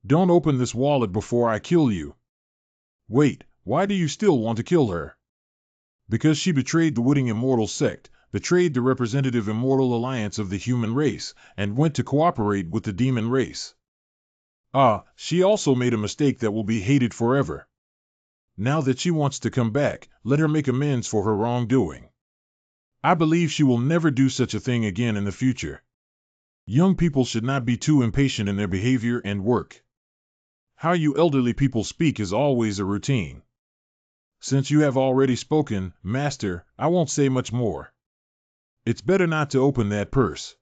Don't open this wallet before I kill you. Wait, why do you still want to kill her? Because she betrayed the Wooding Immortal sect, betrayed the representative immortal alliance of the human race, and went to cooperate with the demon race. She also made a mistake that will be hated forever. Now that she wants to come back, let her make amends for her wrongdoing. I believe she will never do such a thing again in the future. Young people should not be too impatient in their behavior and work. How you elderly people speak is always a routine. Since you have already spoken, Master, I won't say much more. It's better not to open that purse.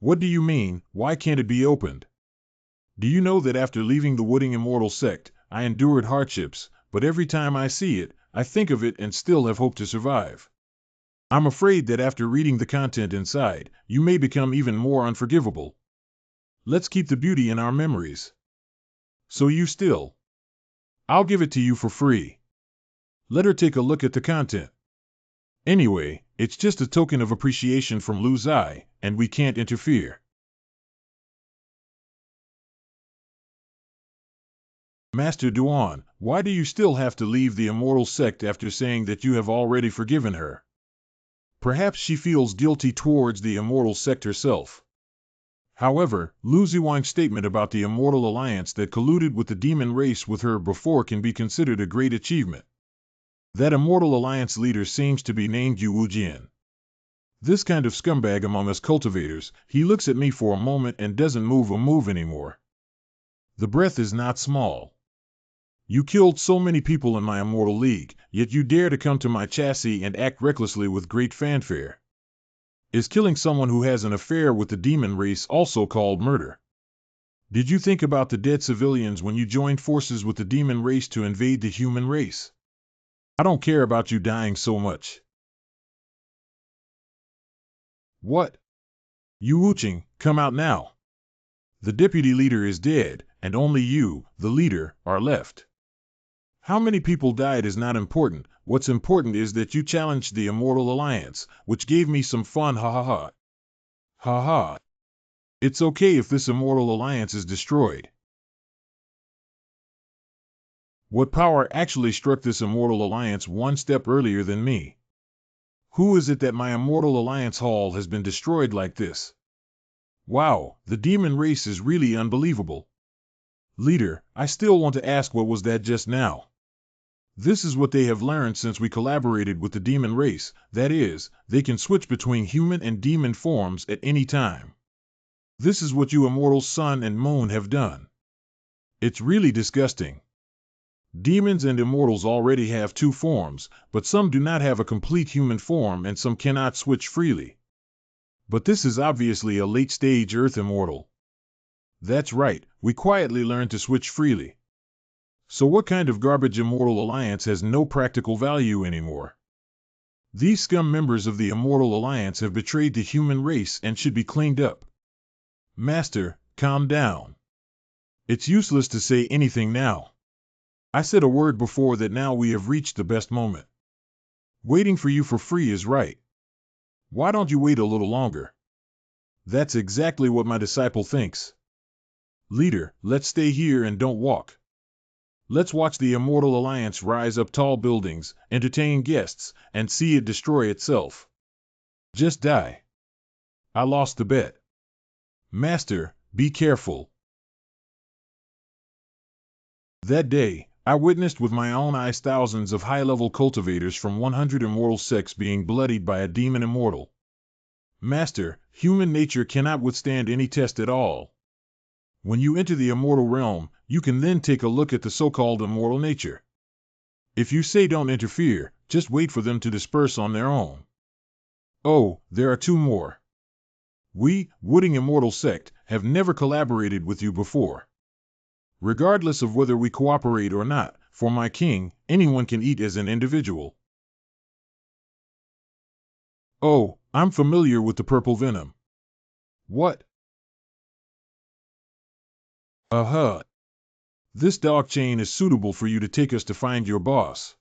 What do you mean, why can't it be opened? Do you know that after leaving the Wooding Immortal sect, I endured hardships, but every time I see it, I think of it and still have hope to survive. I'm afraid that after reading the content inside, you may become even more unforgivable. Let's keep the beauty in our memories. So you still? I'll give it to you for free. Let her take a look at the content. Anyway, it's just a token of appreciation from Lu Zai, and we can't interfere. Master Duan, why do you still have to leave the immortal sect after saying that you have already forgiven her? Perhaps she feels guilty towards the immortal sect herself. However, Lu Ziwang's statement about the immortal alliance that colluded with the demon race with her before can be considered a great achievement. That immortal alliance leader seems to be named Yu Wujian. This kind of scumbag among us cultivators, he looks at me for a moment and doesn't move a move anymore. The breath is not small. You killed so many people in my immortal league, yet you dare to come to my chassis and act recklessly with great fanfare. Is killing someone who has an affair with the demon race also called murder? Did you think about the dead civilians when you joined forces with the demon race to invade the human race? I don't care about you dying so much. What? Yu Wuqing, come out now. The deputy leader is dead, and only you, the leader, are left. How many people died is not important. What's important is that you challenged the Immortal Alliance, which gave me some fun, ha ha ha. Ha ha. It's okay if this Immortal Alliance is destroyed. What power actually struck this Immortal Alliance one step earlier than me? Who is it that my Immortal Alliance Hall has been destroyed like this? Wow, the demon race is really unbelievable. Leader, I still want to ask, what was that just now? This is what they have learned since we collaborated with the demon race, that is, they can switch between human and demon forms at any time. This is what you immortal sun and moon have done. It's really disgusting. Demons and immortals already have two forms, but some do not have a complete human form and some cannot switch freely. But this is obviously a late-stage Earth immortal. That's right, we quietly learned to switch freely. So what kind of garbage Immortal Alliance has no practical value anymore? These scum members of the Immortal Alliance have betrayed the human race and should be cleaned up. Master, calm down. It's useless to say anything now. I said a word before that now we have reached the best moment. Waiting for you for free is right. Why don't you wait a little longer? That's exactly what my disciple thinks. Leader, let's stay here and don't walk. Let's watch the Immortal Alliance rise up tall buildings, entertain guests, and see it destroy itself. Just die. I lost the bet. Master, be careful. That day, I witnessed with my own eyes thousands of high-level cultivators from 100 immortal sects being bloodied by a demon immortal. Master, human nature cannot withstand any test at all. When you enter the immortal realm, you can then take a look at the so-called immortal nature. If you say don't interfere, just wait for them to disperse on their own. Oh, there are two more. We, Wooding Immortal Sect, have never collaborated with you before. Regardless of whether we cooperate or not, for my king, anyone can eat as an individual. Oh, I'm familiar with the purple venom. What? Uh-huh. This dog chain is suitable for you to take us to find your boss.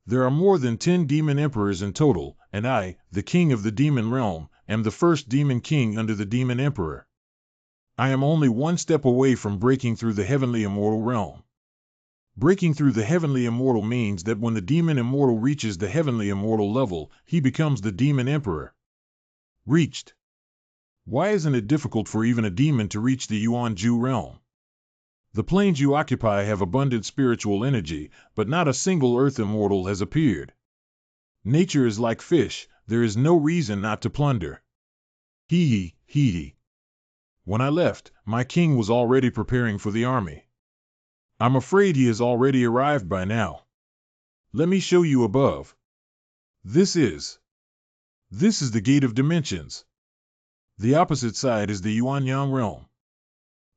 There are more than 10 demon emperors in total, and I, the king of the demon realm, am the first demon king under the demon emperor. I am only one step away from breaking through the heavenly immortal realm. Breaking through the heavenly immortal means that when the demon immortal reaches the heavenly immortal level, he becomes the demon emperor. Reached. Why isn't it difficult for even a demon to reach the Yuan-Ju realm? The planes you occupy have abundant spiritual energy, but not a single earth immortal has appeared. Nature is like fish, there is no reason not to plunder. Hee hee. When I left, my king was already preparing for the army. I'm afraid he has already arrived by now. Let me show you above. This is the gate of dimensions. The opposite side is the Yuanyang realm.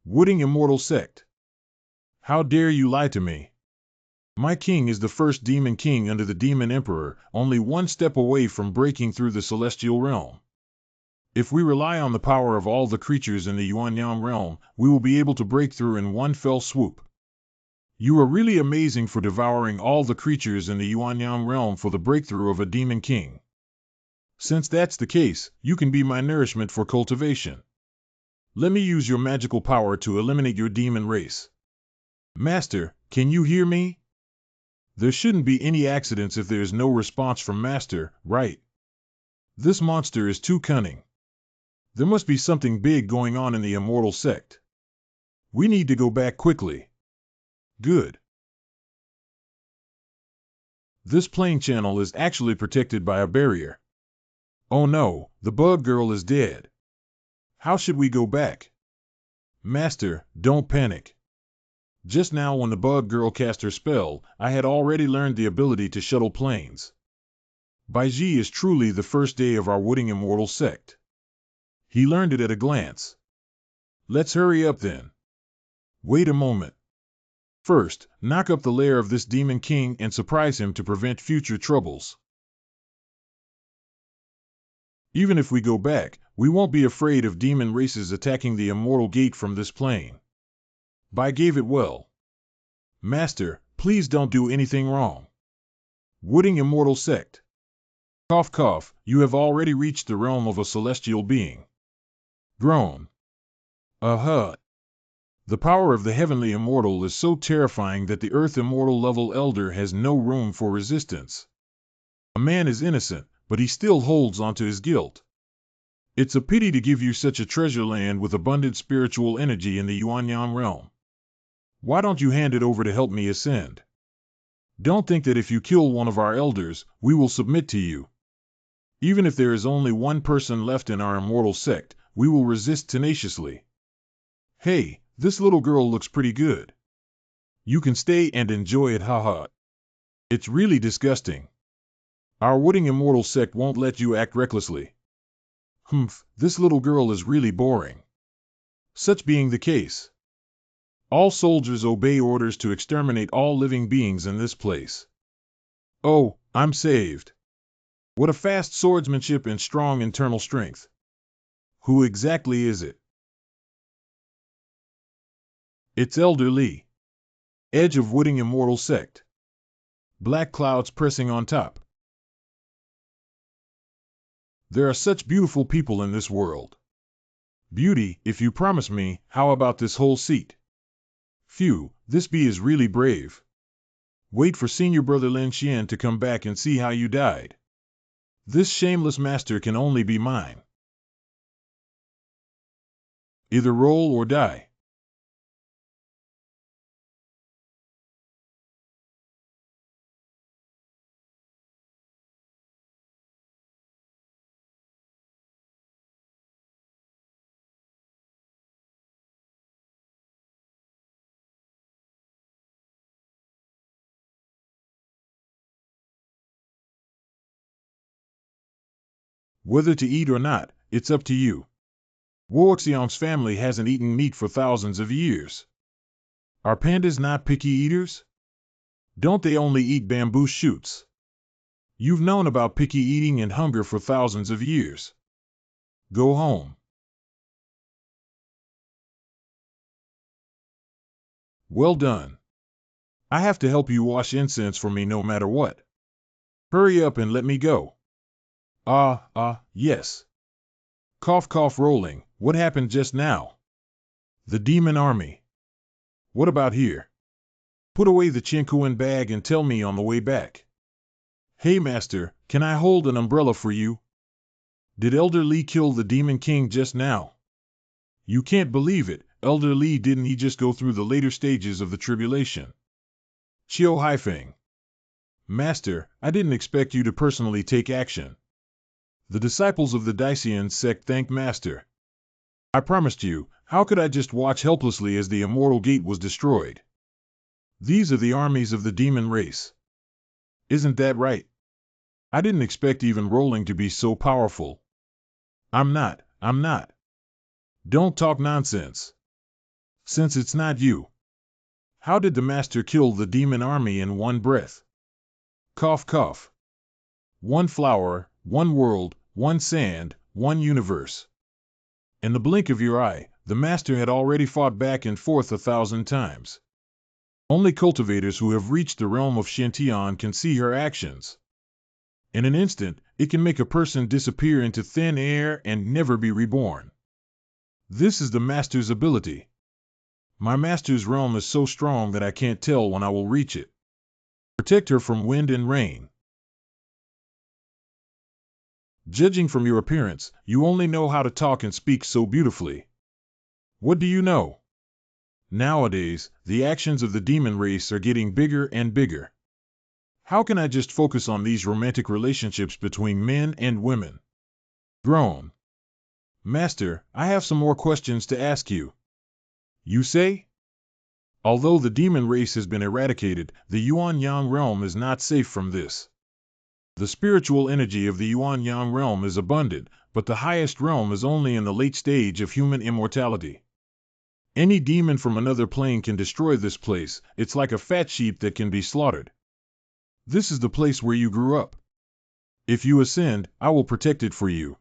Wooding immortal sect. How dare you lie to me? My king is the first demon king under the demon emperor, only one step away from breaking through the celestial realm. If we rely on the power of all the creatures in the Yuanyang realm, we will be able to break through in one fell swoop. You are really amazing for devouring all the creatures in the Yuanyang realm for the breakthrough of a demon king. Since that's the case, you can be my nourishment for cultivation. Let me use your magical power to eliminate your demon race. Master, can you hear me? There shouldn't be any accidents if there is no response from Master, right? This monster is too cunning. There must be something big going on in the immortal sect. We need to go back quickly. Good. This plane channel is actually protected by a barrier. Oh no, the bug girl is dead. How should we go back? Master, don't panic. Just now when the bug girl cast her spell, I had already learned the ability to shuttle planes. Baiji is truly the first day of our Wooding Immortal sect. He learned it at a glance. Let's hurry up then. Wait a moment. First, knock up the lair of this demon king and surprise him to prevent future troubles. Even if we go back, we won't be afraid of demon races attacking the immortal gate from this plane. Bai gave it well. Master, please don't do anything wrong. Wooding Immortal Sect. Cough cough, you have already reached the realm of a celestial being. Groan. The power of the heavenly immortal is so terrifying that the earth immortal level elder has no room for resistance. A man is innocent, but he still holds onto his guilt. It's a pity to give you such a treasure land with abundant spiritual energy in the Yuanyang realm. Why don't you hand it over to help me ascend? Don't think that if you kill one of our elders, we will submit to you. Even if there is only one person left in our immortal sect, we will resist tenaciously. Hey, this little girl looks pretty good. You can stay and enjoy it, haha. It's really disgusting. Our Wooding Immortal sect won't let you act recklessly. This little girl is really boring. Such being the case, all soldiers obey orders to exterminate all living beings in this place. Oh, I'm saved. What a fast swordsmanship and strong internal strength. Who exactly is it? It's Elder Li. Edge of Wooding Immortal Sect. Black clouds pressing on top. There are such beautiful people in this world. Beauty, if you promise me, how about this whole seat? Phew, this bee is really brave. Wait for senior brother Lin Xian to come back and see how you died. This shameless master can only be mine. Either roll or die. Whether to eat or not, it's up to you. Wuoxiang's family hasn't eaten meat for thousands of years. Are pandas not picky eaters? Don't they only eat bamboo shoots? You've known about picky eating and hunger for thousands of years. Go home. Well done. I have to help you wash incense for me no matter what. Hurry up and let me go. Yes. Cough cough rolling, what happened just now? The demon army. What about here? Put away the Chinkuan bag and tell me on the way back. Hey master, can I hold an umbrella for you? Did Elder Li kill the Demon King just now? You can't believe it, Elder Li, didn't he just go through the later stages of the tribulation? Qiu Haifeng. Master, I didn't expect you to personally take action. The disciples of the Dacian sect thanked Master. I promised you, how could I just watch helplessly as the immortal gate was destroyed? These are the armies of the demon race. Isn't that right? I didn't expect even rolling to be so powerful. I'm not, I'm not. Don't talk nonsense. Since it's not you, how did the master kill the demon army in one breath? Cough, cough. One flower, one world, one sand, one universe. In the blink of your eye, the master had already fought back and forth 1,000 times. Only cultivators who have reached the realm of Shantian can see her actions. In an instant, it can make a person disappear into thin air and never be reborn. This is the master's ability. My master's realm is so strong that I can't tell when I will reach it. Protect her from wind and rain. Judging from your appearance, you only know how to talk and speak so beautifully. What do you know? Nowadays, the actions of the demon race are getting bigger and bigger. How can I just focus on these romantic relationships between men and women? Groan. Master, I have some more questions to ask you. You say? Although the demon race has been eradicated, the Yuan-Yang realm is not safe from this. The spiritual energy of the Yuan-Yang realm is abundant, but the highest realm is only in the late stage of human immortality. Any demon from another plane can destroy this place. It's like a fat sheep that can be slaughtered. This is the place where you grew up. If you ascend, I will protect it for you.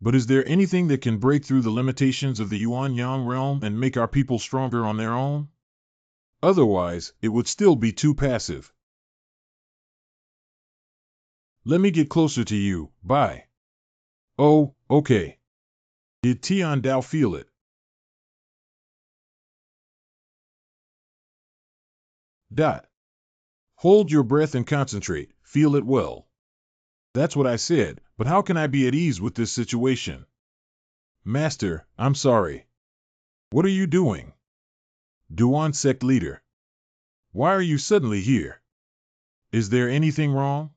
But is there anything that can break through the limitations of the Yuan-Yang realm and make our people stronger on their own? Otherwise, it would still be too passive. Let me get closer to you, bye. Oh, okay. Did Tian Dao feel it? Dot. Hold your breath and concentrate, feel it well. That's what I said, but how can I be at ease with this situation? Master, I'm sorry. What are you doing? Duan sect leader. Why are you suddenly here? Is there anything wrong?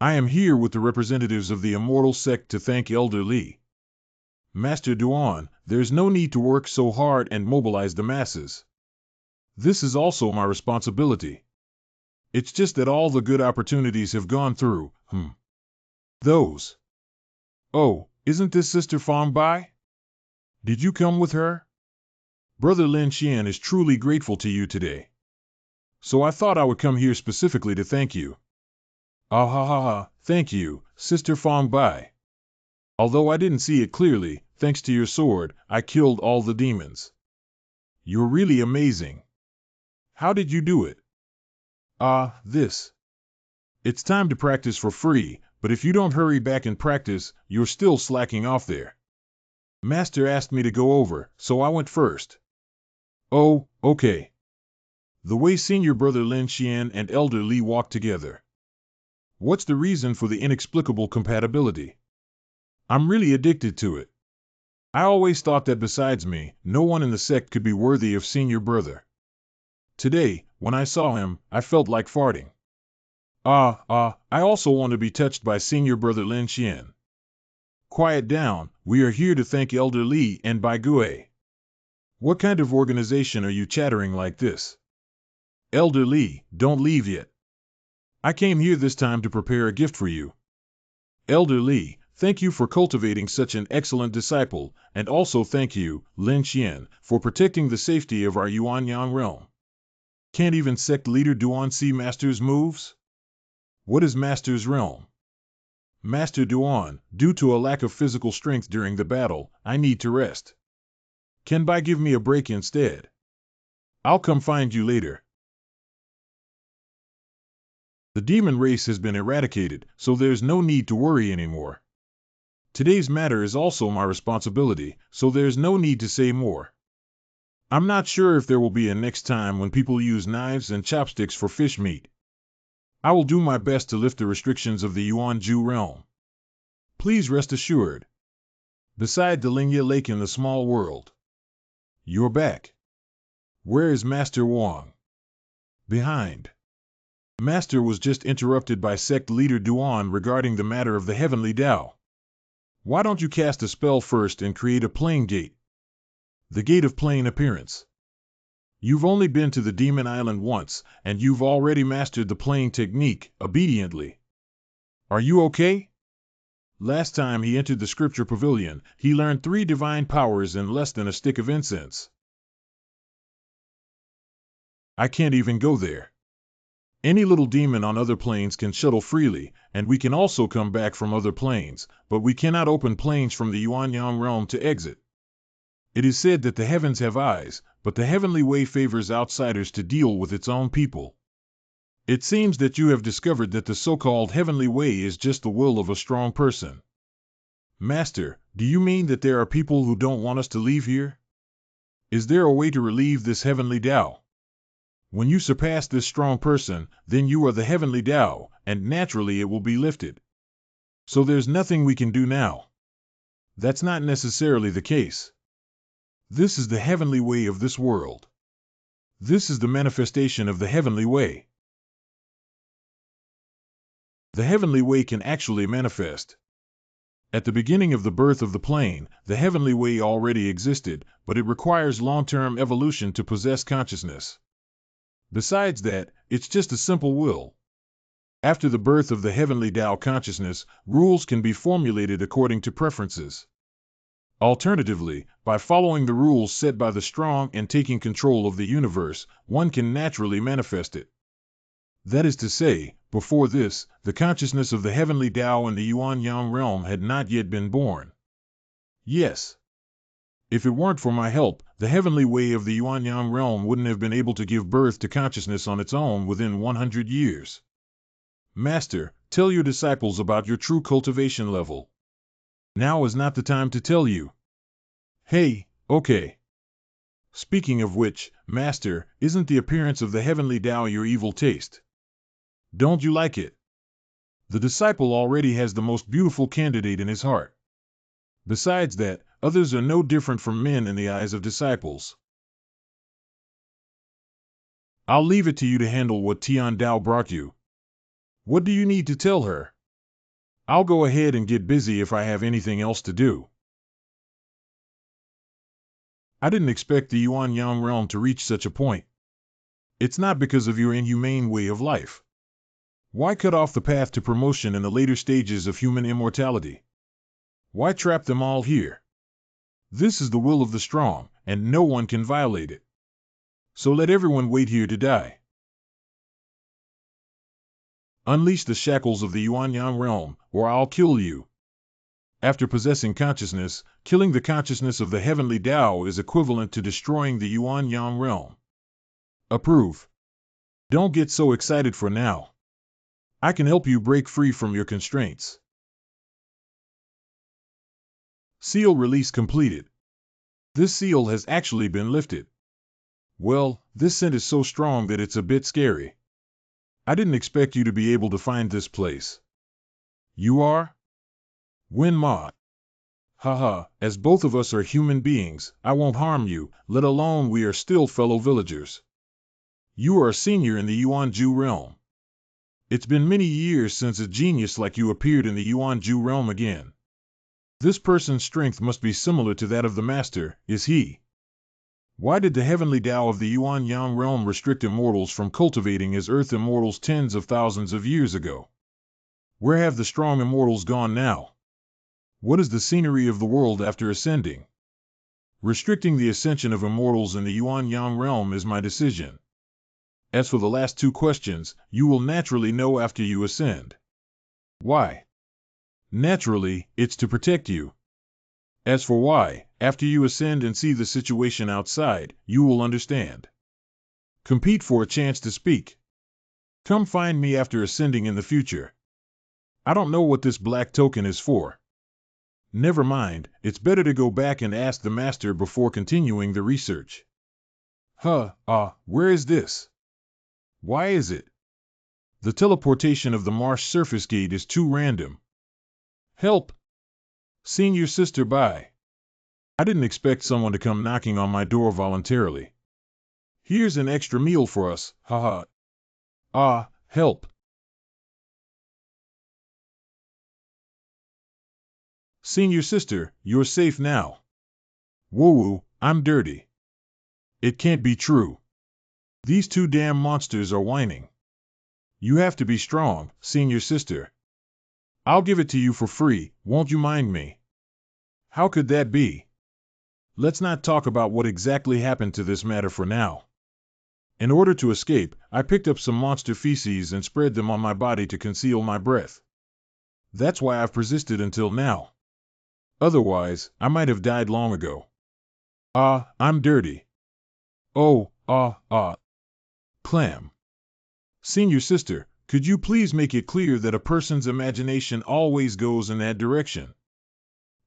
I am here with the representatives of the immortal sect to thank Elder Li. Master Duan, there's no need to work so hard and mobilize the masses. This is also my responsibility. It's just that all the good opportunities have gone through, Those. Oh, isn't this Sister Fang Bai? Did you come with her? Brother Lin Xian is truly grateful to you today. So I thought I would come here specifically to thank you. Ah ha ha ha, thank you, Sister Fang Bai. Although I didn't see it clearly, thanks to your sword, I killed all the demons. You're really amazing. How did you do it? This. It's time to practice for free, but if you don't hurry back and practice, you're still slacking off there. Master asked me to go over, so I went first. Oh, okay. The way Senior Brother Lin Xian and Elder Li walked together. What's the reason for the inexplicable compatibility? I'm really addicted to it. I always thought that besides me, no one in the sect could be worthy of Senior Brother. Today, when I saw him, I felt like farting. I also want to be touched by Senior Brother Lin Xian. Quiet down, we are here to thank Elder Li and Bai Gui. What kind of organization are you chattering like this? Elder Li, don't leave yet. I came here this time to prepare a gift for you. Elder Li, thank you for cultivating such an excellent disciple, and also thank you, Lin Xian, for protecting the safety of our Yuan-Yang realm. Can't even sect leader Duan see Master's moves? What is Master's realm? Master Duan, due to a lack of physical strength during the battle, I need to rest. Can Bai give me a break instead? I'll come find you later. The demon race has been eradicated, so there's no need to worry anymore. Today's matter is also my responsibility, so there's no need to say more. I'm not sure if there will be a next time when people use knives and chopsticks for fish meat. I will do my best to lift the restrictions of the Yuan-Ju realm. Please rest assured. Beside the Lingye Lake in the small world. You're back. Where is Master Wang? Behind. Master was just interrupted by sect leader Duan regarding the matter of the heavenly Tao. Why don't you cast a spell first and create a plane gate? The gate of plane appearance. You've only been to the Demon Island once, and you've already mastered the plane technique, obediently. Are you okay? last time he entered the scripture pavilion, he learned 3 divine powers in less than a stick of incense. I can't even go there. Any little demon on other planes can shuttle freely, and we can also come back from other planes, but we cannot open planes from the Yuan-Yang realm to exit. It is said that the heavens have eyes, but the heavenly way favors outsiders to deal with its own people. It seems that you have discovered that the so-called heavenly way is just the will of a strong person. Master, do you mean that there are people who don't want us to leave here? Is there a way to relieve this heavenly Tao? When you surpass this strong person, then you are the heavenly Tao, and naturally it will be lifted. So there's nothing we can do now. That's not necessarily the case. This is the heavenly way of this world. This is the manifestation of the heavenly way. The heavenly way can actually manifest. At the beginning of the birth of the plane, the heavenly way already existed, but it requires long-term evolution to possess consciousness. Besides that, it's just a simple will. After the birth of the heavenly Tao consciousness, rules can be formulated according to preferences. Alternatively, by following the rules set by the strong and taking control of the universe, one can naturally manifest it. That is to say, before this, the consciousness of the heavenly Tao in the Yuan-Yang realm had not yet been born. Yes. If it weren't for my help, the heavenly way of the Yuan-Yang realm wouldn't have been able to give birth to consciousness on its own within 100 years. Master, tell your disciples about your true cultivation level. Now is not the time to tell you. Hey, okay. Speaking of which, Master, isn't the appearance of the heavenly Tao your evil taste? Don't you like it? The disciple already has the most beautiful candidate in his heart. Besides that, others are no different from men in the eyes of disciples. I'll leave it to you to handle what Tian Dao brought you. What do you need to tell her? I'll go ahead and get busy if I have anything else to do. I didn't expect the Yuan-Yang realm to reach such a point. It's not because of your inhumane way of life. Why cut off the path to promotion in the later stages of human immortality? Why trap them all here? This is the will of the strong, and no one can violate it. So let everyone wait here to die. Unleash the shackles of the Yuan-Yang realm, or I'll kill you. After possessing consciousness, killing the consciousness of the heavenly Tao is equivalent to destroying the Yuan-Yang realm. Approve. Don't get so excited for now. I can help you break free from your constraints. Seal release completed. This seal has actually been lifted. Well, this scent is so strong that it's a bit scary. I didn't expect you to be able to find this place. You are? Wen Ma. Haha, as both of us are human beings, I won't harm you, let alone we are still fellow villagers. You are a senior in the Yuan-Ju realm. It's been many years since a genius like you appeared in the Yuan-Ju realm again. This person's strength must be similar to that of the master, is he? Why did the heavenly Tao of the Yuan-Yang realm restrict immortals from cultivating as earth immortals tens of thousands of years ago? Where have the strong immortals gone now? What is the scenery of the world after ascending? Restricting the ascension of immortals in the Yuan-Yang realm is my decision. As for the last 2 questions, you will naturally know after you ascend. Why? Naturally, it's to protect you. As for why, after you ascend and see the situation outside, you will understand. Compete for a chance to speak. Come find me after ascending in the future. I don't know what this black token is for. Never mind, it's better to go back and ask the master before continuing the research. Where is this? Why is it? The teleportation of the marsh surface gate is too random. Help! Senior sister, bye. I didn't expect someone to come knocking on my door voluntarily. Here's an extra meal for us, haha. Help! Senior sister, you're safe now. Woo-woo, I'm dirty. It can't be true. These 2 damn monsters are whining. You have to be strong, senior sister. I'll give it to you for free, won't you mind me? How could that be? Let's not talk about what exactly happened to this matter for now. In order to escape, I picked up some monster feces and spread them on my body to conceal my breath. That's why I've persisted until now. Otherwise, I might have died long ago. I'm dirty. Oh, clam. Senior sister, could you please make it clear that a person's imagination always goes in that direction?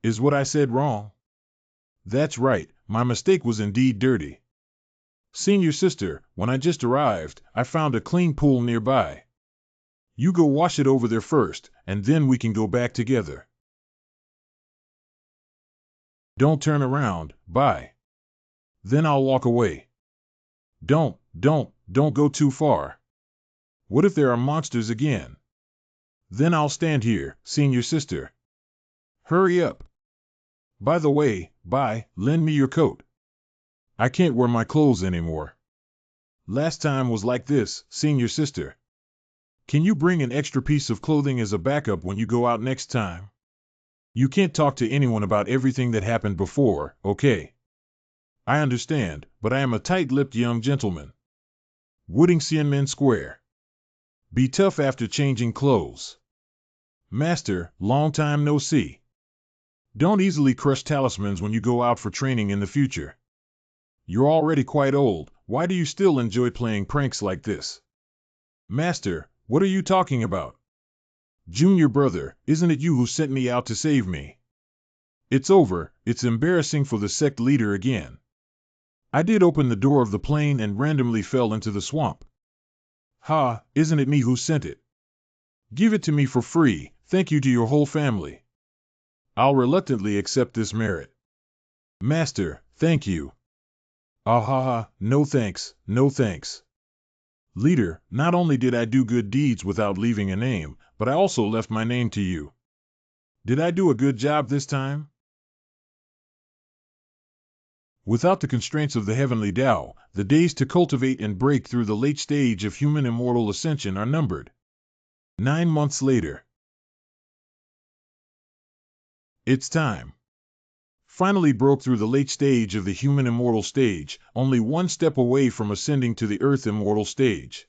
Is what I said wrong? That's right, my mistake was indeed dirty. Senior sister, when I just arrived, I found a clean pool nearby. You go wash it over there first, and then we can go back together. Don't turn around, bye. Then I'll walk away. Don't go too far. What if there are monsters again? Then I'll stand here, senior sister. Hurry up. By the way, lend me your coat. I can't wear my clothes anymore. Last time was like this, senior sister. Can you bring an extra piece of clothing as a backup when you go out next time? You can't talk to anyone about everything that happened before, okay? I understand, but I am a tight-lipped young gentleman. Wooding Sianmen Square. Be tough after changing clothes. Master, long time no see. Don't easily crush talismans when you go out for training in the future. You're already quite old, why do you still enjoy playing pranks like this? Master, what are you talking about? Junior brother, isn't it you who sent me out to save me? It's over, it's embarrassing for the sect leader again. I did open the door of the plane and randomly fell into the swamp. Isn't it me who sent it? Give it to me for free, thank you to your whole family. I'll reluctantly accept this merit. Master, thank you. No thanks, no thanks. Leader, not only did I do good deeds without leaving a name, but I also left my name to you. Did I do a good job this time? Without the constraints of the heavenly Tao, the days to cultivate and break through the late stage of human immortal ascension are numbered. 9 months later. It's time. Finally broke through the late stage of the human immortal stage, only one step away from ascending to the earth immortal stage.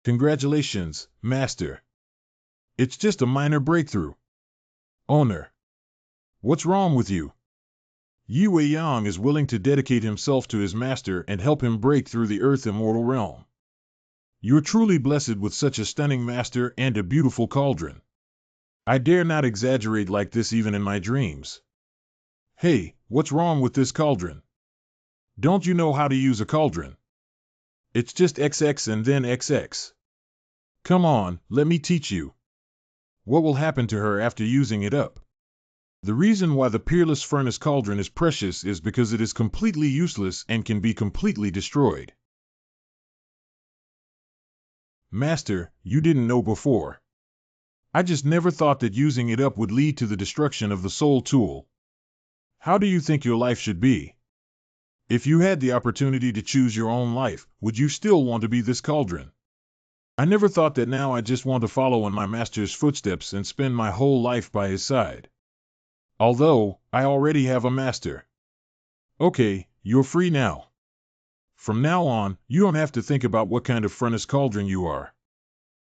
Congratulations, Master. It's just a minor breakthrough. Owner. What's wrong with you? Yi Wei Yang is willing to dedicate himself to his master and help him break through the earth immortal realm. You're truly blessed with such a stunning master and a beautiful cauldron. I dare not exaggerate like this even in my dreams. Hey, what's wrong with this cauldron? Don't you know how to use a cauldron? It's just XX and then XX. Come on, let me teach you. What will happen to her after using it up? The reason why the peerless furnace cauldron is precious is because it is completely useless and can be completely destroyed. Master, you didn't know before. I just never thought that using it up would lead to the destruction of the soul tool. How do you think your life should be? If you had the opportunity to choose your own life, would you still want to be this cauldron? I never thought that now I just want to follow in my master's footsteps and spend my whole life by his side. Although, I already have a master. Okay, you're free now. From now on, you don't have to think about what kind of furnace cauldron you are.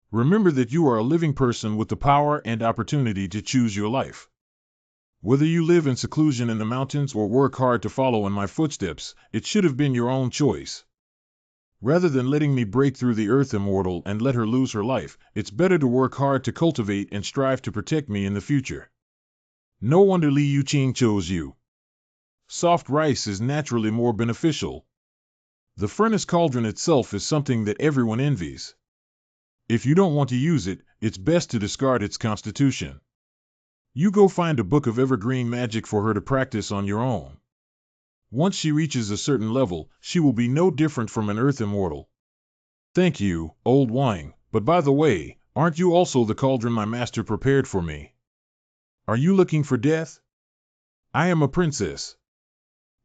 Remember that you are a living person with the power and opportunity to choose your life. Whether you live in seclusion in the mountains or work hard to follow in my footsteps, it should have been your own choice. Rather than letting me break through the earth immortal and let her lose her life, it's better to work hard to cultivate and strive to protect me in the future. No wonder Li Yuqing chose you. Soft rice is naturally more beneficial. The furnace cauldron itself is something that everyone envies. If you don't want to use it, it's best to discard its constitution. You go find a book of evergreen magic for her to practice on your own. Once she reaches a certain level, she will be no different from an earth immortal. Thank you, old wine, but by the way, aren't you also the cauldron my master prepared for me? Are you looking for death? I am a princess.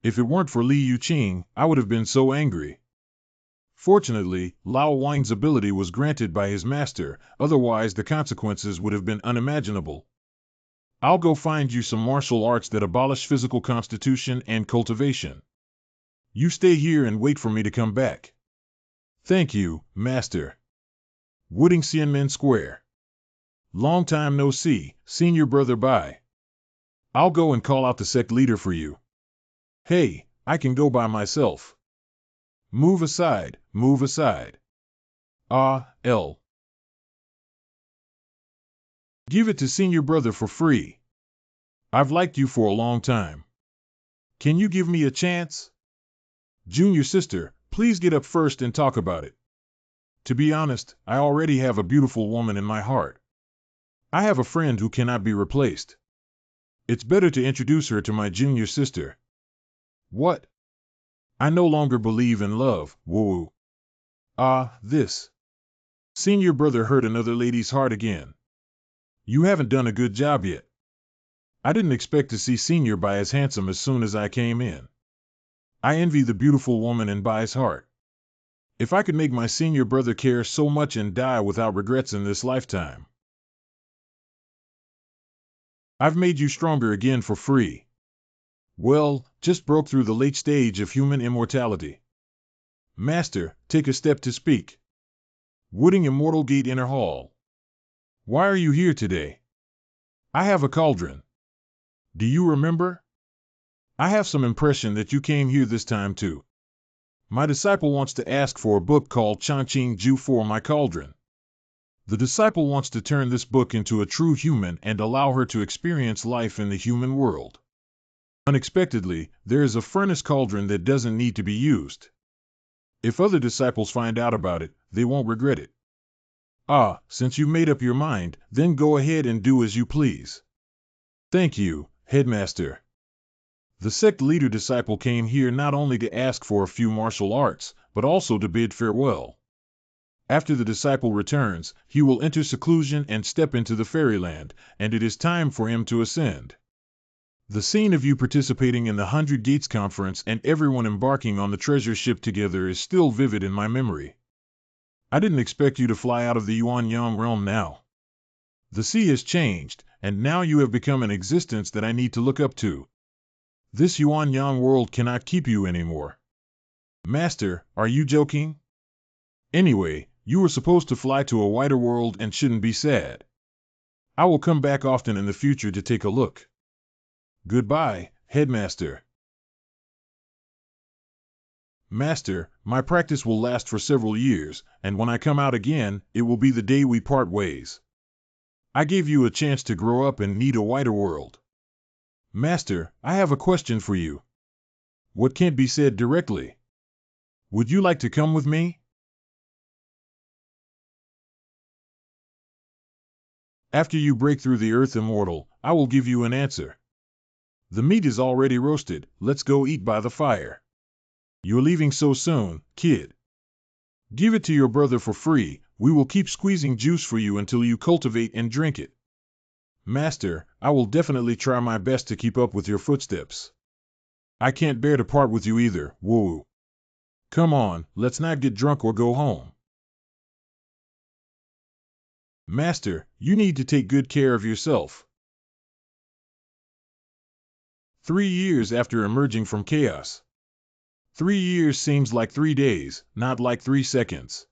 If it weren't for Li Yuqing, I would have been so angry. Fortunately, Lao Wang's ability was granted by his master, otherwise the consequences would have been unimaginable. I'll go find you some martial arts that abolish physical constitution and cultivation. You stay here and wait for me to come back. Thank you, Master. Wooding Xianmen Square. Long time no see, senior brother bye. I'll go and call out the sect leader for you. Hey, I can go by myself. Move aside, move aside. L. Give it to senior brother for free. I've liked you for a long time. Can you give me a chance? Junior sister, please get up first and talk about it. To be honest, I already have a beautiful woman in my heart. I have a friend who cannot be replaced. It's better to introduce her to my junior sister. What? I no longer believe in love, woo. This. Senior brother hurt another lady's heart again. You haven't done a good job yet. I didn't expect to see Senior Bai as handsome as soon as I came in. I envy the beautiful woman in Bai's heart. If I could make my senior brother care so much and die without regrets in this lifetime. I've made you stronger again for free. Well, just broke through the late stage of human immortality. Master, take a step to speak. Wooding Immortal Gate Inner Hall. Why are you here today? I have a cauldron. Do you remember? I have some impression that you came here this time too. My disciple wants to ask for a book called Changqing Ju for my cauldron. The disciple wants to turn this book into a true human and allow her to experience life in the human world. Unexpectedly, there is a furnace cauldron that doesn't need to be used. If other disciples find out about it, they won't regret it. Since you made up your mind, then go ahead and do as you please. Thank you, Headmaster. The sect leader disciple came here not only to ask for a few martial arts, but also to bid farewell. After the disciple returns, he will enter seclusion and step into the fairyland, and it is time for him to ascend. The scene of you participating in the 100 Gates Conference and everyone embarking on the treasure ship together is still vivid in my memory. I didn't expect you to fly out of the Yuanyang realm now. The sea has changed, and now you have become an existence that I need to look up to. This Yuanyang world cannot keep you anymore. Master, are you joking? Anyway, you were supposed to fly to a wider world and shouldn't be sad. I will come back often in the future to take a look. Goodbye, Headmaster. Master, my practice will last for several years, and when I come out again, it will be the day we part ways. I gave you a chance to grow up and need a wider world. Master, I have a question for you. What can't be said directly? Would you like to come with me? After you break through the earth immortal, I will give you an answer. The meat is already roasted, let's go eat by the fire. You're leaving so soon, kid. Give it to your brother for free, we will keep squeezing juice for you until you cultivate and drink it. Master, I will definitely try my best to keep up with your footsteps. I can't bear to part with you either, woo. Come on, let's not get drunk or go home. Master, you need to take good care of yourself. 3 years after emerging from chaos. 3 years seems like 3 days, not like 3 seconds.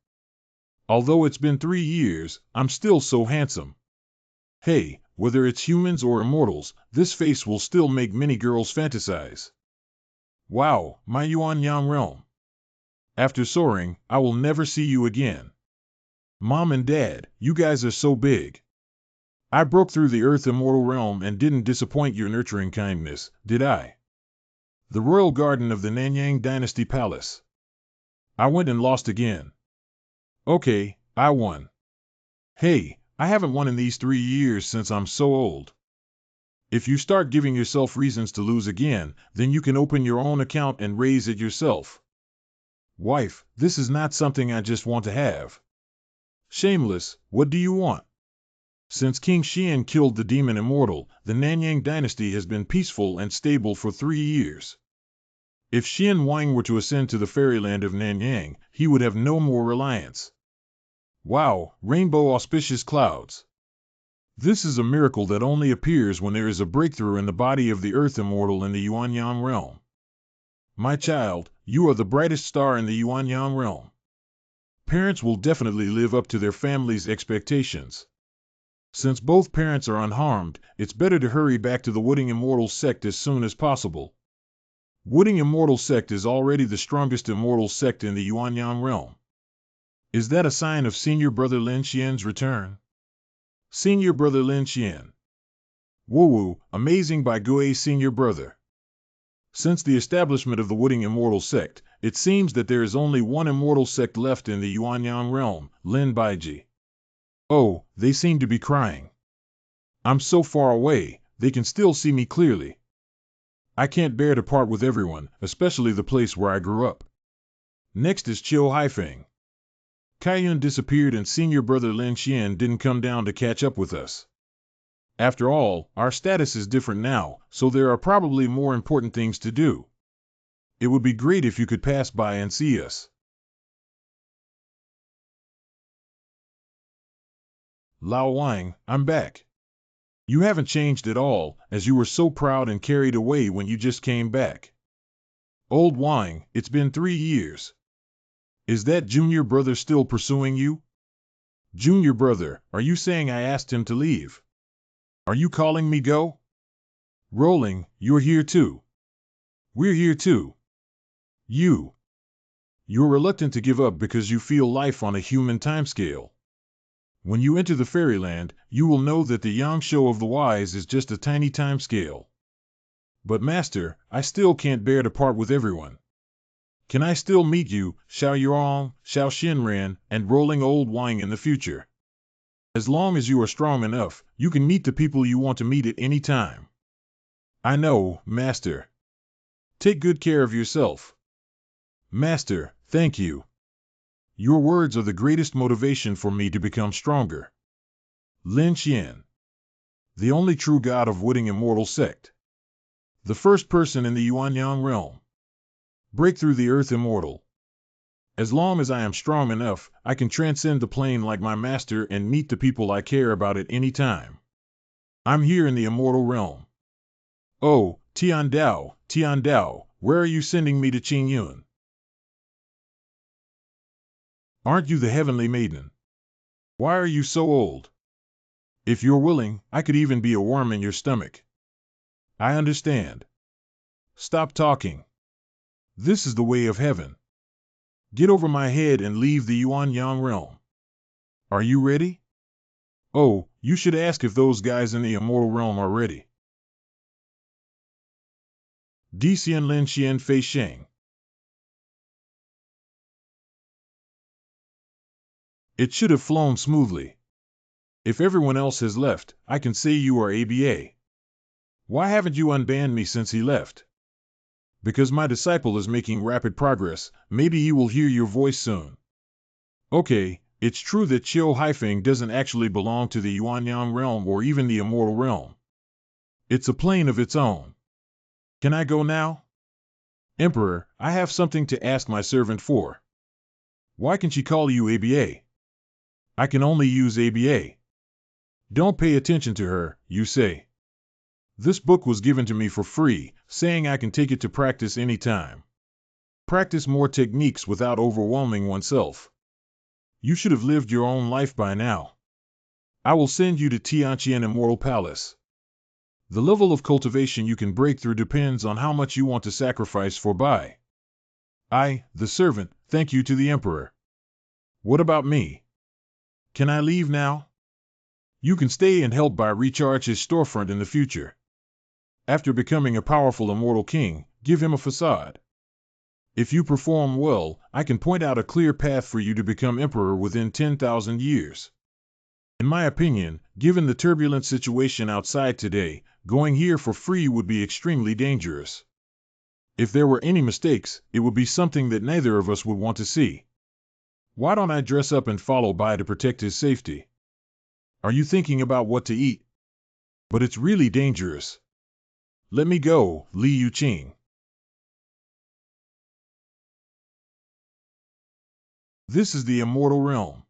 Although it's been 3 years, I'm still so handsome. Hey, whether it's humans or immortals, this face will still make many girls fantasize. Wow, my Yuanyang realm. After soaring, I will never see you again. Mom and Dad, you guys are so big. I broke through the earth immortal realm and didn't disappoint your nurturing kindness, did I? The royal garden of the Nanyang Dynasty Palace. I went and lost again. Okay, I won. Hey, I haven't won in these 3 years since I'm so old. If you start giving yourself reasons to lose again, then you can open your own account and raise it yourself. Wife, this is not something I just want to have. Shameless, what do you want? Since King Xian killed the demon immortal, the Nanyang dynasty has been peaceful and stable for 3 years. If Xian Wang were to ascend to the fairyland of Nanyang, he would have no more reliance. Wow, rainbow auspicious clouds. This is a miracle that only appears when there is a breakthrough in the body of the Earth Immortal in the Yuanyang realm. My child, you are the brightest star in the Yuanyang realm. Parents will definitely live up to their family's expectations. Since both parents are unharmed, it's better to hurry back to the Wooding Immortal sect as soon as possible. Wooding Immortal sect is already the strongest immortal sect in the Yuanyang realm. Is that a sign of Senior Brother Lin Xian's return? Senior Brother Lin Xian. Woo-woo, amazing by Gue Senior Brother. Since the establishment of the Wooding Immortal sect, it seems that there is only one immortal sect left in the Yuanyang realm, Lin Baiji. Oh, they seem to be crying. I'm so far away, they can still see me clearly. I can't bear to part with everyone, especially the place where I grew up. Next is Chiu Haifeng. Kaiyun disappeared and Senior Brother Lin Xian didn't come down to catch up with us. After all, our status is different now, so there are probably more important things to do. It would be great if you could pass by and see us. Lao Wang, I'm back. You haven't changed at all, as you were so proud and carried away when you just came back. Old Wang, it's been 3 years. Is that Junior Brother still pursuing you? Junior Brother, are you saying I asked him to leave? Are you calling me go? Rolling, you're here too. We're here too. You're reluctant to give up because you feel life on a human timescale. When you enter the fairyland, you will know that the Yangshuo of the wise is just a tiny timescale. But Master, I still can't bear to part with everyone. Can I still meet you, Xiao Yuan, Xiao Xinran, and Rolling Old Wang in the future? As long as you are strong enough, you can meet the people you want to meet at any time. I know, Master. Take good care of yourself. Master, thank you. Your words are the greatest motivation for me to become stronger. Lin Xian. The only true god of Wooding Immortal sect. The first person in the Yuanyang realm. Break through the Earth Immortal. As long as I am strong enough, I can transcend the plane like my master and meet the people I care about at any time. I'm here in the Immortal realm. Oh, Tian Dao, where are you sending me to Qing Yun? Aren't you the Heavenly Maiden? Why are you so old? If you're willing, I could even be a worm in your stomach. I understand. Stop talking. This is the way of heaven. Get over my head and leave the Yuanyang realm. Are you ready? Oh, you should ask if those guys in the Immortal realm are ready. Di Xian Lin Xian Fei Sheng. It should have flown smoothly. If everyone else has left, I can say you are ABA. Why haven't you unbanned me since he left? Because my disciple is making rapid progress, maybe he will hear your voice soon. Okay, it's true that Chiu Haifeng doesn't actually belong to the Yuanyang realm or even the Immortal realm. It's a plane of its own. Can I go now? Emperor, I have something to ask my servant for. Why can she call you ABA? I can only use ABA. Don't pay attention to her, you say. This book was given to me for free, saying I can take it to practice anytime. Practice more techniques without overwhelming oneself. You should have lived your own life by now. I will send you to Tianqian Immortal Palace. The level of cultivation you can break through depends on how much you want to sacrifice for Bai. I, the servant, thank you to the Emperor. What about me? Can I leave now? You can stay and help Bai recharge his storefront in the future. After becoming a powerful immortal king, give him a facade. If you perform well, I can point out a clear path for you to become emperor within 10,000 years. In my opinion, given the turbulent situation outside today, going here for free would be extremely dangerous. If there were any mistakes, it would be something that neither of us would want to see. Why don't I dress up and follow Bai to protect his safety? Are you thinking about what to eat? But it's really dangerous. Let me go, Li Yuqing. This is the immortal realm.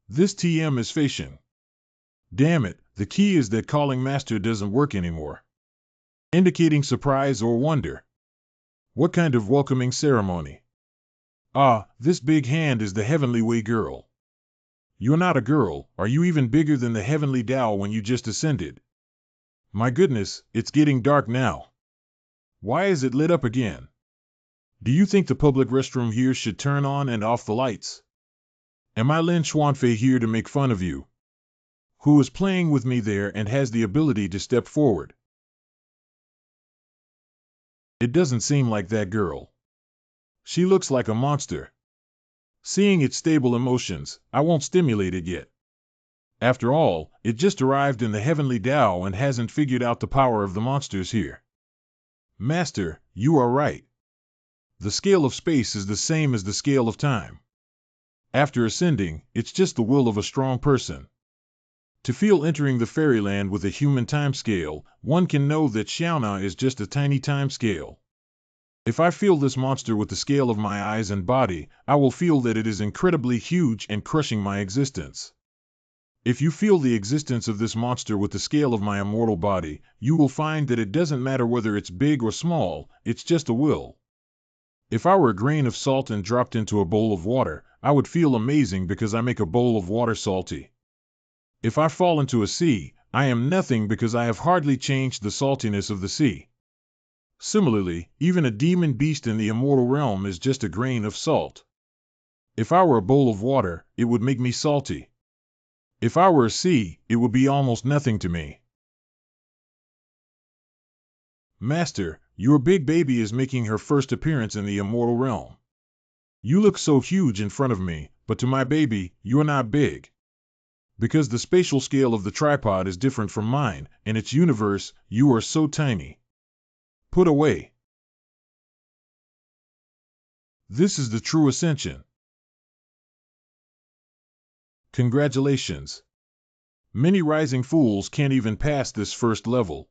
This TM is Facian. Damn it, the key is that calling master doesn't work anymore. Indicating surprise or wonder. What kind of welcoming ceremony? Ah, this big hand is the heavenly way girl. You're not a girl, are you even bigger than the heavenly Tao when you just ascended? My goodness, it's getting dark now. Why is it lit up again? Do you think the public restroom here should turn on and off the lights? Am I Lin Xuanfei here to make fun of you? Who is playing with me there and has the ability to step forward? It doesn't seem like that girl. She looks like a monster. Seeing its stable emotions, I won't stimulate it yet. After all, it just arrived in the heavenly Tao and hasn't figured out the power of the monsters here. Master, you are right. The scale of space is the same as the scale of time. After ascending, it's just the will of a strong person. To feel entering the fairyland with a human time scale, one can know that Xiaona is just a tiny time scale. If I feel this monster with the scale of my eyes and body, I will feel that it is incredibly huge and crushing my existence. If you feel the existence of this monster with the scale of my immortal body, you will find that it doesn't matter whether it's big or small, it's just a will. If I were a grain of salt and dropped into a bowl of water, I would feel amazing because I make a bowl of water salty. If I fall into a sea, I am nothing because I have hardly changed the saltiness of the sea. Similarly, even a demon beast in the immortal realm is just a grain of salt. If I were a bowl of water, it would make me salty. If I were a sea, it would be almost nothing to me. Master, your big baby is making her first appearance in the immortal realm. You look so huge in front of me, but to my baby, you're not big. Because the spatial scale of the tripod is different from mine, in its universe, you are so tiny. Put away. This is the true ascension. Congratulations. Many rising fools can't even pass this first level.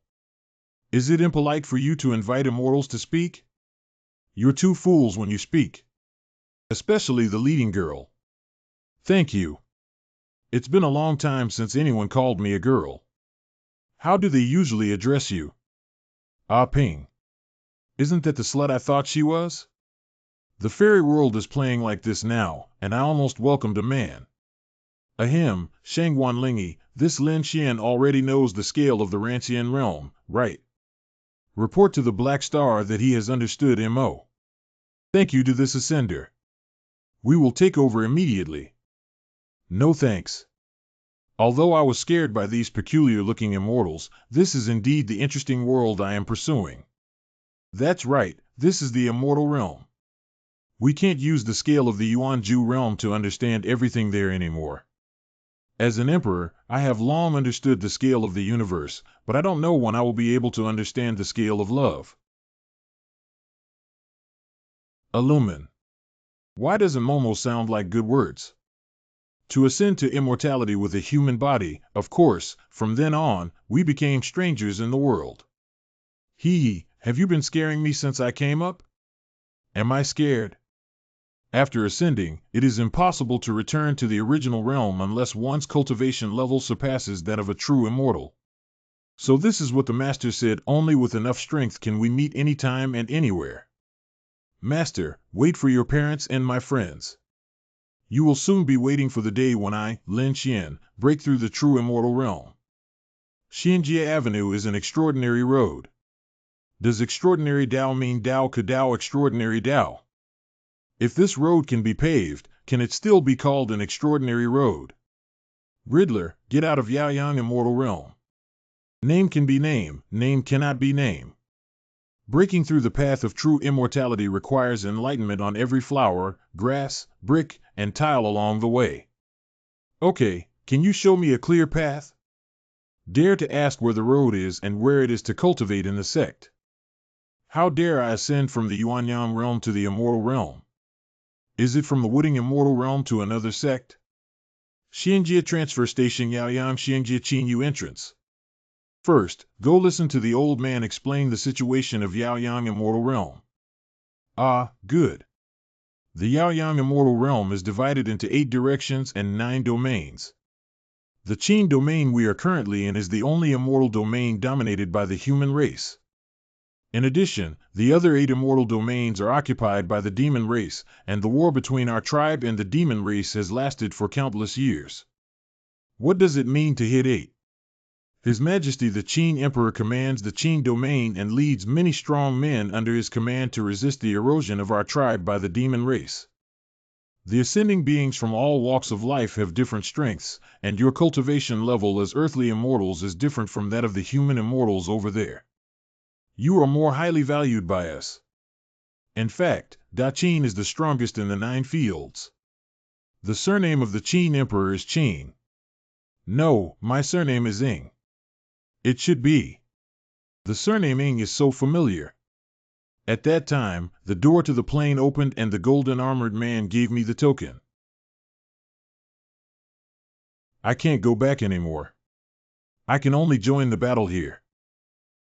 Is it impolite for you to invite immortals to speak? You're two fools when you speak. Especially the leading girl. Thank you. It's been a long time since anyone called me a girl. How do they usually address you? Ah Ping. Isn't that the slut I thought she was? The fairy world is playing like this now, and I almost welcomed a man. Ahem, Shangguan Lingi, this Lin Xian already knows the scale of the Rancian realm, right? Report to the Black Star that he has understood MO. Thank you to this ascender. We will take over immediately. No thanks. Although I was scared by these peculiar-looking immortals, this is indeed the interesting world I am pursuing. That's right, this is the immortal realm. We can't use the scale of the Yuanju realm to understand everything there anymore. As an emperor, I have long understood the scale of the universe, but I don't know when I will be able to understand the scale of love. Illumin. Why doesn't Momo sound like good words? To ascend to immortality with a human body, of course, from then on, we became strangers in the world. Hee, have you been scaring me since I came up? Am I scared? After ascending, it is impossible to return to the original realm unless one's cultivation level surpasses that of a true immortal. So this is what the Master said, only with enough strength can we meet anytime and anywhere. Master, wait for your parents and my friends. You will soon be waiting for the day when I, Lin Xian, break through the true immortal realm. Xianjie Avenue is an extraordinary road. Does extraordinary Dao mean Dao ka Dao extraordinary Dao? If this road can be paved, can it still be called an extraordinary road? Riddler, get out of Yaoyang immortal realm. Name can be name cannot be name. Breaking through the path of true immortality requires enlightenment on every flower, grass, brick, and tile along the way. Okay, can you show me a clear path? Dare to ask where the road is and where it is to cultivate in the sect. How dare I ascend from the Yuanyang realm to the immortal realm? Is it from the Wooding immortal realm to another sect? Xianjie Transfer Station Yaoyang Xianjie Qinyu Entrance. First, go listen to the old man explain the situation of Yaoyang immortal realm. Ah, good. The Yaoyang immortal realm is divided into 8 directions and 9 domains. The Qin domain we are currently in is the only immortal domain dominated by the human race. In addition, the other 8 immortal domains are occupied by the demon race, and the war between our tribe and the demon race has lasted for countless years. What does it mean to hit 8? His Majesty the Qin Emperor commands the Qin domain and leads many strong men under his command to resist the erosion of our tribe by the demon race. The ascending beings from all walks of life have different strengths, and your cultivation level as earthly immortals is different from that of the human immortals over there. You are more highly valued by us. In fact, Da Qin is the strongest in the 9 fields. The surname of the Qin Emperor is Qin. No, my surname is Ing. It should be. The surname Ing is so familiar. At that time, the door to the plane opened and the golden armored man gave me the token. I can't go back anymore. I can only join the battle here.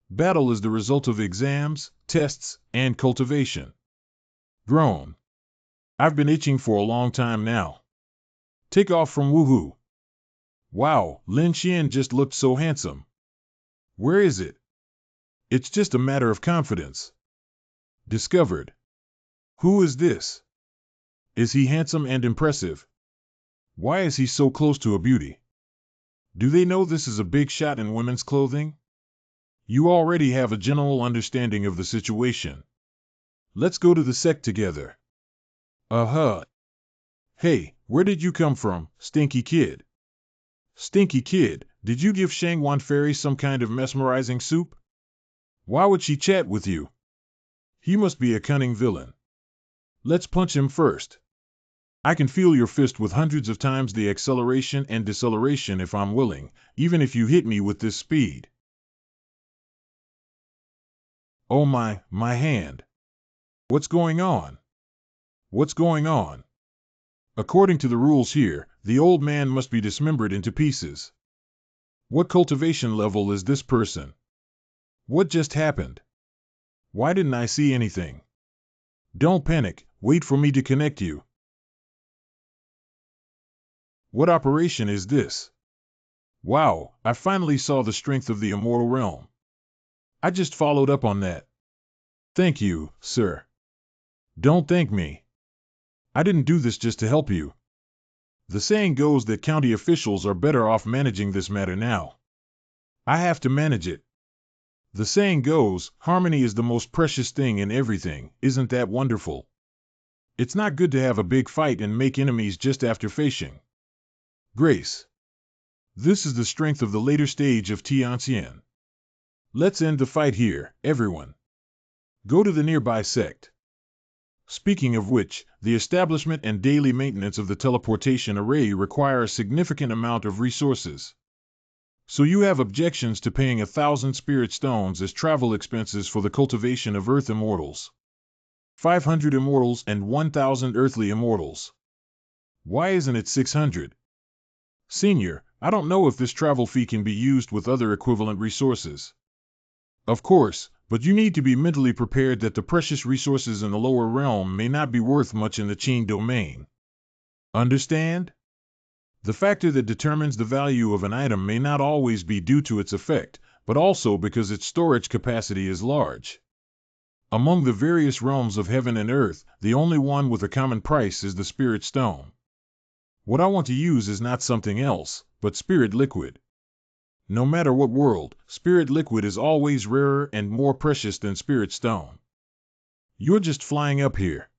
Battle is the result of exams, tests, and cultivation. Groan. I've been itching for a long time now. Take off from woohoo. Wow, Lin Xian just looked so handsome. Where is it? It's just a matter of confidence. Discovered. Who is this? Is he handsome and impressive? Why is he so close to a beauty? Do they know this is a big shot in women's clothing? You already have a general understanding of the situation. Let's go to the sect together. Uh-huh. Hey, where did you come from, stinky kid? Stinky kid, did you give Shangwan Fairy some kind of mesmerizing soup? Why would she chat with you? He must be a cunning villain. Let's punch him first. I can feel your fist with hundreds of times the acceleration and deceleration if I'm willing, even if you hit me with this speed. Oh my hand. What's going on? What's going on? According to the rules here, the old man must be dismembered into pieces. What cultivation level is this person? What just happened? Why didn't I see anything? Don't panic, wait for me to connect you. What operation is this? Wow, I finally saw the strength of the immortal realm. I just followed up on that. Thank you, sir. Don't thank me. I didn't do this just to help you. The saying goes that county officials are better off managing this matter now. I have to manage it. The saying goes, harmony is the most precious thing in everything, isn't that wonderful? It's not good to have a big fight and make enemies just after facing. Grace. This is the strength of the later stage of Tianxian. Let's end the fight here, everyone. Go to the nearby sect. Speaking of which, the establishment and daily maintenance of the teleportation array require a significant amount of resources. So you have objections to paying 1,000 spirit stones as travel expenses for the cultivation of Earth Immortals. 500 Immortals and 1,000 Earthly Immortals. Why isn't it 600? Senior, I don't know if this travel fee can be used with other equivalent resources. Of course, but you need to be mentally prepared that the precious resources in the lower realm may not be worth much in the Qin domain. Understand? The factor that determines the value of an item may not always be due to its effect, but also because its storage capacity is large. Among the various realms of heaven and earth, the only one with a common price is the spirit stone. What I want to use is not something else, but spirit liquid. No matter what world, spirit liquid is always rarer and more precious than spirit stone. You're just flying up here.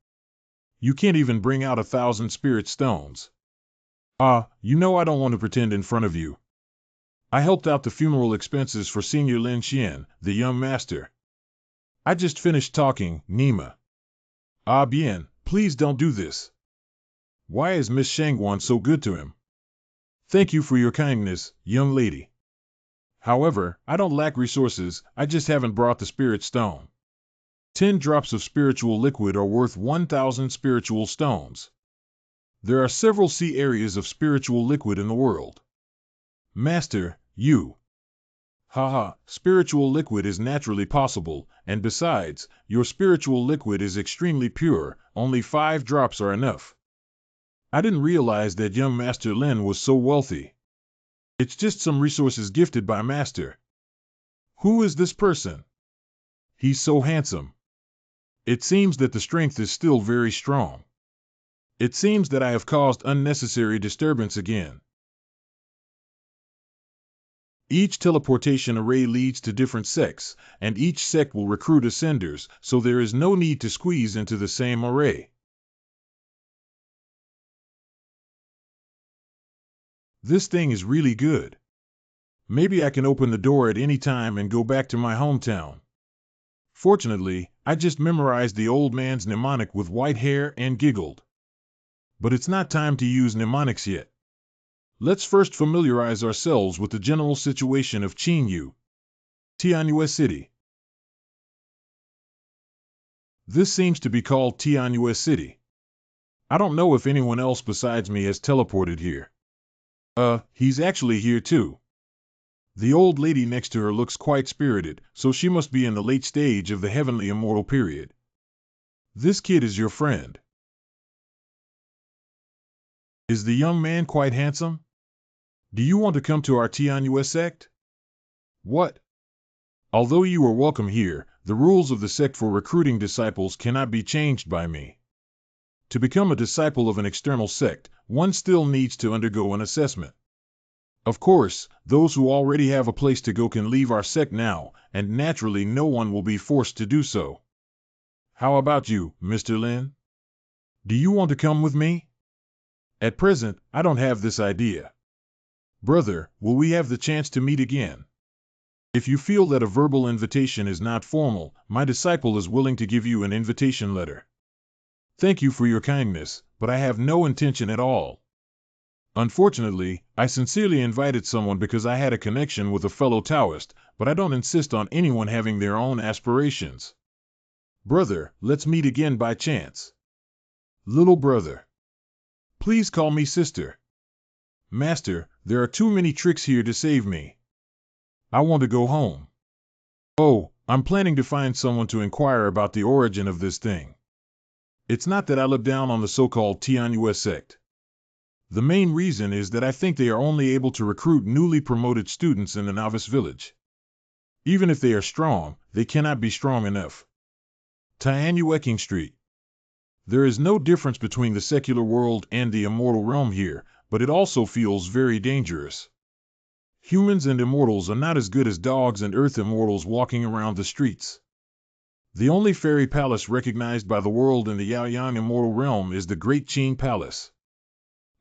You can't even bring out 1,000 spirit stones. You know I don't want to pretend in front of you. I helped out the funeral expenses for Senior Lin Xian, the young master. I just finished talking, Nima. Bien, please don't do this. Why is Miss Shangwan so good to him? Thank you for your kindness, young lady. However, I don't lack resources, I just haven't brought the spirit stone. 10 drops of spiritual liquid are worth 1,000 spiritual stones. There are several sea areas of spiritual liquid in the world. Master, you. Haha, spiritual liquid is naturally possible, and besides, your spiritual liquid is extremely pure, only 5 drops are enough. I didn't realize that young Master Lin was so wealthy. It's just some resources gifted by Master. Who is this person? He's so handsome. It seems that the strength is still very strong. It seems that I have caused unnecessary disturbance again. Each teleportation array leads to different sects, and each sect will recruit ascenders, so there is no need to squeeze into the same array. This thing is really good. Maybe I can open the door at any time and go back to my hometown. Fortunately, I just memorized the old man's mnemonic with white hair and giggled. But it's not time to use mnemonics yet. Let's first familiarize ourselves with the general situation of Qinyu, Tianyue City. This seems to be called Tianyue City. I don't know if anyone else besides me has teleported here. He's actually here too. The old lady next to her looks quite spirited, so she must be in the late stage of the heavenly immortal period. This kid is your friend. Is the young man quite handsome? Do you want to come to our Tianyue sect? What? Although you are welcome here, the rules of the sect for recruiting disciples cannot be changed by me. To become a disciple of an external sect, one still needs to undergo an assessment. Of course, those who already have a place to go can leave our sect now, and naturally no one will be forced to do so. How about you, Mr. Lin? Do you want to come with me? At present, I don't have this idea. Brother, will we have the chance to meet again? If you feel that a verbal invitation is not formal, my disciple is willing to give you an invitation letter. Thank you for your kindness, but I have no intention at all. Unfortunately, I sincerely invited someone because I had a connection with a fellow Taoist, but I don't insist on anyone having their own aspirations. Brother, let's meet again by chance. Little brother. Please call me sister. Master, there are too many tricks here to save me. I want to go home. Oh, I'm planning to find someone to inquire about the origin of this thing. It's not that I look down on the so-called Tianyue sect. The main reason is that I think they are only able to recruit newly promoted students in the novice village. Even if they are strong, they cannot be strong enough. Tianyueking Street. There is no difference between the secular world and the immortal realm here, but it also feels very dangerous. Humans and immortals are not as good as dogs and earth immortals walking around the streets. The only fairy palace recognized by the world in the Yaoyang immortal realm is the Great Qing Palace.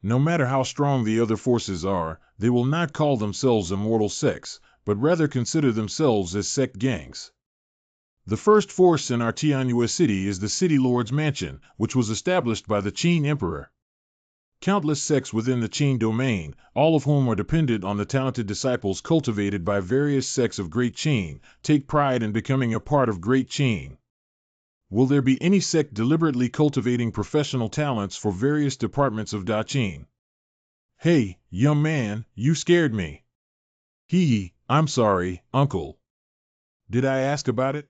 No matter how strong the other forces are, they will not call themselves immortal sects, but rather consider themselves as sect gangs. The first force in our Tianyue city is the City Lord's Mansion, which was established by the Qin Emperor. Countless sects within the Qin domain, all of whom are dependent on the talented disciples cultivated by various sects of Great Qin, take pride in becoming a part of Great Qin. Will there be any sect deliberately cultivating professional talents for various departments of Da Qin? Hey, young man, you scared me. Hee, I'm sorry, uncle. Did I ask about it?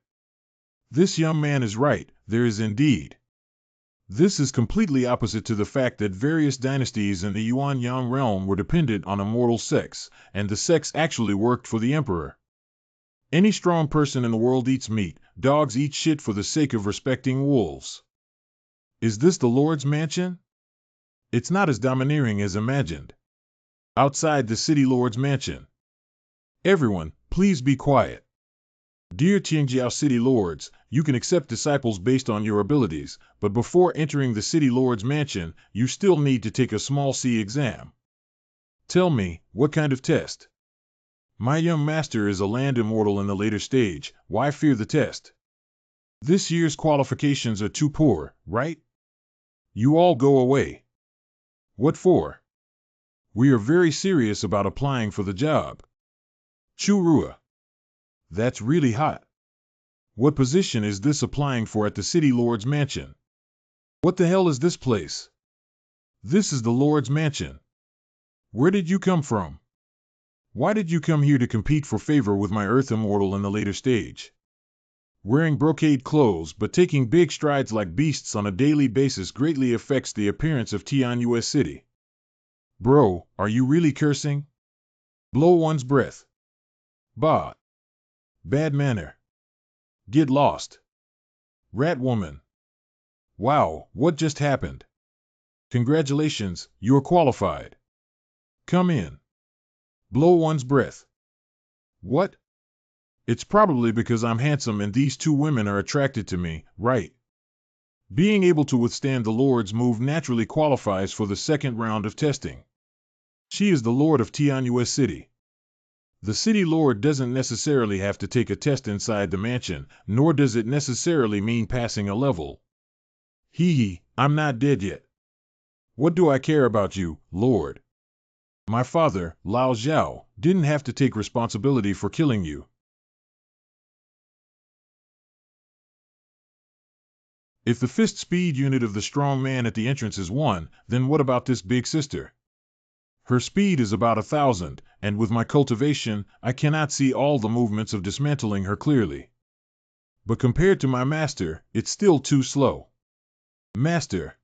This young man is right, there is indeed. This is completely opposite to the fact that various dynasties in the Yuan-Yang realm were dependent on immortal sects, and the sects actually worked for the emperor. Any strong person in the world eats meat, dogs eat shit for the sake of respecting wolves. Is this the Lord's mansion? It's not as domineering as imagined. Outside the City Lord's mansion. Everyone, please be quiet. Dear Tianjiao City Lords, you can accept disciples based on your abilities, but before entering the City Lord's mansion, you still need to take a small C exam. Tell me, what kind of test? My young master is a land immortal in the later stage, why fear the test? This year's qualifications are too poor, right? You all go away. What for? We are very serious about applying for the job. Churua. That's really hot. What position is this applying for at the City Lord's Mansion? What the hell is this place? This is the Lord's Mansion. Where did you come from? Why did you come here to compete for favor with my Earth Immortal in the later stage? Wearing brocade clothes but taking big strides like beasts on a daily basis greatly affects the appearance of Tianua City. Bro, are you really cursing? Blow one's breath. Bah. Bad manner. Get lost. Rat woman. Wow, what just happened? Congratulations, you're qualified. Come in. Blow one's breath. What? It's probably because I'm handsome and these two women are attracted to me, right? Being able to withstand the Lord's move naturally qualifies for the second round of testing. She is the Lord of Tianua City. The City Lord doesn't necessarily have to take a test inside the mansion, nor does it necessarily mean passing a level. Hee hee, I'm not dead yet. What do I care about you, Lord? My father, Lao Zhao, didn't have to take responsibility for killing you. If the fist speed unit of the strong man at the entrance is 1, then what about this big sister? Her speed is about 1,000, and with my cultivation, I cannot see all the movements of dismantling her clearly. But compared to my master, it's still too slow. Master.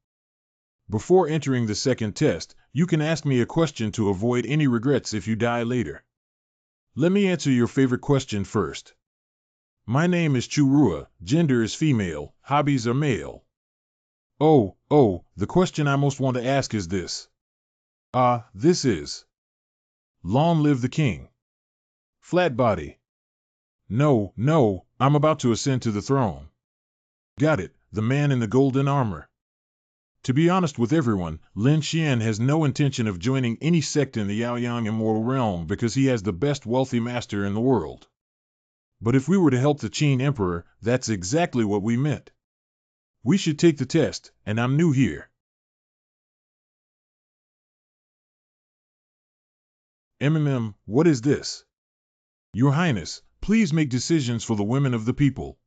Before entering the second test, you can ask me a question to avoid any regrets if you die later. Let me answer your favorite question first. My name is Churua, gender is female, hobbies are male. Oh, the question I most want to ask is this. This is. Long live the king. Flat body. No, I'm about to ascend to the throne. Got it, the man in the golden armor. To be honest with everyone, Lin Xian has no intention of joining any sect in the Yaoyang Immortal Realm because he has the best wealthy master in the world. But if we were to help the Qin Emperor, that's exactly what we meant. We should take the test, and I'm new here. What is this? Your Highness, please make decisions for the women of the people.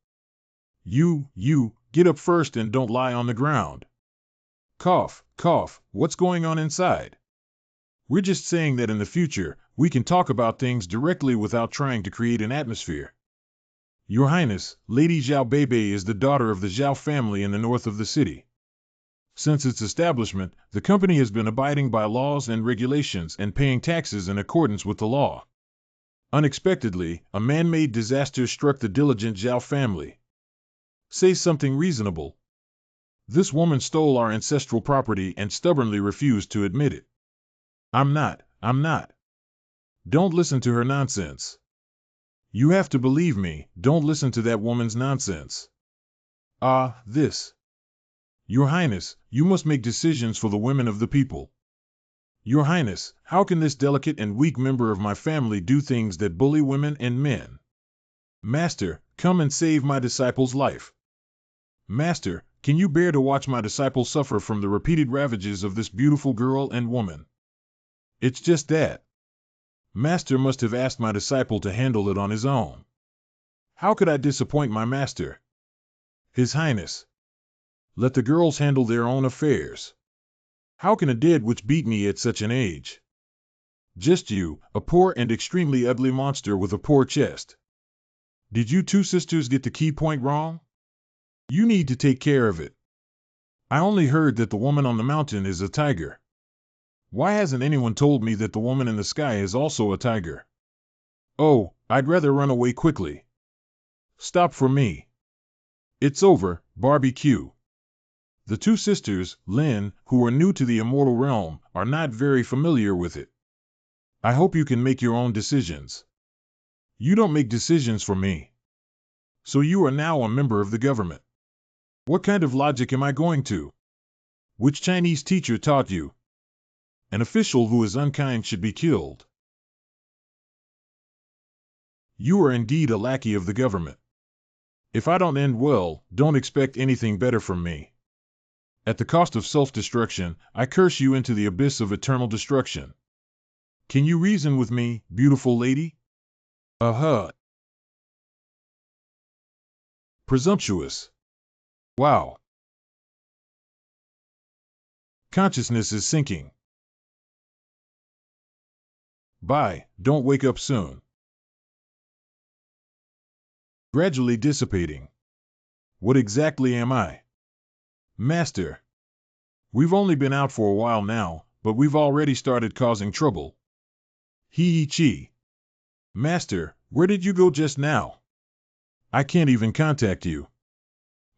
You, get up first and don't lie on the ground. Cough, what's going on inside? We're just saying that in the future, we can talk about things directly without trying to create an atmosphere. Your Highness, Lady Zhao Beibei is the daughter of the Zhao family in the north of the city. Since its establishment, the company has been abiding by laws and regulations and paying taxes in accordance with the law. Unexpectedly, a man-made disaster struck the diligent Zhao family. Say something reasonable. This woman stole our ancestral property and stubbornly refused to admit it. I'm not. Don't listen to her nonsense. You have to believe me, don't listen to that woman's nonsense. This. Your Highness, you must make decisions for the women of the people. Your Highness, how can this delicate and weak member of my family do things that bully women and men? Master, come and save my disciple's life. Master, can you bear to watch my disciple suffer from the repeated ravages of this beautiful girl and woman? It's just that. Master must have asked my disciple to handle it on his own. How could I disappoint my master? His Highness. Let the girls handle their own affairs. How can a dead witch beat me at such an age? Just you, a poor and extremely ugly monster with a poor chest. Did you two sisters get the key point wrong? You need to take care of it. I only heard that the woman on the mountain is a tiger. Why hasn't anyone told me that the woman in the sky is also a tiger? Oh, I'd rather run away quickly. Stop for me. It's over, barbecue. The two sisters, Lin, who are new to the immortal realm, are not very familiar with it. I hope you can make your own decisions. You don't make decisions for me. So you are now a member of the government. What kind of logic am I going to? Which Chinese teacher taught you? An official who is unkind should be killed. You are indeed a lackey of the government. If I don't end well, don't expect anything better from me. At the cost of self-destruction, I curse you into the abyss of eternal destruction. Can you reason with me, beautiful lady? Presumptuous. Wow. Consciousness is sinking. Bye, don't wake up soon. Gradually dissipating. What exactly am I? Master. We've only been out for a while now, but we've already started causing trouble. Chi. Master, where did you go just now? I can't even contact you.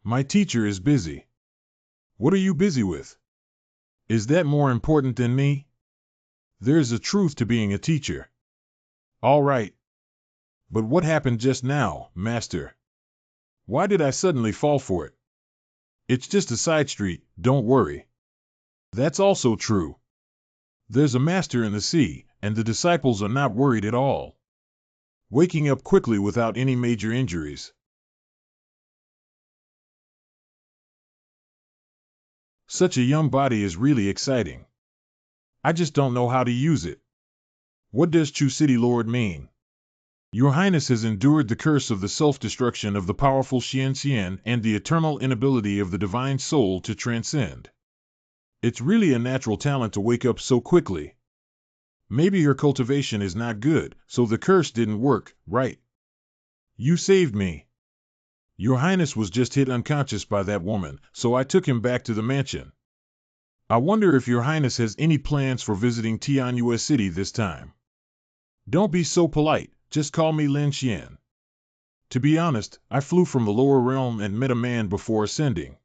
My teacher is busy. What are you busy with? Is that more important than me? There's a truth to being a teacher. All right. But what happened just now, Master? Why did I suddenly fall for it? It's just a side street, don't worry. That's also true. There's a master in the sea, and the disciples are not worried at all. Waking up quickly without any major injuries. Such a young body is really exciting. I just don't know how to use it. What does Chu City Lord mean? Your Highness has endured the curse of the self-destruction of the powerful Xian and the eternal inability of the divine soul to transcend. It's really a natural talent to wake up so quickly. Maybe her cultivation is not good, so the curse didn't work, right? You saved me. Your Highness was just hit unconscious by that woman, so I took him back to the mansion. I wonder if Your Highness has any plans for visiting Tianyue City this time. Don't be so polite, just call me Lin Xian. To be honest, I flew from the lower realm and met a man before ascending.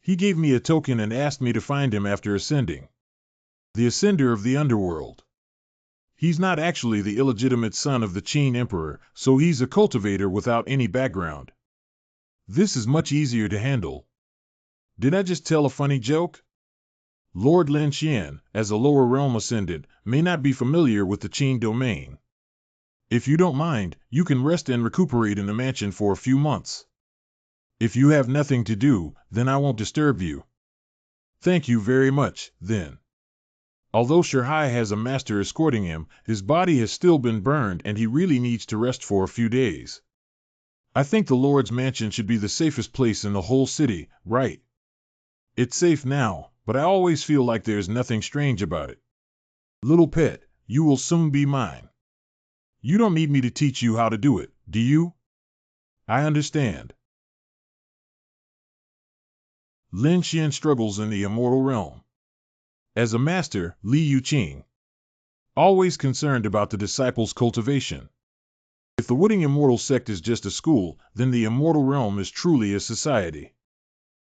He gave me a token and asked me to find him after ascending. The ascender of the underworld. He's not actually the illegitimate son of the Qin Emperor, so he's a cultivator without any background. This is much easier to handle. Did I just tell a funny joke? Lord Lin Xian, as a lower realm ascendant, may not be familiar with the Qin domain. If you don't mind, you can rest and recuperate in the mansion for a few months. If you have nothing to do, then I won't disturb you. Thank you very much, then. Although Shihai has a master escorting him, his body has still been burned and he really needs to rest for a few days. I think the Lord's mansion should be the safest place in the whole city, right? It's safe now, but I always feel like there's nothing strange about it. Little pet, you will soon be mine. You don't need me to teach you how to do it, do you? I understand. Lin Xian struggles in the immortal realm. As a master, Li Yuqing. Always concerned about the disciples' cultivation. If the Wooding Immortal sect is just a school, then the immortal realm is truly a society.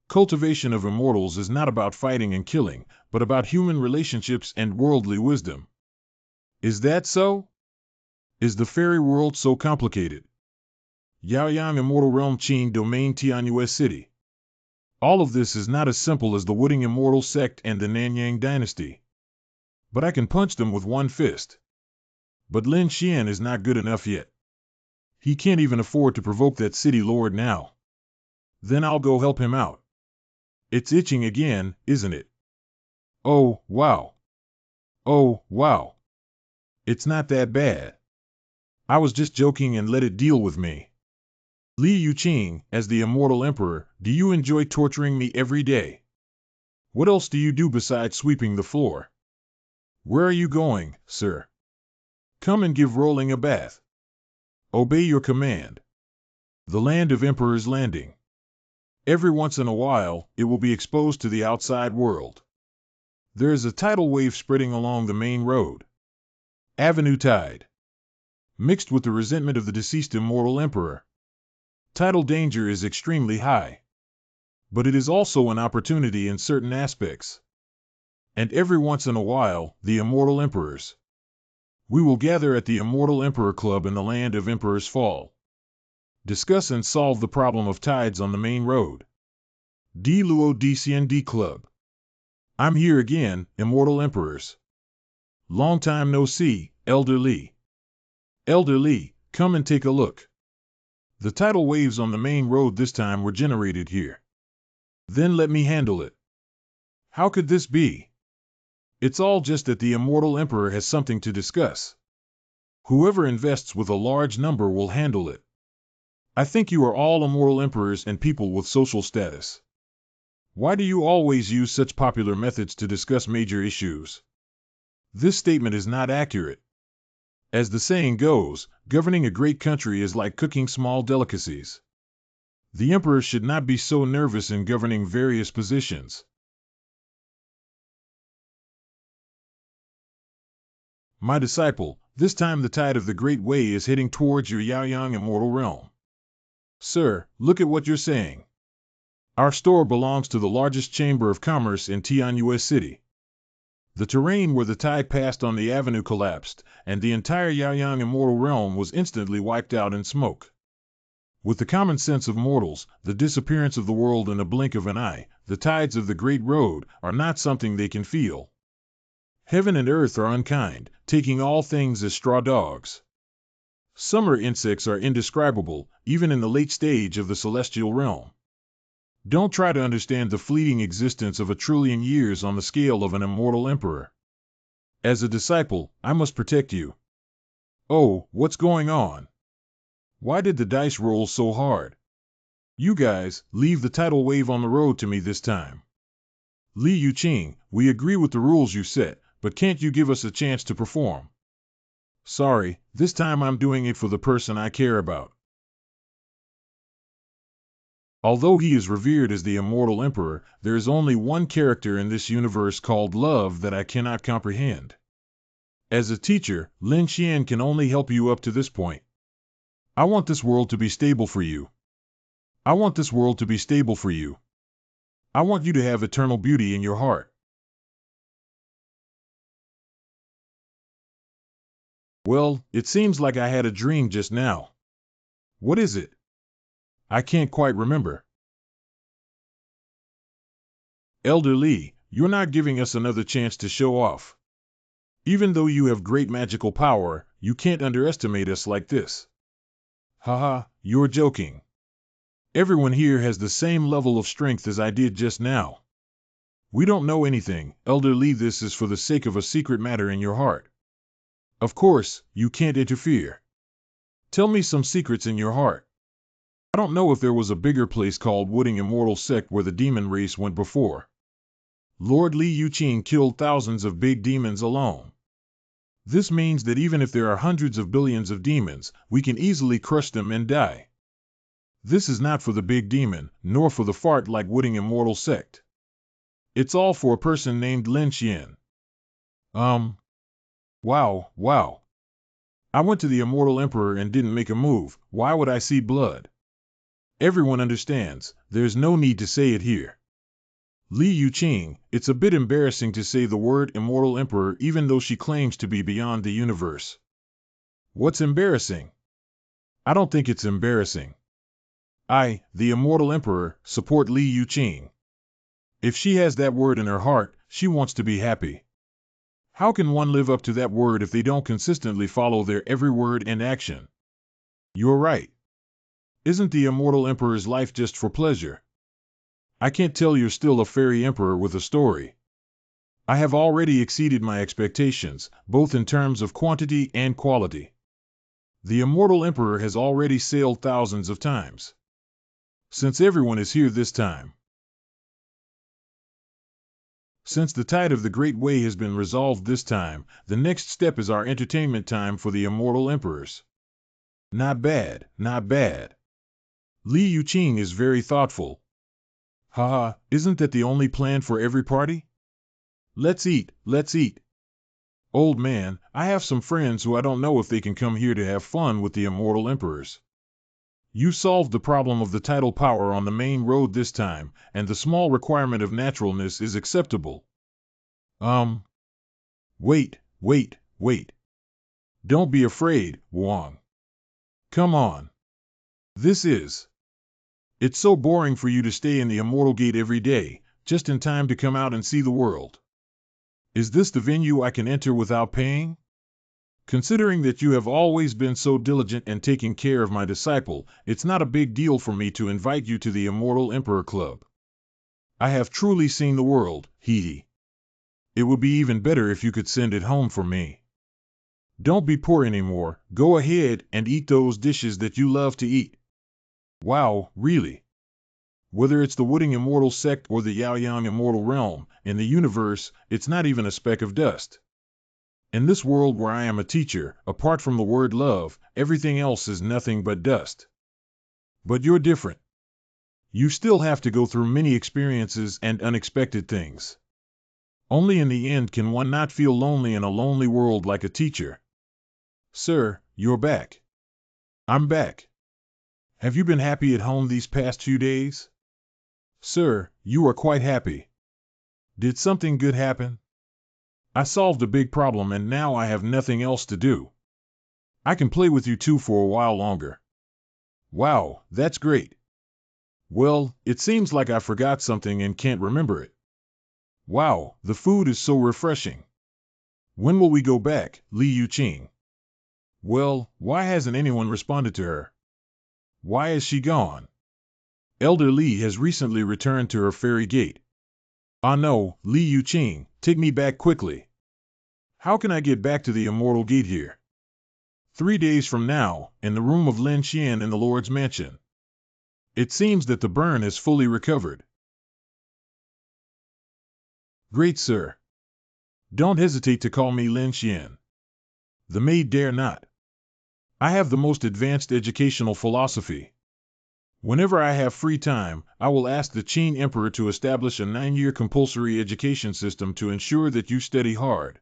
Cultivation of immortals is not about fighting and killing, but about human relationships and worldly wisdom. Is that so? Is the fairy world so complicated? Yaoyang Immortal Realm Qin Domain Tianyue City. All of this is not as simple as the Wooding Immortal sect and the Nanyang dynasty. But I can punch them with one fist. But Lin Xian is not good enough yet. He can't even afford to provoke that city lord now. Then I'll go help him out. It's itching again, isn't it? Oh, wow. Oh, wow. It's not that bad. I was just joking and let it deal with me. Li Yuqing, as the immortal emperor, do you enjoy torturing me every day? What else do you do besides sweeping the floor? Where are you going, sir? Come and give Rolling a bath. Obey your command. The land of Emperor's Landing. Every once in a while, it will be exposed to the outside world. There is a tidal wave spreading along the main road. Avenue Tide. Mixed with the resentment of the deceased immortal emperor. Tidal danger is extremely high. But it is also an opportunity in certain aspects. And every once in a while, the immortal emperors. We will gather at the Immortal Emperor Club in the land of Emperor's Fall. Discuss and solve the problem of tides on the main road. D. Luo DCND Club. I'm here again, Immortal Emperors. Long time no see, Elder Li. Elder Li, come and take a look. The tidal waves on the main road this time were generated here. Then let me handle it. How could this be? It's all just that the Immortal Emperor has something to discuss. Whoever invests with a large number will handle it. I think you are all immortal emperors and people with social status. Why do you always use such popular methods to discuss major issues? This statement is not accurate. As the saying goes, governing a great country is like cooking small delicacies. The emperor should not be so nervous in governing various positions. My disciple, this time the tide of the Great Way is heading towards your Yaoyang immortal realm. Sir, look at what you're saying. Our store belongs to the largest chamber of commerce in Tianyue City. The terrain where the tide passed on the avenue collapsed, and the entire Yaoyang immortal realm was instantly wiped out in smoke. With the common sense of mortals, the disappearance of the world in a blink of an eye, the tides of the Great Road, are not something they can feel. Heaven and earth are unkind, taking all things as straw dogs. Summer insects are indescribable, even in the late stage of the celestial realm. Don't try to understand the fleeting existence of 1,000,000,000 years on the scale of an immortal emperor. As a disciple, I must protect you. Oh, what's going on? Why did the dice roll so hard? You guys, leave the tidal wave on the road to me this time. Li Yuqing, we agree with the rules you set, but can't you give us a chance to perform? Sorry, this time I'm doing it for the person I care about. Although he is revered as the immortal emperor, there is only one character in this universe called love that I cannot comprehend. As a teacher, Lin Xian can only help you up to this point. I want this world to be stable for you. I want this world to be stable for you. I want you to have eternal beauty in your heart. Well, it seems like I had a dream just now. What is it? I can't quite remember. Elder Li, you're not giving us another chance to show off. Even though you have great magical power, you can't underestimate us like this. Haha, you're joking. Everyone here has the same level of strength as I did just now. We don't know anything, Elder Li. This is for the sake of a secret matter in your heart. Of course, you can't interfere. Tell me some secrets in your heart. I don't know if there was a bigger place called Wooding Immortal Sect where the demon race went before. Lord Li Yuqing killed thousands of big demons alone. This means that even if there are hundreds of billions of demons, we can easily crush them and die. This is not for the big demon, nor for the fart like Wooding Immortal Sect. It's all for a person named Lin Xian. Wow. I went to the Immortal Emperor and didn't make a move. Why would I see blood? Everyone understands, there's no need to say it here. Li Yuqing, it's a bit embarrassing to say the word Immortal Emperor even though she claims to be beyond the universe. What's embarrassing? I don't think it's embarrassing. I, the Immortal Emperor, support Li Yuqing. If she has that word in her heart, she wants to be happy. How can one live up to that word if they don't consistently follow their every word and action? You're right. Isn't the Immortal Emperor's life just for pleasure? I can't tell you're still a fairy emperor with a story. I have already exceeded my expectations, both in terms of quantity and quality. The Immortal Emperor has already sailed thousands of times. Since everyone is here this time. Since the tide of the Great Way has been resolved this time, the next step is our entertainment time for the Immortal Emperors. Not bad. Li Yuqing is very thoughtful. Haha, isn't that the only plan for every party? Let's eat. Old man, I have some friends who I don't know if they can come here to have fun with the Immortal Emperors. You solved the problem of the tidal power on the main road this time, and the small requirement of naturalness is acceptable. Wait. Don't be afraid, Wang. Come on. It's so boring for you to stay in the Immortal Gate every day, just in time to come out and see the world. Is this the venue I can enter without paying? Considering that you have always been so diligent and taking care of my disciple, it's not a big deal for me to invite you to the Immortal Emperor Club. I have truly seen the world, Hee. It would be even better if you could send it home for me. Don't be poor anymore, go ahead and eat those dishes that you love to eat. Wow, really? Whether it's the Wooding Immortal Sect or the Yaoyang Immortal Realm, in the universe, it's not even a speck of dust. In this world where I am a teacher, apart from the word love, everything else is nothing but dust. But you're different. You still have to go through many experiences and unexpected things. Only in the end can one not feel lonely in a lonely world like a teacher. Sir, you're back. I'm back. Have you been happy at home these past few days? Sir, you are quite happy. Did something good happen? I solved a big problem and now I have nothing else to do. I can play with you two for a while longer. Wow, that's great. Well, it seems like I forgot something and can't remember it. Wow, the food is so refreshing. When will we go back, Li Yuqing? Well, why hasn't anyone responded to her? Why is she gone? Elder Li has recently returned to her fairy gate. Ah no, Li Yuqing, take me back quickly. How can I get back to the immortal gate here? 3 days from now, in the room of Lin Xian in the Lord's mansion. It seems that the burn has fully recovered. Great sir. Don't hesitate to call me Lin Xian. The maid dare not. I have the most advanced educational philosophy. Whenever I have free time, I will ask the Qin Emperor to establish a 9-year compulsory education system to ensure that you study hard.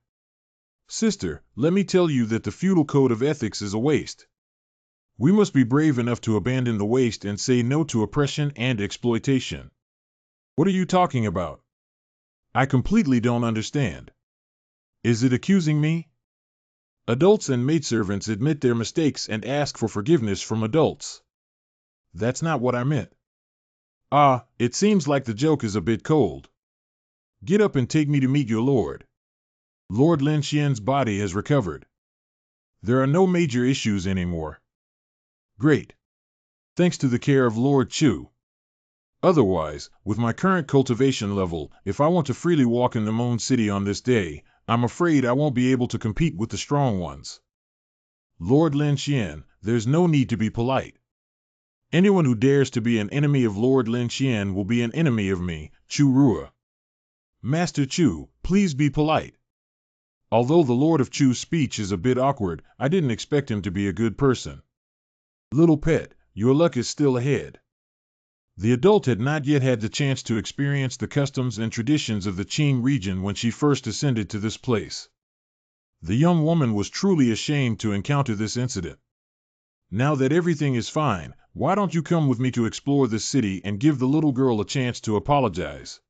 Sister, let me tell you that the feudal code of ethics is a waste. We must be brave enough to abandon the waste and say no to oppression and exploitation. What are you talking about? I completely don't understand. Is it accusing me? Adults and maidservants admit their mistakes and ask for forgiveness from adults. That's not what I meant. Ah, it seems like the joke is a bit cold. Get up and take me to meet your lord. Lord Lin Xian's body has recovered. There are no major issues anymore. Great. Thanks to the care of Lord Chu. Otherwise, with my current cultivation level, if I want to freely walk in the Moon City on this day, I'm afraid I won't be able to compete with the strong ones. Lord Lin Xian, there's no need to be polite. Anyone who dares to be an enemy of Lord Lin Xian will be an enemy of me, Chu Rua. Master Chu, please be polite. Although the Lord of Chu's speech is a bit awkward, I didn't expect him to be a good person. Little pet, your luck is still ahead. The adult had not yet had the chance to experience the customs and traditions of the Qing region when she first ascended to this place. The young woman was truly ashamed to encounter this incident. Now that everything is fine, why don't you come with me to explore this city and give the little girl a chance to apologize?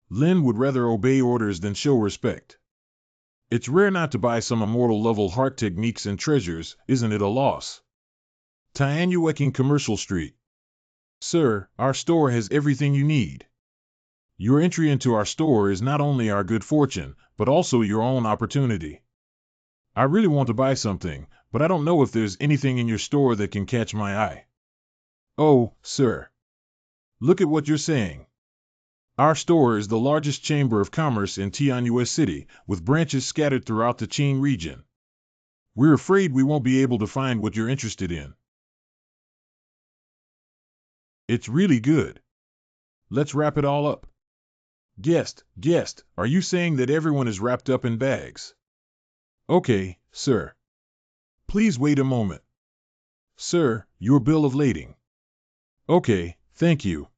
Lin would rather obey orders than show respect. It's rare not to buy some immortal level heart techniques and treasures, isn't it a loss? Tianyueking Commercial Street. Sir, our store has everything you need. Your entry into our store is not only our good fortune, but also your own opportunity. I really want to buy something, but I don't know if there's anything in your store that can catch my eye. Oh, sir. Look at what you're saying. Our store is the largest chamber of commerce in Tianyue City, with branches scattered throughout the Qing region. We're afraid we won't be able to find what you're interested in. It's really good. Let's wrap it all up. Guest, are you saying that everyone is wrapped up in bags? Okay, sir. Please wait a moment. Sir, your bill of lading. Okay, thank you.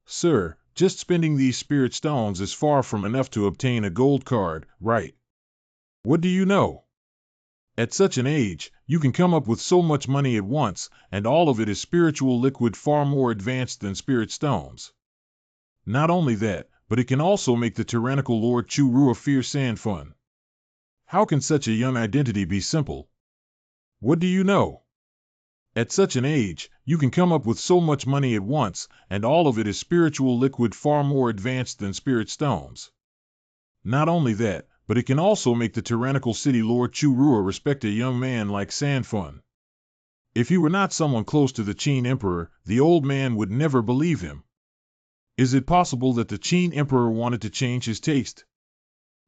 Sir, just spending these spirit stones is far from enough to obtain a gold card, right? What do you know? At such an age, you can come up with so much money at once, and all of it is spiritual liquid far more advanced than spirit stones. Not only that, but it can also make the tyrannical Lord Chu Rua fear sand fun. How can such a young identity be simple? What do you know? At such an age, you can come up with so much money at once, and all of it is spiritual liquid far more advanced than spirit stones. Not only that, but it can also make the tyrannical city Lord Chu Rua respect a young man like Sanfun. If he were not someone close to the Qin Emperor, the old man would never believe him. Is it possible that the Qin Emperor wanted to change his taste?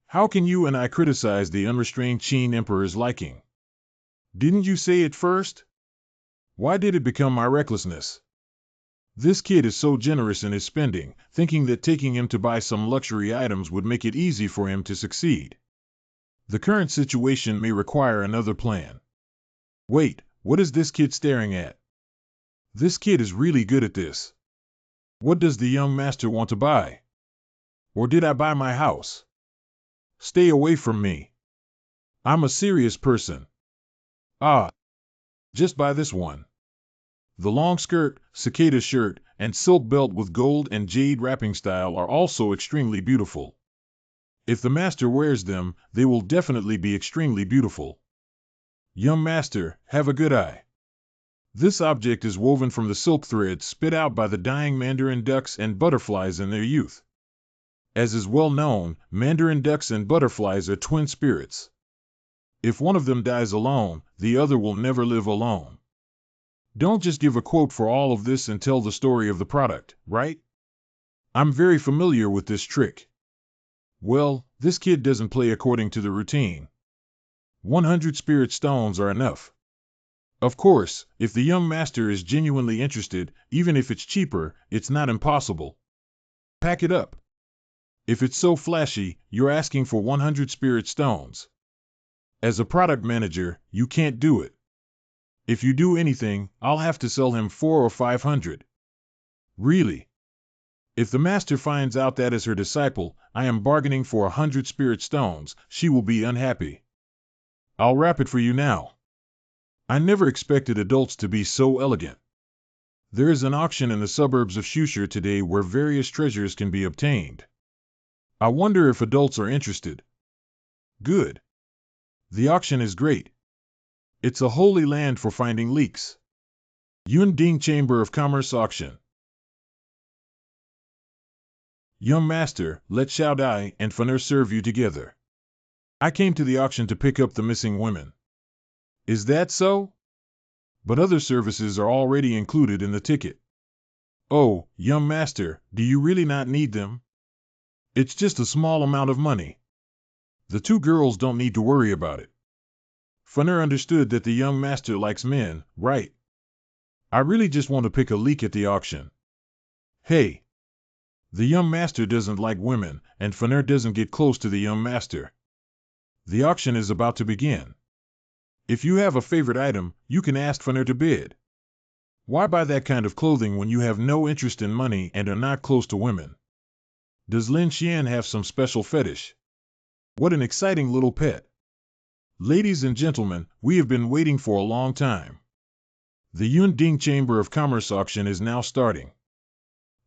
How can you and I criticize the unrestrained Qin Emperor's liking? Didn't you say it first? Why did it become my recklessness? This kid is so generous in his spending, thinking that taking him to buy some luxury items would make it easy for him to succeed. The current situation may require another plan. Wait, what is this kid staring at? This kid is really good at this. What does the young master want to buy? Or did I buy my house? Stay away from me. I'm a serious person. Ah, just buy this one. The long skirt, cicada shirt, and silk belt with gold and jade wrapping style are also extremely beautiful. If the master wears them, they will definitely be extremely beautiful. Young master, have a good eye. This object is woven from the silk threads spit out by the dying mandarin ducks and butterflies in their youth. As is well known, mandarin ducks and butterflies are twin spirits. If one of them dies alone, the other will never live alone. Don't just give a quote for all of this and tell the story of the product, right? I'm very familiar with this trick. Well, this kid doesn't play according to the routine. 100 spirit stones are enough. Of course, if the young master is genuinely interested, even if it's cheaper, it's not impossible. Pack it up. If it's so flashy, you're asking for 100 spirit stones. As a product manager, you can't do it. If you do anything, I'll have to sell him 400 or 500. Really? If the master finds out that as her disciple, I am bargaining for 100 spirit stones, she will be unhappy. I'll wrap it for you now. I never expected adults to be so elegant. There is an auction in the suburbs of Shusher today where various treasures can be obtained. I wonder if adults are interested. Good. The auction is great. It's a holy land for finding leaks. Yunding Chamber of Commerce Auction. Young master, let Xiao Dai and Faner serve you together. I came to the auction to pick up the missing women. Is that so? But other services are already included in the ticket. Oh, young master, do you really not need them? It's just a small amount of money. The two girls don't need to worry about it. Faner understood that the young master likes men, right? I really just want to pick a leak at the auction. Hey! The young master doesn't like women, and Faner doesn't get close to the young master. The auction is about to begin. If you have a favorite item, you can ask Faner to bid. Why buy that kind of clothing when you have no interest in money and are not close to women? Does Lin Xian have some special fetish? What an exciting little pet. Ladies and gentlemen, we have been waiting for a long time. The Yunding Chamber of Commerce auction is now starting.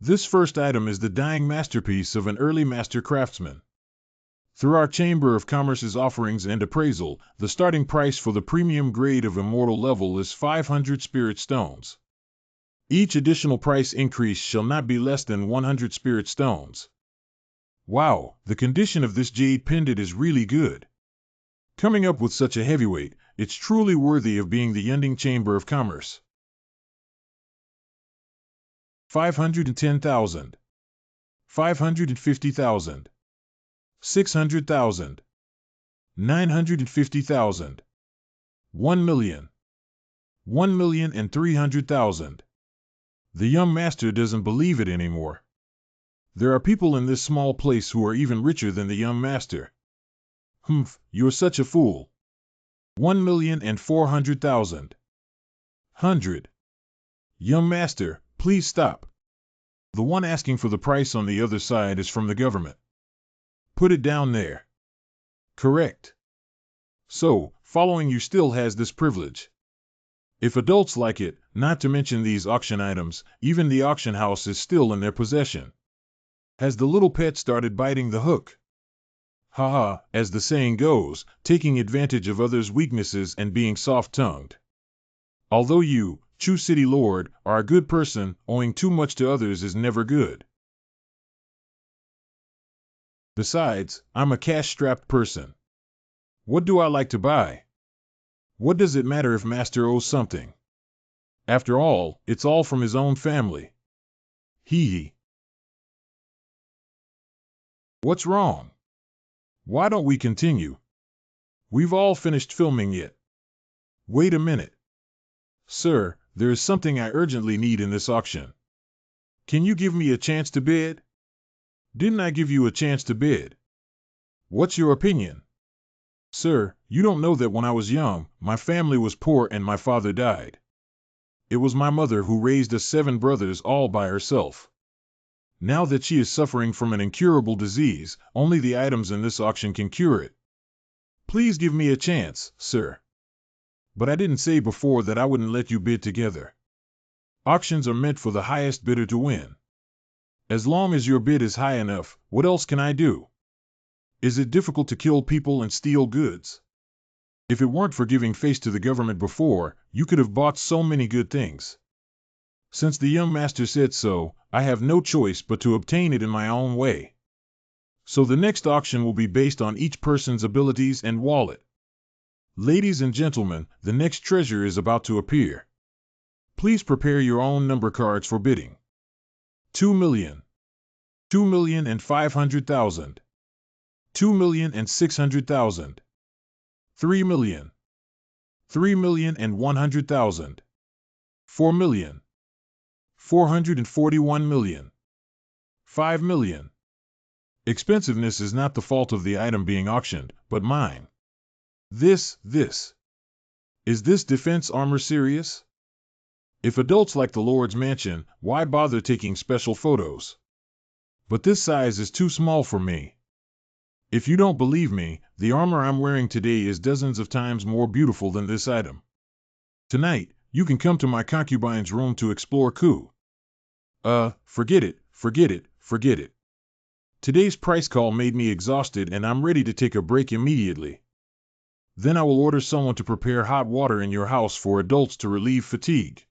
This first item is the dying masterpiece of an early master craftsman. Through our Chamber of Commerce's offerings and appraisal, the starting price for the premium grade of immortal level is 500 spirit stones. Each additional price increase shall not be less than 100 spirit stones. Wow, the condition of this jade pendant is really good. Coming up with such a heavyweight, it's truly worthy of being the Yunding Chamber of Commerce. 510,000. 550,000. 600,000. 950,000. 1 million. 1,300,000. The young master doesn't believe it anymore. There are people in this small place who are even richer than the young master. Humph, you're such a fool. 1,400,000. 100. Young master, please stop. The one asking for the price on the other side is from the government. Put it down there. Correct. So, following you still has this privilege. If adults like it, not to mention these auction items, even the auction house is still in their possession. Has the little pet started biting the hook? Haha, as the saying goes, taking advantage of others' weaknesses and being soft-tongued. Although you, Chu City Lord, are a good person, owing too much to others is never good. Besides, I'm a cash-strapped person. What do I like to buy? What does it matter if Master owes something? After all, it's all from his own family. Hee hee. What's wrong? Why don't we continue? We've all finished filming yet. Wait a minute. Sir, there is something I urgently need in this auction. Can you give me a chance to bid? Didn't I give you a chance to bid? What's your opinion? Sir, you don't know that when I was young, my family was poor and my father died. It was my mother who raised us 7 brothers all by herself. Now that she is suffering from an incurable disease, only the items in this auction can cure it. Please give me a chance, sir. But I didn't say before that I wouldn't let you bid together. Auctions are meant for the highest bidder to win. As long as your bid is high enough, what else can I do? Is it difficult to kill people and steal goods? If it weren't for giving face to the government before, you could have bought so many good things. Since the young master said so, I have no choice but to obtain it in my own way. So the next auction will be based on each person's abilities and wallet. Ladies and gentlemen, the next treasure is about to appear. Please prepare your own number cards for bidding. 2 million, 2,500,000, 2,600,000, 3 million, 3,100,000, 4 million, 441 million, 5 million. Expensiveness is not the fault of the item being auctioned, but mine. Is this defense armor serious? If adults like the Lord's mansion, why bother taking special photos? But this size is too small for me. If you don't believe me, the armor I'm wearing today is dozens of times more beautiful than this item. Tonight, you can come to my concubine's room to explore forget it. Today's price call made me exhausted and I'm ready to take a break immediately. Then I will order someone to prepare hot water in your house for adults to relieve fatigue.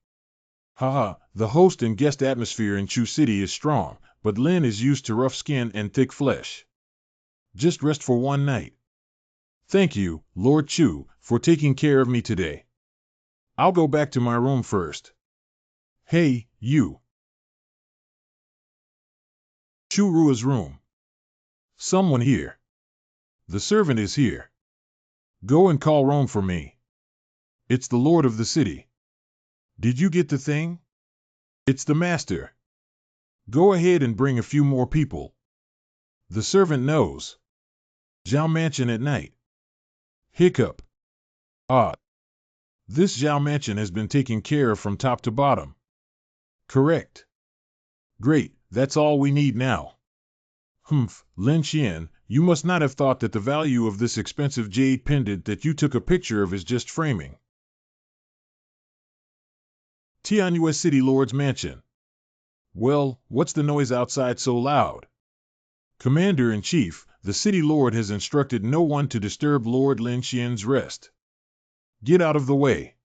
Haha, the host and guest atmosphere in Chu City is strong, but Lin is used to rough skin and thick flesh. Just rest for one night. Thank you, Lord Chu, for taking care of me today. I'll go back to my room first. Hey, you. Chu Rua's room. Someone here. The servant is here. Go and call Rome for me. It's the lord of the city. Did you get the thing? It's the master. Go ahead and bring a few more people. The servant knows. Zhao Mansion at night. Hiccup. This Zhao Mansion has been taken care of from top to bottom. Correct. Great, that's all we need now. Lin Xian, you must not have thought that the value of this expensive jade pendant that you took a picture of is just framing. Tianyue City Lord's Mansion. Well, what's the noise outside so loud? Commander-in-Chief, the City Lord has instructed no one to disturb Lord Lin Xian's rest. Get out of the way.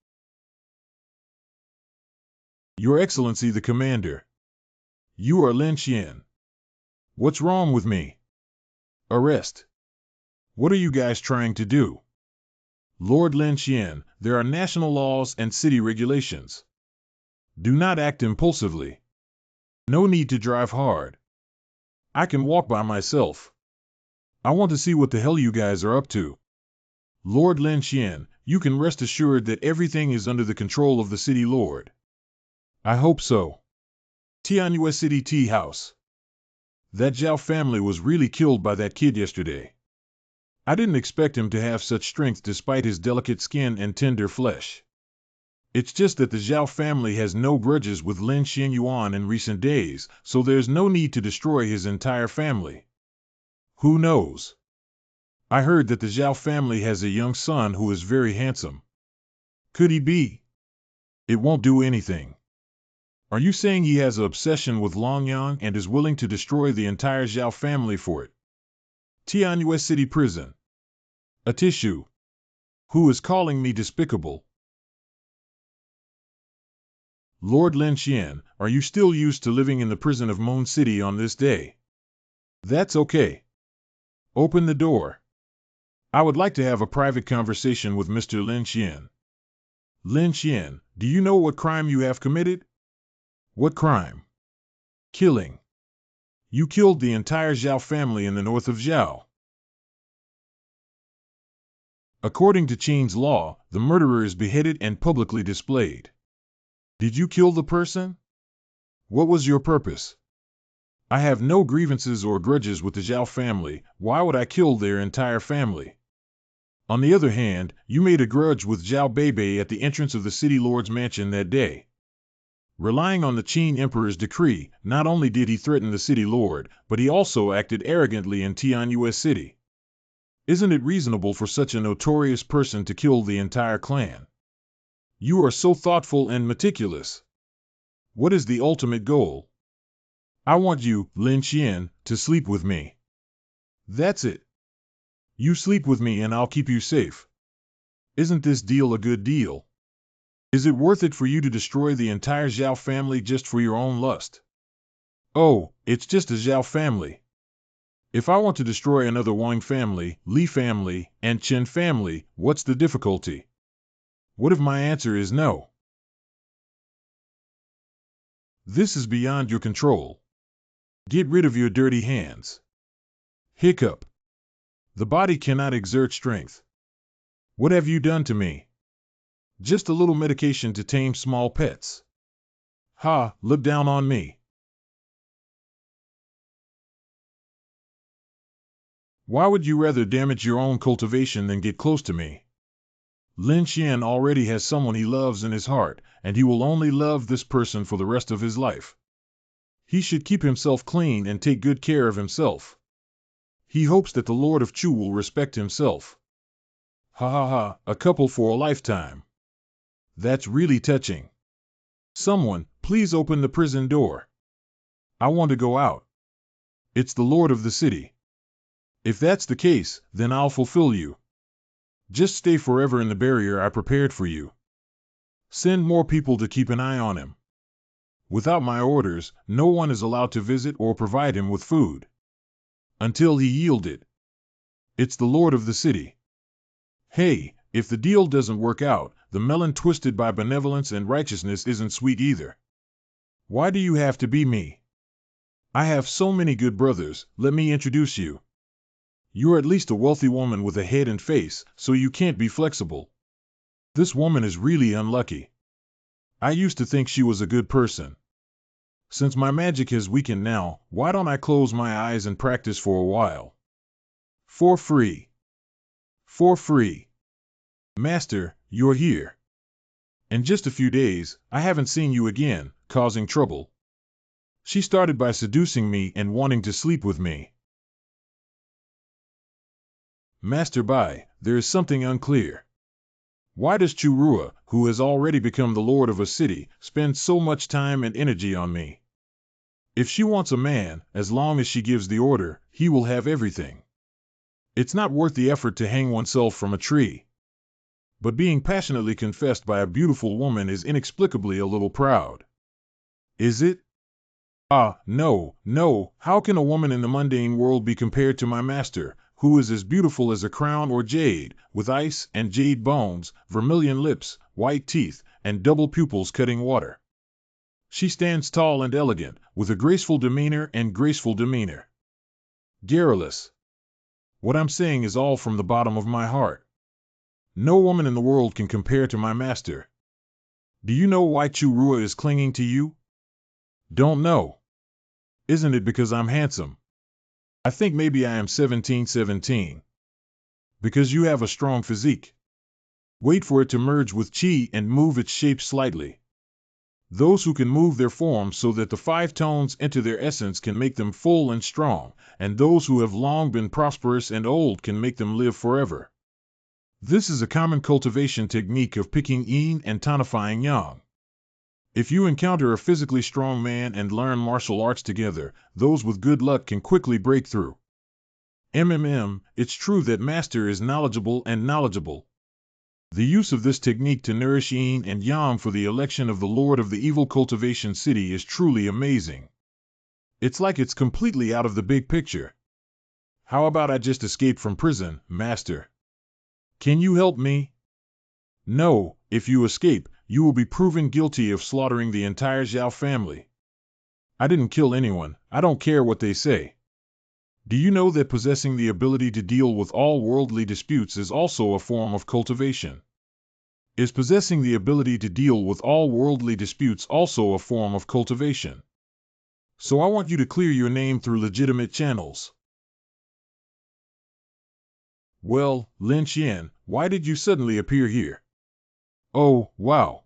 Your Excellency the Commander. You are Lin Xian. What's wrong with me? Arrest. What are you guys trying to do? Lord Lin Xian, there are national laws and city regulations. Do not act impulsively. No need to drive hard. I can walk by myself. I want to see what the hell you guys are up to. Lord Lin Xian, you can rest assured that everything is under the control of the City Lord. I hope so. Tianyue City Tea House. That Zhao family was really killed by that kid yesterday. I didn't expect him to have such strength despite his delicate skin and tender flesh. It's just that the Zhao family has no grudges with Lin Xianyuan in recent days, so there's no need to destroy his entire family. Who knows? I heard that the Zhao family has a young son who is very handsome. Could he be? It won't do anything. Are you saying he has an obsession with Longyang and is willing to destroy the entire Zhao family for it? Tianyue City Prison. A tissue. Who is calling me despicable? Lord Lin Xian, are you still used to living in the prison of Moon City on this day? That's okay. Open the door. I would like to have a private conversation with Mr. Lin Xian. Lin Xian, do you know what crime you have committed? What crime? Killing. You killed the entire Zhao family in the north of Zhao. According to Qing's law, the murderer is beheaded and publicly displayed. Did you kill the person? What was your purpose? I have no grievances or grudges with the Zhao family. Why would I kill their entire family? On the other hand, you made a grudge with Zhao Beibei at the entrance of the city lord's mansion that day. Relying on the Qin Emperor's decree, not only did he threaten the city lord, but he also acted arrogantly in Tianyue City. Isn't it reasonable for such a notorious person to kill the entire clan? You are so thoughtful and meticulous. What is the ultimate goal? I want you, Lin Xian, to sleep with me. That's it. You sleep with me and I'll keep you safe. Isn't this deal a good deal? Is it worth it for you to destroy the entire Zhao family just for your own lust? Oh, it's just a Zhao family. If I want to destroy another Wang family, Li family, and Chen family, what's the difficulty? What if my answer is no? This is beyond your control. Get rid of your dirty hands. Hiccup. The body cannot exert strength. What have you done to me? Just a little medication to tame small pets. Ha, look down on me. Why would you rather damage your own cultivation than get close to me? Lin Xian already has someone he loves in his heart, and he will only love this person for the rest of his life. He should keep himself clean and take good care of himself. He hopes that the Lord of Chu will respect himself. Ha ha ha, a couple for a lifetime. That's really touching. Someone, please open the prison door. I want to go out. It's the Lord of the city. If that's the case, then I'll fulfill you. Just stay forever in the barrier I prepared for you. Send more people to keep an eye on him. Without my orders, no one is allowed to visit or provide him with food. Until he yielded. It's the Lord of the city. Hey, if the deal doesn't work out, the melon twisted by benevolence and righteousness isn't sweet either. Why do you have to be me? I have so many good brothers, let me introduce you. You're at least a wealthy woman with a head and face, so you can't be flexible. This woman is really unlucky. I used to think she was a good person. Since my magic has weakened now, why don't I close my eyes and practice for a while? For free. For free. Master, you're here. In just a few days, I haven't seen you again, causing trouble. She started by seducing me and wanting to sleep with me. Master Bai, there is something unclear. Why does Churua, who has already become the lord of a city, spend so much time and energy on me? If she wants a man, as long as she gives the order, he will have everything. It's not worth the effort to hang oneself from a tree. But being passionately confessed by a beautiful woman is inexplicably a little proud. Is it? Ah, no, no, how can a woman in the mundane world be compared to my master, who is as beautiful as a crown or jade, with ice and jade bones, vermilion lips, white teeth, and double pupils cutting water? She stands tall and elegant, with a graceful demeanor and graceful demeanor. Garrulous. What I'm saying is all from the bottom of my heart. No woman in the world can compare to my master. Do you know why Churua is clinging to you? Don't know. Isn't it because I'm handsome? I think maybe I am 1717. Because you have a strong physique. Wait for it to merge with Qi and move its shape slightly. Those who can move their form so that the 5 tones enter their essence can make them full and strong, and those who have long been prosperous and old can make them live forever. This is a common cultivation technique of picking yin and tonifying yang. If you encounter a physically strong man and learn martial arts together, those with good luck can quickly break through. It's true that master is knowledgeable and knowledgeable. The use of this technique to nourish yin and yang for the election of the lord of the evil cultivation city is truly amazing. It's like it's completely out of the big picture. How about I just escape from prison, master? Can you help me? No, if you escape, you will be proven guilty of slaughtering the entire Zhao family. I didn't kill anyone, I don't care what they say. Do you know that possessing the ability to deal with all worldly disputes is also a form of cultivation? Is possessing the ability to deal with all worldly disputes also a form of cultivation? So I want you to clear your name through legitimate channels. Well, Lin Xian, Why did you suddenly appear here? Oh, wow.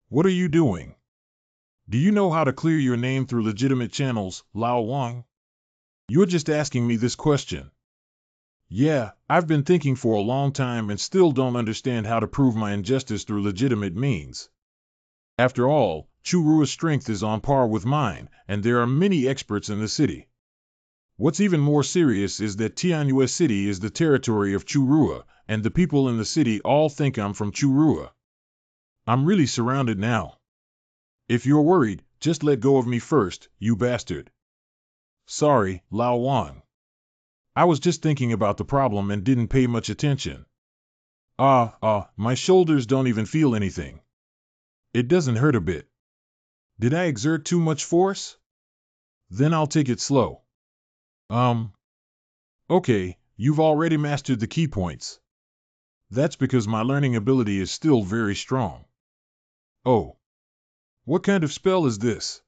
What are you doing? Do you know how to clear your name through legitimate channels, Lao Wang? You're just asking me this question. Yeah, I've been thinking for a long time and still don't understand how to prove my injustice through legitimate means. After all, Churua's strength is on par with mine, and there are many experts in the city. What's even more serious is that Tianyue City is the territory of Churua, and the people in the city all think I'm from Churua. I'm really surrounded now. If you're worried, just let go of me first, you bastard. Sorry, Lao Wang. I was just thinking about the problem and didn't pay much attention. My shoulders don't even feel anything. It doesn't hurt a bit. Did I exert too much force? Then I'll take it slow. Okay, you've already mastered the key points. That's because my learning ability is still very strong. Oh. What kind of spell is this?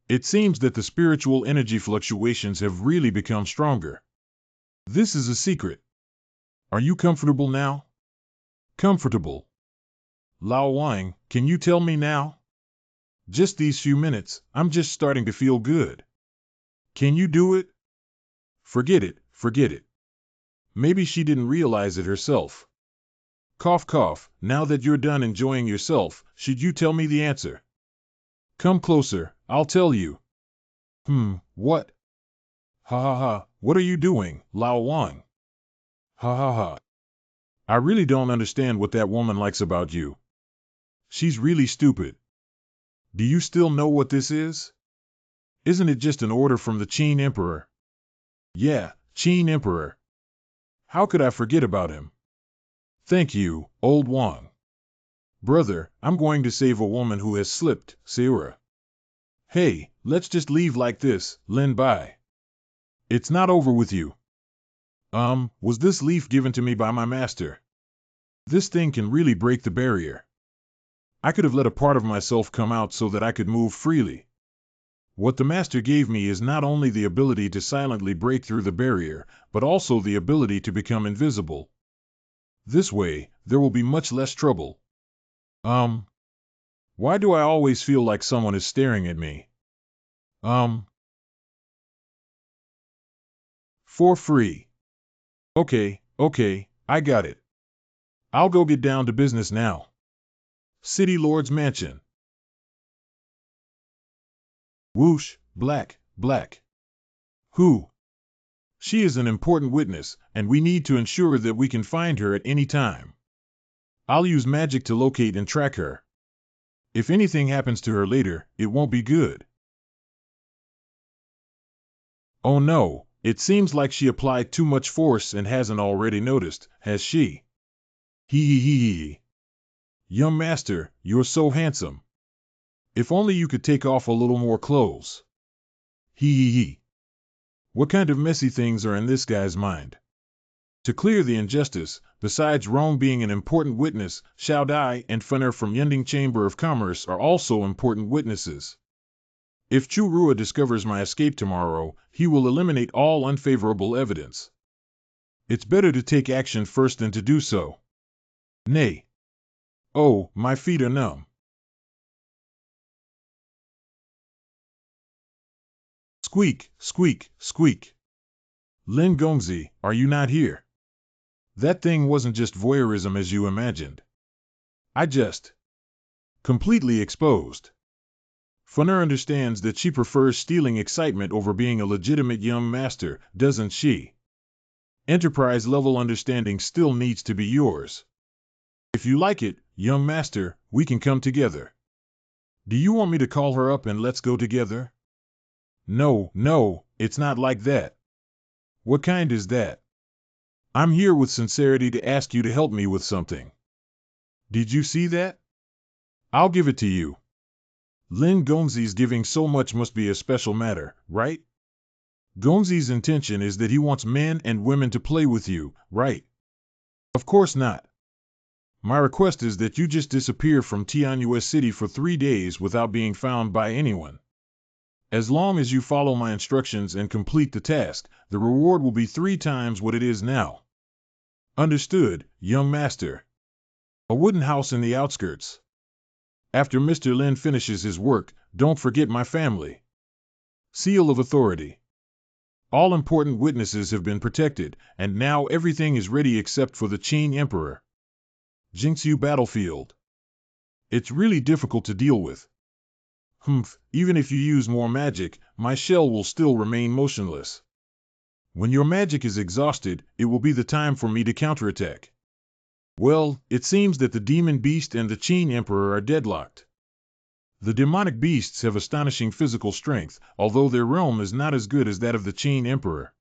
It seems that the spiritual energy fluctuations have really become stronger. This is a secret. Are you comfortable now? Comfortable. Lao Wang, can you tell me now? Just these few minutes, I'm just starting to feel good. Can you do it? Forget it, forget it. Maybe she didn't realize it herself. Cough, cough, now that you're done enjoying yourself, should you tell me the answer? Come closer, I'll tell you. What? Ha ha ha, what are you doing, Lao Wang? Ha ha ha. I really don't understand what that woman likes about you. She's really stupid. Do you still know what this is? Isn't it just an order from the Qin Emperor? Yeah, Qin Emperor. How could I forget about him? Thank you, old Wang. Brother, I'm going to save a woman who has slipped, Sarah. Hey, let's just leave like this, Lin Bai. It's not over with you. Was this leaf given to me by my master? This thing can really break the barrier. I could have let a part of myself come out so that I could move freely. What the master gave me is not only the ability to silently break through the barrier, but also the ability to become invisible. This way, there will be much less trouble. Why do I always feel like someone is staring at me? For free. Okay, I got it. I'll go get down to business now. City Lord's Mansion. Whoosh, black. Who? She is an important witness, and we need to ensure that we can find her at any time. I'll use magic to locate and track her. If anything happens to her later, it won't be good. Oh no, it seems like she applied too much force and hasn't already noticed, has she? Hee. Young master, you're so handsome. If only you could take off a little more clothes. Hee. What kind of messy things are in this guy's mind? To clear the injustice, besides Rome being an important witness, Xiao Dai and Funner from Yunding Chamber of Commerce are also important witnesses. If Chu Rua discovers my escape tomorrow, he will eliminate all unfavorable evidence. It's better to take action first than to do so. Nay. Oh, my feet are numb. Squeak. Lin Gongzi, are you not here? That thing wasn't just voyeurism as you imagined. I just completely exposed. Funner understands that she prefers stealing excitement over being a legitimate young master, doesn't she? Enterprise-level understanding still needs to be yours. If you like it, young master, we can come together. Do you want me to call her up and let's go together? No, it's not like that. What kind is that? I'm here with sincerity to ask you to help me with something. Did you see that? I'll give it to you. Lin Gongzi's giving so much must be a special matter, right? Gongzi's intention is that he wants men and women to play with you, right? Of course not. My request is that you just disappear from Tianyue City for 3 days without being found by anyone. As long as you follow my instructions and complete the task, the reward will be 3 times what it is now. Understood, young master. A wooden house in the outskirts. After Mr. Lin finishes his work, don't forget my family. Seal of authority. All important witnesses have been protected, and now everything is ready except for the Qing Emperor. Jingxiu battlefield. It's really difficult to deal with. Even if you use more magic, my shell will still remain motionless. When your magic is exhausted, it will be the time for me to counterattack. Well, it seems that the demon beast and the Qing Emperor are deadlocked. The demonic beasts have astonishing physical strength, although their realm is not as good as that of the Qing Emperor.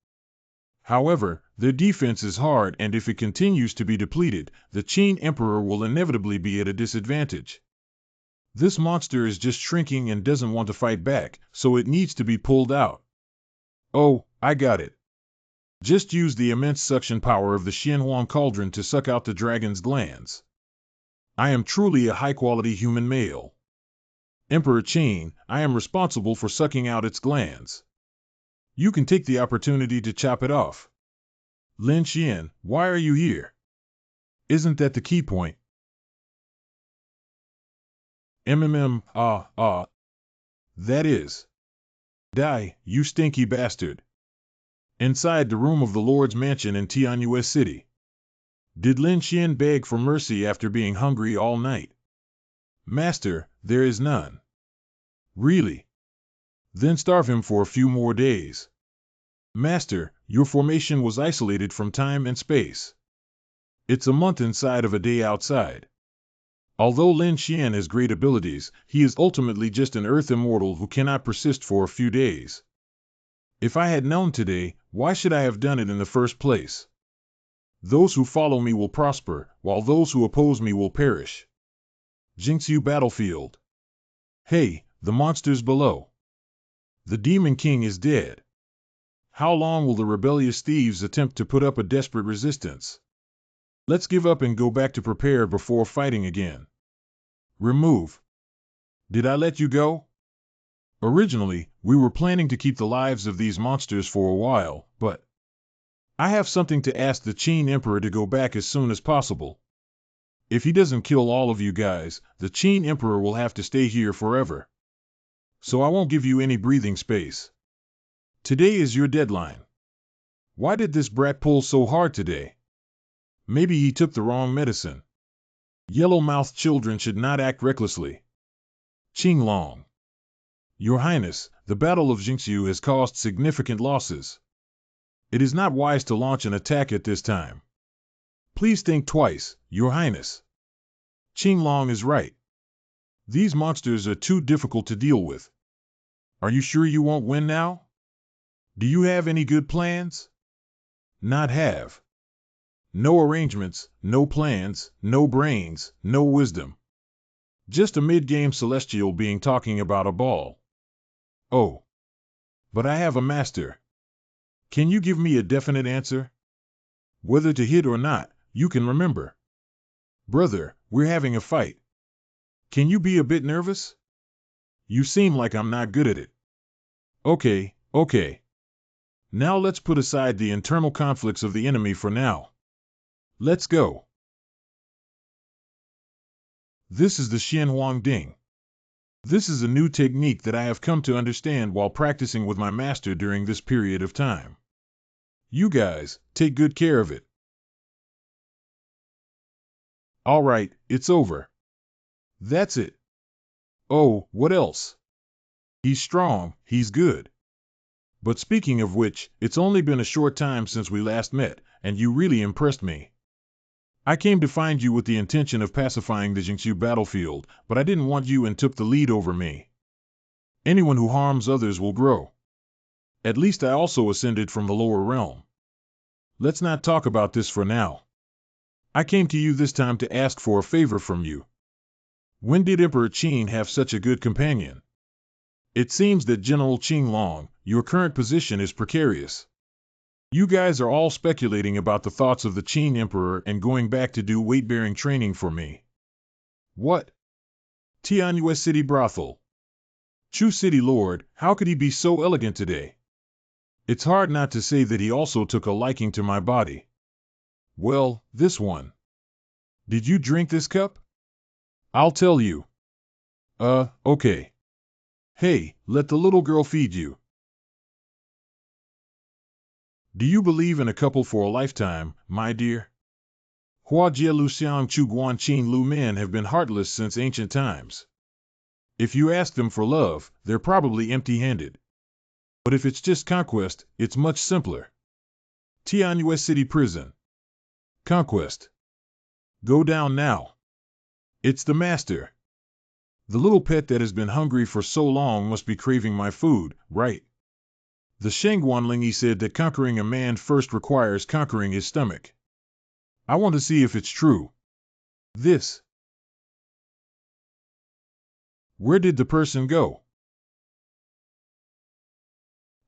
However, their defense is hard, and if it continues to be depleted, the Qing Emperor will inevitably be at a disadvantage. This monster is just shrinking and doesn't want to fight back, so it needs to be pulled out. Oh, I got it. Just use the immense suction power of the Xianhuang cauldron to suck out the dragon's glands. I am truly a high-quality human male. Emperor Qing, I am responsible for sucking out its glands. You can take the opportunity to chop it off. Lin Xian, why are you here? Isn't that the key point? That is. Die, you stinky bastard. Inside the room of the Lord's mansion in Tianyue City. Did Lin Xian beg for mercy after being hungry all night? Master, there is none. Really? Then starve him for a few more days. Master, your formation was isolated from time and space. It's a month inside of a day outside. Although Lin Xian has great abilities, he is ultimately just an earth immortal who cannot persist for a few days. If I had known today, why should I have done it in the first place? Those who follow me will prosper, while those who oppose me will perish. Jingxiu battlefield. Hey, the monsters below. The Demon King is dead. How long will the rebellious thieves attempt to put up a desperate resistance? Let's give up and go back to prepare before fighting again. Remove. Did I let you go? Originally, we were planning to keep the lives of these monsters for a while, but I have something to ask the Qing Emperor to go back as soon as possible. If he doesn't kill all of you guys, the Qing Emperor will have to stay here forever. So I won't give you any breathing space. Today is your deadline. Why did this brat pull so hard today? Maybe he took the wrong medicine. Yellow-mouthed children should not act recklessly. Qing Long. Your Highness, the Battle of Jingxiu has caused significant losses. It is not wise to launch an attack at this time. Please think twice, Your Highness. Qing Long is right. These monsters are too difficult to deal with. Are you sure you won't win now? Do you have any good plans? Not have. No arrangements, no plans, no brains, no wisdom. Just a mid-game celestial being talking about a ball. Oh. But I have a master. Can you give me a definite answer? Whether to hit or not, you can remember. Brother, we're having a fight. Can you be a bit nervous? You seem like I'm not good at it. Okay. Now let's put aside the internal conflicts of the enemy for now. Let's go. This is the Xianhuang Ding. This is a new technique that I have come to understand while practicing with my master during this period of time. You guys, take good care of it. All right, it's over. That's it. Oh, what else? He's strong, he's good. But speaking of which, it's only been a short time since we last met, and you really impressed me. I came to find you with the intention of pacifying the Jingxiu battlefield, but I didn't want you and took the lead over me. Anyone who harms others will grow. At least I also ascended from the lower realm. Let's not talk about this for now. I came to you this time to ask for a favor from you. When did Emperor Qin have such a good companion? It seems that General Qing Long, your current position is precarious. You guys are all speculating about the thoughts of the Qing Emperor and going back to do weight-bearing training for me. What? Tianyue City Brothel. Chu City Lord, how could he be so elegant today? It's hard not to say that he also took a liking to my body. Well, this one. Did you drink this cup? I'll tell you. Okay. Hey, let the little girl feed you. Do you believe in a couple for a lifetime, my dear? Hua Jie Lu Xiang Chu Guan Qin Lu men have been heartless since ancient times. If you ask them for love, they're probably empty-handed. But if it's just conquest, it's much simpler. Tianyue City Prison. Conquest. Go down now. It's the master. The little pet that has been hungry for so long must be craving my food, right? The Shengguanlingi said that conquering a man first requires conquering his stomach. I want to see if it's true. This. Where did the person go?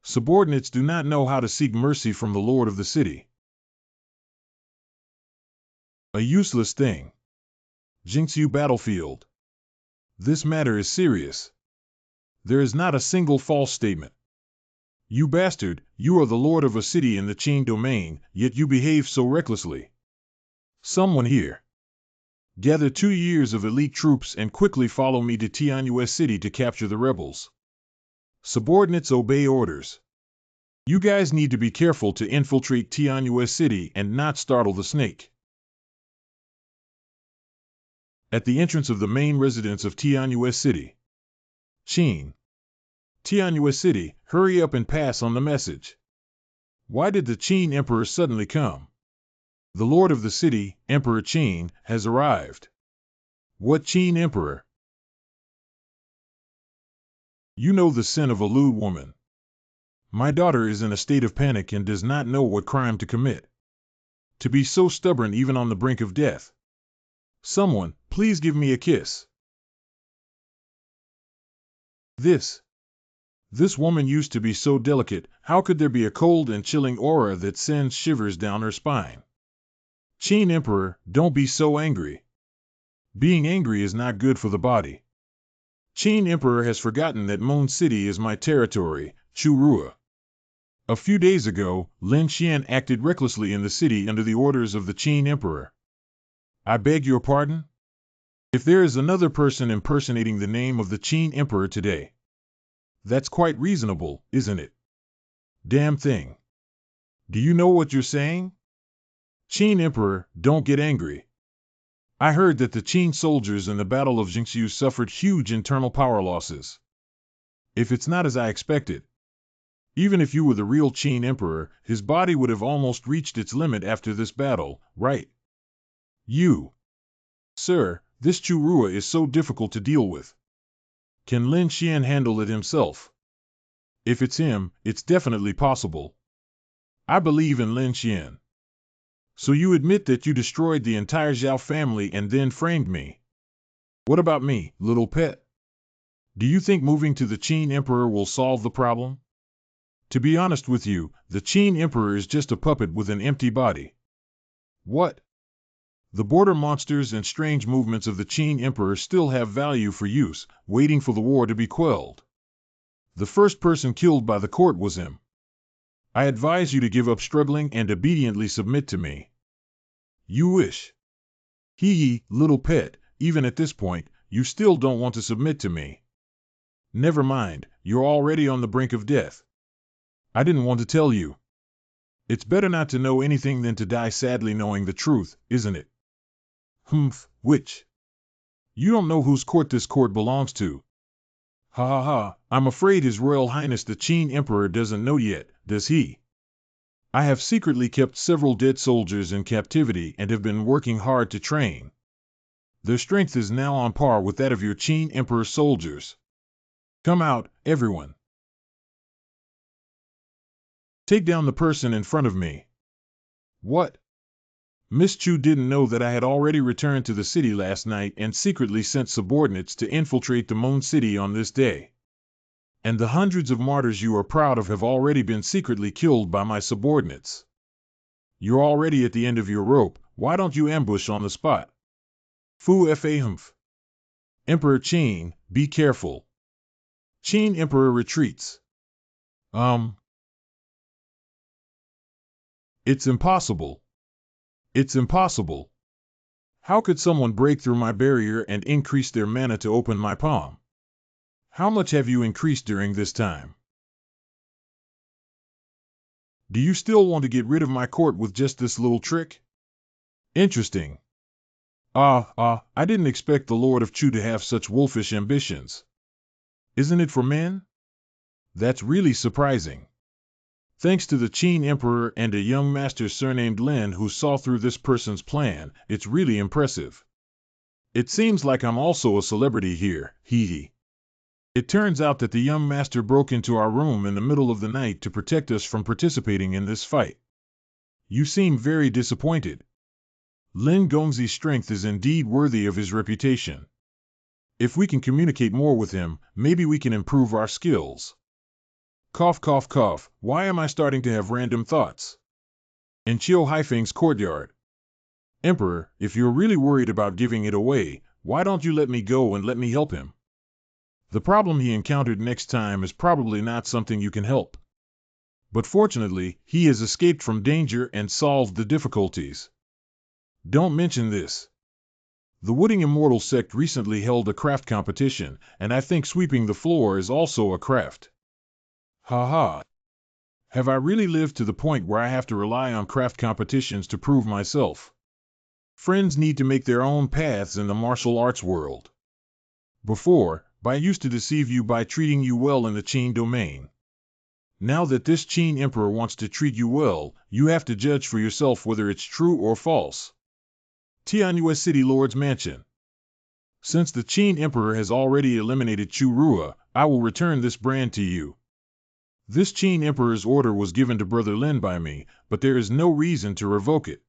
Subordinates do not know how to seek mercy from the lord of the city. A useless thing. Jingxiu Battlefield. This matter is serious. There is not a single false statement. You bastard, you are the lord of a city in the Qing domain, yet you behave so recklessly. Someone here. Gather 2 years of elite troops and quickly follow me to Tianyue City to capture the rebels. Subordinates obey orders. You guys need to be careful to infiltrate Tianyue City and not startle the snake. At the entrance of the main residence of Tianyue City. Qin. Tianyue City, hurry up and pass on the message. Why did the Qin Emperor suddenly come? The lord of the city, Emperor Qin, has arrived. What Qin Emperor? You know the sin of a lewd woman. My daughter is in a state of panic and does not know what crime to commit. To be so stubborn even on the brink of death. Someone, please give me a kiss. This woman used to be so delicate, how could there be a cold and chilling aura that sends shivers down her spine? Qin Emperor, don't be so angry. Being angry is not good for the body. Qin Emperor has forgotten that Moon City is my territory, Churua. A few days ago, Lin Xian acted recklessly in the city under the orders of the Qin Emperor. I beg your pardon? If there is another person impersonating the name of the Qin Emperor today. That's quite reasonable, isn't it? Damn thing. Do you know what you're saying? Qin Emperor, don't get angry. I heard that the Qin soldiers in the Battle of Jingxiu suffered huge internal power losses. If it's not as I expected, even if you were the real Qin Emperor, his body would have almost reached its limit after this battle, right? You. Sir, this Churua is so difficult to deal with. Can Lin Xian handle it himself? If it's him, it's definitely possible. I believe in Lin Xian. So you admit that you destroyed the entire Zhao family and then framed me. What about me, little pet? Do you think moving to the Qin Emperor will solve the problem? To be honest with you, the Qin Emperor is just a puppet with an empty body. What? The border monsters and strange movements of the Qin Emperor still have value for use, waiting for the war to be quelled. The first person killed by the court was him. I advise you to give up struggling and obediently submit to me. You wish. Hee, little pet, even at this point, you still don't want to submit to me. Never mind, you're already on the brink of death. I didn't want to tell you. It's better not to know anything than to die sadly knowing the truth, isn't it? Humph, which? You don't know whose court this court belongs to. Ha ha ha, I'm afraid His Royal Highness the Qin Emperor doesn't know yet, does he? I have secretly kept several dead soldiers in captivity and have been working hard to train. Their strength is now on par with that of your Qin Emperor soldiers. Come out, everyone. Take down the person in front of me. What? Miss Chu didn't know that I had already returned to the city last night and secretly sent subordinates to infiltrate the Moon City on this day. And the hundreds of martyrs you are proud of have already been secretly killed by my subordinates. You're already at the end of your rope, why don't you ambush on the spot? Fu fa humph. Emperor Qin, be careful. Qin Emperor retreats. It's impossible. It's impossible. How could someone break through my barrier and increase their mana to open my palm? How much have you increased during this time? Do you still want to get rid of my court with just this little trick? Interesting. I didn't expect the Lord of Chu to have such wolfish ambitions. Isn't it for men? That's really surprising. Thanks to the Qin Emperor and a young master surnamed Lin who saw through this person's plan, it's really impressive. It seems like I'm also a celebrity here, hee hee. It turns out that the young master broke into our room in the middle of the night to protect us from participating in this fight. You seem very disappointed. Lin Gongzi's strength is indeed worthy of his reputation. If we can communicate more with him, maybe we can improve our skills. Cough, cough, cough. Why am I starting to have random thoughts? In Qiu Haifeng's courtyard. Emperor, if you're really worried about giving it away, why don't you let me go and let me help him? The problem he encountered next time is probably not something you can help. But fortunately, he has escaped from danger and solved the difficulties. Don't mention this. The Wooding Immortal sect recently held a craft competition, and I think sweeping the floor is also a craft. Ha ha. Have I really lived to the point where I have to rely on craft competitions to prove myself? Friends need to make their own paths in the martial arts world. Before, I used to deceive you by treating you well in the Qin domain. Now that this Qin Emperor wants to treat you well, you have to judge for yourself whether it's true or false. Tianyue City Lord's Mansion. Since the Qin Emperor has already eliminated Chu Rua, I will return this brand to you. This Qin Emperor's order was given to Brother Lin by me, but there is no reason to revoke it.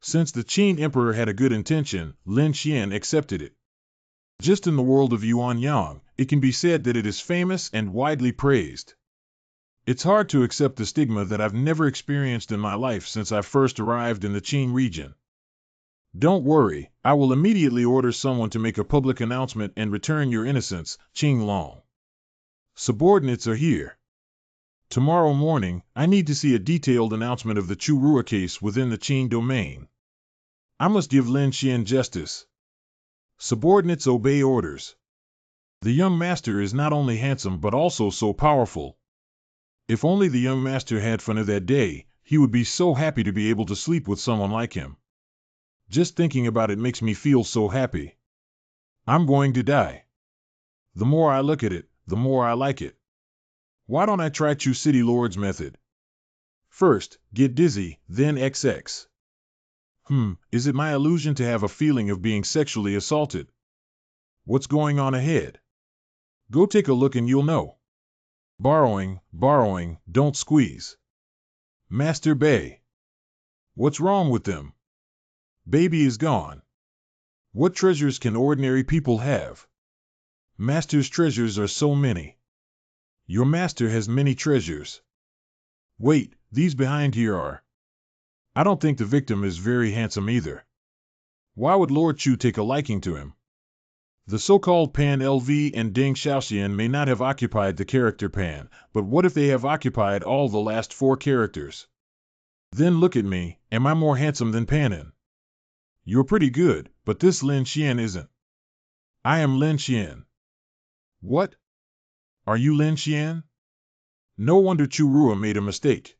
Since the Qin Emperor had a good intention, Lin Xian accepted it. Just in the world of Yuanyang, it can be said that it is famous and widely praised. It's hard to accept the stigma that I've never experienced in my life since I first arrived in the Qin region. Don't worry, I will immediately order someone to make a public announcement and return your innocence, Qing Long. Subordinates are here. Tomorrow morning, I need to see a detailed announcement of the Chu Rua case within the Qin domain. I must give Lin Xian justice. Subordinates obey orders. The young master is not only handsome but also so powerful. If only the young master had fun of that day, he would be so happy to be able to sleep with someone like him. Just thinking about it makes me feel so happy. I'm going to die. The more I look at it, the more I like it. Why don't I try Chu City Lord's method? First, get dizzy, then XX. Is it my illusion to have a feeling of being sexually assaulted? What's going on ahead? Go take a look and you'll know. Borrowing, don't squeeze. Master Bay. What's wrong with them? Baby is gone. What treasures can ordinary people have? Master's treasures are so many. Your master has many treasures. Wait, these behind here are. I don't think the victim is very handsome either. Why would Lord Chu take a liking to him? The so-called Pan LV and Deng Xiaoxian may not have occupied the character Pan, but what if they have occupied all the last 4 characters? Then look at me, am I more handsome than Panin? You're pretty good, but this Lin Xian isn't. I am Lin Xian. What? Are you Lin Xian? No wonder Chu Rua made a mistake.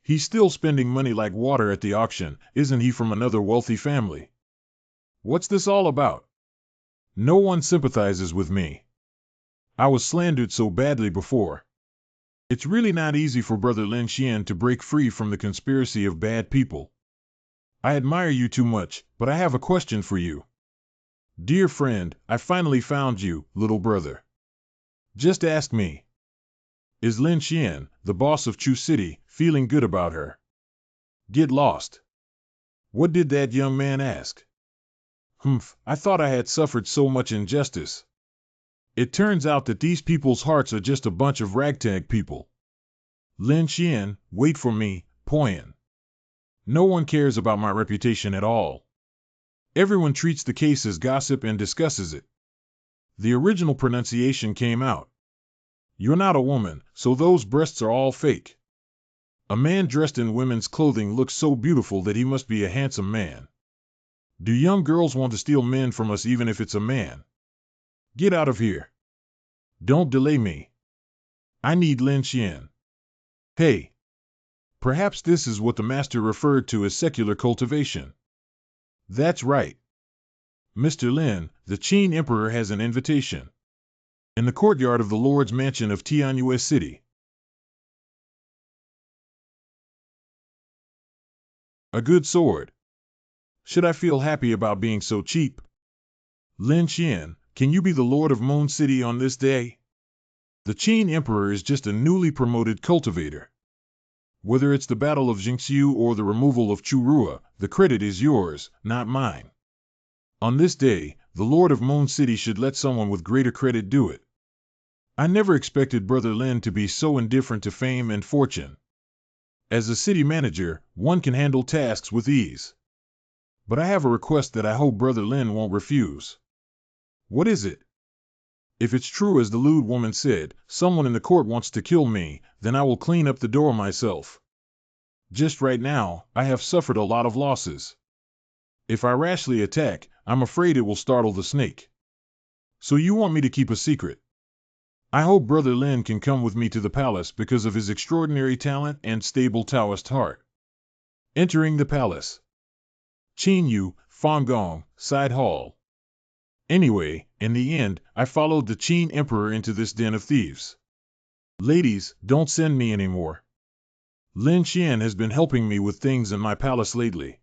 He's still spending money like water at the auction, isn't he from another wealthy family? What's this all about? No one sympathizes with me. I was slandered so badly before. It's really not easy for Brother Lin Xian to break free from the conspiracy of bad people. I admire you too much, but I have a question for you. Dear friend, I finally found you, little brother. Just ask me. Is Lin Xian, the boss of Chu City, feeling good about her? Get lost. What did that young man ask? I thought I had suffered so much injustice. It turns out that these people's hearts are just a bunch of ragtag people. Lin Xian, wait for me, Poyan. No one cares about my reputation at all. Everyone treats the case as gossip and discusses it. The original pronunciation came out. You're not a woman, so those breasts are all fake. A man dressed in women's clothing looks so beautiful that he must be a handsome man. Do young girls want to steal men from us even if it's a man? Get out of here. Don't delay me. I need Lin Xian. Hey. Perhaps this is what the master referred to as secular cultivation. That's right. Mr. Lin, the Qin Emperor has an invitation. In the courtyard of the Lord's Mansion of Tianyue City. A good sword. Should I feel happy about being so cheap? Lin Xian, can you be the Lord of Moon City on this day? The Qin Emperor is just a newly promoted cultivator. Whether it's the Battle of Jingxiu or the removal of Churua, the credit is yours, not mine. On this day, the Lord of Moon City should let someone with greater credit do it. I never expected Brother Lin to be so indifferent to fame and fortune. As a city manager, one can handle tasks with ease. But I have a request that I hope Brother Lin won't refuse. What is it? If it's true as the lewd woman said, someone in the court wants to kill me, then I will clean up the door myself. Just right now, I have suffered a lot of losses. If I rashly attack, I'm afraid it will startle the snake. So you want me to keep a secret? I hope Brother Lin can come with me to the palace because of his extraordinary talent and stable Taoist heart. Entering the palace. Qin Yu, Fangong, Side Hall. Anyway, in the end, I followed the Qin Emperor into this den of thieves. Ladies, don't send me anymore. Lin Xian has been helping me with things in my palace lately.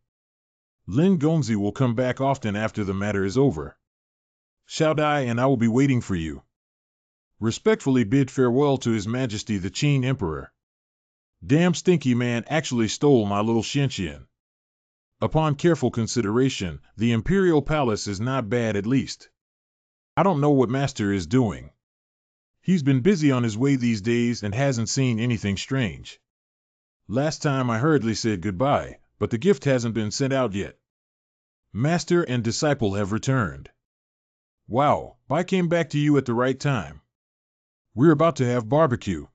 Lin Gongzi will come back often after the matter is over. Xiao Dai and I will be waiting for you. Respectfully bid farewell to His Majesty the Qin Emperor. Damn stinky man actually stole my little Xianxian. Upon careful consideration, the Imperial Palace is not bad at least. I don't know what Master is doing. He's been busy on his way these days and hasn't seen anything strange. Last time I hurriedly said goodbye, but the gift hasn't been sent out yet. Master and disciple have returned. Wow, I came back to you at the right time. We're about to have barbecue.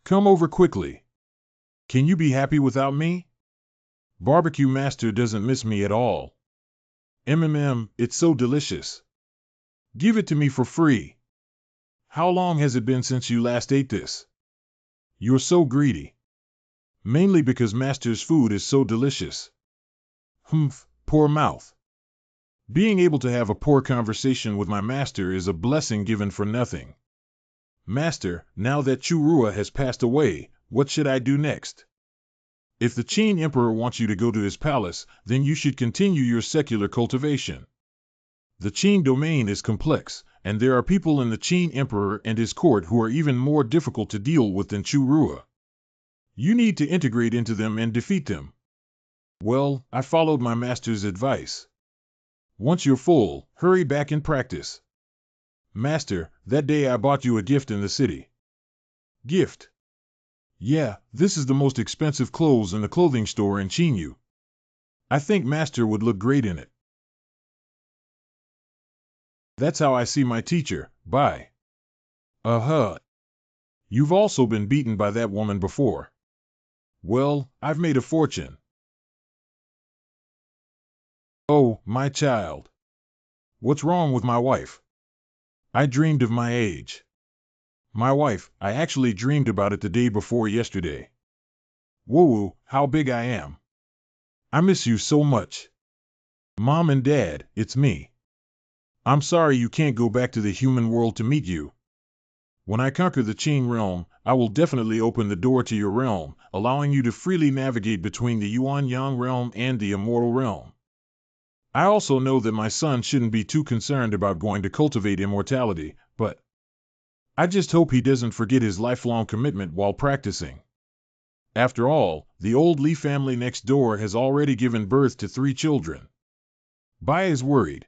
Come over quickly. Can you be happy without me? Barbecue Master doesn't miss me at all. It's so delicious. Give it to me for free. How long has it been since you last ate this? You're so greedy. Mainly because Master's food is so delicious. Humph, poor mouth. Being able to have a poor conversation with my master is a blessing given for nothing. Master, now that Churua has passed away, what should I do next? If the Qin Emperor wants you to go to his palace, then you should continue your secular cultivation. The Qin domain is complex, and there are people in the Qin Emperor and his court who are even more difficult to deal with than Churua. You need to integrate into them and defeat them. Well, I followed my master's advice. Once you're full, hurry back and practice. Master, that day I bought you a gift in the city. Gift? Yeah, this is the most expensive clothes in the clothing store in Qinyu. I think Master would look great in it. That's how I see my teacher, bye. You've also been beaten by that woman before. Well, I've made a fortune. Oh, my child. What's wrong with my wife? I dreamed of my age. My wife, I actually dreamed about it the day before yesterday. Woo-woo, how big I am. I miss you so much. Mom and Dad, it's me. I'm sorry you can't go back to the human world to meet you. When I conquer the Qin realm, I will definitely open the door to your realm, allowing you to freely navigate between the Yuan-Yang realm and the immortal realm. I also know that my son shouldn't be too concerned about going to cultivate immortality, but I just hope he doesn't forget his lifelong commitment while practicing. After all, the old Li family next door has already given birth to 3 children. Bai is worried.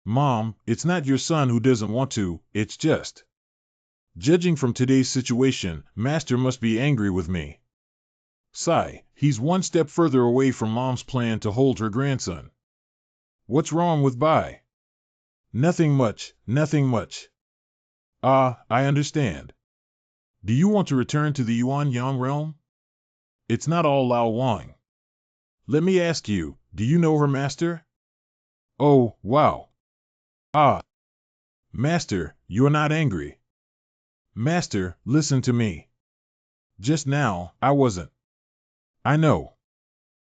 Mom, it's not your son who doesn't want to, it's just. Judging from today's situation, Master must be angry with me. Sigh, he's one step further away from Mom's plan to hold her grandson. What's wrong with Bai? Nothing much, nothing much. Ah, I understand. Do you want to return to the Yuan-Yang realm? It's not all Lao Wang. Let me ask you, do you know her, Master? Oh, wow. Ah, Master, you're not angry. Master, listen to me. Just now, I wasn't. I know.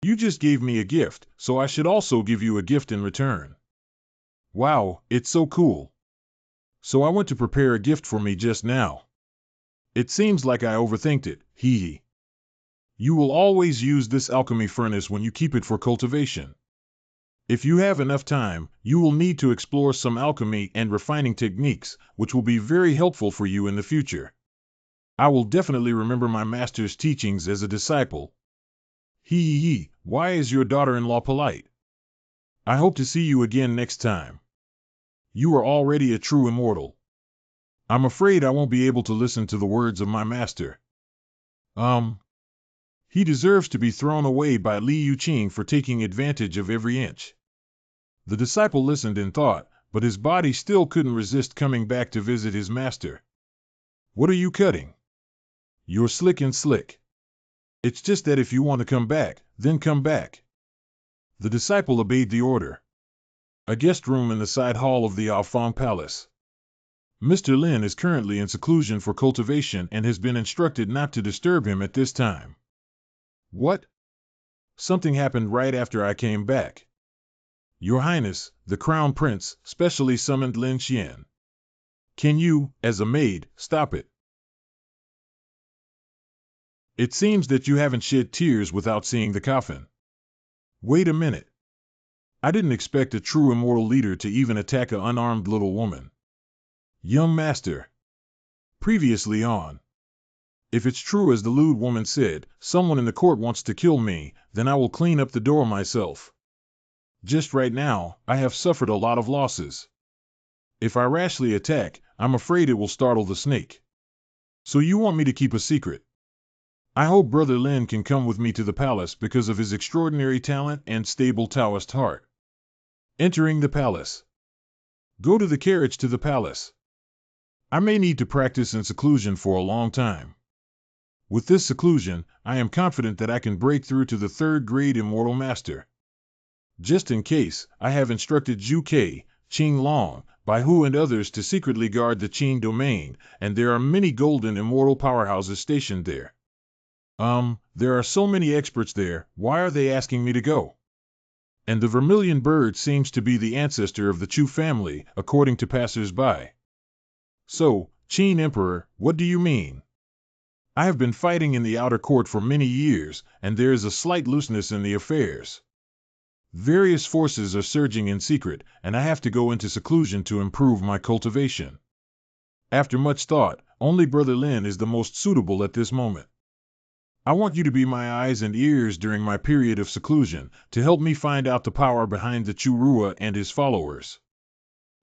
You just gave me a gift, so I should also give you a gift in return. Wow, it's so cool. So I went to prepare a gift for me just now. It seems like I overthinked it, hee hee. You will always use this alchemy furnace when you keep it for cultivation. If you have enough time, you will need to explore some alchemy and refining techniques, which will be very helpful for you in the future. I will definitely remember my master's teachings as a disciple. Hee hee, why is your daughter-in-law polite? I hope to see you again next time. You are already a true immortal. I'm afraid I won't be able to listen to the words of my master. He deserves to be thrown away by Li Yuqing for taking advantage of every inch. The disciple listened in thought, but his body still couldn't resist coming back to visit his master. What are you cutting? You're slick and slick. It's just that if you want to come back, then come back. The disciple obeyed the order. A guest room in the side hall of the Alfang Palace. Mr. Lin is currently in seclusion for cultivation and has been instructed not to disturb him at this time. What? Something happened right after I came back. Your Highness, the Crown Prince, specially summoned Lin Xian. Can you, as a maid, stop it? It seems that you haven't shed tears without seeing the coffin. Wait a minute. I didn't expect a true immortal leader to even attack an unarmed little woman. Young Master. Previously on. If it's true as the lewd woman said, someone in the court wants to kill me, then I will clean up the door myself. Just right now, I have suffered a lot of losses. If I rashly attack, I'm afraid it will startle the snake. So you want me to keep a secret? I hope Brother Lin can come with me to the palace because of his extraordinary talent and stable Taoist heart. Entering the palace. Go to the carriage to the palace. I may need to practice in seclusion for a long time. With this seclusion, I am confident that I can break through to the third-grade Immortal Master. Just in case, I have instructed Zhu Ke, Qing Long, Bai Hu and others to secretly guard the Qing domain, and there are many golden immortal powerhouses stationed there. There are so many experts there, why are they asking me to go? And the vermilion bird seems to be the ancestor of the Chu family, according to passers-by. So, Qin Emperor, what do you mean? I have been fighting in the outer court for many years, and there is a slight looseness in the affairs. Various forces are surging in secret, and I have to go into seclusion to improve my cultivation. After much thought, only Brother Lin is the most suitable at this moment. I want you to be my eyes and ears during my period of seclusion, to help me find out the power behind the Churua and his followers.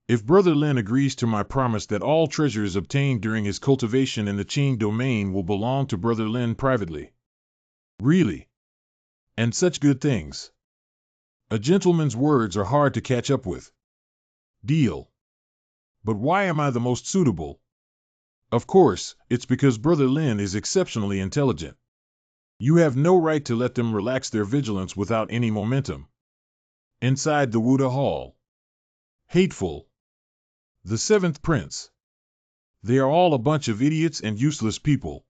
If Brother Lin agrees to my promise that all treasures obtained during his cultivation in the Qing domain will belong to Brother Lin privately. Really? And such good things. A gentleman's words are hard to catch up with. Deal. But why am I the most suitable? Of course, it's because Brother Lin is exceptionally intelligent. You have no right to let them relax their vigilance without any momentum. Inside the Wuda Hall. Hateful. The seventh prince. They are all a bunch of idiots and useless people.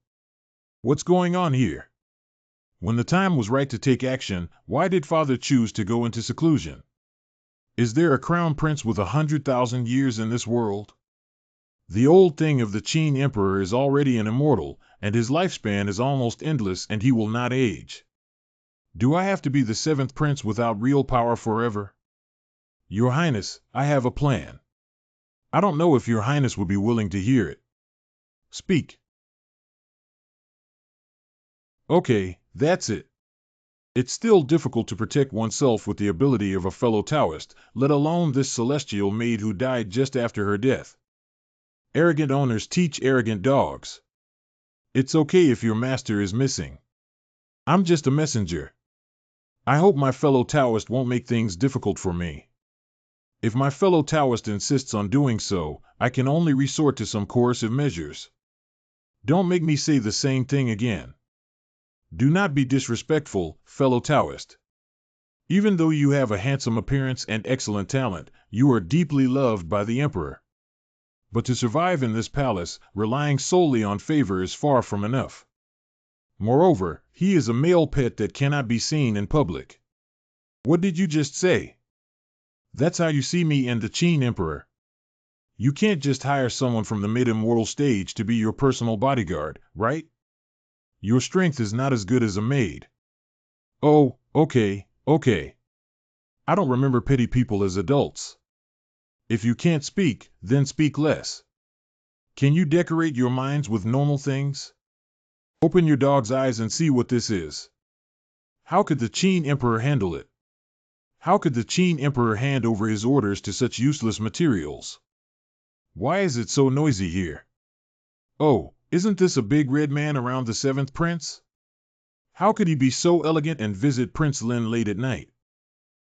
What's going on here? When the time was right to take action, why did Father choose to go into seclusion? Is there a crown prince with 100,000 years in this world? The old thing of the Qin Emperor is already an immortal, and his lifespan is almost endless and he will not age. Do I have to be the seventh prince without real power forever? Your Highness, I have a plan. I don't know if Your Highness would be willing to hear it. Speak. Okay, that's it. It's still difficult to protect oneself with the ability of a fellow Taoist, let alone this celestial maid who died just after her death. Arrogant owners teach arrogant dogs. It's okay if your master is missing. I'm just a messenger. I hope my fellow Taoist won't make things difficult for me. If my fellow Taoist insists on doing so, I can only resort to some coercive measures. Don't make me say the same thing again. Do not be disrespectful, fellow Taoist. Even though you have a handsome appearance and excellent talent, you are deeply loved by the Emperor. But to survive in this palace, relying solely on favor is far from enough. Moreover, he is a male pet that cannot be seen in public. What did you just say? That's how you see me and the Qin Emperor. You can't just hire someone from the mid-immortal stage to be your personal bodyguard, right? Your strength is not as good as a maid. Oh, okay. I don't remember petty people as adults. If you can't speak, then speak less. Can you decorate your minds with normal things? Open your dog's eyes and see what this is. How could the Qin Emperor handle it? How could the Qin Emperor hand over his orders to such useless materials? Why is it so noisy here? Oh, isn't this a big red man around the seventh prince? How could he be so elegant and visit Prince Lin late at night?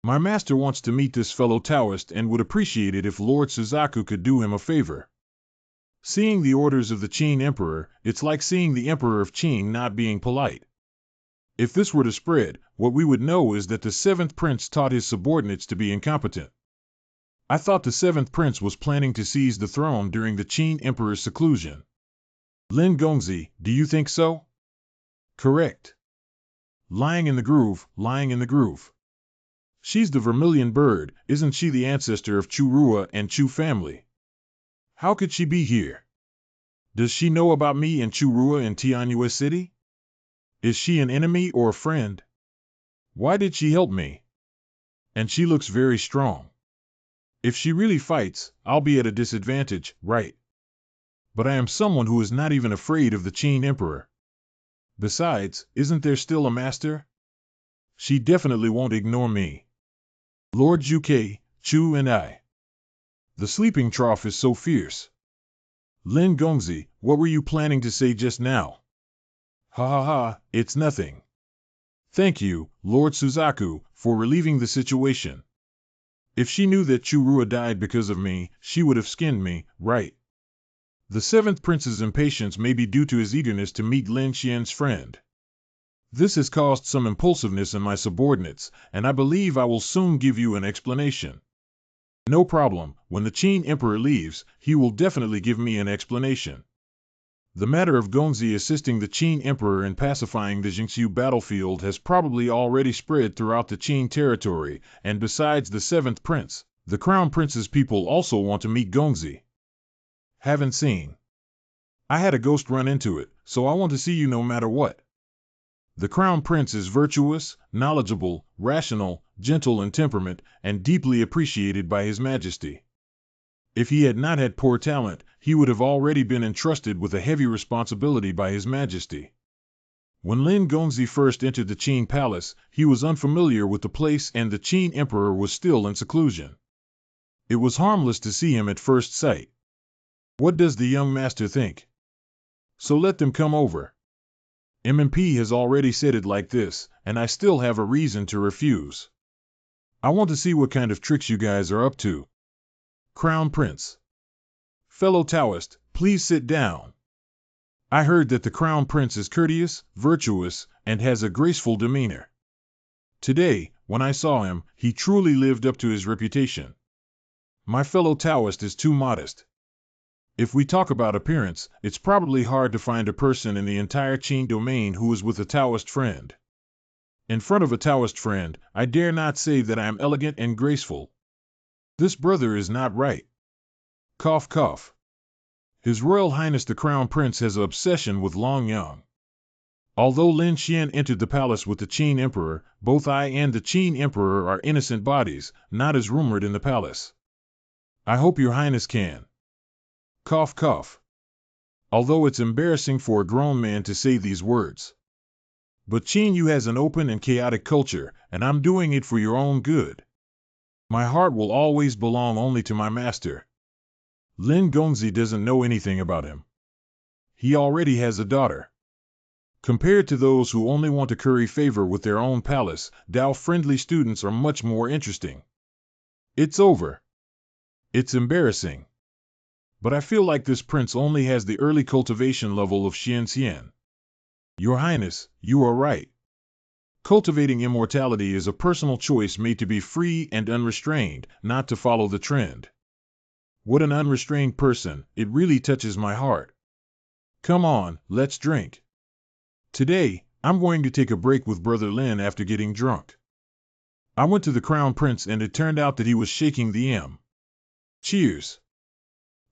My master wants to meet this fellow Taoist and would appreciate it if Lord Suzaku could do him a favor. Seeing the orders of the Qin Emperor, it's like seeing the Emperor of Qin not being polite. If this were to spread, what we would know is that the seventh prince taught his subordinates to be incompetent. I thought the seventh prince was planning to seize the throne during the Qin Emperor's seclusion. Lin Gongzi, do you think so? Correct. Lying in the groove. She's the vermilion bird, isn't she the ancestor of Chu Rua and Chu family? How could she be here? Does she know about me and Chu Rua in Tianyue City? Is she an enemy or a friend? Why did she help me? And she looks very strong. If she really fights, I'll be at a disadvantage, right? But I am someone who is not even afraid of the Qin Emperor. Besides, isn't there still a master? She definitely won't ignore me. Lord Juke, Chu and I. The sleeping trough is so fierce. Lin Gongzi, what were you planning to say just now? Ha, it's nothing. Thank you, Lord Suzaku, for relieving the situation. If she knew that Chu Rua died because of me, she would have skinned me, right? The seventh prince's impatience may be due to his eagerness to meet Lin Xian's friend. This has caused some impulsiveness in my subordinates, and I believe I will soon give you an explanation. No problem, when the Qin Emperor leaves, he will definitely give me an explanation. The matter of Gongzi assisting the Qin Emperor in pacifying the Jingxiu battlefield has probably already spread throughout the Qin territory, and besides the seventh prince, the crown prince's people also want to meet Gongzi. Haven't seen. I had a ghost run into it, so I want to see you no matter what. The crown prince is virtuous, knowledgeable, rational, gentle in temperament, and deeply appreciated by His Majesty. If he had not had poor talent, he would have already been entrusted with a heavy responsibility by His Majesty. When Lin Gongzi first entered the Qin palace, he was unfamiliar with the place and the Qin Emperor was still in seclusion. It was harmless to see him at first sight. What does the young master think? So let them come over. MMP has already said it like this, and I still have a reason to refuse. I want to see what kind of tricks you guys are up to. Crown Prince. Fellow Taoist, please sit down. I heard that the Crown Prince is courteous, virtuous, and has a graceful demeanor. Today, when I saw him, he truly lived up to his reputation. My fellow Taoist is too modest. If we talk about appearance, it's probably hard to find a person in the entire Qin domain who is with a Taoist friend. In front of a Taoist friend, I dare not say that I am elegant and graceful. This brother is not right. Cough, cough. His Royal Highness the Crown Prince has an obsession with Long Yang. Although Lin Xian entered the palace with the Qin Emperor, both I and the Qin Emperor are innocent bodies, not as rumored in the palace. I hope your Highness can. Cough, cough. Although it's embarrassing for a grown man to say these words. But Qin Yu has an open and chaotic culture, and I'm doing it for your own good. My heart will always belong only to my master. Lin Gongzi doesn't know anything about him. He already has a daughter. Compared to those who only want to curry favor with their own palace, Dao-friendly students are much more interesting. It's over. It's embarrassing. But I feel like this prince only has the early cultivation level of Xian Xian. Your Highness, you are right. Cultivating immortality is a personal choice made to be free and unrestrained, not to follow the trend. What an unrestrained person, it really touches my heart. Come on, let's drink. Today, I'm going to take a break with Brother Lin after getting drunk. I went to the Crown Prince and it turned out that he was shaking the M. Cheers.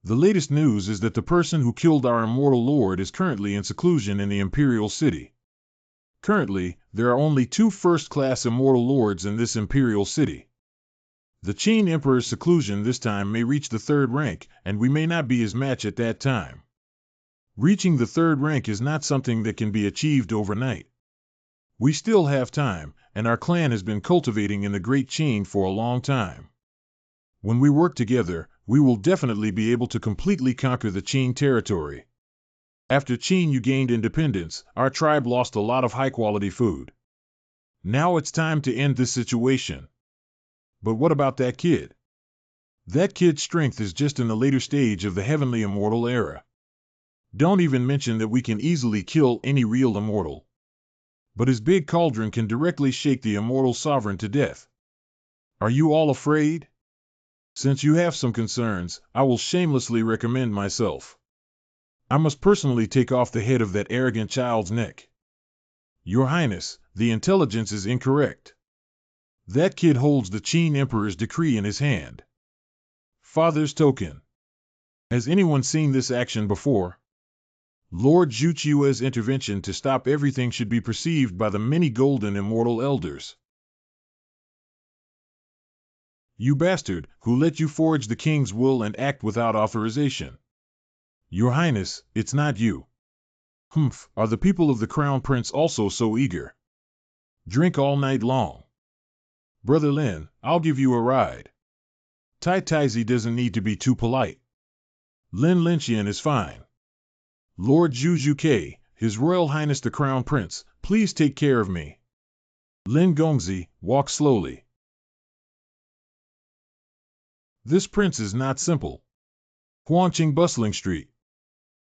The latest news is that the person who killed our immortal lord is currently in seclusion in the Imperial City. Currently, there are only 2 first-class immortal lords in this Imperial City. The Qin Emperor's seclusion this time may reach the 3rd rank, and we may not be his match at that time. Reaching the 3rd rank is not something that can be achieved overnight. We still have time, and our clan has been cultivating in the Great Qin for a long time. When we work together, we will definitely be able to completely conquer the Qin territory. After Qin you gained independence, our tribe lost a lot of high-quality food. Now it's time to end this situation. But what about that kid? That kid's strength is just in the later stage of the heavenly immortal era. Don't even mention that we can easily kill any real immortal. But his big cauldron can directly shake the immortal sovereign to death. Are you all afraid? Since you have some concerns, I will shamelessly recommend myself. I must personally take off the head of that arrogant child's neck. Your Highness, the intelligence is incorrect. That kid holds the Qin Emperor's decree in his hand. Father's token. Has anyone seen this action before? Lord Zhu Qiue's intervention to stop everything should be perceived by the many golden immortal elders. You bastard, who let you forge the king's will and act without authorization? Your Highness, it's not you. Humph, are the people of the Crown Prince also so eager? Drink all night long. Brother Lin, I'll give you a ride. Tai Taizi doesn't need to be too polite. Lin Linqian is fine. Lord Zhu Zhuke, His Royal Highness the Crown Prince, please take care of me. Lin Gongzi, walk slowly. This prince is not simple. Huangqing Bustling Street.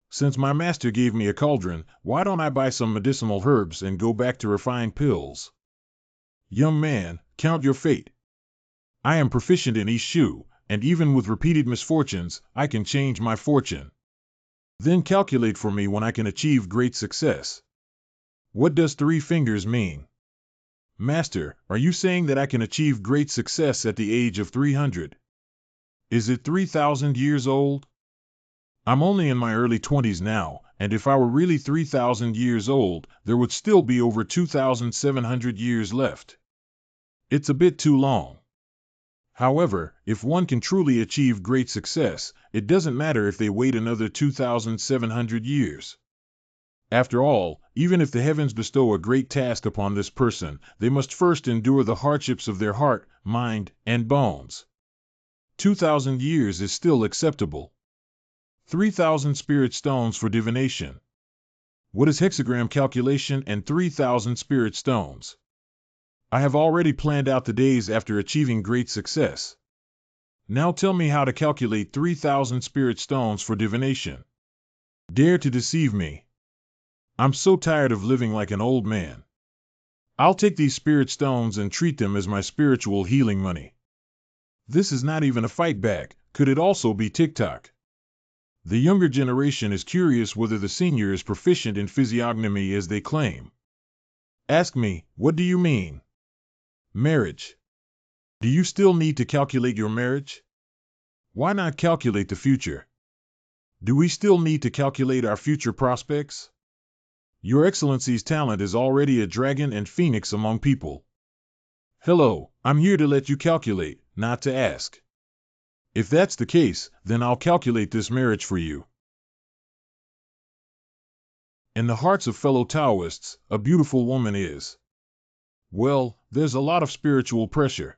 Since my master gave me a cauldron, why don't I buy some medicinal herbs and go back to refined pills? Young man, count your fate. I am proficient in Ishu, and even with repeated misfortunes, I can change my fortune. Then calculate for me when I can achieve great success. What does 3 fingers mean? Master, are you saying that I can achieve great success at the age of 300? Is it 3,000 years old? I'm only in my early 20s now, and if I were really 3,000 years old, there would still be over 2,700 years left. It's a bit too long. However, if one can truly achieve great success, it doesn't matter if they wait another 2,700 years. After all, even if the heavens bestow a great task upon this person, they must first endure the hardships of their heart, mind, and bones. 2,000 years is still acceptable. 3,000 spirit stones for divination. What is hexagram calculation and 3,000 spirit stones? I have already planned out the days after achieving great success. Now tell me how to calculate 3,000 spirit stones for divination. Dare to deceive me. I'm so tired of living like an old man. I'll take these spirit stones and treat them as my spiritual healing money. This is not even a fight back. Could it also be TikTok? The younger generation is curious whether the senior is proficient in physiognomy as they claim. Ask me, what do you mean? Marriage. Do you still need to calculate your marriage? Why not calculate the future? Do we still need to calculate our future prospects? Your Excellency's talent is already a dragon and phoenix among people. Hello, I'm here to let you calculate, not to ask. If that's the case, then I'll calculate this marriage for you. In the hearts of fellow Taoists, a beautiful woman is. Well, there's a lot of spiritual pressure.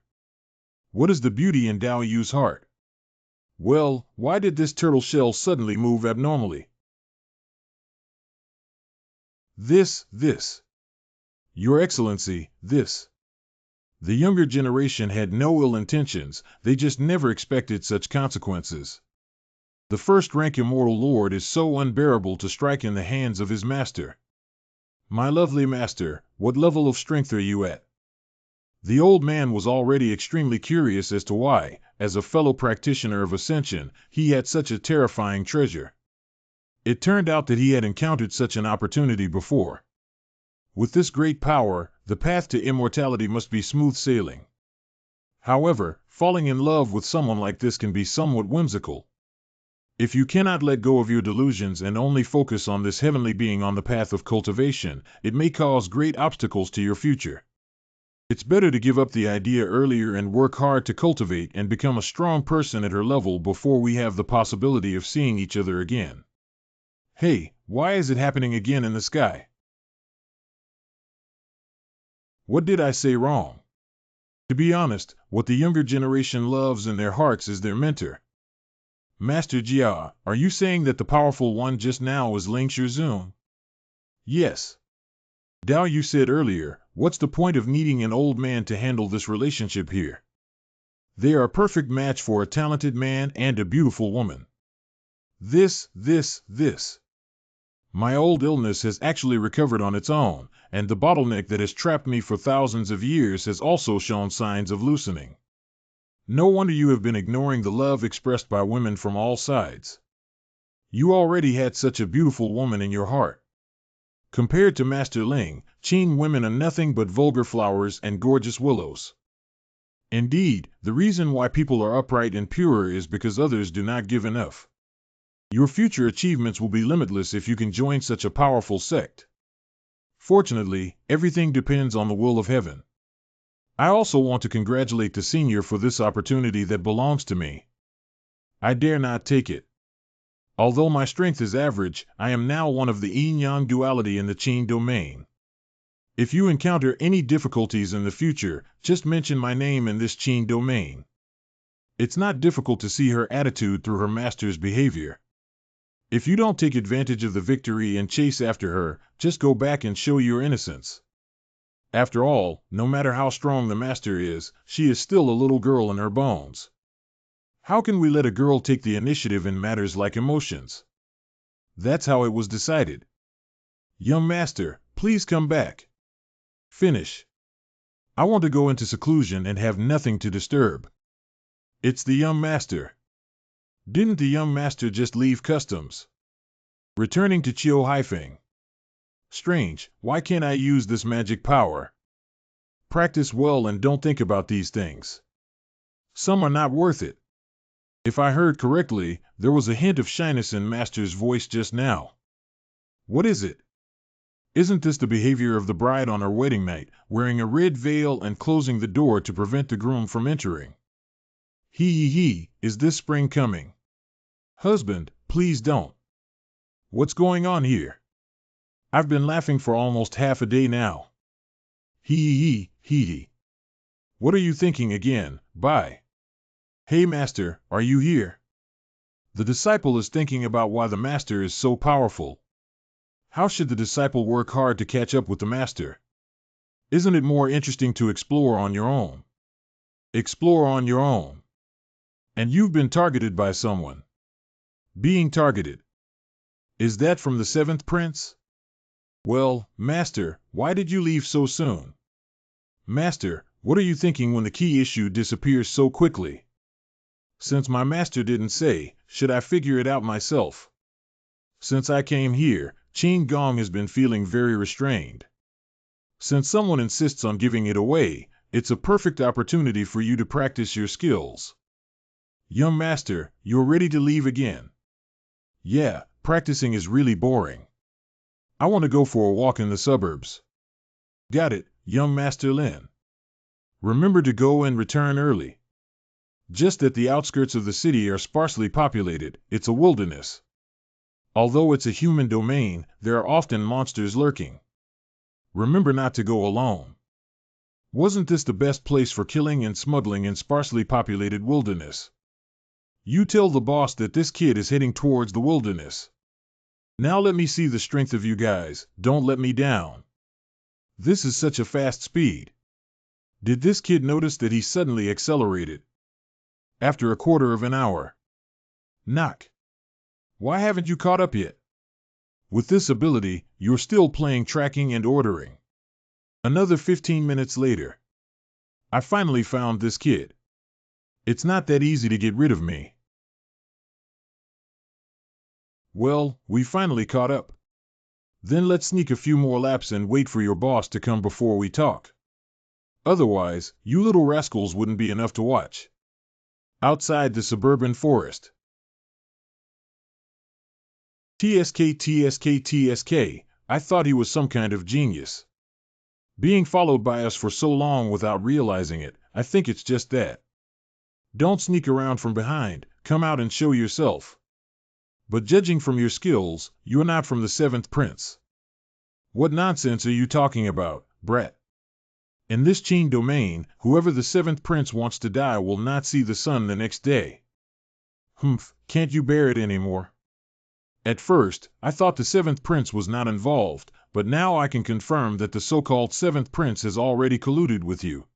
What is the beauty in Dao Yu's heart? Well, why did this turtle shell suddenly move abnormally? This. Your Excellency, this. The younger generation had no ill intentions, they just never expected such consequences. The first-rank immortal lord is so unbearable to strike in the hands of his master. My lovely master, what level of strength are you at? The old man was already extremely curious as to why, as a fellow practitioner of ascension, he had such a terrifying treasure. It turned out that he had encountered such an opportunity before. With this great power, the path to immortality must be smooth sailing. However, falling in love with someone like this can be somewhat whimsical. If you cannot let go of your delusions and only focus on this heavenly being on the path of cultivation, it may cause great obstacles to your future. It's better to give up the idea earlier and work hard to cultivate and become a strong person at her level before we have the possibility of seeing each other again. Hey, why is it happening again in the sky? What did I say wrong? To be honest, what the younger generation loves in their hearts is their mentor. Master Jia, are you saying that the powerful one just now is Ling Shizun? Yes. Dao, you said earlier, what's the point of needing an old man to handle this relationship here? They are a perfect match for a talented man and a beautiful woman. This. My old illness has actually recovered on its own, and the bottleneck that has trapped me for thousands of years has also shown signs of loosening. No wonder you have been ignoring the love expressed by women from all sides. You already had such a beautiful woman in your heart. Compared to Master Ling, Qing women are nothing but vulgar flowers and gorgeous willows. Indeed, the reason why people are upright and pure is because others do not give enough. Your future achievements will be limitless if you can join such a powerful sect. Fortunately, everything depends on the will of heaven. I also want to congratulate the senior for this opportunity that belongs to me. I dare not take it. Although my strength is average, I am now one of the yin-yang duality in the Qing domain. If you encounter any difficulties in the future, just mention my name in this Qing domain. It's not difficult to see her attitude through her master's behavior. If you don't take advantage of the victory and chase after her, just go back and show your innocence. After all, no matter how strong the master is, she is still a little girl in her bones. How can we let a girl take the initiative in matters like emotions? That's how it was decided. Young master, please come back. Finish. I want to go into seclusion and have nothing to disturb. It's the young master. Didn't the young master just leave customs? Returning to Chiu Haifeng. Strange, why can't I use this magic power? Practice well and don't think about these things. Some are not worth it. If I heard correctly, there was a hint of shyness in Master's voice just now. What is it? Isn't this the behavior of the bride on her wedding night, wearing a red veil and closing the door to prevent the groom from entering? Is this spring coming? Husband, please don't. What's going on here? I've been laughing for almost half a day now. What are you thinking again? Bye. Hey master, are you here? The disciple is thinking about why the master is so powerful. How should the disciple work hard to catch up with the master? Isn't it more interesting to explore on your own? Explore on your own. And you've been targeted by someone. Being targeted. Is that from the seventh prince? Well, master, why did you leave so soon? Master, what are you thinking when the key issue disappears so quickly? Since my master didn't say, should I figure it out myself? Since I came here, Qin Gong has been feeling very restrained. Since someone insists on giving it away, it's a perfect opportunity for you to practice your skills. Young master, you're ready to leave again. Yeah, practicing is really boring. I want to go for a walk in the suburbs. Got it, young Master Lin. Remember to go and return early. Just that the outskirts of the city are sparsely populated, it's a wilderness. Although it's a human domain, there are often monsters lurking. Remember not to go alone. Wasn't this the best place for killing and smuggling in sparsely populated wilderness? You tell the boss that this kid is heading towards the wilderness. Now let me see the strength of you guys, don't let me down. This is such a fast speed. Did this kid notice that he suddenly accelerated? After a quarter of an hour. Knock. Why haven't you caught up yet? With this ability, you're still playing tracking and ordering. Another 15 minutes later. I finally found this kid. It's not that easy to get rid of me. Well, we finally caught up. Then let's sneak a few more laps and wait for your boss to come before we talk. Otherwise, you little rascals wouldn't be enough to watch. Outside the suburban forest. TSK, I thought he was some kind of genius. Being followed by us for so long without realizing it, I think it's just that. Don't sneak around from behind, come out and show yourself. But judging from your skills, you're not from the 7th Prince. What nonsense are you talking about, brat? In this chain domain, whoever the 7th Prince wants to die will not see the sun the next day. Humph, can't you bear it anymore? At first, I thought the 7th Prince was not involved, but now I can confirm that the so-called 7th Prince has already colluded with you.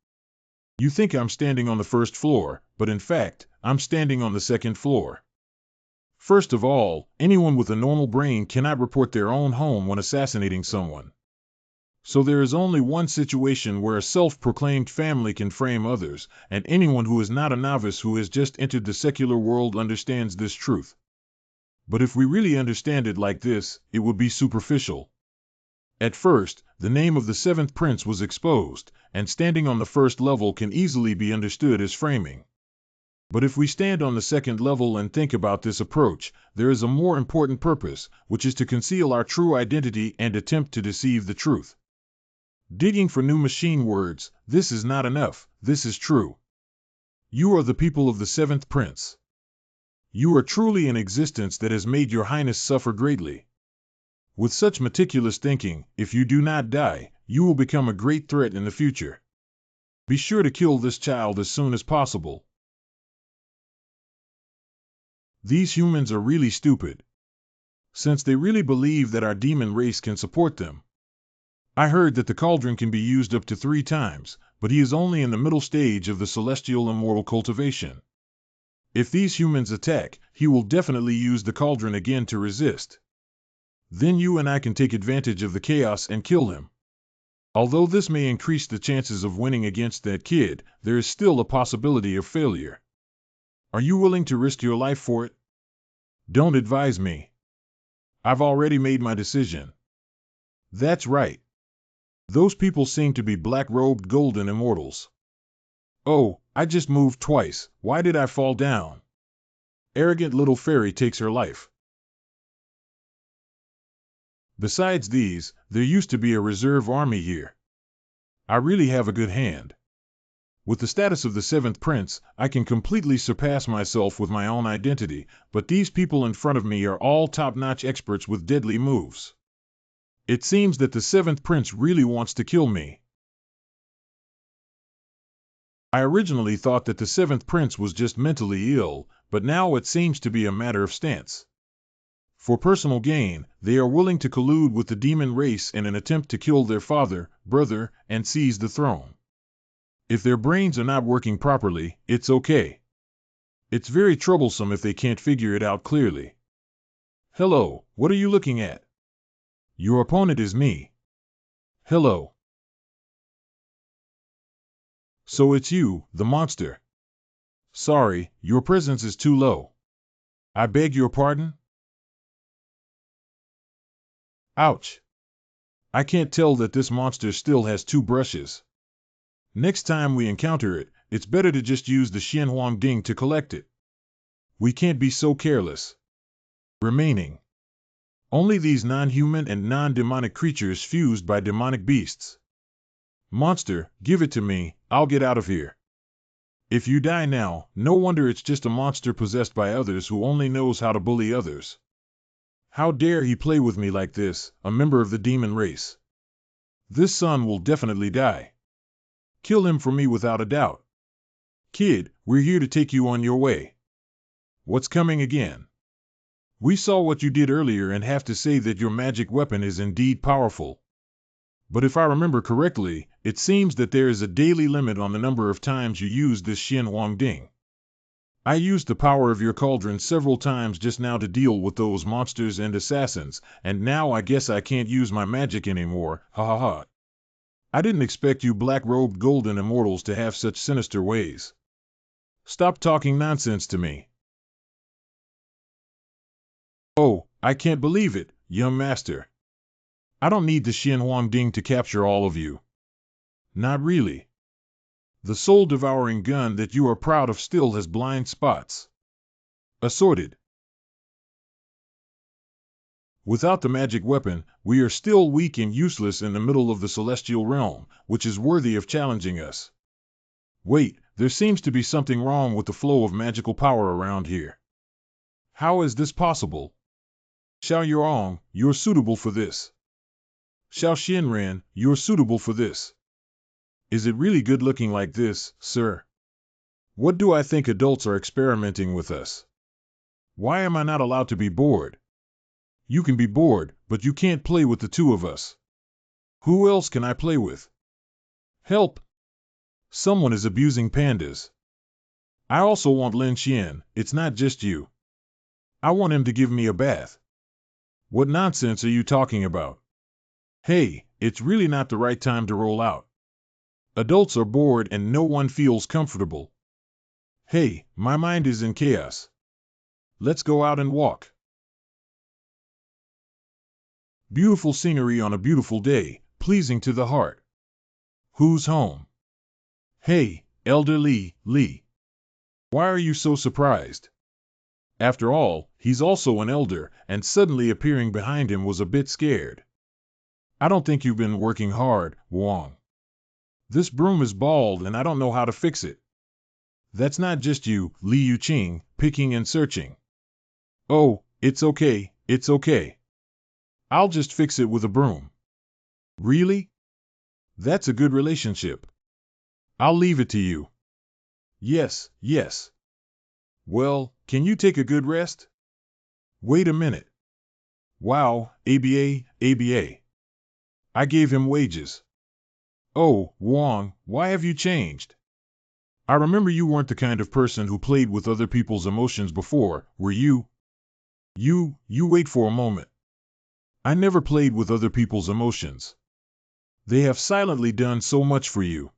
You think I'm standing on the 1st floor, but in fact, I'm standing on the 2nd floor. First of all, anyone with a normal brain cannot report their own home when assassinating someone. So there is only one situation where a self-proclaimed family can frame others, and anyone who is not a novice who has just entered the secular world understands this truth. But if we really understand it like this, it would be superficial. At first, the name of the 7th Prince was exposed, and standing on the 1st level can easily be understood as framing. But if we stand on the 2nd level and think about this approach, there is a more important purpose, which is to conceal our true identity and attempt to deceive the truth. Digging for new machine words, this is not enough, this is true. You are the people of the 7th Prince. You are truly an existence that has made your highness suffer greatly. With such meticulous thinking, if you do not die, you will become a great threat in the future. Be sure to kill this child as soon as possible. These humans are really stupid. Since they really believe that our demon race can support them. I heard that the cauldron can be used up to 3 times, but he is only in the middle stage of the celestial immortal cultivation. If these humans attack, he will definitely use the cauldron again to resist. Then you and I can take advantage of the chaos and kill him. Although this may increase the chances of winning against that kid, there is still a possibility of failure. Are you willing to risk your life for it? Don't advise me. I've already made my decision. That's right. Those people seem to be black-robed golden immortals. Oh, I just moved twice. Why did I fall down? Arrogant little fairy takes her life. Besides these, there used to be a reserve army here. I really have a good hand. With the status of the 7th Prince, I can completely surpass myself with my own identity, but these people in front of me are all top-notch experts with deadly moves. It seems that the 7th Prince really wants to kill me. I originally thought that the 7th Prince was just mentally ill, but now it seems to be a matter of stance. For personal gain, they are willing to collude with the demon race in an attempt to kill their father, brother, and seize the throne. If their brains are not working properly, it's okay. It's very troublesome if they can't figure it out clearly. Hello, what are you looking at? Your opponent is me. Hello. So it's you, the monster. Sorry, your presence is too low. I beg your pardon? Ouch. I can't tell that this monster still has 2 brushes. Next time we encounter it, it's better to just use the Xianhuang Ding to collect it. We can't be so careless. Remaining. Only these non-human and non-demonic creatures fused by demonic beasts. Monster, give it to me, I'll get out of here. If you die now, no wonder it's just a monster possessed by others who only knows how to bully others. How dare he play with me like this, a member of the demon race? This son will definitely die. Kill him for me without a doubt. Kid, we're here to take you on your way. What's coming again? We saw what you did earlier and have to say that your magic weapon is indeed powerful. But if I remember correctly, it seems that there is a daily limit on the number of times you use this Xianhuang Ding. I used the power of your cauldron several times just now to deal with those monsters and assassins, and now I guess I can't use my magic anymore, ha ha ha. I didn't expect you black-robed golden immortals to have such sinister ways. Stop talking nonsense to me. Oh, I can't believe it, young master. I don't need the Xian Huang Ding to capture all of you. Not really. The soul-devouring gun that you are proud of still has blind spots. Assorted. Without the magic weapon, we are still weak and useless in the middle of the celestial realm, which is worthy of challenging us. Wait, there seems to be something wrong with the flow of magical power around here. How is this possible? Xiao Yuang, you're suitable for this. Xiao Xianran, you're suitable for this. Is it really good looking like this, sir? What do I think adults are experimenting with us? Why am I not allowed to be bored? You can be bored, but you can't play with the two of us. Who else can I play with? Help! Someone is abusing pandas. I also want Lin Xian, it's not just you. I want him to give me a bath. What nonsense are you talking about? Hey, it's really not the right time to roll out. Adults are bored and no one feels comfortable. Hey, my mind is in chaos. Let's go out and walk. Beautiful scenery on a beautiful day, pleasing to the heart. Who's home? Hey, Elder Li. Why are you so surprised? After all, he's also an elder, and suddenly appearing behind him was a bit scared. I don't think you've been working hard, Wang. This broom is bald and I don't know how to fix it. That's not just you, Li Yuqing, picking and searching. Oh, it's okay, it's okay. I'll just fix it with a broom. Really? That's a good relationship. I'll leave it to you. Yes. Well, can you take a good rest? Wait a minute. Wow, ABA. I gave him wages. Oh, Wang, why have you changed? I remember you weren't the kind of person who played with other people's emotions before, were you? You wait for a moment. I never played with other people's emotions. They have silently done so much for you.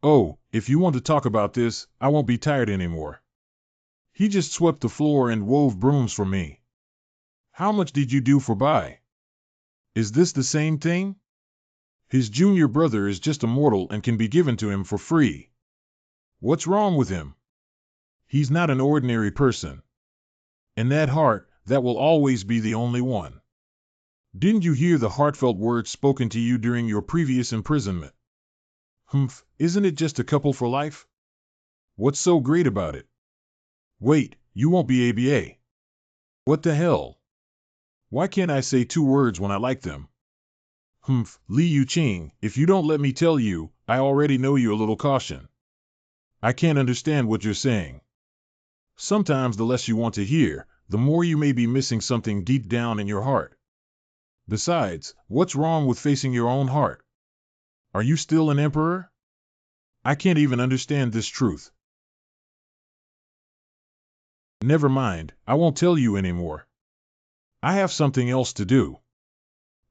Oh, if you want to talk about this, I won't be tired anymore. He just swept the floor and wove brooms for me. How much did you do for Bai? Is this the same thing? His junior brother is just a mortal and can be given to him for free. What's wrong with him? He's not an ordinary person. And that heart, that will always be the only one. Didn't you hear the heartfelt words spoken to you during your previous imprisonment? Humph, isn't it just a couple for life? What's so great about it? Wait, you won't be ABA. What the hell? Why can't I say two words when I like them? Humph, Li Yuqing, if you don't let me tell you, I already know you a little caution. I can't understand what you're saying. Sometimes the less you want to hear, the more you may be missing something deep down in your heart. Besides, what's wrong with facing your own heart? Are you still an emperor? I can't even understand this truth. Never mind, I won't tell you anymore. I have something else to do.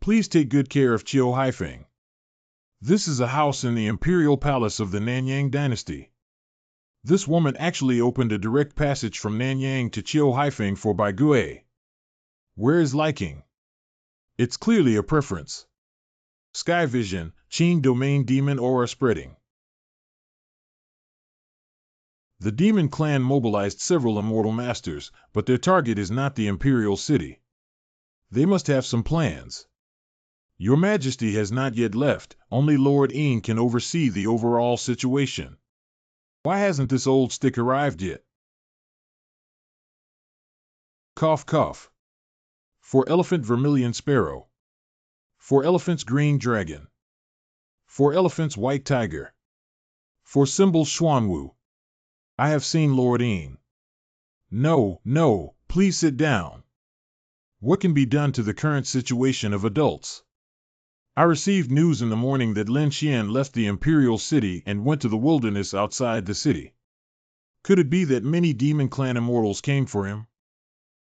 Please take good care of Qiu Haifeng. This is a house in the imperial palace of the Nanyang dynasty. This woman actually opened a direct passage from Nanyang to Qiu Haifeng for Bai Gui. Where is liking? It's clearly a preference. Sky Vision, Qing Domain Demon Aura Spreading. The demon clan mobilized several immortal masters, but their target is not the imperial city. They must have some plans. Your Majesty has not yet left, only Lord Yin can oversee the overall situation. Why hasn't this old stick arrived yet? Cough cough. For elephant vermilion sparrow. For elephant's green dragon. For elephant's white tiger. For symbol Xuanwu. I have seen Lord Yin. No, please sit down. What can be done to the current situation of adults? I received news in the morning that Lin Xian left the imperial city and went to the wilderness outside the city. Could it be that many Demon Clan immortals came for him?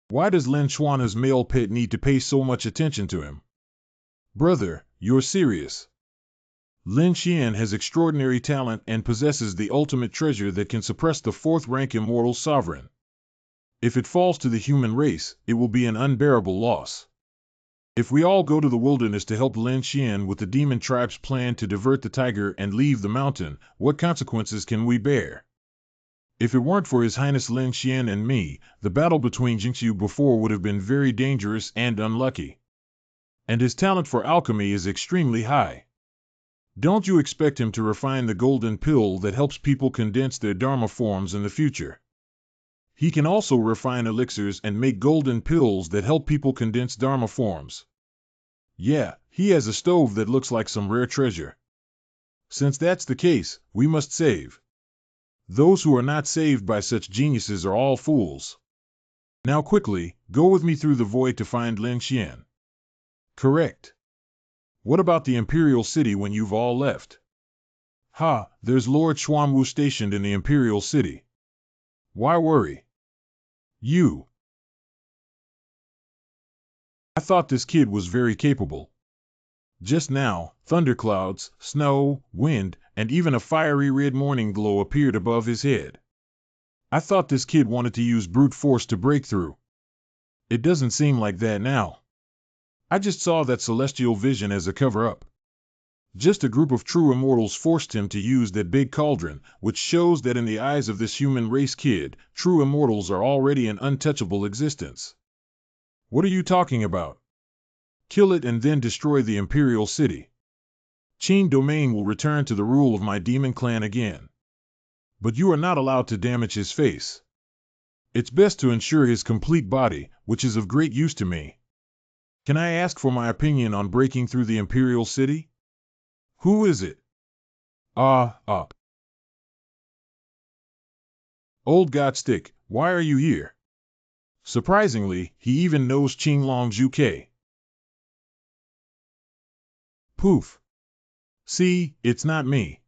Why does Lin Xuan's male pet need to pay so much attention to him? Brother, you're serious. Lin Xian has extraordinary talent and possesses the ultimate treasure that can suppress the fourth-rank immortal sovereign. If it falls to the human race, it will be an unbearable loss. If we all go to the wilderness to help Lin Xian with the demon tribe's plan to divert the tiger and leave the mountain, what consequences can we bear? If it weren't for His Highness Lin Xian and me, the battle between Jingxiu before would have been very dangerous and unlucky. And his talent for alchemy is extremely high. Don't you expect him to refine the golden pill that helps people condense their Dharma forms in the future? He can also refine elixirs and make golden pills that help people condense Dharma forms. Yeah, he has a stove that looks like some rare treasure. Since that's the case, we must save. Those who are not saved by such geniuses are all fools. Now quickly, go with me through the void to find Lin Xian. Correct. What about the Imperial City when you've all left? Ha, there's Lord Xuanwu stationed in the Imperial City. Why worry? I thought this kid was very capable. Just now, thunderclouds, snow, wind, and even a fiery red morning glow appeared above his head. I thought this kid wanted to use brute force to break through. It doesn't seem like that now. I just saw that celestial vision as a cover-up. Just a group of true immortals forced him to use that big cauldron, which shows that in the eyes of this human race kid, true immortals are already an untouchable existence. What are you talking about? Kill it and then destroy the Imperial City. Qin Domain will return to the rule of my demon clan again. But you are not allowed to damage his face. It's best to ensure his complete body, which is of great use to me. Can I ask for my opinion on breaking through the Imperial City? Who is it? Old Godstick, why are you here? Surprisingly, he even knows Qinglong Zhuke. Poof. See, it's not me.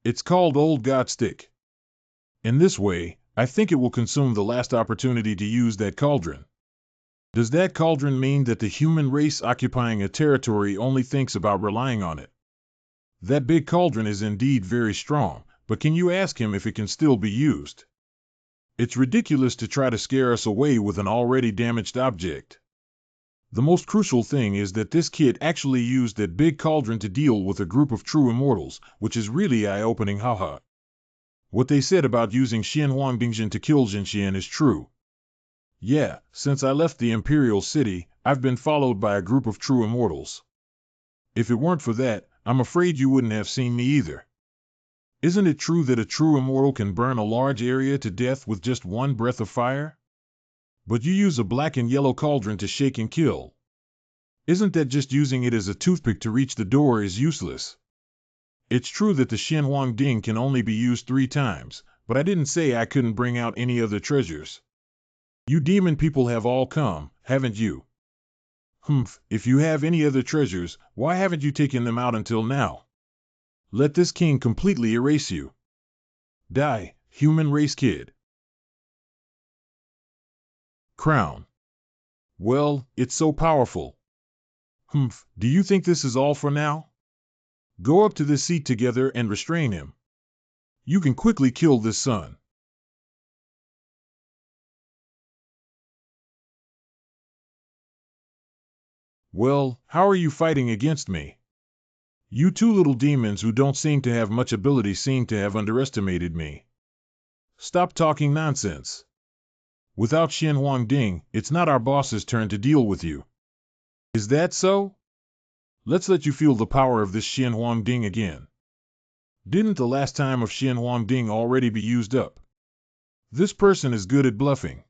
It's called Old Godstick. In this way, I think it will consume the last opportunity to use that cauldron. Does that cauldron mean that the human race occupying a territory only thinks about relying on it? That big cauldron is indeed very strong, but can you ask him if it can still be used? It's ridiculous to try to scare us away with an already damaged object. The most crucial thing is that this kid actually used that big cauldron to deal with a group of true immortals, which is really eye-opening, haha. What they said about using Xianhuang Bingjin to kill Jinxian is true. Yeah, since I left the Imperial City, I've been followed by a group of true immortals. If it weren't for that, I'm afraid you wouldn't have seen me either. Isn't it true that a true immortal can burn a large area to death with just one breath of fire? But you use a black and yellow cauldron to shake and kill. Isn't that just using it as a toothpick to reach the door is useless? It's true that the Xianhuang Ding can only be used 3 times, but I didn't say I couldn't bring out any other treasures. You demon people have all come, haven't you? If you have any other treasures, why haven't you taken them out until now? Let this king completely erase you. Die, human race kid. Crown. Well, it's so powerful. Do you think this is all for now? Go up to this seat together and restrain him. You can quickly kill this son. Well, how are you fighting against me? You 2 little demons who don't seem to have much ability seem to have underestimated me. Stop talking nonsense. Without Xianhuang Ding, it's not our boss's turn to deal with you. Is that so? Let's let you feel the power of this Xianhuang Ding again. Didn't the last time of Xianhuang Ding already be used up? This person is good at bluffing.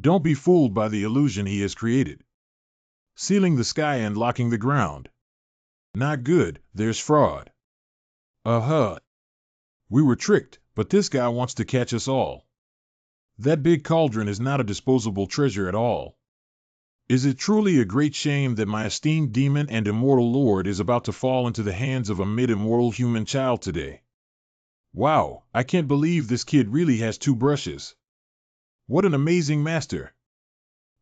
Don't be fooled by the illusion he has created. Sealing the sky and locking the ground. Not good, there's fraud. We were tricked, but this guy wants to catch us all. That big cauldron is not a disposable treasure at all. Is it truly a great shame that my esteemed demon and immortal lord is about to fall into the hands of a mid-immortal human child today? Wow, I can't believe this kid really has two brushes. What an amazing master.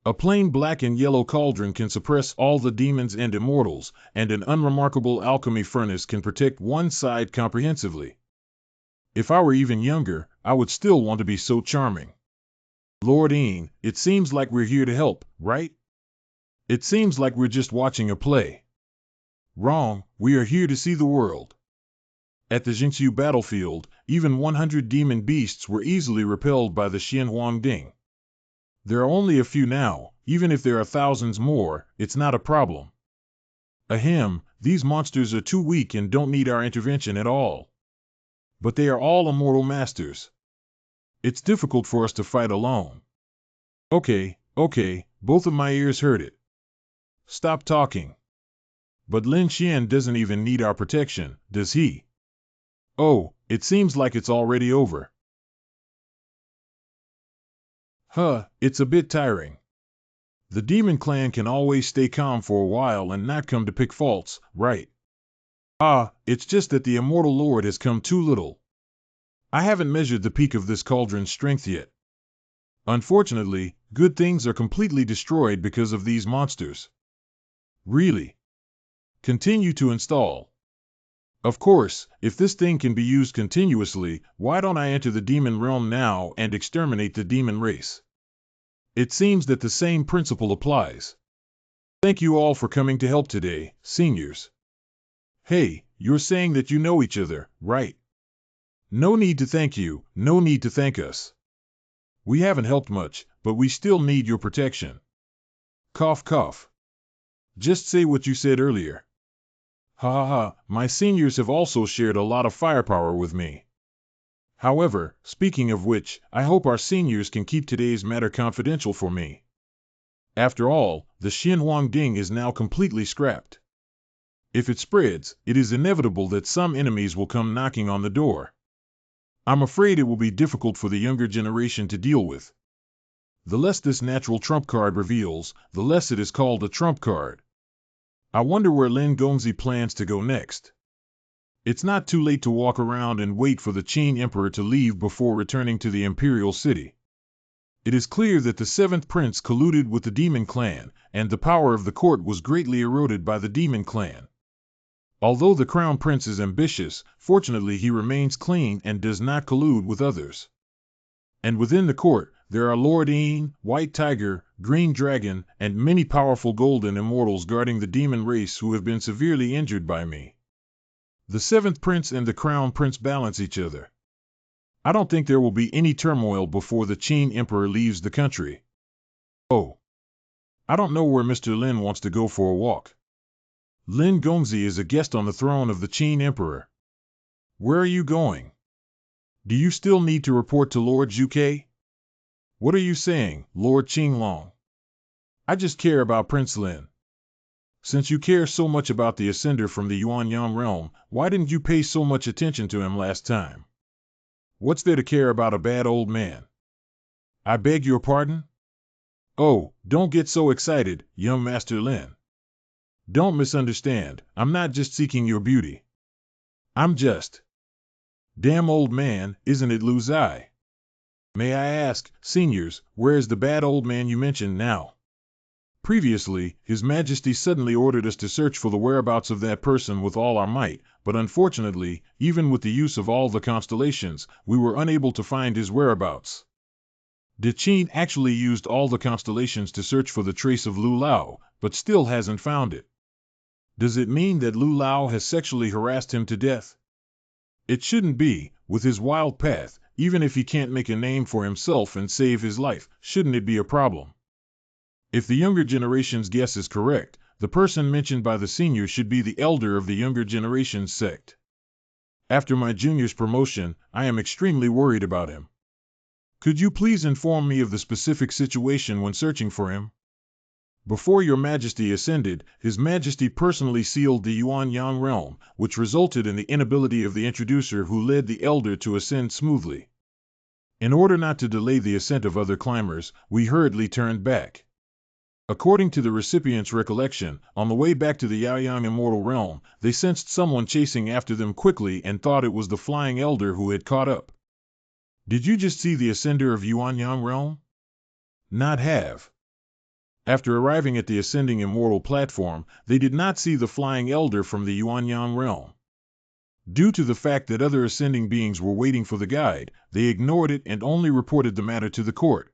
A plain black and yellow cauldron can suppress all the demons and immortals, and an unremarkable alchemy furnace can protect one side comprehensively. If I were even younger, I would still want to be so charming. Lord Ean, it seems like we're here to help, right? It seems like we're just watching a play. Wrong, we are here to see the world. At the Jingxiu battlefield, even 100 demon beasts were easily repelled by the Xian Huang Ding. There are only a few now, even if there are thousands more, it's not a problem. Ahem, these monsters are too weak and don't need our intervention at all. But they are all immortal masters. It's difficult for us to fight alone. Okay, both of my ears heard it. Stop talking. But Lin Xian doesn't even need our protection, does he? Oh, it seems like it's already over. It's a bit tiring. The demon clan can always stay calm for a while and not come to pick faults, right? It's just that the immortal lord has come too little. I haven't measured the peak of this cauldron's strength yet. Unfortunately, good things are completely destroyed because of these monsters. Really? Continue to install. Of course, if this thing can be used continuously, why don't I enter the demon realm now and exterminate the demon race? It seems that the same principle applies. Thank you all for coming to help today, seniors. Hey, you're saying that you know each other, right? No need to thank you, no need to thank us. We haven't helped much, but we still need your protection. Cough cough. Just say what you said earlier. My seniors have also shared a lot of firepower with me. However, speaking of which, I hope our seniors can keep today's matter confidential for me. After all, the Xian Huang Ding is now completely scrapped. If it spreads, it is inevitable that some enemies will come knocking on the door. I'm afraid it will be difficult for the younger generation to deal with. The less this natural trump card reveals, the less it is called a trump card. I wonder where Lin Gongzi plans to go next. It's not too late to walk around and wait for the Qin Emperor to leave before returning to the imperial city. It is clear that the seventh prince colluded with the demon clan, and the power of the court was greatly eroded by the demon clan. Although the crown prince is ambitious, fortunately he remains clean and does not collude with others. And within the court, there are Lord Ean, White Tiger, Green Dragon, and many powerful golden immortals guarding the demon race who have been severely injured by me. The seventh prince and the crown prince balance each other. I don't think there will be any turmoil before the Qin Emperor leaves the country. Oh. I don't know where Mr. Lin wants to go for a walk. Lin Gongzi is a guest on the throne of the Qin Emperor. Where are you going? Do you still need to report to Lord Zhuke? What are you saying, Lord Qinglong? I just care about Prince Lin. Since you care so much about the ascender from the Yuanyang realm, why didn't you pay so much attention to him last time? What's there to care about a bad old man? I beg your pardon? Oh, don't get so excited, young Master Lin. Don't misunderstand, I'm not just seeking your beauty. I'm just... Damn old man, isn't it Lu Zai? May I ask, seniors, where is the bad old man you mentioned now? Previously, His Majesty suddenly ordered us to search for the whereabouts of that person with all our might, but unfortunately, even with the use of all the constellations, we were unable to find his whereabouts. De Qin actually used all the constellations to search for the trace of Lu Lao, but still hasn't found it. Does it mean that Lu Lao has sexually harassed him to death? It shouldn't be, with his wild path, even if he can't make a name for himself and save his life, shouldn't it be a problem? If the younger generation's guess is correct, the person mentioned by the senior should be the elder of the younger generation's sect. After my junior's promotion, I am extremely worried about him. Could you please inform me of the specific situation when searching for him? Before your Majesty ascended, His Majesty personally sealed the Yuanyang realm, which resulted in the inability of the introducer who led the elder to ascend smoothly. In order not to delay the ascent of other climbers, we hurriedly turned back. According to the recipient's recollection, on the way back to the Yaoyang immortal realm, they sensed someone chasing after them quickly and thought it was the flying elder who had caught up. Did you just see the ascender of Yuanyang realm? Not have. After arriving at the ascending immortal platform, they did not see the flying elder from the Yuanyang realm. Due to the fact that other ascending beings were waiting for the guide, they ignored it and only reported the matter to the court.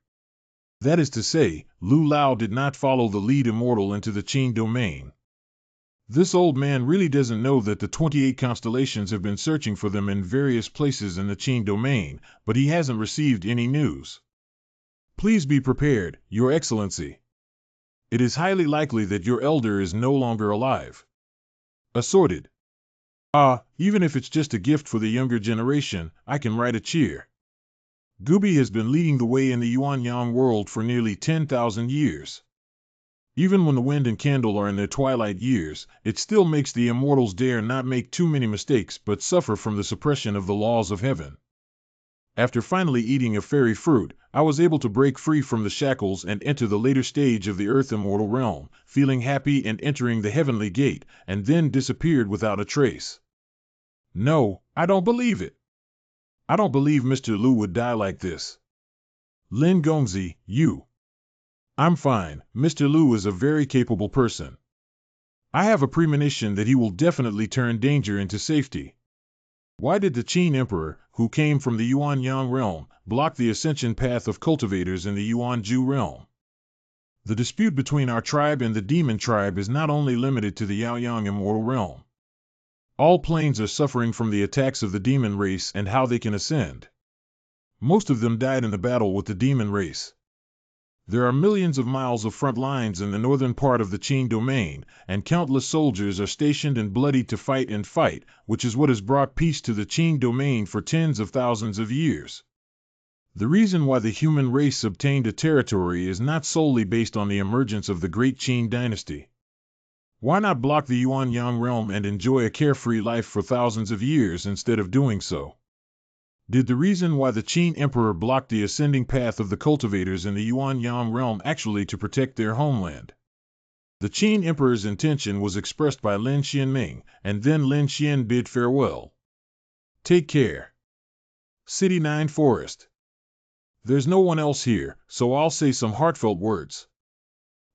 That is to say, Lu Lao did not follow the lead immortal into the Qin domain. This old man really doesn't know that the 28 constellations have been searching for them in various places in the Qin domain, but he hasn't received any news. Please be prepared, Your Excellency. It is highly likely that your elder is no longer alive. Assorted. Even if it's just a gift for the younger generation, I can write a cheer. Gubi has been leading the way in the Yuanyang world for nearly 10,000 years. Even when the wind and candle are in their twilight years, it still makes the immortals dare not make too many mistakes but suffer from the suppression of the laws of heaven. After finally eating a fairy fruit, I was able to break free from the shackles and enter the later stage of the earth immortal realm, feeling happy and entering the heavenly gate, and then disappeared without a trace. No, I don't believe it. I don't believe Mr. Lu would die like this. Lin Gongzi, you. I'm fine. Mr. Lu is a very capable person. I have a premonition that he will definitely turn danger into safety. Why did the Qin Emperor, who came from the Yuanyang realm, block the ascension path of cultivators in the Yuanju realm? The dispute between our tribe and the demon tribe is not only limited to the Yaoyang immortal realm. All planes are suffering from the attacks of the demon race and how they can ascend. Most of them died in the battle with the demon race. There are millions of miles of front lines in the northern part of the Qin domain, and countless soldiers are stationed and bloodied to fight, which is what has brought peace to the Qin domain for tens of thousands of years. The reason why the human race obtained a territory is not solely based on the emergence of the great Qin dynasty. Why not block the Yuanyang realm and enjoy a carefree life for thousands of years instead of doing so? Did the reason why the Qin Emperor blocked the ascending path of the cultivators in the Yuanyang realm actually to protect their homeland? The Qin Emperor's intention was expressed by Lin Xianming, and then Lin Xian bid farewell. Take care. City 9 Forest. There's no one else here, so I'll say some heartfelt words.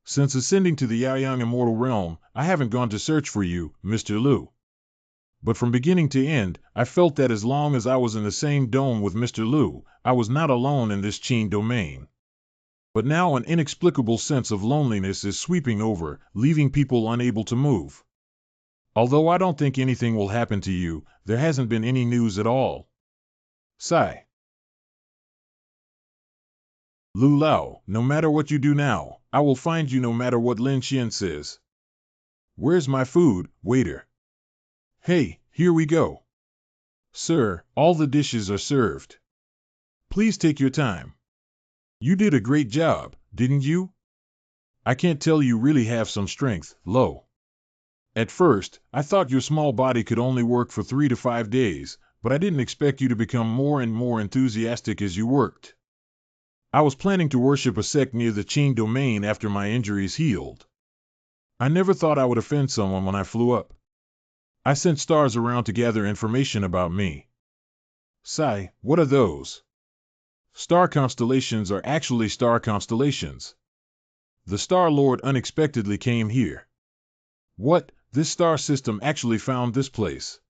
Since ascending to the Yaoyang immortal realm, I haven't gone to search for you, Mr. Lu. But from beginning to end, I felt that as long as I was in the same dome with Mr. Lu, I was not alone in this Qin domain. But now an inexplicable sense of loneliness is sweeping over, leaving people unable to move. Although I don't think anything will happen to you, there hasn't been any news at all. Sigh. Lu Lao, no matter what you do now, I will find you no matter what Lin Xian says. Where's my food, waiter? Hey, here we go. Sir, all the dishes are served. Please take your time. You did a great job, didn't you? I can't tell you really have some strength, Lo. At first, I thought your small body could only work for 3 to 5 days, but I didn't expect you to become more and more enthusiastic as you worked. I was planning to worship a sect near the Qin domain after my injuries healed. I never thought I would offend someone when I flew up. I sent stars around to gather information about me. Sai, what are those? Star constellations are actually star constellations. The Star Lord unexpectedly came here. What? This star system actually found this place.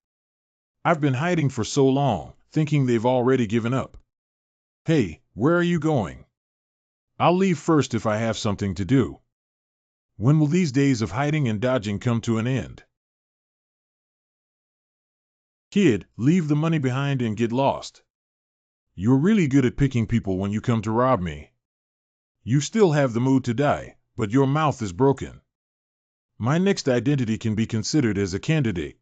I've been hiding for so long, thinking they've already given up. Hey, where are you going? I'll leave first if I have something to do. When will these days of hiding and dodging come to an end? Kid, leave the money behind and get lost. You're really good at picking people when you come to rob me. You still have the mood to die, but your mouth is broken. My next identity can be considered as a candidate.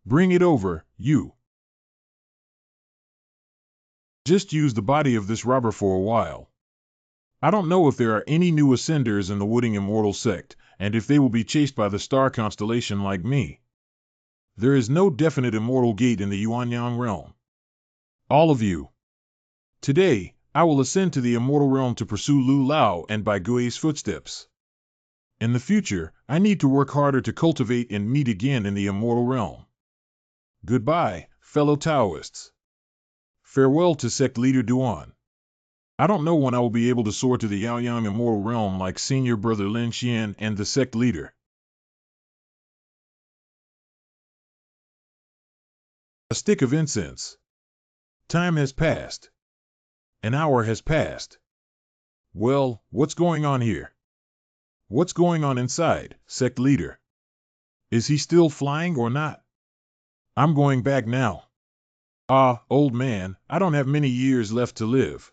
Bring it over, you. Just use the body of this robber for a while. I don't know if there are any new ascenders in the Wooding Immortal sect, and if they will be chased by the star constellation like me. There is no definite immortal gate in the Yuanyang realm. All of you. Today, I will ascend to the immortal realm to pursue Lu Lao and by Gui's footsteps. In the future, I need to work harder to cultivate and meet again in the immortal realm. Goodbye, fellow Taoists. Farewell to sect leader Duan. I don't know when I will be able to soar to the Yaoyang immortal realm like senior brother Lin Xian and the sect leader. A stick of incense. Time has passed. An hour has passed. Well, what's going on here? What's going on inside, sect leader? Is he still flying or not? I'm going back now. Ah, old man, I don't have many years left to live.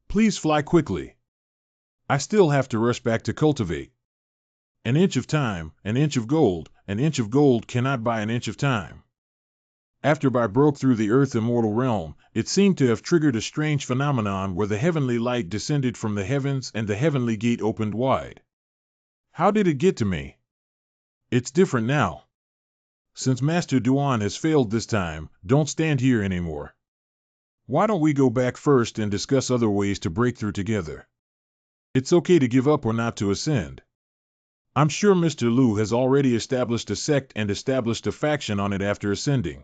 Please fly quickly. I still have to rush back to cultivate. An inch of time, an inch of gold cannot buy an inch of time. After I broke through the earth immortal realm, it seemed to have triggered a strange phenomenon where the heavenly light descended from the heavens and the heavenly gate opened wide. How did it get to me? It's different now. Since Master Duan has failed this time, don't stand here anymore. Why don't we go back first and discuss other ways to break through together? It's okay to give up or not to ascend. I'm sure Mr. Lu has already established a sect and established a faction on it after ascending.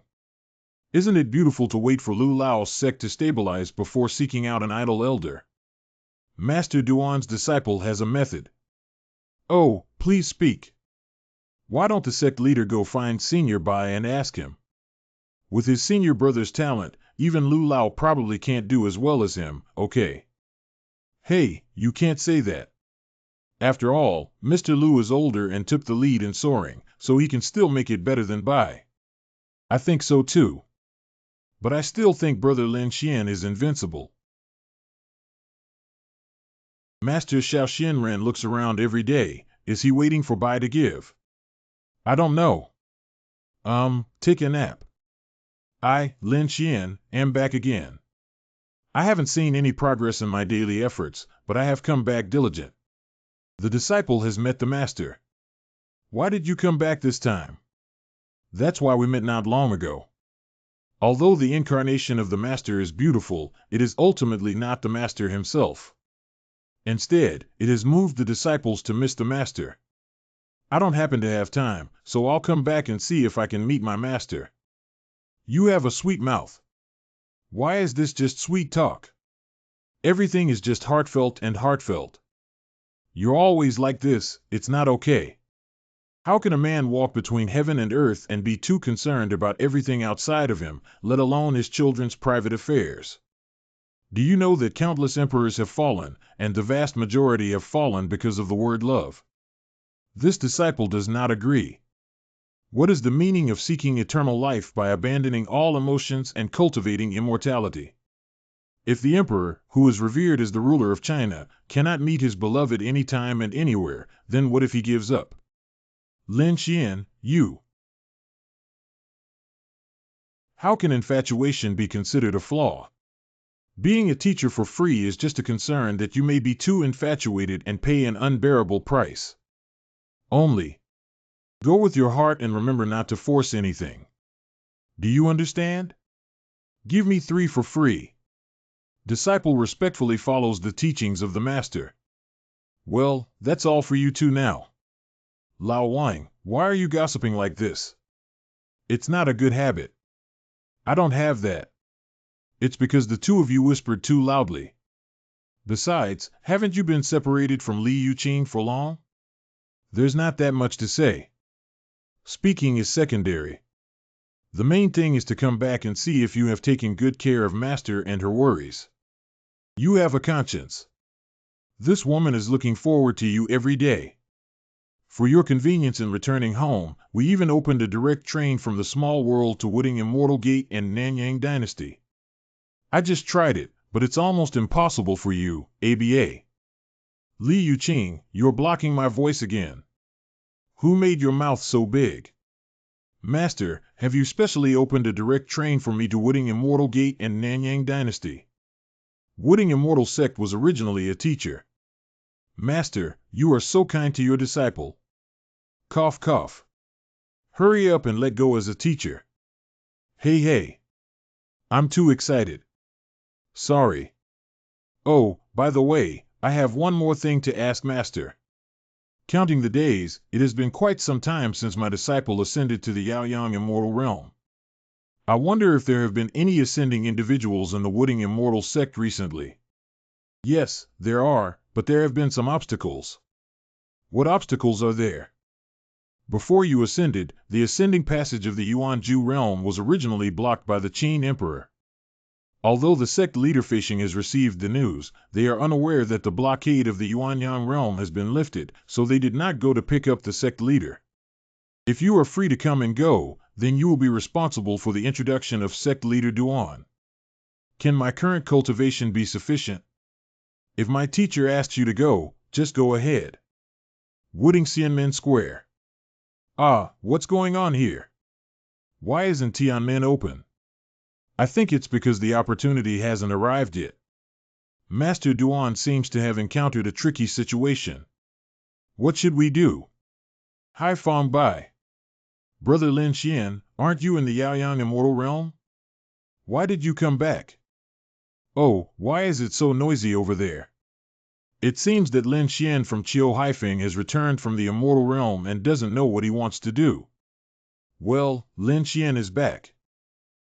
Isn't it beautiful to wait for Lu Lao's sect to stabilize before seeking out an idol elder? Master Duan's disciple has a method. Oh, please speak. Why don't the sect leader go find Senior Bai and ask him? With his senior brother's talent, even Lu Lao probably can't do as well as him, okay? Hey, you can't say that. After all, Mr. Lu is older and took the lead in soaring, so he can still make it better than Bai. I think so too. But I still think Brother Lin Xian is invincible. Master Xiao Xinren looks around every day. Is he waiting for Bai to give? I don't know. Take a nap. I, Lin Xian, am back again. I haven't seen any progress in my daily efforts, but I have come back diligent. The disciple has met the master. Why did you come back this time? That's why we met not long ago. Although the incarnation of the master is beautiful, it is ultimately not the master himself. Instead, it has moved the disciples to miss the master. I don't happen to have time, so I'll come back and see if I can meet my master. You have a sweet mouth. Why is this just sweet talk? Everything is just heartfelt and heartfelt. You're always like this, it's not okay. How can a man walk between heaven and earth and be too concerned about everything outside of him, let alone his children's private affairs? Do you know that countless emperors have fallen, and the vast majority have fallen because of the word love? This disciple does not agree. What is the meaning of seeking eternal life by abandoning all emotions and cultivating immortality? If the emperor, who is revered as the ruler of China, cannot meet his beloved any time and anywhere, then what if he gives up? Lin Xian, you. How can infatuation be considered a flaw? Being a teacher for free is just a concern that you may be too infatuated and pay an unbearable price. Only go with your heart and remember not to force anything. Do you understand? Give me 3 for free. Disciple respectfully follows the teachings of the master. Well, that's all for you two now. Lao Wang, why are you gossiping like this? It's not a good habit. I don't have that. It's because the two of you whispered too loudly. Besides, haven't you been separated from Li Yuqing for long? There's not that much to say. Speaking is secondary. The main thing is to come back and see if you have taken good care of Master and her worries. You have a conscience. This woman is looking forward to you every day. For your convenience in returning home, we even opened a direct train from the small world to Wooding Immortal Gate and Nanyang Dynasty. I just tried it, but it's almost impossible for you, ABA. Li Yuqing, you're blocking my voice again. Who made your mouth so big? Master, have you specially opened a direct train for me to Wooding Immortal Gate and Nanyang Dynasty? Wooding Immortal Sect was originally a teacher. Master, you are so kind to your disciple. Cough cough. Hurry up and let go as a teacher. Hey. I'm too excited. Sorry. Oh, by the way, I have one more thing to ask Master. Counting the days, it has been quite some time since my disciple ascended to the Yaoyang immortal realm. I wonder if there have been any ascending individuals in the Wooding immortal sect recently. Yes, there are, but there have been some obstacles. What obstacles are there? Before you ascended, the ascending passage of the Yuanju realm was originally blocked by the Qin Emperor. Although the sect leader Feishing has received the news, they are unaware that the blockade of the Yuanyang realm has been lifted, so they did not go to pick up the sect leader. If you are free to come and go, then you will be responsible for the introduction of sect leader Duan. Can my current cultivation be sufficient? If my teacher asks you to go, just go ahead. Wooding Xianmen Square. Ah, what's going on here? Why isn't Tianmen open? I think it's because the opportunity hasn't arrived yet. Master Duan seems to have encountered a tricky situation. What should we do? Hai Fong Bai. Brother Lin Xian, aren't you in the Yaoyang immortal realm? Why did you come back? Oh, why is it so noisy over there? It seems that Lin Xian from Chiu Haifeng has returned from the immortal realm and doesn't know what he wants to do. Well, Lin Xian is back.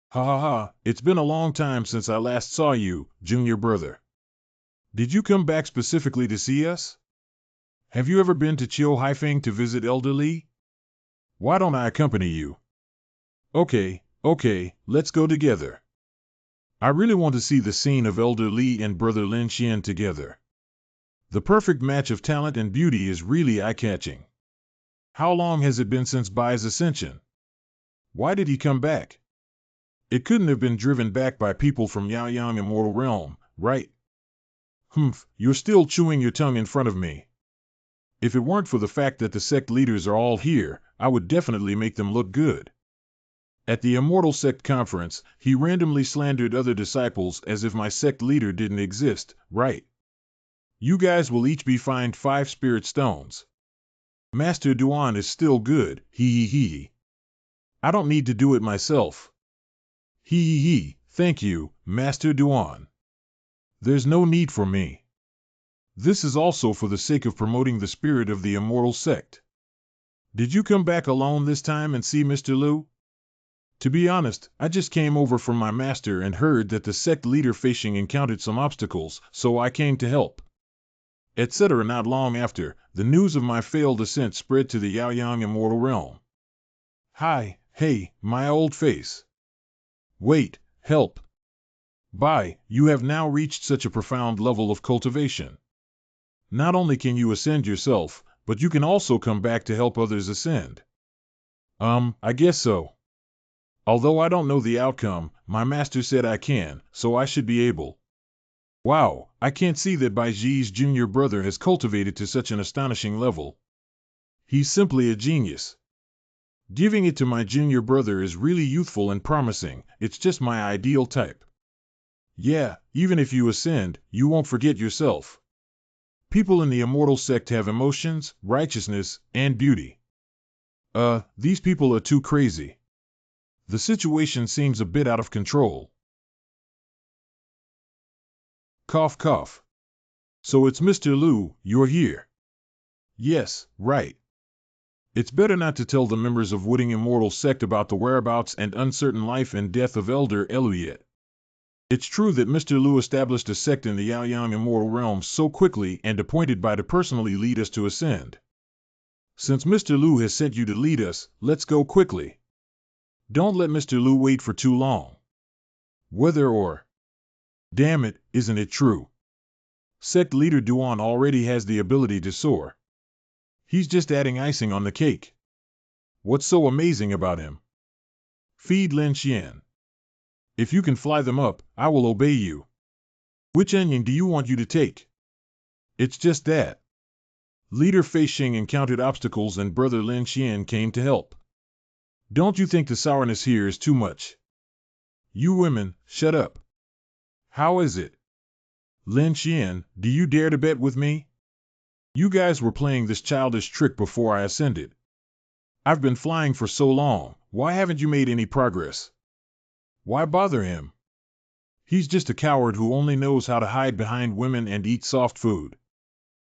Ha ha ha, it's been a long time since I last saw you, junior brother. Did you come back specifically to see us? Have you ever been to Chiu Haifeng to visit Elder Li? Why don't I accompany you? Okay, let's go together. I really want to see the scene of Elder Li and Brother Lin Xian together. The perfect match of talent and beauty is really eye-catching. How long has it been since Bai's ascension? Why did he come back? It couldn't have been driven back by people from Yaoyang immortal realm, right? Humph, you're still chewing your tongue in front of me. If it weren't for the fact that the sect leaders are all here, I would definitely make them look good. At the Immortal Sect Conference, he randomly slandered other disciples as if my sect leader didn't exist, right? You guys will each be fined 5 spirit stones. Master Duan is still good, hee hee hee. I don't need to do it myself. Hee hee hee, thank you, Master Duan. There's no need for me. This is also for the sake of promoting the spirit of the immortal sect. Did you come back alone this time and see Mr. Liu? To be honest, I just came over from my master and heard that the sect leader Feishing encountered some obstacles, so I came to help. Etc. Not long after, the news of my failed ascent spread to the Yaoyang immortal realm. Hi, hey, my old face. Wait, help. Bai, you have now reached such a profound level of cultivation. Not only can you ascend yourself, but you can also come back to help others ascend. I guess so. Although I don't know the outcome, my master said I can, so I should be able. Wow, I can't see that Bai Ji's junior brother has cultivated to such an astonishing level. He's simply a genius. Giving it to my junior brother is really youthful and promising, it's just my ideal type. Yeah, even if you ascend, you won't forget yourself. People in the immortal sect have emotions, righteousness, and beauty. These people are too crazy. The situation seems a bit out of control. Cough cough. So it's Mr. Liu, you're here. Yes, right. It's better not to tell the members of Wooding Immortal Sect about the whereabouts and uncertain life and death of Elder Elu yet. It's true that Mr. Liu established a sect in the Yaoyang Immortal Realm so quickly and appointed Bai to personally lead us to ascend. Since Mr. Liu has sent you to lead us, let's go quickly. Don't let Mr. Liu wait for too long. Whether or... Damn it, isn't it true? Sect leader Duan already has the ability to soar. He's just adding icing on the cake. What's so amazing about him? Feed Lin Xian. If you can fly them up, I will obey you. Which onion do you want you to take? It's just that. Leader Feishing encountered obstacles and Brother Lin Xian came to help. Don't you think the sourness here is too much? You women, shut up. How is it? Lin Xian, do you dare to bet with me? You guys were playing this childish trick before I ascended. I've been flying for so long, why haven't you made any progress? Why bother him? He's just a coward who only knows how to hide behind women and eat soft food.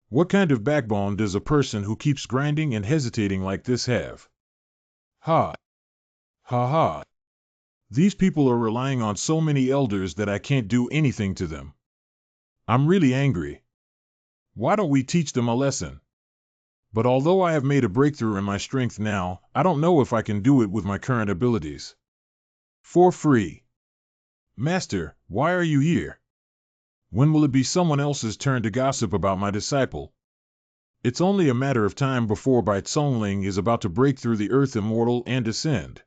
What kind of backbone does a person who keeps grinding and hesitating like this have? Ha, ha ha. These people are relying on so many elders that I can't do anything to them. I'm really angry. Why don't we teach them a lesson? But although I have made a breakthrough in my strength now, I don't know if I can do it with my current abilities. For free. Master, why are you here? When will it be someone else's turn to gossip about my disciple? It's only a matter of time before Bai Tsongling is about to break through the earth immortal and ascend.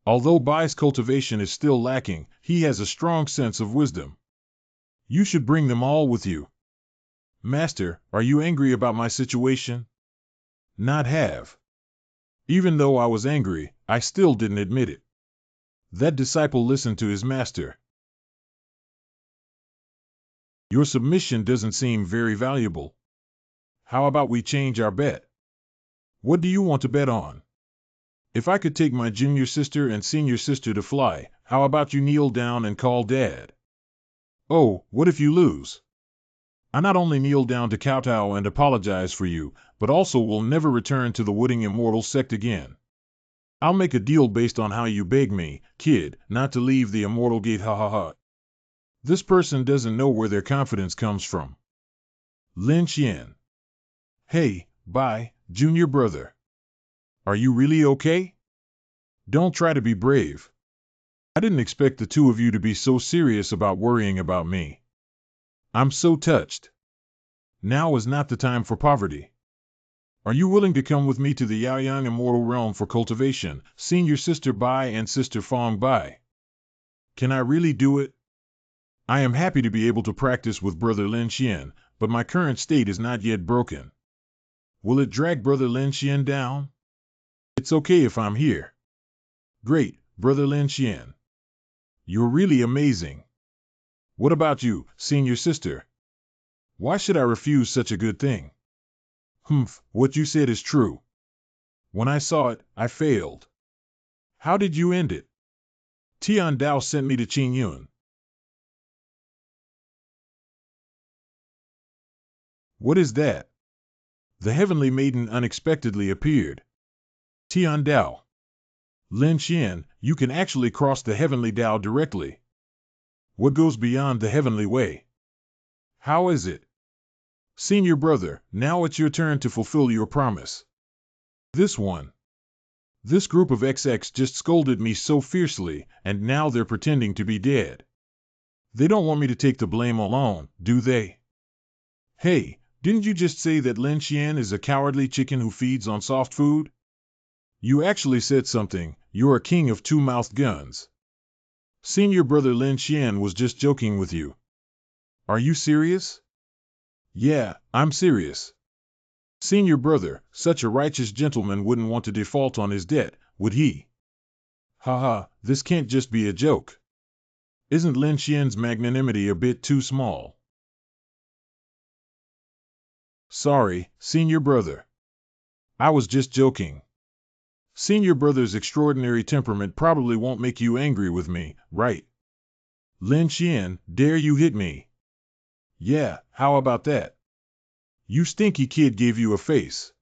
Although Bai's cultivation is still lacking, he has a strong sense of wisdom. You should bring them all with you. Master, are you angry about my situation? Not have. Even though I was angry, I still didn't admit it. That disciple listened to his master. Your submission doesn't seem very valuable. How about we change our bet? What do you want to bet on? If I could take my junior sister and senior sister to fly, how about you kneel down and call Dad? Oh, what if you lose? I not only kneel down to kowtow and apologize for you, but also will never return to the Wooding Immortal sect again. I'll make a deal based on how you beg me, kid, not to leave the Immortal Gate, ha ha ha. This person doesn't know where their confidence comes from. Lin Xian. Hey, bye, junior brother. Are you really okay? Don't try to be brave. I didn't expect the two of you to be so serious about worrying about me. I'm so touched. Now is not the time for poverty. Are you willing to come with me to the Yaoyang Immortal Realm for cultivation, senior sister Bai and sister Fong Bai? Can I really do it? I am happy to be able to practice with Brother Lin Xian, but my current state is not yet broken. Will it drag Brother Lin Xian down? It's okay if I'm here. Great, Brother Lin Xian. You're really amazing. What about you, senior sister? Why should I refuse such a good thing? Humph, what you said is true. When I saw it, I failed. How did you end it? Tian Dao sent me to Qing Yun. What is that? The heavenly maiden unexpectedly appeared. Tian Dao. Lin Xian, you can actually cross the heavenly Dao directly. What goes beyond the heavenly way? How is it? Senior brother, now it's your turn to fulfill your promise. This one. This group of XX just scolded me so fiercely, and now they're pretending to be dead. They don't want me to take the blame alone, do they? Hey, didn't you just say that Lin Xian is a cowardly chicken who feeds on soft food? You actually said something. You're a king of two-mouthed guns. Senior brother Lin Xian was just joking with you. Are you serious? Yeah, I'm serious. Senior brother, such a righteous gentleman wouldn't want to default on his debt, would he? Haha, this can't just be a joke. Isn't Lin Xian's magnanimity a bit too small? Sorry, senior brother. I was just joking. Senior brother's extraordinary temperament probably won't make you angry with me, right? Lin Xian, dare you hit me? Yeah, how about that? You stinky kid gave you a face.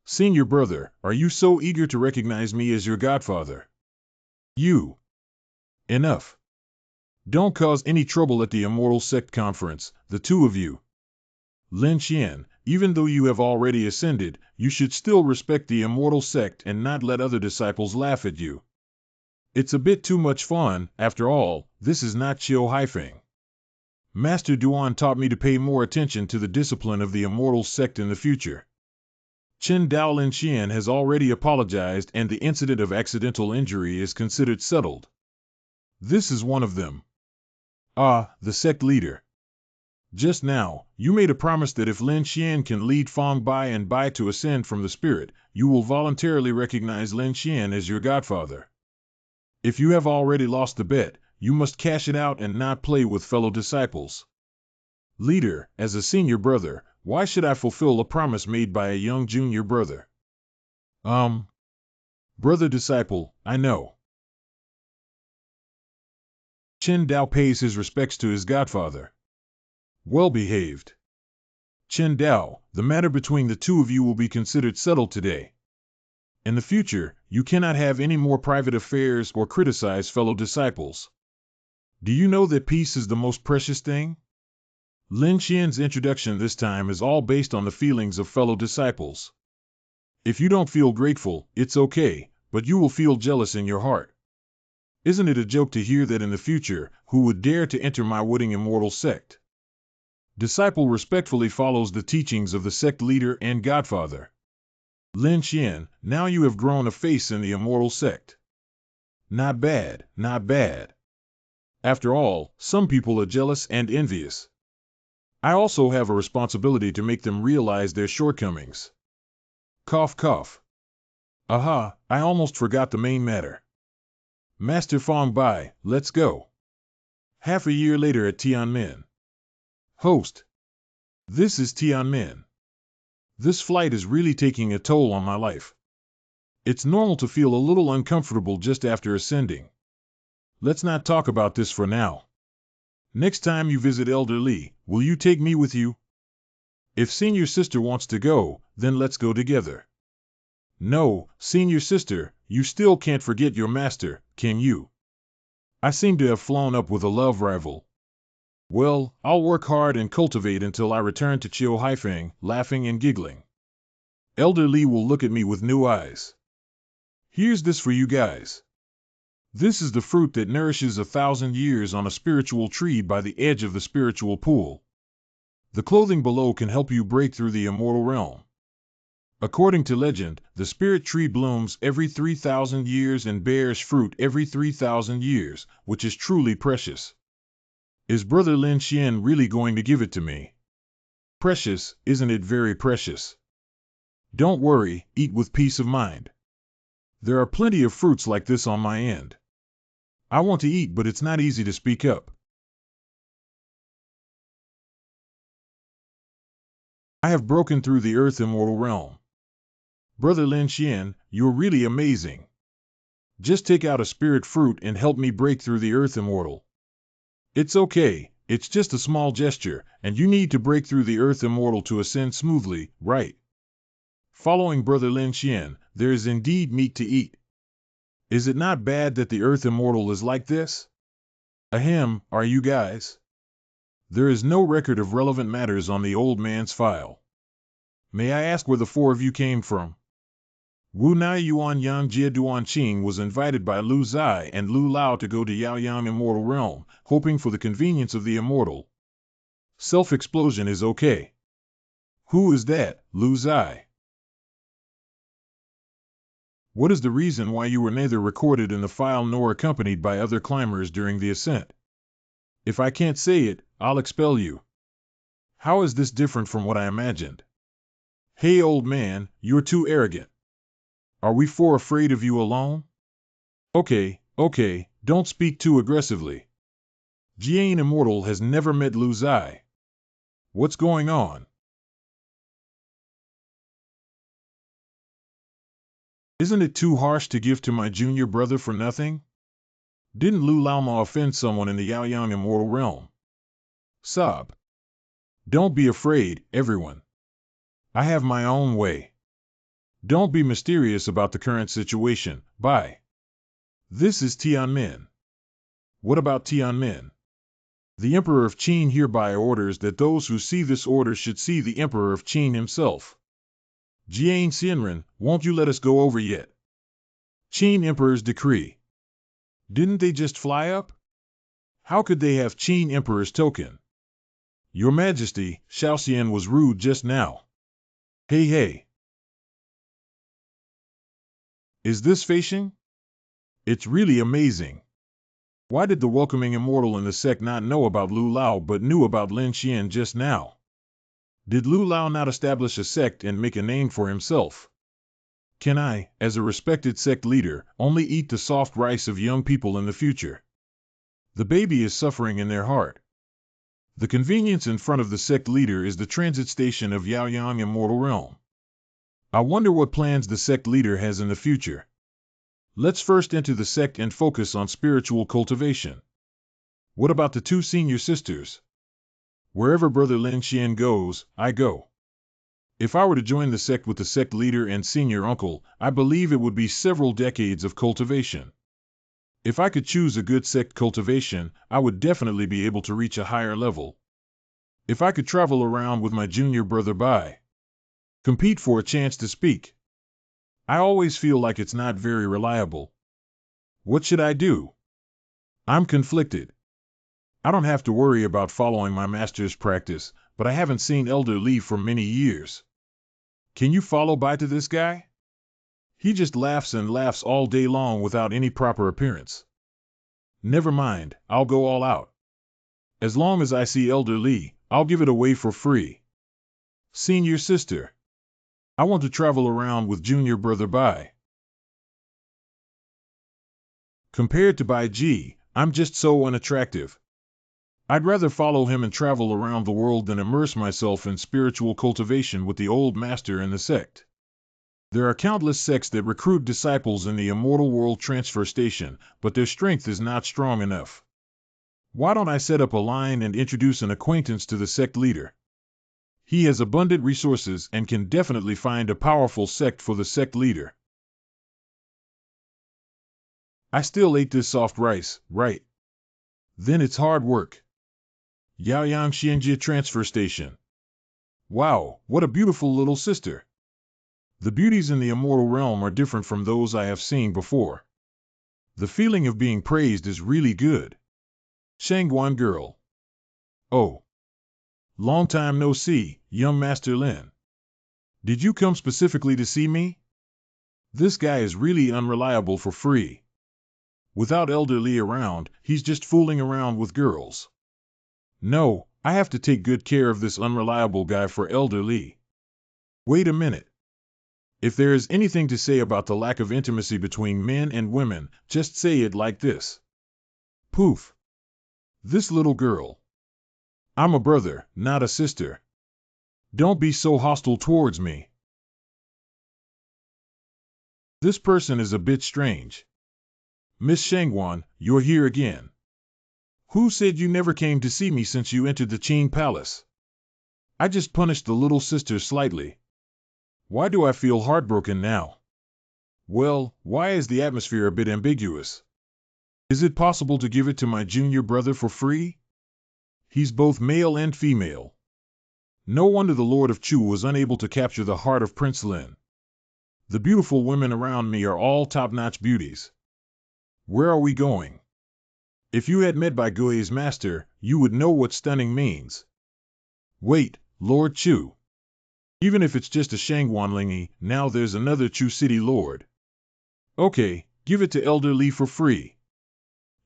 Senior brother, are you so eager to recognize me as your godfather? You. Enough. Don't cause any trouble at the Immortal Sect Conference, the two of you. Lin Xian, even though you have already ascended, you should still respect the Immortal Sect and not let other disciples laugh at you. It's a bit too much fun, after all, this is not Chiu Haifeng. Master Duan taught me to pay more attention to the discipline of the Immortal Sect in the future. Chen Dao Lin Xian has already apologized and the incident of accidental injury is considered settled. This is one of them. Ah, the sect leader. Just now, you made a promise that if Lin Xian can lead Fong Bai and Bai to ascend from the spirit, you will voluntarily recognize Lin Xian as your godfather. If you have already lost the bet, you must cash it out and not play with fellow disciples. Leader, as a senior brother, why should I fulfill a promise made by a young junior brother? Brother disciple, I know. Chen Dao pays his respects to his godfather. Well behaved. Chen Dao, the matter between the two of you will be considered settled today. In the future, you cannot have any more private affairs or criticize fellow disciples. Do you know that peace is the most precious thing? Lin Xian's introduction this time is all based on the feelings of fellow disciples. If you don't feel grateful, it's okay, but you will feel jealous in your heart. Isn't it a joke to hear that in the future, who would dare to enter my wooden immortal sect? Disciple respectfully follows the teachings of the sect leader and godfather. Lin Xian, now you have grown a face in the immortal sect. Not bad, not bad. After all, some people are jealous and envious. I also have a responsibility to make them realize their shortcomings. Cough, cough. Aha, I almost forgot the main matter. Master Fong Bai, let's go. Half a year later at Tianmin. Host. This is Tianmin. This flight is really taking a toll on my life. It's normal to feel a little uncomfortable just after ascending. Let's not talk about this for now. Next time you visit Elder Li, will you take me with you? If senior sister wants to go, then let's go together. No, senior sister, you still can't forget your master, can you? I seem to have flown up with a love rival. Well, I'll work hard and cultivate until I return to Chiu Haifeng, laughing and giggling. Elder Li will look at me with new eyes. Here's this for you guys. This is the fruit that nourishes 1,000 years on a spiritual tree by the edge of the spiritual pool. The clothing below can help you break through the immortal realm. According to legend, the spirit tree blooms every 3,000 years and bears fruit every 3,000 years, which is truly precious. Is Brother Lin Xian really going to give it to me? Precious, isn't it very precious? Don't worry, eat with peace of mind. There are plenty of fruits like this on my end. I want to eat, but it's not easy to speak up. I have broken through the earth immortal realm. Brother Lin Xian, you're really amazing. Just take out a spirit fruit and help me break through the earth immortal. It's okay, it's just a small gesture, and you need to break through the earth immortal to ascend smoothly, right? Following Brother Lin Xian, there is indeed meat to eat. Is it not bad that the earth immortal is like this? Ahem, are you guys? There is no record of relevant matters on the old man's file. May I ask where the four of you came from? Wu Nai Yuan Yang Jie Duan Qing was invited by Lu Zai and Lu Lao to go to Yaoyang Immortal Realm, hoping for the convenience of the immortal. Self-explosion is okay. Who is that, Lu Zai? What is the reason why you were neither recorded in the file nor accompanied by other climbers during the ascent? If I can't say it, I'll expel you. How is this different from what I imagined? Hey old man, you're too arrogant. Are we four afraid of you alone? Okay, don't speak too aggressively. Jian Immortal has never met Lu Zai. What's going on? Isn't it too harsh to give to my junior brother for nothing? Didn't Lu Laoma offend someone in the Yaoyang Immortal Realm? Sob. Don't be afraid, everyone. I have my own way. Don't be mysterious about the current situation. Bye. This is Tianmin. What about Tianmin? The Emperor of Qin hereby orders that those who see this order should see the Emperor of Qin himself. Jian Xianren, won't you let us go over yet? Qin Emperor's decree. Didn't they just fly up? How could they have Qin Emperor's token? Your Majesty, Shaoxian was rude just now. Hey. Is this Feisheng? It's really amazing. Why did the welcoming immortal in the sect not know about Lu Lao but knew about Lin Xian just now? Did Lu Lao not establish a sect and make a name for himself? Can I, as a respected sect leader, only eat the soft rice of young people in the future? The baby is suffering in their heart. The convenience in front of the sect leader is the transit station of Yaoyang Immortal Realm. I wonder what plans the sect leader has in the future. Let's first enter the sect and focus on spiritual cultivation. What about the two senior sisters? Wherever Brother Lin Xian goes, I go. If I were to join the sect with the sect leader and senior uncle, I believe it would be several decades of cultivation. If I could choose a good sect cultivation, I would definitely be able to reach a higher level. If I could travel around with my junior brother Bai, compete for a chance to speak. I always feel like it's not very reliable. What should I do? I'm conflicted. I don't have to worry about following my master's practice, but I haven't seen Elder Li for many years. Can you follow Bai to this guy? He just laughs and laughs all day long without any proper appearance. Never mind, I'll go all out. As long as I see Elder Li, I'll give it away for free. Senior sister. I want to travel around with junior brother Bai. Compared to Bai Ji, I'm just so unattractive. I'd rather follow him and travel around the world than immerse myself in spiritual cultivation with the old master and the sect. There are countless sects that recruit disciples in the immortal world transfer station, but their strength is not strong enough. Why don't I set up a line and introduce an acquaintance to the sect leader? He has abundant resources and can definitely find a powerful sect for the sect leader. I still ate this soft rice, right? Then it's hard work. Yaoyang Xianjie Transfer Station. Wow, what a beautiful little sister. The beauties in the immortal realm are different from those I have seen before. The feeling of being praised is really good. Shangguan girl. Oh. Long time no see, young Master Lin. Did you come specifically to see me? This guy is really unreliable for free. Without Elder Li around, he's just fooling around with girls. No, I have to take good care of this unreliable guy for Elder Li. Wait a minute. If there is anything to say about the lack of intimacy between men and women, just say it like this. Poof. This little girl. I'm a brother, not a sister. Don't be so hostile towards me. This person is a bit strange. Miss Shangguan, you're here again. Who said you never came to see me since you entered the Qing Palace? I just punished the little sister slightly. Why do I feel heartbroken now? Well, why is the atmosphere a bit ambiguous? Is it possible to give it to my junior brother for free? He's both male and female. No wonder the Lord of Chu was unable to capture the heart of Prince Lin. The beautiful women around me are all top-notch beauties. Where are we going? If you had met Bai Gui's master, you would know what stunning means. Wait, Lord Chu. Even if it's just a Shangguanlingi, now there's another Chu City Lord. Okay, give it to Elder Li for free.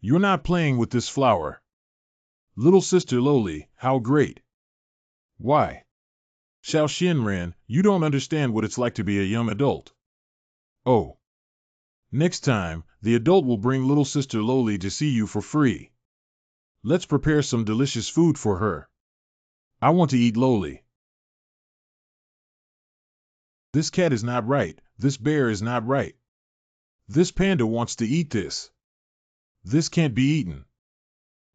You're not playing with this flower. Little sister Loli, how great. Why? Xiao Xinran, you don't understand what it's like to be a young adult. Oh. Next time, the adult will bring little sister Loli to see you for free. Let's prepare some delicious food for her. I want to eat Loli. This cat is not right, this bear is not right. This panda wants to eat this. This can't be eaten.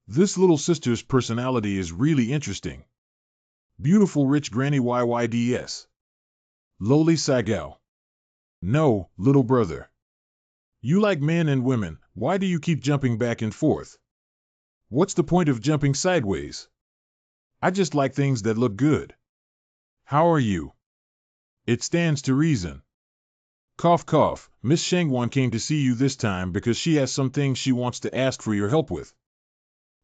This little sister's personality is really interesting. Beautiful rich granny YYDS. Loli Sagao. No, little brother. You like men and women, why do you keep jumping back and forth? What's the point of jumping sideways? I just like things that look good. How are you? It stands to reason. Cough cough, Miss Shangguan came to see you this time because she has some things she wants to ask for your help with.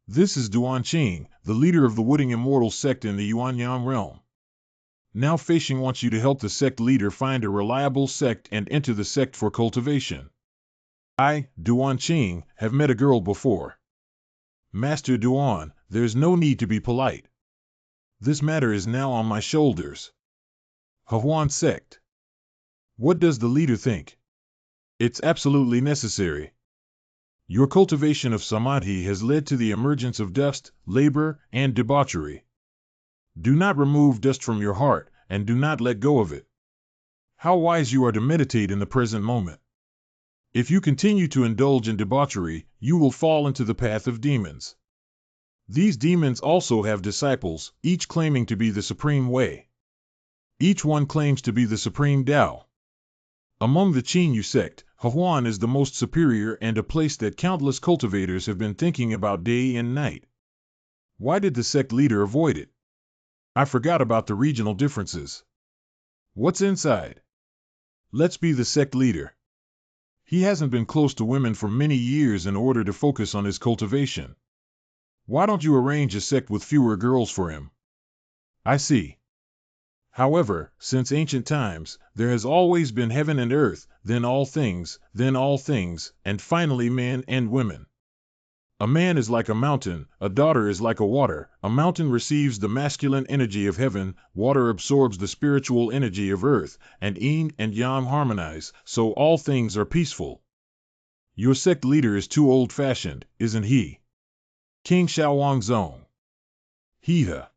This is Duan Qing, the leader of the Wooding Immortal sect in the Yuanyang realm. Now Fei Xing wants you to help the sect leader find a reliable sect and enter the sect for cultivation. I, Duan Qing, have met a girl before. Master Duan, there's no need to be polite. This matter is now on my shoulders. Hahuan sect. What does the leader think? It's absolutely necessary. Your cultivation of samadhi has led to the emergence of dust, labor, and debauchery. Do not remove dust from your heart, and do not let go of it. How wise you are to meditate in the present moment. If you continue to indulge in debauchery, you will fall into the path of demons. These demons also have disciples, each claiming to be the supreme way. Each one claims to be the supreme Tao. Among the Chinyu sect, Huan is the most superior and a place that countless cultivators have been thinking about day and night. Why did the sect leader avoid it? I forgot about the regional differences. What's inside? Let's be the sect leader. He hasn't been close to women for many years in order to focus on his cultivation. Why don't you arrange a sect with fewer girls for him? I see. However, since ancient times, there has always been heaven and earth, then all things, and finally men and women. A man is like a mountain, a daughter is like a water. A mountain receives the masculine energy of heaven, water absorbs the spiritual energy of earth, and yin and yang harmonize, so all things are peaceful. Your sect leader is too old-fashioned, isn't he? King Shaowangzong. Heha.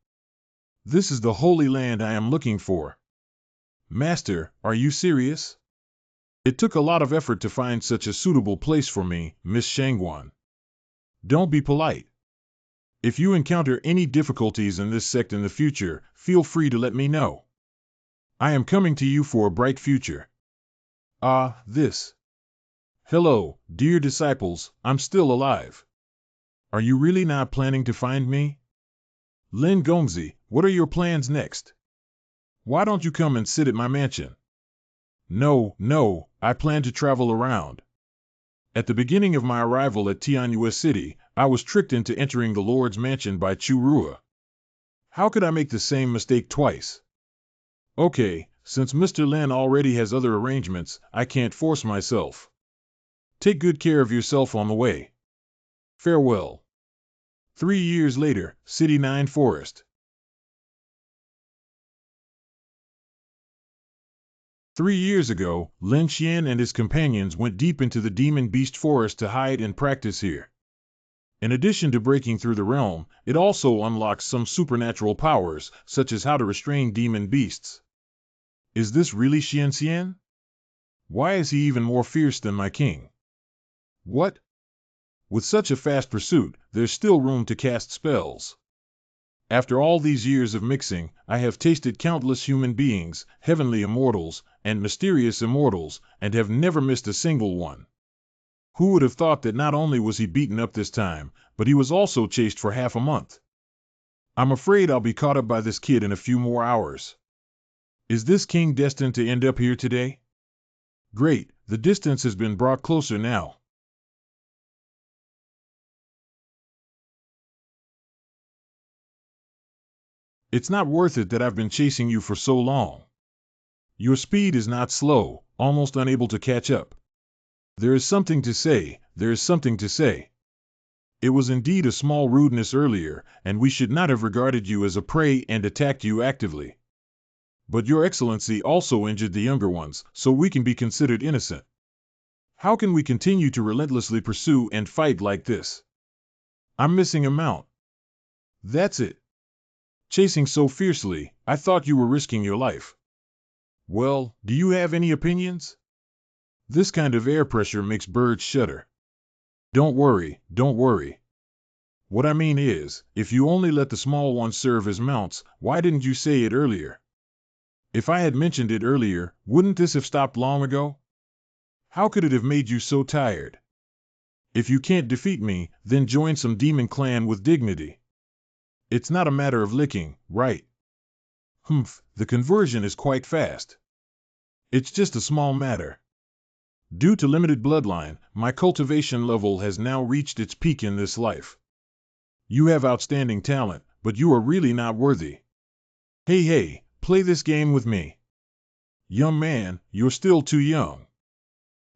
This is the holy land I am looking for. Master, are you serious? It took a lot of effort to find such a suitable place for me, Miss Shangguan. Don't be polite. If you encounter any difficulties in this sect in the future, feel free to let me know. I am coming to you for a bright future. This. Hello, dear disciples, I'm still alive. Are you really not planning to find me? Lin Gongzi, what are your plans next? Why don't you come and sit at my mansion? No, I plan to travel around. At the beginning of my arrival at Tianyue City, I was tricked into entering the Lord's mansion by Chu Rua. How could I make the same mistake twice? Okay, since Mr. Lin already has other arrangements, I can't force myself. Take good care of yourself on the way. Farewell. 3 years later, City 9 Forest. 3 years ago, Lin Xian and his companions went deep into the demon beast forest to hide and practice here. In addition to breaking through the realm, it also unlocks some supernatural powers, such as how to restrain demon beasts. Is this really Xian Xian? Why is he even more fierce than my king? What? With such a fast pursuit, there's still room to cast spells. After all these years of mixing, I have tasted countless human beings, heavenly immortals, and mysterious immortals, and have never missed a single one. Who would have thought that not only was he beaten up this time, but he was also chased for half a month? I'm afraid I'll be caught up by this kid in a few more hours. Is this king destined to end up here today? Great, the distance has been brought closer now. It's not worth it that I've been chasing you for so long. Your speed is not slow, almost unable to catch up. There is something to say. It was indeed a small rudeness earlier, and we should not have regarded you as a prey and attacked you actively. But your excellency also injured the younger ones, so we can be considered innocent. How can we continue to relentlessly pursue and fight like this? I'm missing a mount. That's it. Chasing so fiercely, I thought you were risking your life. Well, do you have any opinions? This kind of air pressure makes birds shudder. Don't worry. What I mean is, if you only let the small ones serve as mounts, why didn't you say it earlier? If I had mentioned it earlier, wouldn't this have stopped long ago? How could it have made you so tired? If you can't defeat me, then join some demon clan with dignity. It's not a matter of licking, right? The conversion is quite fast. It's just a small matter. Due to limited bloodline, my cultivation level has now reached its peak in this life. You have outstanding talent, but you are really not worthy. Hey, play this game with me. Young man, you're still too young.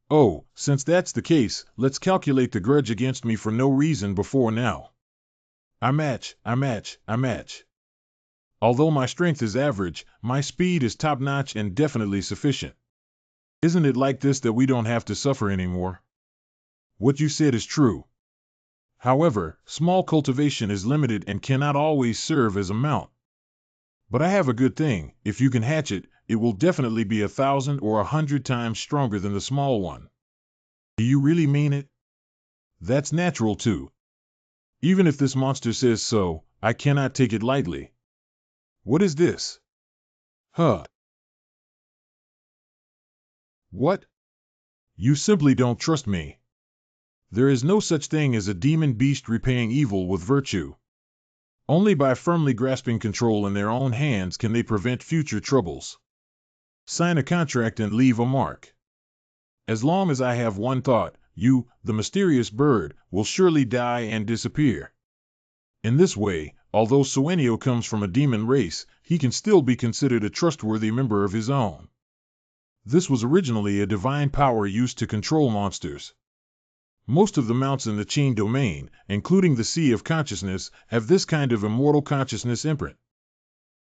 Oh, since that's the case, let's calculate the grudge against me for no reason before now. I match. Although my strength is average, my speed is top-notch and definitely sufficient. Isn't it like this that we don't have to suffer anymore? What you said is true. However, small cultivation is limited and cannot always serve as a mount. But I have a good thing. If you can hatch it, it will definitely be 1,000 or 100 times stronger than the small one. Do you really mean it? That's natural too. Even if this monster says so, I cannot take it lightly. What is this? Huh? What? You simply don't trust me. There is no such thing as a demon beast repaying evil with virtue. Only by firmly grasping control in their own hands can they prevent future troubles. Sign a contract and leave a mark. As long as I have one thought, you, the mysterious bird, will surely die and disappear. In this way, although Sueño comes from a demon race, he can still be considered a trustworthy member of his own. This was originally a divine power used to control monsters. Most of the mounts in the Qin domain, including the Sea of Consciousness, have this kind of immortal consciousness imprint.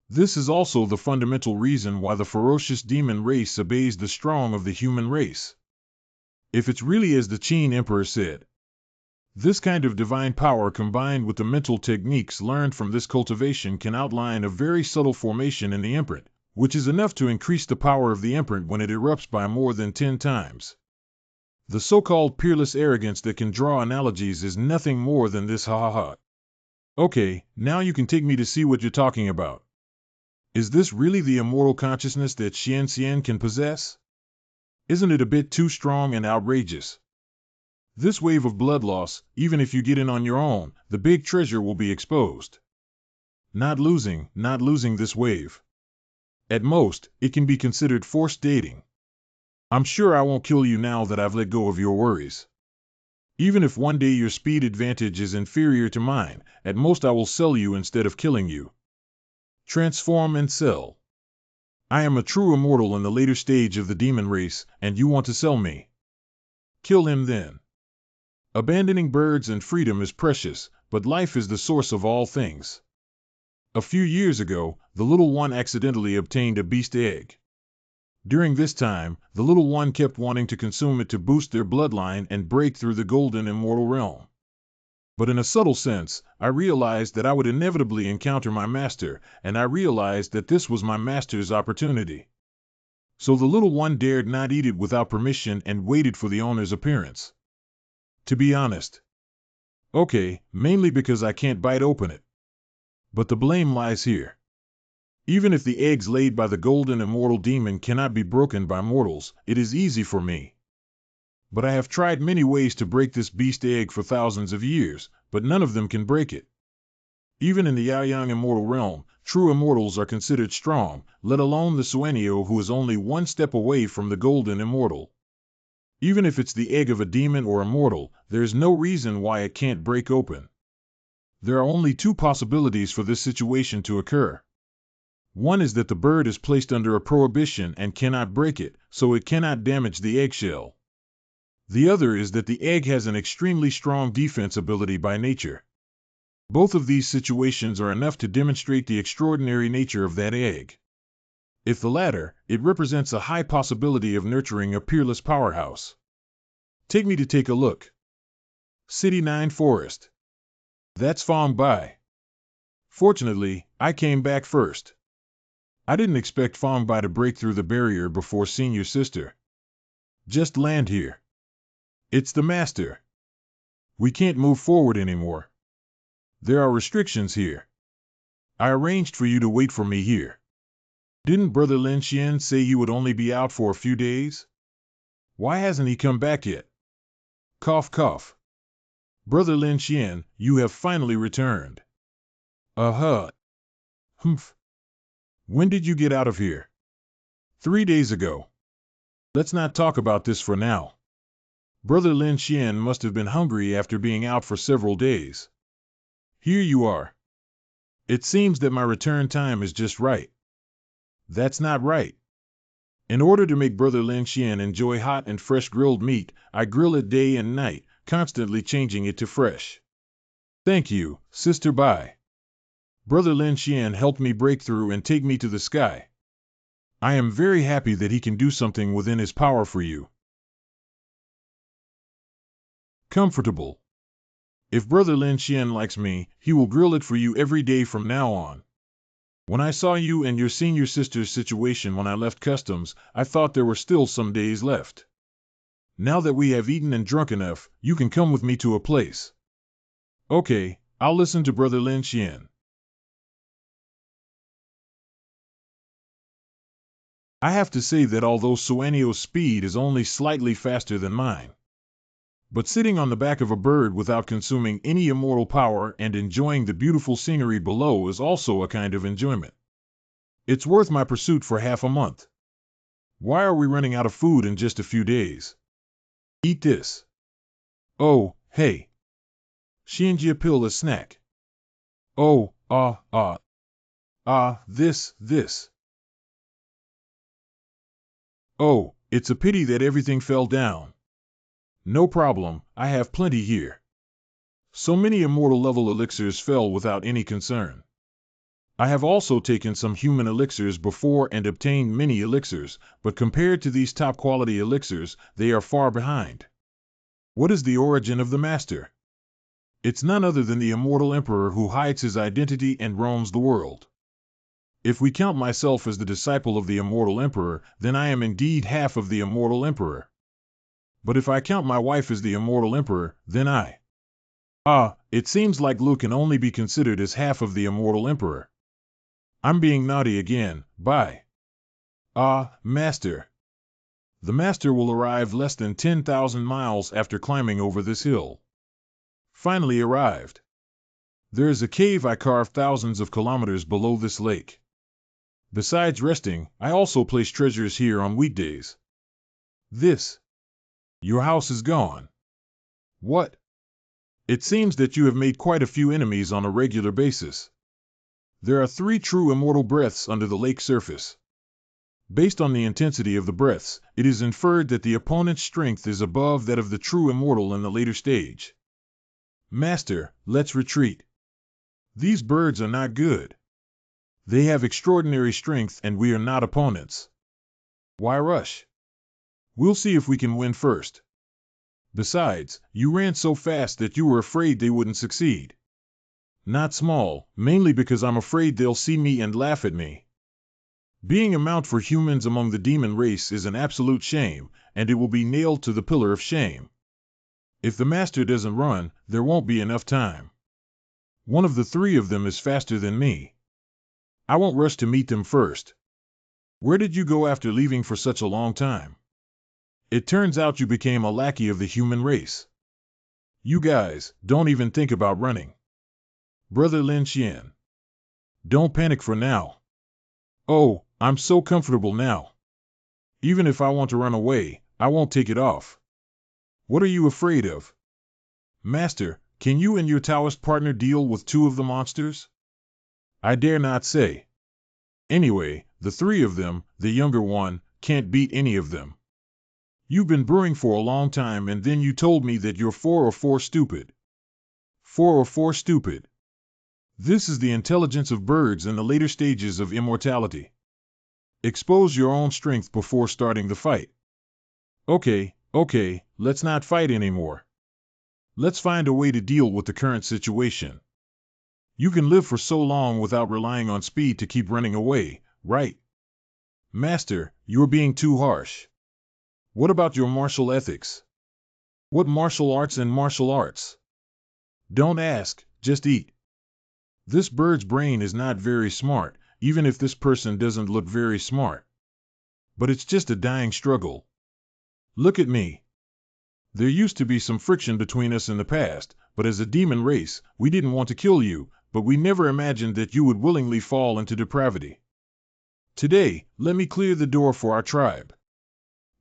This is also the fundamental reason why the ferocious demon race obeys the strong of the human race. If it's really as the Qin Emperor said, this kind of divine power combined with the mental techniques learned from this cultivation can outline a very subtle formation in the imprint, which is enough to increase the power of the imprint when it erupts by more than 10 times. The so-called peerless arrogance that can draw analogies is nothing more than this ha. Okay, now you can take me to see what you're talking about. Is this really the immortal consciousness that Xian can possess? Isn't it a bit too strong and outrageous? This wave of blood loss, even if you get in on your own, the big treasure will be exposed. Not losing this wave. At most, it can be considered forced dating. I'm sure I won't kill you now that I've let go of your worries. Even if one day your speed advantage is inferior to mine, at most I will sell you instead of killing you. Transform and sell. I am a true immortal in the later stage of the demon race, and you want to sell me. Kill him then. Abandoning birds and freedom is precious, but life is the source of all things. A few years ago, the little one accidentally obtained a beast egg. During this time, the little one kept wanting to consume it to boost their bloodline and break through the golden immortal realm. But in a subtle sense, I realized that I would inevitably encounter my master, and I realized that this was my master's opportunity. So the little one dared not eat it without permission and waited for the owner's appearance. To be honest. Okay, mainly because I can't bite open it. But the blame lies here. Even if the eggs laid by the golden immortal demon cannot be broken by mortals, it is easy for me. But I have tried many ways to break this beast egg for thousands of years, but none of them can break it. Even in the Yaoyang immortal realm, true immortals are considered strong, let alone the Sueño who is only one step away from the golden immortal. Even if it's the egg of a demon or immortal, there is no reason why it can't break open. There are only two possibilities for this situation to occur. One is that the bird is placed under a prohibition and cannot break it, so it cannot damage the eggshell. The other is that the egg has an extremely strong defense ability by nature. Both of these situations are enough to demonstrate the extraordinary nature of that egg. If the latter, it represents a high possibility of nurturing a peerless powerhouse. Take me to take a look. City 9 Forest. That's Fong Bai. Fortunately, I came back first. I didn't expect Fong Bai to break through the barrier before seeing your sister. Just land here. It's the master. We can't move forward anymore. There are restrictions here. I arranged for you to wait for me here. Didn't Brother Lin Xian say you would only be out for a few days? Why hasn't he come back yet? Cough cough. Brother Lin Xian, you have finally returned. Humph. When did you get out of here? 3 days ago. Let's not talk about this for now. Brother Lin Xian must have been hungry after being out for several days. Here you are. It seems that my return time is just right. That's not right. In order to make Brother Lin Xian enjoy hot and fresh grilled meat, I grill it day and night, constantly changing it to fresh. Thank you, Sister Bai. Brother Lin Xian helped me break through and take me to the sky. I am very happy that he can do something within his power for you. Comfortable. If Brother Lin Xian likes me, he will grill it for you every day from now on. When I saw you and your senior sister's situation when I left customs, I thought there were still some days left. Now that we have eaten and drunk enough, you can come with me to a place. Okay, I'll listen to Brother Lin Xian. I have to say that although Suenio's speed is only slightly faster than mine, but sitting on the back of a bird without consuming any immortal power and enjoying the beautiful scenery below is also a kind of enjoyment. It's worth my pursuit for half a month. Why are we running out of food in just a few days? Eat this. Oh, hey. Xianjia pill a snack. Oh, this. Oh, it's a pity that everything fell down. No problem, I have plenty here. So many immortal level elixirs fell without any concern. I have also taken some human elixirs before and obtained many elixirs, but compared to these top quality elixirs, they are far behind. What is the origin of the master? It's none other than the immortal emperor who hides his identity and roams the world. If we count myself as the disciple of the immortal emperor, then I am indeed half of the immortal emperor. But if I count my wife as the immortal emperor, then it seems like Lu can only be considered as half of the immortal emperor. I'm being naughty again, bye. Master. The master will arrive less than 10,000 miles after climbing over this hill. Finally arrived. There is a cave I carved thousands of kilometers below this lake. Besides resting, I also place treasures here on weekdays. Your house is gone. What? It seems that you have made quite a few enemies on a regular basis. There are 3 true immortal breaths under the lake surface. Based on the intensity of the breaths, it is inferred that the opponent's strength is above that of the true immortal in the later stage. Master, let's retreat. These birds are not good. They have extraordinary strength and we are not opponents. Why rush? We'll see if we can win first. Besides, you ran so fast that you were afraid they wouldn't succeed. Not small, mainly because I'm afraid they'll see me and laugh at me. Being a mount for humans among the demon race is an absolute shame, and it will be nailed to the pillar of shame. If the master doesn't run, there won't be enough time. One of the 3 of them is faster than me. I won't rush to meet them first. Where did you go after leaving for such a long time? It turns out you became a lackey of the human race. You guys, don't even think about running. Brother Lin Xian. Don't panic for now. Oh, I'm so comfortable now. Even if I want to run away, I won't take it off. What are you afraid of? Master, can you and your Taoist partner deal with 2 of the monsters? I dare not say. Anyway, the 3 of them, the younger one, can't beat any of them. You've been brewing for a long time and then you told me that you're 404 stupid. 404 stupid. This is the intelligence of birds in the later stages of immortality. Expose your own strength before starting the fight. Okay, let's not fight anymore. Let's find a way to deal with the current situation. You can live for so long without relying on speed to keep running away, right? Master, you're being too harsh. What about your martial ethics? What martial arts and martial arts? Don't ask, just eat. This bird's brain is not very smart, even if this person doesn't look very smart. But it's just a dying struggle. Look at me. There used to be some friction between us in the past, but as a demon race, we didn't want to kill you, but we never imagined that you would willingly fall into depravity. Today, let me clear the door for our tribe.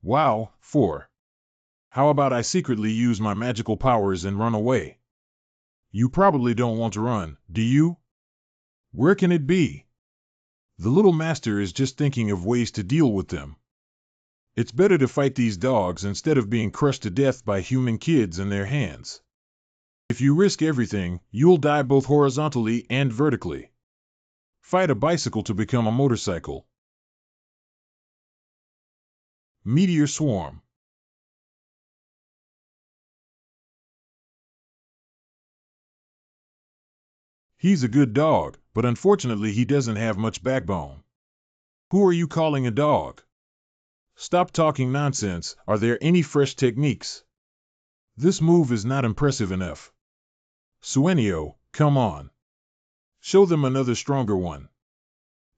Wow, 4. How about I secretly use my magical powers and run away? You probably don't want to run, do you? Where can it be? The little master is just thinking of ways to deal with them. It's better to fight these dogs instead of being crushed to death by human kids in their hands. If you risk everything, you'll die both horizontally and vertically. Fight a bicycle to become a motorcycle. Meteor swarm. He's a good dog, but unfortunately he doesn't have much backbone. Who are you calling a dog? Stop talking nonsense. Are there any fresh techniques? This move is not impressive enough. Suenio, Come on. Show them another stronger one.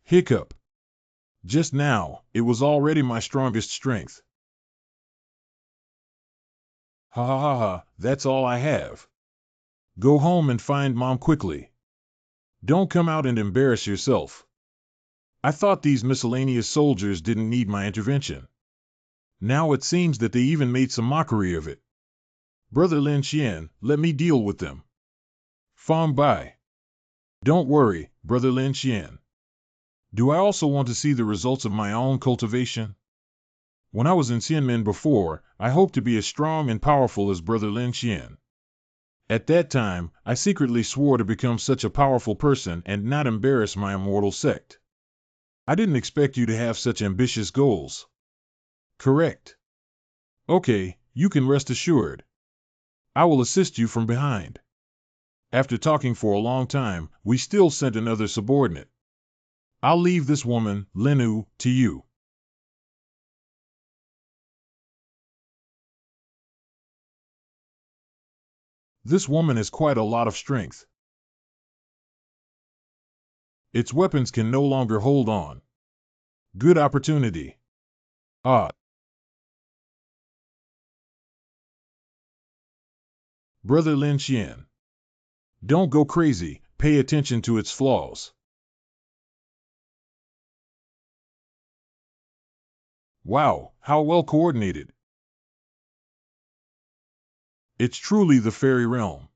Hiccup. Just now, it was already my strongest strength. Ha ha ha ha, that's all I have. Go home and find Mom quickly. Don't come out and embarrass yourself. I thought these miscellaneous soldiers didn't need my intervention. Now it seems that they even made some mockery of it. Brother Lin Xian, let me deal with them. Fong Bai. Don't worry, Brother Lin Xian. Do I also want to see the results of my own cultivation? When I was in Xianmen before, I hoped to be as strong and powerful as Brother Lin Xian. At that time, I secretly swore to become such a powerful person and not embarrass my immortal sect. I didn't expect you to have such ambitious goals. Correct. Okay, you can rest assured. I will assist you from behind. After talking for a long time, we still sent another subordinate. I'll leave this woman, Linu, to you. This woman has quite a lot of strength. Its weapons can no longer hold on. Good opportunity. Ah. Brother Lin Xian. Don't go crazy, pay attention to its flaws. Wow, how well coordinated. It's truly the fairy realm.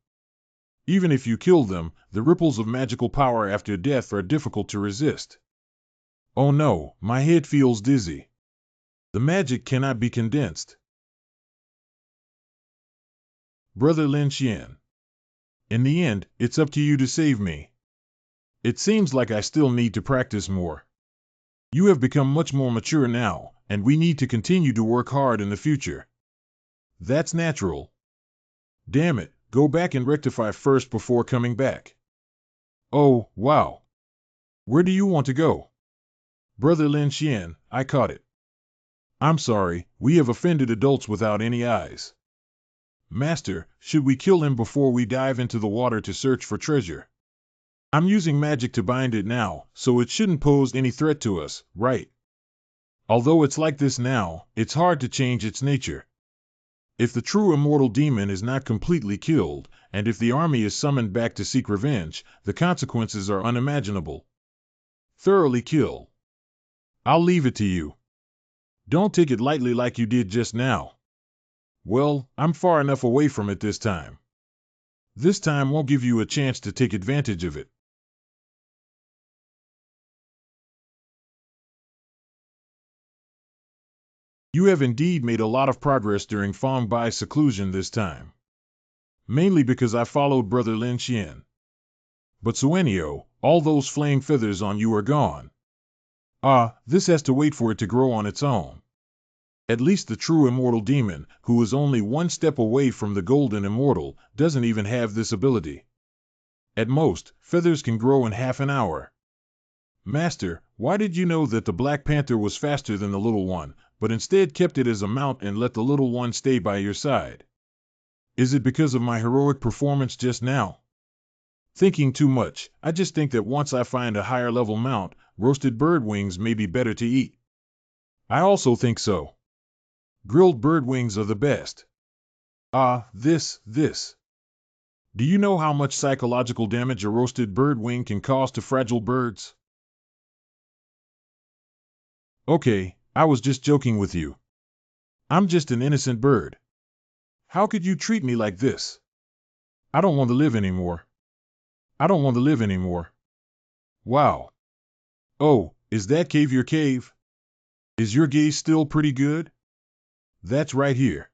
Even if you kill them, the ripples of magical power after death are difficult to resist. Oh no, my head feels dizzy. The magic cannot be condensed. Brother Lin Xian. In the end, it's up to you to save me. It seems like I still need to practice more. You have become much more mature now, and we need to continue to work hard in the future. That's natural. Damn it, go back and rectify first before coming back. Oh, wow. Where do you want to go? Brother Lin Xian, I caught it. I'm sorry, we have offended adults without any eyes. Master, should we kill him before we dive into the water to search for treasure? I'm using magic to bind it now, so it shouldn't pose any threat to us, right? Although it's like this now, it's hard to change its nature. If the true immortal demon is not completely killed, and if the army is summoned back to seek revenge, the consequences are unimaginable. Thoroughly kill. I'll leave it to you. Don't take it lightly like you did just now. Well, I'm far enough away from it this time. This time won't give you a chance to take advantage of it. You have indeed made a lot of progress during Fong Bai's seclusion this time. Mainly because I followed Brother Lin Xian. But Suenio, all those flame feathers on you are gone. Ah, this has to wait for it to grow on its own. At least the true immortal demon, who is only one step away from the golden immortal, doesn't even have this ability. At most, feathers can grow in half an hour. Master, why did you know that the Black Panther was faster than the little one, but instead kept it as a mount and let the little one stay by your side? Is it because of my heroic performance just now? Thinking too much, I just think that once I find a higher level mount, roasted bird wings may be better to eat. I also think so. Grilled bird wings are the best. Ah, this. Do you know how much psychological damage a roasted bird wing can cause to fragile birds? Okay, I was just joking with you. I'm just an innocent bird. How could you treat me like this? I don't want to live anymore. I don't want to live anymore. Wow. Oh, is that cave your cave? Is your gaze still pretty good? That's right here.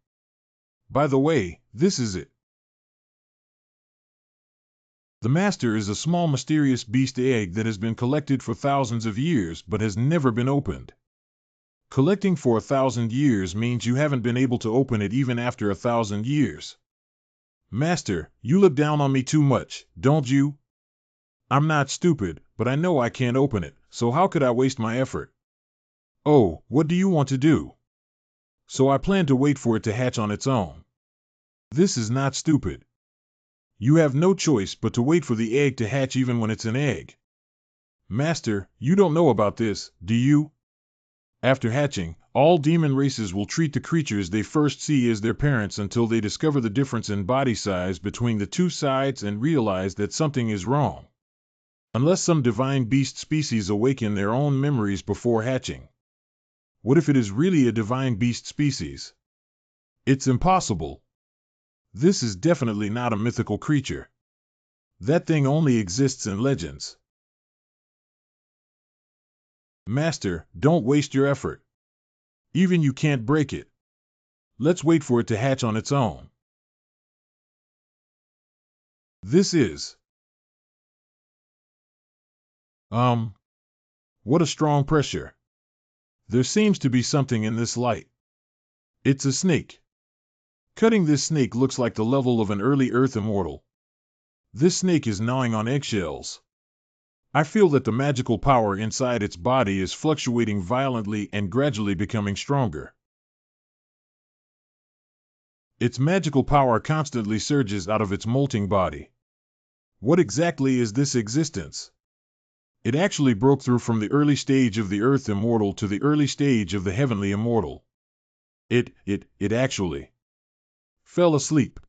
By the way, this is it. The master is a small mysterious beast egg that has been collected for thousands of years but has never been opened. Collecting for 1,000 years means you haven't been able to open it even after 1,000 years. Master, you look down on me too much, don't you? I'm not stupid, but I know I can't open it, so how could I waste my effort? Oh, what do you want to do? So I plan to wait for it to hatch on its own. This is not stupid. You have no choice but to wait for the egg to hatch even when it's an egg. Master, you don't know about this, do you? After hatching, all demon races will treat the creatures they first see as their parents until they discover the difference in body size between the two sides and realize that something is wrong. Unless some divine beast species awaken their own memories before hatching. What if it is really a divine beast species? It's impossible. This is definitely not a mythical creature. That thing only exists in legends. Master, don't waste your effort. Even you can't break it. Let's wait for it to hatch on its own. This is... what a strong pressure. There seems to be something in this light. It's a snake. Cutting this snake looks like the level of an early Earth immortal. This snake is gnawing on eggshells. I feel that the magical power inside its body is fluctuating violently and gradually becoming stronger. Its magical power constantly surges out of its molting body. What exactly is this existence? It actually broke through from the early stage of the Earth immortal to the early stage of the heavenly immortal. It actually fell asleep.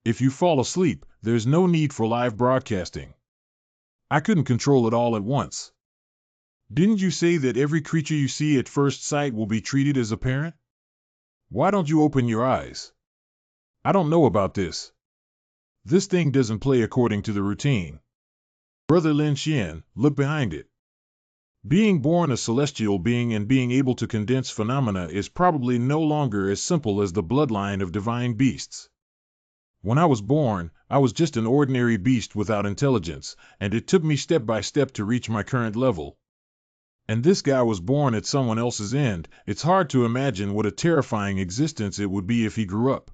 If you fall asleep, there's no need for live broadcasting. I couldn't control it all at once. Didn't you say that every creature you see at first sight will be treated as a parent? Why don't you open your eyes? I don't know about this. This thing doesn't play according to the routine. Brother Lin Xian, look behind it. Being born a celestial being and being able to condense phenomena is probably no longer as simple as the bloodline of divine beasts. When I was born, I was just an ordinary beast without intelligence, and it took me step by step to reach my current level. And this guy was born at someone else's end. It's hard to imagine what a terrifying existence it would be if he grew up.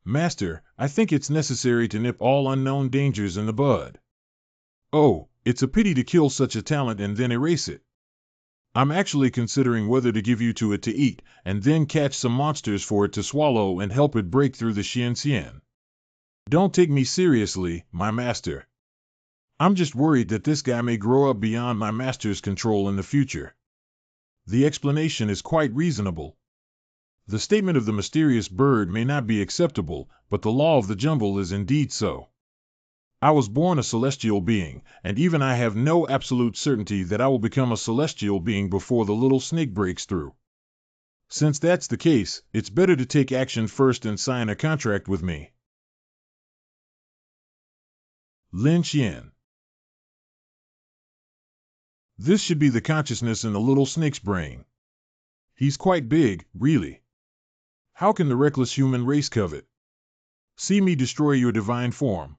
Master, I think it's necessary to nip all unknown dangers in the bud. Oh, it's a pity to kill such a talent and then erase it. I'm actually considering whether to give you to it to eat, and then catch some monsters for it to swallow and help it break through the Xian. Don't take me seriously, my master. I'm just worried that this guy may grow up beyond my master's control in the future. The explanation is quite reasonable. The statement of the mysterious bird may not be acceptable, but the law of the jungle is indeed so. I was born a celestial being, and even I have no absolute certainty that I will become a celestial being before the little snake breaks through. Since that's the case, it's better to take action first and sign a contract with me. Lin Xian. This should be the consciousness in the little snake's brain. He's quite big, really. How can the reckless human race covet? See me destroy your divine form.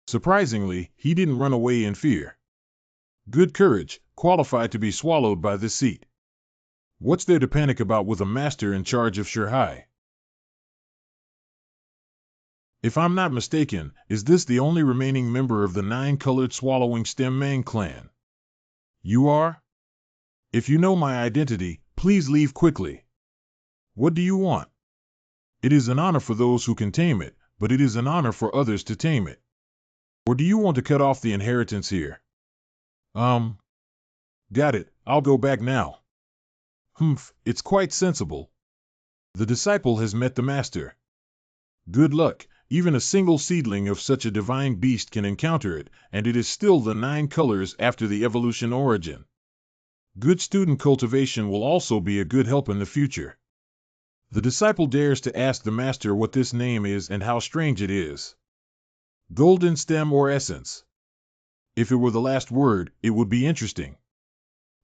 Surprisingly, he didn't run away in fear. Good courage, qualified to be swallowed by this seat. What's there to panic about with a master in charge of Shirhai? If I'm not mistaken, is this the only remaining member of the nine-colored swallowing stem Mang clan? You are? If you know my identity, please leave quickly. What do you want? It is an honor for those who can tame it, but it is an honor for others to tame it. Or do you want to cut off the inheritance here? Got it, I'll go back now. Humph, it's quite sensible. The disciple has met the master. Good luck. Even a single seedling of such a divine beast can encounter it, and it is still the 9 colors after the evolution origin. Good student cultivation will also be a good help in the future. The disciple dares to ask the master what this name is and how strange it is. Golden stem or essence? If it were the last word, it would be interesting.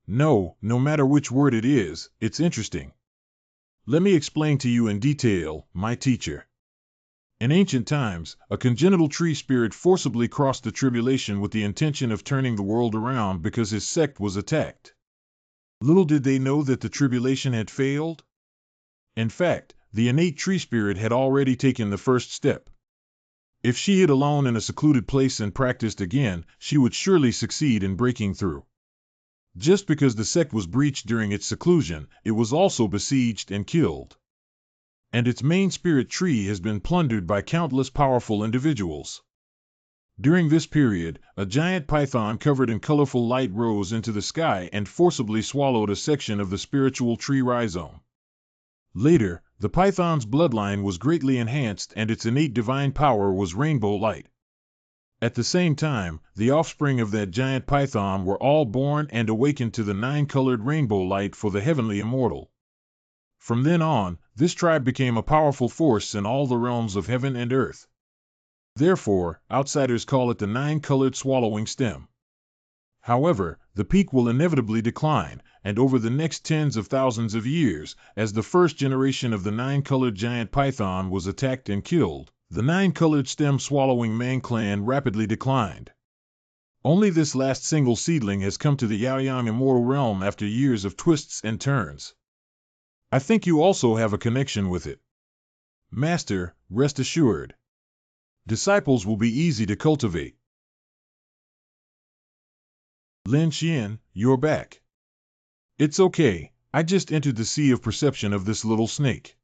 No matter which word it is, it's interesting. Let me explain to you in detail, my teacher. In ancient times, a congenital tree spirit forcibly crossed the tribulation with the intention of turning the world around because his sect was attacked. Little did they know that the tribulation had failed. In fact, the innate tree spirit had already taken the first step. If she hid alone in a secluded place and practiced again, she would surely succeed in breaking through. Just because the sect was breached during its seclusion, it was also besieged and killed. and its main spirit tree has been plundered by countless powerful individuals. During this period, a giant python covered in colorful light rose into the sky and forcibly swallowed a section of the spiritual tree rhizome. Later, the python's bloodline was greatly enhanced and its innate divine power was rainbow light. At the same time, the offspring of that giant python were all born and awakened to the nine-colored rainbow light for the heavenly immortal. From then on, this tribe became a powerful force in all the realms of heaven and earth. Therefore, outsiders call it the nine-colored swallowing stem. However, the peak will inevitably decline, and over the next tens of thousands of years, as the first generation of the nine-colored giant python was attacked and killed, the nine-colored stem-swallowing man clan rapidly declined. Only this last single seedling has come to the Yaoyang immortal realm after years of twists and turns. I think you also have a connection with it. Master, rest assured. Disciples will be easy to cultivate. Lin Xian, you're back. It's okay, I just entered the sea of perception of this little snake.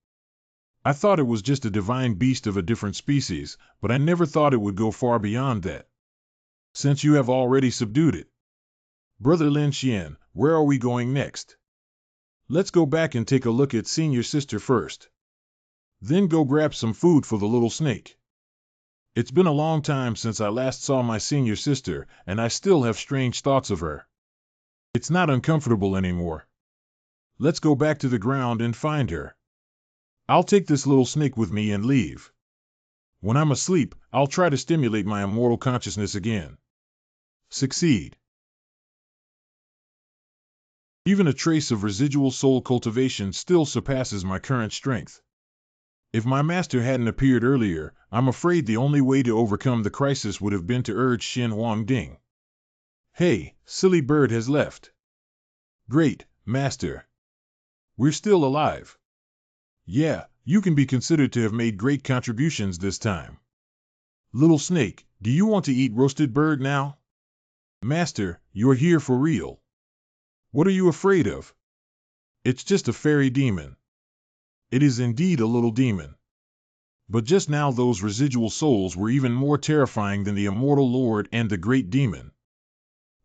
I thought it was just a divine beast of a different species, but I never thought it would go far beyond that. Since you have already subdued it. Brother Lin Xian, where are we going next? Let's go back and take a look at senior sister first. Then go grab some food for the little snake. It's been a long time since I last saw my senior sister, and I still have strange thoughts of her. It's not uncomfortable anymore. Let's go back to the ground and find her. I'll take this little snake with me and leave. When I'm asleep, I'll try to stimulate my immortal consciousness again. Succeed. Even a trace of residual soul cultivation still surpasses my current strength. If my master hadn't appeared earlier, I'm afraid the only way to overcome the crisis would have been to urge Xin Huangding. Hey, silly bird has left. Great, master. We're still alive. Yeah, you can be considered to have made great contributions this time. Little snake, do you want to eat roasted bird now? Master, you're here for real. What are you afraid of? It's just a fairy demon. It is indeed a little demon. But just now those residual souls were even more terrifying than the immortal lord and the great demon.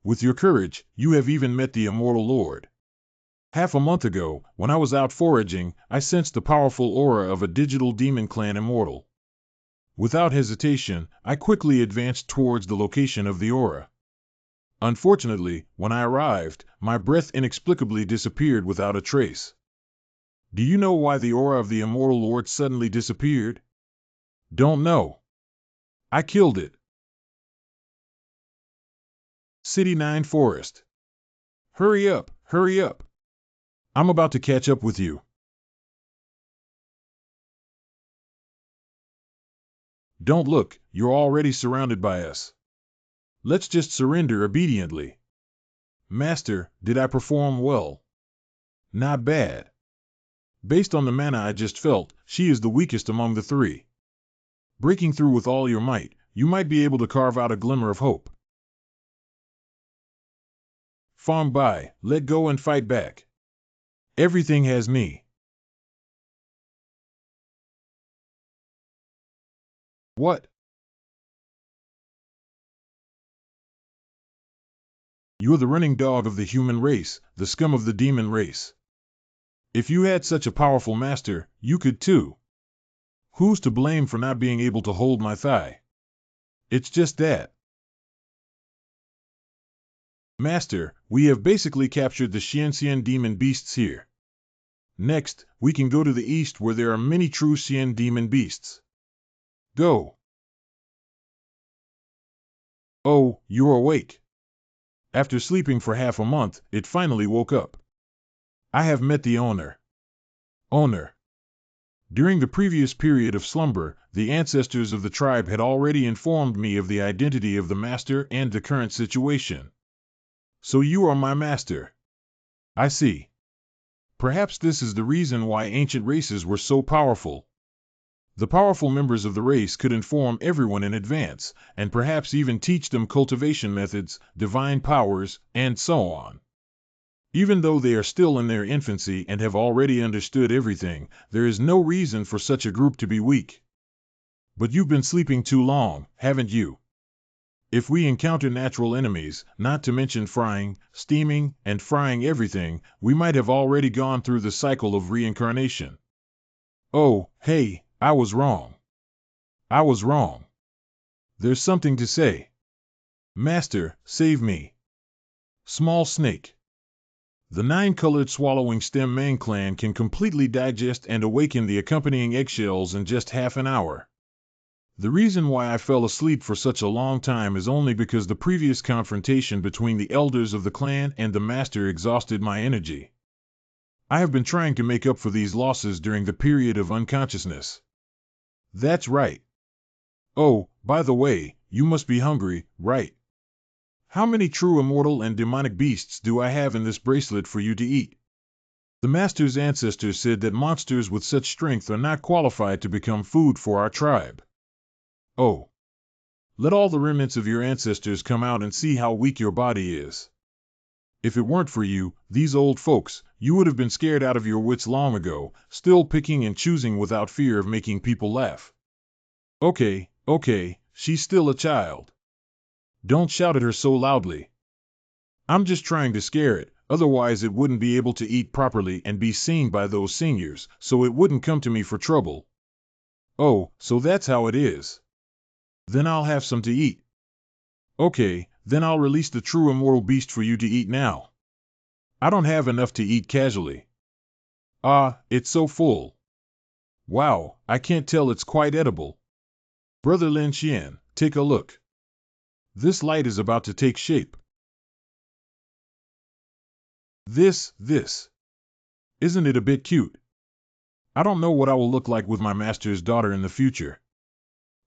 With your courage, you have even met the immortal lord. Half a month ago, when I was out foraging, I sensed the powerful aura of a digital demon clan immortal. Without hesitation, I quickly advanced towards the location of the aura. Unfortunately, when I arrived, my breath inexplicably disappeared without a trace. Do you know why the aura of the immortal lord suddenly disappeared? Don't know. I killed it. City 9 Forest. Hurry up, hurry up. I'm about to catch up with you. Don't look, you're already surrounded by us. Let's just surrender obediently. Master, did I perform well? Not bad. Based on the mana I just felt, she is the weakest among the three. Breaking through with all your might, you might be able to carve out a glimmer of hope. Farm by, let go and fight back. Everything has me. What? You're the running dog of the human race, the scum of the demon race. If you had such a powerful master, you could too. Who's to blame for not being able to hold my thigh? It's just that. Master, we have basically captured the Xianxian demon beasts here. Next, we can go to the east where there are many true Xian demon beasts. Go. Oh, you're awake. After sleeping for half a month, it finally woke up. I have met the owner. Owner. During the previous period of slumber, the ancestors of the tribe had already informed me of the identity of the master and the current situation. So you are my master. I see. Perhaps this is the reason why ancient races were so powerful. The powerful members of the race could inform everyone in advance, and perhaps even teach them cultivation methods, divine powers, and so on. Even though they are still in their infancy and have already understood everything, there is no reason for such a group to be weak. But you've been sleeping too long, haven't you? If we encounter natural enemies, not to mention frying, steaming, and frying everything, we might have already gone through the cycle of reincarnation. Oh, hey, I was wrong. I was wrong. There's something to say. Master, save me. Small snake. The nine-colored swallowing stem man clan can completely digest and awaken the accompanying eggshells in just half an hour. The reason why I fell asleep for such a long time is only because the previous confrontation between the elders of the clan and the master exhausted my energy. I have been trying to make up for these losses during the period of unconsciousness. That's right. Oh, by the way, you must be hungry, right? How many true immortal and demonic beasts do I have in this bracelet for you to eat? The master's ancestors said that monsters with such strength are not qualified to become food for our tribe. Oh. Let all the remnants of your ancestors come out and see how weak your body is. If it weren't for you, these old folks, you would have been scared out of your wits long ago, still picking and choosing without fear of making people laugh. Okay, she's still a child. Don't shout at her so loudly. I'm just trying to scare it, otherwise it wouldn't be able to eat properly and be seen by those seniors, so it wouldn't come to me for trouble. Oh, so that's how it is. Then I'll have some to eat. Okay, then I'll release the true immortal beast for you to eat now. I don't have enough to eat casually. Ah, it's so full. Wow, I can't tell it's quite edible. Brother Lin Xian, take a look. This light is about to take shape. This. Isn't it a bit cute? I don't know what I will look like with my master's daughter in the future.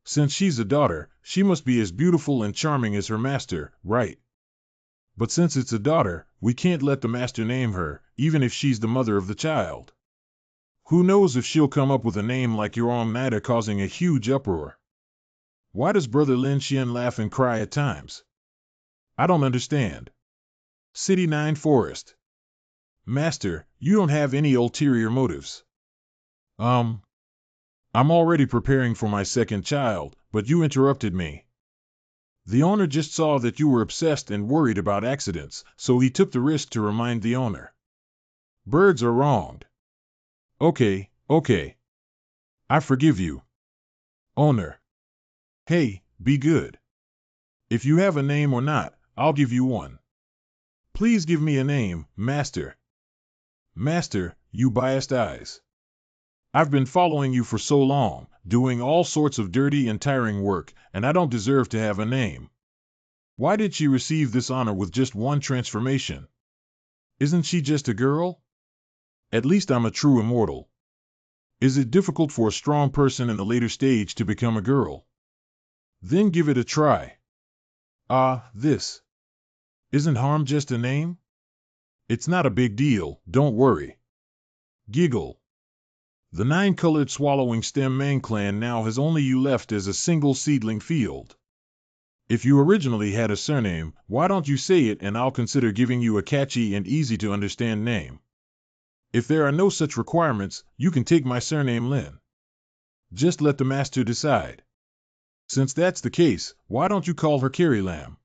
Since she's a daughter, she must be as beautiful and charming as her master, right? But since it's a daughter, we can't let the master name her, even if she's the mother of the child. Who knows if she'll come up with a name like your own Nida, causing a huge uproar. Why does Brother Lin Xian laugh and cry at times? I don't understand. City 9 Forest. Master, you don't have any ulterior motives. I'm already preparing for my second child, but you interrupted me. The owner just saw that you were obsessed and worried about accidents, so he took the risk to remind the owner. Birds are wronged. Okay. I forgive you. Owner. Hey, be good. If you have a name or not, I'll give you one. Please give me a name, Master. Master, you biased eyes. I've been following you for so long, doing all sorts of dirty and tiring work, and I don't deserve to have a name. Why did she receive this honor with just one transformation? Isn't she just a girl? At least I'm a true immortal. Is it difficult for a strong person in the later stage to become a girl? Then give it a try. This. Isn't harm just a name? It's not a big deal, don't worry. Giggle. The nine-colored swallowing stem man clan now has only you left as a single seedling field. If you originally had a surname, why don't you say it and I'll consider giving you a catchy and easy-to-understand name. If there are no such requirements, you can take my surname Lin. Just let the master decide. Since that's the case, why don't you call her Carrie Lamb?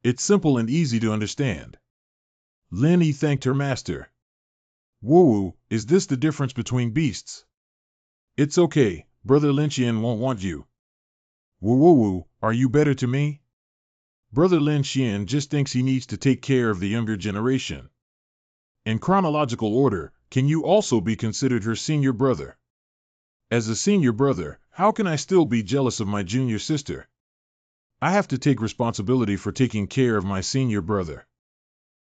It's simple and easy to understand. Lin thanked her master. Woo-woo, is this the difference between beasts? It's okay, Brother Lin Xian won't want you. Woo-woo-woo, are you better to me? Brother Lin Xian just thinks he needs to take care of the younger generation. In chronological order, can you also be considered her senior brother? As a senior brother, how can I still be jealous of my junior sister? I have to take responsibility for taking care of my senior brother.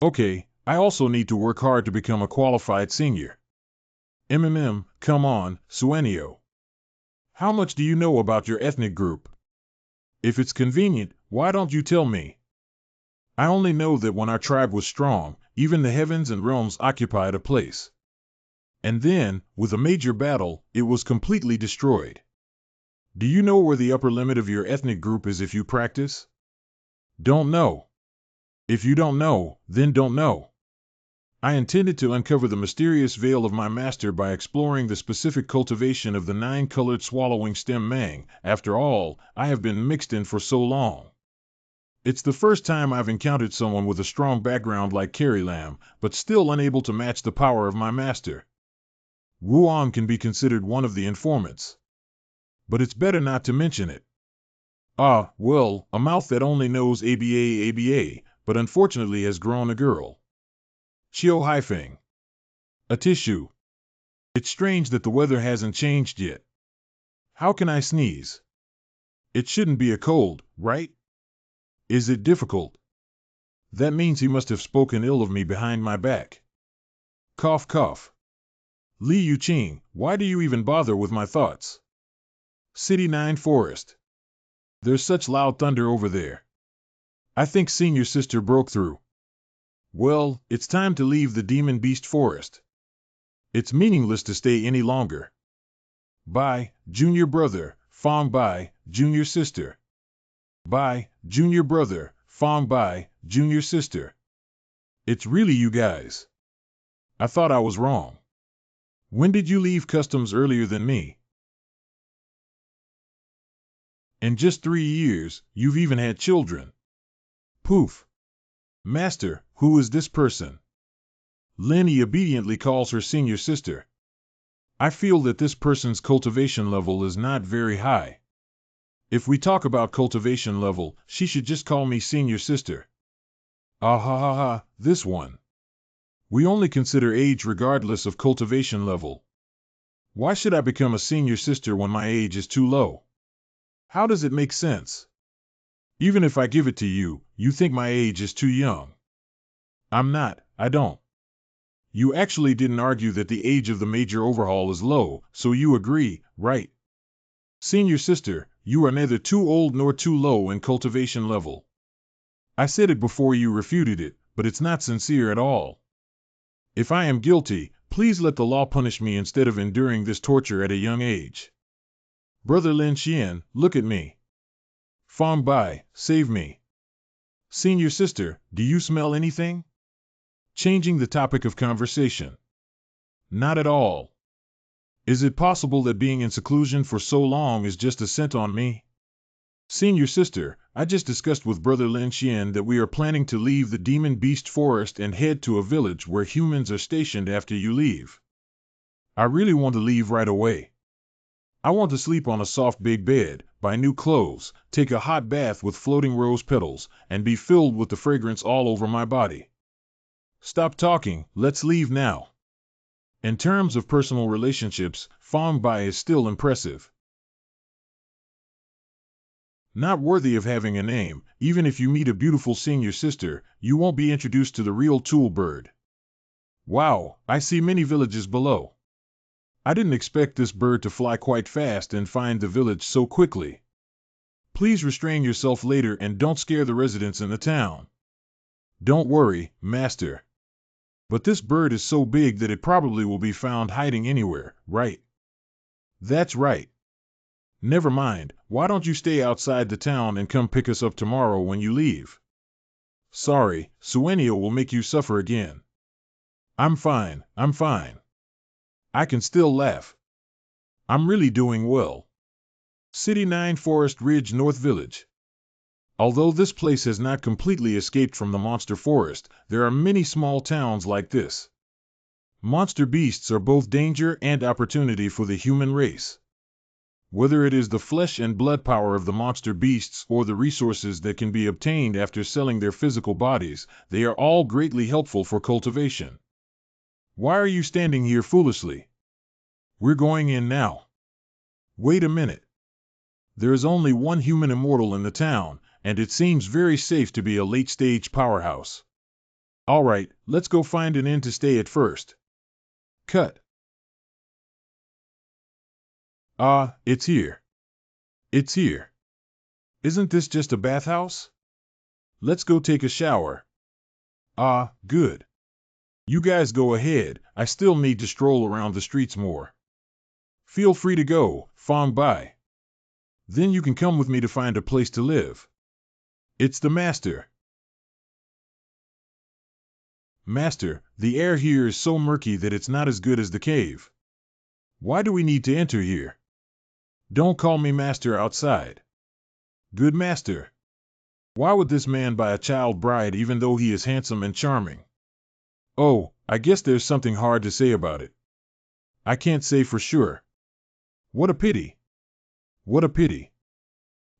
Okay, I also need to work hard to become a qualified senior. Come on, Suenio. How much do you know about your ethnic group? If it's convenient, why don't you tell me? I only know that when our tribe was strong, even the heavens and realms occupied a place. And then, with a major battle, it was completely destroyed. Do you know where the upper limit of your ethnic group is if you practice? Don't know. If you don't know, then don't know. I intended to uncover the mysterious veil of my master by exploring the specific cultivation of the 9-colored swallowing stem mang. After all, I have been mixed in for so long. It's the first time I've encountered someone with a strong background like Carrie Lam, but still unable to match the power of my master. Wuan can be considered one of the informants. But it's better not to mention it. Ah, well, a mouth that only knows ABA, but unfortunately has grown a girl. Qiu Haifeng. A tissue. It's strange that the weather hasn't changed yet. How can I sneeze? It shouldn't be a cold, right? Is it difficult? That means he must have spoken ill of me behind my back. Cough, cough. Li Yuqing, why do you even bother with my thoughts? City 9 Forest. There's such loud thunder over there. I think Senior Sister broke through. Well, it's time to leave the Demon Beast Forest. It's meaningless to stay any longer. Bye, Junior Brother, Fong Bai, Junior Sister. Bye, Junior Brother, Fong Bai, Junior Sister. It's really you guys. I thought I was wrong. When did you leave customs earlier than me? In just 3 years, you've even had children. Poof. Master, who is this person? Lenny obediently calls her senior sister. I feel that this person's cultivation level is not very high. If we talk about cultivation level, she should just call me senior sister. Ah ha ha ha, this one. We only consider age regardless of cultivation level. Why should I become a senior sister when my age is too low? How does it make sense? Even if I give it to you, you think my age is too young. I'm not, I don't. You actually didn't argue that the age of the major overhaul is low, so you agree, right? Senior sister, you are neither too old nor too low in cultivation level. I said it before you refuted it, but it's not sincere at all. If I am guilty, please let the law punish me instead of enduring this torture at a young age. Brother Lin Xian, look at me. Fong Bai, save me. Senior sister, do you smell anything? Changing the topic of conversation. Not at all. Is it possible that being in seclusion for so long is just a scent on me? Senior sister, I just discussed with Brother Lin Xian that we are planning to leave the Demon Beast Forest and head to a village where humans are stationed after you leave. I really want to leave right away. I want to sleep on a soft big bed, buy new clothes, take a hot bath with floating rose petals, and be filled with the fragrance all over my body. Stop talking, let's leave now. In terms of personal relationships, Fong Bai is still impressive. Not worthy of having a name, even if you meet a beautiful senior sister, you won't be introduced to the real tool bird. Wow, I see many villages below. I didn't expect this bird to fly quite fast and find the village so quickly. Please restrain yourself later and don't scare the residents in the town. Don't worry, master. But this bird is so big that it probably will be found hiding anywhere, right? That's right. Never mind, why don't you stay outside the town and come pick us up tomorrow when you leave? Sorry, Suenio will make you suffer again. I'm fine, I'm fine. I can still laugh. I'm really doing well. City 9 Forest Ridge North Village. Although this place has not completely escaped from the monster forest, there are many small towns like this. Monster beasts are both danger and opportunity for the human race. Whether it is the flesh and blood power of the monster beasts or the resources that can be obtained after selling their physical bodies, they are all greatly helpful for cultivation. Why are you standing here foolishly? We're going in now. Wait a minute. There is only one human immortal in the town, and it seems very safe to be a late-stage powerhouse. All right, let's go find an inn to stay at first. Cut. Ah, it's here. It's here. Isn't this just a bathhouse? Let's go take a shower. Ah, good. You guys go ahead, I still need to stroll around the streets more. Feel free to go, Fong Bai. Then you can come with me to find a place to live. It's the master. Master, the air here is so murky that it's not as good as the cave. Why do we need to enter here? Don't call me master outside. Good master. Why would this man buy a child bride even though he is handsome and charming? Oh, I guess there's something hard to say about it. I can't say for sure. What a pity. What a pity.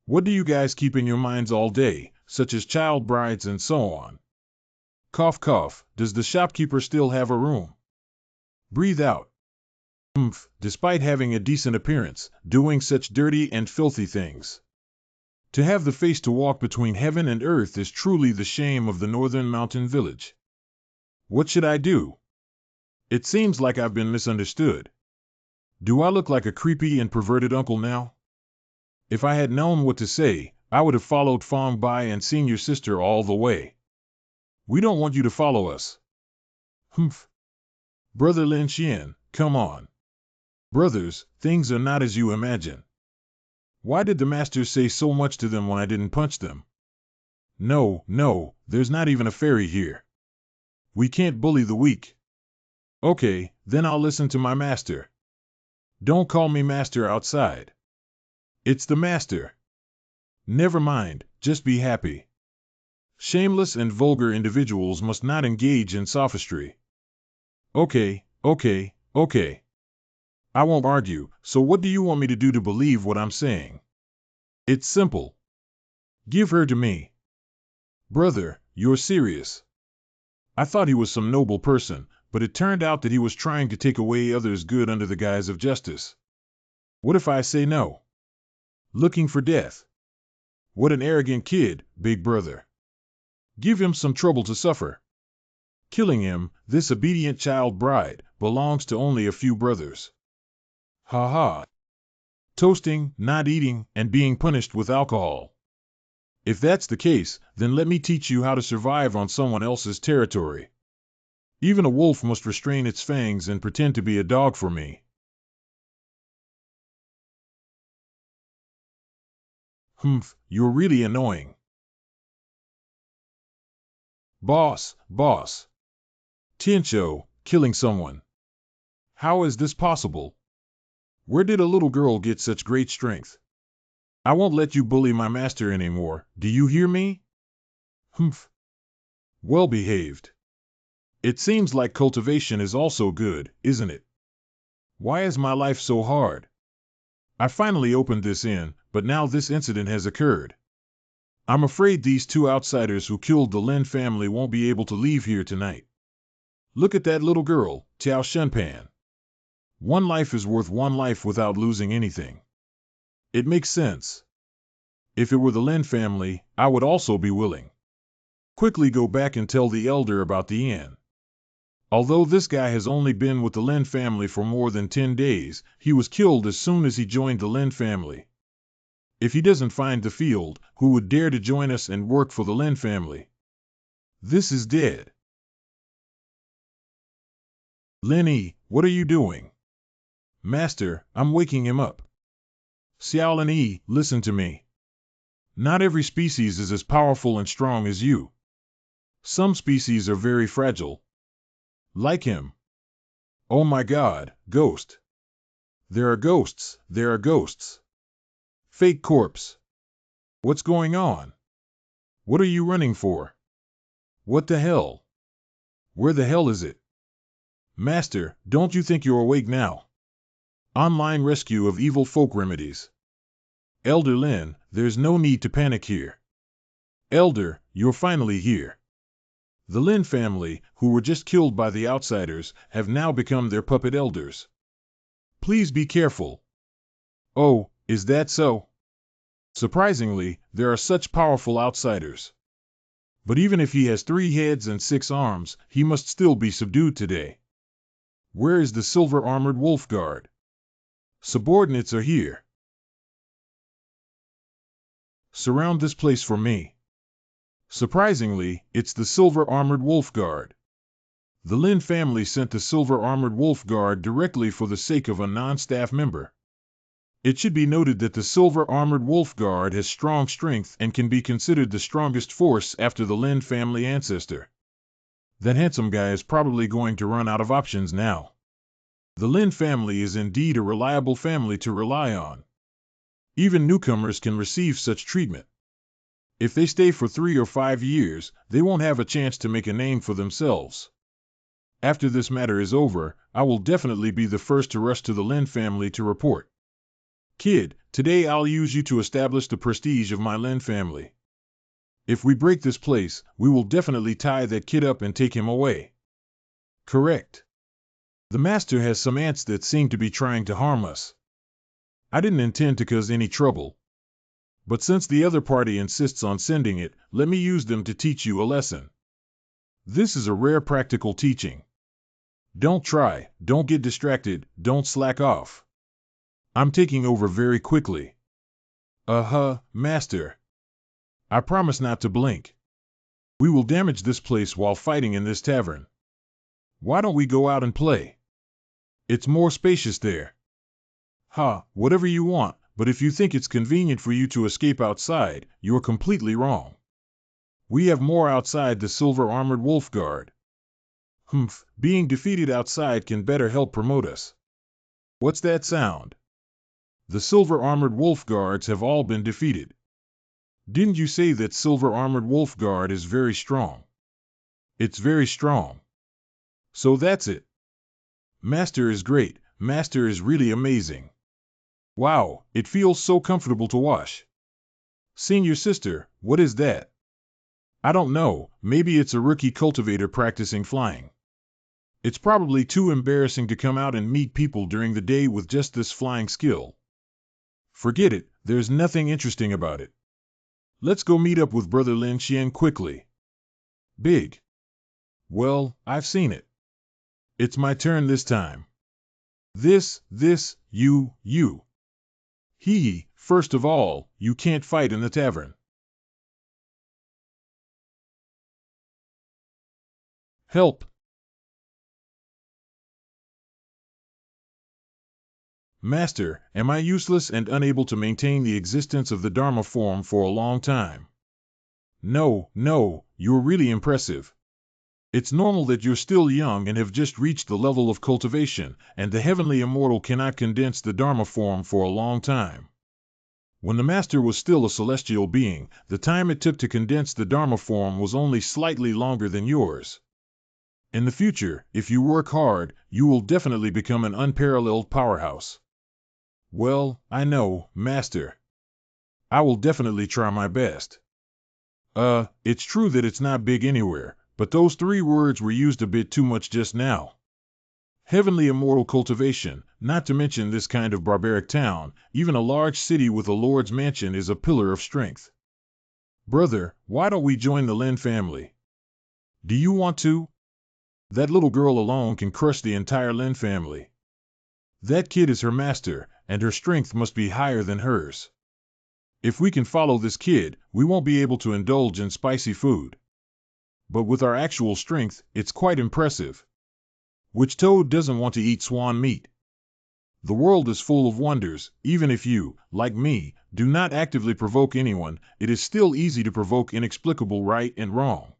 What do you guys keep in your minds all day, such as child brides and so on? Cough cough, does the shopkeeper still have a room? Breathe out. Despite having a decent appearance, doing such dirty and filthy things. To have the face to walk between heaven and earth is truly the shame of the northern mountain village. What should I do? It seems like I've been misunderstood. Do I look like a creepy and perverted uncle now? If I had known what to say, I would have followed Fong Bai and seen your sister all the way. We don't want you to follow us. Humph. Brother Lin Xian, come on. Brothers, things are not as you imagine. Why did the master say so much to them when I didn't punch them? No, there's not even a fairy here. We can't bully the weak. Okay, then I'll listen to my master. Don't call me master outside. It's the master. Never mind, just be happy. Shameless and vulgar individuals must not engage in sophistry. Okay. I won't argue, so what do you want me to do to believe what I'm saying? It's simple. Give her to me. Brother, you're serious. I thought he was some noble person, but it turned out that he was trying to take away others' good under the guise of justice. What if I say no? Looking for death. What an arrogant kid, big brother. Give him some trouble to suffer. Killing him, this obedient child bride, belongs to only a few brothers. Ha ha. Toasting, not eating, and being punished with alcohol. If that's the case, then let me teach you how to survive on someone else's territory. Even a wolf must restrain its fangs and pretend to be a dog for me. You're really annoying. Boss. Tiancho, killing someone. How is this possible? Where did a little girl get such great strength? I won't let you bully my master anymore, do you hear me? Well behaved. It seems like cultivation is also good, isn't it? Why is my life so hard? I finally opened this inn, but now this incident has occurred. I'm afraid these two outsiders who killed the Lin family won't be able to leave here tonight. Look at that little girl, Tiao Shenpan. One life is worth one life without losing anything. It makes sense. If it were the Lin family, I would also be willing. Quickly go back and tell the elder about the inn. Although this guy has only been with the Lin family for more than 10 days, he was killed as soon as he joined the Lin family. If he doesn't find the field, who would dare to join us and work for the Lin family? This is dead. Lin Yi, what are you doing? Master, I'm waking him up. Xiao Lin Yi, listen to me. Not every species is as powerful and strong as you. Some species are very fragile. Like him. Oh my God, ghost. There are ghosts. Fake corpse. What's going on? What are you running for? What the hell? Where the hell is it? Master, don't you think you're awake now? Online rescue of evil folk remedies. Elder Lin, there's no need to panic here. Elder, you're finally here. The Lin family, who were just killed by the outsiders, have now become their puppet elders. Please be careful. Oh, is that so? Surprisingly, there are such powerful outsiders. But even if he has 3 heads and 6 arms, he must still be subdued today. Where is the silver-armored wolf guard? Subordinates are here. Surround this place for me. Surprisingly, it's the silver-armored wolf guard. The Lin family sent the silver-armored wolf guard directly for the sake of a non-staff member. It should be noted that the silver-armored wolf guard has strong strength and can be considered the strongest force after the Lin family ancestor. That handsome guy is probably going to run out of options now. The Lin family is indeed a reliable family to rely on. Even newcomers can receive such treatment. If they stay for 3 or 5 years, they won't have a chance to make a name for themselves. After this matter is over, I will definitely be the first to rush to the Lin family to report. Kid, today I'll use you to establish the prestige of my Lin family. If we break this place, we will definitely tie that kid up and take him away. Correct. The master has some ants that seem to be trying to harm us. I didn't intend to cause any trouble. But since the other party insists on sending it, let me use them to teach you a lesson. This is a rare practical teaching. Don't try, don't get distracted, don't slack off. I'm taking over very quickly. Master. I promise not to blink. We will damage this place while fighting in this tavern. Why don't we go out and play? It's more spacious there. Whatever you want, but if you think it's convenient for you to escape outside, you're completely wrong. We have more outside the silver-armored wolf guard. Being defeated outside can better help promote us. What's that sound? The silver-armored wolf guards have all been defeated. Didn't you say that silver-armored wolf guard is very strong? It's very strong. So that's it. Master is great. Master is really amazing. Wow, it feels so comfortable to wash. Senior sister, what is that? I don't know, maybe it's a rookie cultivator practicing flying. It's probably too embarrassing to come out and meet people during the day with just this flying skill. Forget it, there's nothing interesting about it. Let's go meet up with Brother Lin Xian quickly. Big. Well, I've seen it. It's my turn this time. You. First of all, you can't fight in the tavern. Help! Master, am I useless and unable to maintain the existence of the Dharma form for a long time? No, you're really impressive. It's normal that you're still young and have just reached the level of cultivation, and the heavenly immortal cannot condense the Dharma form for a long time. When the Master was still a celestial being, the time it took to condense the Dharma form was only slightly longer than yours. In the future, if you work hard, you will definitely become an unparalleled powerhouse. Well, I know, Master. I will definitely try my best. It's true that it's not big anywhere, but those 3 words were used a bit too much just now. Heavenly immortal cultivation, not to mention this kind of barbaric town, even a large city with a lord's mansion is a pillar of strength. Brother, why don't we join the Lin family? Do you want to? That little girl alone can crush the entire Lin family. That kid is her master, and her strength must be higher than hers. If we can follow this kid, we won't be able to indulge in spicy food. But with our actual strength, it's quite impressive. Which toad doesn't want to eat swan meat? The world is full of wonders. Even if you, like me, do not actively provoke anyone, it is still easy to provoke inexplicable right and wrong.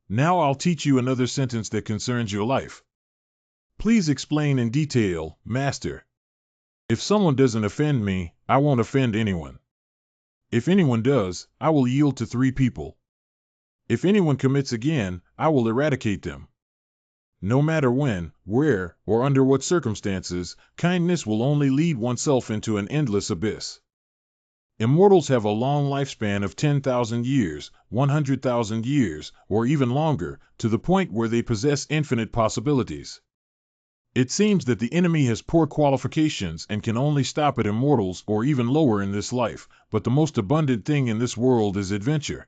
Now I'll teach you another sentence that concerns your life. Please explain in detail, Master. If someone doesn't offend me, I won't offend anyone. If anyone does, I will yield to 3 people. If anyone commits again, I will eradicate them. No matter when, where, or under what circumstances, kindness will only lead oneself into an endless abyss. Immortals have a long lifespan of 10,000 years, 100,000 years, or even longer, to the point where they possess infinite possibilities. It seems that the enemy has poor qualifications and can only stop at immortals or even lower in this life, but the most abundant thing in this world is adventure.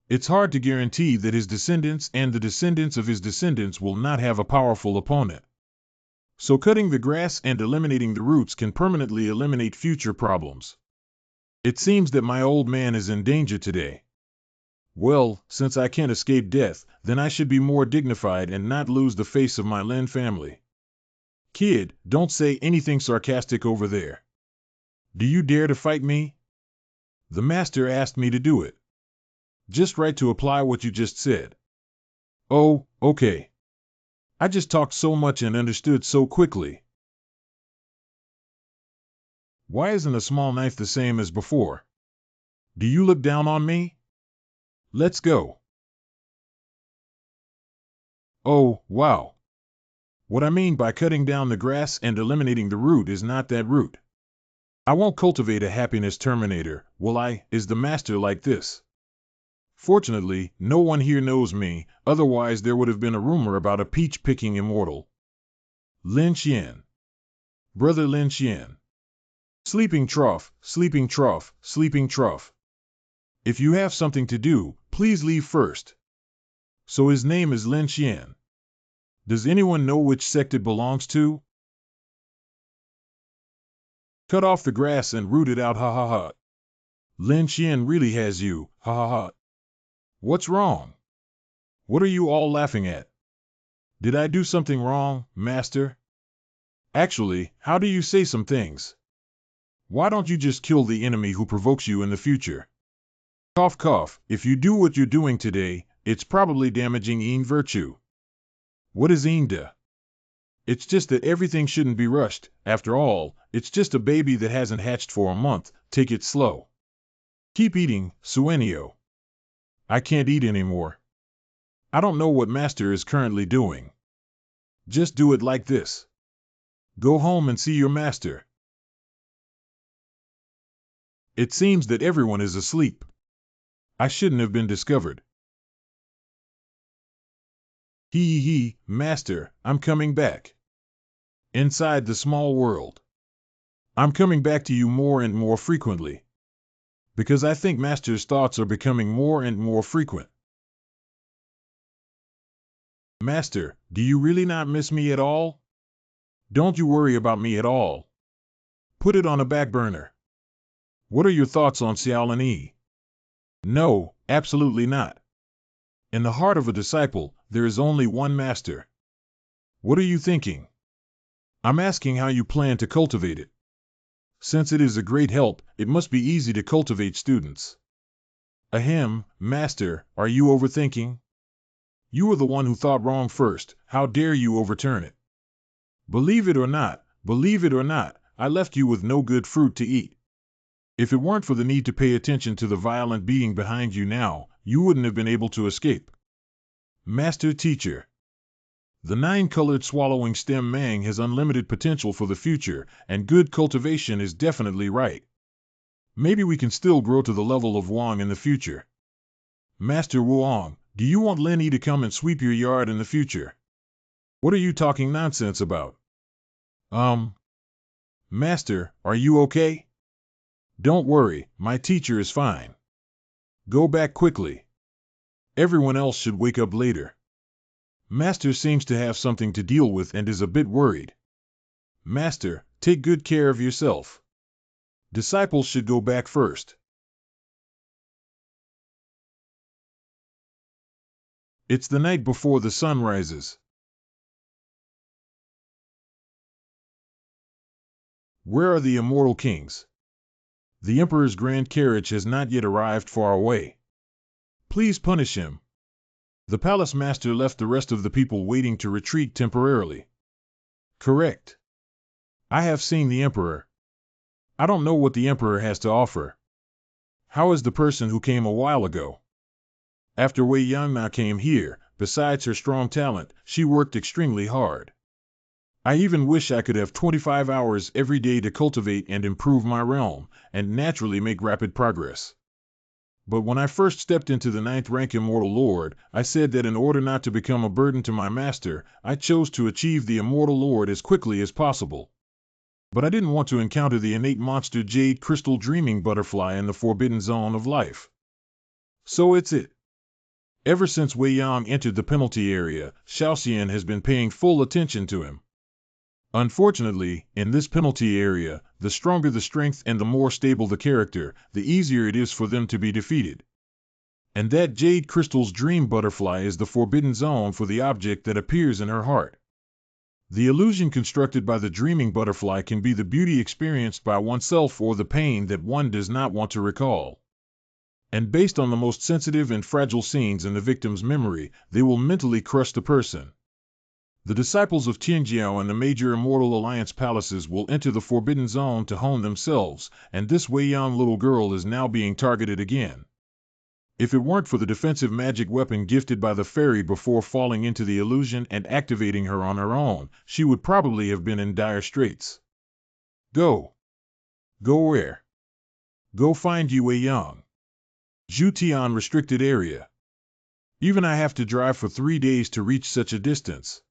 It's hard to guarantee that his descendants and the descendants of his descendants will not have a powerful opponent. So cutting the grass and eliminating the roots can permanently eliminate future problems. It seems that my old man is in danger today. Well, since I can't escape death, then I should be more dignified and not lose the face of my Lin family. Kid, don't say anything sarcastic over there. Do you dare to fight me? The Master asked me to do it. Just right to apply what you just said. Oh, okay. I just talked so much and understood so quickly. Why isn't a small knife the same as before? Do you look down on me? Let's go. Oh, wow. What I mean by cutting down the grass and eliminating the root is not that root. I won't cultivate a happiness terminator, will I? Is the master like this? Fortunately, no one here knows me, otherwise there would have been a rumor about a peach-picking immortal. Lin Xian. Brother Lin Xian. Sleeping trough, sleeping trough, sleeping trough. If you have something to do, please leave first. So his name is Lin Xian. Does anyone know which sect it belongs to? Cut off the grass and root it out, ha ha ha. Lin Xian really has you, ha ha ha. What's wrong? What are you all laughing at? Did I do something wrong, master? Actually, how do you say some things? Why don't you just kill the enemy who provokes you in the future? Cough cough, if you do what you're doing today, it's probably damaging Yin virtue. What is Yinda? It's just that everything shouldn't be rushed. After all, it's just a baby that hasn't hatched for a month. Take it slow. Keep eating, Suenio. I can't eat anymore. I don't know what Master is currently doing. Just do it like this. Go home and see your master. It seems that everyone is asleep. I shouldn't have been discovered. Hee, master, I'm coming back. Inside the small world. I'm coming back to you more and more frequently. Because I think master's thoughts are becoming more and more frequent. Master, do you really not miss me at all? Don't you worry about me at all. Put it on a back burner. What are your thoughts on Xiaolin Yi? No, absolutely not. In the heart of a disciple, there is only one master. What are you thinking? I'm asking how you plan to cultivate it. Since it is a great help, it must be easy to cultivate students. Ahem, master, are you overthinking? You were the one who thought wrong first. How dare you overturn it? Believe it or not, I left you with no good fruit to eat. If it weren't for the need to pay attention to the violent being behind you now, you wouldn't have been able to escape. Master Teacher. The 9-colored swallowing stem Mang has unlimited potential for the future, and good cultivation is definitely right. Maybe we can still grow to the level of Wang in the future. Master Wuong, do you want Lin Yi to come and sweep your yard in the future? What are you talking nonsense about? Master, are you okay? Don't worry, my teacher is fine. Go back quickly. Everyone else should wake up later. Master seems to have something to deal with and is a bit worried. Master, take good care of yourself. Disciples should go back first. It's the night before the sun rises. Where are the immortal kings? The Emperor's grand carriage has not yet arrived far away. Please punish him. The palace master left the rest of the people waiting to retreat temporarily. Correct. I have seen the Emperor. I don't know what the Emperor has to offer. How is the person who came a while ago? After Wei Yangna came here, besides her strong talent, she worked extremely hard. I even wish I could have 25 hours every day to cultivate and improve my realm, and naturally make rapid progress. But when I first stepped into the 9th rank Immortal Lord, I said that in order not to become a burden to my master, I chose to achieve the Immortal Lord as quickly as possible. But I didn't want to encounter the innate monster Jade Crystal Dreaming Butterfly in the Forbidden Zone of Life. So it's it. Ever since Wei Yang entered the penalty area, Xiaoxian has been paying full attention to him. Unfortunately, in this penalty area, the stronger the strength and the more stable the character, the easier it is for them to be defeated. And that Jade Crystal's dream butterfly is the forbidden zone for the object that appears in her heart. The illusion constructed by the dreaming butterfly can be the beauty experienced by oneself or the pain that one does not want to recall. And based on the most sensitive and fragile scenes in the victim's memory, they will mentally crush the person. The disciples of Tianjiao and the major Immortal Alliance palaces will enter the Forbidden Zone to hone themselves, and this Wei-Yang little girl is now being targeted again. If it weren't for the defensive magic weapon gifted by the fairy before falling into the illusion and activating her on her own, she would probably have been in dire straits. Go. Go where? Go find Yi Wei-Yang. Zhutian restricted area. Even I have to drive for 3 days to reach such a distance.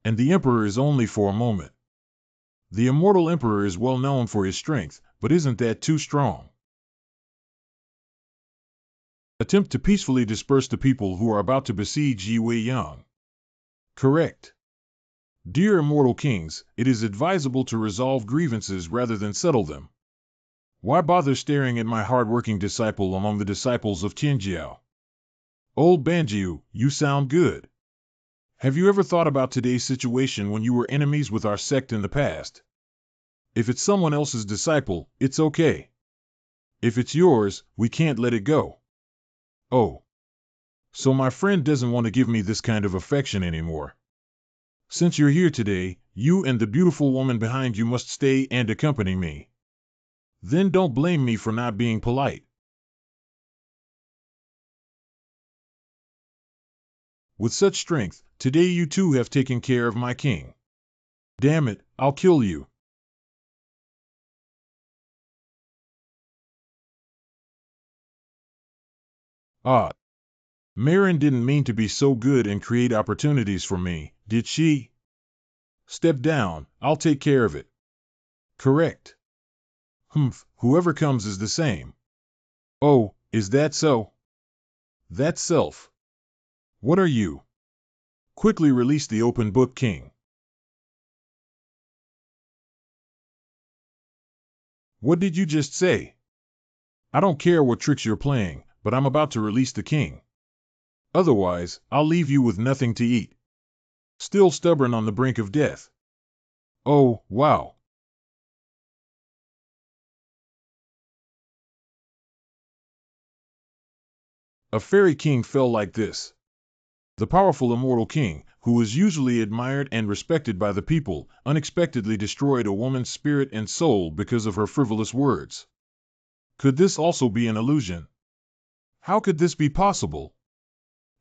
And the Emperor is only for a moment. The immortal Emperor is well known for his strength, but isn't that too strong? Attempt to peacefully disperse the people who are about to besiege Yi Wei-Yang. Correct. Dear immortal kings, it is advisable to resolve grievances rather than settle them. Why bother staring at my hard-working disciple among the disciples of Tianjiao? Old Banjiu, you sound good. Have you ever thought about today's situation when you were enemies with our sect in the past? If it's someone else's disciple, it's okay. If it's yours, we can't let it go. Oh. So my friend doesn't want to give me this kind of affection anymore. Since you're here today, you and the beautiful woman behind you must stay and accompany me. Then don't blame me for not being polite. With such strength, today you too have taken care of my king. Damn it, I'll kill you. Ah. Marin didn't mean to be so good and create opportunities for me, did she? Step down, I'll take care of it. Correct. Humph, whoever comes is the same. Oh, is that so? That's self. What are you? Quickly release the open book king. What did you just say? I don't care what tricks you're playing, but I'm about to release the king. Otherwise, I'll leave you with nothing to eat. Still stubborn on the brink of death. Oh, wow. A fairy king fell like this. The powerful immortal king, who was usually admired and respected by the people, unexpectedly destroyed a woman's spirit and soul because of her frivolous words. Could this also be an illusion? How could this be possible?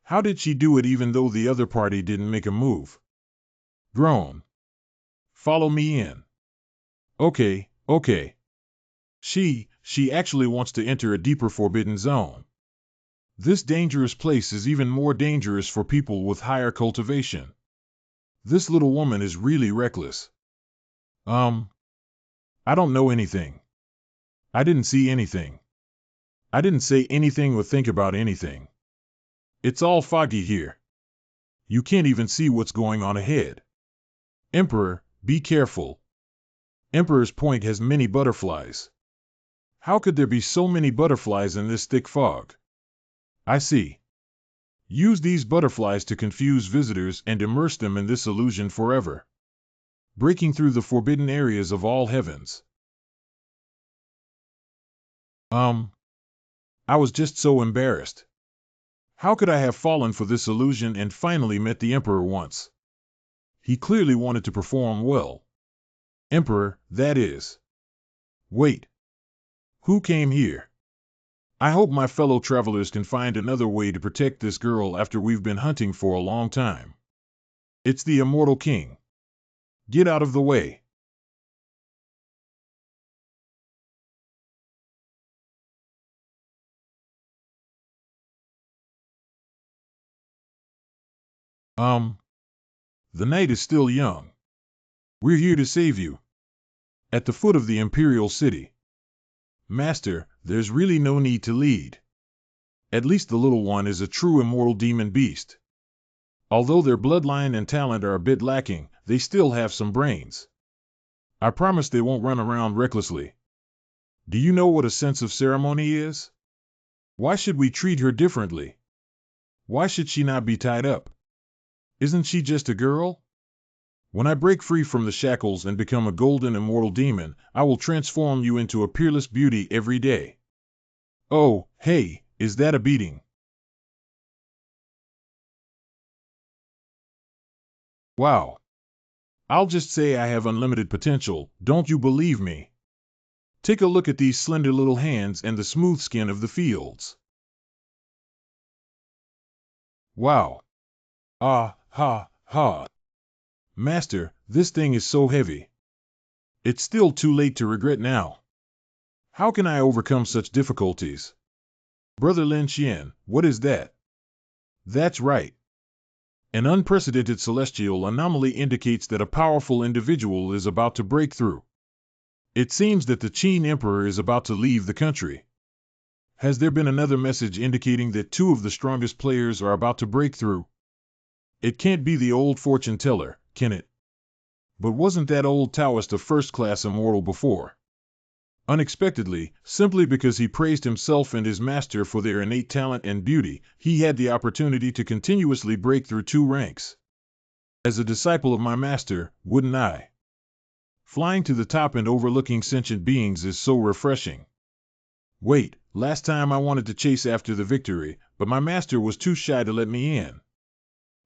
How did she do it even though the other party didn't make a move? Groan. Follow me in. Okay, okay. She actually wants to enter a deeper forbidden zone. This dangerous place is even more dangerous for people with higher cultivation. This little woman is really reckless. I don't know anything. I didn't see anything. I didn't say anything or think about anything. It's all foggy here. You can't even see what's going on ahead. Emperor, be careful. Emperor's Point has many butterflies. How could there be so many butterflies in this thick fog? I see. Use these butterflies to confuse visitors and immerse them in this illusion forever. Breaking through the forbidden areas of all heavens. I was just so embarrassed. How could I have fallen for this illusion and finally met the Emperor once? He clearly wanted to perform well. Emperor, that is. Wait. Who came here? I hope my fellow travelers can find another way to protect this girl after we've been hunting for a long time. It's the immortal king. Get out of the way. The night is still young. We're here to save you. At the foot of the Imperial City. Master, there's really no need to lead. At least the little one is a true immortal demon beast. Although their bloodline and talent are a bit lacking, they still have some brains. I promise they won't run around recklessly. Do you know what a sense of ceremony is? Why should we treat her differently? Why should she not be tied up? Isn't she just a girl? When I break free from the shackles and become a golden immortal demon, I will transform you into a peerless beauty every day. Oh, hey, is that a beating? Wow. I'll just say I have unlimited potential, don't you believe me? Take a look at these slender little hands and the smooth skin of the fields. Wow. Ah, ha, ha. Master, this thing is so heavy. It's still too late to regret now. How can I overcome such difficulties? Brother Lin Xian, what is that? That's right. An unprecedented celestial anomaly indicates that a powerful individual is about to break through. It seems that the Qin Emperor is about to leave the country. Has there been another message indicating that two of the strongest players are about to break through? It can't be the old fortune teller, can it? But wasn't that old Taoist a first-class immortal before? Unexpectedly, simply because he praised himself and his master for their innate talent and beauty, he had the opportunity to continuously break through two ranks. As a disciple of my master, wouldn't I? Flying to the top and overlooking sentient beings is so refreshing. Wait, last time I wanted to chase after the victory, but my master was too shy to let me in.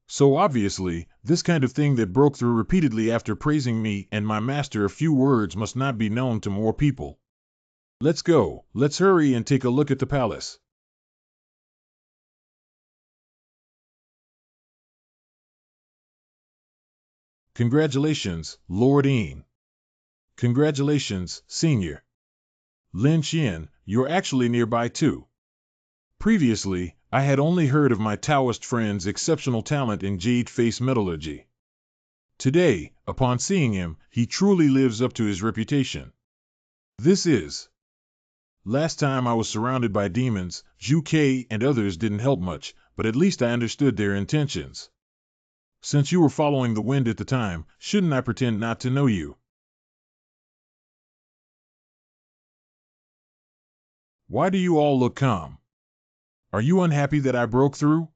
So obviously, this kind of thing that broke through repeatedly after praising me and my master a few words must not be known to more people. Let's go, let's hurry and take a look at the palace. Congratulations, Lord Een. Congratulations, Senior. Lin Xian, you're actually nearby too. Previously, I had only heard of my Taoist friend's exceptional talent in jade face metallurgy. Today, upon seeing him, he truly lives up to his reputation. This is. Last time I was surrounded by demons, Zhu Ke and others didn't help much, but at least I understood their intentions. Since you were following the wind at the time, shouldn't I pretend not to know you? Why do you all look calm? Are you unhappy that I broke through?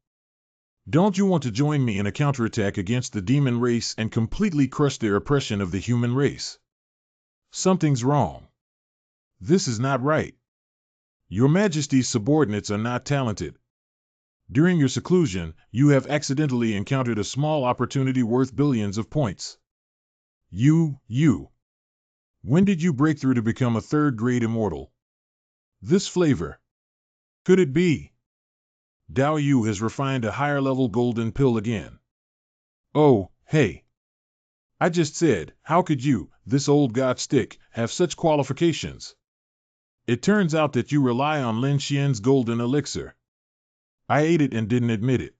Don't you want to join me in a counterattack against the demon race and completely crush their oppression of the human race? Something's wrong. This is not right. Your Majesty's subordinates are not talented. During your seclusion, you have accidentally encountered a small opportunity worth billions of points. You. When did you break through to become a third-grade immortal? This flavor. Could it be? Dao Yu has refined a higher-level golden pill again. Oh, hey. I just said, how could you, this old god stick, have such qualifications? It turns out that you rely on Lin Xian's golden elixir. I ate it and didn't admit it.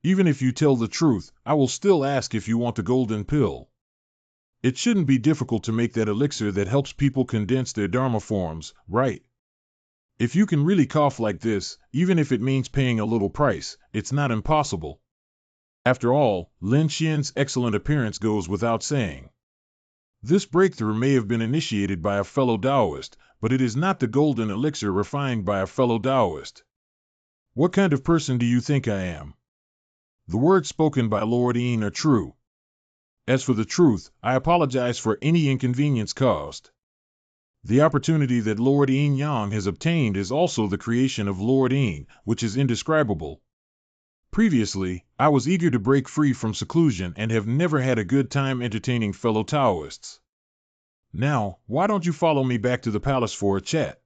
Even if you tell the truth, I will still ask if you want the golden pill. It shouldn't be difficult to make that elixir that helps people condense their Dharma forms, right? If you can really cough like this, even if it means paying a little price, it's not impossible. After all, Lin Xian's excellent appearance goes without saying. This breakthrough may have been initiated by a fellow Taoist, but it is not the golden elixir refined by a fellow Taoist. What kind of person do you think I am? The words spoken by Lord Een are true. As for the truth, I apologize for any inconvenience caused. The opportunity that Lord Een Yang has obtained is also the creation of Lord Een, which is indescribable. Previously, I was eager to break free from seclusion and have never had a good time entertaining fellow Taoists. Now, why don't you follow me back to the palace for a chat?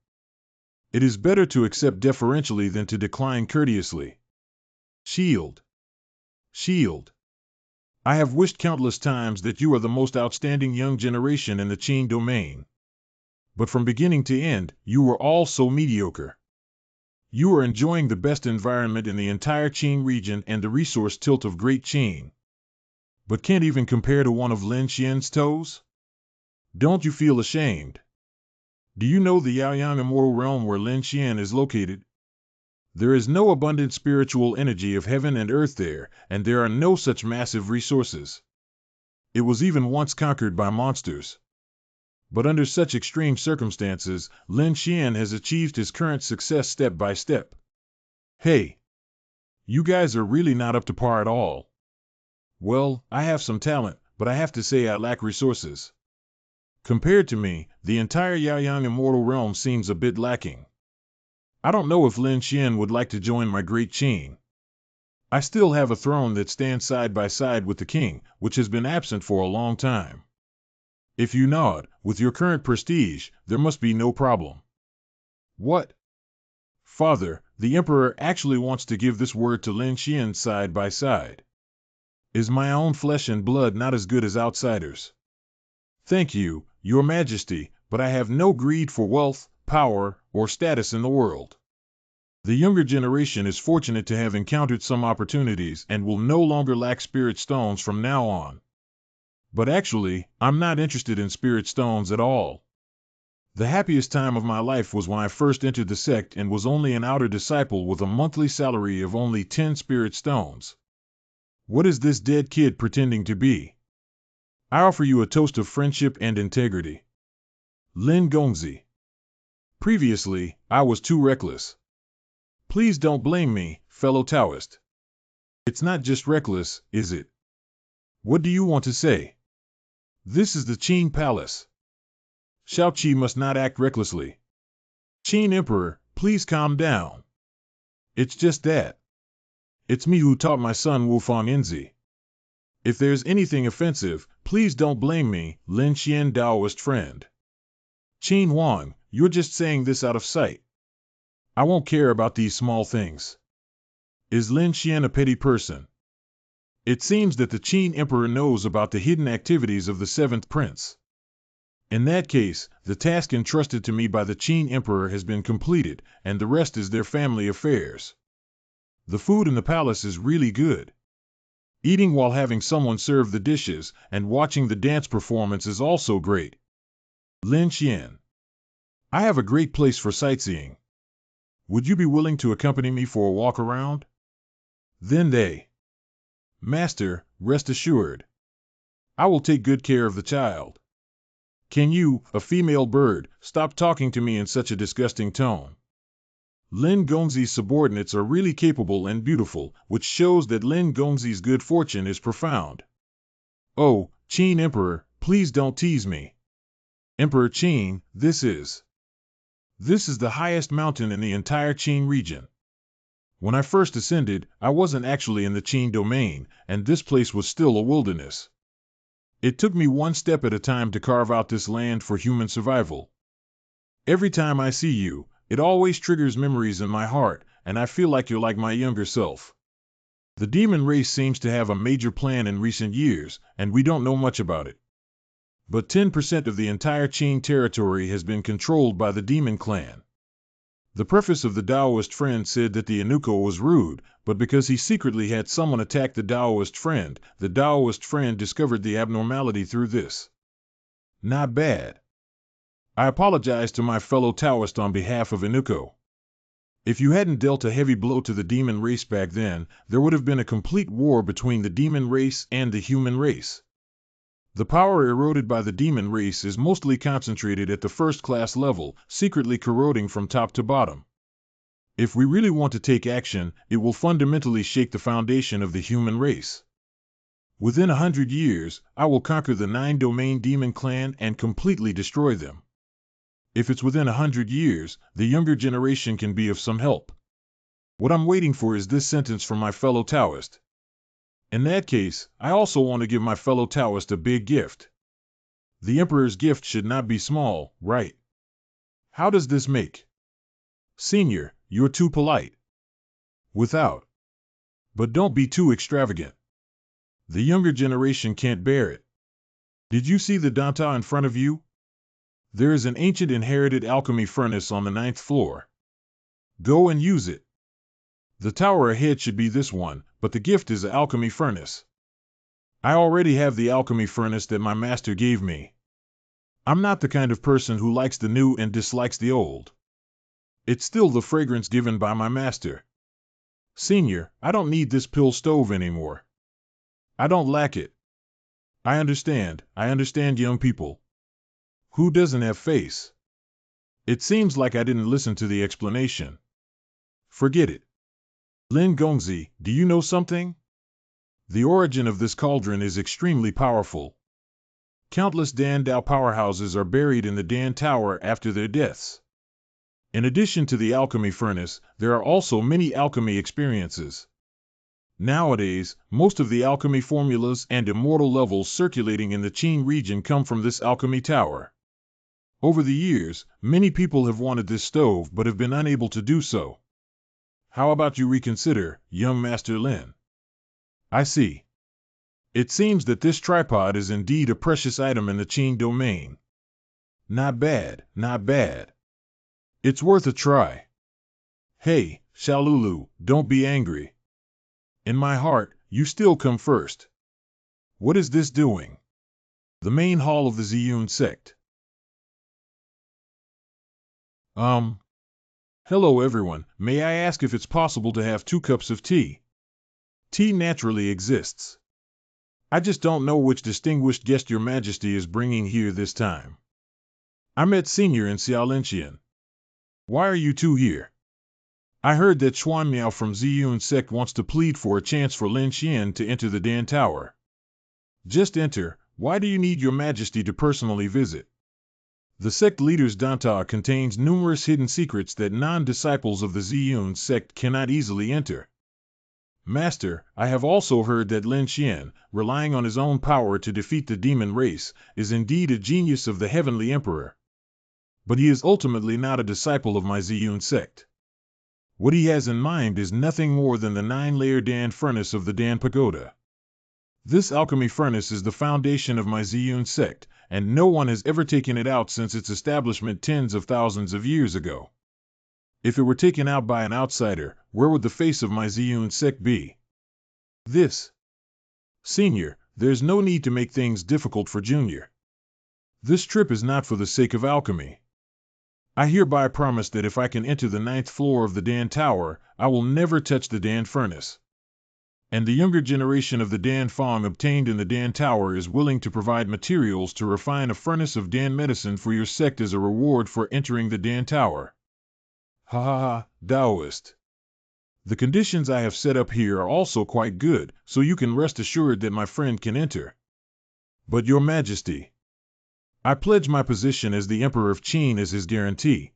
It is better to accept deferentially than to decline courteously. Shield. I have wished countless times that you are the most outstanding young generation in the Qin domain. But from beginning to end, you were all so mediocre. You are enjoying the best environment in the entire Qin region and the resource tilt of Great Qin. But can't even compare to one of Lin Xian's toes? Don't you feel ashamed? Do you know the Yaoyang immortal realm where Lin Xian is located? There is no abundant spiritual energy of heaven and earth there, and there are no such massive resources. It was even once conquered by monsters. But under such extreme circumstances, Lin Xian has achieved his current success step by step. Hey! You guys are really not up to par at all. Well, I have some talent, but I have to say I lack resources. Compared to me, the entire Yaoyang immortal realm seems a bit lacking. I don't know if Lin Xian would like to join my great Qing. I still have a throne that stands side by side with the king, which has been absent for a long time. If you nod, with your current prestige, there must be no problem. What? Father, the emperor actually wants to give this word to Lin Xian side by side. Is my own flesh and blood not as good as outsiders? Thank you, your majesty, but I have no greed for wealth, power, or status in the world. The younger generation is fortunate to have encountered some opportunities and will no longer lack spirit stones from now on. But actually, I'm not interested in spirit stones at all. The happiest time of my life was when I first entered the sect and was only an outer disciple with a monthly salary of only 10 spirit stones. What is this dead kid pretending to be? I offer you a toast of friendship and integrity. Lin Gongzi. Previously, I was too reckless. Please don't blame me, fellow Taoist. It's not just reckless, is it? What do you want to say? This is the Qing Palace. Shaoqi must not act recklessly. Qing Emperor, please calm down. It's just that. It's me who taught my son Wufang Enzi. If there's anything offensive, please don't blame me, Lin Xian Taoist friend. Qin Wang, you're just saying this out of sight. I won't care about these small things. Is Lin Xian a petty person? It seems that the Qin Emperor knows about the hidden activities of the seventh prince. In that case, the task entrusted to me by the Qin Emperor has been completed, and the rest is their family affairs. The food in the palace is really good. Eating while having someone serve the dishes and watching the dance performance is also great. Lin Xian. I have a great place for sightseeing. Would you be willing to accompany me for a walk around? Then they. Master, rest assured. I will take good care of the child. Can you, a female bird, stop talking to me in such a disgusting tone? Lin Gongzi's subordinates are really capable and beautiful, which shows that Lin Gongzi's good fortune is profound. Oh, Qin Emperor, please don't tease me. Emperor Qin, this is the highest mountain in the entire Qin region. When I first ascended, I wasn't actually in the Qin domain, and this place was still a wilderness. It took me one step at a time to carve out this land for human survival. Every time I see you, it always triggers memories in my heart, and I feel like you're like my younger self. The demon race seems to have a major plan in recent years, and we don't know much about it. But 10% of the entire Qing territory has been controlled by the demon clan. The preface of the Taoist friend said that the Inuko was rude, but because he secretly had someone attack the Taoist friend discovered the abnormality through this. Not bad. I apologize to my fellow Taoist on behalf of Inuko. If you hadn't dealt a heavy blow to the demon race back then, there would have been a complete war between the demon race and the human race. The power eroded by the demon race is mostly concentrated at the first-class level, secretly corroding from top to bottom. If we really want to take action, it will fundamentally shake the foundation of the human race. Within 100 years, I will conquer the 9-domain demon clan and completely destroy them. If it's within 100 years, the younger generation can be of some help. What I'm waiting for is this sentence from my fellow Taoist. In that case, I also want to give my fellow Taoist a big gift. The Emperor's gift should not be small, right? How does this make? Senior, you're too polite. Without. But don't be too extravagant. The younger generation can't bear it. Did you see the Danta in front of you? There is an ancient inherited alchemy furnace on the 9th floor. Go and use it. The tower ahead should be this one, but the gift is an alchemy furnace. I already have the alchemy furnace that my master gave me. I'm not the kind of person who likes the new and dislikes the old. It's still the fragrance given by my master. Senior, I don't need this pill stove anymore. I don't lack it. I understand young people. Who doesn't have face? It seems like I didn't listen to the explanation. Forget it. Lin Gongzi, do you know something? The origin of this cauldron is extremely powerful. Countless Dan Dao powerhouses are buried in the Dan Tower after their deaths. In addition to the alchemy furnace, there are also many alchemy experiences. Nowadays, most of the alchemy formulas and immortal levels circulating in the Qin region come from this alchemy tower. Over the years, many people have wanted this stove but have been unable to do so. How about you reconsider, young Master Lin? I see. It seems that this tripod is indeed a precious item in the Qin domain. Not bad, not bad. It's worth a try. Hey, Shalulu, don't be angry. In my heart, you still come first. What is this doing? The main hall of the Ziyun sect. Hello everyone, may I ask if it's possible to have 2 cups of tea? Tea naturally exists. I just don't know which distinguished guest your majesty is bringing here this time. I met Senior and Xiaolin. Why are you two here? I heard that Xuan Miao from Ziyun sect wants to plead for a chance for Lin Xian to enter the Dan Tower. Just enter, why do you need your majesty to personally visit? The sect leader's Danta contains numerous hidden secrets that non-disciples of the Ziyun sect cannot easily enter. Master, I have also heard that Lin Xian, relying on his own power to defeat the demon race, is indeed a genius of the Heavenly Emperor. But he is ultimately not a disciple of my Ziyun sect. What he has in mind is nothing more than the 9-layer Dan furnace of the Dan Pagoda. This alchemy furnace is the foundation of my Ziyun sect, and no one has ever taken it out since its establishment tens of thousands of years ago. If it were taken out by an outsider, where would the face of my Ziyun sect be? This. Senior, there's no need to make things difficult for Junior. This trip is not for the sake of alchemy. I hereby promise that if I can enter the 9th floor of the Dan Tower, I will never touch the Dan furnace. And the younger generation of the Dan Fong obtained in the Dan Tower is willing to provide materials to refine a furnace of Dan medicine for your sect as a reward for entering the Dan Tower. Ha ha ha, Taoist. The conditions I have set up here are also quite good, so you can rest assured that my friend can enter. But your majesty, I pledge my position as the Emperor of Qin as his guarantee.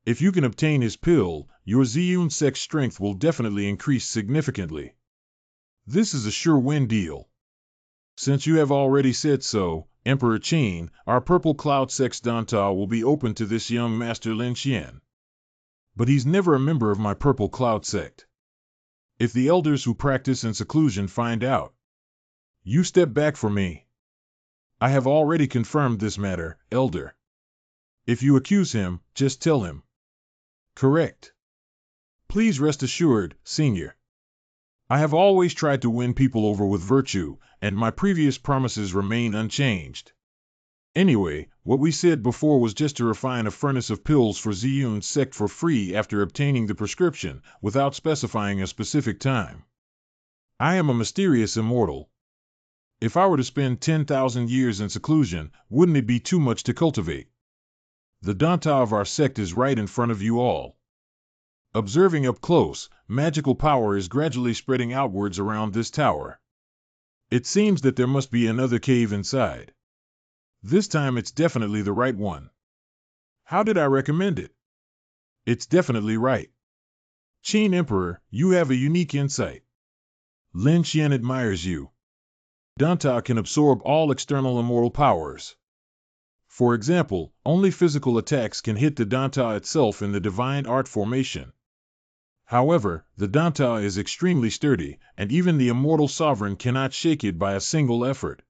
If you can obtain his pill, your Ziyun sect's strength will definitely increase significantly. This is a sure win deal. Since you have already said so, Emperor Qin, our Purple Cloud sect's Danta will be open to this young Master Lin Xian. But he's never a member of my Purple Cloud sect. If the elders who practice in seclusion find out, you step back for me. I have already confirmed this matter, Elder. If you accuse him, just tell him. Correct. Please rest assured, Senior. I have always tried to win people over with virtue, and my previous promises remain unchanged. Anyway, what we said before was just to refine a furnace of pills for Ziyun's sect for free after obtaining the prescription, without specifying a specific time. I am a mysterious immortal. If I were to spend 10,000 years in seclusion, wouldn't it be too much to cultivate? The Danta of our sect is right in front of you all. Observing up close, magical power is gradually spreading outwards around this tower. It seems that there must be another cave inside. This time it's definitely the right one. How did I recommend it? It's definitely right. Qin Emperor, you have a unique insight. Lin Xian admires you. Danta can absorb all external immortal powers. For example, only physical attacks can hit the Danta itself in the divine art formation. However, the Danta is extremely sturdy, and even the immortal sovereign cannot shake it by a single effort.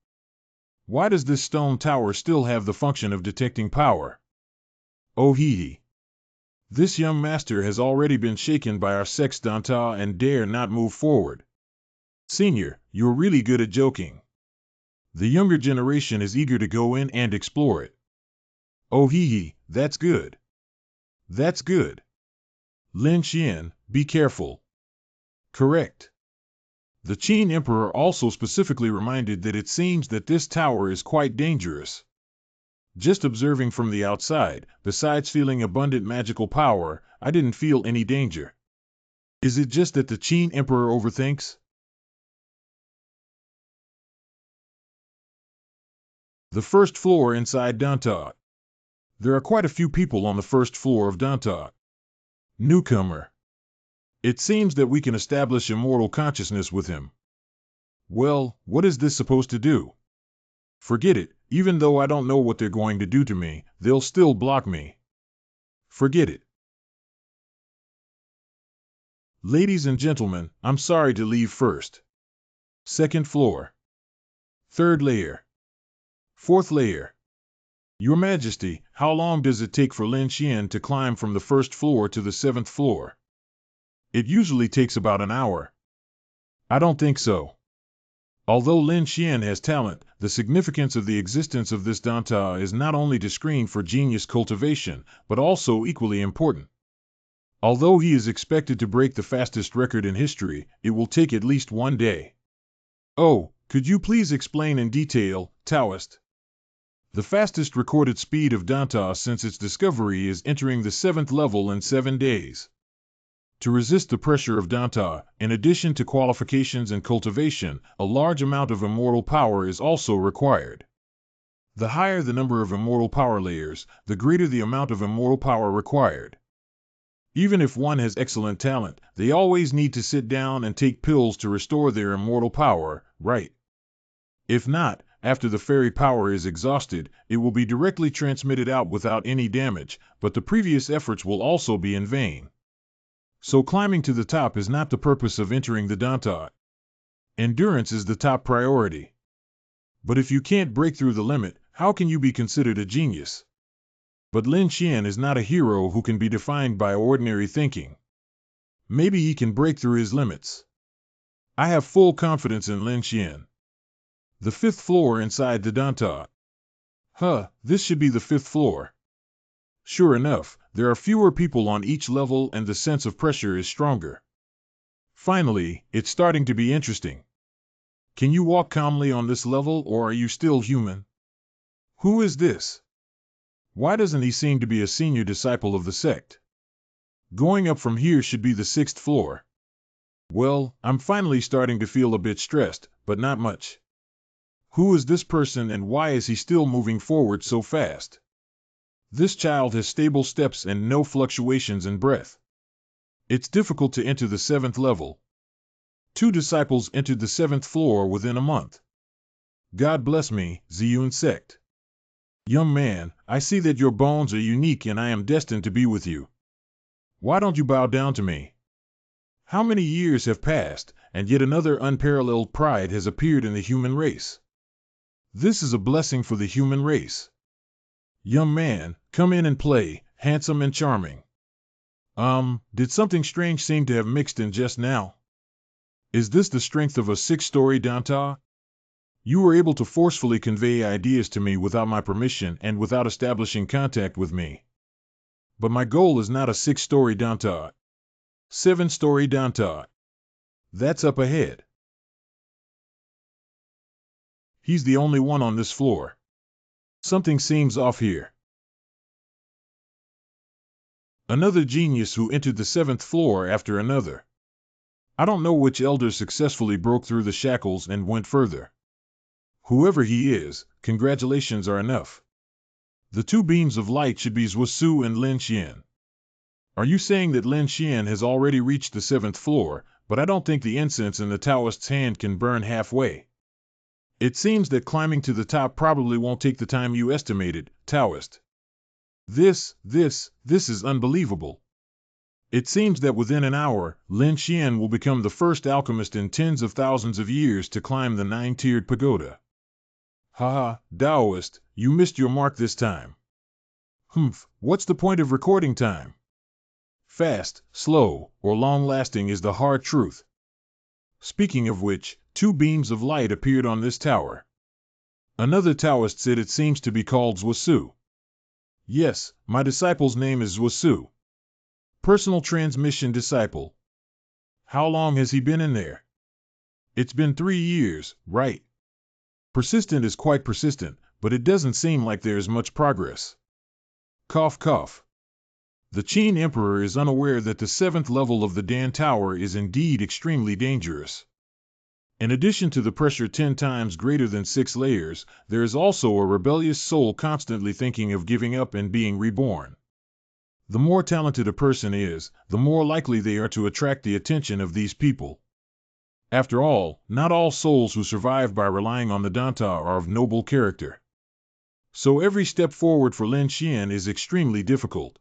Why does this stone tower still have the function of detecting power? Oh hee hee. This young master has already been shaken by our sect's Danta and dare not move forward. Senior, you're really good at joking. The younger generation is eager to go in and explore it. Oh hee hee, that's good. That's good. Lin Xian, be careful. Correct. The Qin Emperor also specifically reminded that it seems that this tower is quite dangerous. Just observing from the outside, besides feeling abundant magical power, I didn't feel any danger. Is it just that the Qin Emperor overthinks? The first floor inside Danta. There are quite a few people on the first floor of Danta. Newcomer. It seems that we can establish immortal consciousness with him. Well, what is this supposed to do? Forget it. Even though I don't know what they're going to do to me, they'll still block me. Forget it. Ladies and gentlemen, I'm sorry to leave first. Second floor. Third layer. Fourth layer. Your Majesty, how long does it take for Lin Xian to climb from the first floor to the seventh floor? It usually takes about an hour. I don't think so. Although Lin Xian has talent, the significance of the existence of this Danta is not only to screen for genius cultivation, but also equally important. Although he is expected to break the fastest record in history, it will take at least 1 day. Oh, could you please explain in detail, Taoist? The fastest recorded speed of Danta since its discovery is entering the 7th level in 7 days. To resist the pressure of Danta, in addition to qualifications and cultivation, a large amount of immortal power is also required. The higher the number of immortal power layers, the greater the amount of immortal power required. Even if one has excellent talent, they always need to sit down and take pills to restore their immortal power, right? If not, after the fairy power is exhausted, it will be directly transmitted out without any damage, but the previous efforts will also be in vain. So climbing to the top is not the purpose of entering the Danta. Endurance is the top priority. But if you can't break through the limit, how can you be considered a genius? But Lin Xian is not a hero who can be defined by ordinary thinking. Maybe he can break through his limits. I have full confidence in Lin Xian. The 5th floor inside the Danta. This should be the 5th floor. Sure enough, there are fewer people on each level and the sense of pressure is stronger. Finally, it's starting to be interesting. Can you walk calmly on this level, or are you still human? Who is this? Why doesn't he seem to be a senior disciple of the sect? Going up from here should be the 6th floor. Well, I'm finally starting to feel a bit stressed, but not much. Who is this person and why is he still moving forward so fast? This child has stable steps and no fluctuations in breath. It's difficult to enter the 7th level. 2 disciples entered the 7th floor within a month. God bless me, Ziyun sect. Young man, I see that your bones are unique and I am destined to be with you. Why don't you bow down to me? How many years have passed, and yet another unparalleled pride has appeared in the human race? This is a blessing for the human race. Young man, come in and play, handsome and charming. Did something strange seem to have mixed in just now? Is this the strength of a 6-story Danta? You were able to forcefully convey ideas to me without my permission and without establishing contact with me. But my goal is not a 6-story Danta. 7-story Danta. That's up ahead. He's the only one on this floor. Something seems off here. Another genius who entered the 7th floor after another. I don't know which elder successfully broke through the shackles and went further. Whoever he is, congratulations are enough. The 2 beams of light should be Zhuosu and Lin Xian. Are you saying that Lin Xian has already reached the 7th floor, but I don't think the incense in the Taoist's hand can burn halfway? It seems that climbing to the top probably won't take the time you estimated, Taoist. This is unbelievable. It seems that within an hour, Lin Xian will become the first alchemist in tens of thousands of years to climb the 9-tiered pagoda. Haha, Taoist, you missed your mark this time. What's the point of recording time? Fast, slow, or long-lasting is the hard truth. Speaking of which, 2 beams of light appeared on this tower. Another Taoist said it seems to be called Zhuosu. Yes, my disciple's name is Zhuosu. Personal transmission disciple. How long has he been in there? It's been 3 years, right? Persistent is quite persistent, but it doesn't seem like there's much progress. Cough cough. The Qin Emperor is unaware that the 7th level of the Dan Tower is indeed extremely dangerous. In addition to the pressure 10 times greater than 6 layers, there is also a rebellious soul constantly thinking of giving up and being reborn. The more talented a person is, the more likely they are to attract the attention of these people. After all, not all souls who survive by relying on the Danta are of noble character. So every step forward for Lin Xian is extremely difficult.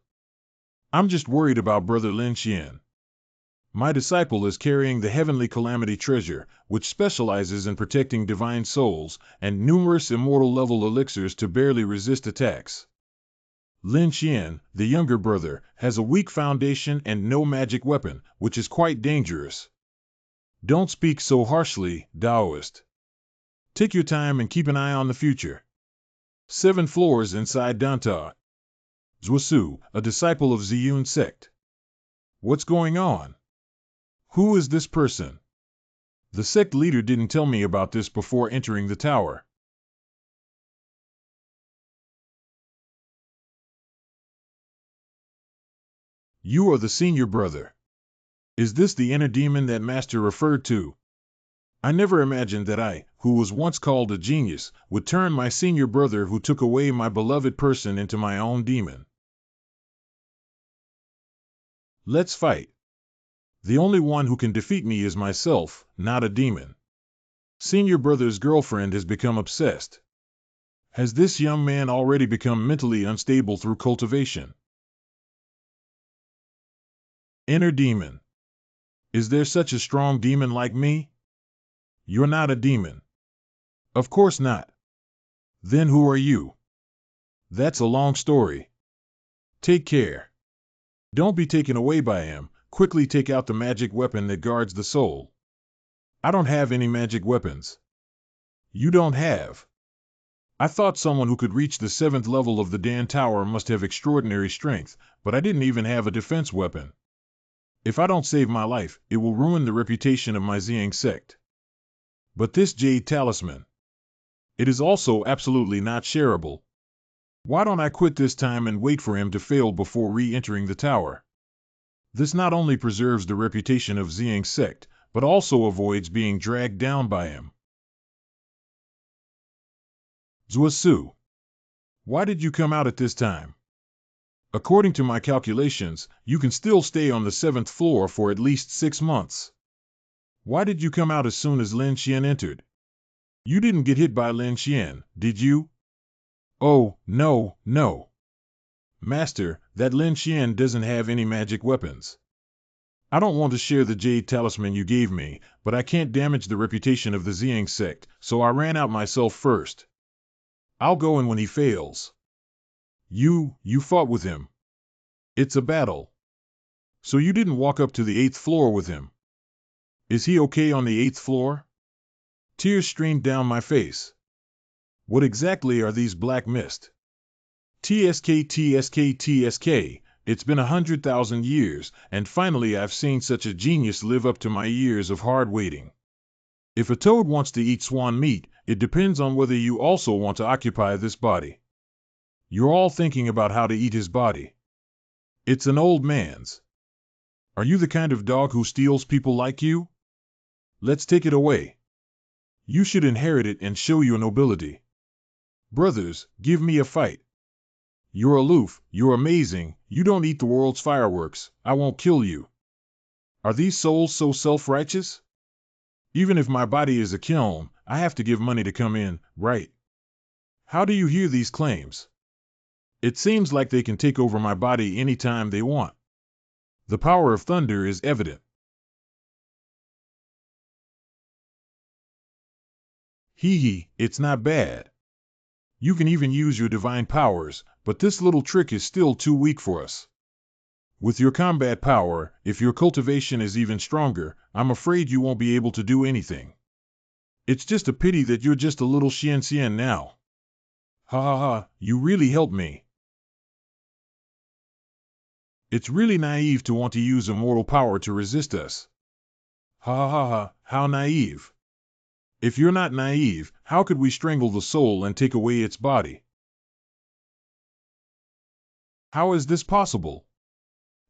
I'm just worried about Brother Lin Xian. My disciple is carrying the heavenly calamity treasure, which specializes in protecting divine souls, and numerous immortal level elixirs to barely resist attacks. Lin Xian, the younger brother, has a weak foundation and no magic weapon, which is quite dangerous. Don't speak so harshly, Taoist. Take your time and keep an eye on the future. 7 floors inside Danta. Zhuasu, a disciple of Ziyun sect. What's going on? Who is this person? The sect leader didn't tell me about this before entering the tower. You are the senior brother. Is this the inner demon that Master referred to? I never imagined that I, who was once called a genius, would turn my senior brother who took away my beloved person into my own demon. Let's fight. The only one who can defeat me is myself, not a demon. Senior brother's girlfriend has become obsessed. Has this young man already become mentally unstable through cultivation? Inner demon. Is there such a strong demon like me? You're not a demon. Of course not. Then who are you? That's a long story. Take care. Don't be taken away by him. Quickly take out the magic weapon that guards the soul. I don't have any magic weapons. You don't have. I thought someone who could reach the 7th level of the Dan Tower must have extraordinary strength, but I didn't even have a defense weapon. If I don't save my life, it will ruin the reputation of my Ziyang sect. But this jade talisman. It is also absolutely not shareable. Why don't I quit this time and wait for him to fail before re-entering the tower? This not only preserves the reputation of Ziyang sect, but also avoids being dragged down by him. Zhuasu. Why did you come out at this time? According to my calculations, you can still stay on the 7th floor for at least 6 months. Why did you come out as soon as Lin Xian entered? You didn't get hit by Lin Xian, did you? Oh, no, no. Master, that Lin Xian doesn't have any magic weapons. I don't want to share the jade talisman you gave me, but I can't damage the reputation of the Ziyang sect, so I ran out myself first. I'll go in when he fails. You fought with him. It's a battle. So you didn't walk up to the 8th floor with him. Is he okay on the 8th floor? Tears streamed down my face. What exactly are these black mist? TSK, TSK, TSK. It's been 100,000 years, and finally I've seen such a genius live up to my years of hard waiting. If a toad wants to eat swan meat, it depends on whether you also want to occupy this body. You're all thinking about how to eat his body. It's an old man's. Are you the kind of dog who steals people like you? Let's take it away. You should inherit it and show your nobility. Brothers, give me a fight. You're aloof, you're amazing, you don't eat the world's fireworks, I won't kill you. Are these souls so self-righteous? Even if my body is a kiln, I have to give money to come in, right? How do you hear these claims? It seems like they can take over my body anytime they want. The power of thunder is evident. Hee hee, it's not bad. You can even use your divine powers, but this little trick is still too weak for us. With your combat power, if your cultivation is even stronger, I'm afraid you won't be able to do anything. It's just a pity that you're just a little Xian now. Ha ha ha, you really helped me. It's really naive to want to use immortal power to resist us. Ha ha ha ha, how naive. If you're not naive, how could we strangle the soul and take away its body? How is this possible?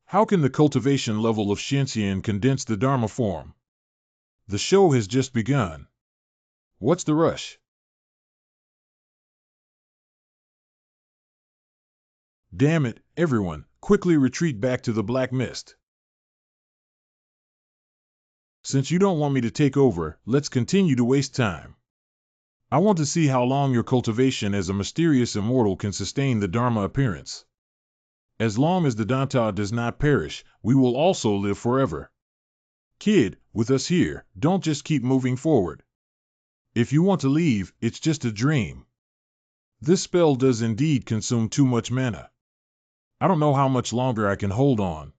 How can the cultivation level of Xianxian condense the Dharma form? The show has just begun. What's the rush? Damn it, everyone, quickly retreat back to the black mist. Since you don't want me to take over, let's continue to waste time. I want to see how long your cultivation as a mysterious immortal can sustain the Dharma appearance. As long as the Danta does not perish, we will also live forever. Kid, with us here, don't just keep moving forward. If you want to leave, it's just a dream. This spell does indeed consume too much mana. I don't know how much longer I can hold on.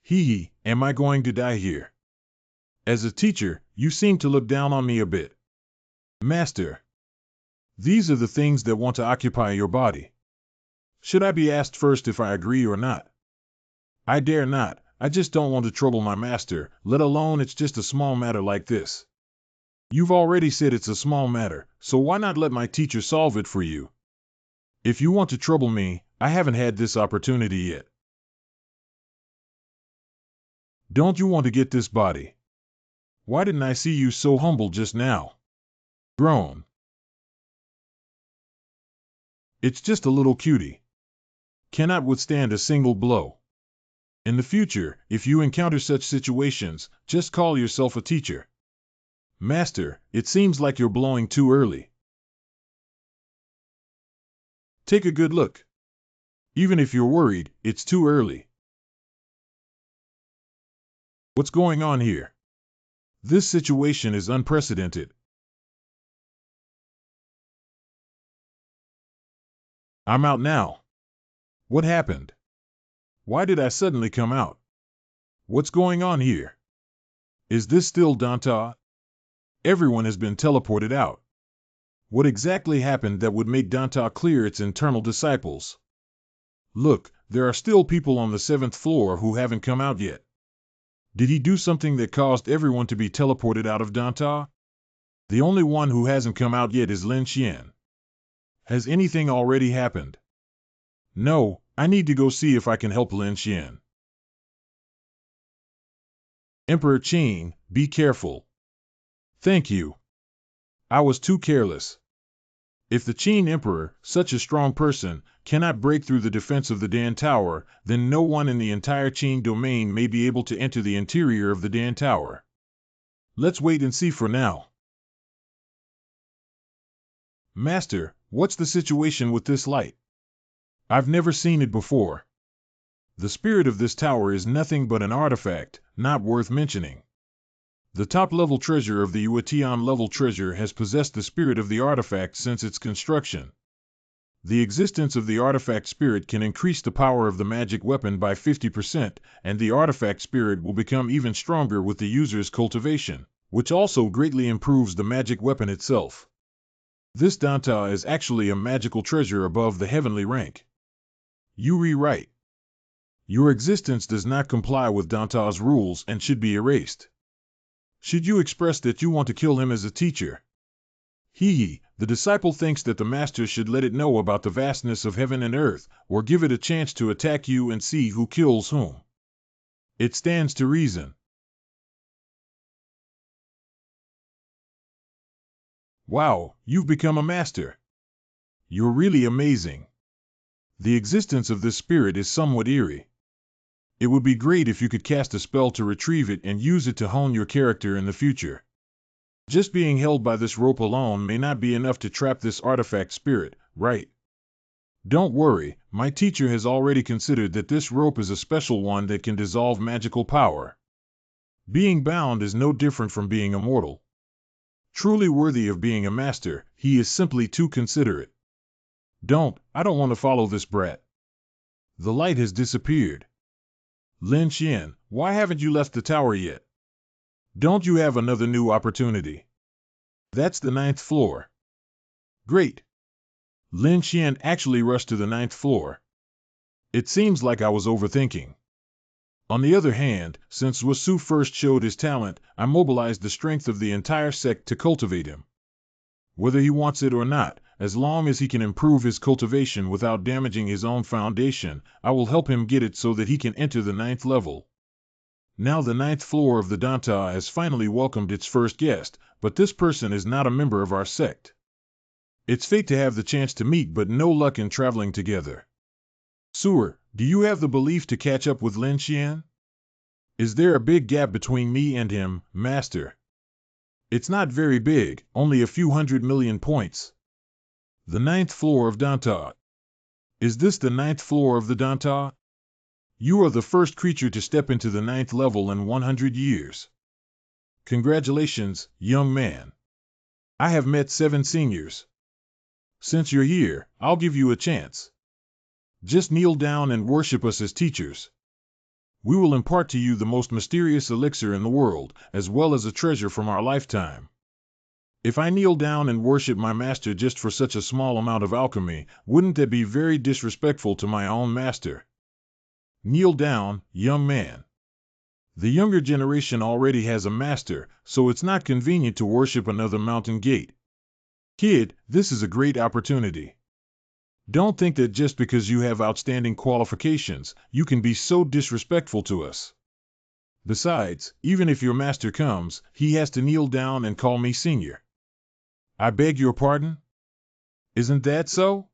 Hee, am I going to die here? As a teacher, you seem to look down on me a bit. Master, these are the things that want to occupy your body. Should I be asked first if I agree or not? I dare not. I just don't want to trouble my master, let alone it's just a small matter like this. You've already said it's a small matter, so why not let my teacher solve it for you? If you want to trouble me, I haven't had this opportunity yet. Don't you want to get this body? Why didn't I see you so humble just now? Groan. It's just a little cutie. Cannot withstand a single blow. In the future, if you encounter such situations, just call yourself a teacher. Master, it seems like you're blowing too early. Take a good look. Even if you're worried, it's too early. What's going on here? This situation is unprecedented. I'm out now. What happened? Why did I suddenly come out? What's going on here? Is this still Danta? Everyone has been teleported out. What exactly happened that would make Danta clear its internal disciples? Look, there are still people on the 7th floor who haven't come out yet. Did he do something that caused everyone to be teleported out of Danta? The only one who hasn't come out yet is Lin Xian. Has anything already happened? No, I need to go see if I can help Lin Xian. Emperor Qing, be careful. Thank you. I was too careless. If the Qin Emperor, such a strong person, cannot break through the defense of the Dan Tower, then no one in the entire Qin domain may be able to enter the interior of the Dan Tower. Let's wait and see for now. Master, what's the situation with this light? I've never seen it before. The spirit of this tower is nothing but an artifact, not worth mentioning. The top-level treasure of the Yuetian-level treasure has possessed the spirit of the artifact since its construction. The existence of the artifact spirit can increase the power of the magic weapon by 50%, and the artifact spirit will become even stronger with the user's cultivation, which also greatly improves the magic weapon itself. This Danta is actually a magical treasure above the heavenly rank. You rewrite. Your existence does not comply with Danta's rules and should be erased. Should you express that you want to kill him as a teacher? The disciple thinks that the master should let it know about the vastness of heaven and earth, or give it a chance to attack you and see who kills whom. It stands to reason. Wow, you've become a master. You're really amazing. The existence of this spirit is somewhat eerie. It would be great if you could cast a spell to retrieve it and use it to hone your character in the future. Just being held by this rope alone may not be enough to trap this artifact spirit, right? Don't worry, my teacher has already considered that this rope is a special one that can dissolve magical power. Being bound is no different from being immortal. Truly worthy of being a master, he is simply too considerate. I don't want to follow this brat. The light has disappeared. Lin Xian, why haven't you left the tower yet? Don't you have another new opportunity? That's the 9th floor. Great. Lin Xian actually rushed to the 9th floor. It seems like I was overthinking. On the other hand, since Wasu first showed his talent, I mobilized the strength of the entire sect to cultivate him. Whether he wants it or not, as long as he can improve his cultivation without damaging his own foundation, I will help him get it so that he can enter the 9th level. Now the ninth floor of the Danta has finally welcomed its first guest, but this person is not a member of our sect. It's fate to have the chance to meet, but no luck in traveling together. Sewer, do you have the belief to catch up with Lin Xian? Is there a big gap between me and him, Master? It's not very big, only a few 100 million points. The ninth floor of Danta. Is this the ninth floor of the Danta? You are the first creature to step into the ninth level in 100 years. Congratulations, young man. I have met 7 seniors. Since you're here, I'll give you a chance. Just kneel down and worship us as teachers. We will impart to you the most mysterious elixir in the world, as well as a treasure from our lifetime. If I kneel down and worship my master just for such a small amount of alchemy, wouldn't that be very disrespectful to my own master? Kneel down, young man. The younger generation already has a master, so it's not convenient to worship another mountain gate. Kid, this is a great opportunity. Don't think that just because you have outstanding qualifications, you can be so disrespectful to us. Besides, even if your master comes, he has to kneel down and call me senior. I beg your pardon? Isn't that so?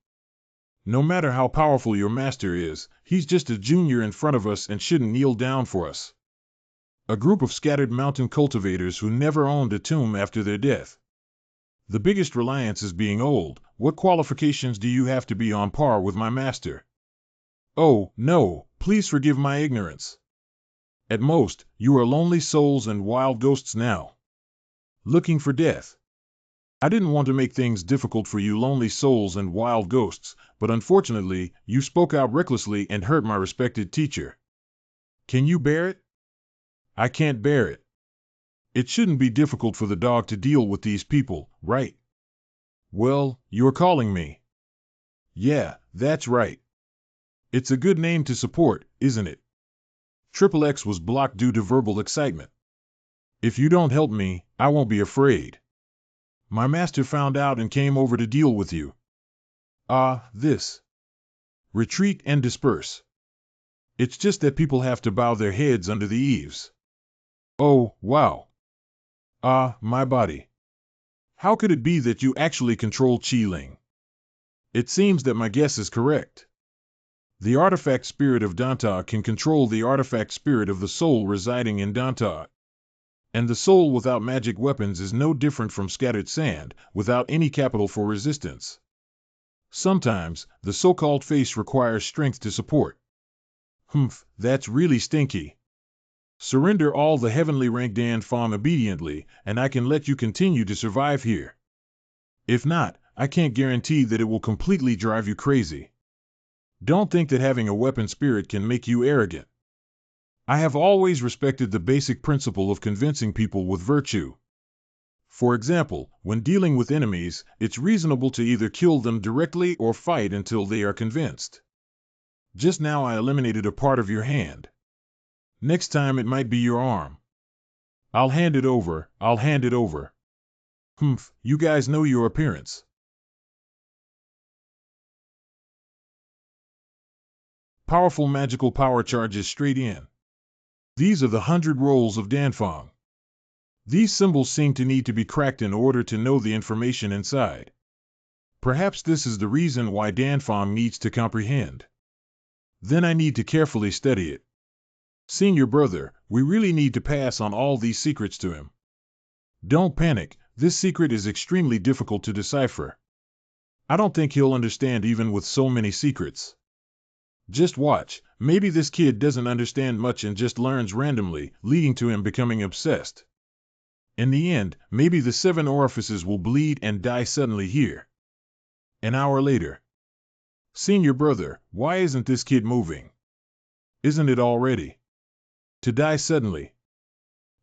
No matter how powerful your master is, he's just a junior in front of us and shouldn't kneel down for us. A group of scattered mountain cultivators who never owned a tomb after their death. The biggest reliance is being old. What qualifications do you have to be on par with my master? Oh, no, please forgive my ignorance. At most, you are lonely souls and wild ghosts now. Looking for death. I didn't want to make things difficult for you lonely souls and wild ghosts, but unfortunately, you spoke out recklessly and hurt my respected teacher. Can you bear it? I can't bear it. It shouldn't be difficult for the dog to deal with these people, right? Well, you're calling me. Yeah, that's right. It's a good name to support, isn't it? Triple X was blocked due to verbal excitement. If you don't help me, I won't be afraid. My master found out and came over to deal with you. This. Retreat and disperse. It's just that people have to bow their heads under the eaves. Oh, wow. My body. How could it be that you actually control Qi Ling? It seems that my guess is correct. The artifact spirit of Danta can control the artifact spirit of the soul residing in Danta. And the soul without magic weapons is no different from scattered sand, without any capital for resistance. Sometimes, the so-called face requires strength to support. Humph, that's really stinky. Surrender all the heavenly rank Dan Fong obediently, and I can let you continue to survive here. If not, I can't guarantee that it will completely drive you crazy. Don't think that having a weapon spirit can make you arrogant. I have always respected the basic principle of convincing people with virtue. For example, when dealing with enemies, it's reasonable to either kill them directly or fight until they are convinced. Just now I eliminated a part of your hand. Next time it might be your arm. I'll hand it over. Humph, you guys know your appearance. Powerful magical power charges straight in. These are the 100 rolls of Danfang. These symbols seem to need to be cracked in order to know the information inside. Perhaps this is the reason why Danfang needs to comprehend. Then I need to carefully study it. Senior brother, we really need to pass on all these secrets to him. Don't panic, this secret is extremely difficult to decipher. I don't think he'll understand even with so many secrets. Just watch, maybe this kid doesn't understand much and just learns randomly, leading to him becoming obsessed. In the end, maybe the 7 orifices will bleed and die suddenly here. An hour later. Senior brother, why isn't this kid moving? Isn't it already? To die suddenly.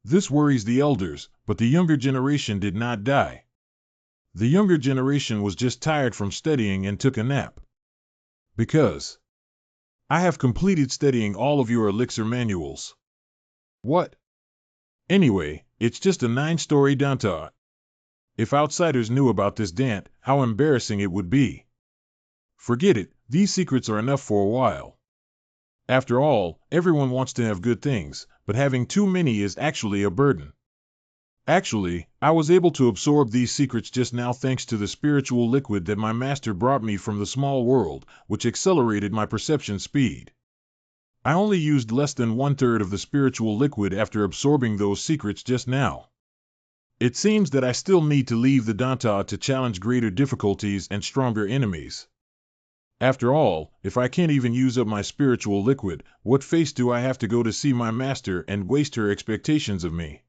This worries the elders, but the younger generation did not die. The younger generation was just tired from studying and took a nap. Because I have completed studying all of your elixir manuals. What? Anyway, it's just a 9-story Danta. If outsiders knew about this Dant, how embarrassing it would be. Forget it, these secrets are enough for a while. After all, everyone wants to have good things, but having too many is actually a burden. Actually, I was able to absorb these secrets just now thanks to the spiritual liquid that my master brought me from the small world, which accelerated my perception speed. I only used less than 1/3 of the spiritual liquid after absorbing those secrets just now. It seems that I still need to leave the Danta to challenge greater difficulties and stronger enemies. After all, if I can't even use up my spiritual liquid, what face do I have to go to see my master and waste her expectations of me?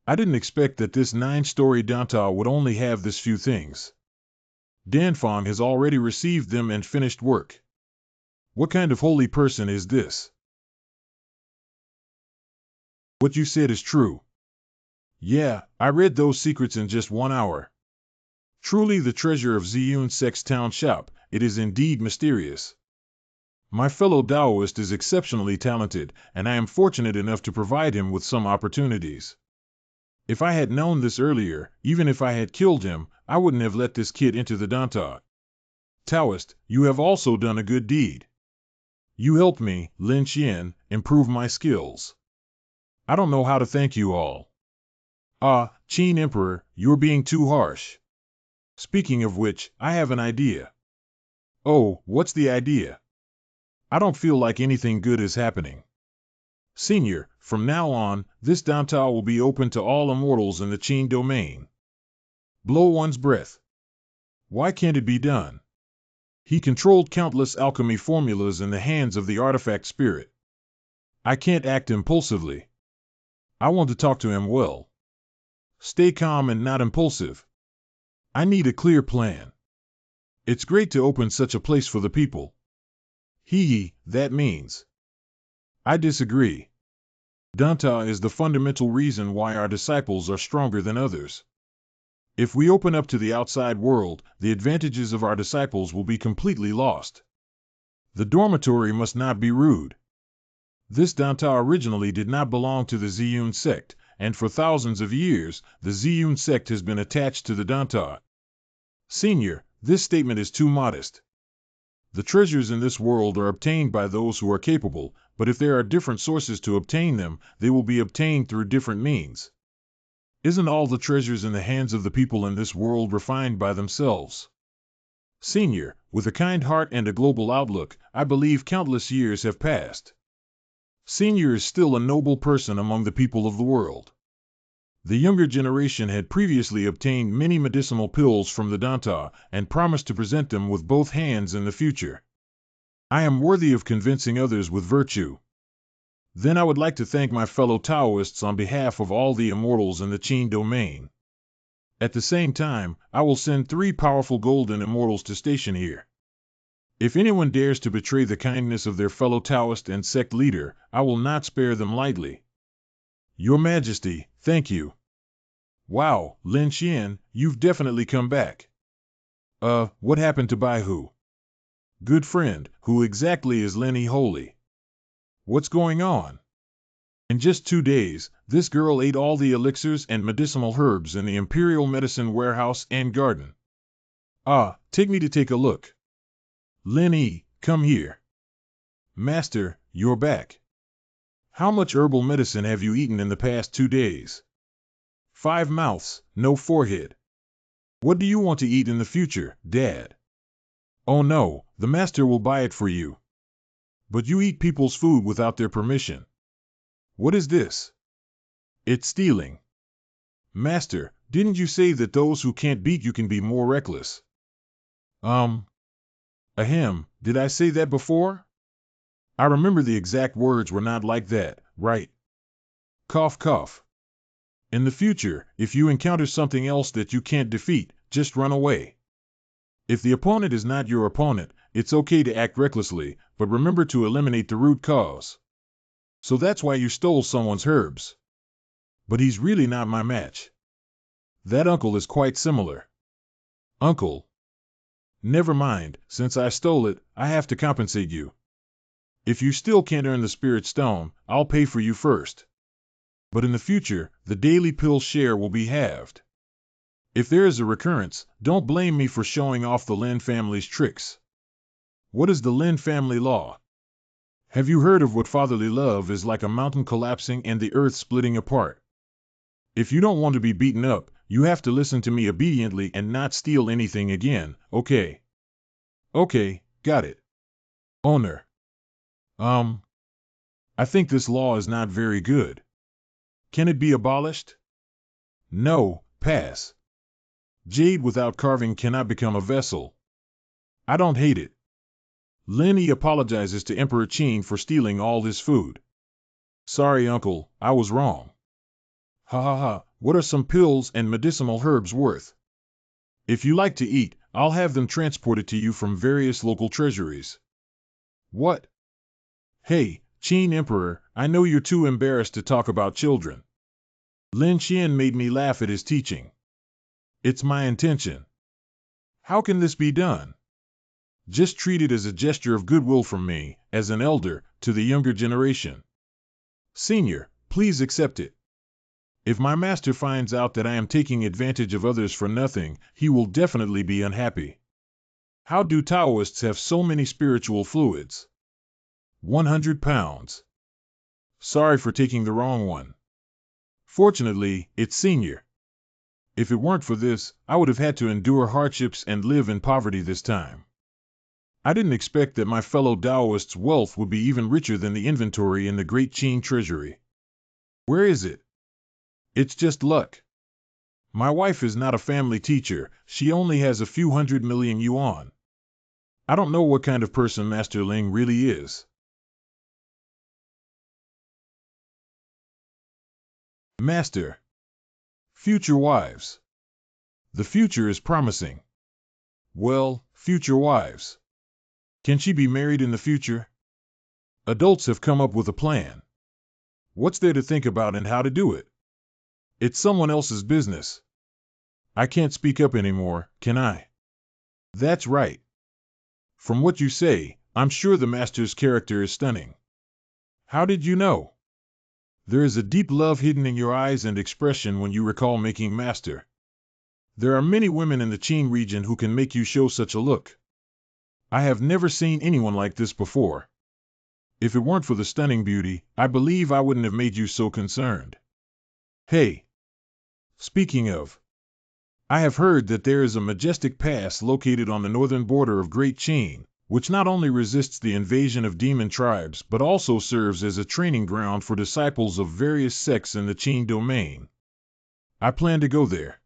I didn't expect that this 9-story Danta would only have this few things. Danfang has already received them and finished work. What kind of holy person is this? What you said is true. Yeah, I read those secrets in just 1 hour. Truly the treasure of Ziyun Sect's town shop, it is indeed mysterious. My fellow Taoist is exceptionally talented, and I am fortunate enough to provide him with some opportunities. If I had known this earlier, even if I had killed him, I wouldn't have let this kid into the Danta. Taoist, you have also done a good deed. You helped me, Lin Xian, improve my skills. I don't know how to thank you all. Ah, Qin Emperor, you're being too harsh. Speaking of which, I have an idea. Oh, what's the idea? I don't feel like anything good is happening. Senior, from now on, this Danta will be open to all immortals in the Qin domain. Blow one's breath. Why can't it be done? He controlled countless alchemy formulas in the hands of the artifact spirit. I can't act impulsively. I want to talk to him well. Stay calm and not impulsive. I need a clear plan. It's great to open such a place for the people. That means. I disagree. Danta is the fundamental reason why our disciples are stronger than others. If we open up to the outside world, the advantages of our disciples will be completely lost. The dormitory must not be rude. This Danta originally did not belong to the Ziyun sect, and for thousands of years, the Ziyun sect has been attached to the Danta. Senior, this statement is too modest. The treasures in this world are obtained by those who are capable, but if there are different sources to obtain them, they will be obtained through different means. Isn't all the treasures in the hands of the people in this world refined by themselves? Senior, with a kind heart and a global outlook, I believe countless years have passed. Senior is still a noble person among the people of the world. The younger generation had previously obtained many medicinal pills from the Danta and promised to present them with both hands in the future. I am worthy of convincing others with virtue. Then I would like to thank my fellow Taoists on behalf of all the immortals in the Qin domain. At the same time, I will send 3 powerful golden immortals to station here. If anyone dares to betray the kindness of their fellow Taoist and sect leader, I will not spare them lightly. Your Majesty, thank you. Wow, Lin Xian, you've definitely come back. What happened to Baihu? Good friend, who exactly is Lin Holy? What's going on? In just 2 days, this girl ate all the elixirs and medicinal herbs in the Imperial Medicine Warehouse and Garden. Take me to take a look. Lin, come here. Master, you're back. How much herbal medicine have you eaten in the past 2 days? 5 mouths, no forehead. What do you want to eat in the future, Dad? Oh no, the master will buy it for you. But you eat people's food without their permission. What is this? It's stealing. Master, didn't you say that those who can't beat you can be more reckless? Ahem, did I say that before? I remember the exact words were not like that, right? Cough cough. In the future, if you encounter something else that you can't defeat, just run away. If the opponent is not your opponent, it's okay to act recklessly, but remember to eliminate the root cause. So that's why you stole someone's herbs. But he's really not my match. That uncle is quite similar. Uncle? Never mind, since I stole it, I have to compensate you. If you still can't earn the spirit stone, I'll pay for you first. But in the future, the daily pill share will be halved. If there is a recurrence, don't blame me for showing off the Lin family's tricks. What is the Lin family law? Have you heard of what fatherly love is like? A mountain collapsing and the earth splitting apart. If you don't want to be beaten up, you have to listen to me obediently and not steal anything again, okay? Okay, got it. Owner. I think this law is not very good. Can it be abolished? No, pass. Jade without carving cannot become a vessel. I don't hate it. Lenny apologizes to Emperor Qin for stealing all his food. Sorry, uncle, I was wrong. Ha ha ha, what are some pills and medicinal herbs worth? If you like to eat, I'll have them transported to you from various local treasuries. What? Hey, Qin Emperor, I know you're too embarrassed to talk about children. Lin Qian made me laugh at his teaching. It's my intention. How can this be done? Just treat it as a gesture of goodwill from me, as an elder, to the younger generation. Senior, please accept it. If my master finds out that I am taking advantage of others for nothing, he will definitely be unhappy. How do Taoists have so many spiritual fluids? 100 pounds. Sorry for taking the wrong one. Fortunately, it's senior. If it weren't for this, I would have had to endure hardships and live in poverty this time. I didn't expect that my fellow Taoists' wealth would be even richer than the inventory in the Great Qin treasury. Where is it? It's just luck. My wife is not a family teacher, she only has a few 100 million yuan. I don't know what kind of person Master Ling really is. Master. Future wives. The future is promising. Well, future wives. Can she be married in the future? Adults have come up with a plan. What's there to think about and how to do it? It's someone else's business. I can't speak up anymore, can I? That's right. From what you say, I'm sure the master's character is stunning. How did you know? There is a deep love hidden in your eyes and expression when you recall making master. There are many women in the Qin region who can make you show such a look. I have never seen anyone like this before. If it weren't for the stunning beauty, I believe I wouldn't have made you so concerned. Hey. Speaking of, I have heard that there is a majestic pass located on the northern border of Great Qin, which not only resists the invasion of demon tribes but also serves as a training ground for disciples of various sects in the Qin domain. I plan to go there.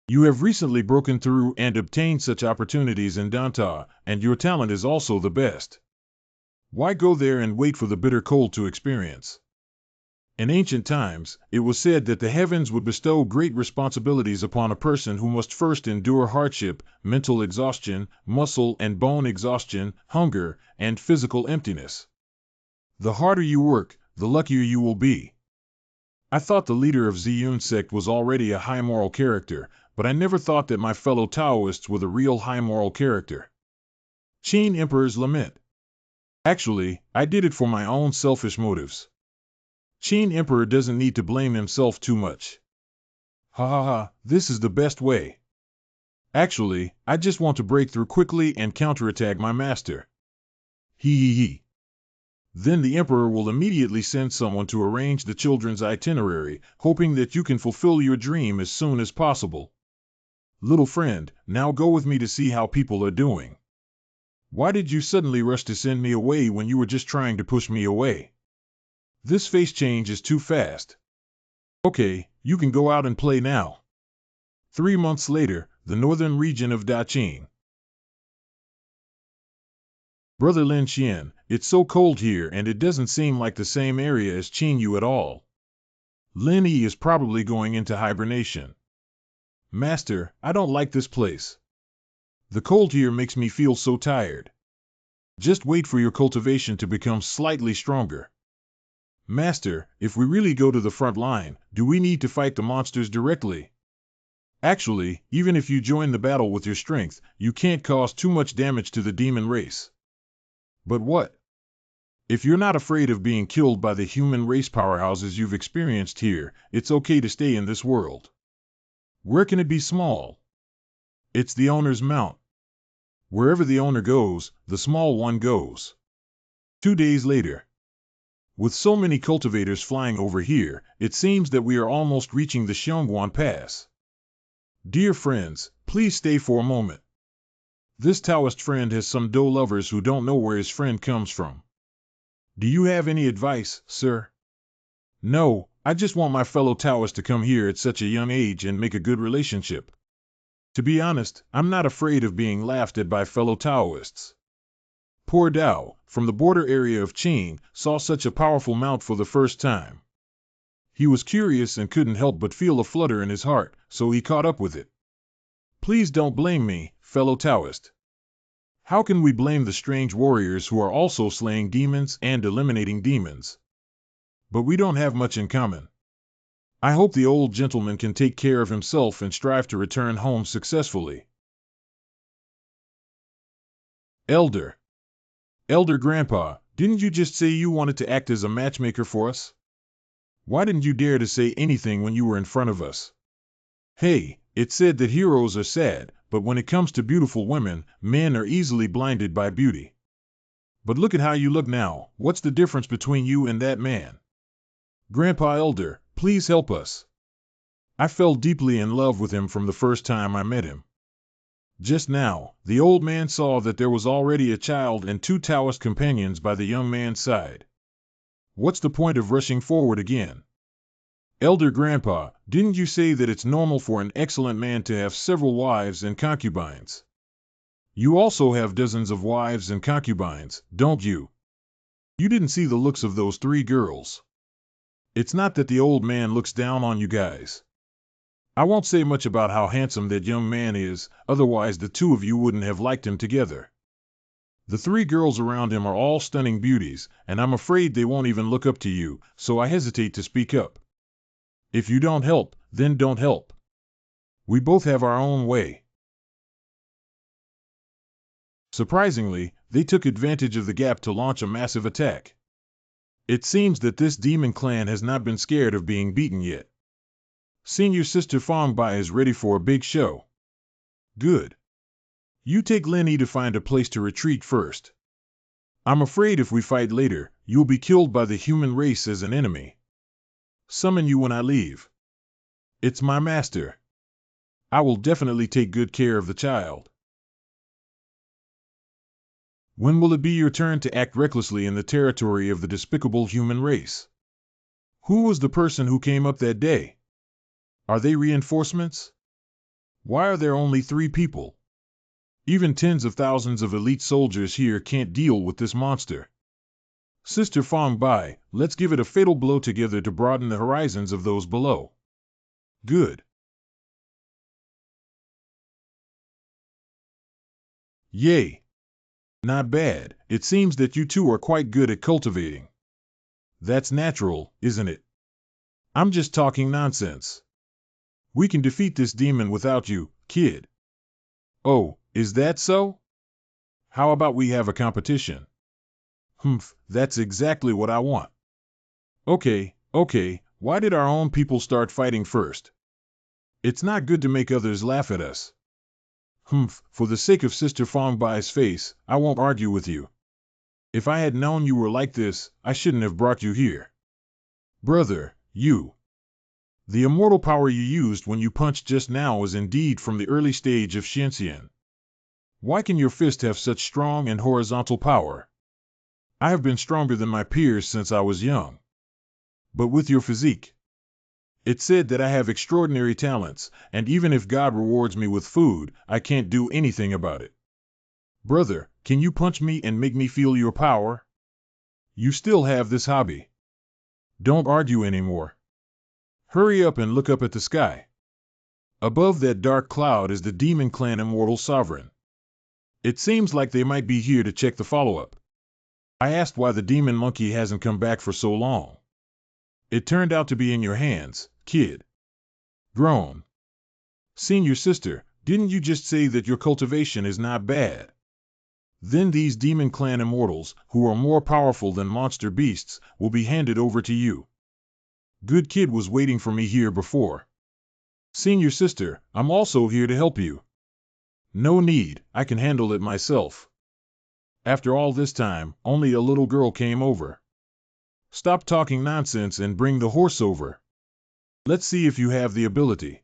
You have recently broken through and obtained such opportunities in Danta, and your talent is also the best. Why go there and wait for the bitter cold to experience? In ancient times, it was said that the heavens would bestow great responsibilities upon a person who must first endure hardship, mental exhaustion, muscle and bone exhaustion, hunger, and physical emptiness. The harder you work, the luckier you will be. I thought the leader of Ziyun sect was already a high moral character, but I never thought that my fellow Taoists were the real high moral character. Qin Emperor's Lament. Actually, I did it for my own selfish motives. Qin Emperor doesn't need to blame himself too much. Ha ha ha, this is the best way. Actually, I just want to break through quickly and counterattack my master. Hee hee hee. Then the Emperor will immediately send someone to arrange the children's itinerary, hoping that you can fulfill your dream as soon as possible. Little friend, now go with me to see how people are doing. Why did you suddenly rush to send me away when you were just trying to push me away? This face change is too fast. Okay, you can go out and play now. 3 months later, the northern region of Daqing. Brother Lin Qian, it's so cold here and it doesn't seem like the same area as Qinyu at all. Lin Yi is probably going into hibernation. Master, I don't like this place. The cold here makes me feel so tired. Just wait for your cultivation to become slightly stronger. Master, if we really go to the front line, do we need to fight the monsters directly? Actually, even if you join the battle with your strength, you can't cause too much damage to the demon race. But what? If you're not afraid of being killed by the human race powerhouses you've experienced here, it's okay to stay in this world. Where can it be small? It's the owner's mount. Wherever the owner goes, the small one goes. 2 days later. With so many cultivators flying over here, it seems that we are almost reaching the Xiongguan Pass. Dear friends, please stay for a moment. This Taoist friend has some doe lovers who don't know where his friend comes from. Do you have any advice, sir? No, I just want my fellow Taoists to come here at such a young age and make a good relationship. To be honest, I'm not afraid of being laughed at by fellow Taoists. Poor Dao, from the border area of Qing, saw such a powerful mount for the first time. He was curious and couldn't help but feel a flutter in his heart, so he caught up with it. Please don't blame me, fellow Taoist. How can we blame the strange warriors who are also slaying demons and eliminating demons? But we don't have much in common. I hope the old gentleman can take care of himself and strive to return home successfully. Elder Grandpa, didn't you just say you wanted to act as a matchmaker for us? Why didn't you dare to say anything when you were in front of us? Hey, it's said that heroes are sad, but when it comes to beautiful women, men are easily blinded by beauty. But look at how you look now. What's the difference between you and that man? Grandpa Elder, please help us. I fell deeply in love with him from the first time I met him. Just now, the old man saw that there was already a child and 2 Taoist companions by the young man's side. What's the point of rushing forward again? Elder Grandpa, didn't you say that it's normal for an excellent man to have several wives and concubines? You also have dozens of wives and concubines, don't you? You didn't see the looks of those 3 girls. It's not that the old man looks down on you guys. I won't say much about how handsome that young man is, otherwise the 2 of you wouldn't have liked him together. The 3 girls around him are all stunning beauties, and I'm afraid they won't even look up to you, so I hesitate to speak up. If you don't help, then don't help. We both have our own way. Surprisingly, they took advantage of the gap to launch a massive attack. It seems that this demon clan has not been scared of being beaten yet. Senior Sister Fangbai is ready for a big show. Good. You take Lenny to find a place to retreat first. I'm afraid if we fight later, you'll be killed by the human race as an enemy. Summon you when I leave. It's my master. I will definitely take good care of the child. When will it be your turn to act recklessly in the territory of the despicable human race? Who was the person who came up that day? Are they reinforcements? Why are there only 3 people? Even tens of thousands of elite soldiers here can't deal with this monster. Sister Fangbai, let's give it a fatal blow together to broaden the horizons of those below. Good. Yay. Not bad. It seems that you 2 are quite good at cultivating. That's natural, isn't it? I'm just talking nonsense. We can defeat this demon without you, kid. Oh, is that so? How about we have a competition? That's exactly what I want. Okay, why did our own people start fighting first? It's not good to make others laugh at us. For the sake of Sister Fangbai's face, I won't argue with you. If I had known you were like this, I shouldn't have brought you here. Brother, you. The immortal power you used when you punched just now was indeed from the early stage of Xianxian. Why can your fist have such strong and horizontal power? I have been stronger than my peers since I was young. But with your physique. It's said that I have extraordinary talents, and even if God rewards me with food, I can't do anything about it. Brother, can you punch me and make me feel your power? You still have this hobby. Don't argue anymore. Hurry up and look up at the sky. Above that dark cloud is the Demon Clan Immortal Sovereign. It seems like they might be here to check the follow-up. I asked why the demon monkey hasn't come back for so long. It turned out to be in your hands, kid. Grown. Senior sister, didn't you just say that your cultivation is not bad? Then these Demon Clan Immortals, who are more powerful than monster beasts, will be handed over to you. Good kid was waiting for me here before. Senior sister, I'm also here to help you. No need, I can handle it myself. After all this time, only a little girl came over. Stop talking nonsense and bring the horse over. Let's see if you have the ability.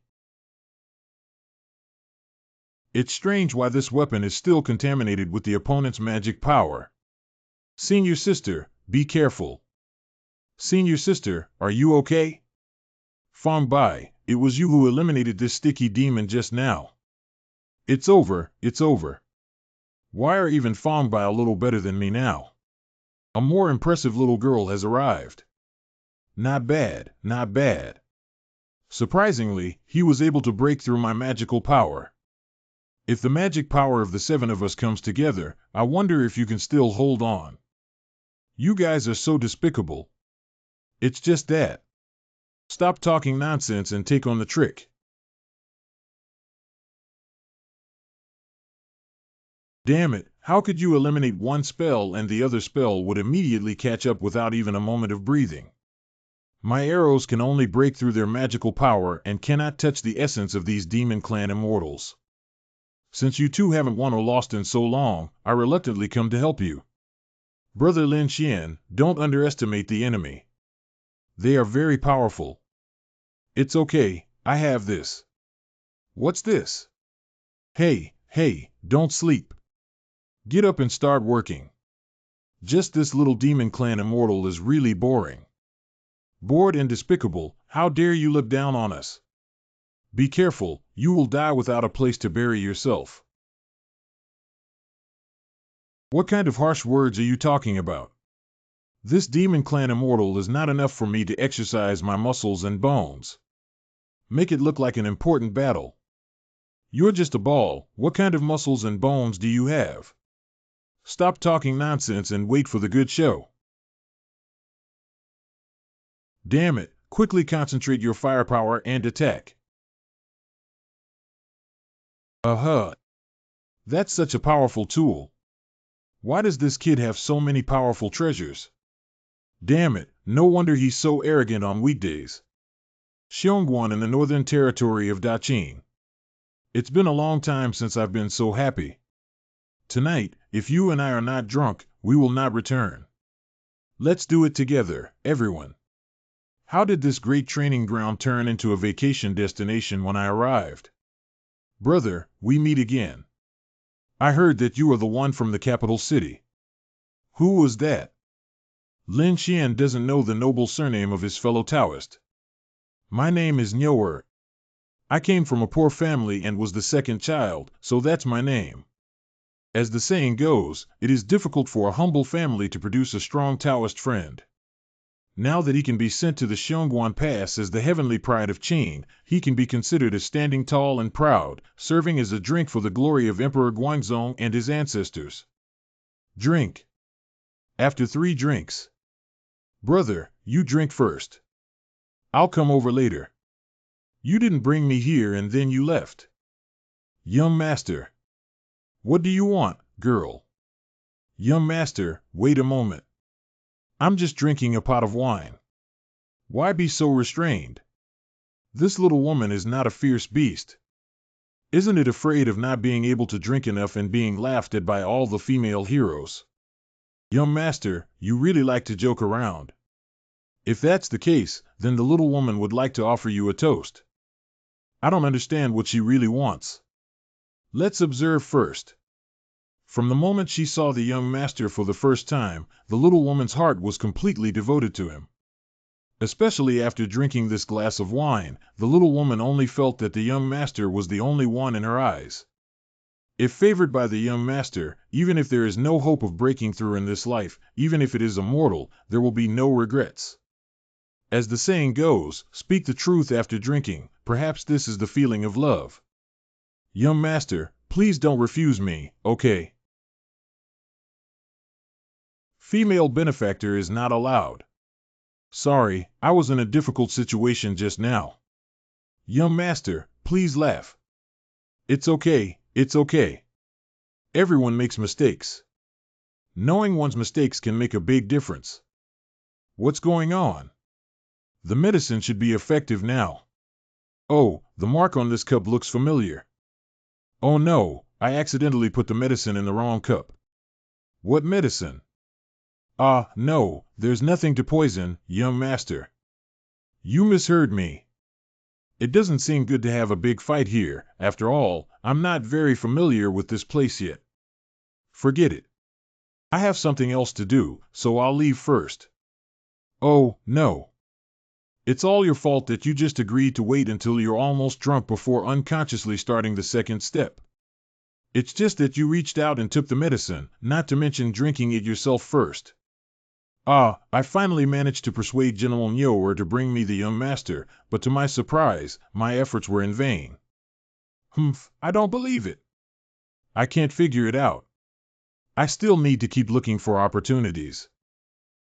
It's strange why this weapon is still contaminated with the opponent's magic power. Senior sister, be careful. Senior sister, are you okay? Farm by, it was you who eliminated this sticky demon just now. It's over, it's over. Why are even Farm by a little better than me now? A more impressive little girl has arrived. Not bad, not bad. Surprisingly, he was able to break through my magical power. If the magic power of the 7 of us comes together, I wonder if you can still hold on. You guys are so despicable. It's just that. Stop talking nonsense and take on the trick. Damn it, how could you eliminate one spell and the other spell would immediately catch up without even a moment of breathing? My arrows can only break through their magical power and cannot touch the essence of these Demon Clan immortals. Since you two haven't won or lost in so long, I reluctantly come to help you. Brother Lin Xian, don't underestimate the enemy. They are very powerful. It's okay, I have this. What's this? Hey, don't sleep. Get up and start working. Just this little Demon Clan immortal is really boring. Bored and despicable, how dare you look down on us? Be careful, you will die without a place to bury yourself. What kind of harsh words are you talking about? This Demon Clan immortal is not enough for me to exercise my muscles and bones. Make it look like an important battle. You're just a ball, what kind of muscles and bones do you have? Stop talking nonsense and wait for the good show. Damn it, quickly concentrate your firepower and attack. That's such a powerful tool. Why does this kid have so many powerful treasures? Damn it, no wonder he's so arrogant on weekdays. Xiongguan in the northern territory of Daqing. It's been a long time since I've been so happy. Tonight, if you and I are not drunk, we will not return. Let's do it together, everyone. How did this great training ground turn into a vacation destination when I arrived? Brother, we meet again. I heard that you are the one from the capital city. Who was that? Lin Xian doesn't know the noble surname of his fellow Taoist. My name is Nyoer. I came from a poor family and was the second child, so that's my name. As the saying goes, it is difficult for a humble family to produce a strong Taoist friend. Now that he can be sent to the Xiongguan Pass as the heavenly pride of Qing, he can be considered as standing tall and proud, serving as a drink for the glory of Emperor Guangzong and his ancestors. Drink. After 3 drinks. Brother, you drink first. I'll come over later. You didn't bring me here and then you left. Young master. What do you want, girl? Young master, wait a moment. I'm just drinking a pot of wine. Why be so restrained? This little woman is not a fierce beast. Isn't it afraid of not being able to drink enough and being laughed at by all the female heroes? Young master, you really like to joke around. If that's the case, then the little woman would like to offer you a toast. I don't understand what she really wants. Let's observe first. From the moment she saw the young master for the first time, the little woman's heart was completely devoted to him. Especially after drinking this glass of wine, the little woman only felt that the young master was the only one in her eyes. If favored by the young master, even if there is no hope of breaking through in this life, even if it is immortal, there will be no regrets. As the saying goes, speak the truth after drinking, perhaps this is the feeling of love. Young master, please don't refuse me, okay? Female benefactor is not allowed. Sorry, I was in a difficult situation just now. Young master, please laugh. It's okay, it's okay. Everyone makes mistakes. Knowing one's mistakes can make a big difference. What's going on? The medicine should be effective now. Oh, the mark on this cup looks familiar. Oh no, I accidentally put the medicine in the wrong cup. What medicine? Ah, no, there's nothing to poison, young master. You misheard me. It doesn't seem good to have a big fight here. After all, I'm not very familiar with this place yet. Forget it. I have something else to do, so I'll leave first. Oh, no. It's all your fault that you just agreed to wait until you're almost drunk before unconsciously starting the second step. It's just that you reached out and took the medicine, not to mention drinking it yourself first. Ah, I finally managed to persuade General Nyower to bring me the young master, but to my surprise, my efforts were in vain. Humph, I don't believe it. I can't figure it out. I still need to keep looking for opportunities.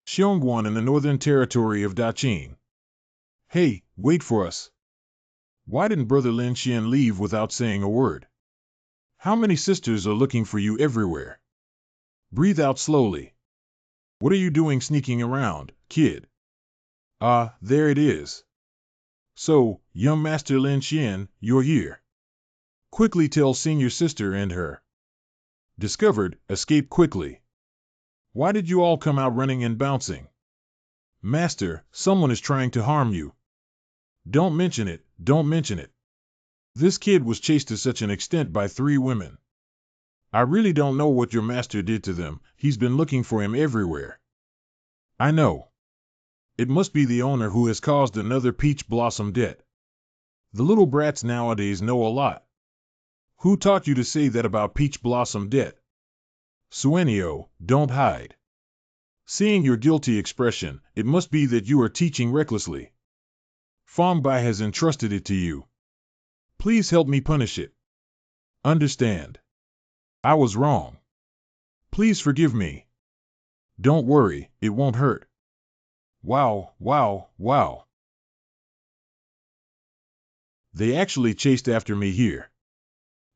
Xiongguan in the northern territory of Daqing. Hey, wait for us. Why didn't Brother Lin Xian leave without saying a word? How many sisters are looking for you everywhere? Breathe out slowly. What are you doing sneaking around, kid? Ah, there it is. So, young Master Lin Xian, you're here. Quickly tell senior sister and her. Discovered, escape quickly. Why did you all come out running and bouncing? Master, someone is trying to harm you. Don't mention it, don't mention it. This kid was chased to such an extent by 3 women. I really don't know what your master did to them. He's been looking for him everywhere. I know. It must be the owner who has caused another peach blossom debt. The little brats nowadays know a lot. Who taught you to say that about peach blossom debt? Suenio, don't hide. Seeing your guilty expression, it must be that you are teaching recklessly. Fongbai has entrusted it to you. Please help me punish it. Understand. I was wrong. Please forgive me. Don't worry, it won't hurt. Wow, wow, wow. They actually chased after me here.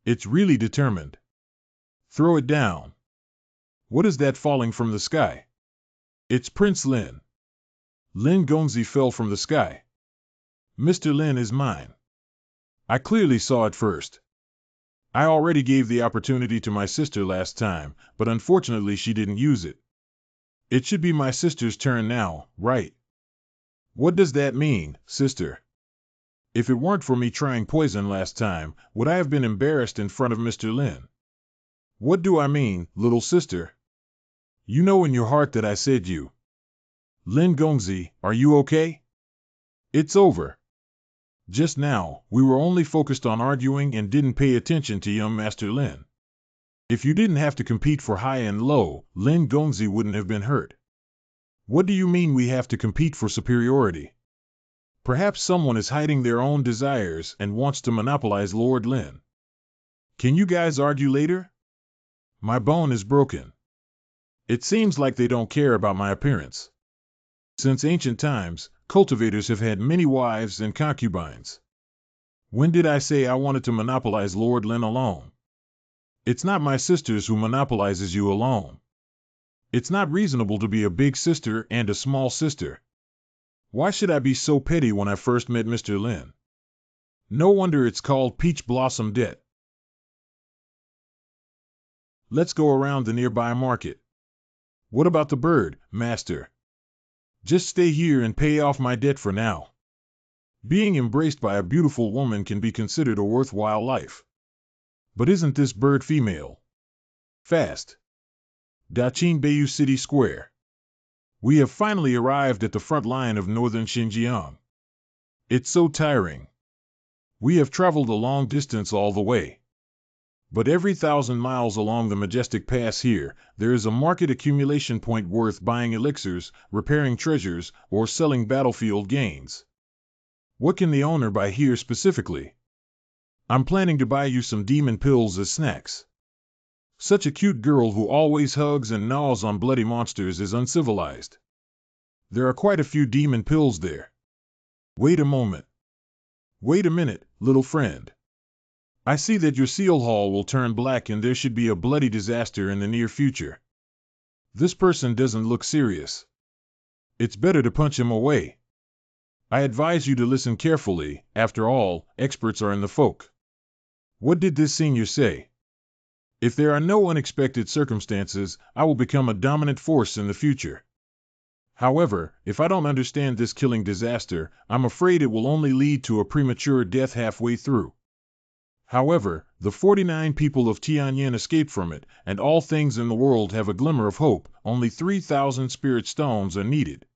It's really determined. Throw it down. What is that falling from the sky? It's Prince Lin. Lin Gongzi fell from the sky. Mr. Lin is mine. I clearly saw it first. I already gave the opportunity to my sister last time, but unfortunately she didn't use it. It should be my sister's turn now, right? What does that mean, sister? If it weren't for me trying poison last time, would I have been embarrassed in front of Mr. Lin? What do I mean, little sister? You know in your heart that I said you. Lin Gongzi, are you okay? It's over. Just now, we were only focused on arguing and didn't pay attention to young Master Lin. If you didn't have to compete for high and low, Lin Gongzi wouldn't have been hurt. What do you mean we have to compete for superiority? Perhaps someone is hiding their own desires and wants to monopolize Lord Lin. Can you guys argue later? My bone is broken. It seems like they don't care about my appearance. Since ancient times, cultivators have had many wives and concubines. When did I say I wanted to monopolize Lord Lin alone? It's not my sisters who monopolizes you alone. It's not reasonable to be a big sister and a small sister. Why should I be so petty when I first met Mr. Lin? No wonder it's called Peach Blossom Debt. Let's go around the nearby market. What about the bird, master? Just stay here and pay off my debt for now. Being embraced by a beautiful woman can be considered a worthwhile life. But isn't this bird female? Fast. Daqing Bayu City Square. We have finally arrived at the front line of northern Xinjiang. It's so tiring. We have traveled a long distance all the way. But every 1,000 miles along the majestic pass here, there is a market accumulation point worth buying elixirs, repairing treasures, or selling battlefield gains. What can the owner buy here specifically? I'm planning to buy you some demon pills as snacks. Such a cute girl who always hugs and gnaws on bloody monsters is uncivilized. There are quite a few demon pills there. Wait a moment. Wait a minute, little friend. I see that your seal hall will turn black and there should be a bloody disaster in the near future. This person doesn't look serious. It's better to punch him away. I advise you to listen carefully. After all, experts are in the folk. What did this senior say? If there are no unexpected circumstances, I will become a dominant force in the future. However, if I don't understand this killing disaster, I'm afraid it will only lead to a premature death halfway through. However, the 49 people of Tianyin escaped from it, and all things in the world have a glimmer of hope. Only 3,000 spirit stones are needed.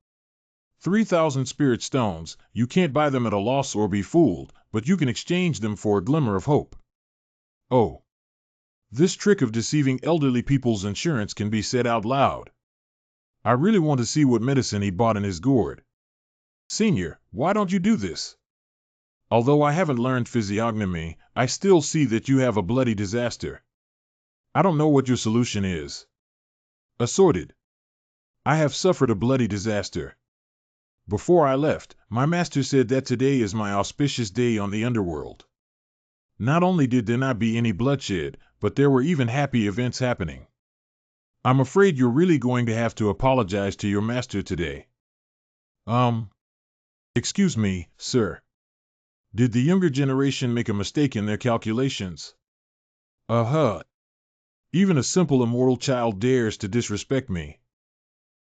3,000 spirit stones, you can't buy them at a loss or be fooled, but you can exchange them for a glimmer of hope. Oh. This trick of deceiving elderly people's insurance can be said out loud. I really want to see what medicine he bought in his gourd. Senior, why don't you do this? Although I haven't learned physiognomy, I still see that you have a bloody disaster. I don't know what your solution is. Assorted. I have suffered a bloody disaster. Before I left, my master said that today is my auspicious day on the underworld. Not only did there not be any bloodshed, but there were even happy events happening. I'm afraid you're really going to have to apologize to your master today. Excuse me, sir. Did the younger generation make a mistake in their calculations? Even a simple immortal child dares to disrespect me.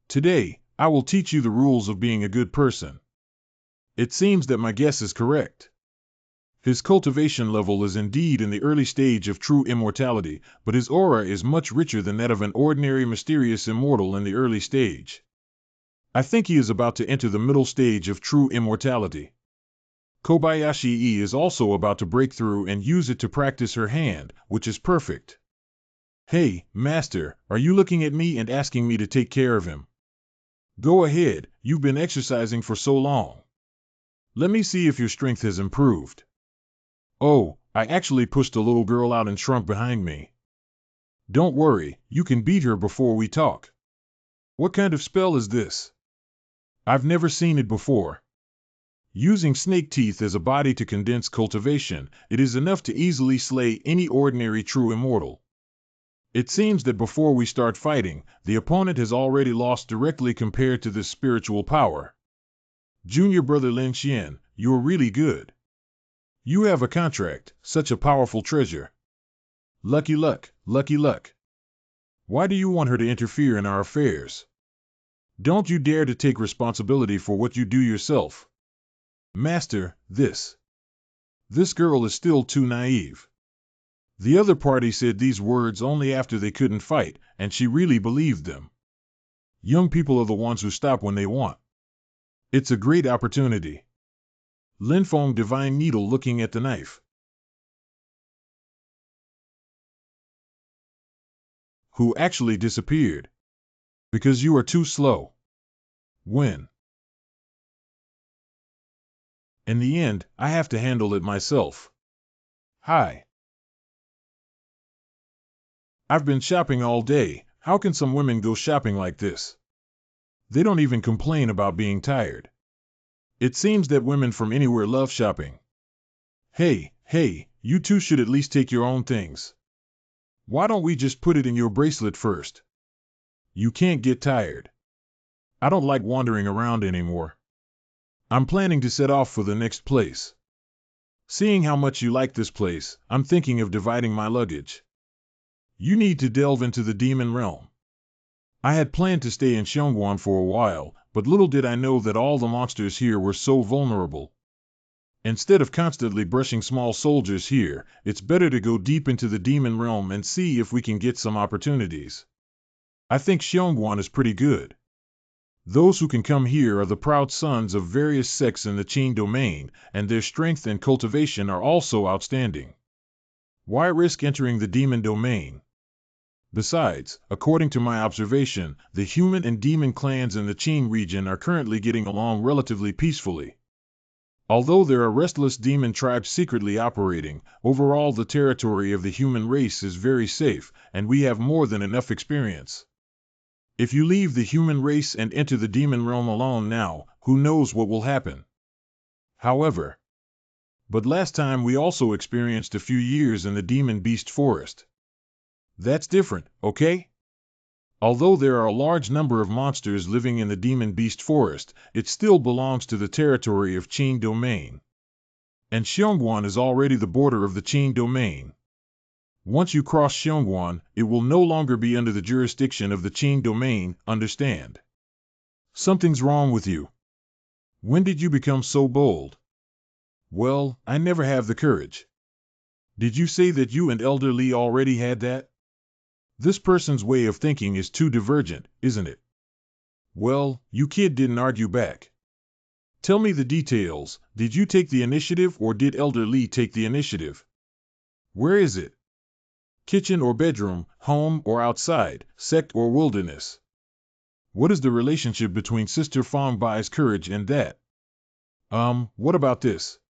Today, I will teach you the rules of being a good person. It seems that my guess is correct. His cultivation level is indeed in the early stage of true immortality, but his aura is much richer than that of an ordinary mysterious immortal in the early stage. I think he is about to enter the middle stage of true immortality. Kobayashi is also about to break through and use it to practice her hand, which is perfect. Hey, master, are you looking at me and asking me to take care of him? Go ahead, you've been exercising for so long. Let me see if your strength has improved. Oh, I actually pushed a little girl out and shrunk behind me. Don't worry, you can beat her before we talk. What kind of spell is this? I've never seen it before. Using snake teeth as a body to condense cultivation, it is enough to easily slay any ordinary true immortal. It seems that before we start fighting, the opponent has already lost directly compared to this spiritual power. Junior brother Lin Xian, you're really good. You have a contract, such a powerful treasure. Lucky luck, lucky luck. Why do you want her to interfere in our affairs? Don't you dare to take responsibility for what you do yourself. Master, this girl is still too naive. The other party said these words only after they couldn't fight, and she really believed them. Young people are the ones who stop when they want. It's a great opportunity. Lin Feng Divine Needle looking at the knife. Who actually disappeared. Because you are too slow. When? In the end, I have to handle it myself. Hi. I've been shopping all day. How can some women go shopping like this? They don't even complain about being tired. It seems that women from anywhere love shopping. Hey, you two should at least take your own things. Why don't we just put it in your bracelet first? You can't get tired. I don't like wandering around anymore. I'm planning to set off for the next place. Seeing how much you like this place, I'm thinking of dividing my luggage. You need to delve into the demon realm. I had planned to stay in Xiongguan for a while, but little did I know that all the monsters here were so vulnerable. Instead of constantly brushing small soldiers here, it's better to go deep into the demon realm and see if we can get some opportunities. I think Xiongguan is pretty good. Those who can come here are the proud sons of various sects in the Qing domain, and their strength and cultivation are also outstanding. Why risk entering the demon domain? Besides, according to my observation, the human and demon clans in the Qing region are currently getting along relatively peacefully. Although there are restless demon tribes secretly operating, overall the territory of the human race is very safe, and we have more than enough experience. If you leave the human race and enter the demon realm alone now, who knows what will happen? However, but last time we also experienced a few years in the demon beast forest. That's different, okay? Although there are a large number of monsters living in the demon beast forest, it still belongs to the territory of Qing domain. And Xiongguan is already the border of the Qing domain. Once you cross Xiongguan, it will no longer be under the jurisdiction of the Qing domain, understand? Something's wrong with you. When did you become so bold? Well, I never have the courage. Did you say that you and Elder Li already had that? This person's way of thinking is too divergent, isn't it? Well, you kid didn't argue back. Tell me the details. Did you take the initiative or did Elder Li take the initiative? Where is it? Kitchen or bedroom, home or outside, sect or wilderness? What is the relationship between Sister Fang Bai's courage and that? What about this?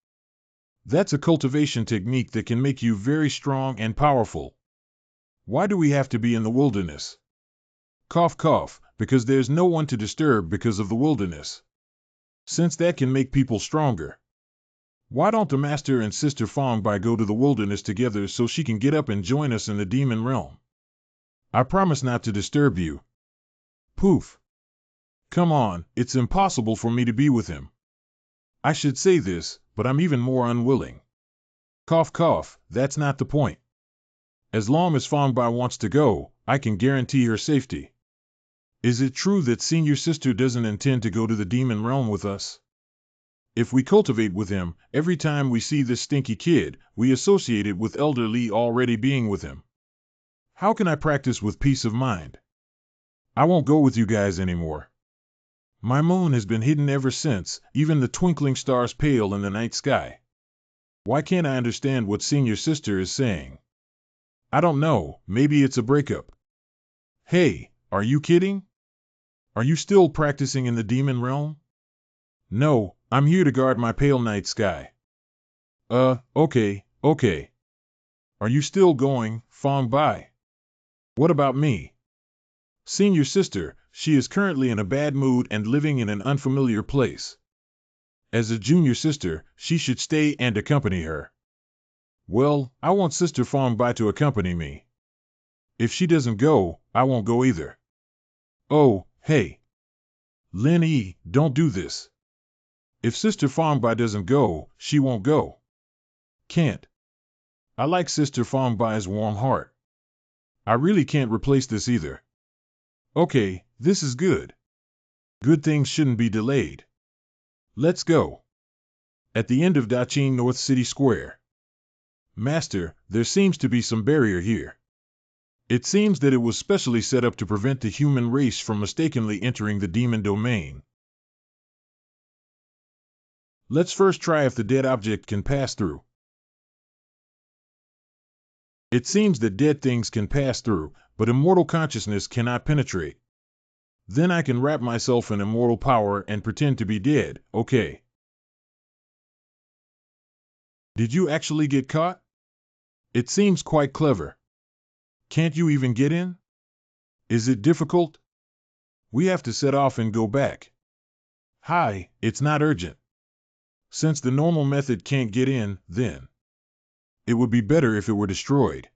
That's a cultivation technique that can make you very strong and powerful. Why do we have to be in the wilderness? Cough, cough, because there's no one to disturb because of the wilderness. Since that can make people stronger. Why don't the Master and Sister Fang Bai go to the wilderness together so she can get up and join us in the demon realm? I promise not to disturb you. Poof. Come on, it's impossible for me to be with him. I should say this, but I'm even more unwilling. Cough, cough, that's not the point. As long as Fang Bai wants to go, I can guarantee her safety. Is it true that Senior Sister doesn't intend to go to the demon realm with us? If we cultivate with him, every time we see this stinky kid, we associate it with Elder Li already being with him. How can I practice with peace of mind? I won't go with you guys anymore. My moon has been hidden ever since, even the twinkling stars pale in the night sky. Why can't I understand what Senior Sister is saying? I don't know, maybe it's a breakup. Hey, are you kidding? Are you still practicing in the demon realm? No, I'm here to guard my pale night sky. Okay. Are you still going, Fang Bai? What about me? Senior Sister, she is currently in a bad mood and living in an unfamiliar place. As a junior sister, she should stay and accompany her. Well, I want Sister Fang Bai to accompany me. If she doesn't go, I won't go either. Oh, hey. Lin Yi, don't do this. If Sister Fang Bai doesn't go, she won't go. Can't. I like Sister Fang Bai's warm heart. I really can't replace this either. Okay, this is good. Good things shouldn't be delayed. Let's go. At the end of Daqing North City Square. Master, there seems to be some barrier here. It seems that it was specially set up to prevent the human race from mistakenly entering the demon domain. Let's first try if the dead object can pass through. It seems that dead things can pass through, but immortal consciousness cannot penetrate. Then I can wrap myself in immortal power and pretend to be dead, okay? Did you actually get caught? It seems quite clever. Can't you even get in? Is it difficult? We have to set off and go back. Hi, it's not urgent. Since the normal method can't get in, then it would be better if it were destroyed.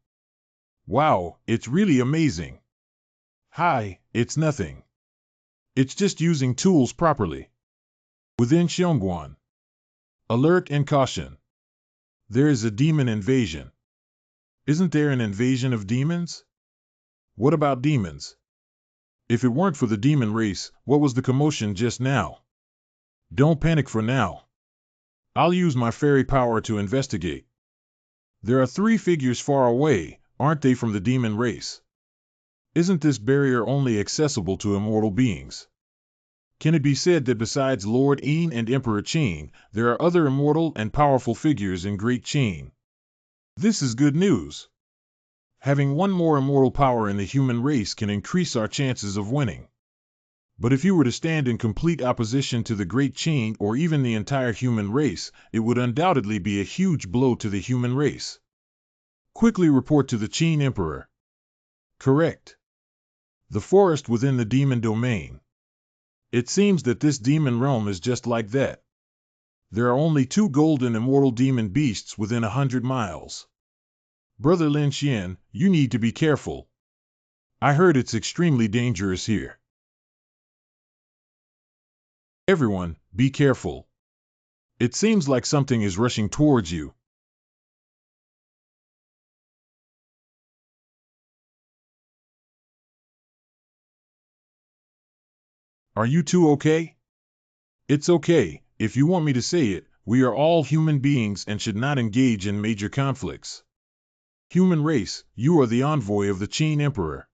Wow, it's really amazing. Hi, it's nothing. It's just using tools properly. Within Xiongguan. Alert and caution. There is a demon invasion. Isn't there an invasion of demons? What about demons? If it weren't for the demon race, what was the commotion just now? Don't panic for now. I'll use my fairy power to investigate. There are 3 figures far away, aren't they, from the demon race? Isn't this barrier only accessible to immortal beings? Can it be said that besides Lord Yin and Emperor Qing, there are other immortal and powerful figures in Great Qing? This is good news. Having one more immortal power in the human race can increase our chances of winning. But if you were to stand in complete opposition to the Great Qing or even the entire human race, it would undoubtedly be a huge blow to the human race. Quickly report to the Qing Emperor. Correct. The forest within the demon domain. It seems that this demon realm is just like that. There are only 2 golden immortal demon beasts within 100 miles. Brother Lin Xian, you need to be careful. I heard it's extremely dangerous here. Everyone, be careful. It seems like something is rushing towards you. Are you two okay? It's okay. If you want me to say it, we are all human beings and should not engage in major conflicts. Human race, you are the envoy of the Qin Emperor.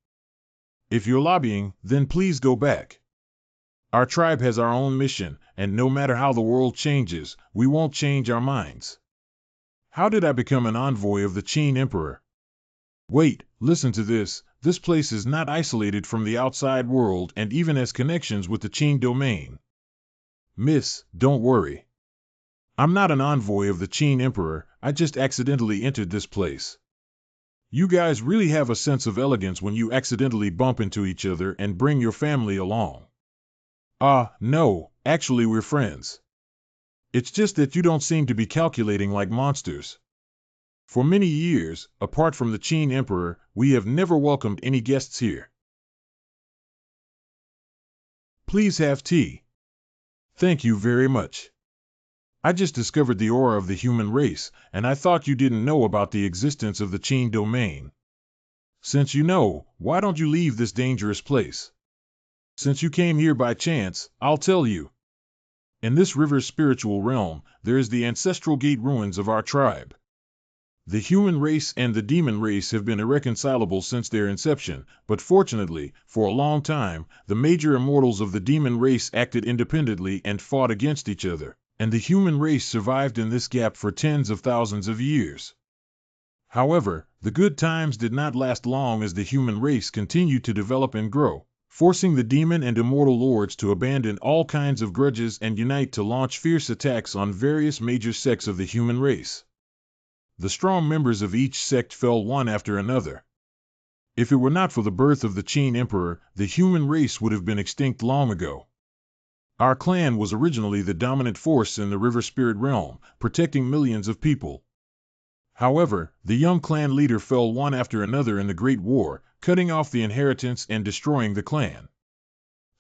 If you're lobbying, then please go back. Our tribe has our own mission, and no matter how the world changes, we won't change our minds. How did I become an envoy of the Qin Emperor? Wait, listen to this. This place is not isolated from the outside world and even has connections with the Qin domain. Miss, don't worry. I'm not an envoy of the Qin Emperor, I just accidentally entered this place. You guys really have a sense of elegance when you accidentally bump into each other and bring your family along. No, actually we're friends. It's just that you don't seem to be calculating like monsters. For many years, apart from the Qin Emperor, we have never welcomed any guests here. Please have tea. Thank you very much. I just discovered the aura of the human race, and I thought you didn't know about the existence of the Qin domain. Since you know, why don't you leave this dangerous place? Since you came here by chance, I'll tell you. In this river's spiritual realm, there is the ancestral gate ruins of our tribe. The human race and the demon race have been irreconcilable since their inception, but fortunately, for a long time, the major immortals of the demon race acted independently and fought against each other, and the human race survived in this gap for tens of thousands of years. However, the good times did not last long as the human race continued to develop and grow, forcing the demon and immortal lords to abandon all kinds of grudges and unite to launch fierce attacks on various major sects of the human race. The strong members of each sect fell one after another. If it were not for the birth of the Qin Emperor, the human race would have been extinct long ago. Our clan was originally the dominant force in the river spirit realm, protecting millions of people. However, the young clan leader fell one after another in the Great War, cutting off the inheritance and destroying the clan.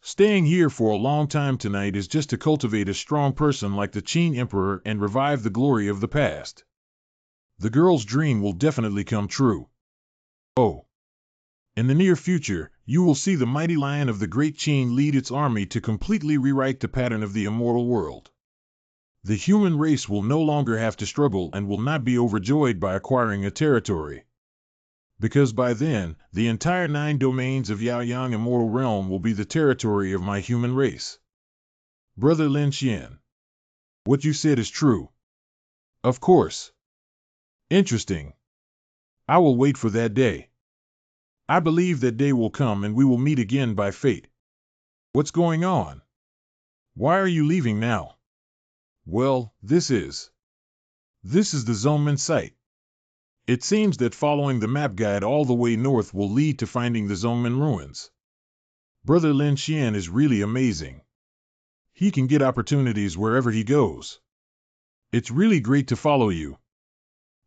Staying here for a long time tonight is just to cultivate a strong person like the Qin Emperor and revive the glory of the past. The girl's dream will definitely come true. Oh. In the near future, you will see the mighty lion of the Great Qin lead its army to completely rewrite the pattern of the immortal world. The human race will no longer have to struggle and will not be overjoyed by acquiring a territory. Because by then, the entire 9 domains of Yaoyang Immortal Realm will be the territory of my human race. Brother Lin Xian. What you said is true. Of course. Interesting. I will wait for that day. I believe that day will come and we will meet again by fate. What's going on? Why are you leaving now? Well, this is the Zonmin site. It seems that following the map guide all the way north will lead to finding the Zonmin ruins. Brother Lin Xian is really amazing. He can get opportunities wherever he goes. It's really great to follow you.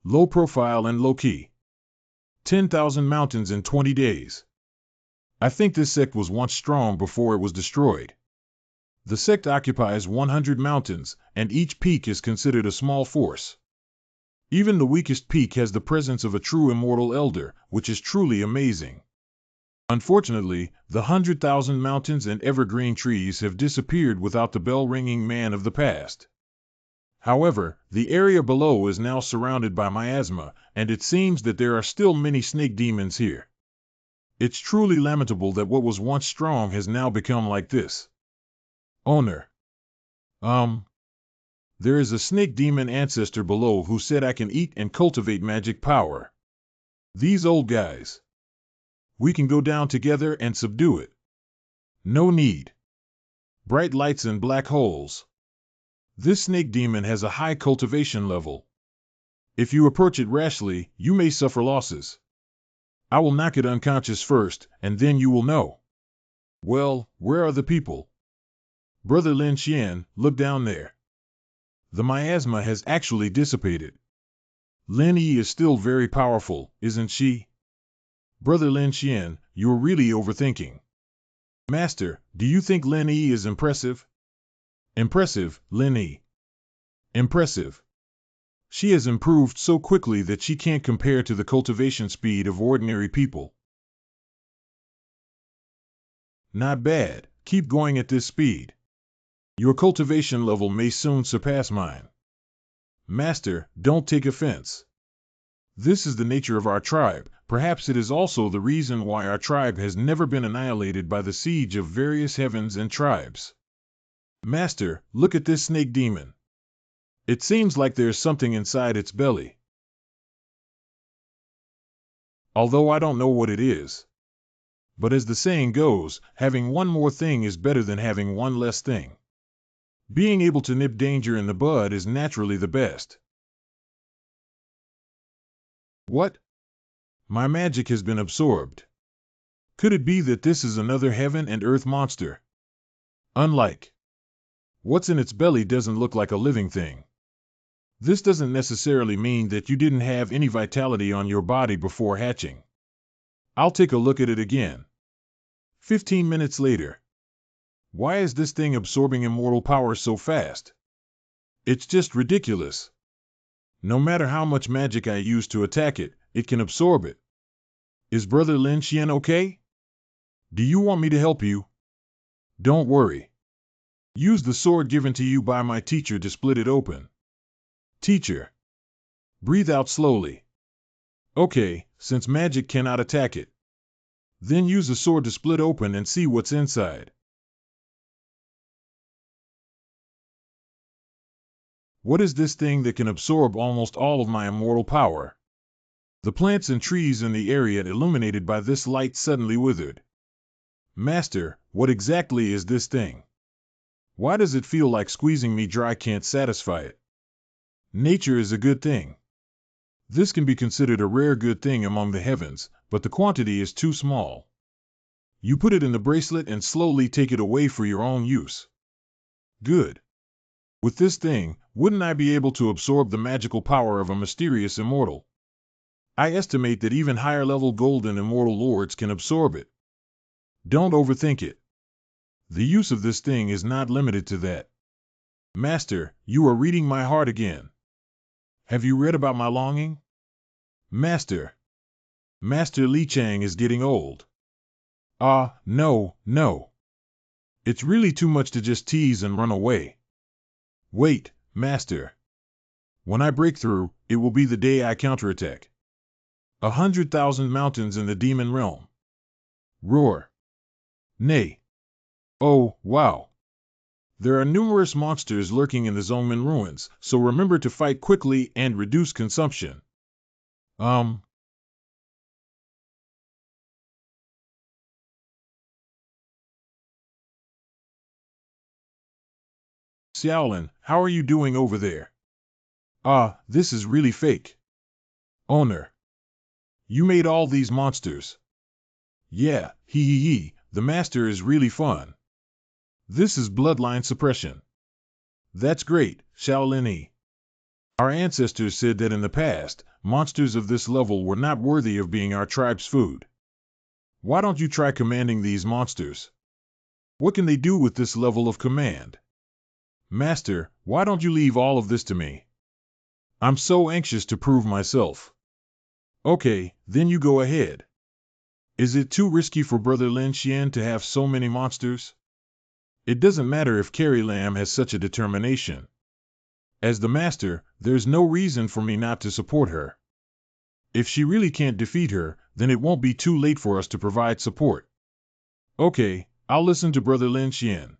Low profile and low key. 10,000 mountains in 20 days. I think this sect was once strong before it was destroyed. The sect occupies 100 mountains, and each peak is considered a small force. Even the weakest peak has the presence of a true immortal elder, which is truly amazing. Unfortunately, the 100,000 mountains and evergreen trees have disappeared without the bell-ringing man of the past. However, the area below is now surrounded by miasma, and it seems that there are still many snake demons here. It's truly lamentable that what was once strong has now become like this. Owner. There is a snake demon ancestor below who said I can eat and cultivate magic power. These old guys. We can go down together and subdue it. No need. Bright lights and black holes. This snake demon has a high cultivation level. If you approach it rashly, you may suffer losses. I will knock it unconscious first, and then you will know. Well, where are the people? Brother Lin Xian, look down there. The miasma has actually dissipated. Lin Yi is still very powerful, isn't she? Brother Lin Xian, you're really overthinking. Master, do you think Lin Yi is impressive? Impressive, Lin Yi. Impressive. She has improved so quickly that she can't compare to the cultivation speed of ordinary people. Not bad. Keep going at this speed. Your cultivation level may soon surpass mine. Master, don't take offense. This is the nature of our tribe. Perhaps it is also the reason why our tribe has never been annihilated by the siege of various heavens and tribes. Master, look at this snake demon. It seems like there's something inside its belly. Although I don't know what it is. But as the saying goes, having one more thing is better than having one less thing. Being able to nip danger in the bud is naturally the best. What? My magic has been absorbed. Could it be that this is another heaven and earth monster? Unlike. What's in its belly doesn't look like a living thing. This doesn't necessarily mean that you didn't have any vitality on your body before hatching. I'll take a look at it again. 15 minutes later. Why is this thing absorbing immortal power so fast? It's just ridiculous. No matter how much magic I use to attack it, it can absorb it. Is Brother Lin Xian okay? Do you want me to help you? Don't worry. Use the sword given to you by my teacher to split it open. Teacher. Breathe out slowly. Okay, since magic cannot attack it. Then use the sword to split open and see what's inside. What is this thing that can absorb almost all of my immortal power? The plants and trees in the area illuminated by this light suddenly withered. Master, what exactly is this thing? Why does it feel like squeezing me dry can't satisfy it? Nature is a good thing. This can be considered a rare good thing among the heavens, but the quantity is too small. You put it in the bracelet and slowly take it away for your own use. Good. With this thing, wouldn't I be able to absorb the magical power of a mysterious immortal? I estimate that even higher-level golden immortal lords can absorb it. Don't overthink it. The use of this thing is not limited to that. Master, you are reading my heart again. Have you read about my longing? Master. Master Li Chang is getting old. No. It's really too much to just tease and run away. Wait, Master. When I break through, it will be the day I counterattack. 100,000 mountains in the demon realm. Roar. Nay. Oh, wow. There are numerous monsters lurking in the Zongmen ruins, so remember to fight quickly and reduce consumption. Xiaolin, how are you doing over there? This is really fake. Owner. You made all these monsters. Yeah, the master is really fun. This is bloodline suppression. That's great, Shaolin. Our ancestors said that in the past, monsters of this level were not worthy of being our tribe's food. Why don't you try commanding these monsters? What can they do with this level of command? Master, why don't you leave all of this to me? I'm so anxious to prove myself. Okay, then you go ahead. Is it too risky for Brother Lin Xian to have so many monsters? It doesn't matter if Carrie Lam has such a determination. As the master, there's no reason for me not to support her. If she really can't defeat her, then it won't be too late for us to provide support. Okay, I'll listen to Brother Lin Xian.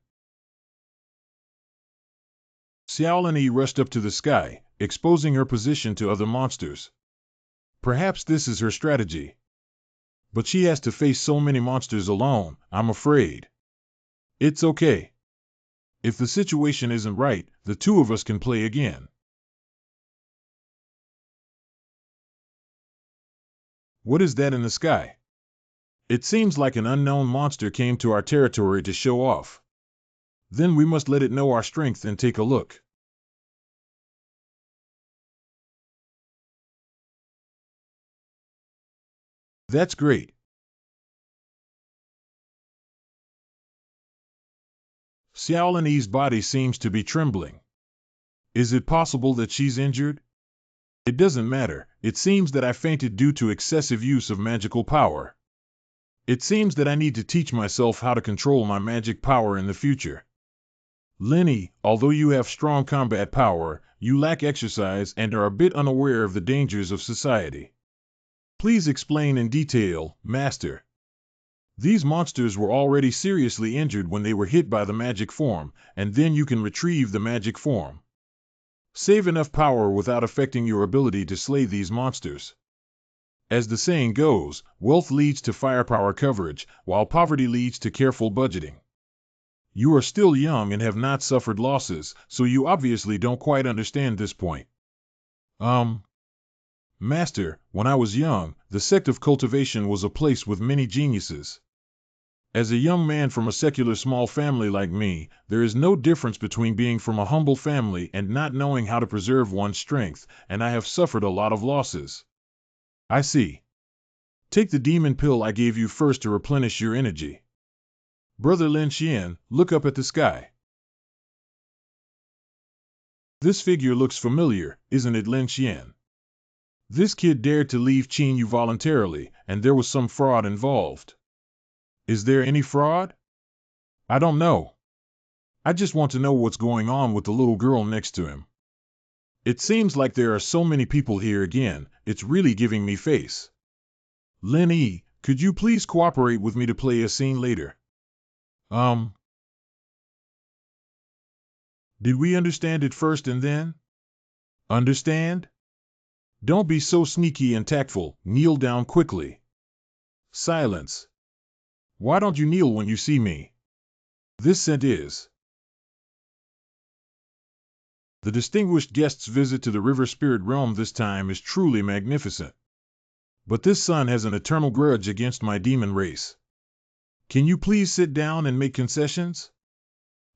Xiaolin rushed up to the sky, exposing her position to other monsters. Perhaps this is her strategy. But she has to face so many monsters alone, I'm afraid. It's okay. If the situation isn't right, the two of us can play again. What is that in the sky? It seems like an unknown monster came to our territory to show off. Then we must let it know our strength and take a look. That's great. Xiaolini's body seems to be trembling. Is it possible that she's injured? It doesn't matter, it seems that I fainted due to excessive use of magical power. It seems that I need to teach myself how to control my magic power in the future. Lenny, although you have strong combat power, you lack exercise and are a bit unaware of the dangers of society. Please explain in detail, Master. These monsters were already seriously injured when they were hit by the magic form, and then you can retrieve the magic form. Save enough power without affecting your ability to slay these monsters. As the saying goes, wealth leads to firepower coverage, while poverty leads to careful budgeting. You are still young and have not suffered losses, so you obviously don't quite understand this point. Master, when I was young, the sect of Cultivation was a place with many geniuses. As a young man from a secular small family like me, there is no difference between being from a humble family and not knowing how to preserve one's strength, and I have suffered a lot of losses. I see. Take the demon pill I gave you first to replenish your energy. Brother Lin Xian, look up at the sky. This figure looks familiar, isn't it, Lin Xian? This kid dared to leave Qin Yu voluntarily, and there was some fraud involved. Is there any fraud? I don't know. I just want to know what's going on with the little girl next to him. It seems like there are so many people here again, it's really giving me face. Lin Yi, could you please cooperate with me to play a scene later? Did we understand it first and then? Understand? Don't be so sneaky and tactful, kneel down quickly. Silence. Why don't you kneel when you see me? This scent is. The distinguished guest's visit to the river spirit realm this time is truly magnificent. But this son has an eternal grudge against my demon race. Can you please sit down and make concessions?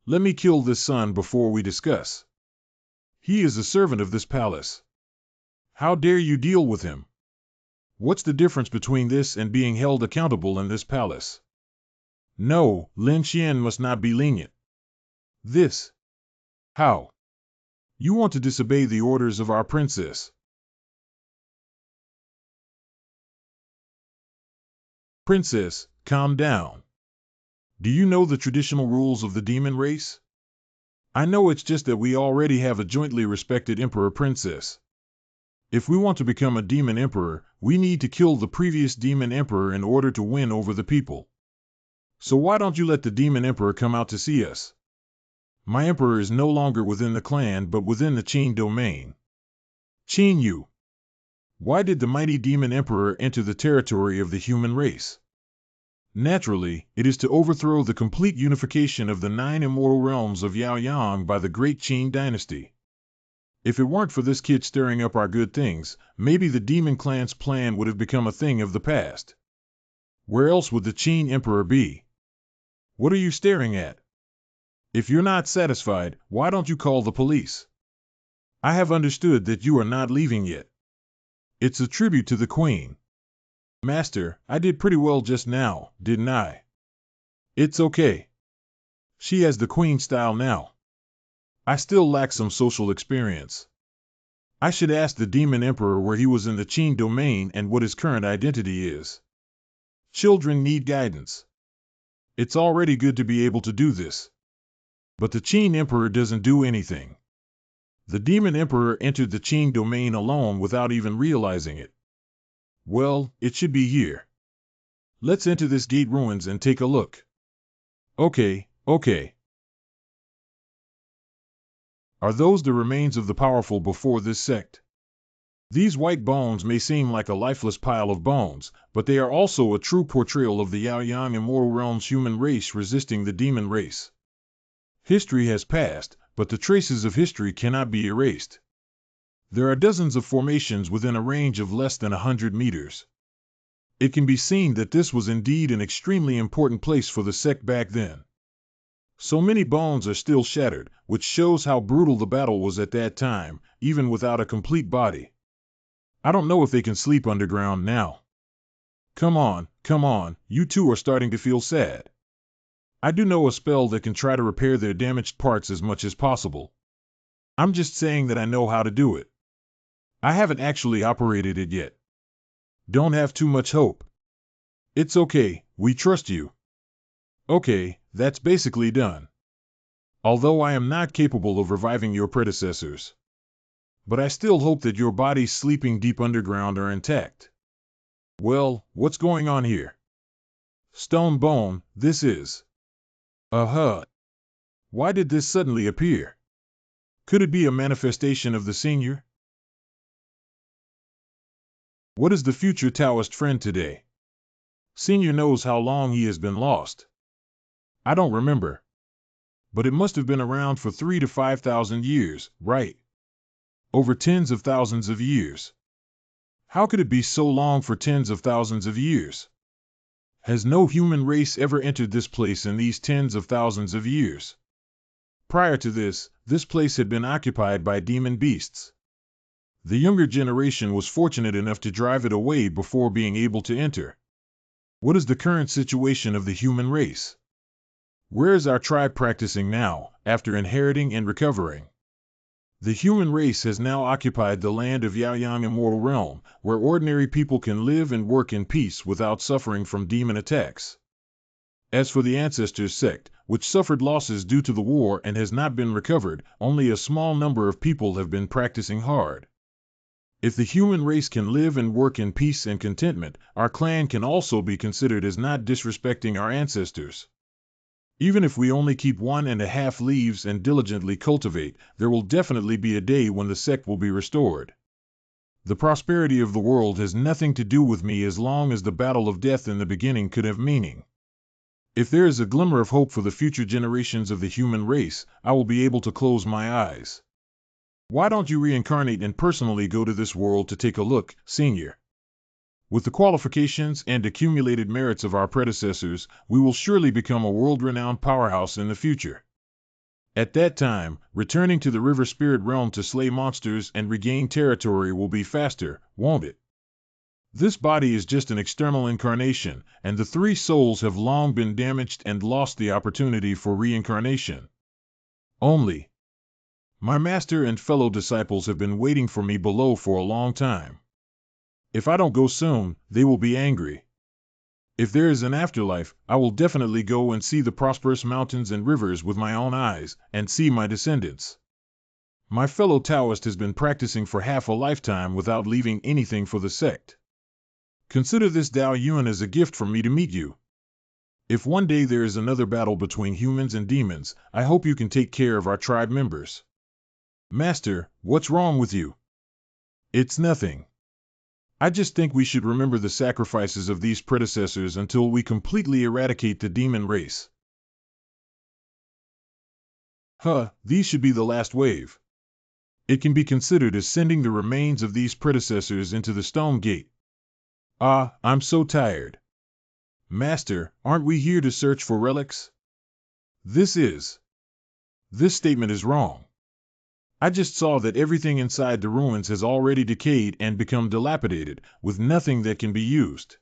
Let me kill this son before we discuss. He is a servant of this palace. How dare you deal with him? What's the difference between this and being held accountable in this palace? No, Lin Xian must not be lenient. This. How? You want to disobey the orders of our princess. Princess, calm down. Do you know the traditional rules of the demon race? I know it's just that we already have a jointly respected emperor princess. If we want to become a demon emperor, we need to kill the previous demon emperor in order to win over the people. So why don't you let the demon emperor come out to see us? My emperor is no longer within the clan but within the Qin domain. Qin Yu. Why did the mighty demon emperor enter the territory of the human race? Naturally, it is to overthrow the complete unification of the 9 immortal realms of Yaoyang by the great Qin dynasty. If it weren't for this kid stirring up our good things, maybe the demon clan's plan would have become a thing of the past. Where else would the Qin emperor be? What are you staring at? If you're not satisfied, why don't you call the police? I have understood that you are not leaving yet. It's a tribute to the queen. Master, I did pretty well just now, didn't I? It's okay. She has the queen style now. I still lack some social experience. I should ask the demon emperor where he was in the Qin domain and what his current identity is. Children need guidance. It's already good to be able to do this. But the Qin emperor doesn't do anything. The demon emperor entered the Qin domain alone without even realizing it. Well, it should be here. Let's enter this gate ruins and take a look. Okay. Are those the remains of the powerful before this sect? These white bones may seem like a lifeless pile of bones, but they are also a true portrayal of the Yaoyang immortal realm's human race resisting the demon race. History has passed, but the traces of history cannot be erased. There are dozens of formations within a range of less than 100 meters. It can be seen that this was indeed an extremely important place for the sect back then. So many bones are still shattered, which shows how brutal the battle was at that time, even without a complete body. I don't know if they can sleep underground now. Come on, you two are starting to feel sad. I do know a spell that can try to repair their damaged parts as much as possible. I'm just saying that I know how to do it. I haven't actually operated it yet. Don't have too much hope. It's okay, we trust you. Okay, that's basically done. Although I am not capable of reviving your predecessors. But I still hope that your bodies sleeping deep underground are intact. Well, what's going on here? Stone Bone, this is. Uh-huh. Why did this suddenly appear? Could it be a manifestation of the senior? What is the future Taoist friend today? Senior knows how long he has been lost. I don't remember. But it must have been around for 3,000 to 5,000 years, right? Over tens of thousands of years. How could it be so long for tens of thousands of years? Has no human race ever entered this place in these tens of thousands of years? Prior to this place had been occupied by demon beasts. The younger generation was fortunate enough to drive it away before being able to enter. What is the current situation of the human race? Where is our tribe practicing now, after inheriting and recovering? The human race has now occupied the land of Yaoyang Immortal Realm, where ordinary people can live and work in peace without suffering from demon attacks. As for the Ancestors sect, which suffered losses due to the war and has not been recovered, only a small number of people have been practicing hard. If the human race can live and work in peace and contentment, our clan can also be considered as not disrespecting our ancestors. Even if we only keep 1.5 leaves and diligently cultivate, there will definitely be a day when the sect will be restored. The prosperity of the world has nothing to do with me as long as the battle of death in the beginning could have meaning. If there is a glimmer of hope for the future generations of the human race, I will be able to close my eyes. Why don't you reincarnate and personally go to this world to take a look, Senior? With the qualifications and accumulated merits of our predecessors, we will surely become a world-renowned powerhouse in the future. At that time, returning to the river spirit realm to slay monsters and regain territory will be faster, won't it? This body is just an external incarnation, and the 3 souls have long been damaged and lost the opportunity for reincarnation. Only. My master and fellow disciples have been waiting for me below for a long time. If I don't go soon, they will be angry. If there is an afterlife, I will definitely go and see the prosperous mountains and rivers with my own eyes, and see my descendants. My fellow Taoist has been practicing for half a lifetime without leaving anything for the sect. Consider this Dao Yuan as a gift from me to meet you. If one day there is another battle between humans and demons, I hope you can take care of our tribe members. Master, what's wrong with you? It's nothing. I just think we should remember the sacrifices of these predecessors until we completely eradicate the demon race. These should be the last wave. It can be considered as sending the remains of these predecessors into the stone gate. I'm so tired. Master, aren't we here to search for relics? This statement is wrong. I just saw that everything inside the ruins has already decayed and become dilapidated, with nothing that can be used.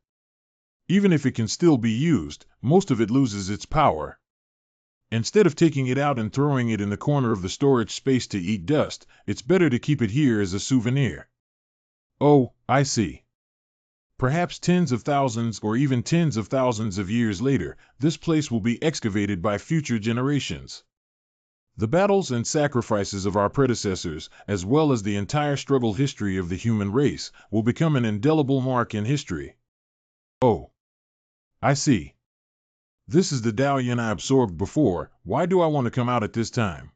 Even if it can still be used, most of it loses its power. Instead of taking it out and throwing it in the corner of the storage space to eat dust, it's better to keep it here as a souvenir. Oh, I see. Perhaps tens of thousands or even tens of thousands of years later, this place will be excavated by future generations. The battles and sacrifices of our predecessors, as well as the entire struggle history of the human race, will become an indelible mark in history. Oh, I see. This is the Dao Yin I absorbed before. Why do I want to come out at this time?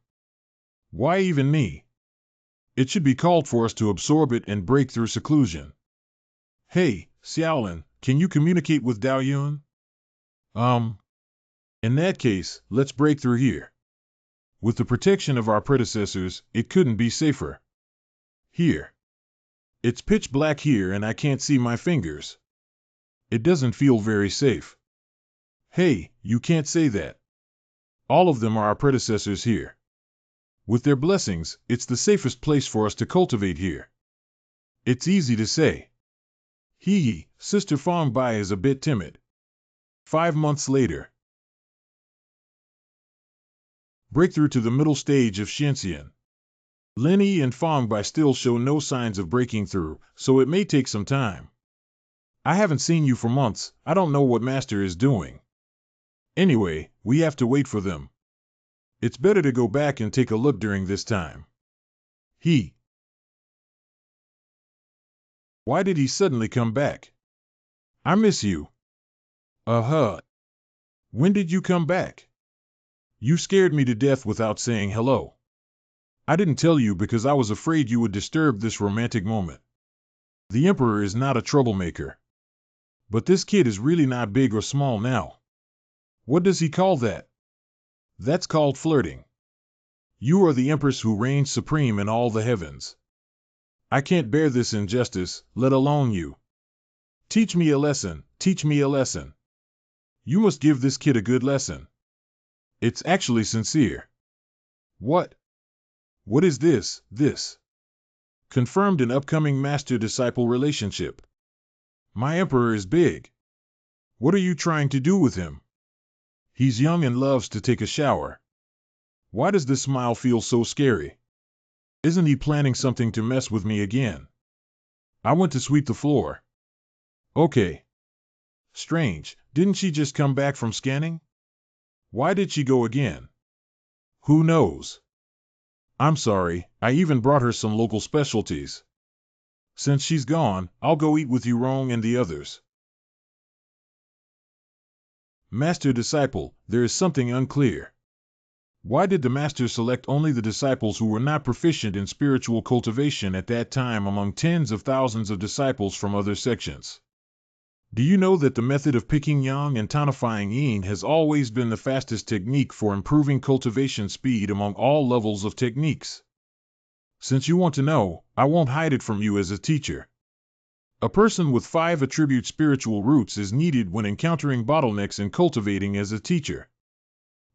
Why even me? It should be called for us to absorb it and break through seclusion. Hey, Xiaolin, can you communicate with Dao Yun? In that case, let's break through here. With the protection of our predecessors, it couldn't be safer. Here. It's pitch black here and I can't see my fingers. It doesn't feel very safe. Hey, you can't say that. All of them are our predecessors here. With their blessings, it's the safest place for us to cultivate here. It's easy to say. Sister Fong Bai is a bit timid. 5 months later. Breakthrough to the middle stage of Shenxian. Lin Yi and Fong Bai still show no signs of breaking through, so it may take some time. I haven't seen you for months. I don't know what Master is doing. Anyway, we have to wait for them. It's better to go back and take a look during this time. Why did he suddenly come back? I miss you. Uh-huh. When did you come back? You scared me to death without saying hello. I didn't tell you because I was afraid you would disturb this romantic moment. The Emperor is not a troublemaker. But this kid is really not big or small now. What does he call that? That's called flirting. You are the Empress who reigns supreme in all the heavens. I can't bear this injustice, let alone you. Teach me a lesson, teach me a lesson. You must give this kid a good lesson. It's actually sincere. What? What is this? Confirmed an upcoming master-disciple relationship. My Emperor is big. What are you trying to do with him? He's young and loves to take a shower. Why does this smile feel so scary? Isn't he planning something to mess with me again? I went to sweep the floor. Okay. Strange, didn't she just come back from scanning? Why did she go again? Who knows? I'm sorry, I even brought her some local specialties. Since she's gone, I'll go eat with you, Rong, and the others. Master-disciple, there is something unclear. Why did the Master select only the disciples who were not proficient in spiritual cultivation at that time among tens of thousands of disciples from other sections? Do you know that the method of picking yang and tonifying yin has always been the fastest technique for improving cultivation speed among all levels of techniques? Since you want to know, I won't hide it from you as a teacher. A person with 5 attribute spiritual roots is needed when encountering bottlenecks in cultivating as a teacher.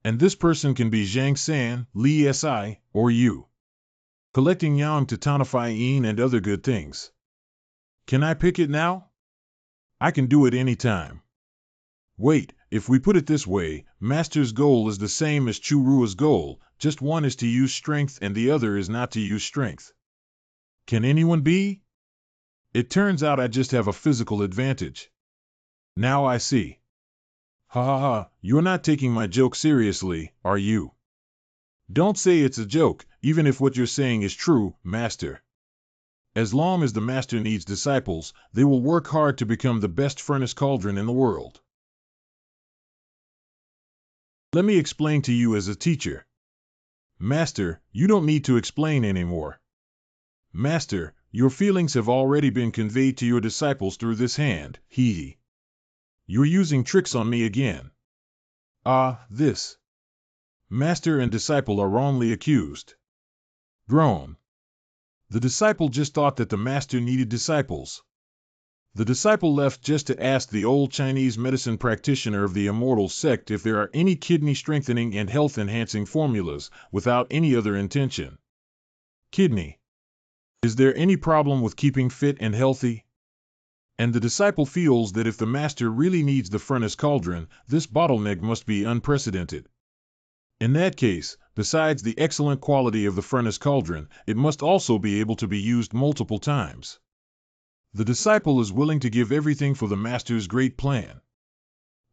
And this person can be Zhang San, Li Si, or you. Collecting yang to tonify yin and other good things. Can I pick it now? I can do it anytime. Wait, if we put it this way, Master's goal is the same as Chu Rua's goal, just one is to use strength and the other is not to use strength. Can anyone be? It turns out I just have a physical advantage. Now I see. Ha ha ha, you're not taking my joke seriously, are you? Don't say it's a joke, even if what you're saying is true, Master. As long as the Master needs disciples, they will work hard to become the best furnace cauldron in the world. Let me explain to you as a teacher. Master, you don't need to explain anymore. Master, your feelings have already been conveyed to your disciples through this hand, hee. You're using tricks on me again. This. Master and disciple are wrongly accused. Groan. The disciple just thought that the Master needed disciples. The disciple left just to ask the old Chinese medicine practitioner of the immortal sect if there are any kidney strengthening and health enhancing formulas, without any other intention. Kidney. Is there any problem with keeping fit and healthy? And the disciple feels that if the Master really needs the furnace cauldron, this bottleneck must be unprecedented. In that case, besides the excellent quality of the furnace cauldron, it must also be able to be used multiple times. The disciple is willing to give everything for the Master's great plan.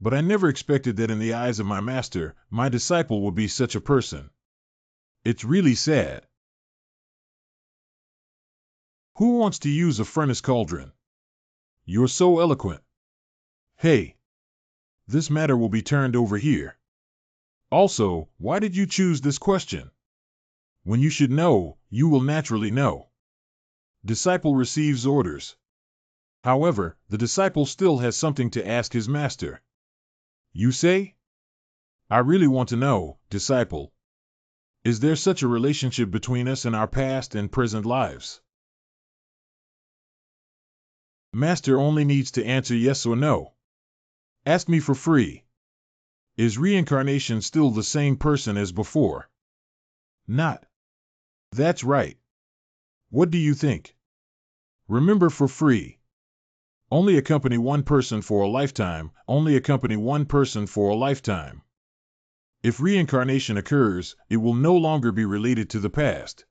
But I never expected that in the eyes of my Master, my disciple would be such a person. It's really sad. Who wants to use a furnace cauldron? You're so eloquent. Hey. This matter will be turned over here. Also, why did you choose this question? When you should know, you will naturally know. Disciple receives orders. However, the disciple still has something to ask his Master. You say? I really want to know, disciple. Is there such a relationship between us in our past and present lives? Master only needs to answer yes or no. Ask me for free. Is reincarnation still the same person as before? Not. That's right. What do you think? Remember, for free. Only accompany one person for a lifetime, only accompany one person for a lifetime. If reincarnation occurs, it will no longer be related to the past.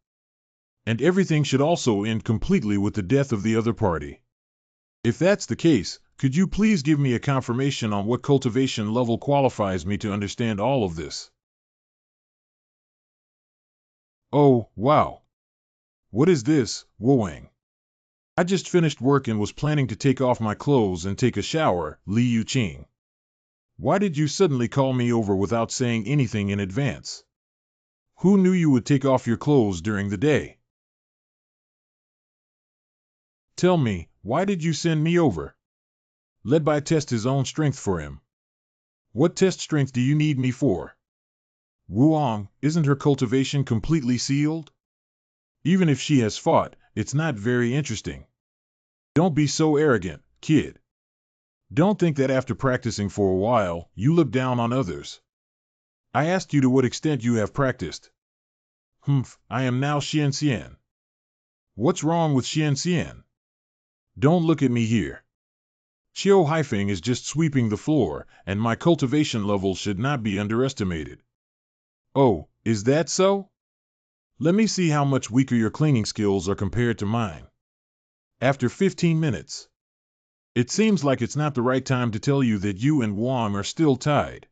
And everything should also end completely with the death of the other party. If that's the case, Could you please give me a confirmation on what cultivation level qualifies me to understand all of this? Oh, wow. What is this, Woang? I just finished work and was planning to take off my clothes and take a shower, Li Yuqing. Why did you suddenly call me over without saying anything in advance? Who knew you would take off your clothes during the day? Tell me, why did you send me over? Let Bai test his own strength for him. What test strength do you need me for? Wuong, isn't her cultivation completely sealed? Even if she has fought, it's not very interesting. Don't be so arrogant, kid. Don't think that after practicing for a while, you look down on others. I asked you to what extent you have practiced. Humph, I am now Xian Xian. What's wrong with Xian Xian? Don't look at me here. Qiu Haifeng is just sweeping the floor, and my cultivation level should not be underestimated. Oh, is that so? Let me see how much weaker your cleaning skills are compared to mine. After 15 minutes. It seems like it's not the right time to tell you that you and Wang are still tied.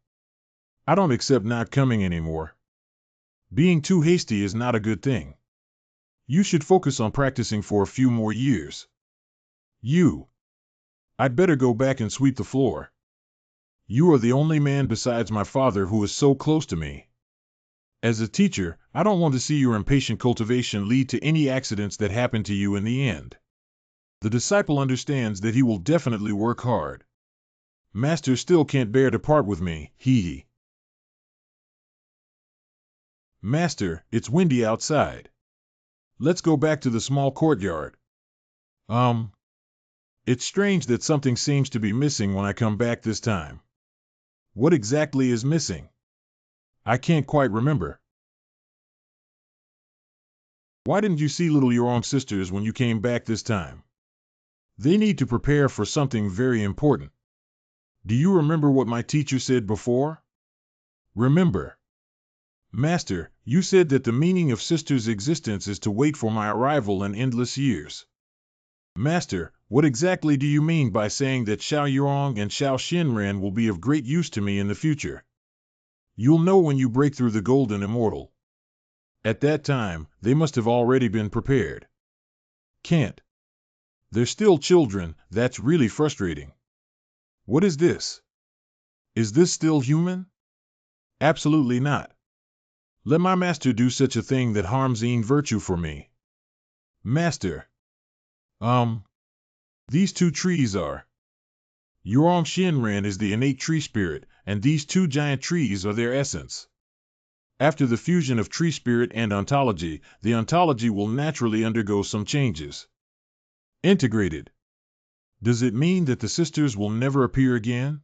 I don't accept not coming anymore. Being too hasty is not a good thing. You should focus on practicing for a few more years. I'd better go back and sweep the floor. You are the only man besides my father who is so close to me. As a teacher, I don't want to see your impatient cultivation lead to any accidents that happen to you in the end. The disciple understands that he will definitely work hard. Master still can't bear to part with me, hee. Master, it's windy outside. Let's go back to the small courtyard. It's strange that something seems to be missing when I come back this time. What exactly is missing? I can't quite remember. Why didn't you see little your own sisters when you came back this time? They need to prepare for something very important. Do you remember what my teacher said before? Remember. Master, you said that the meaning of sister's existence is to wait for my arrival in endless years. Master, what exactly do you mean by saying that Xiao Yurong and Xiao Xinran will be of great use to me in the future? You'll know when you break through the golden immortal. At that time, they must have already been prepared. Can't. They're still children, that's really frustrating. What is this? Is this still human? Absolutely not. Let my master do such a thing that harms e'en virtue for me. Master. These two trees are. Yurong Shinran is the innate tree spirit, and these two giant trees are their essence. After the fusion of tree spirit and ontology, the ontology will naturally undergo some changes. Integrated. Does it mean that the sisters will never appear again?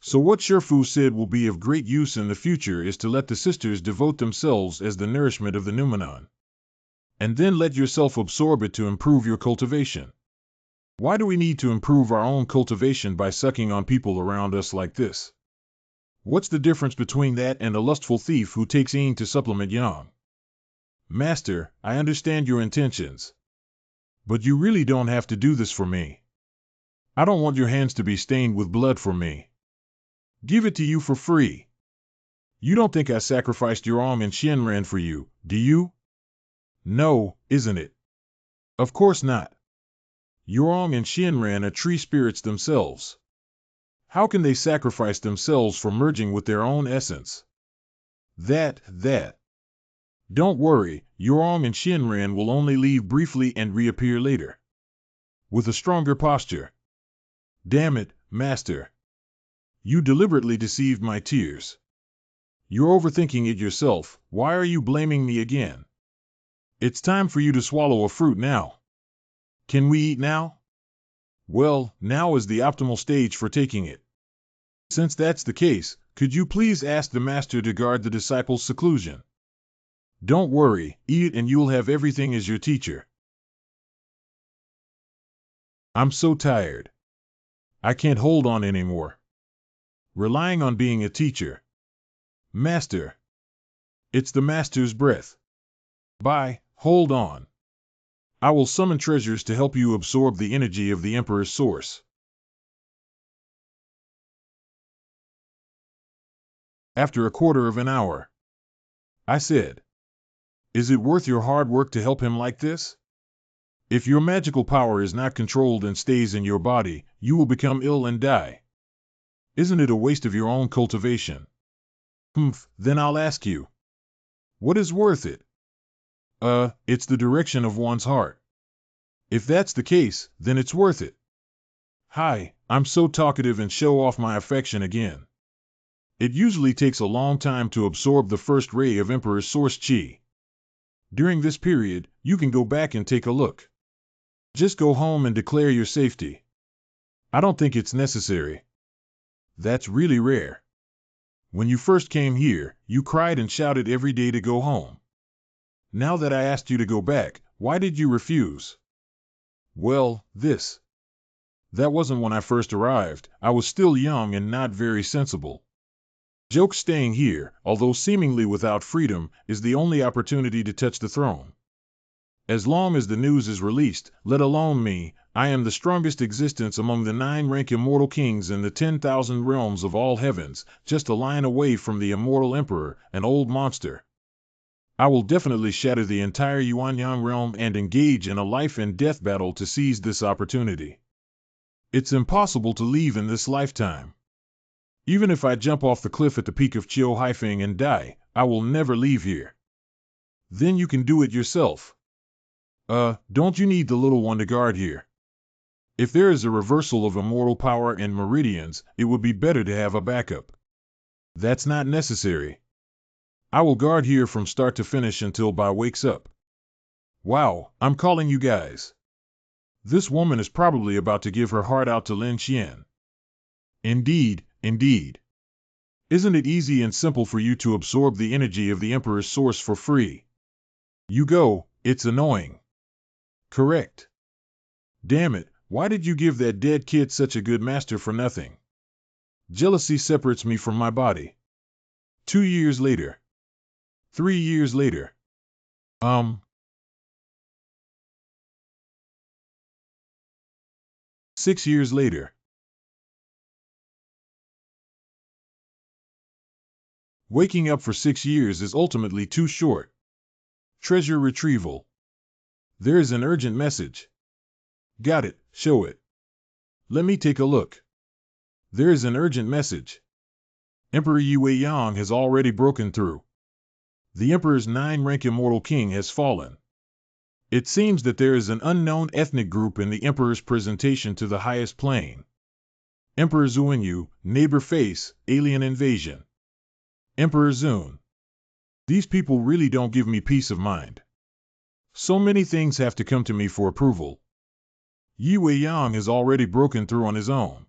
So what Shifu said will be of great use in the future is to let the sisters devote themselves as the nourishment of the noumenon. And then let yourself absorb it to improve your cultivation. Why do we need to improve our own cultivation by sucking on people around us like this? What's the difference between that and a lustful thief who takes in to supplement yang? Master, I understand your intentions. But you really don't have to do this for me. I don't want your hands to be stained with blood for me. Give it to you for free. You don't think I sacrificed Yurong and Shenran for you, do you? No, isn't it? Of course not. Yurong and Shenran are tree spirits themselves. How can they sacrifice themselves for merging with their own essence? That. Don't worry, Yurong and Shenran will only leave briefly and reappear later. With a stronger posture. Damn it, Master. You deliberately deceived my tears. You're overthinking it yourself, why are you blaming me again? It's time for you to swallow a fruit now. Can we eat now? Well, now is the optimal stage for taking it. Since that's the case, could you please ask the master to guard the disciple's seclusion? Don't worry, eat it and you'll have everything as your teacher. I'm so tired. I can't hold on anymore. Relying on being a teacher. Master. It's the master's breath. Bye, hold on. I will summon treasures to help you absorb the energy of the Emperor's source. After a quarter of an hour, I said, "Is it worth your hard work to help him like this? If your magical power is not controlled and stays in your body, you will become ill and die. Isn't it a waste of your own cultivation?" Then I'll ask you, what is worth it? It's the direction of one's heart. If that's the case, then it's worth it. Hi, I'm so talkative and show off my affection again. It usually takes a long time to absorb the first ray of Emperor's Source Chi. During this period, you can go back and take a look. Just go home and declare your safety. I don't think it's necessary. That's really rare. When you first came here, you cried and shouted every day to go home. Now that I asked you to go back, why did you refuse? Well, that wasn't when I first arrived. I was still young and not very sensible. Joke staying here, although seemingly without freedom, is the only opportunity to touch the throne. As long as the news is released, let alone me, I am the strongest existence among the 9-rank immortal kings in the 10,000 realms of all heavens, just a line away from the immortal emperor, an old monster. I will definitely shatter the entire Yuanyang realm and engage in a life and death battle to seize this opportunity. It's impossible to leave in this lifetime. Even if I jump off the cliff at the peak of Chiu Haifeng and die, I will never leave here. Then you can do it yourself. Don't you need the little one to guard here? If there is a reversal of immortal power and meridians, it would be better to have a backup. That's not necessary. I will guard here from start to finish until Bai wakes up. Wow, I'm calling you guys. This woman is probably about to give her heart out to Lin Xian. Indeed. Isn't it easy and simple for you to absorb the energy of the Emperor's source for free? You go, it's annoying. Correct. Damn it, why did you give that dead kid such a good master for nothing? Jealousy separates me from my body. 2 years later. 3 years later. 6 years later. Waking up for 6 years is ultimately too short. Treasure retrieval. There is an urgent message. Got it, show it. Let me take a look. There is an urgent message. Emperor Yuanyang has already broken through. The Emperor's 9-rank immortal king has fallen. It seems that there is an unknown ethnic group in the Emperor's presentation to the highest plane. Emperor Zuinyu, neighbor face, alien invasion. Emperor Zun. These people really don't give me peace of mind. So many things have to come to me for approval. Yuanyang has already broken through on his own.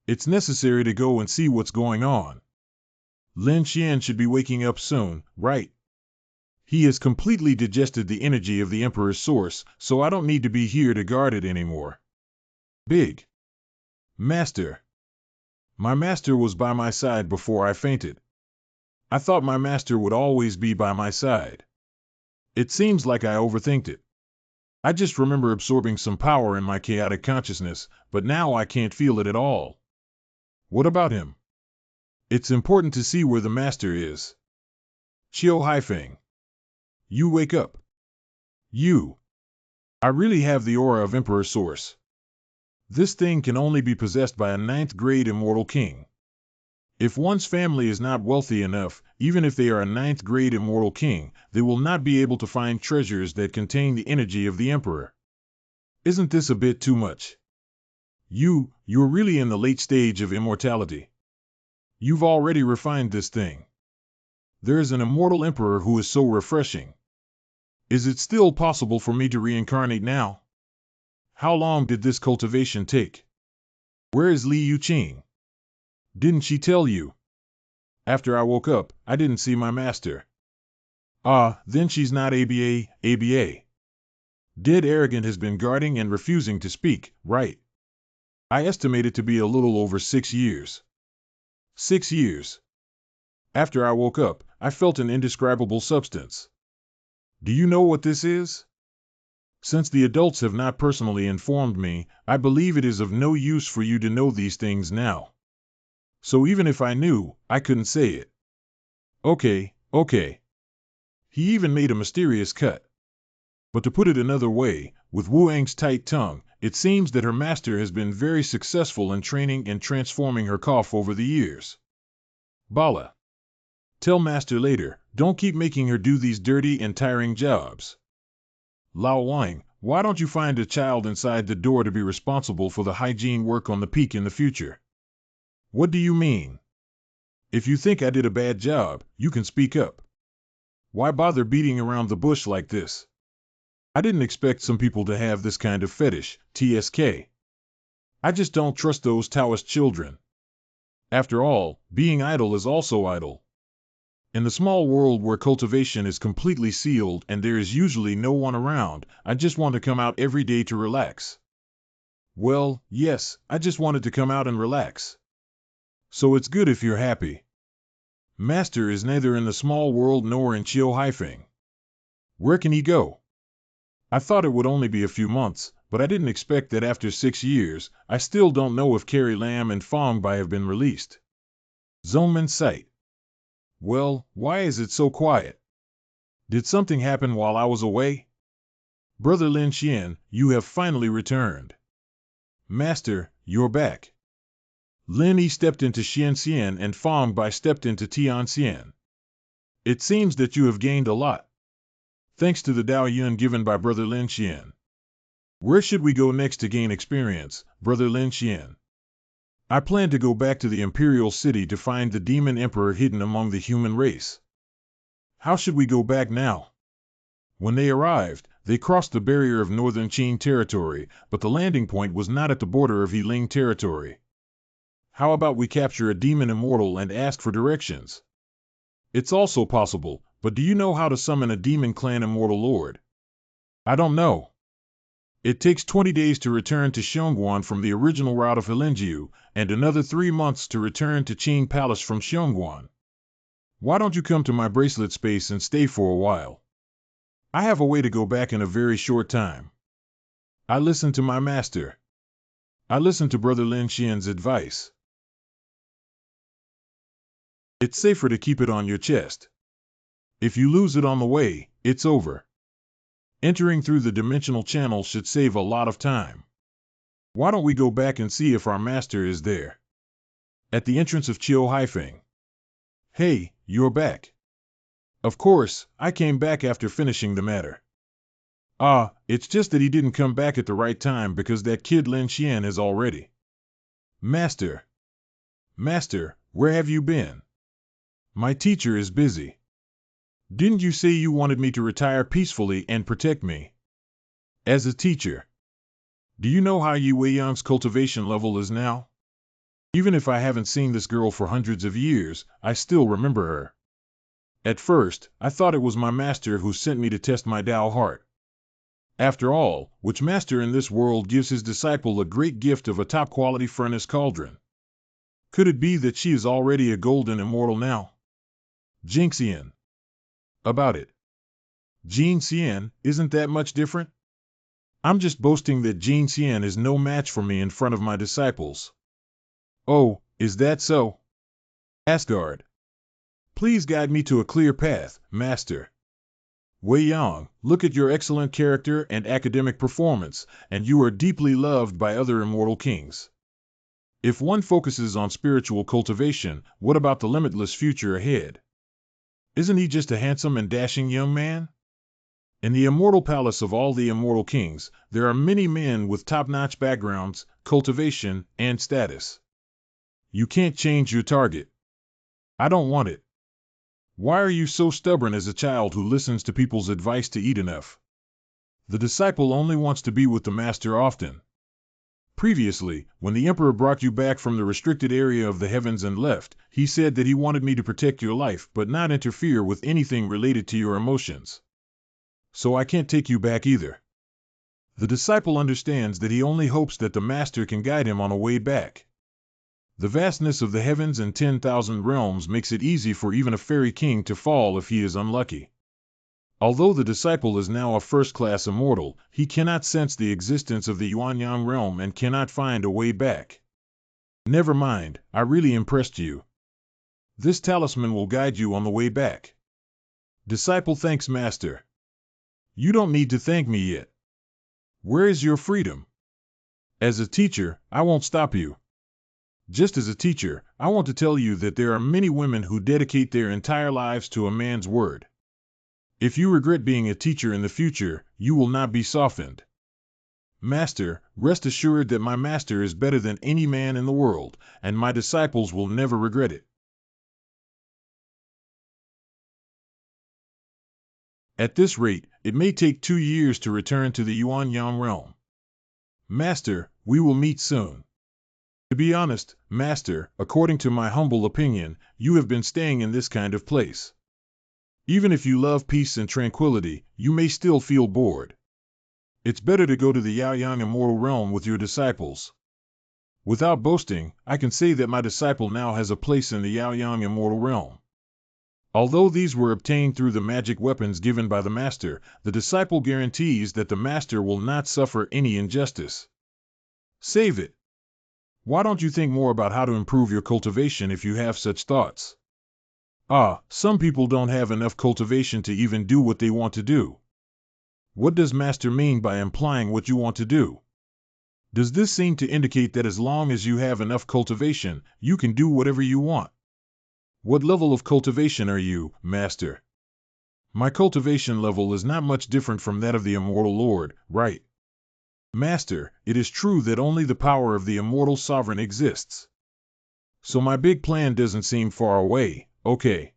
It's necessary to go and see what's going on. Lin Xian should be waking up soon, right? He has completely digested the energy of the Emperor's source, so I don't need to be here to guard it anymore. Big Master. My master was by my side before I fainted. I thought my master would always be by my side. It seems like I overthinked it. I just remember absorbing some power in my chaotic consciousness, but now I can't feel it at all. What about him? It's important to see where the master is. Chiu Haifeng. You wake up. You. I really have the aura of Emperor Source. This thing can only be possessed by a 9th-grade immortal king. If one's family is not wealthy enough, even if they are a 9th-grade immortal king, they will not be able to find treasures that contain the energy of the Emperor. Isn't this a bit too much? You're really in the late stage of immortality. You've already refined this thing. There is an immortal emperor who is so refreshing. Is it still possible for me to reincarnate now? How long did this cultivation take? Where is Li Yuqing? Didn't she tell you? After I woke up, I didn't see my master. Then she's not ABA. Dead Arrogant has been guarding and refusing to speak, right? I estimate it to be a little over 6 years. 6 years. After I woke up, I felt an indescribable substance. Do you know what this is? Since the adults have not personally informed me, I believe it is of no use for you to know these things now. So even if I knew, I couldn't say it. Okay, okay. He even made a mysterious cut. But to put it another way, with Wu Ang's tight tongue, it seems that her master has been very successful in training and transforming her cough over the years. Bala. Tell master later, don't keep making her do these dirty and tiring jobs. Lao Wang, why don't you find a child inside the door to be responsible for the hygiene work on the peak in the future? What do you mean? If you think I did a bad job, you can speak up. Why bother beating around the bush like this? I didn't expect some people to have this kind of fetish, TSK. I just don't trust those Taoist children. After all, being idle is also idle. In the small world where cultivation is completely sealed and there is usually no one around, I just want to come out every day to relax. Well, yes, I just wanted to come out and relax. So it's good if you're happy. Master is neither in the small world nor in Chiu Haifeng. Where can he go? I thought it would only be a few months, but I didn't expect that after 6 years. I still don't know if Carrie Lam and Fong Bai have been released. Zonman Site. Well, why is it so quiet? Did something happen while I was away? Brother Lin Xian, you have finally returned. Master, you're back. Lin Yi stepped into Xian Xian and Fong Bai stepped into Tian Xian. It seems that you have gained a lot. Thanks to the Dao Yun given by Brother Lin Xian. Where should we go next to gain experience, Brother Lin Xian? I plan to go back to the Imperial City to find the Demon Emperor hidden among the human race. How should we go back now? When they arrived, they crossed the barrier of northern Qing territory, but the landing point was not at the border of Yiling territory. How about we capture a demon immortal and ask for directions? It's also possible, but do you know how to summon a demon clan immortal lord? I don't know. It takes 20 days to return to Xiongguan from the original route of Helenjiu, and another 3 months to return to Qing Palace from Xiongguan. Why don't you come to my bracelet space and stay for a while? I have a way to go back in a very short time. I listened to my master. I listened to Brother Lin Xian's advice. It's safer to keep it on your chest. If you lose it on the way, it's over. Entering through the dimensional channel should save a lot of time. Why don't we go back and see if our master is there? At the entrance of Chiu Haifeng. Hey, you're back. Of course, I came back after finishing the matter. It's just that he didn't come back at the right time because that kid Lin Xian has already. Master, where have you been? My teacher is busy. Didn't you say you wanted me to retire peacefully and protect me? As a teacher. Do you know how Yi Weiyang's cultivation level is now? Even if I haven't seen this girl for hundreds of years, I still remember her. At first, I thought it was my master who sent me to test my Tao heart. After all, which master in this world gives his disciple a great gift of a top-quality furnace cauldron? Could it be that she is already a golden immortal now? Jinxian. About it. Jin Xian, isn't that much different? I'm just boasting that Jin Xian is no match for me in front of my disciples. Oh, is that so? Asgard. Please guide me to a clear path, Master. Wei Yang, look at your excellent character and academic performance, and you are deeply loved by other immortal kings. If one focuses on spiritual cultivation, what about the limitless future ahead? Isn't he just a handsome and dashing young man? In the immortal palace of all the immortal kings, there are many men with top-notch backgrounds, cultivation, and status. You can't change your target. I don't want it. Why are you so stubborn as a child who listens to people's advice to eat enough? The disciple only wants to be with the master often. Previously, when the emperor brought you back from the restricted area of the heavens and left, he said that he wanted me to protect your life but not interfere with anything related to your emotions. So I can't take you back either. The disciple understands that he only hopes that the master can guide him on a way back. The vastness of the heavens and 10,000 realms makes it easy for even a fairy king to fall if he is unlucky. Although the disciple is now a first-class immortal, he cannot sense the existence of the Yuanyang realm and cannot find a way back. Never mind, I really impressed you. This talisman will guide you on the way back. Disciple thanks Master. You don't need to thank me yet. Where is your freedom? As a teacher, I won't stop you. Just as a teacher, I want to tell you that there are many women who dedicate their entire lives to a man's word. If you regret being a teacher in the future, you will not be softened. Master, rest assured that my master is better than any man in the world, and my disciples will never regret it. At this rate, it may take 2 years to return to the Yuan-Yang realm. Master, we will meet soon. To be honest, Master, according to my humble opinion, you have been staying in this kind of place. Even if you love peace and tranquility, you may still feel bored. It's better to go to the Yaoyang immortal realm with your disciples. Without boasting, I can say that my disciple now has a place in the Yaoyang immortal realm. Although these were obtained through the magic weapons given by the Master, the disciple guarantees that the Master will not suffer any injustice. Save it. Why don't you think more about how to improve your cultivation if you have such thoughts? Some people don't have enough cultivation to even do what they want to do. What does Master mean by implying what you want to do? Does this seem to indicate that as long as you have enough cultivation, you can do whatever you want? What level of cultivation are you, Master? My cultivation level is not much different from that of the Immortal Lord, right? Master, it is true that only the power of the Immortal Sovereign exists. So my big plan doesn't seem far away, okay.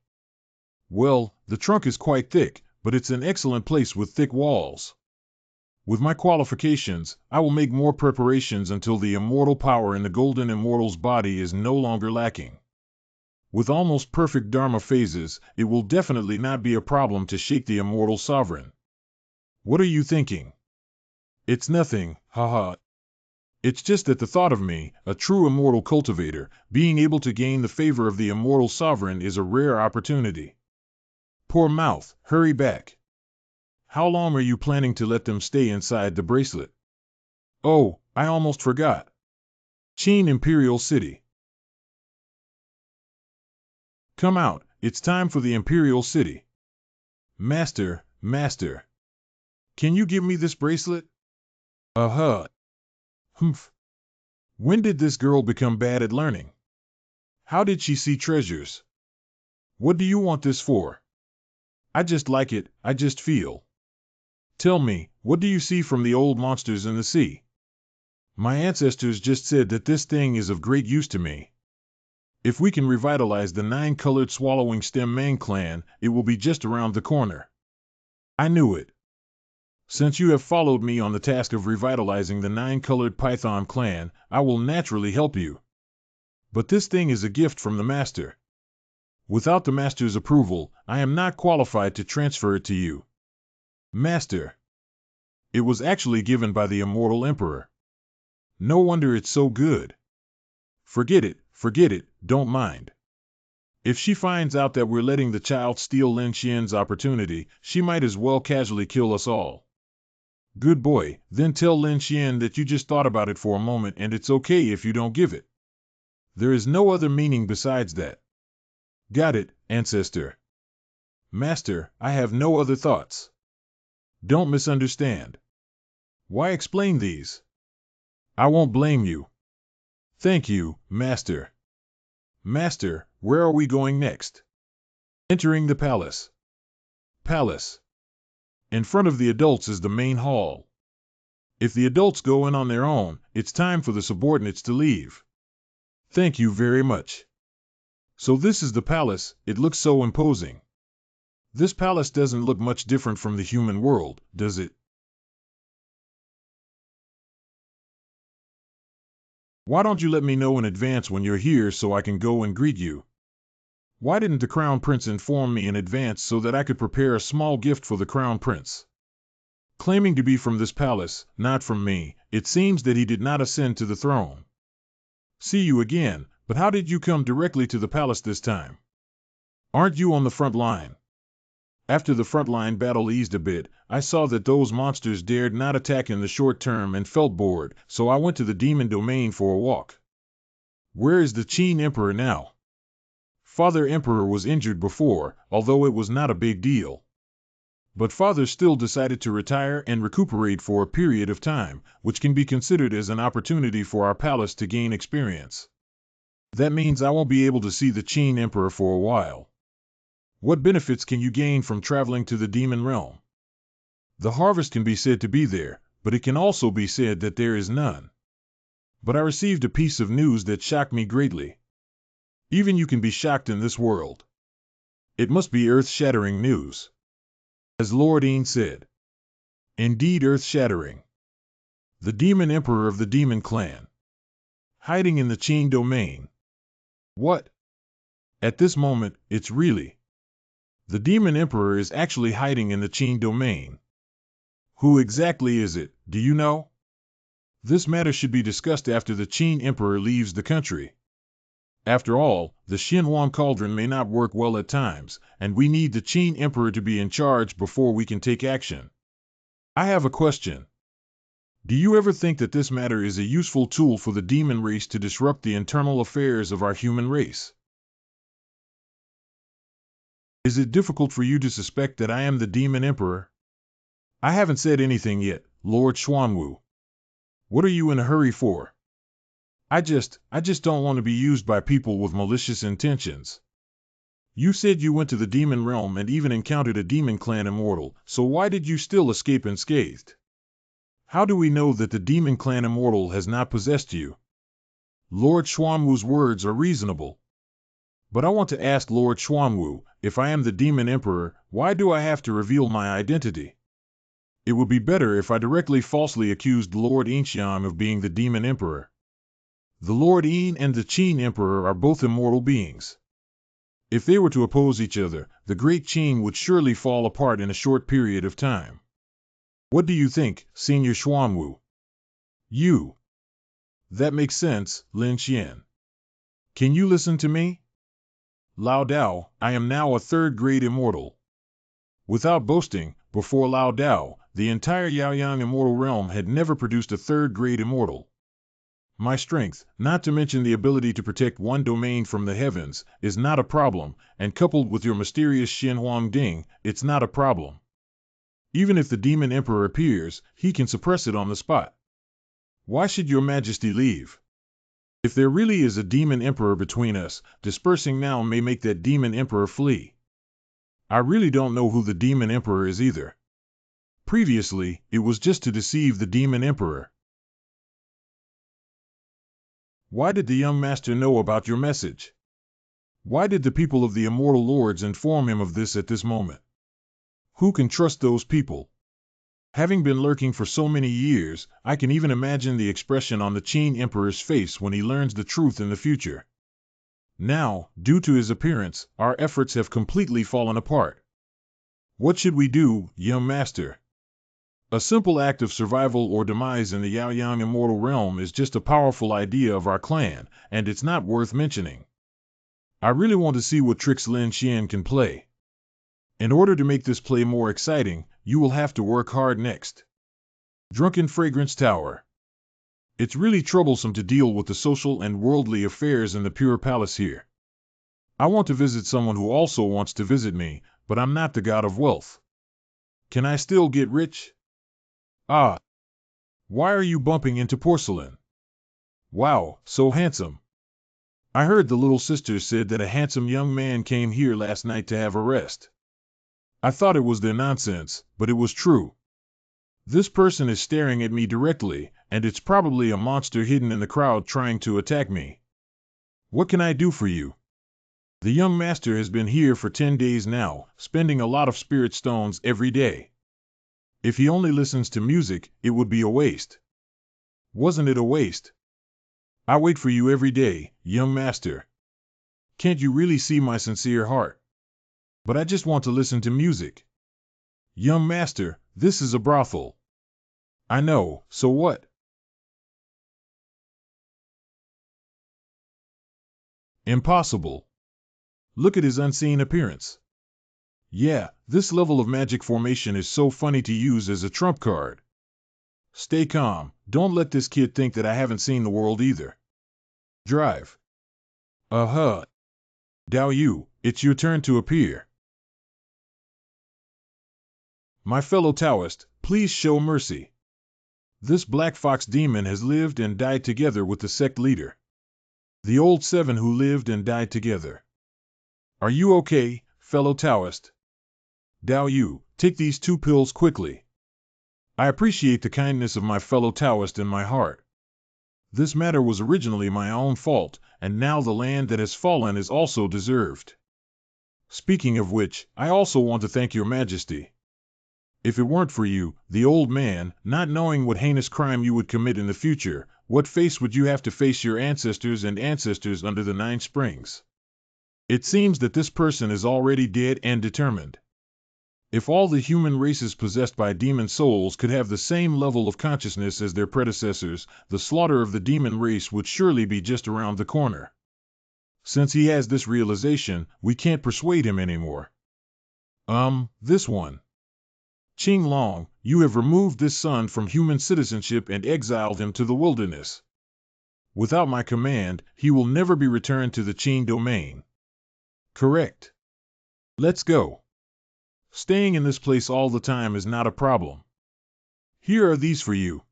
Well, the trunk is quite thick, but it's an excellent place with thick walls. With my qualifications, I will make more preparations until the immortal power in the Golden Immortal's body is no longer lacking. With almost perfect Dharma phases, it will definitely not be a problem to shake the Immortal Sovereign. What are you thinking? It's nothing, haha. It's just that the thought of me, a true immortal cultivator, being able to gain the favor of the Immortal Sovereign is a rare opportunity. Poor mouth, hurry back. How long are you planning to let them stay inside the bracelet? Oh, I almost forgot. Qin Imperial City. Come out, it's time for the Imperial City. Master, Master. Can you give me this bracelet? Humph. When did this girl become bad at learning? How did she see treasures? What do you want this for? I just like it, I just feel. Tell me, what do you see from the old monsters in the sea? My ancestors just said that this thing is of great use to me. If we can revitalize the 9-colored swallowing stem Mang clan, it will be just around the corner. I knew it. Since you have followed me on the task of revitalizing the 9-colored Python clan, I will naturally help you. But this thing is a gift from the Master. Without the Master's approval, I am not qualified to transfer it to you. Master. It was actually given by the Immortal Emperor. No wonder it's so good. Forget it, don't mind. If she finds out that we're letting the child steal Lin Xian's opportunity, she might as well casually kill us all. Good boy, then tell Lin Xian that you just thought about it for a moment and it's okay if you don't give it. There is no other meaning besides that. Got it, ancestor. Master, I have no other thoughts. Don't misunderstand. Why explain these? I won't blame you. Thank you, Master. Master, where are we going next? Entering the palace. Palace. In front of the adults is the main hall. If the adults go in on their own, it's time for the subordinates to leave. Thank you very much. So this is the palace, it looks so imposing. This palace doesn't look much different from the human world, does it? Why don't you let me know in advance when you're here so I can go and greet you? Why didn't the Crown Prince inform me in advance so that I could prepare a small gift for the Crown Prince? Claiming to be from this palace, not from me, it seems that he did not ascend to the throne. See you again, but how did you come directly to the palace this time? Aren't you on the front line? After the front-line battle eased a bit, I saw that those monsters dared not attack in the short term and felt bored, so I went to the demon domain for a walk. Where is the Qin Emperor now? Father Emperor was injured before, although it was not a big deal. But Father still decided to retire and recuperate for a period of time, which can be considered as an opportunity for our palace to gain experience. That means I won't be able to see the Qin Emperor for a while. What benefits can you gain from traveling to the demon realm? The harvest can be said to be there, but it can also be said that there is none. But I received a piece of news that shocked me greatly. Even you can be shocked in this world. It must be earth-shattering news. As Lord Ain said. Indeed, earth-shattering. The demon emperor of the demon clan. Hiding in the Qin domain. What? At this moment, it's really. The demon emperor is actually hiding in the Qin domain. Who exactly is it, do you know? This matter should be discussed after the Qin emperor leaves the country. After all, the Xinhuang cauldron may not work well at times, and we need the Qin emperor to be in charge before we can take action. I have a question. Do you ever think that this matter is a useful tool for the demon race to disrupt the internal affairs of our human race? Is it difficult for you to suspect that I am the demon emperor? I haven't said anything yet, Lord Xuanwu. What are you in a hurry for? I just don't want to be used by people with malicious intentions. You said you went to the demon realm and even encountered a demon clan immortal, so why did you still escape unscathed? How do we know that the demon clan immortal has not possessed you? Lord Xuanwu's words are reasonable. But I want to ask Lord Xuanwu, if I am the demon emperor, why do I have to reveal my identity? It would be better if I directly falsely accused Lord Inxiang of being the demon emperor. The Lord Yin and the Qin Emperor are both immortal beings. If they were to oppose each other, the great Qin would surely fall apart in a short period of time. What do you think, Senior Xuanwu? You. That makes sense, Lin Xian. Can you listen to me? Lao Dao, I am now a third-grade immortal. Without boasting, before Lao Dao, the entire Yaoyang immortal realm had never produced a third-grade immortal. My strength, not to mention the ability to protect one domain from the heavens, is not a problem, and coupled with your mysterious Xinhuang Ding, it's not a problem. Even if the demon emperor appears, he can suppress it on the spot. Why should your majesty leave? If there really is a demon emperor between us, dispersing now may make that demon emperor flee. I really don't know who the demon emperor is either. Previously, it was just to deceive the demon emperor. Why did the young master know about your message? Why did the people of the immortal lords inform him of this at this moment? Who can trust those people? Having been lurking for so many years, I can even imagine the expression on the Qin Emperor's face when he learns the truth in the future. Now, due to his appearance, our efforts have completely fallen apart. What should we do, young master? A simple act of survival or demise in the Yaoyang immortal realm is just a powerful idea of our clan, and it's not worth mentioning. I really want to see what tricks Lin Xian can play. In order to make this play more exciting, you will have to work hard next. Drunken Fragrance Tower. It's really troublesome to deal with the social and worldly affairs in the Pure Palace here. I want to visit someone who also wants to visit me, but I'm not the god of wealth. Can I still get rich? Ah. Why are you bumping into porcelain? Wow, so handsome. I heard the little sister said that a handsome young man came here last night to have a rest. I thought it was their nonsense, but it was true. This person is staring at me directly, and it's probably a monster hidden in the crowd trying to attack me. What can I do for you? The young master has been here for 10 days now, spending a lot of spirit stones every day. If he only listens to music, it would be a waste. Wasn't it a waste? I wait for you every day, young master. Can't you really see my sincere heart? But I just want to listen to music. Young master, this is a brothel. I know, so what? Impossible. Look at his unseen appearance. Yeah, this level of magic formation is so funny to use as a trump card. Stay calm, don't let this kid think that I haven't seen the world either. Drive. Uh-huh. Dao Yu, it's your turn to appear. My fellow Taoist, please show mercy. This Black Fox demon has lived and died together with the sect leader. The old seven who lived and died together. Are you okay, fellow Taoist? Dao Yu, take these 2 pills quickly. I appreciate the kindness of my fellow Taoist in my heart. This matter was originally my own fault, and now the land that has fallen is also deserved. Speaking of which, I also want to thank your majesty. If it weren't for you, the old man, not knowing what heinous crime you would commit in the future, what face would you have to face your ancestors and ancestors under the 9 springs? It seems that this person is already dead and determined. If all the human races possessed by demon souls could have the same level of consciousness as their predecessors, the slaughter of the demon race would surely be just around the corner. Since he has this realization, we can't persuade him anymore. This one. Qing Long, you have removed this son from human citizenship and exiled him to the wilderness. Without my command, he will never be returned to the Qing domain. Correct. Let's go. Staying in this place all the time is not a problem. Here are these for you.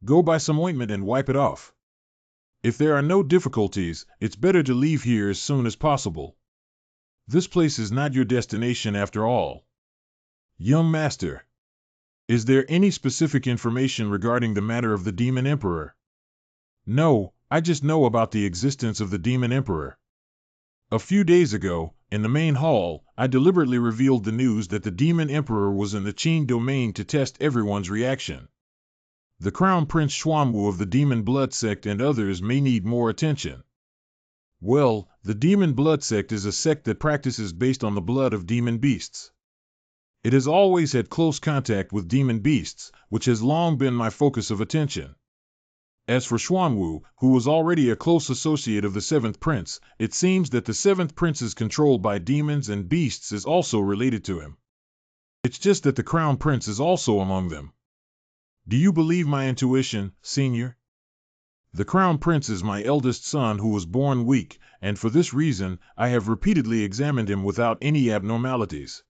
Go buy some ointment and wipe it off. If there are no difficulties, it's better to leave here as soon as possible. This place is not your destination after all. Young master, is there any specific information regarding the matter of the Demon Emperor? No, I just know about the existence of the Demon Emperor. A few days ago, in the main hall, I deliberately revealed the news that the Demon Emperor was in the Qing domain to test everyone's reaction. The Crown Prince Xuanwu of the Demon Blood Sect and others may need more attention. Well, the Demon Blood Sect is a sect that practices based on the blood of demon beasts. It has always had close contact with demon beasts, which has long been my focus of attention. As for Xuanwu, who was already a close associate of the 7th Prince, it seems that the 7th Prince's control by demons and beasts is also related to him. It's just that the Crown Prince is also among them. Do you believe my intuition, Senior? The Crown Prince is my eldest son who was born weak, and for this reason, I have repeatedly examined him without any abnormalities.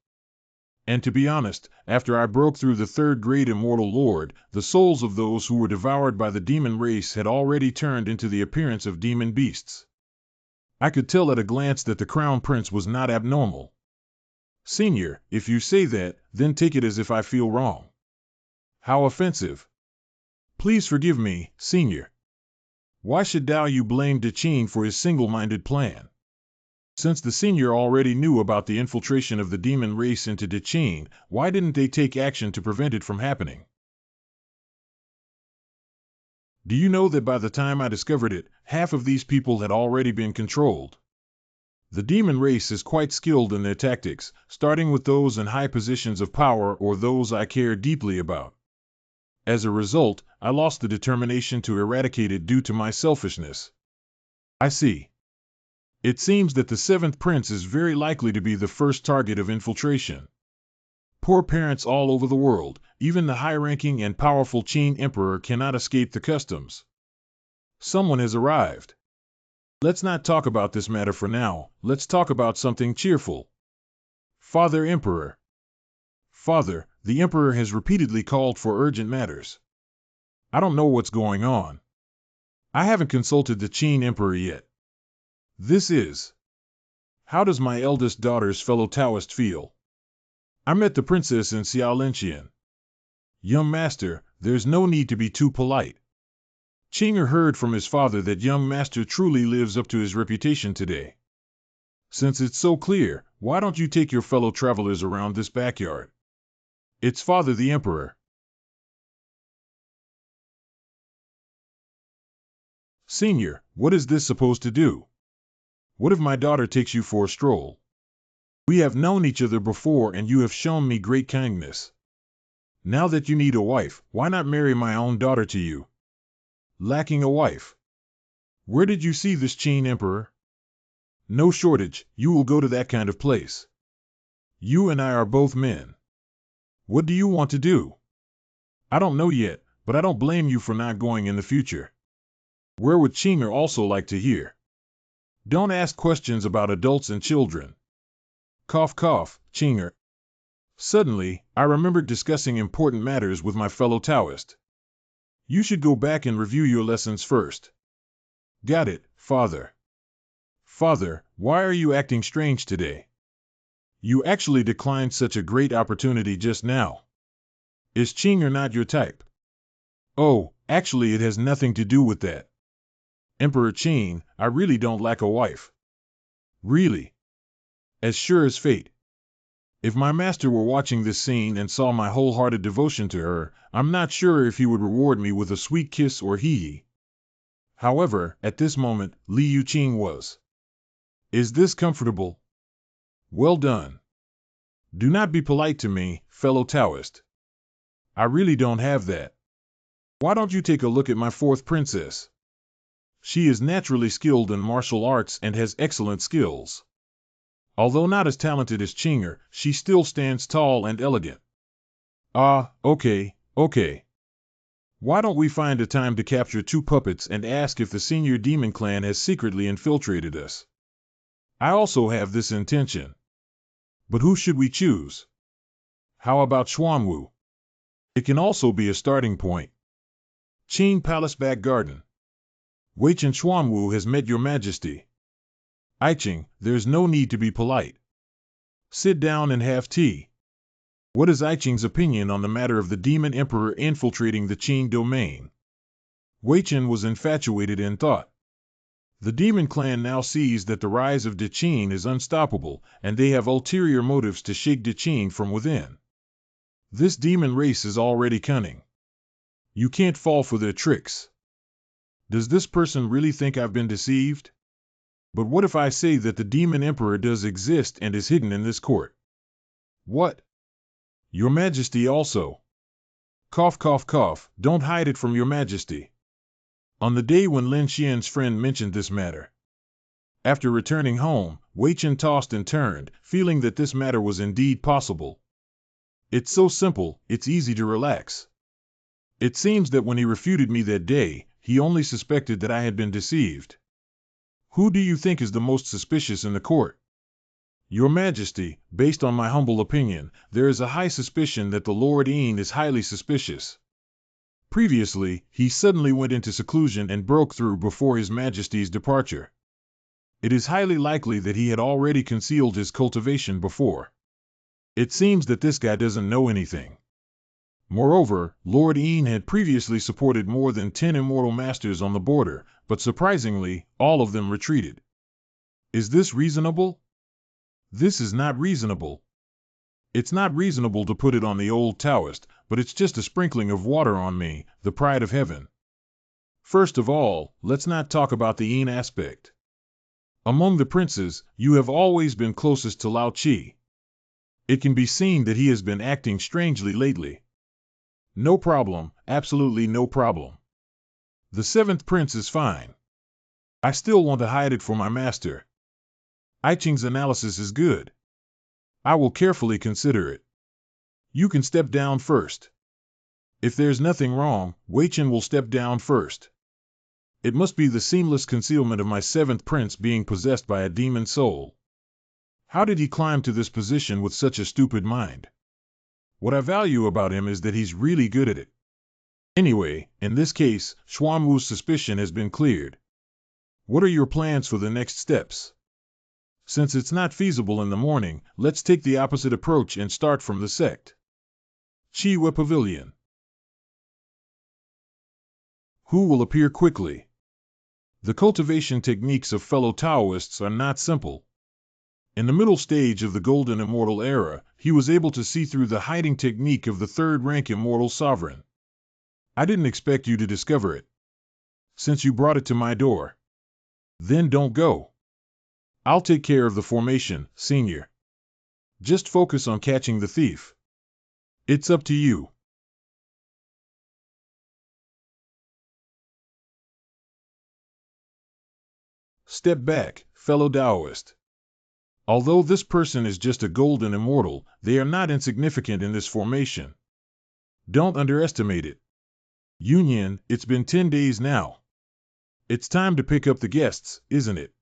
And to be honest, after I broke through the 3rd grade Immortal Lord, the souls of those who were devoured by the demon race had already turned into the appearance of demon beasts. I could tell at a glance that the Crown Prince was not abnormal. Senior, if you say that, then take it as if I feel wrong. How offensive. Please forgive me, Senior. Why should Dao Yu blame De Qin for his single-minded plan? Since the Senior already knew about the infiltration of the demon race into De Qin, why didn't they take action to prevent it from happening? Do you know that by the time I discovered it, half of these people had already been controlled? The demon race is quite skilled in their tactics, starting with those in high positions of power or those I care deeply about. As a result, I lost the determination to eradicate it due to my selfishness. I see. It seems that the 7th Prince is very likely to be the first target of infiltration. Poor parents all over the world, even the high-ranking and powerful Qin Emperor cannot escape the customs. Someone has arrived. Let's not talk about this matter for now, let's talk about something cheerful. Father Emperor. Father, the Emperor has repeatedly called for urgent matters. I don't know what's going on. I haven't consulted the Qin Emperor yet. This is. How does my eldest daughter's fellow Taoist feel? I met the princess in Xiaolinshan. Young master, there's no need to be too polite. Qing'er heard from his father that young master truly lives up to his reputation today. Since it's so clear, why don't you take your fellow travelers around this backyard? It's Father the Emperor. Senior, what is this supposed to do? What if my daughter takes you for a stroll? We have known each other before and you have shown me great kindness. Now that you need a wife, why not marry my own daughter to you? Lacking a wife. Where did you see this Qin Emperor? No shortage, you will go to that kind of place. You and I are both men. What do you want to do? I don't know yet, but I don't blame you for not going in the future. Where would Qing'er also like to hear? Don't ask questions about adults and children. Cough, cough, Chinger. Suddenly, I remembered discussing important matters with my fellow Taoist. You should go back and review your lessons first. Got it, Father. Father, why are you acting strange today? You actually declined such a great opportunity just now. Is Chinger not your type? Oh, actually it has nothing to do with that. Emperor Qin, I really don't lack a wife. Really? As sure as fate. If my master were watching this scene and saw my wholehearted devotion to her, I'm not sure if he would reward me with a sweet kiss or hee-hee. However, at this moment, Li Yuqing was. Is this comfortable? Well done. Do not be polite to me, fellow Taoist. I really don't have that. Why don't you take a look at my fourth princess? She is naturally skilled in martial arts and has excellent skills. Although not as talented as Chinger, she still stands tall and elegant. Ah, okay. Why don't we find a time to capture 2 puppets and ask if the senior demon clan has secretly infiltrated us? I also have this intention. But who should we choose? How about Xuanwu? It can also be a starting point. Qing Palace Back Garden. Weichen Xuanwu has met your majesty. Aiching, there's no need to be polite. Sit down and have tea. What is Aiching's opinion on the matter of the demon emperor infiltrating the Qing domain? Weichen was infatuated in thought. The demon clan now sees that the rise of De Qing is unstoppable, and they have ulterior motives to shake De Qing from within. This demon race is already cunning. You can't fall for their tricks. Does this person really think I've been deceived? But what if I say that the demon emperor does exist and is hidden in this court? What? Your Majesty also. Cough, cough, cough, don't hide it from your Majesty. On the day when Lin Xian's friend mentioned this matter. After returning home, Weichen tossed and turned, feeling that this matter was indeed possible. It's so simple, it's easy to relax. It seems that when he refuted me that day, he only suspected that I had been deceived. Who do you think is the most suspicious in the court? Your Majesty, based on my humble opinion, there is a high suspicion that the Lord Yin is highly suspicious. Previously, he suddenly went into seclusion and broke through before His Majesty's departure. It is highly likely that he had already concealed his cultivation before. It seems that this guy doesn't know anything. Moreover, Lord Yin had previously supported more than 10 immortal masters on the border, but surprisingly, all of them retreated. Is this reasonable? This is not reasonable. It's not reasonable to put it on the old Taoist, but it's just a sprinkling of water on me, the pride of heaven. First of all, let's not talk about the Yin aspect. Among the princes, you have always been closest to Lao Qi. It can be seen that he has been acting strangely lately. No problem, absolutely no problem. The 7th prince is fine. I still want to hide it for my master. Aiching's analysis is good. I will carefully consider it. You can step down first. If there's nothing wrong, Weichen will step down first. It must be the seamless concealment of my 7th prince being possessed by a demon soul. How did he climb to this position with such a stupid mind? What I value about him is that he's really good at it. Anyway, in this case, Xuanwu's suspicion has been cleared. What are your plans for the next steps? Since it's not feasible in the morning, let's take the opposite approach and start from the sect. Chiwa Pavilion. Who will appear quickly? The cultivation techniques of fellow Taoists are not simple. In the middle stage of the Golden Immortal Era, he was able to see through the hiding technique of the 3rd-rank Immortal Sovereign. I didn't expect you to discover it. Since you brought it to my door. Then don't go. I'll take care of the formation, Senior. Just focus on catching the thief. It's up to you. Step back, fellow Taoist. Although this person is just a golden immortal, they are not insignificant in this formation. Don't underestimate it. Union, it's been 10 days now. It's time to pick up the guests, isn't it?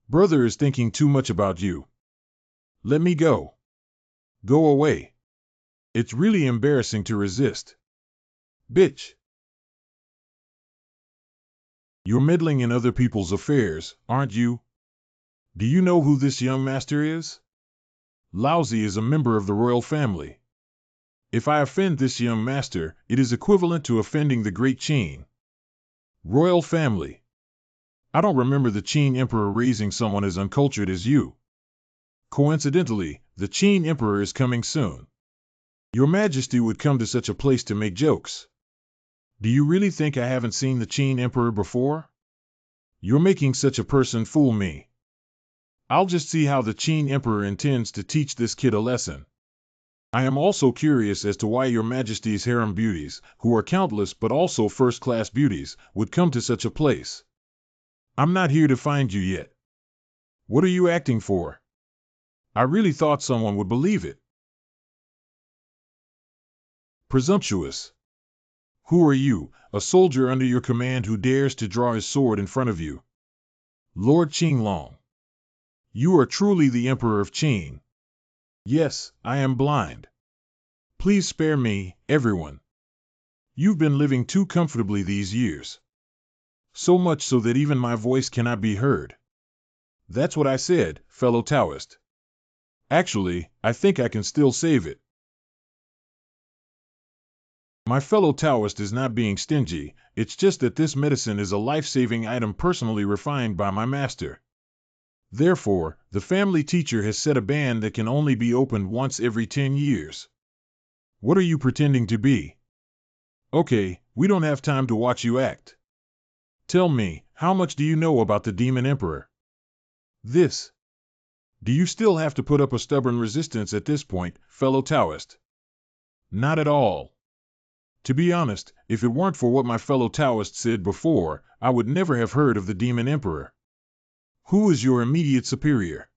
Brother is thinking too much about you. Let me go. Go away. It's really embarrassing to resist. Bitch. You're meddling in other people's affairs, aren't you? Do you know who this young master is? Lousy is a member of the royal family. If I offend this young master, it is equivalent to offending the great Qin. Royal family. I don't remember the Qin emperor raising someone as uncultured as you. Coincidentally, the Qin emperor is coming soon. Your Majesty would come to such a place to make jokes. Do you really think I haven't seen the Qin emperor before? You're making such a person fool me. I'll just see how the Qin emperor intends to teach this kid a lesson. I am also curious as to why your Majesty's harem beauties, who are countless but also first-class beauties, would come to such a place. I'm not here to find you yet. What are you acting for? I really thought someone would believe it. Presumptuous. Who are you, a soldier under your command who dares to draw his sword in front of you? Lord Qinglong. You are truly the Emperor of Qin. Yes, I am blind. Please spare me, everyone. You've been living too comfortably these years. So much so that even my voice cannot be heard. That's what I said, fellow Taoist. Actually, I think I can still save it. My fellow Taoist is not being stingy, it's just that this medicine is a life-saving item personally refined by my master. Therefore, the family teacher has set a ban that can only be opened once every 10 years. What are you pretending to be? Okay, we don't have time to watch you act. Tell me, how much do you know about the Demon Emperor? This. Do you still have to put up a stubborn resistance at this point, fellow Taoist? Not at all. To be honest, if it weren't for what my fellow Taoist said before, I would never have heard of the Demon Emperor. Who is your immediate superior?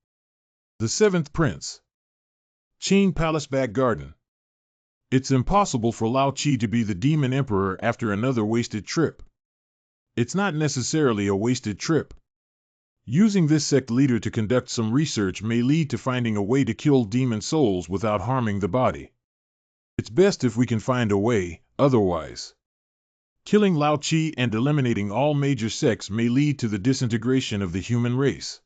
The seventh prince. Qin Palace Back Garden. It's impossible for Lao Qi to be the Demon Emperor after another wasted trip. It's not necessarily a wasted trip. Using this sect leader to conduct some research may lead to finding a way to kill demon souls without harming the body. It's best if we can find a way, otherwise. Killing Lao Qi and eliminating all major sects may lead to the disintegration of the human race.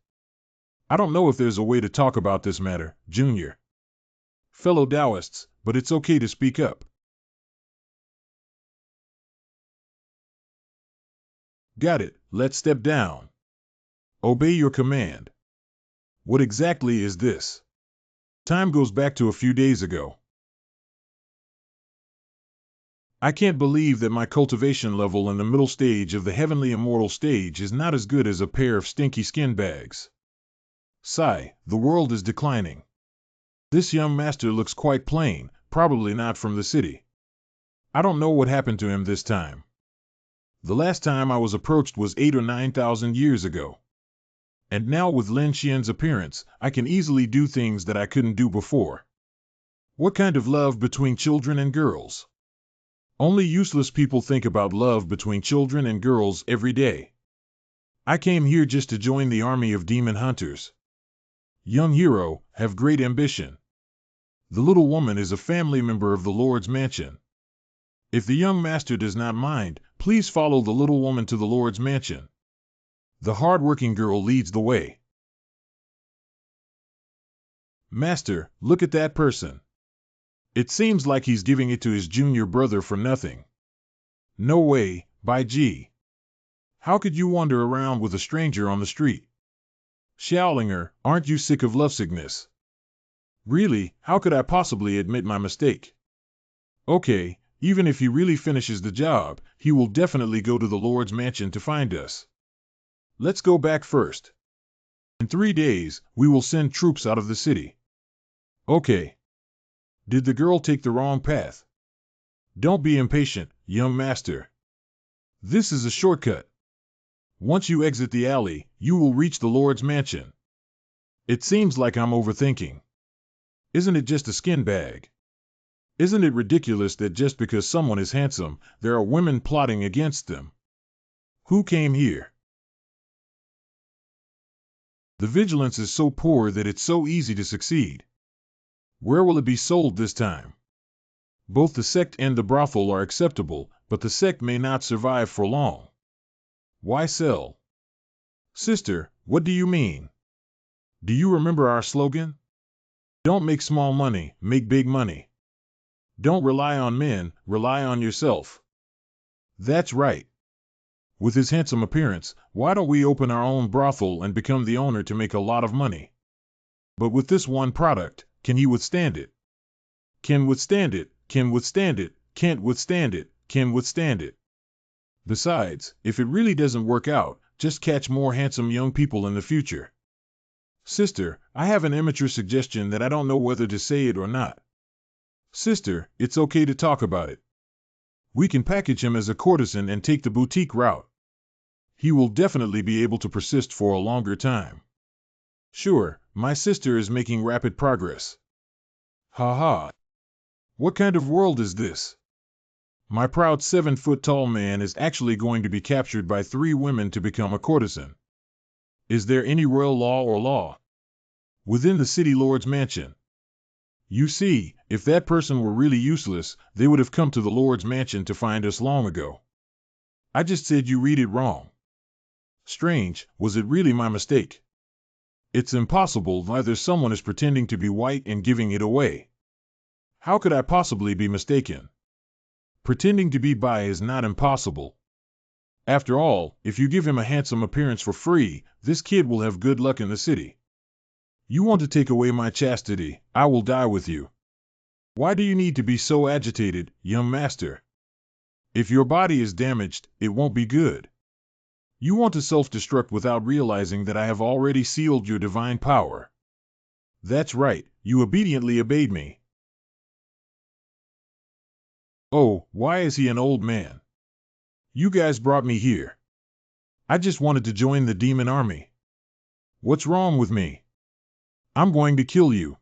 I don't know if there's a way to talk about this matter, Junior. Fellow Taoists, but it's okay to speak up. Got it, let's step down. Obey your command. What exactly is this? Time goes back to a few days ago. I can't believe that my cultivation level in the middle stage of the heavenly immortal stage is not as good as a pair of stinky skin bags. Sigh, the world is declining. This young master looks quite plain, probably not from the city. I don't know what happened to him this time. The last time I was approached was 8,000 or 9,000 years ago. And now with Lin Xian's appearance, I can easily do things that I couldn't do before. What kind of love between children and girls? Only useless people think about love between children and girls every day. I came here just to join the army of demon hunters. Young hero, have great ambition. The little woman is a family member of the Lord's mansion. If the young master does not mind, please follow the little woman to the Lord's mansion. The hard-working girl leads the way. Master, look at that person. It seems like he's giving it to his junior brother for nothing. No way, by gee. How could you wander around with a stranger on the street? Xiaolinger, aren't you sick of lovesickness? Really, how could I possibly admit my mistake? Okay, even if he really finishes the job, he will definitely go to the Lord's mansion to find us. Let's go back first. In 3 days, we will send troops out of the city. Okay. Did the girl take the wrong path? Don't be impatient, young master. This is a shortcut. Once you exit the alley, you will reach the Lord's mansion. It seems like I'm overthinking. Isn't it just a skin bag? Isn't it ridiculous that just because someone is handsome, there are women plotting against them? Who came here? The vigilance is so poor that it's so easy to succeed. Where will it be sold this time? Both the sect and the brothel are acceptable, but the sect may not survive for long. Why sell? Sister, what do you mean? Do you remember our slogan? Don't make small money, make big money. Don't rely on men, rely on yourself. That's right. With his handsome appearance, why don't we open our own brothel and become the owner to make a lot of money? But with this one product, can he withstand it? Can withstand it, can withstand it, can't withstand it, can withstand it. Besides, if it really doesn't work out, just catch more handsome young people in the future. Sister, I have an immature suggestion that I don't know whether to say it or not. Sister, it's okay to talk about it. We can package him as a courtesan and take the boutique route. He will definitely be able to persist for a longer time. Sure, my sister is making rapid progress. Ha ha. What kind of world is this? My proud 7-foot-tall man is actually going to be captured by 3 women to become a courtesan. Is there any royal law or law within the city lord's mansion? You see, if that person were really useless, they would have come to the lord's mansion to find us long ago. I just said you read it wrong. Strange, was it really my mistake? It's impossible, either someone is pretending to be white and giving it away. How could I possibly be mistaken? Pretending to be bi is not impossible. After all, if you give him a handsome appearance for free, this kid will have good luck in the city. You want to take away my chastity, I will die with you. Why do you need to be so agitated, young master? If your body is damaged, it won't be good. You want to self-destruct without realizing that I have already sealed your divine power. That's right, you obediently obeyed me. Oh, why is he an old man? You guys brought me here. I just wanted to join the demon army. What's wrong with me? I'm going to kill you.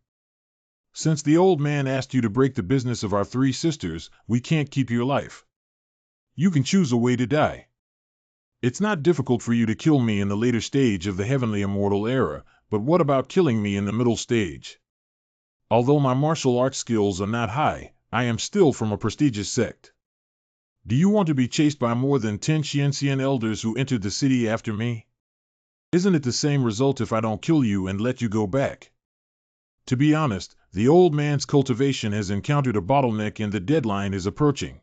Since the old man asked you to break the business of our 3 sisters, we can't keep your life. You can choose a way to die. It's not difficult for you to kill me in the later stage of the heavenly immortal era, but what about killing me in the middle stage? Although my martial arts skills are not high, I am still from a prestigious sect. Do you want to be chased by more than 10 Xianxian elders who entered the city after me? Isn't it the same result if I don't kill you and let you go back? To be honest, the old man's cultivation has encountered a bottleneck and the deadline is approaching.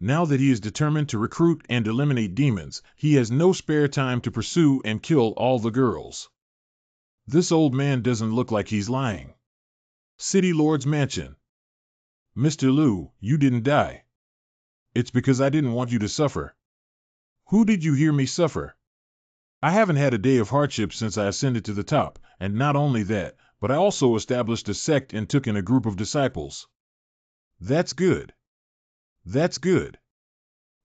Now that he is determined to recruit and eliminate demons, he has no spare time to pursue and kill all the girls. This old man doesn't look like he's lying. City Lord's Mansion. Mr. Liu, you didn't die. It's because I didn't want you to suffer. Who did you hear me suffer? I haven't had a day of hardship since I ascended to the top, and not only that, but I also established a sect and took in a group of disciples. That's good. That's good.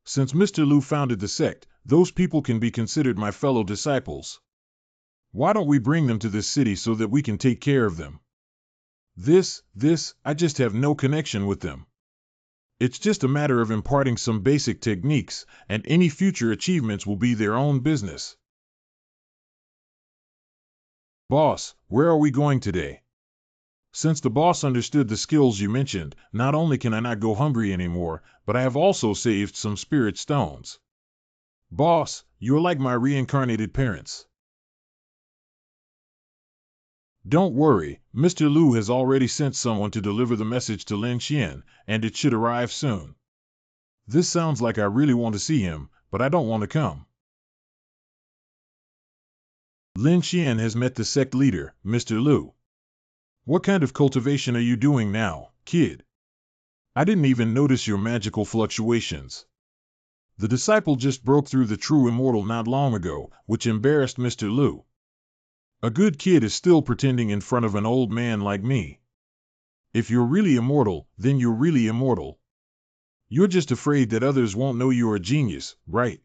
Since Mr. Liu founded the sect, those people can be considered my fellow disciples. Why don't we bring them to this city so that we can take care of them? I just have no connection with them. It's just a matter of imparting some basic techniques, and any future achievements will be their own business. Boss, where are we going today? Since the boss understood the skills you mentioned, not only can I not go hungry anymore, but I have also saved some spirit stones. Boss, you're like my reincarnated parents. Don't worry, Mr. Liu has already sent someone to deliver the message to Lin Xian, and it should arrive soon. This sounds like I really want to see him, but I don't want to come. Lin Xian has met the sect leader, Mr. Liu. What kind of cultivation are you doing now, kid? I didn't even notice your magical fluctuations. The disciple just broke through the true immortal not long ago, which embarrassed Mr. Liu. A good kid is still pretending in front of an old man like me. If you're really immortal, then you're really immortal. You're just afraid that others won't know you're a genius, right?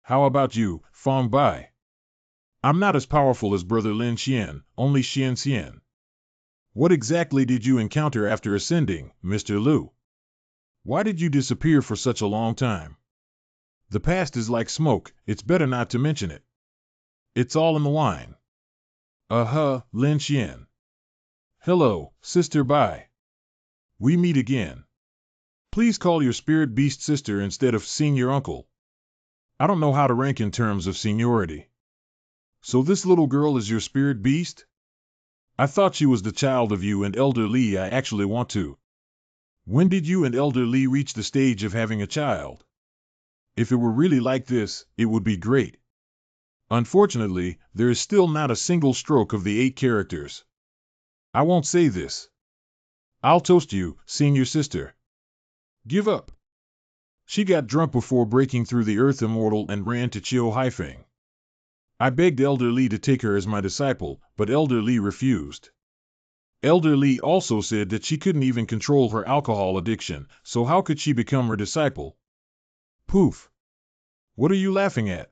How about you, Feng Bai? I'm not as powerful as Brother Lin Xian, only Xian Xian. What exactly did you encounter after ascending, Mr. Liu? Why did you disappear for such a long time? The past is like smoke, it's better not to mention it. It's all in the wine. Lin Xian. Hello, Sister Bai. We meet again. Please call your spirit beast sister instead of senior uncle. I don't know how to rank in terms of seniority. So this little girl is your spirit beast? I thought she was the child of you and Elder Li. I actually want to. When did you and Elder Li reach the stage of having a child? If it were really like this, it would be great. Unfortunately, there is still not a single stroke of the 8 characters. I won't say this. I'll toast you, senior sister. Give up. She got drunk before breaking through the Earth Immortal and ran to Chiu Haifeng. I begged Elder Li to take her as my disciple, but Elder Li refused. Elder Li also said that she couldn't even control her alcohol addiction, so how could she become her disciple? Poof. What are you laughing at?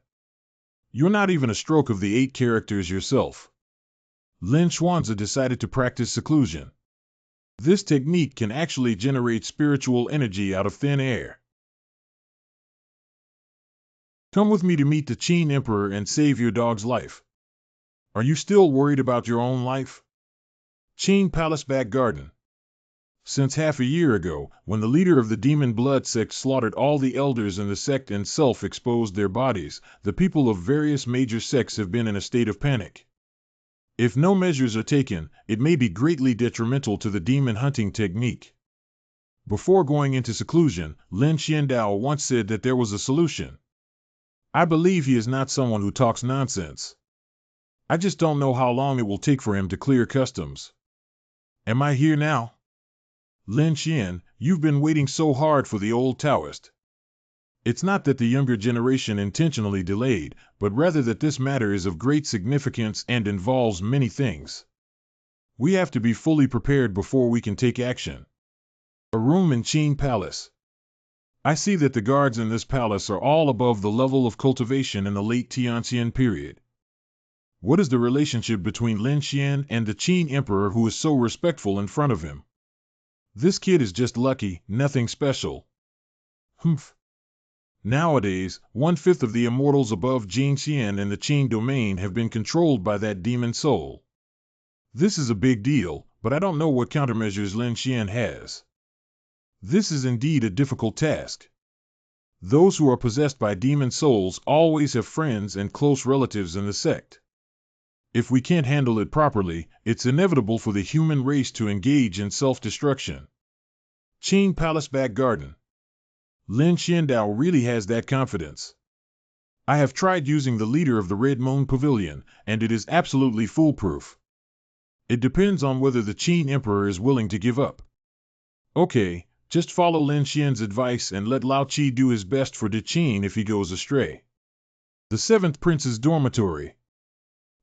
You're not even a stroke of the 8 characters yourself. Lin Xuanzi decided to practice seclusion. This technique can actually generate spiritual energy out of thin air. Come with me to meet the Qin Emperor and save your dog's life. Are you still worried about your own life? Qin Palace Back Garden. Since half a year ago, when the leader of the Demon Blood sect slaughtered all the elders in the sect and self-exposed their bodies, the people of various major sects have been in a state of panic. If no measures are taken, it may be greatly detrimental to the demon hunting technique. Before going into seclusion, Lin Xiandao once said that there was a solution. I believe he is not someone who talks nonsense. I just don't know how long it will take for him to clear customs. Am I here now? Lin Xian, you've been waiting so hard for the old Taoist. It's not that the younger generation intentionally delayed, but rather that this matter is of great significance and involves many things. We have to be fully prepared before we can take action. A room in Qin Palace. I see that the guards in this palace are all above the level of cultivation in the late Tianxian period. What is the relationship between Lin Xian and the Qin Emperor who is so respectful in front of him? This kid is just lucky, nothing special. Humph. Nowadays, 1/5 of the immortals above Jingxian and the Qin domain have been controlled by that demon soul. This is a big deal, but I don't know what countermeasures Lin Xian has. This is indeed a difficult task. Those who are possessed by demon souls always have friends and close relatives in the sect. If we can't handle it properly, it's inevitable for the human race to engage in self-destruction. Qin Palace Back Garden. Lin Xiandao really has that confidence. I have tried using the leader of the Red Moon Pavilion, and it is absolutely foolproof. It depends on whether the Qin Emperor is willing to give up. Okay, just follow Lin Xian's advice and let Lao Qi do his best for De Qin if he goes astray. The 7th Prince's Dormitory.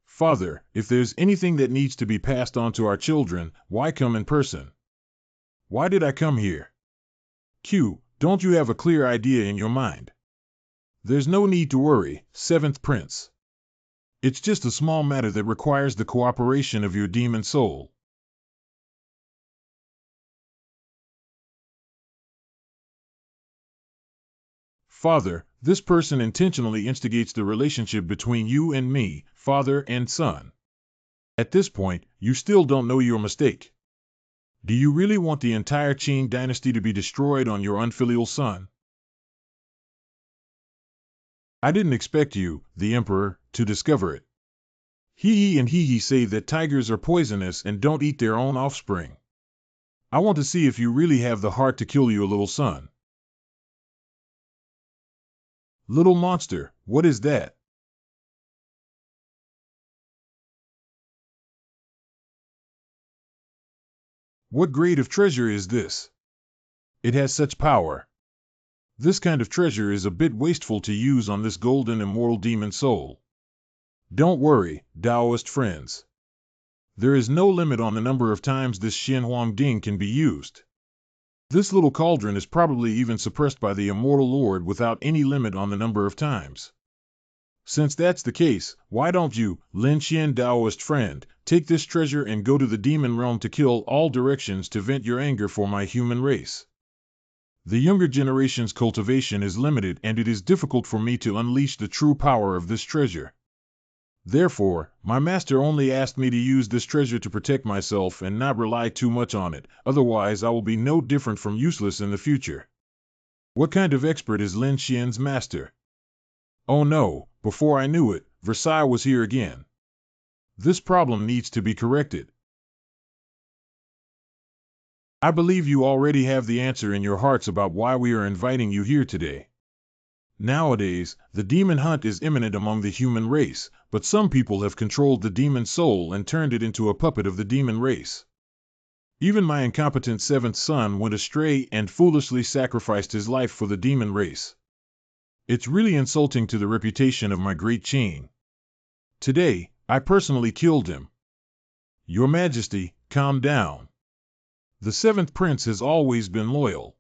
Father, if there's anything that needs to be passed on to our children, why come in person? Why did I come here? Q, don't you have a clear idea in your mind? There's no need to worry, 7th Prince. It's just a small matter that requires the cooperation of your demon soul. Father, this person intentionally instigates the relationship between you and me, father and son. At this point, you still don't know your mistake. Do you really want the entire Qin dynasty to be destroyed on your unfilial son? I didn't expect you, the Emperor, to discover it. He and he say that tigers are poisonous and don't eat their own offspring. I want to see if you really have the heart to kill your little son. Little monster, what is that? What grade of treasure is this? It has such power. This kind of treasure is a bit wasteful to use on this golden immortal demon soul. Don't worry, Taoist friends. There is no limit on the number of times this Xin Huang Ding can be used. This little cauldron is probably even suppressed by the immortal lord without any limit on the number of times. Since that's the case, why don't you, Lin Xian Taoist friend, take this treasure and go to the demon realm to kill all directions to vent your anger for my human race? The younger generation's cultivation is limited and it is difficult for me to unleash the true power of this treasure. Therefore, my master only asked me to use this treasure to protect myself and not rely too much on it, otherwise I will be no different from useless in the future. What kind of expert is Lin Xian's master? Oh no, before I knew it, Versailles was here again. This problem needs to be corrected. I believe you already have the answer in your hearts about why we are inviting you here today. Nowadays, the demon hunt is imminent among the human race, but some people have controlled the demon soul and turned it into a puppet of the demon race. Even my incompetent seventh son went astray and foolishly sacrificed his life for the demon race. It's really insulting to the reputation of my great chain. Today, I personally killed him. Your Majesty, calm down. The seventh prince has always been loyal.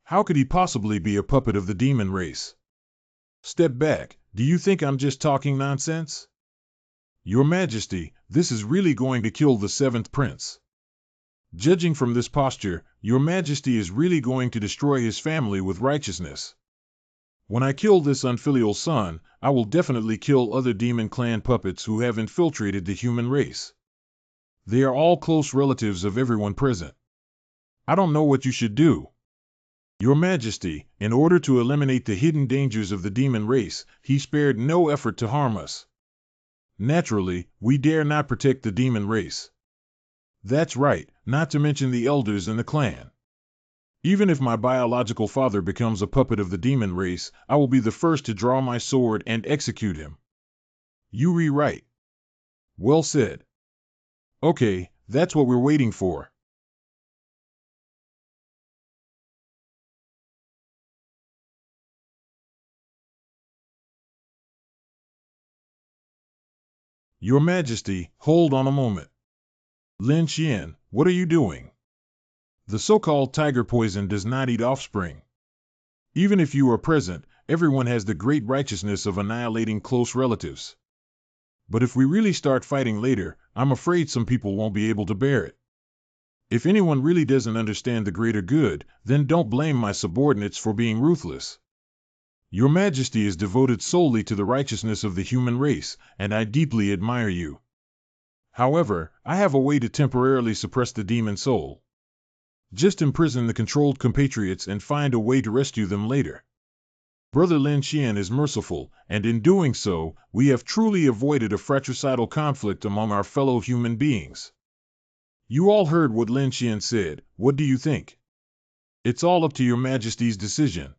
How could he possibly be a puppet of the demon race? Step back, do you think I'm just talking nonsense? Your Majesty, this is really going to kill the seventh prince. Judging from this posture, Your Majesty is really going to destroy his family with righteousness. When I kill this unfilial son, I will definitely kill other demon clan puppets who have infiltrated the human race. They are all close relatives of everyone present. I don't know what you should do. Your Majesty, in order to eliminate the hidden dangers of the demon race, he spared no effort to harm us. Naturally, we dare not protect the demon race. That's right, not to mention the elders in the clan. Even if my biological father becomes a puppet of the demon race, I will be the first to draw my sword and execute him. You rewrite. Well said. Okay, that's what we're waiting for. Your Majesty, hold on a moment. Lin Xian, what are you doing? The so-called tiger poison does not eat offspring. Even if you are present, everyone has the great righteousness of annihilating close relatives. But if we really start fighting later, I'm afraid some people won't be able to bear it. If anyone really doesn't understand the greater good, then don't blame my subordinates for being ruthless. Your Majesty is devoted solely to the righteousness of the human race, and I deeply admire you. However, I have a way to temporarily suppress the demon soul. Just imprison the controlled compatriots and find a way to rescue them later. Brother Lin Xian is merciful, and in doing so, we have truly avoided a fratricidal conflict among our fellow human beings. You all heard what Lin Xian said. What do you think? It's all up to Your Majesty's decision.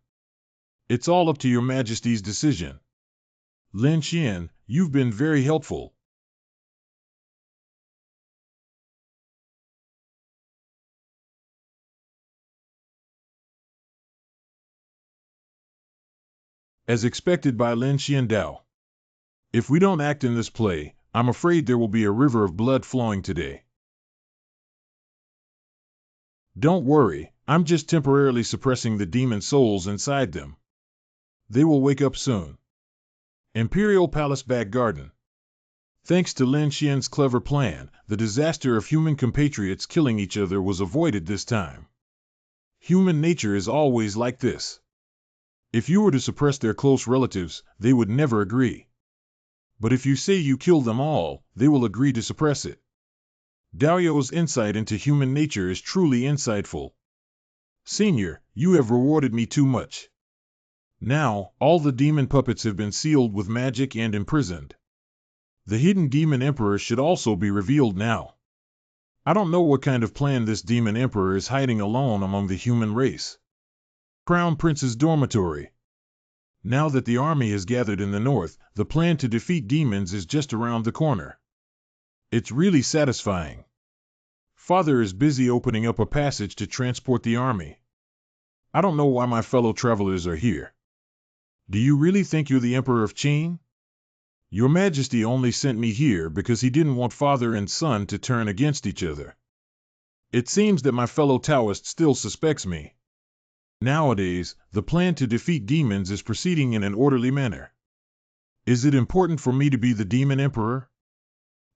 It's all up to Your Majesty's decision. Lin Xian, you've been very helpful. As expected by Lin Xiandao. If we don't act in this play, I'm afraid there will be a river of blood flowing today. Don't worry, I'm just temporarily suppressing the demon souls inside them. They will wake up soon. Imperial Palace Back Garden. Thanks to Lin Xian's clever plan, the disaster of human compatriots killing each other was avoided this time. Human nature is always like this. If you were to suppress their close relatives, they would never agree. But if you say you kill them all, they will agree to suppress it. Daoyou's insight into human nature is truly insightful. Senior, you have rewarded me too much. Now, all the demon puppets have been sealed with magic and imprisoned. The hidden demon emperor should also be revealed now. I don't know what kind of plan this demon emperor is hiding alone among the human race. Crown Prince's dormitory. Now that the army has gathered in the north, the plan to defeat demons is just around the corner. It's really satisfying. Father is busy opening up a passage to transport the army. I don't know why my fellow travelers are here. Do you really think you're the Emperor of Qin? Your Majesty only sent me here because he didn't want father and son to turn against each other. It seems that my fellow Taoist still suspects me. Nowadays, the plan to defeat demons is proceeding in an orderly manner. Is it important for me to be the demon emperor?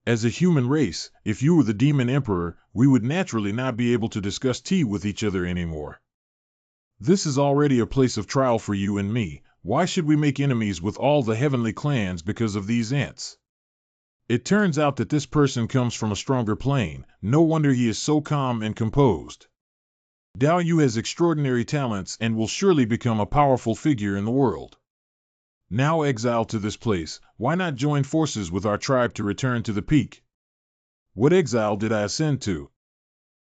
As a human race, if you were the demon emperor, we would naturally not be able to discuss tea with each other anymore. This is already a place of trial for you and me. Why should we make enemies with all the heavenly clans because of these ants? It turns out that this person comes from a stronger plane. No wonder he is so calm and composed. Dao Yu has extraordinary talents and will surely become a powerful figure in the world. Now exiled to this place, why not join forces with our tribe to return to the peak? What exile did I ascend to?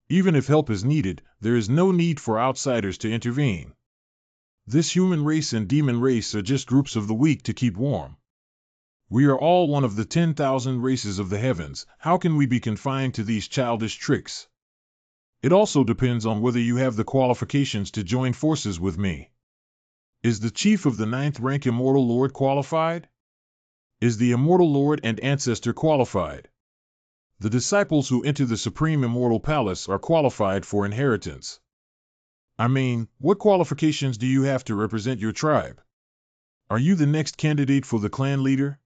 Even if help is needed, there is no need for outsiders to intervene. This human race and demon race are just groups of the weak to keep warm. We are all one of the 10,000 races of the heavens. How can we be confined to these childish tricks? It also depends on whether you have the qualifications to join forces with me. Is the chief of the 9th rank Immortal Lord qualified? Is the Immortal Lord and Ancestor qualified? The disciples who enter the Supreme Immortal Palace are qualified for inheritance. I mean, what qualifications do you have to represent your tribe? Are you the next candidate for the clan leader?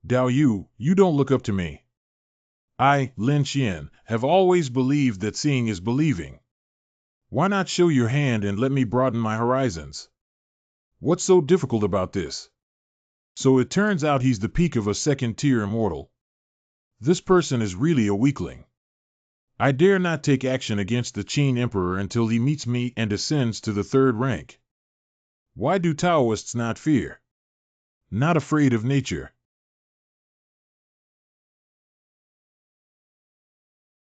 Dao Yu, you don't look up to me. I, Lin Xian, have always believed that seeing is believing. Why not show your hand and let me broaden my horizons? What's so difficult about this? So it turns out he's the peak of a second-tier immortal. This person is really a weakling. I dare not take action against the Qin Emperor until he meets me and ascends to the 3rd rank. Why do Taoists not fear? Not afraid of nature.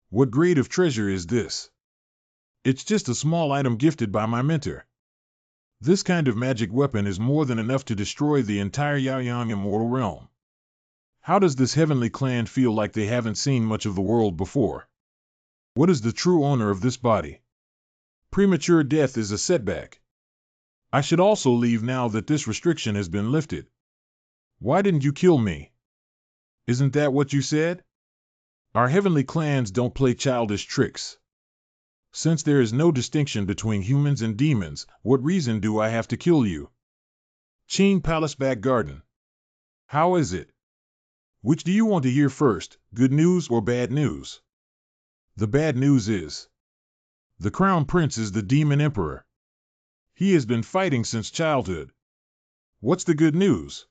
What grade of treasure is this? It's just a small item gifted by my mentor. This kind of magic weapon is more than enough to destroy the entire Yaoyang immortal realm. How does this heavenly clan feel like they haven't seen much of the world before? What is the true owner of this body? Premature death is a setback. I should also leave now that this restriction has been lifted. Why didn't you kill me? Isn't that what you said? Our heavenly clans don't play childish tricks. Since there is no distinction between humans and demons, what reason do I have to kill you? Qin Palace Back Garden. How is it? Which do you want to hear first, good news or bad news? The bad news is, the Crown Prince is the Demon Emperor. He has been fighting since childhood. What's the good news?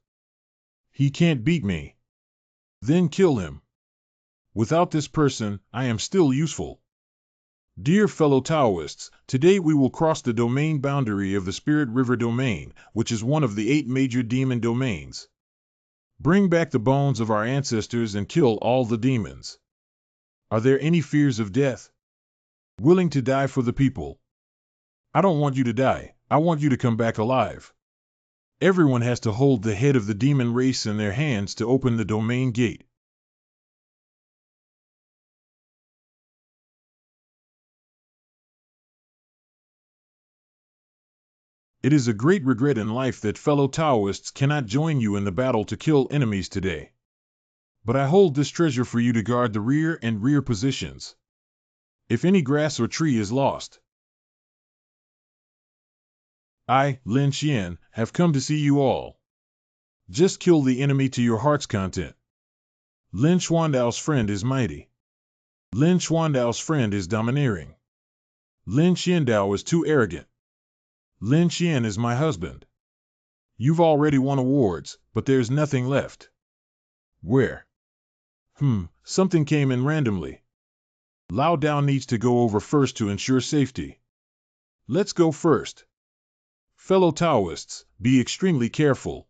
He can't beat me. Then kill him. Without this person, I am still useful. Dear fellow Taoists, today we will cross the domain boundary of the Spirit River Domain, which is one of the 8 major demon domains. Bring back the bones of our ancestors and kill all the demons. Are there any fears of death? Willing to die for the people? I don't want you to die, I want you to come back alive. Everyone has to hold the head of the demon race in their hands to open the domain gate. It is a great regret in life that fellow Taoists cannot join you in the battle to kill enemies today. But I hold this treasure for you to guard the rear and rear positions. If any grass or tree is lost, I, Lin Xian, have come to see you all. Just kill the enemy to your heart's content. Lin Xuandao's friend is mighty. Lin Xuandao's friend is domineering. Lin Xiandao is too arrogant. Lin Xian is my husband. You've already won awards, but there's nothing left. Where? Something came in randomly. Lao Dao needs to go over first to ensure safety. Let's go first. Fellow Taoists, be extremely careful.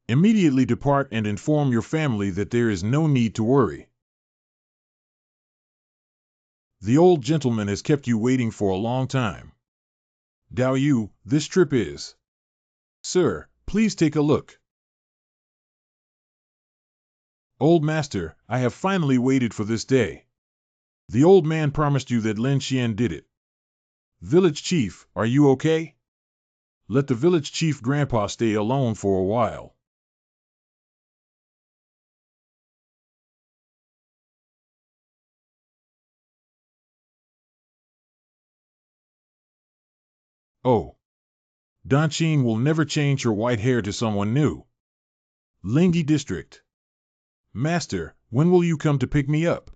Immediately depart and inform your family that there is no need to worry. The old gentleman has kept you waiting for a long time. Dao Yu, this trip is. Sir, please take a look. Old master, I have finally waited for this day. The old man promised you that Lin Xian did it. Village chief, are you okay? Let the village chief grandpa stay alone for a while. Oh. Danqing will never change her white hair to someone new. Lingyi District. Master, when will you come to pick me up?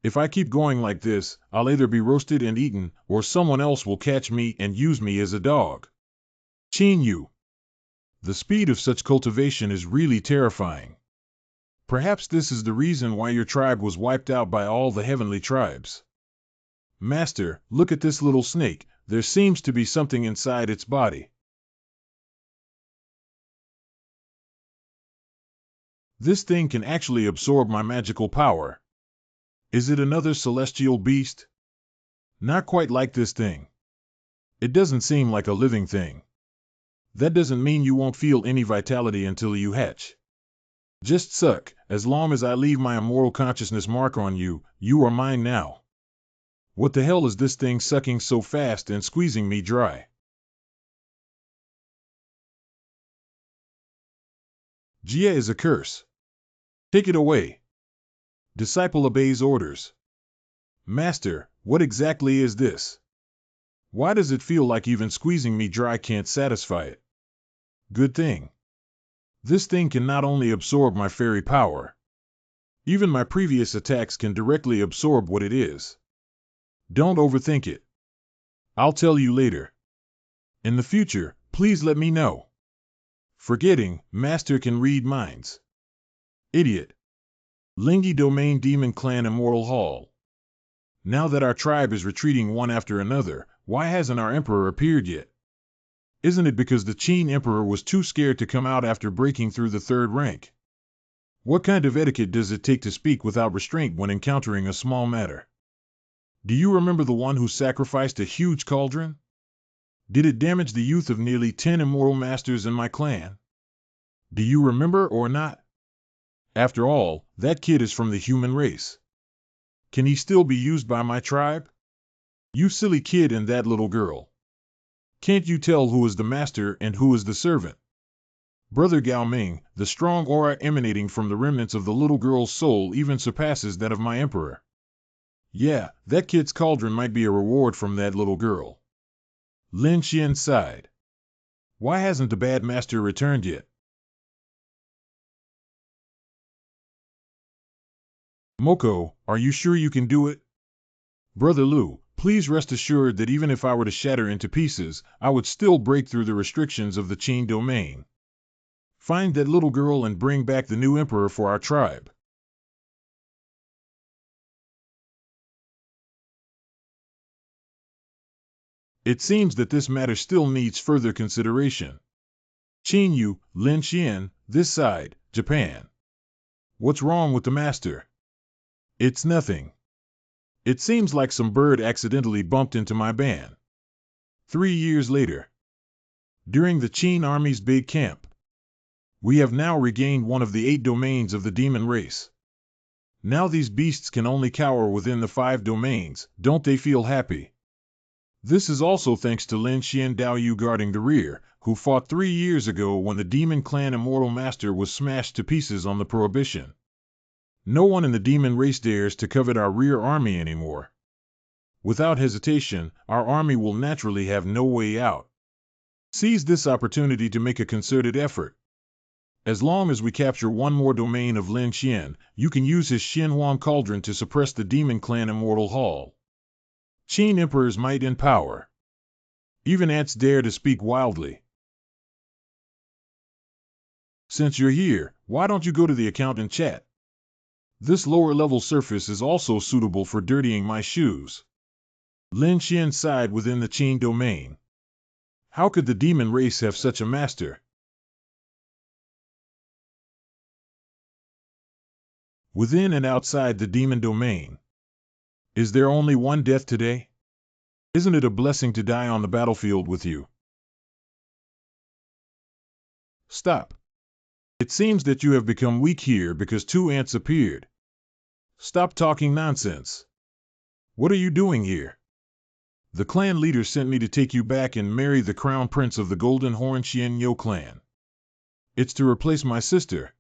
If I keep going like this, I'll either be roasted and eaten, or someone else will catch me and use me as a dog. Qin Yu. The speed of such cultivation is really terrifying. Perhaps this is the reason why your tribe was wiped out by all the heavenly tribes. Master, look at this little snake. There seems to be something inside its body. This thing can actually absorb my magical power. Is it another celestial beast? Not quite like this thing. It doesn't seem like a living thing. That doesn't mean you won't feel any vitality until you hatch. Just suck. As long as I leave my immortal consciousness mark on you, you are mine now. What the hell is this thing sucking so fast and squeezing me dry? Jia is a curse. Take it away. Disciple obeys orders. Master, what exactly is this? Why does it feel like even squeezing me dry can't satisfy it? Good thing. This thing can not only absorb my fairy power. Even my previous attacks can directly absorb what it is. Don't overthink it. I'll tell you later. In the future, please let me know. Forgetting, Master can read minds. Idiot. Lingi Domain Demon Clan Immortal Hall. Now that our tribe is retreating one after another, why hasn't our emperor appeared yet? Isn't it because the Qin emperor was too scared to come out after breaking through the third rank? What kind of etiquette does it take to speak without restraint when encountering a small matter? Do you remember the one who sacrificed a huge cauldron? Did it damage the youth of nearly 10 immortal masters in my clan? Do you remember or not? After all, that kid is from the human race. Can he still be used by my tribe? You silly kid and that little girl. Can't you tell who is the master and who is the servant? Brother Gao Ming, the strong aura emanating from the remnants of the little girl's soul even surpasses that of my emperor. Yeah, that kid's cauldron might be a reward from that little girl. Lin Xian sighed. Why hasn't the bad master returned yet? Moko, are you sure you can do it? Brother Lu, please rest assured that even if I were to shatter into pieces, I would still break through the restrictions of the Qin domain. Find that little girl and bring back the new emperor for our tribe. It seems that this matter still needs further consideration. Qin Yu, Lin Xian, this side, Japan. What's wrong with the master? It's nothing. It seems like some bird accidentally bumped into my band. 3 years later. During the Qin army's big camp. We have now regained one of the 8 domains of the demon race. Now these beasts can only cower within the 5 domains, don't they feel happy? This is also thanks to Lin Xian Daoyu guarding the rear, who fought 3 years ago when the Demon Clan Immortal Master was smashed to pieces on the Prohibition. No one in the demon race dares to covet our rear army anymore. Without hesitation, our army will naturally have no way out. Seize this opportunity to make a concerted effort. As long as we capture one more domain of Lin Xian, you can use his Xianhuang Cauldron to suppress the Demon Clan Immortal Hall. Qin Emperor's might and power. Even ants dare to speak wildly. Since you're here, why don't you go to the account and chat? This lower-level surface is also suitable for dirtying my shoes. Lin Xian sighed within the Qin domain. How could the demon race have such a master? Within and outside the demon domain. Is there only one death today? Isn't it a blessing to die on the battlefield with you? Stop. It seems that you have become weak here because 2 ants appeared. Stop talking nonsense. What are you doing here? The clan leader sent me to take you back and marry the crown prince of the Golden Horn Xian Yo clan. It's to replace my sister.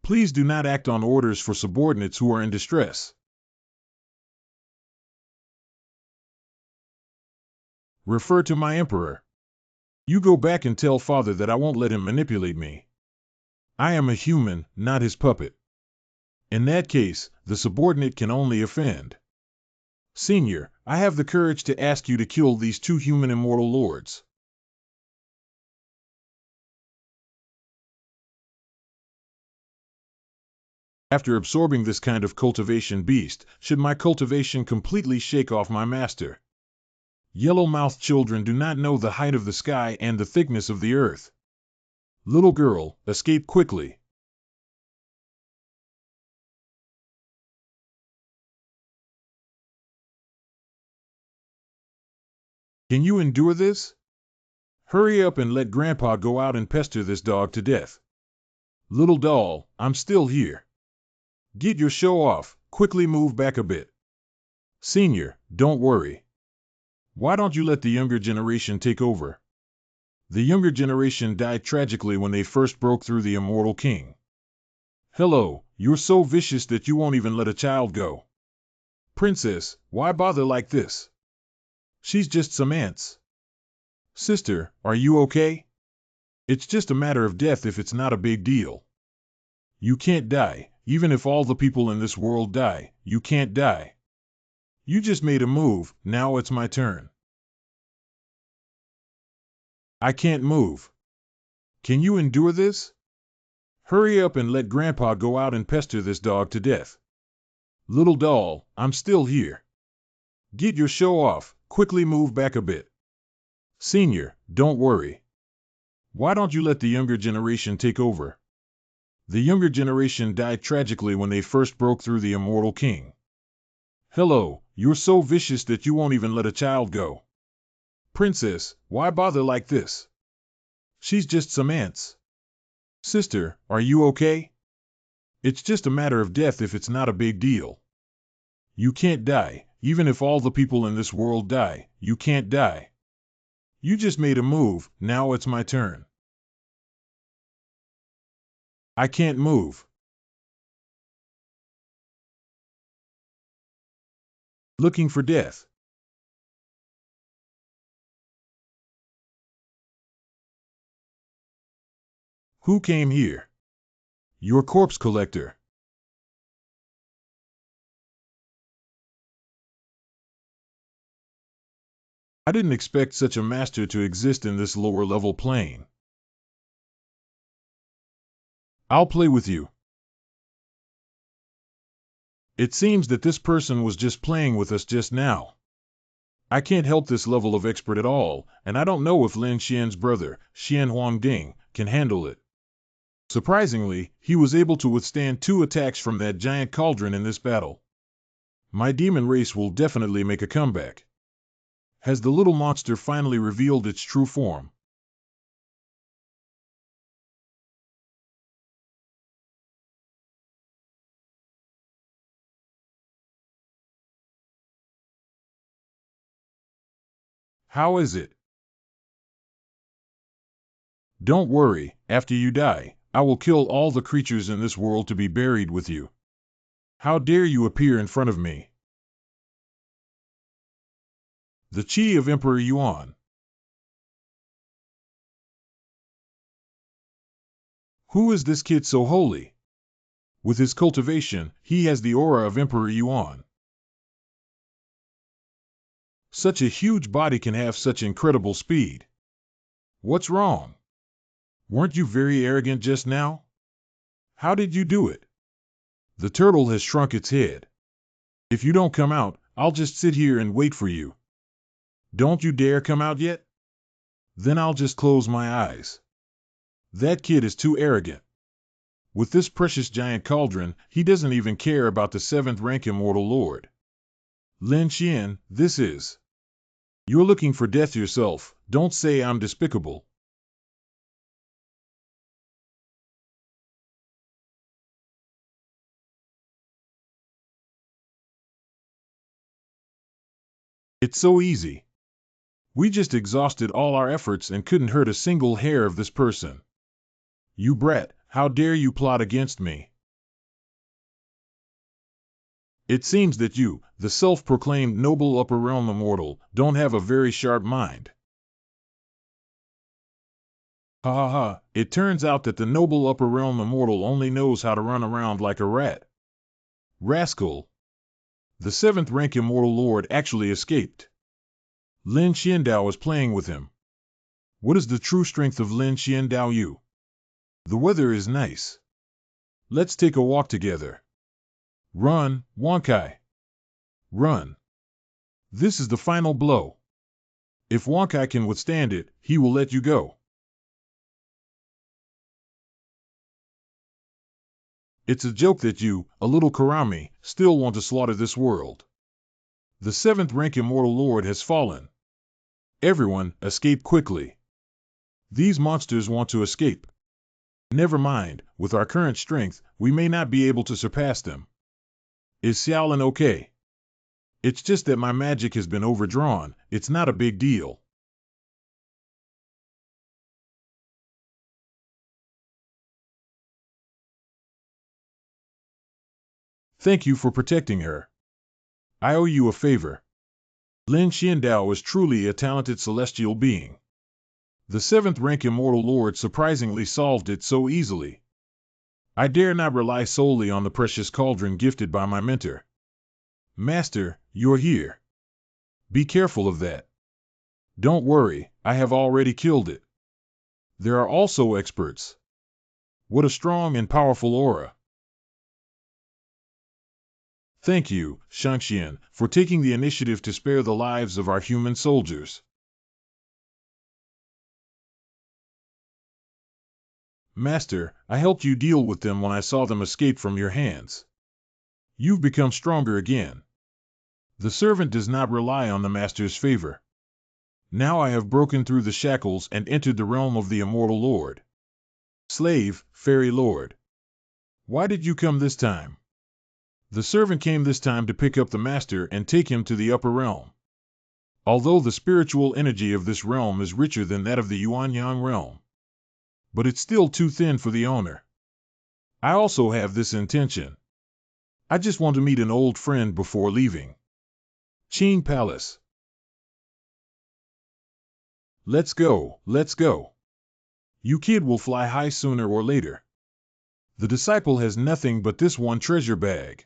Please do not act on orders for subordinates who are in distress. Refer to my emperor. You go back and tell father that I won't let him manipulate me. I am a human, not his puppet. In that case, the subordinate can only offend. Senior, I have the courage to ask you to kill these 2 human immortal lords. After absorbing this kind of cultivation beast, should my cultivation completely shake off my master? Yellow-mouthed children do not know the height of the sky and the thickness of the earth. Little girl, escape quickly. Can you endure this? Hurry up and let Grandpa go out and pester this dog to death. Little doll, I'm still here. Get your show off, quickly move back a bit. Senior, don't worry. Why don't you let the younger generation take over? The younger generation died tragically when they first broke through the immortal king. Hello, you're so vicious that you won't even let a child go. Princess, why bother like this? She's just some ants. Sister, are you okay? It's just a matter of death if it's not a big deal. You can't die, even if all the people in this world die, you can't die. You just made a move, now it's my turn. I can't move. Can you endure this? Hurry up and let Grandpa go out and pester this dog to death. Little doll, I'm still here. Get your show off, quickly move back a bit. Senior, don't worry. Why don't you let the younger generation take over? The younger generation died tragically when they first broke through the immortal king. Hello, you're so vicious that you won't even let a child go. Princess, why bother like this? She's just some ants. Sister, are you okay? It's just a matter of death if it's not a big deal. You can't die, even if all the people in this world die, you can't die. You just made a move, now it's my turn. I can't move. Looking for death. Who came here? Your corpse collector. I didn't expect such a master to exist in this lower level plane. I'll play with you. It seems that this person was just playing with us just now. I can't help this level of expert at all, and I don't know if Lin Xian's brother, Xian Huangding, can handle it. Surprisingly, he was able to withstand 2 attacks from that giant cauldron in this battle. My demon race will definitely make a comeback. Has the little monster finally revealed its true form? How is it? Don't worry, after you die, I will kill all the creatures in this world to be buried with you. How dare you appear in front of me? The Chi of Emperor Yuan. Who is this kid so holy? With his cultivation, he has the aura of Emperor Yuan. Such a huge body can have such incredible speed. What's wrong? Weren't you very arrogant just now? How did you do it? The turtle has shrunk its head. If you don't come out, I'll just sit here and wait for you. Don't you dare come out yet? Then I'll just close my eyes. That kid is too arrogant. With this precious giant cauldron, he doesn't even care about the 7th rank immortal lord. Lin Xian, this is. You're looking for death yourself, don't say I'm despicable. It's so easy. We just exhausted all our efforts and couldn't hurt a single hair of this person. You brat, how dare you plot against me? It seems that you, the self-proclaimed noble upper realm immortal, don't have a very sharp mind. Ha ha ha, it turns out that the noble upper realm immortal only knows how to run around like a rat. Rascal! The 7th rank immortal lord actually escaped. Lin Xiandao is playing with him. What is the true strength of Lin Xiandao Yu? The weather is nice. Let's take a walk together. Run, Wonkai. Run. This is the final blow. If Wonkai can withstand it, he will let you go. It's a joke that you, a little Karami, still want to slaughter this world. The 7th rank Immortal Lord has fallen. Everyone, escape quickly. These monsters want to escape. Never mind, with our current strength, we may not be able to surpass them. Is Xiaolin okay? It's just that my magic has been overdrawn, it's not a big deal. Thank you for protecting her. I owe you a favor. Lin Xiandao is truly a talented celestial being. The 7th rank Immortal Lord surprisingly solved it so easily. I dare not rely solely on the precious cauldron gifted by my mentor. Master, you're here. Be careful of that. Don't worry, I have already killed it. There are also experts. What a strong and powerful aura. Thank you, Shangxian, for taking the initiative to spare the lives of our human soldiers. Master, I helped you deal with them when I saw them escape from your hands. You've become stronger again. The servant does not rely on the master's favor. Now I have broken through the shackles and entered the realm of the Immortal Lord. Slave, Fairy Lord. Why did you come this time? The servant came this time to pick up the master and take him to the upper realm. Although the spiritual energy of this realm is richer than that of the Yuanyang realm. But it's still too thin for the owner. I also have this intention. I just want to meet an old friend before leaving. Qing Palace. Let's go, let's go. You kid will fly high sooner or later. The disciple has nothing but this one treasure bag.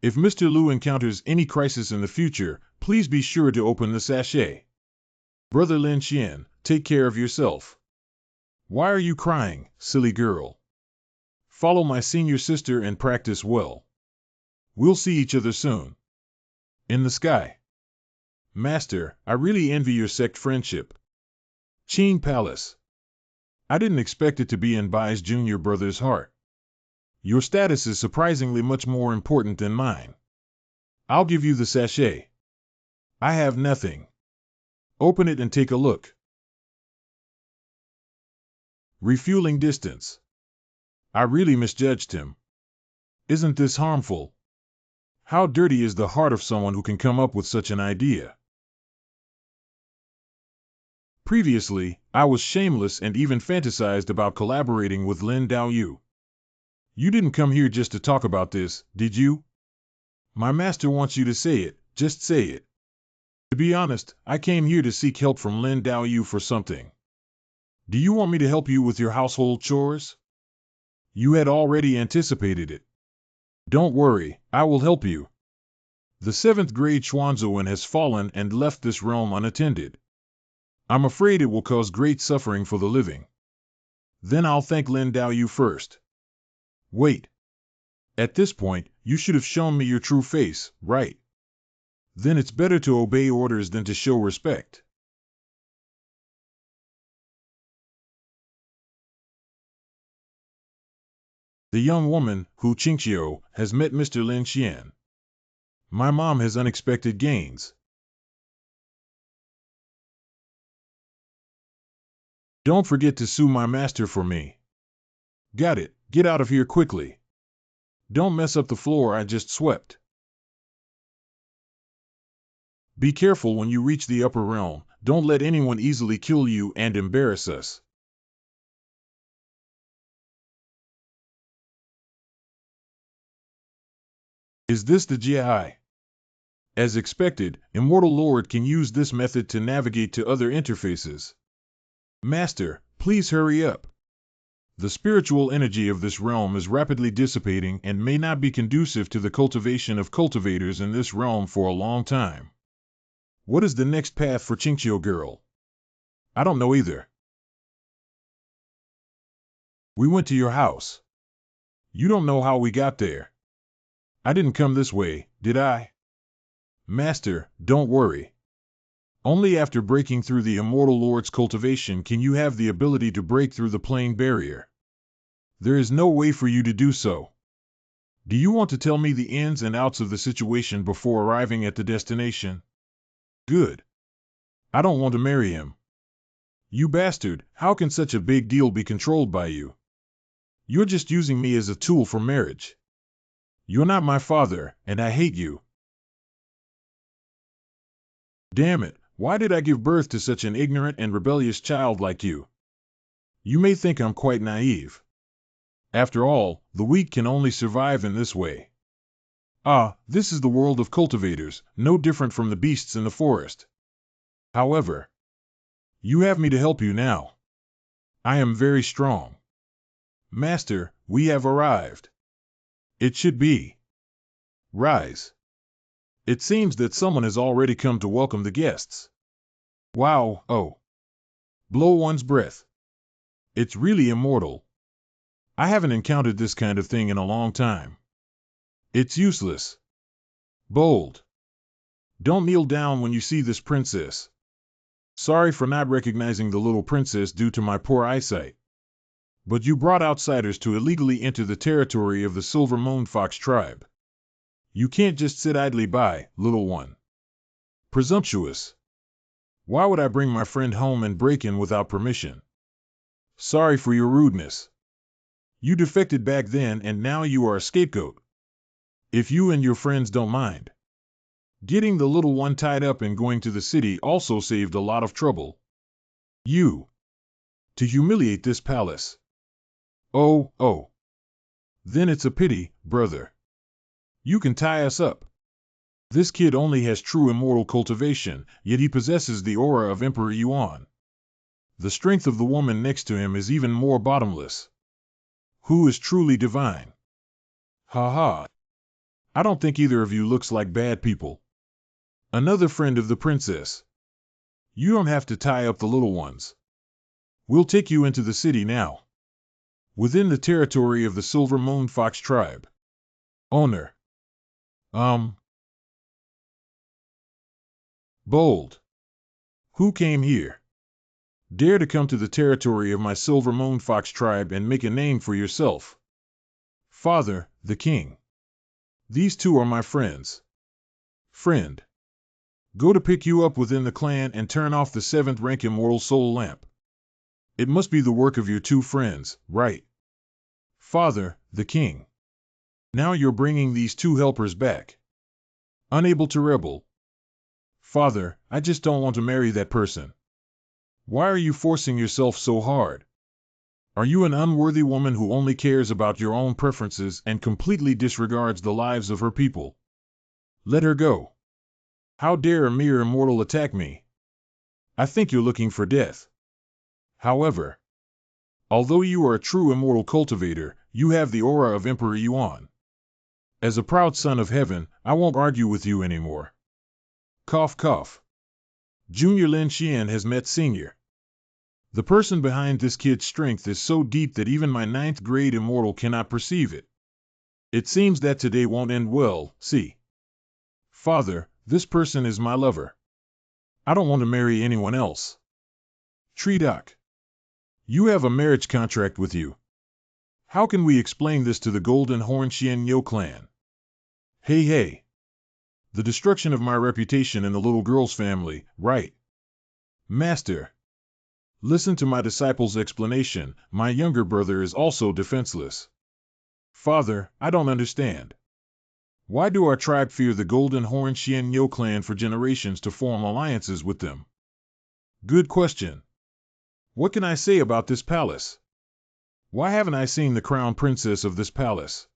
If Mr. Liu encounters any crisis in the future, please be sure to open the sachet. Brother Lin Xian, take care of yourself. Why are you crying, silly girl? Follow my senior sister and practice well. We'll see each other soon. In the sky. Master, I really envy your sect friendship. Qing Palace. I didn't expect it to be in Bai's junior brother's heart. Your status is surprisingly much more important than mine. I'll give you the sachet. I have nothing. Open it and take a look. Refueling distance. I really misjudged him. Isn't this harmful? How dirty is the heart of someone who can come up with such an idea? Previously, I was shameless and even fantasized about collaborating with Lin Daoyu. You didn't come here just to talk about this, did you? My master wants you to say it, just say it. To be honest, I came here to seek help from Lin Daoyu for something. Do you want me to help you with your household chores? You had already anticipated it. Don't worry, I will help you. The 7th grade Xuanzuan has fallen and left this realm unattended. I'm afraid it will cause great suffering for the living. Then I'll thank Lin Daoyu first. Wait. At this point, you should have shown me your true face, right? Then it's better to obey orders than to show respect. The young woman, Hu Qingqiu, has met Mr. Lin Xian. My mom has unexpected gains. Don't forget to sue my master for me. Got it, get out of here quickly. Don't mess up the floor I just swept. Be careful when you reach the upper realm, don't let anyone easily kill you and embarrass us. Is this the GI? As expected, Immortal Lord can use this method to navigate to other interfaces. Master, please hurry up. The spiritual energy of this realm is rapidly dissipating and may not be conducive to the cultivation of cultivators in this realm for a long time. What is the next path for Qingqiu girl? I don't know either. We went to your house. You don't know how we got there. I didn't come this way, did I? Master, don't worry. Only after breaking through the immortal Lord's cultivation can you have the ability to break through the plane barrier. There is no way for you to do so. Do you want to tell me the ins and outs of the situation before arriving at the destination? Good. I don't want to marry him. You bastard, how can such a big deal be controlled by you? You're just using me as a tool for marriage. You're not my father, and I hate you. Damn it, why did I give birth to such an ignorant and rebellious child like you? You may think I'm quite naive. After all, the weak can only survive in this way. Ah, this is the world of cultivators, no different from the beasts in the forest. However, you have me to help you now. I am very strong. Master, we have arrived. It should be. Rise. It seems that someone has already come to welcome the guests. Wow, oh. Blow one's breath. It's really immortal. I haven't encountered this kind of thing in a long time. It's useless. Bold. Don't kneel down when you see this princess. Sorry for not recognizing the little princess due to my poor eyesight. But you brought outsiders to illegally enter the territory of the Silver Moon Fox tribe. You can't just sit idly by, little one. Presumptuous. Why would I bring my friend home and break in without permission? Sorry for your rudeness. You defected back then and now you are a scapegoat. If you and your friends don't mind. Getting the little one tied up and going to the city also saved a lot of trouble. To humiliate this palace. Oh, oh. Then it's a pity, brother. You can tie us up. This kid only has true immortal cultivation, yet he possesses the aura of Emperor Yuan. The strength of the woman next to him is even more bottomless. Who is truly divine? Ha ha. I don't think either of you looks like bad people. Another friend of the princess. You don't have to tie up the little ones. We'll take you into the city now. Within the territory of the Silver Moon Fox tribe. Owner. Bold. Who came here? Dare to come to the territory of my Silver Moon Fox tribe and make a name for yourself. Father, the king. These two are my friends. Friend. Go to pick you up within the clan and turn off the 7th rank immortal soul lamp. It must be the work of your two friends, right? Father, the king. Now you're bringing these two helpers back. Unable to rebel. Father, I just don't want to marry that person. Why are you forcing yourself so hard? Are you an unworthy woman who only cares about your own preferences and completely disregards the lives of her people? Let her go. How dare a mere immortal attack me? I think you're looking for death. However, although you are a true immortal cultivator, you have the aura of Emperor Yuan. As a proud son of heaven, I won't argue with you anymore. Cough cough. Junior Lin Xian has met Senior. The person behind this kid's strength is so deep that even my 9th grade immortal cannot perceive it. It seems that today won't end well, see. Father, this person is my lover. I don't want to marry anyone else. Treedoc. You have a marriage contract with you. How can we explain this to the Golden Horn Xian Yo clan? Hey hey. The destruction of my reputation in the little girl's family, right? Master. Listen to my disciple's explanation. My younger brother is also defenseless. Father, I don't understand. Why do our tribe fear the Golden Horn Xian Yo clan for generations to form alliances with them? Good question. What can I say about this palace? Why haven't I seen the crown princess of this palace?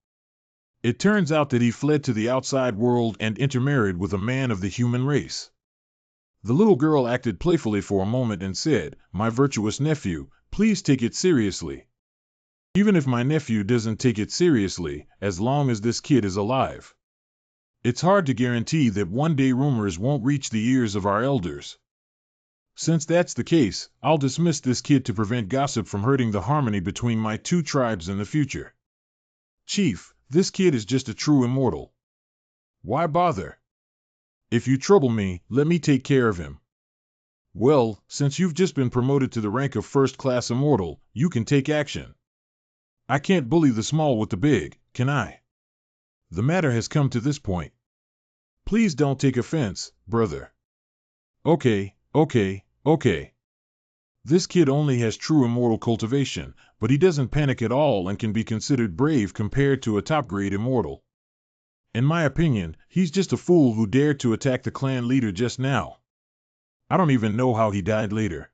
It turns out that he fled to the outside world and intermarried with a man of the human race. The little girl acted playfully for a moment and said, "My virtuous nephew, please take it seriously." Even if my nephew doesn't take it seriously, as long as this kid is alive. It's hard to guarantee that one day rumors won't reach the ears of our elders. Since that's the case, I'll dismiss this kid to prevent gossip from hurting the harmony between my two tribes in the future. Chief, this kid is just a true immortal. Why bother? If you trouble me, let me take care of him. Well, since you've just been promoted to the rank of first-class immortal, you can take action. I can't bully the small with the big, can I? The matter has come to this point. Please don't take offense, brother. Okay. This kid only has true immortal cultivation, but he doesn't panic at all and can be considered brave compared to a top-grade immortal. In my opinion, he's just a fool who dared to attack the clan leader just now. I don't even know how he died later.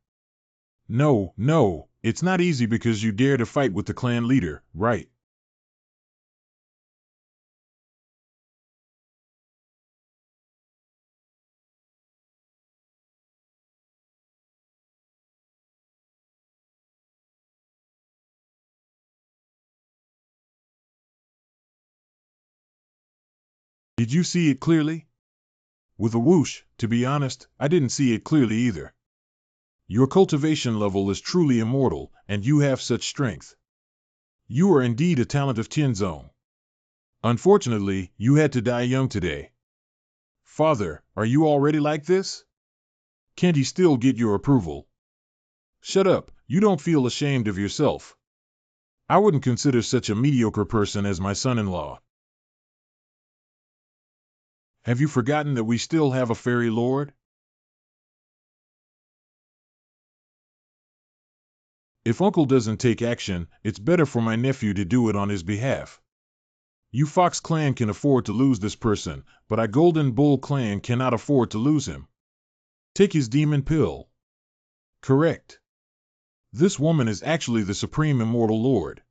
No, it's not easy because you dare to fight with the clan leader, right? Did you see it clearly? With a whoosh, to be honest, I didn't see it clearly either. Your cultivation level is truly immortal, and you have such strength. You are indeed a talent of Tianzong. Unfortunately, you had to die young today. Father, are you already like this? Can't he still get your approval? Shut up, you don't feel ashamed of yourself. I wouldn't consider such a mediocre person as my son-in-law. Have you forgotten that we still have a fairy lord? If Uncle doesn't take action, it's better for my nephew to do it on his behalf. You Fox clan can afford to lose this person, but our Golden Bull clan cannot afford to lose him. Take his demon pill. Correct. This woman is actually the Supreme Immortal Lord.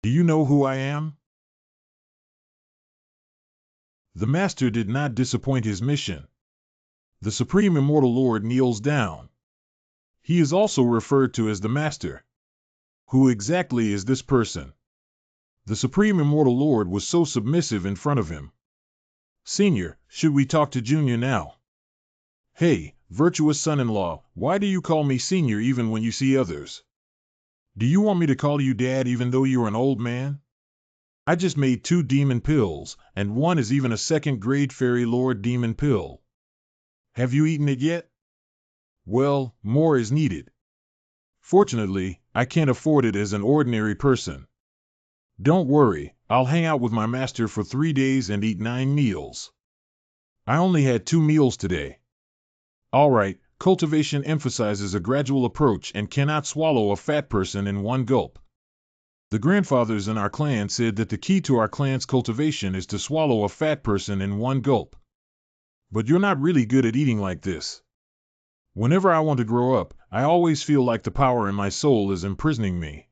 Do you know who I am? The Master did not disappoint his mission. The Supreme Immortal Lord kneels down. He is also referred to as the Master. Who exactly is this person? The Supreme Immortal Lord was so submissive in front of him. Senior, should we talk to Junior now? Hey, virtuous son-in-law, why do you call me Senior even when you see others? Do you want me to call you Dad even though you're an old man? I just made 2 demon pills, and one is even a second-grade Fairy Lord demon pill. Have you eaten it yet? Well, more is needed. Fortunately, I can't afford it as an ordinary person. Don't worry, I'll hang out with my master for 3 days and eat 9 meals. I only had 2 meals today. Alright, cultivation emphasizes a gradual approach and cannot swallow a fat person in one gulp. The grandfathers in our clan said that the key to our clan's cultivation is to swallow a fat person in one gulp. But you're not really good at eating like this. Whenever I want to grow up, I always feel like the power in my soul is imprisoning me.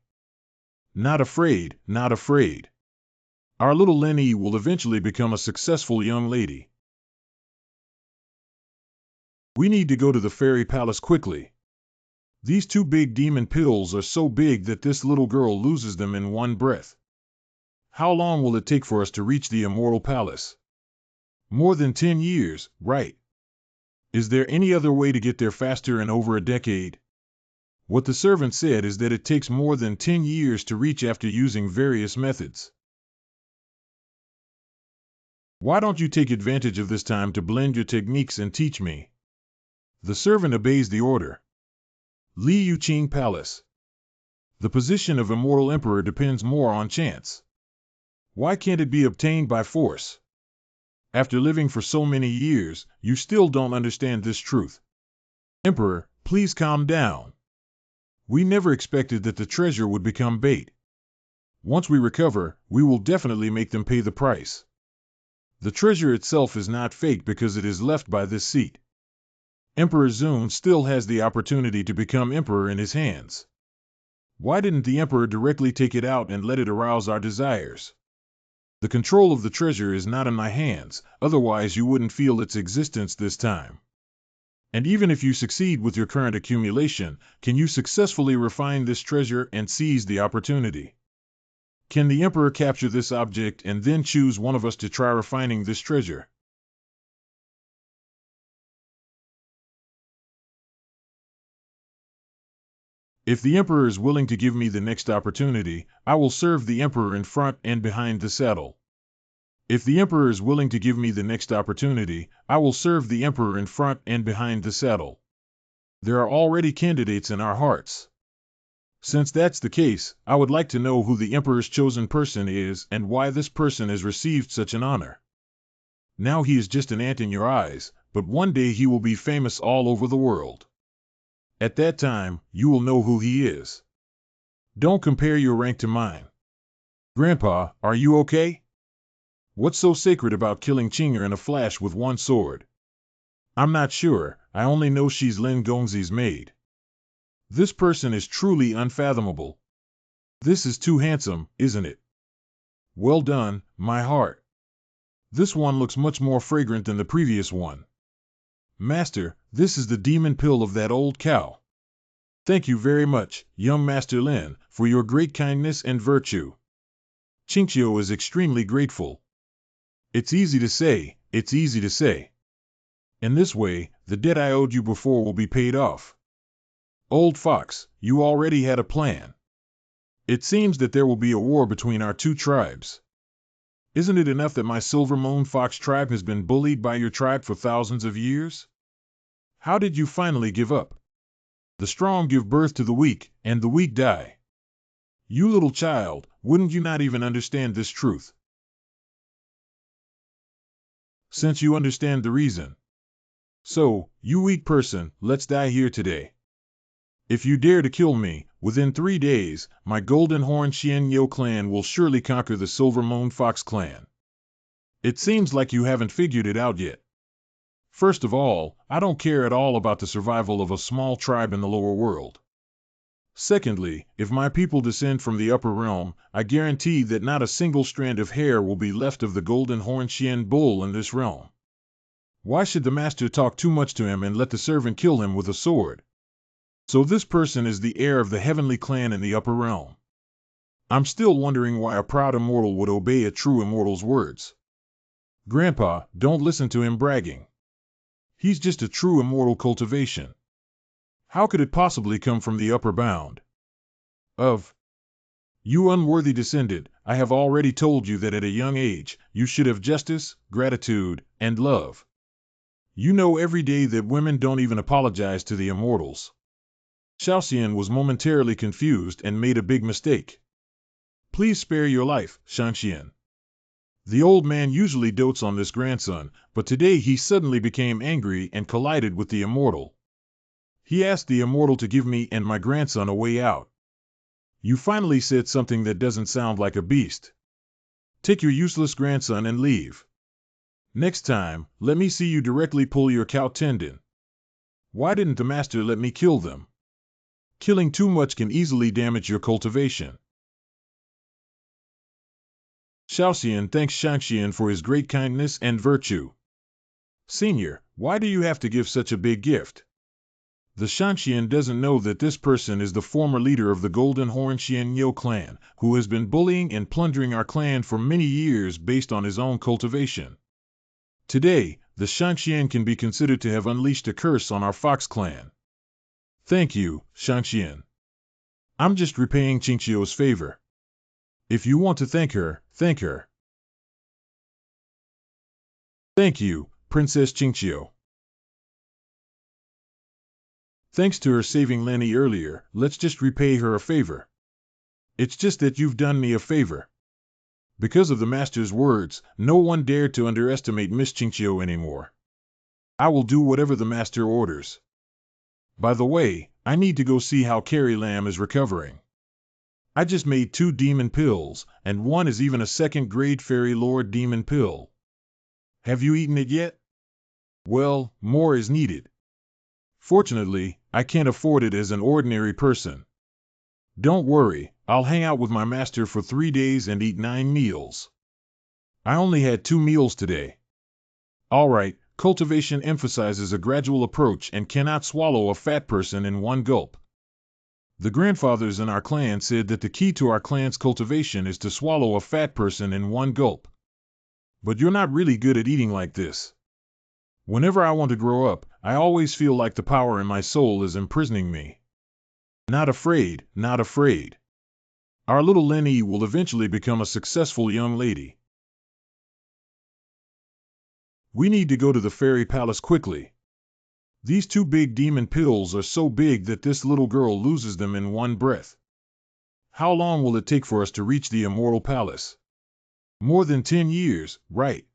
Not afraid. Our little Lenny will eventually become a successful young lady. We need to go to the fairy palace quickly. These 2 big demon pills are so big that this little girl loses them in one breath. How long will it take for us to reach the immortal palace? More than 10 years, right? Is there any other way to get there faster in over a decade? What the servant said is that it takes more than 10 years to reach after using various methods. Why don't you take advantage of this time to blend your techniques and teach me? The servant obeys the order. Li Yuqing Palace. The position of Immortal Emperor depends more on chance. Why can't it be obtained by force? After living for so many years, you still don't understand this truth. Emperor, please calm down. We never expected that the treasure would become bait. Once we recover, we will definitely make them pay the price. The treasure itself is not fake because it is left by this seat. Emperor Zun still has the opportunity to become emperor in his hands. Why didn't the emperor directly take it out and let it arouse our desires? The control of the treasure is not in my hands, otherwise you wouldn't feel its existence this time. And even if you succeed with your current accumulation, can you successfully refine this treasure and seize the opportunity? Can the Emperor capture this object and then choose one of us to try refining this treasure? If the Emperor is willing to give me the next opportunity, I will serve the Emperor in front and behind the saddle. If the Emperor is willing to give me the next opportunity, I will serve the Emperor in front and behind the saddle. There are already candidates in our hearts. Since that's the case, I would like to know who the Emperor's chosen person is and why this person has received such an honor. Now he is just an ant in your eyes, but one day he will be famous all over the world. At that time, you will know who he is. Don't compare your rank to mine. Grandpa, are you okay? What's so sacred about killing Chinger in a flash with one sword? I'm not sure, I only know she's Lin Gongzi's maid. This person is truly unfathomable. This is too handsome, isn't it? Well done, my heart. This one looks much more fragrant than the previous one. Master, this is the demon pill of that old cow. Thank you very much, young Master Lin, for your great kindness and virtue. Qingqiu is extremely grateful. It's easy to say, it's easy to say. In this way, the debt I owed you before will be paid off. Old fox, you already had a plan. It seems that there will be a war between our two tribes. Isn't it enough that my Silver Moon Fox tribe has been bullied by your tribe for thousands of years? How did you finally give up? The strong give birth to the weak, and the weak die. You little child, wouldn't you not even understand this truth? Since you understand the reason. So, you weak person, let's die here today. If you dare to kill me, within 3 days, my Golden Horn Xian Yo clan will surely conquer the Silver Moon Fox clan. It seems like you haven't figured it out yet. First of all, I don't care at all about the survival of a small tribe in the lower world. Secondly, if my people descend from the upper realm, I guarantee that not a single strand of hair will be left of the Golden Horn Xian bull in this realm. Why should the master talk too much to him and let the servant kill him with a sword? So this person is the heir of the heavenly clan in the upper realm. I'm still wondering why a proud immortal would obey a true immortal's words. Grandpa, don't listen to him bragging. He's just a true immortal cultivation. How could it possibly come from the upper bound? Of you unworthy descendant, I have already told you that at a young age, you should have justice, gratitude, and love. You know every day that women don't even apologize to the immortals. Xiaoxian was momentarily confused and made a big mistake. Please spare your life, Shangxian. The old man usually dotes on this grandson, but today he suddenly became angry and collided with the immortal. He asked the immortal to give me and my grandson a way out. You finally said something that doesn't sound like a beast. Take your useless grandson and leave. Next time, let me see you directly pull your cow tendon. Why didn't the master let me kill them? Killing too much can easily damage your cultivation. Xiaoxian thanks Shangxian for his great kindness and virtue. Senior, why do you have to give such a big gift? The Shangxian doesn't know that this person is the former leader of the Golden Horn Xian Yo clan, who has been bullying and plundering our clan for many years based on his own cultivation. Today, the Shangxian can be considered to have unleashed a curse on our Fox clan. Thank you, Shangxian. I'm just repaying Qingqiu's favor. If you want to thank her, thank her. Thank you, Princess Qingqiu. Thanks to her saving Lenny earlier, let's just repay her a favor. It's just that you've done me a favor. Because of the master's words, no one dared to underestimate Miss Qingqiu anymore. I will do whatever the master orders. By the way, I need to go see how Carrie Lamb is recovering. I just made 2 demon pills, and one is even a 2nd-grade Fairy Lord demon pill. Have you eaten it yet? Well, more is needed. Fortunately, I can't afford it as an ordinary person. Don't worry, I'll hang out with my master for 3 days and eat 9 meals. I only had 2 meals today. All right, cultivation emphasizes a gradual approach and cannot swallow a fat person in one gulp. The grandfathers in our clan said that the key to our clan's cultivation is to swallow a fat person in one gulp. But you're not really good at eating like this. Whenever I want to grow up, I always feel like the power in my soul is imprisoning me. Not afraid, not afraid. Our little Lenny will eventually become a successful young lady. We need to go to the fairy palace quickly. These two big demon pills are so big that this little girl loses them in one breath. How long will it take for us to reach the immortal palace? More than 10 years, right?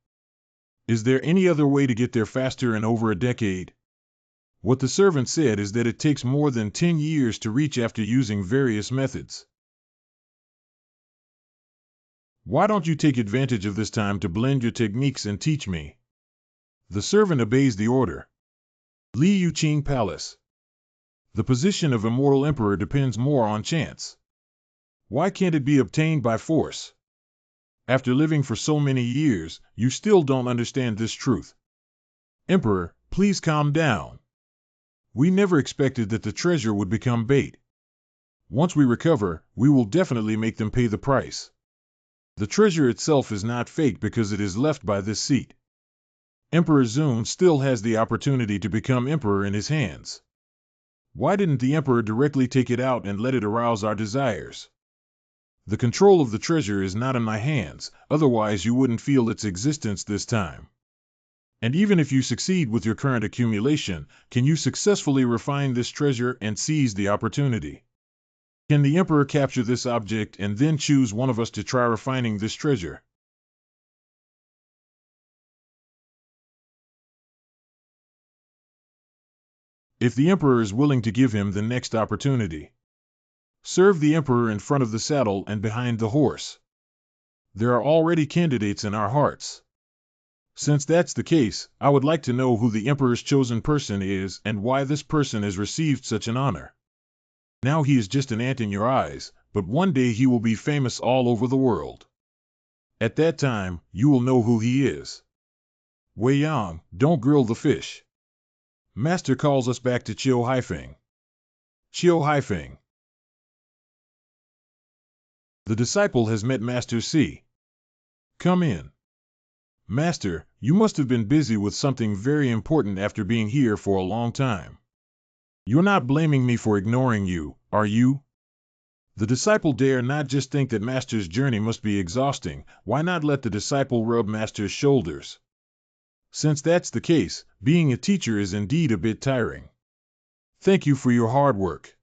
Is there any other way to get there faster in over a decade? What the servant said is that it takes more than 10 years to reach after using various methods. Why don't you take advantage of this time to blend your techniques and teach me? The servant obeys the order. Li Yuqing Palace. The position of immortal emperor depends more on chance. Why can't it be obtained by force? After living for so many years, you still don't understand this truth. Emperor, please calm down. We never expected that the treasure would become bait. Once we recover, we will definitely make them pay the price. The treasure itself is not fake because it is left by this seat. Emperor Zun still has the opportunity to become emperor in his hands. Why didn't the emperor directly take it out and let it arouse our desires? The control of the treasure is not in my hands, otherwise you wouldn't feel its existence this time. And even if you succeed with your current accumulation, can you successfully refine this treasure and seize the opportunity? Can the emperor capture this object and then choose one of us to try refining this treasure? If the emperor is willing to give him the next opportunity. Serve the emperor in front of the saddle and behind the horse. There are already candidates in our hearts. Since that's the case, I would like to know who the emperor's chosen person is and why this person has received such an honor. Now he is just an ant in your eyes, but one day he will be famous all over the world. At that time, you will know who he is. Wei Yang, don't grill the fish. Master calls us back to Qiu Haifeng. Qiu Haifeng. The disciple has met Master C. Come in. Master, you must have been busy with something very important after being here for a long time. You're not blaming me for ignoring you, are you? The disciple dare not just think that Master's journey must be exhausting. Why not let the disciple rub Master's shoulders? Since that's the case, being a teacher is indeed a bit tiring. Thank you for your hard work.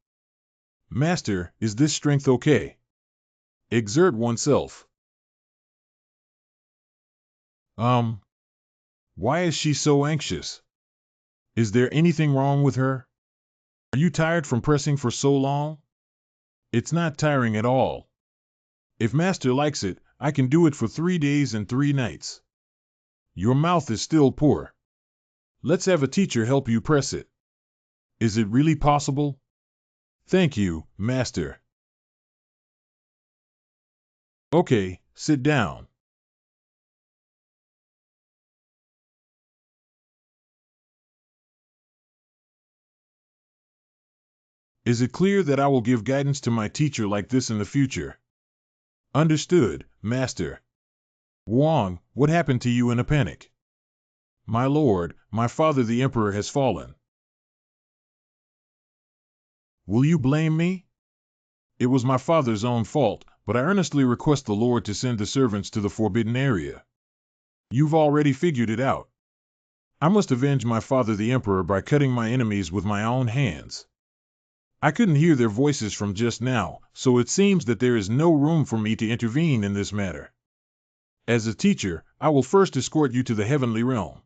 Master, is this strength okay? Exert oneself. Why is she so anxious? Is there anything wrong with her? Are you tired from pressing for so long? It's not tiring at all. If Master likes it, I can do it for 3 days and 3 nights. Your mouth is still poor. Let's have a teacher help you press it. Is it really possible? Thank you, Master. Okay, sit down. Is it clear that I will give guidance to my teacher like this in the future? Understood, Master. Wang, what happened to you in a panic? My lord, my father the emperor has fallen. Will you blame me? It was my father's own fault, but I earnestly request the Lord to send the servants to the forbidden area. You've already figured it out. I must avenge my father the emperor by cutting my enemies with my own hands. I couldn't hear their voices from just now, so it seems that there is no room for me to intervene in this matter. As a teacher, I will first escort you to the heavenly realm.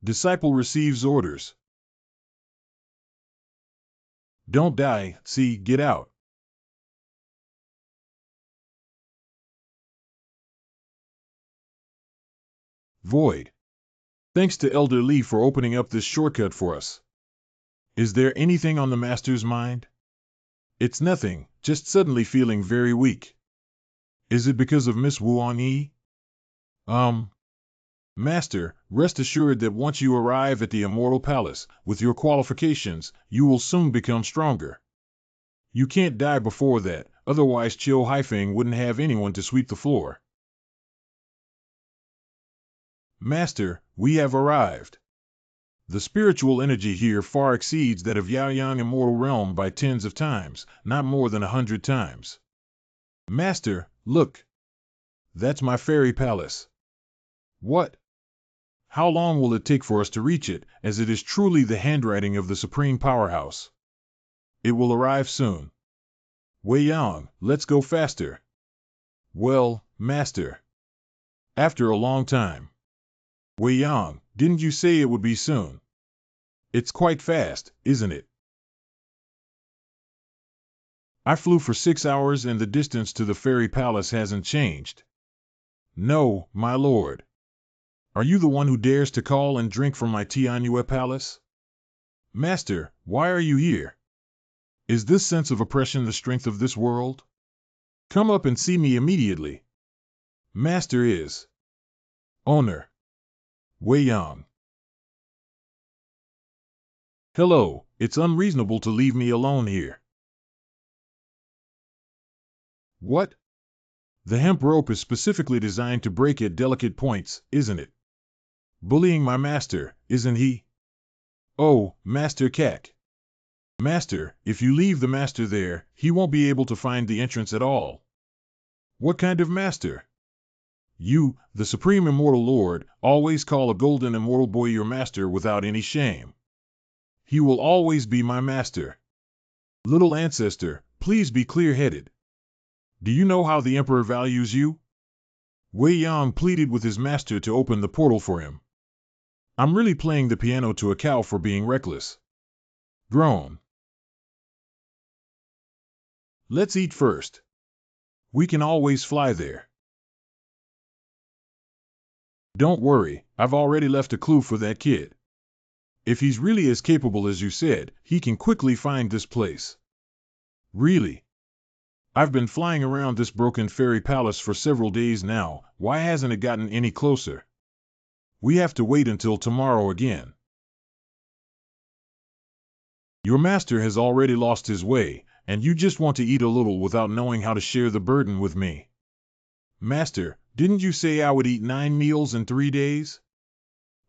Disciple receives orders. Don't die, see, get out. Void. Thanks to Elder Li for opening up this shortcut for us. Is there anything on the Master's mind? It's nothing, just suddenly feeling very weak. Is it because of Miss Wuan Yi? Master, rest assured that once you arrive at the Immortal Palace, with your qualifications, you will soon become stronger. You can't die before that, otherwise Qiu Haifeng wouldn't have anyone to sweep the floor. Master, we have arrived. The spiritual energy here far exceeds that of Yaoyang immortal realm by tens of times, not more than 100 times. Master, look. That's my fairy palace. What? How long will it take for us to reach it, as it is truly the handwriting of the supreme powerhouse? It will arrive soon. Wei Yang, let's go faster. Well, Master. After a long time. Wei Yang, didn't you say it would be soon? It's quite fast, isn't it? I flew for 6 hours and the distance to the fairy palace hasn't changed. No, my lord. Are you the one who dares to call and drink from my Tianyue palace? Master, why are you here? Is this sense of oppression the strength of this world? Come up and see me immediately. Master is owner. Wei Yang. Hello, it's unreasonable to leave me alone here. What? The hemp rope is specifically designed to break at delicate points, isn't it? Bullying my master, isn't he? Oh, Master Kak. Master, if you leave the master there, he won't be able to find the entrance at all. What kind of master? You, the supreme immortal lord, always call a golden immortal boy your master without any shame. He will always be my master. Little ancestor, please be clear-headed. Do you know how the emperor values you? Wei Yang pleaded with his master to open the portal for him. I'm really playing the piano to a cow for being reckless. Groan. Let's eat first. We can always fly there. Don't worry, I've already left a clue for that kid. If he's really as capable as you said, he can quickly find this place. Really? I've been flying around this broken fairy palace for several days now, why hasn't it gotten any closer? We have to wait until tomorrow again. Your master has already lost his way, and you just want to eat a little without knowing how to share the burden with me. Master, didn't you say I would eat 9 meals in 3 days?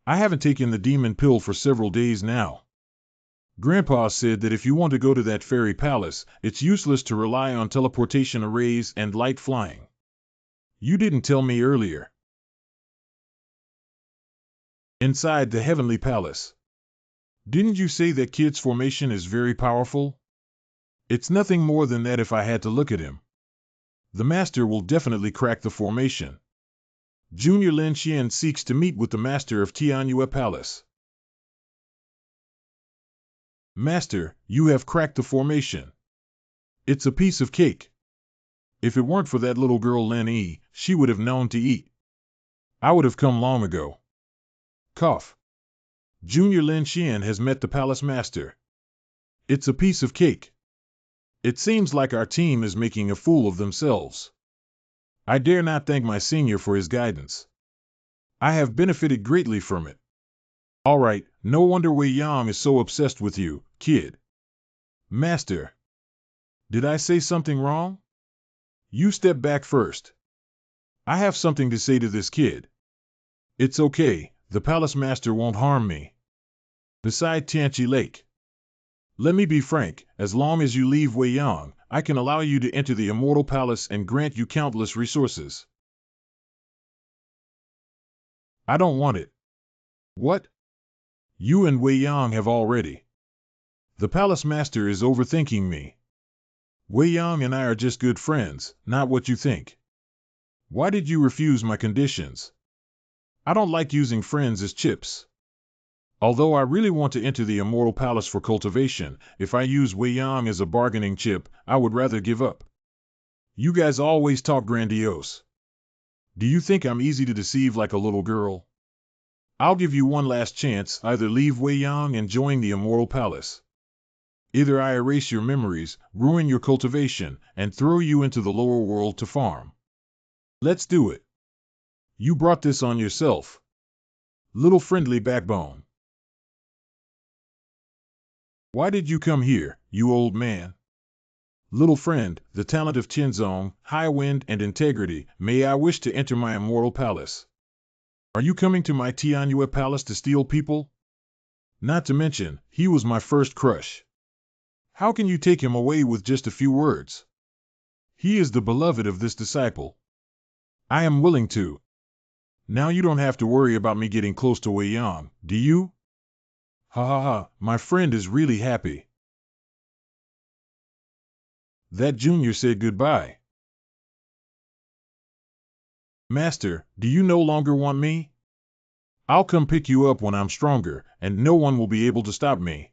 I haven't taken the demon pill for several days now. Grandpa said that if you want to go to that fairy palace, it's useless to rely on teleportation arrays and light flying. You didn't tell me earlier. Inside the heavenly palace. Didn't you say that kid's formation is very powerful? It's nothing more than that if I had to look at him. The master will definitely crack the formation. Junior Lin Xian seeks to meet with the master of Tianyue Palace. Master, you have cracked the formation. It's a piece of cake. If it weren't for that little girl Lin Yi, she would have known to eat. I would have come long ago. Cough. Junior Lin Xian has met the palace master. It's a piece of cake. It seems like our team is making a fool of themselves. I dare not thank my senior for his guidance. I have benefited greatly from it. All right, no wonder Wei Yang is so obsessed with you, kid. Master. Did I say something wrong? You step back first. I have something to say to this kid. It's okay, the palace master won't harm me. Beside Tianchi Lake. Let me be frank, as long as you leave Wei Yang, I can allow you to enter the immortal palace and grant you countless resources. I don't want it. What? You and Wei Yang have already. The palace master is overthinking me. Wei Yang and I are just good friends, not what you think. Why did you refuse my conditions? I don't like using friends as chips. Although I really want to enter the immortal palace for cultivation, if I use Wei Yang as a bargaining chip, I would rather give up. You guys always talk grandiose. Do you think I'm easy to deceive like a little girl? I'll give you one last chance, either leave Wei Yang and join the immortal palace. Either I erase your memories, ruin your cultivation, and throw you into the lower world to farm. Let's do it. You brought this on yourself. Little friendly backbone. Why did you come here, you old man? Little friend, the talent of Tianzong, high wind and integrity, may I wish to enter my immortal palace. Are you coming to my Tianyue palace to steal people? Not to mention, he was my first crush. How can you take him away with just a few words? He is the beloved of this disciple. I am willing to. Now you don't have to worry about me getting close to Wei Yang, do you? Ha ha ha, my friend is really happy. That junior said goodbye. Master, do you no longer want me? I'll come pick you up when I'm stronger, and no one will be able to stop me.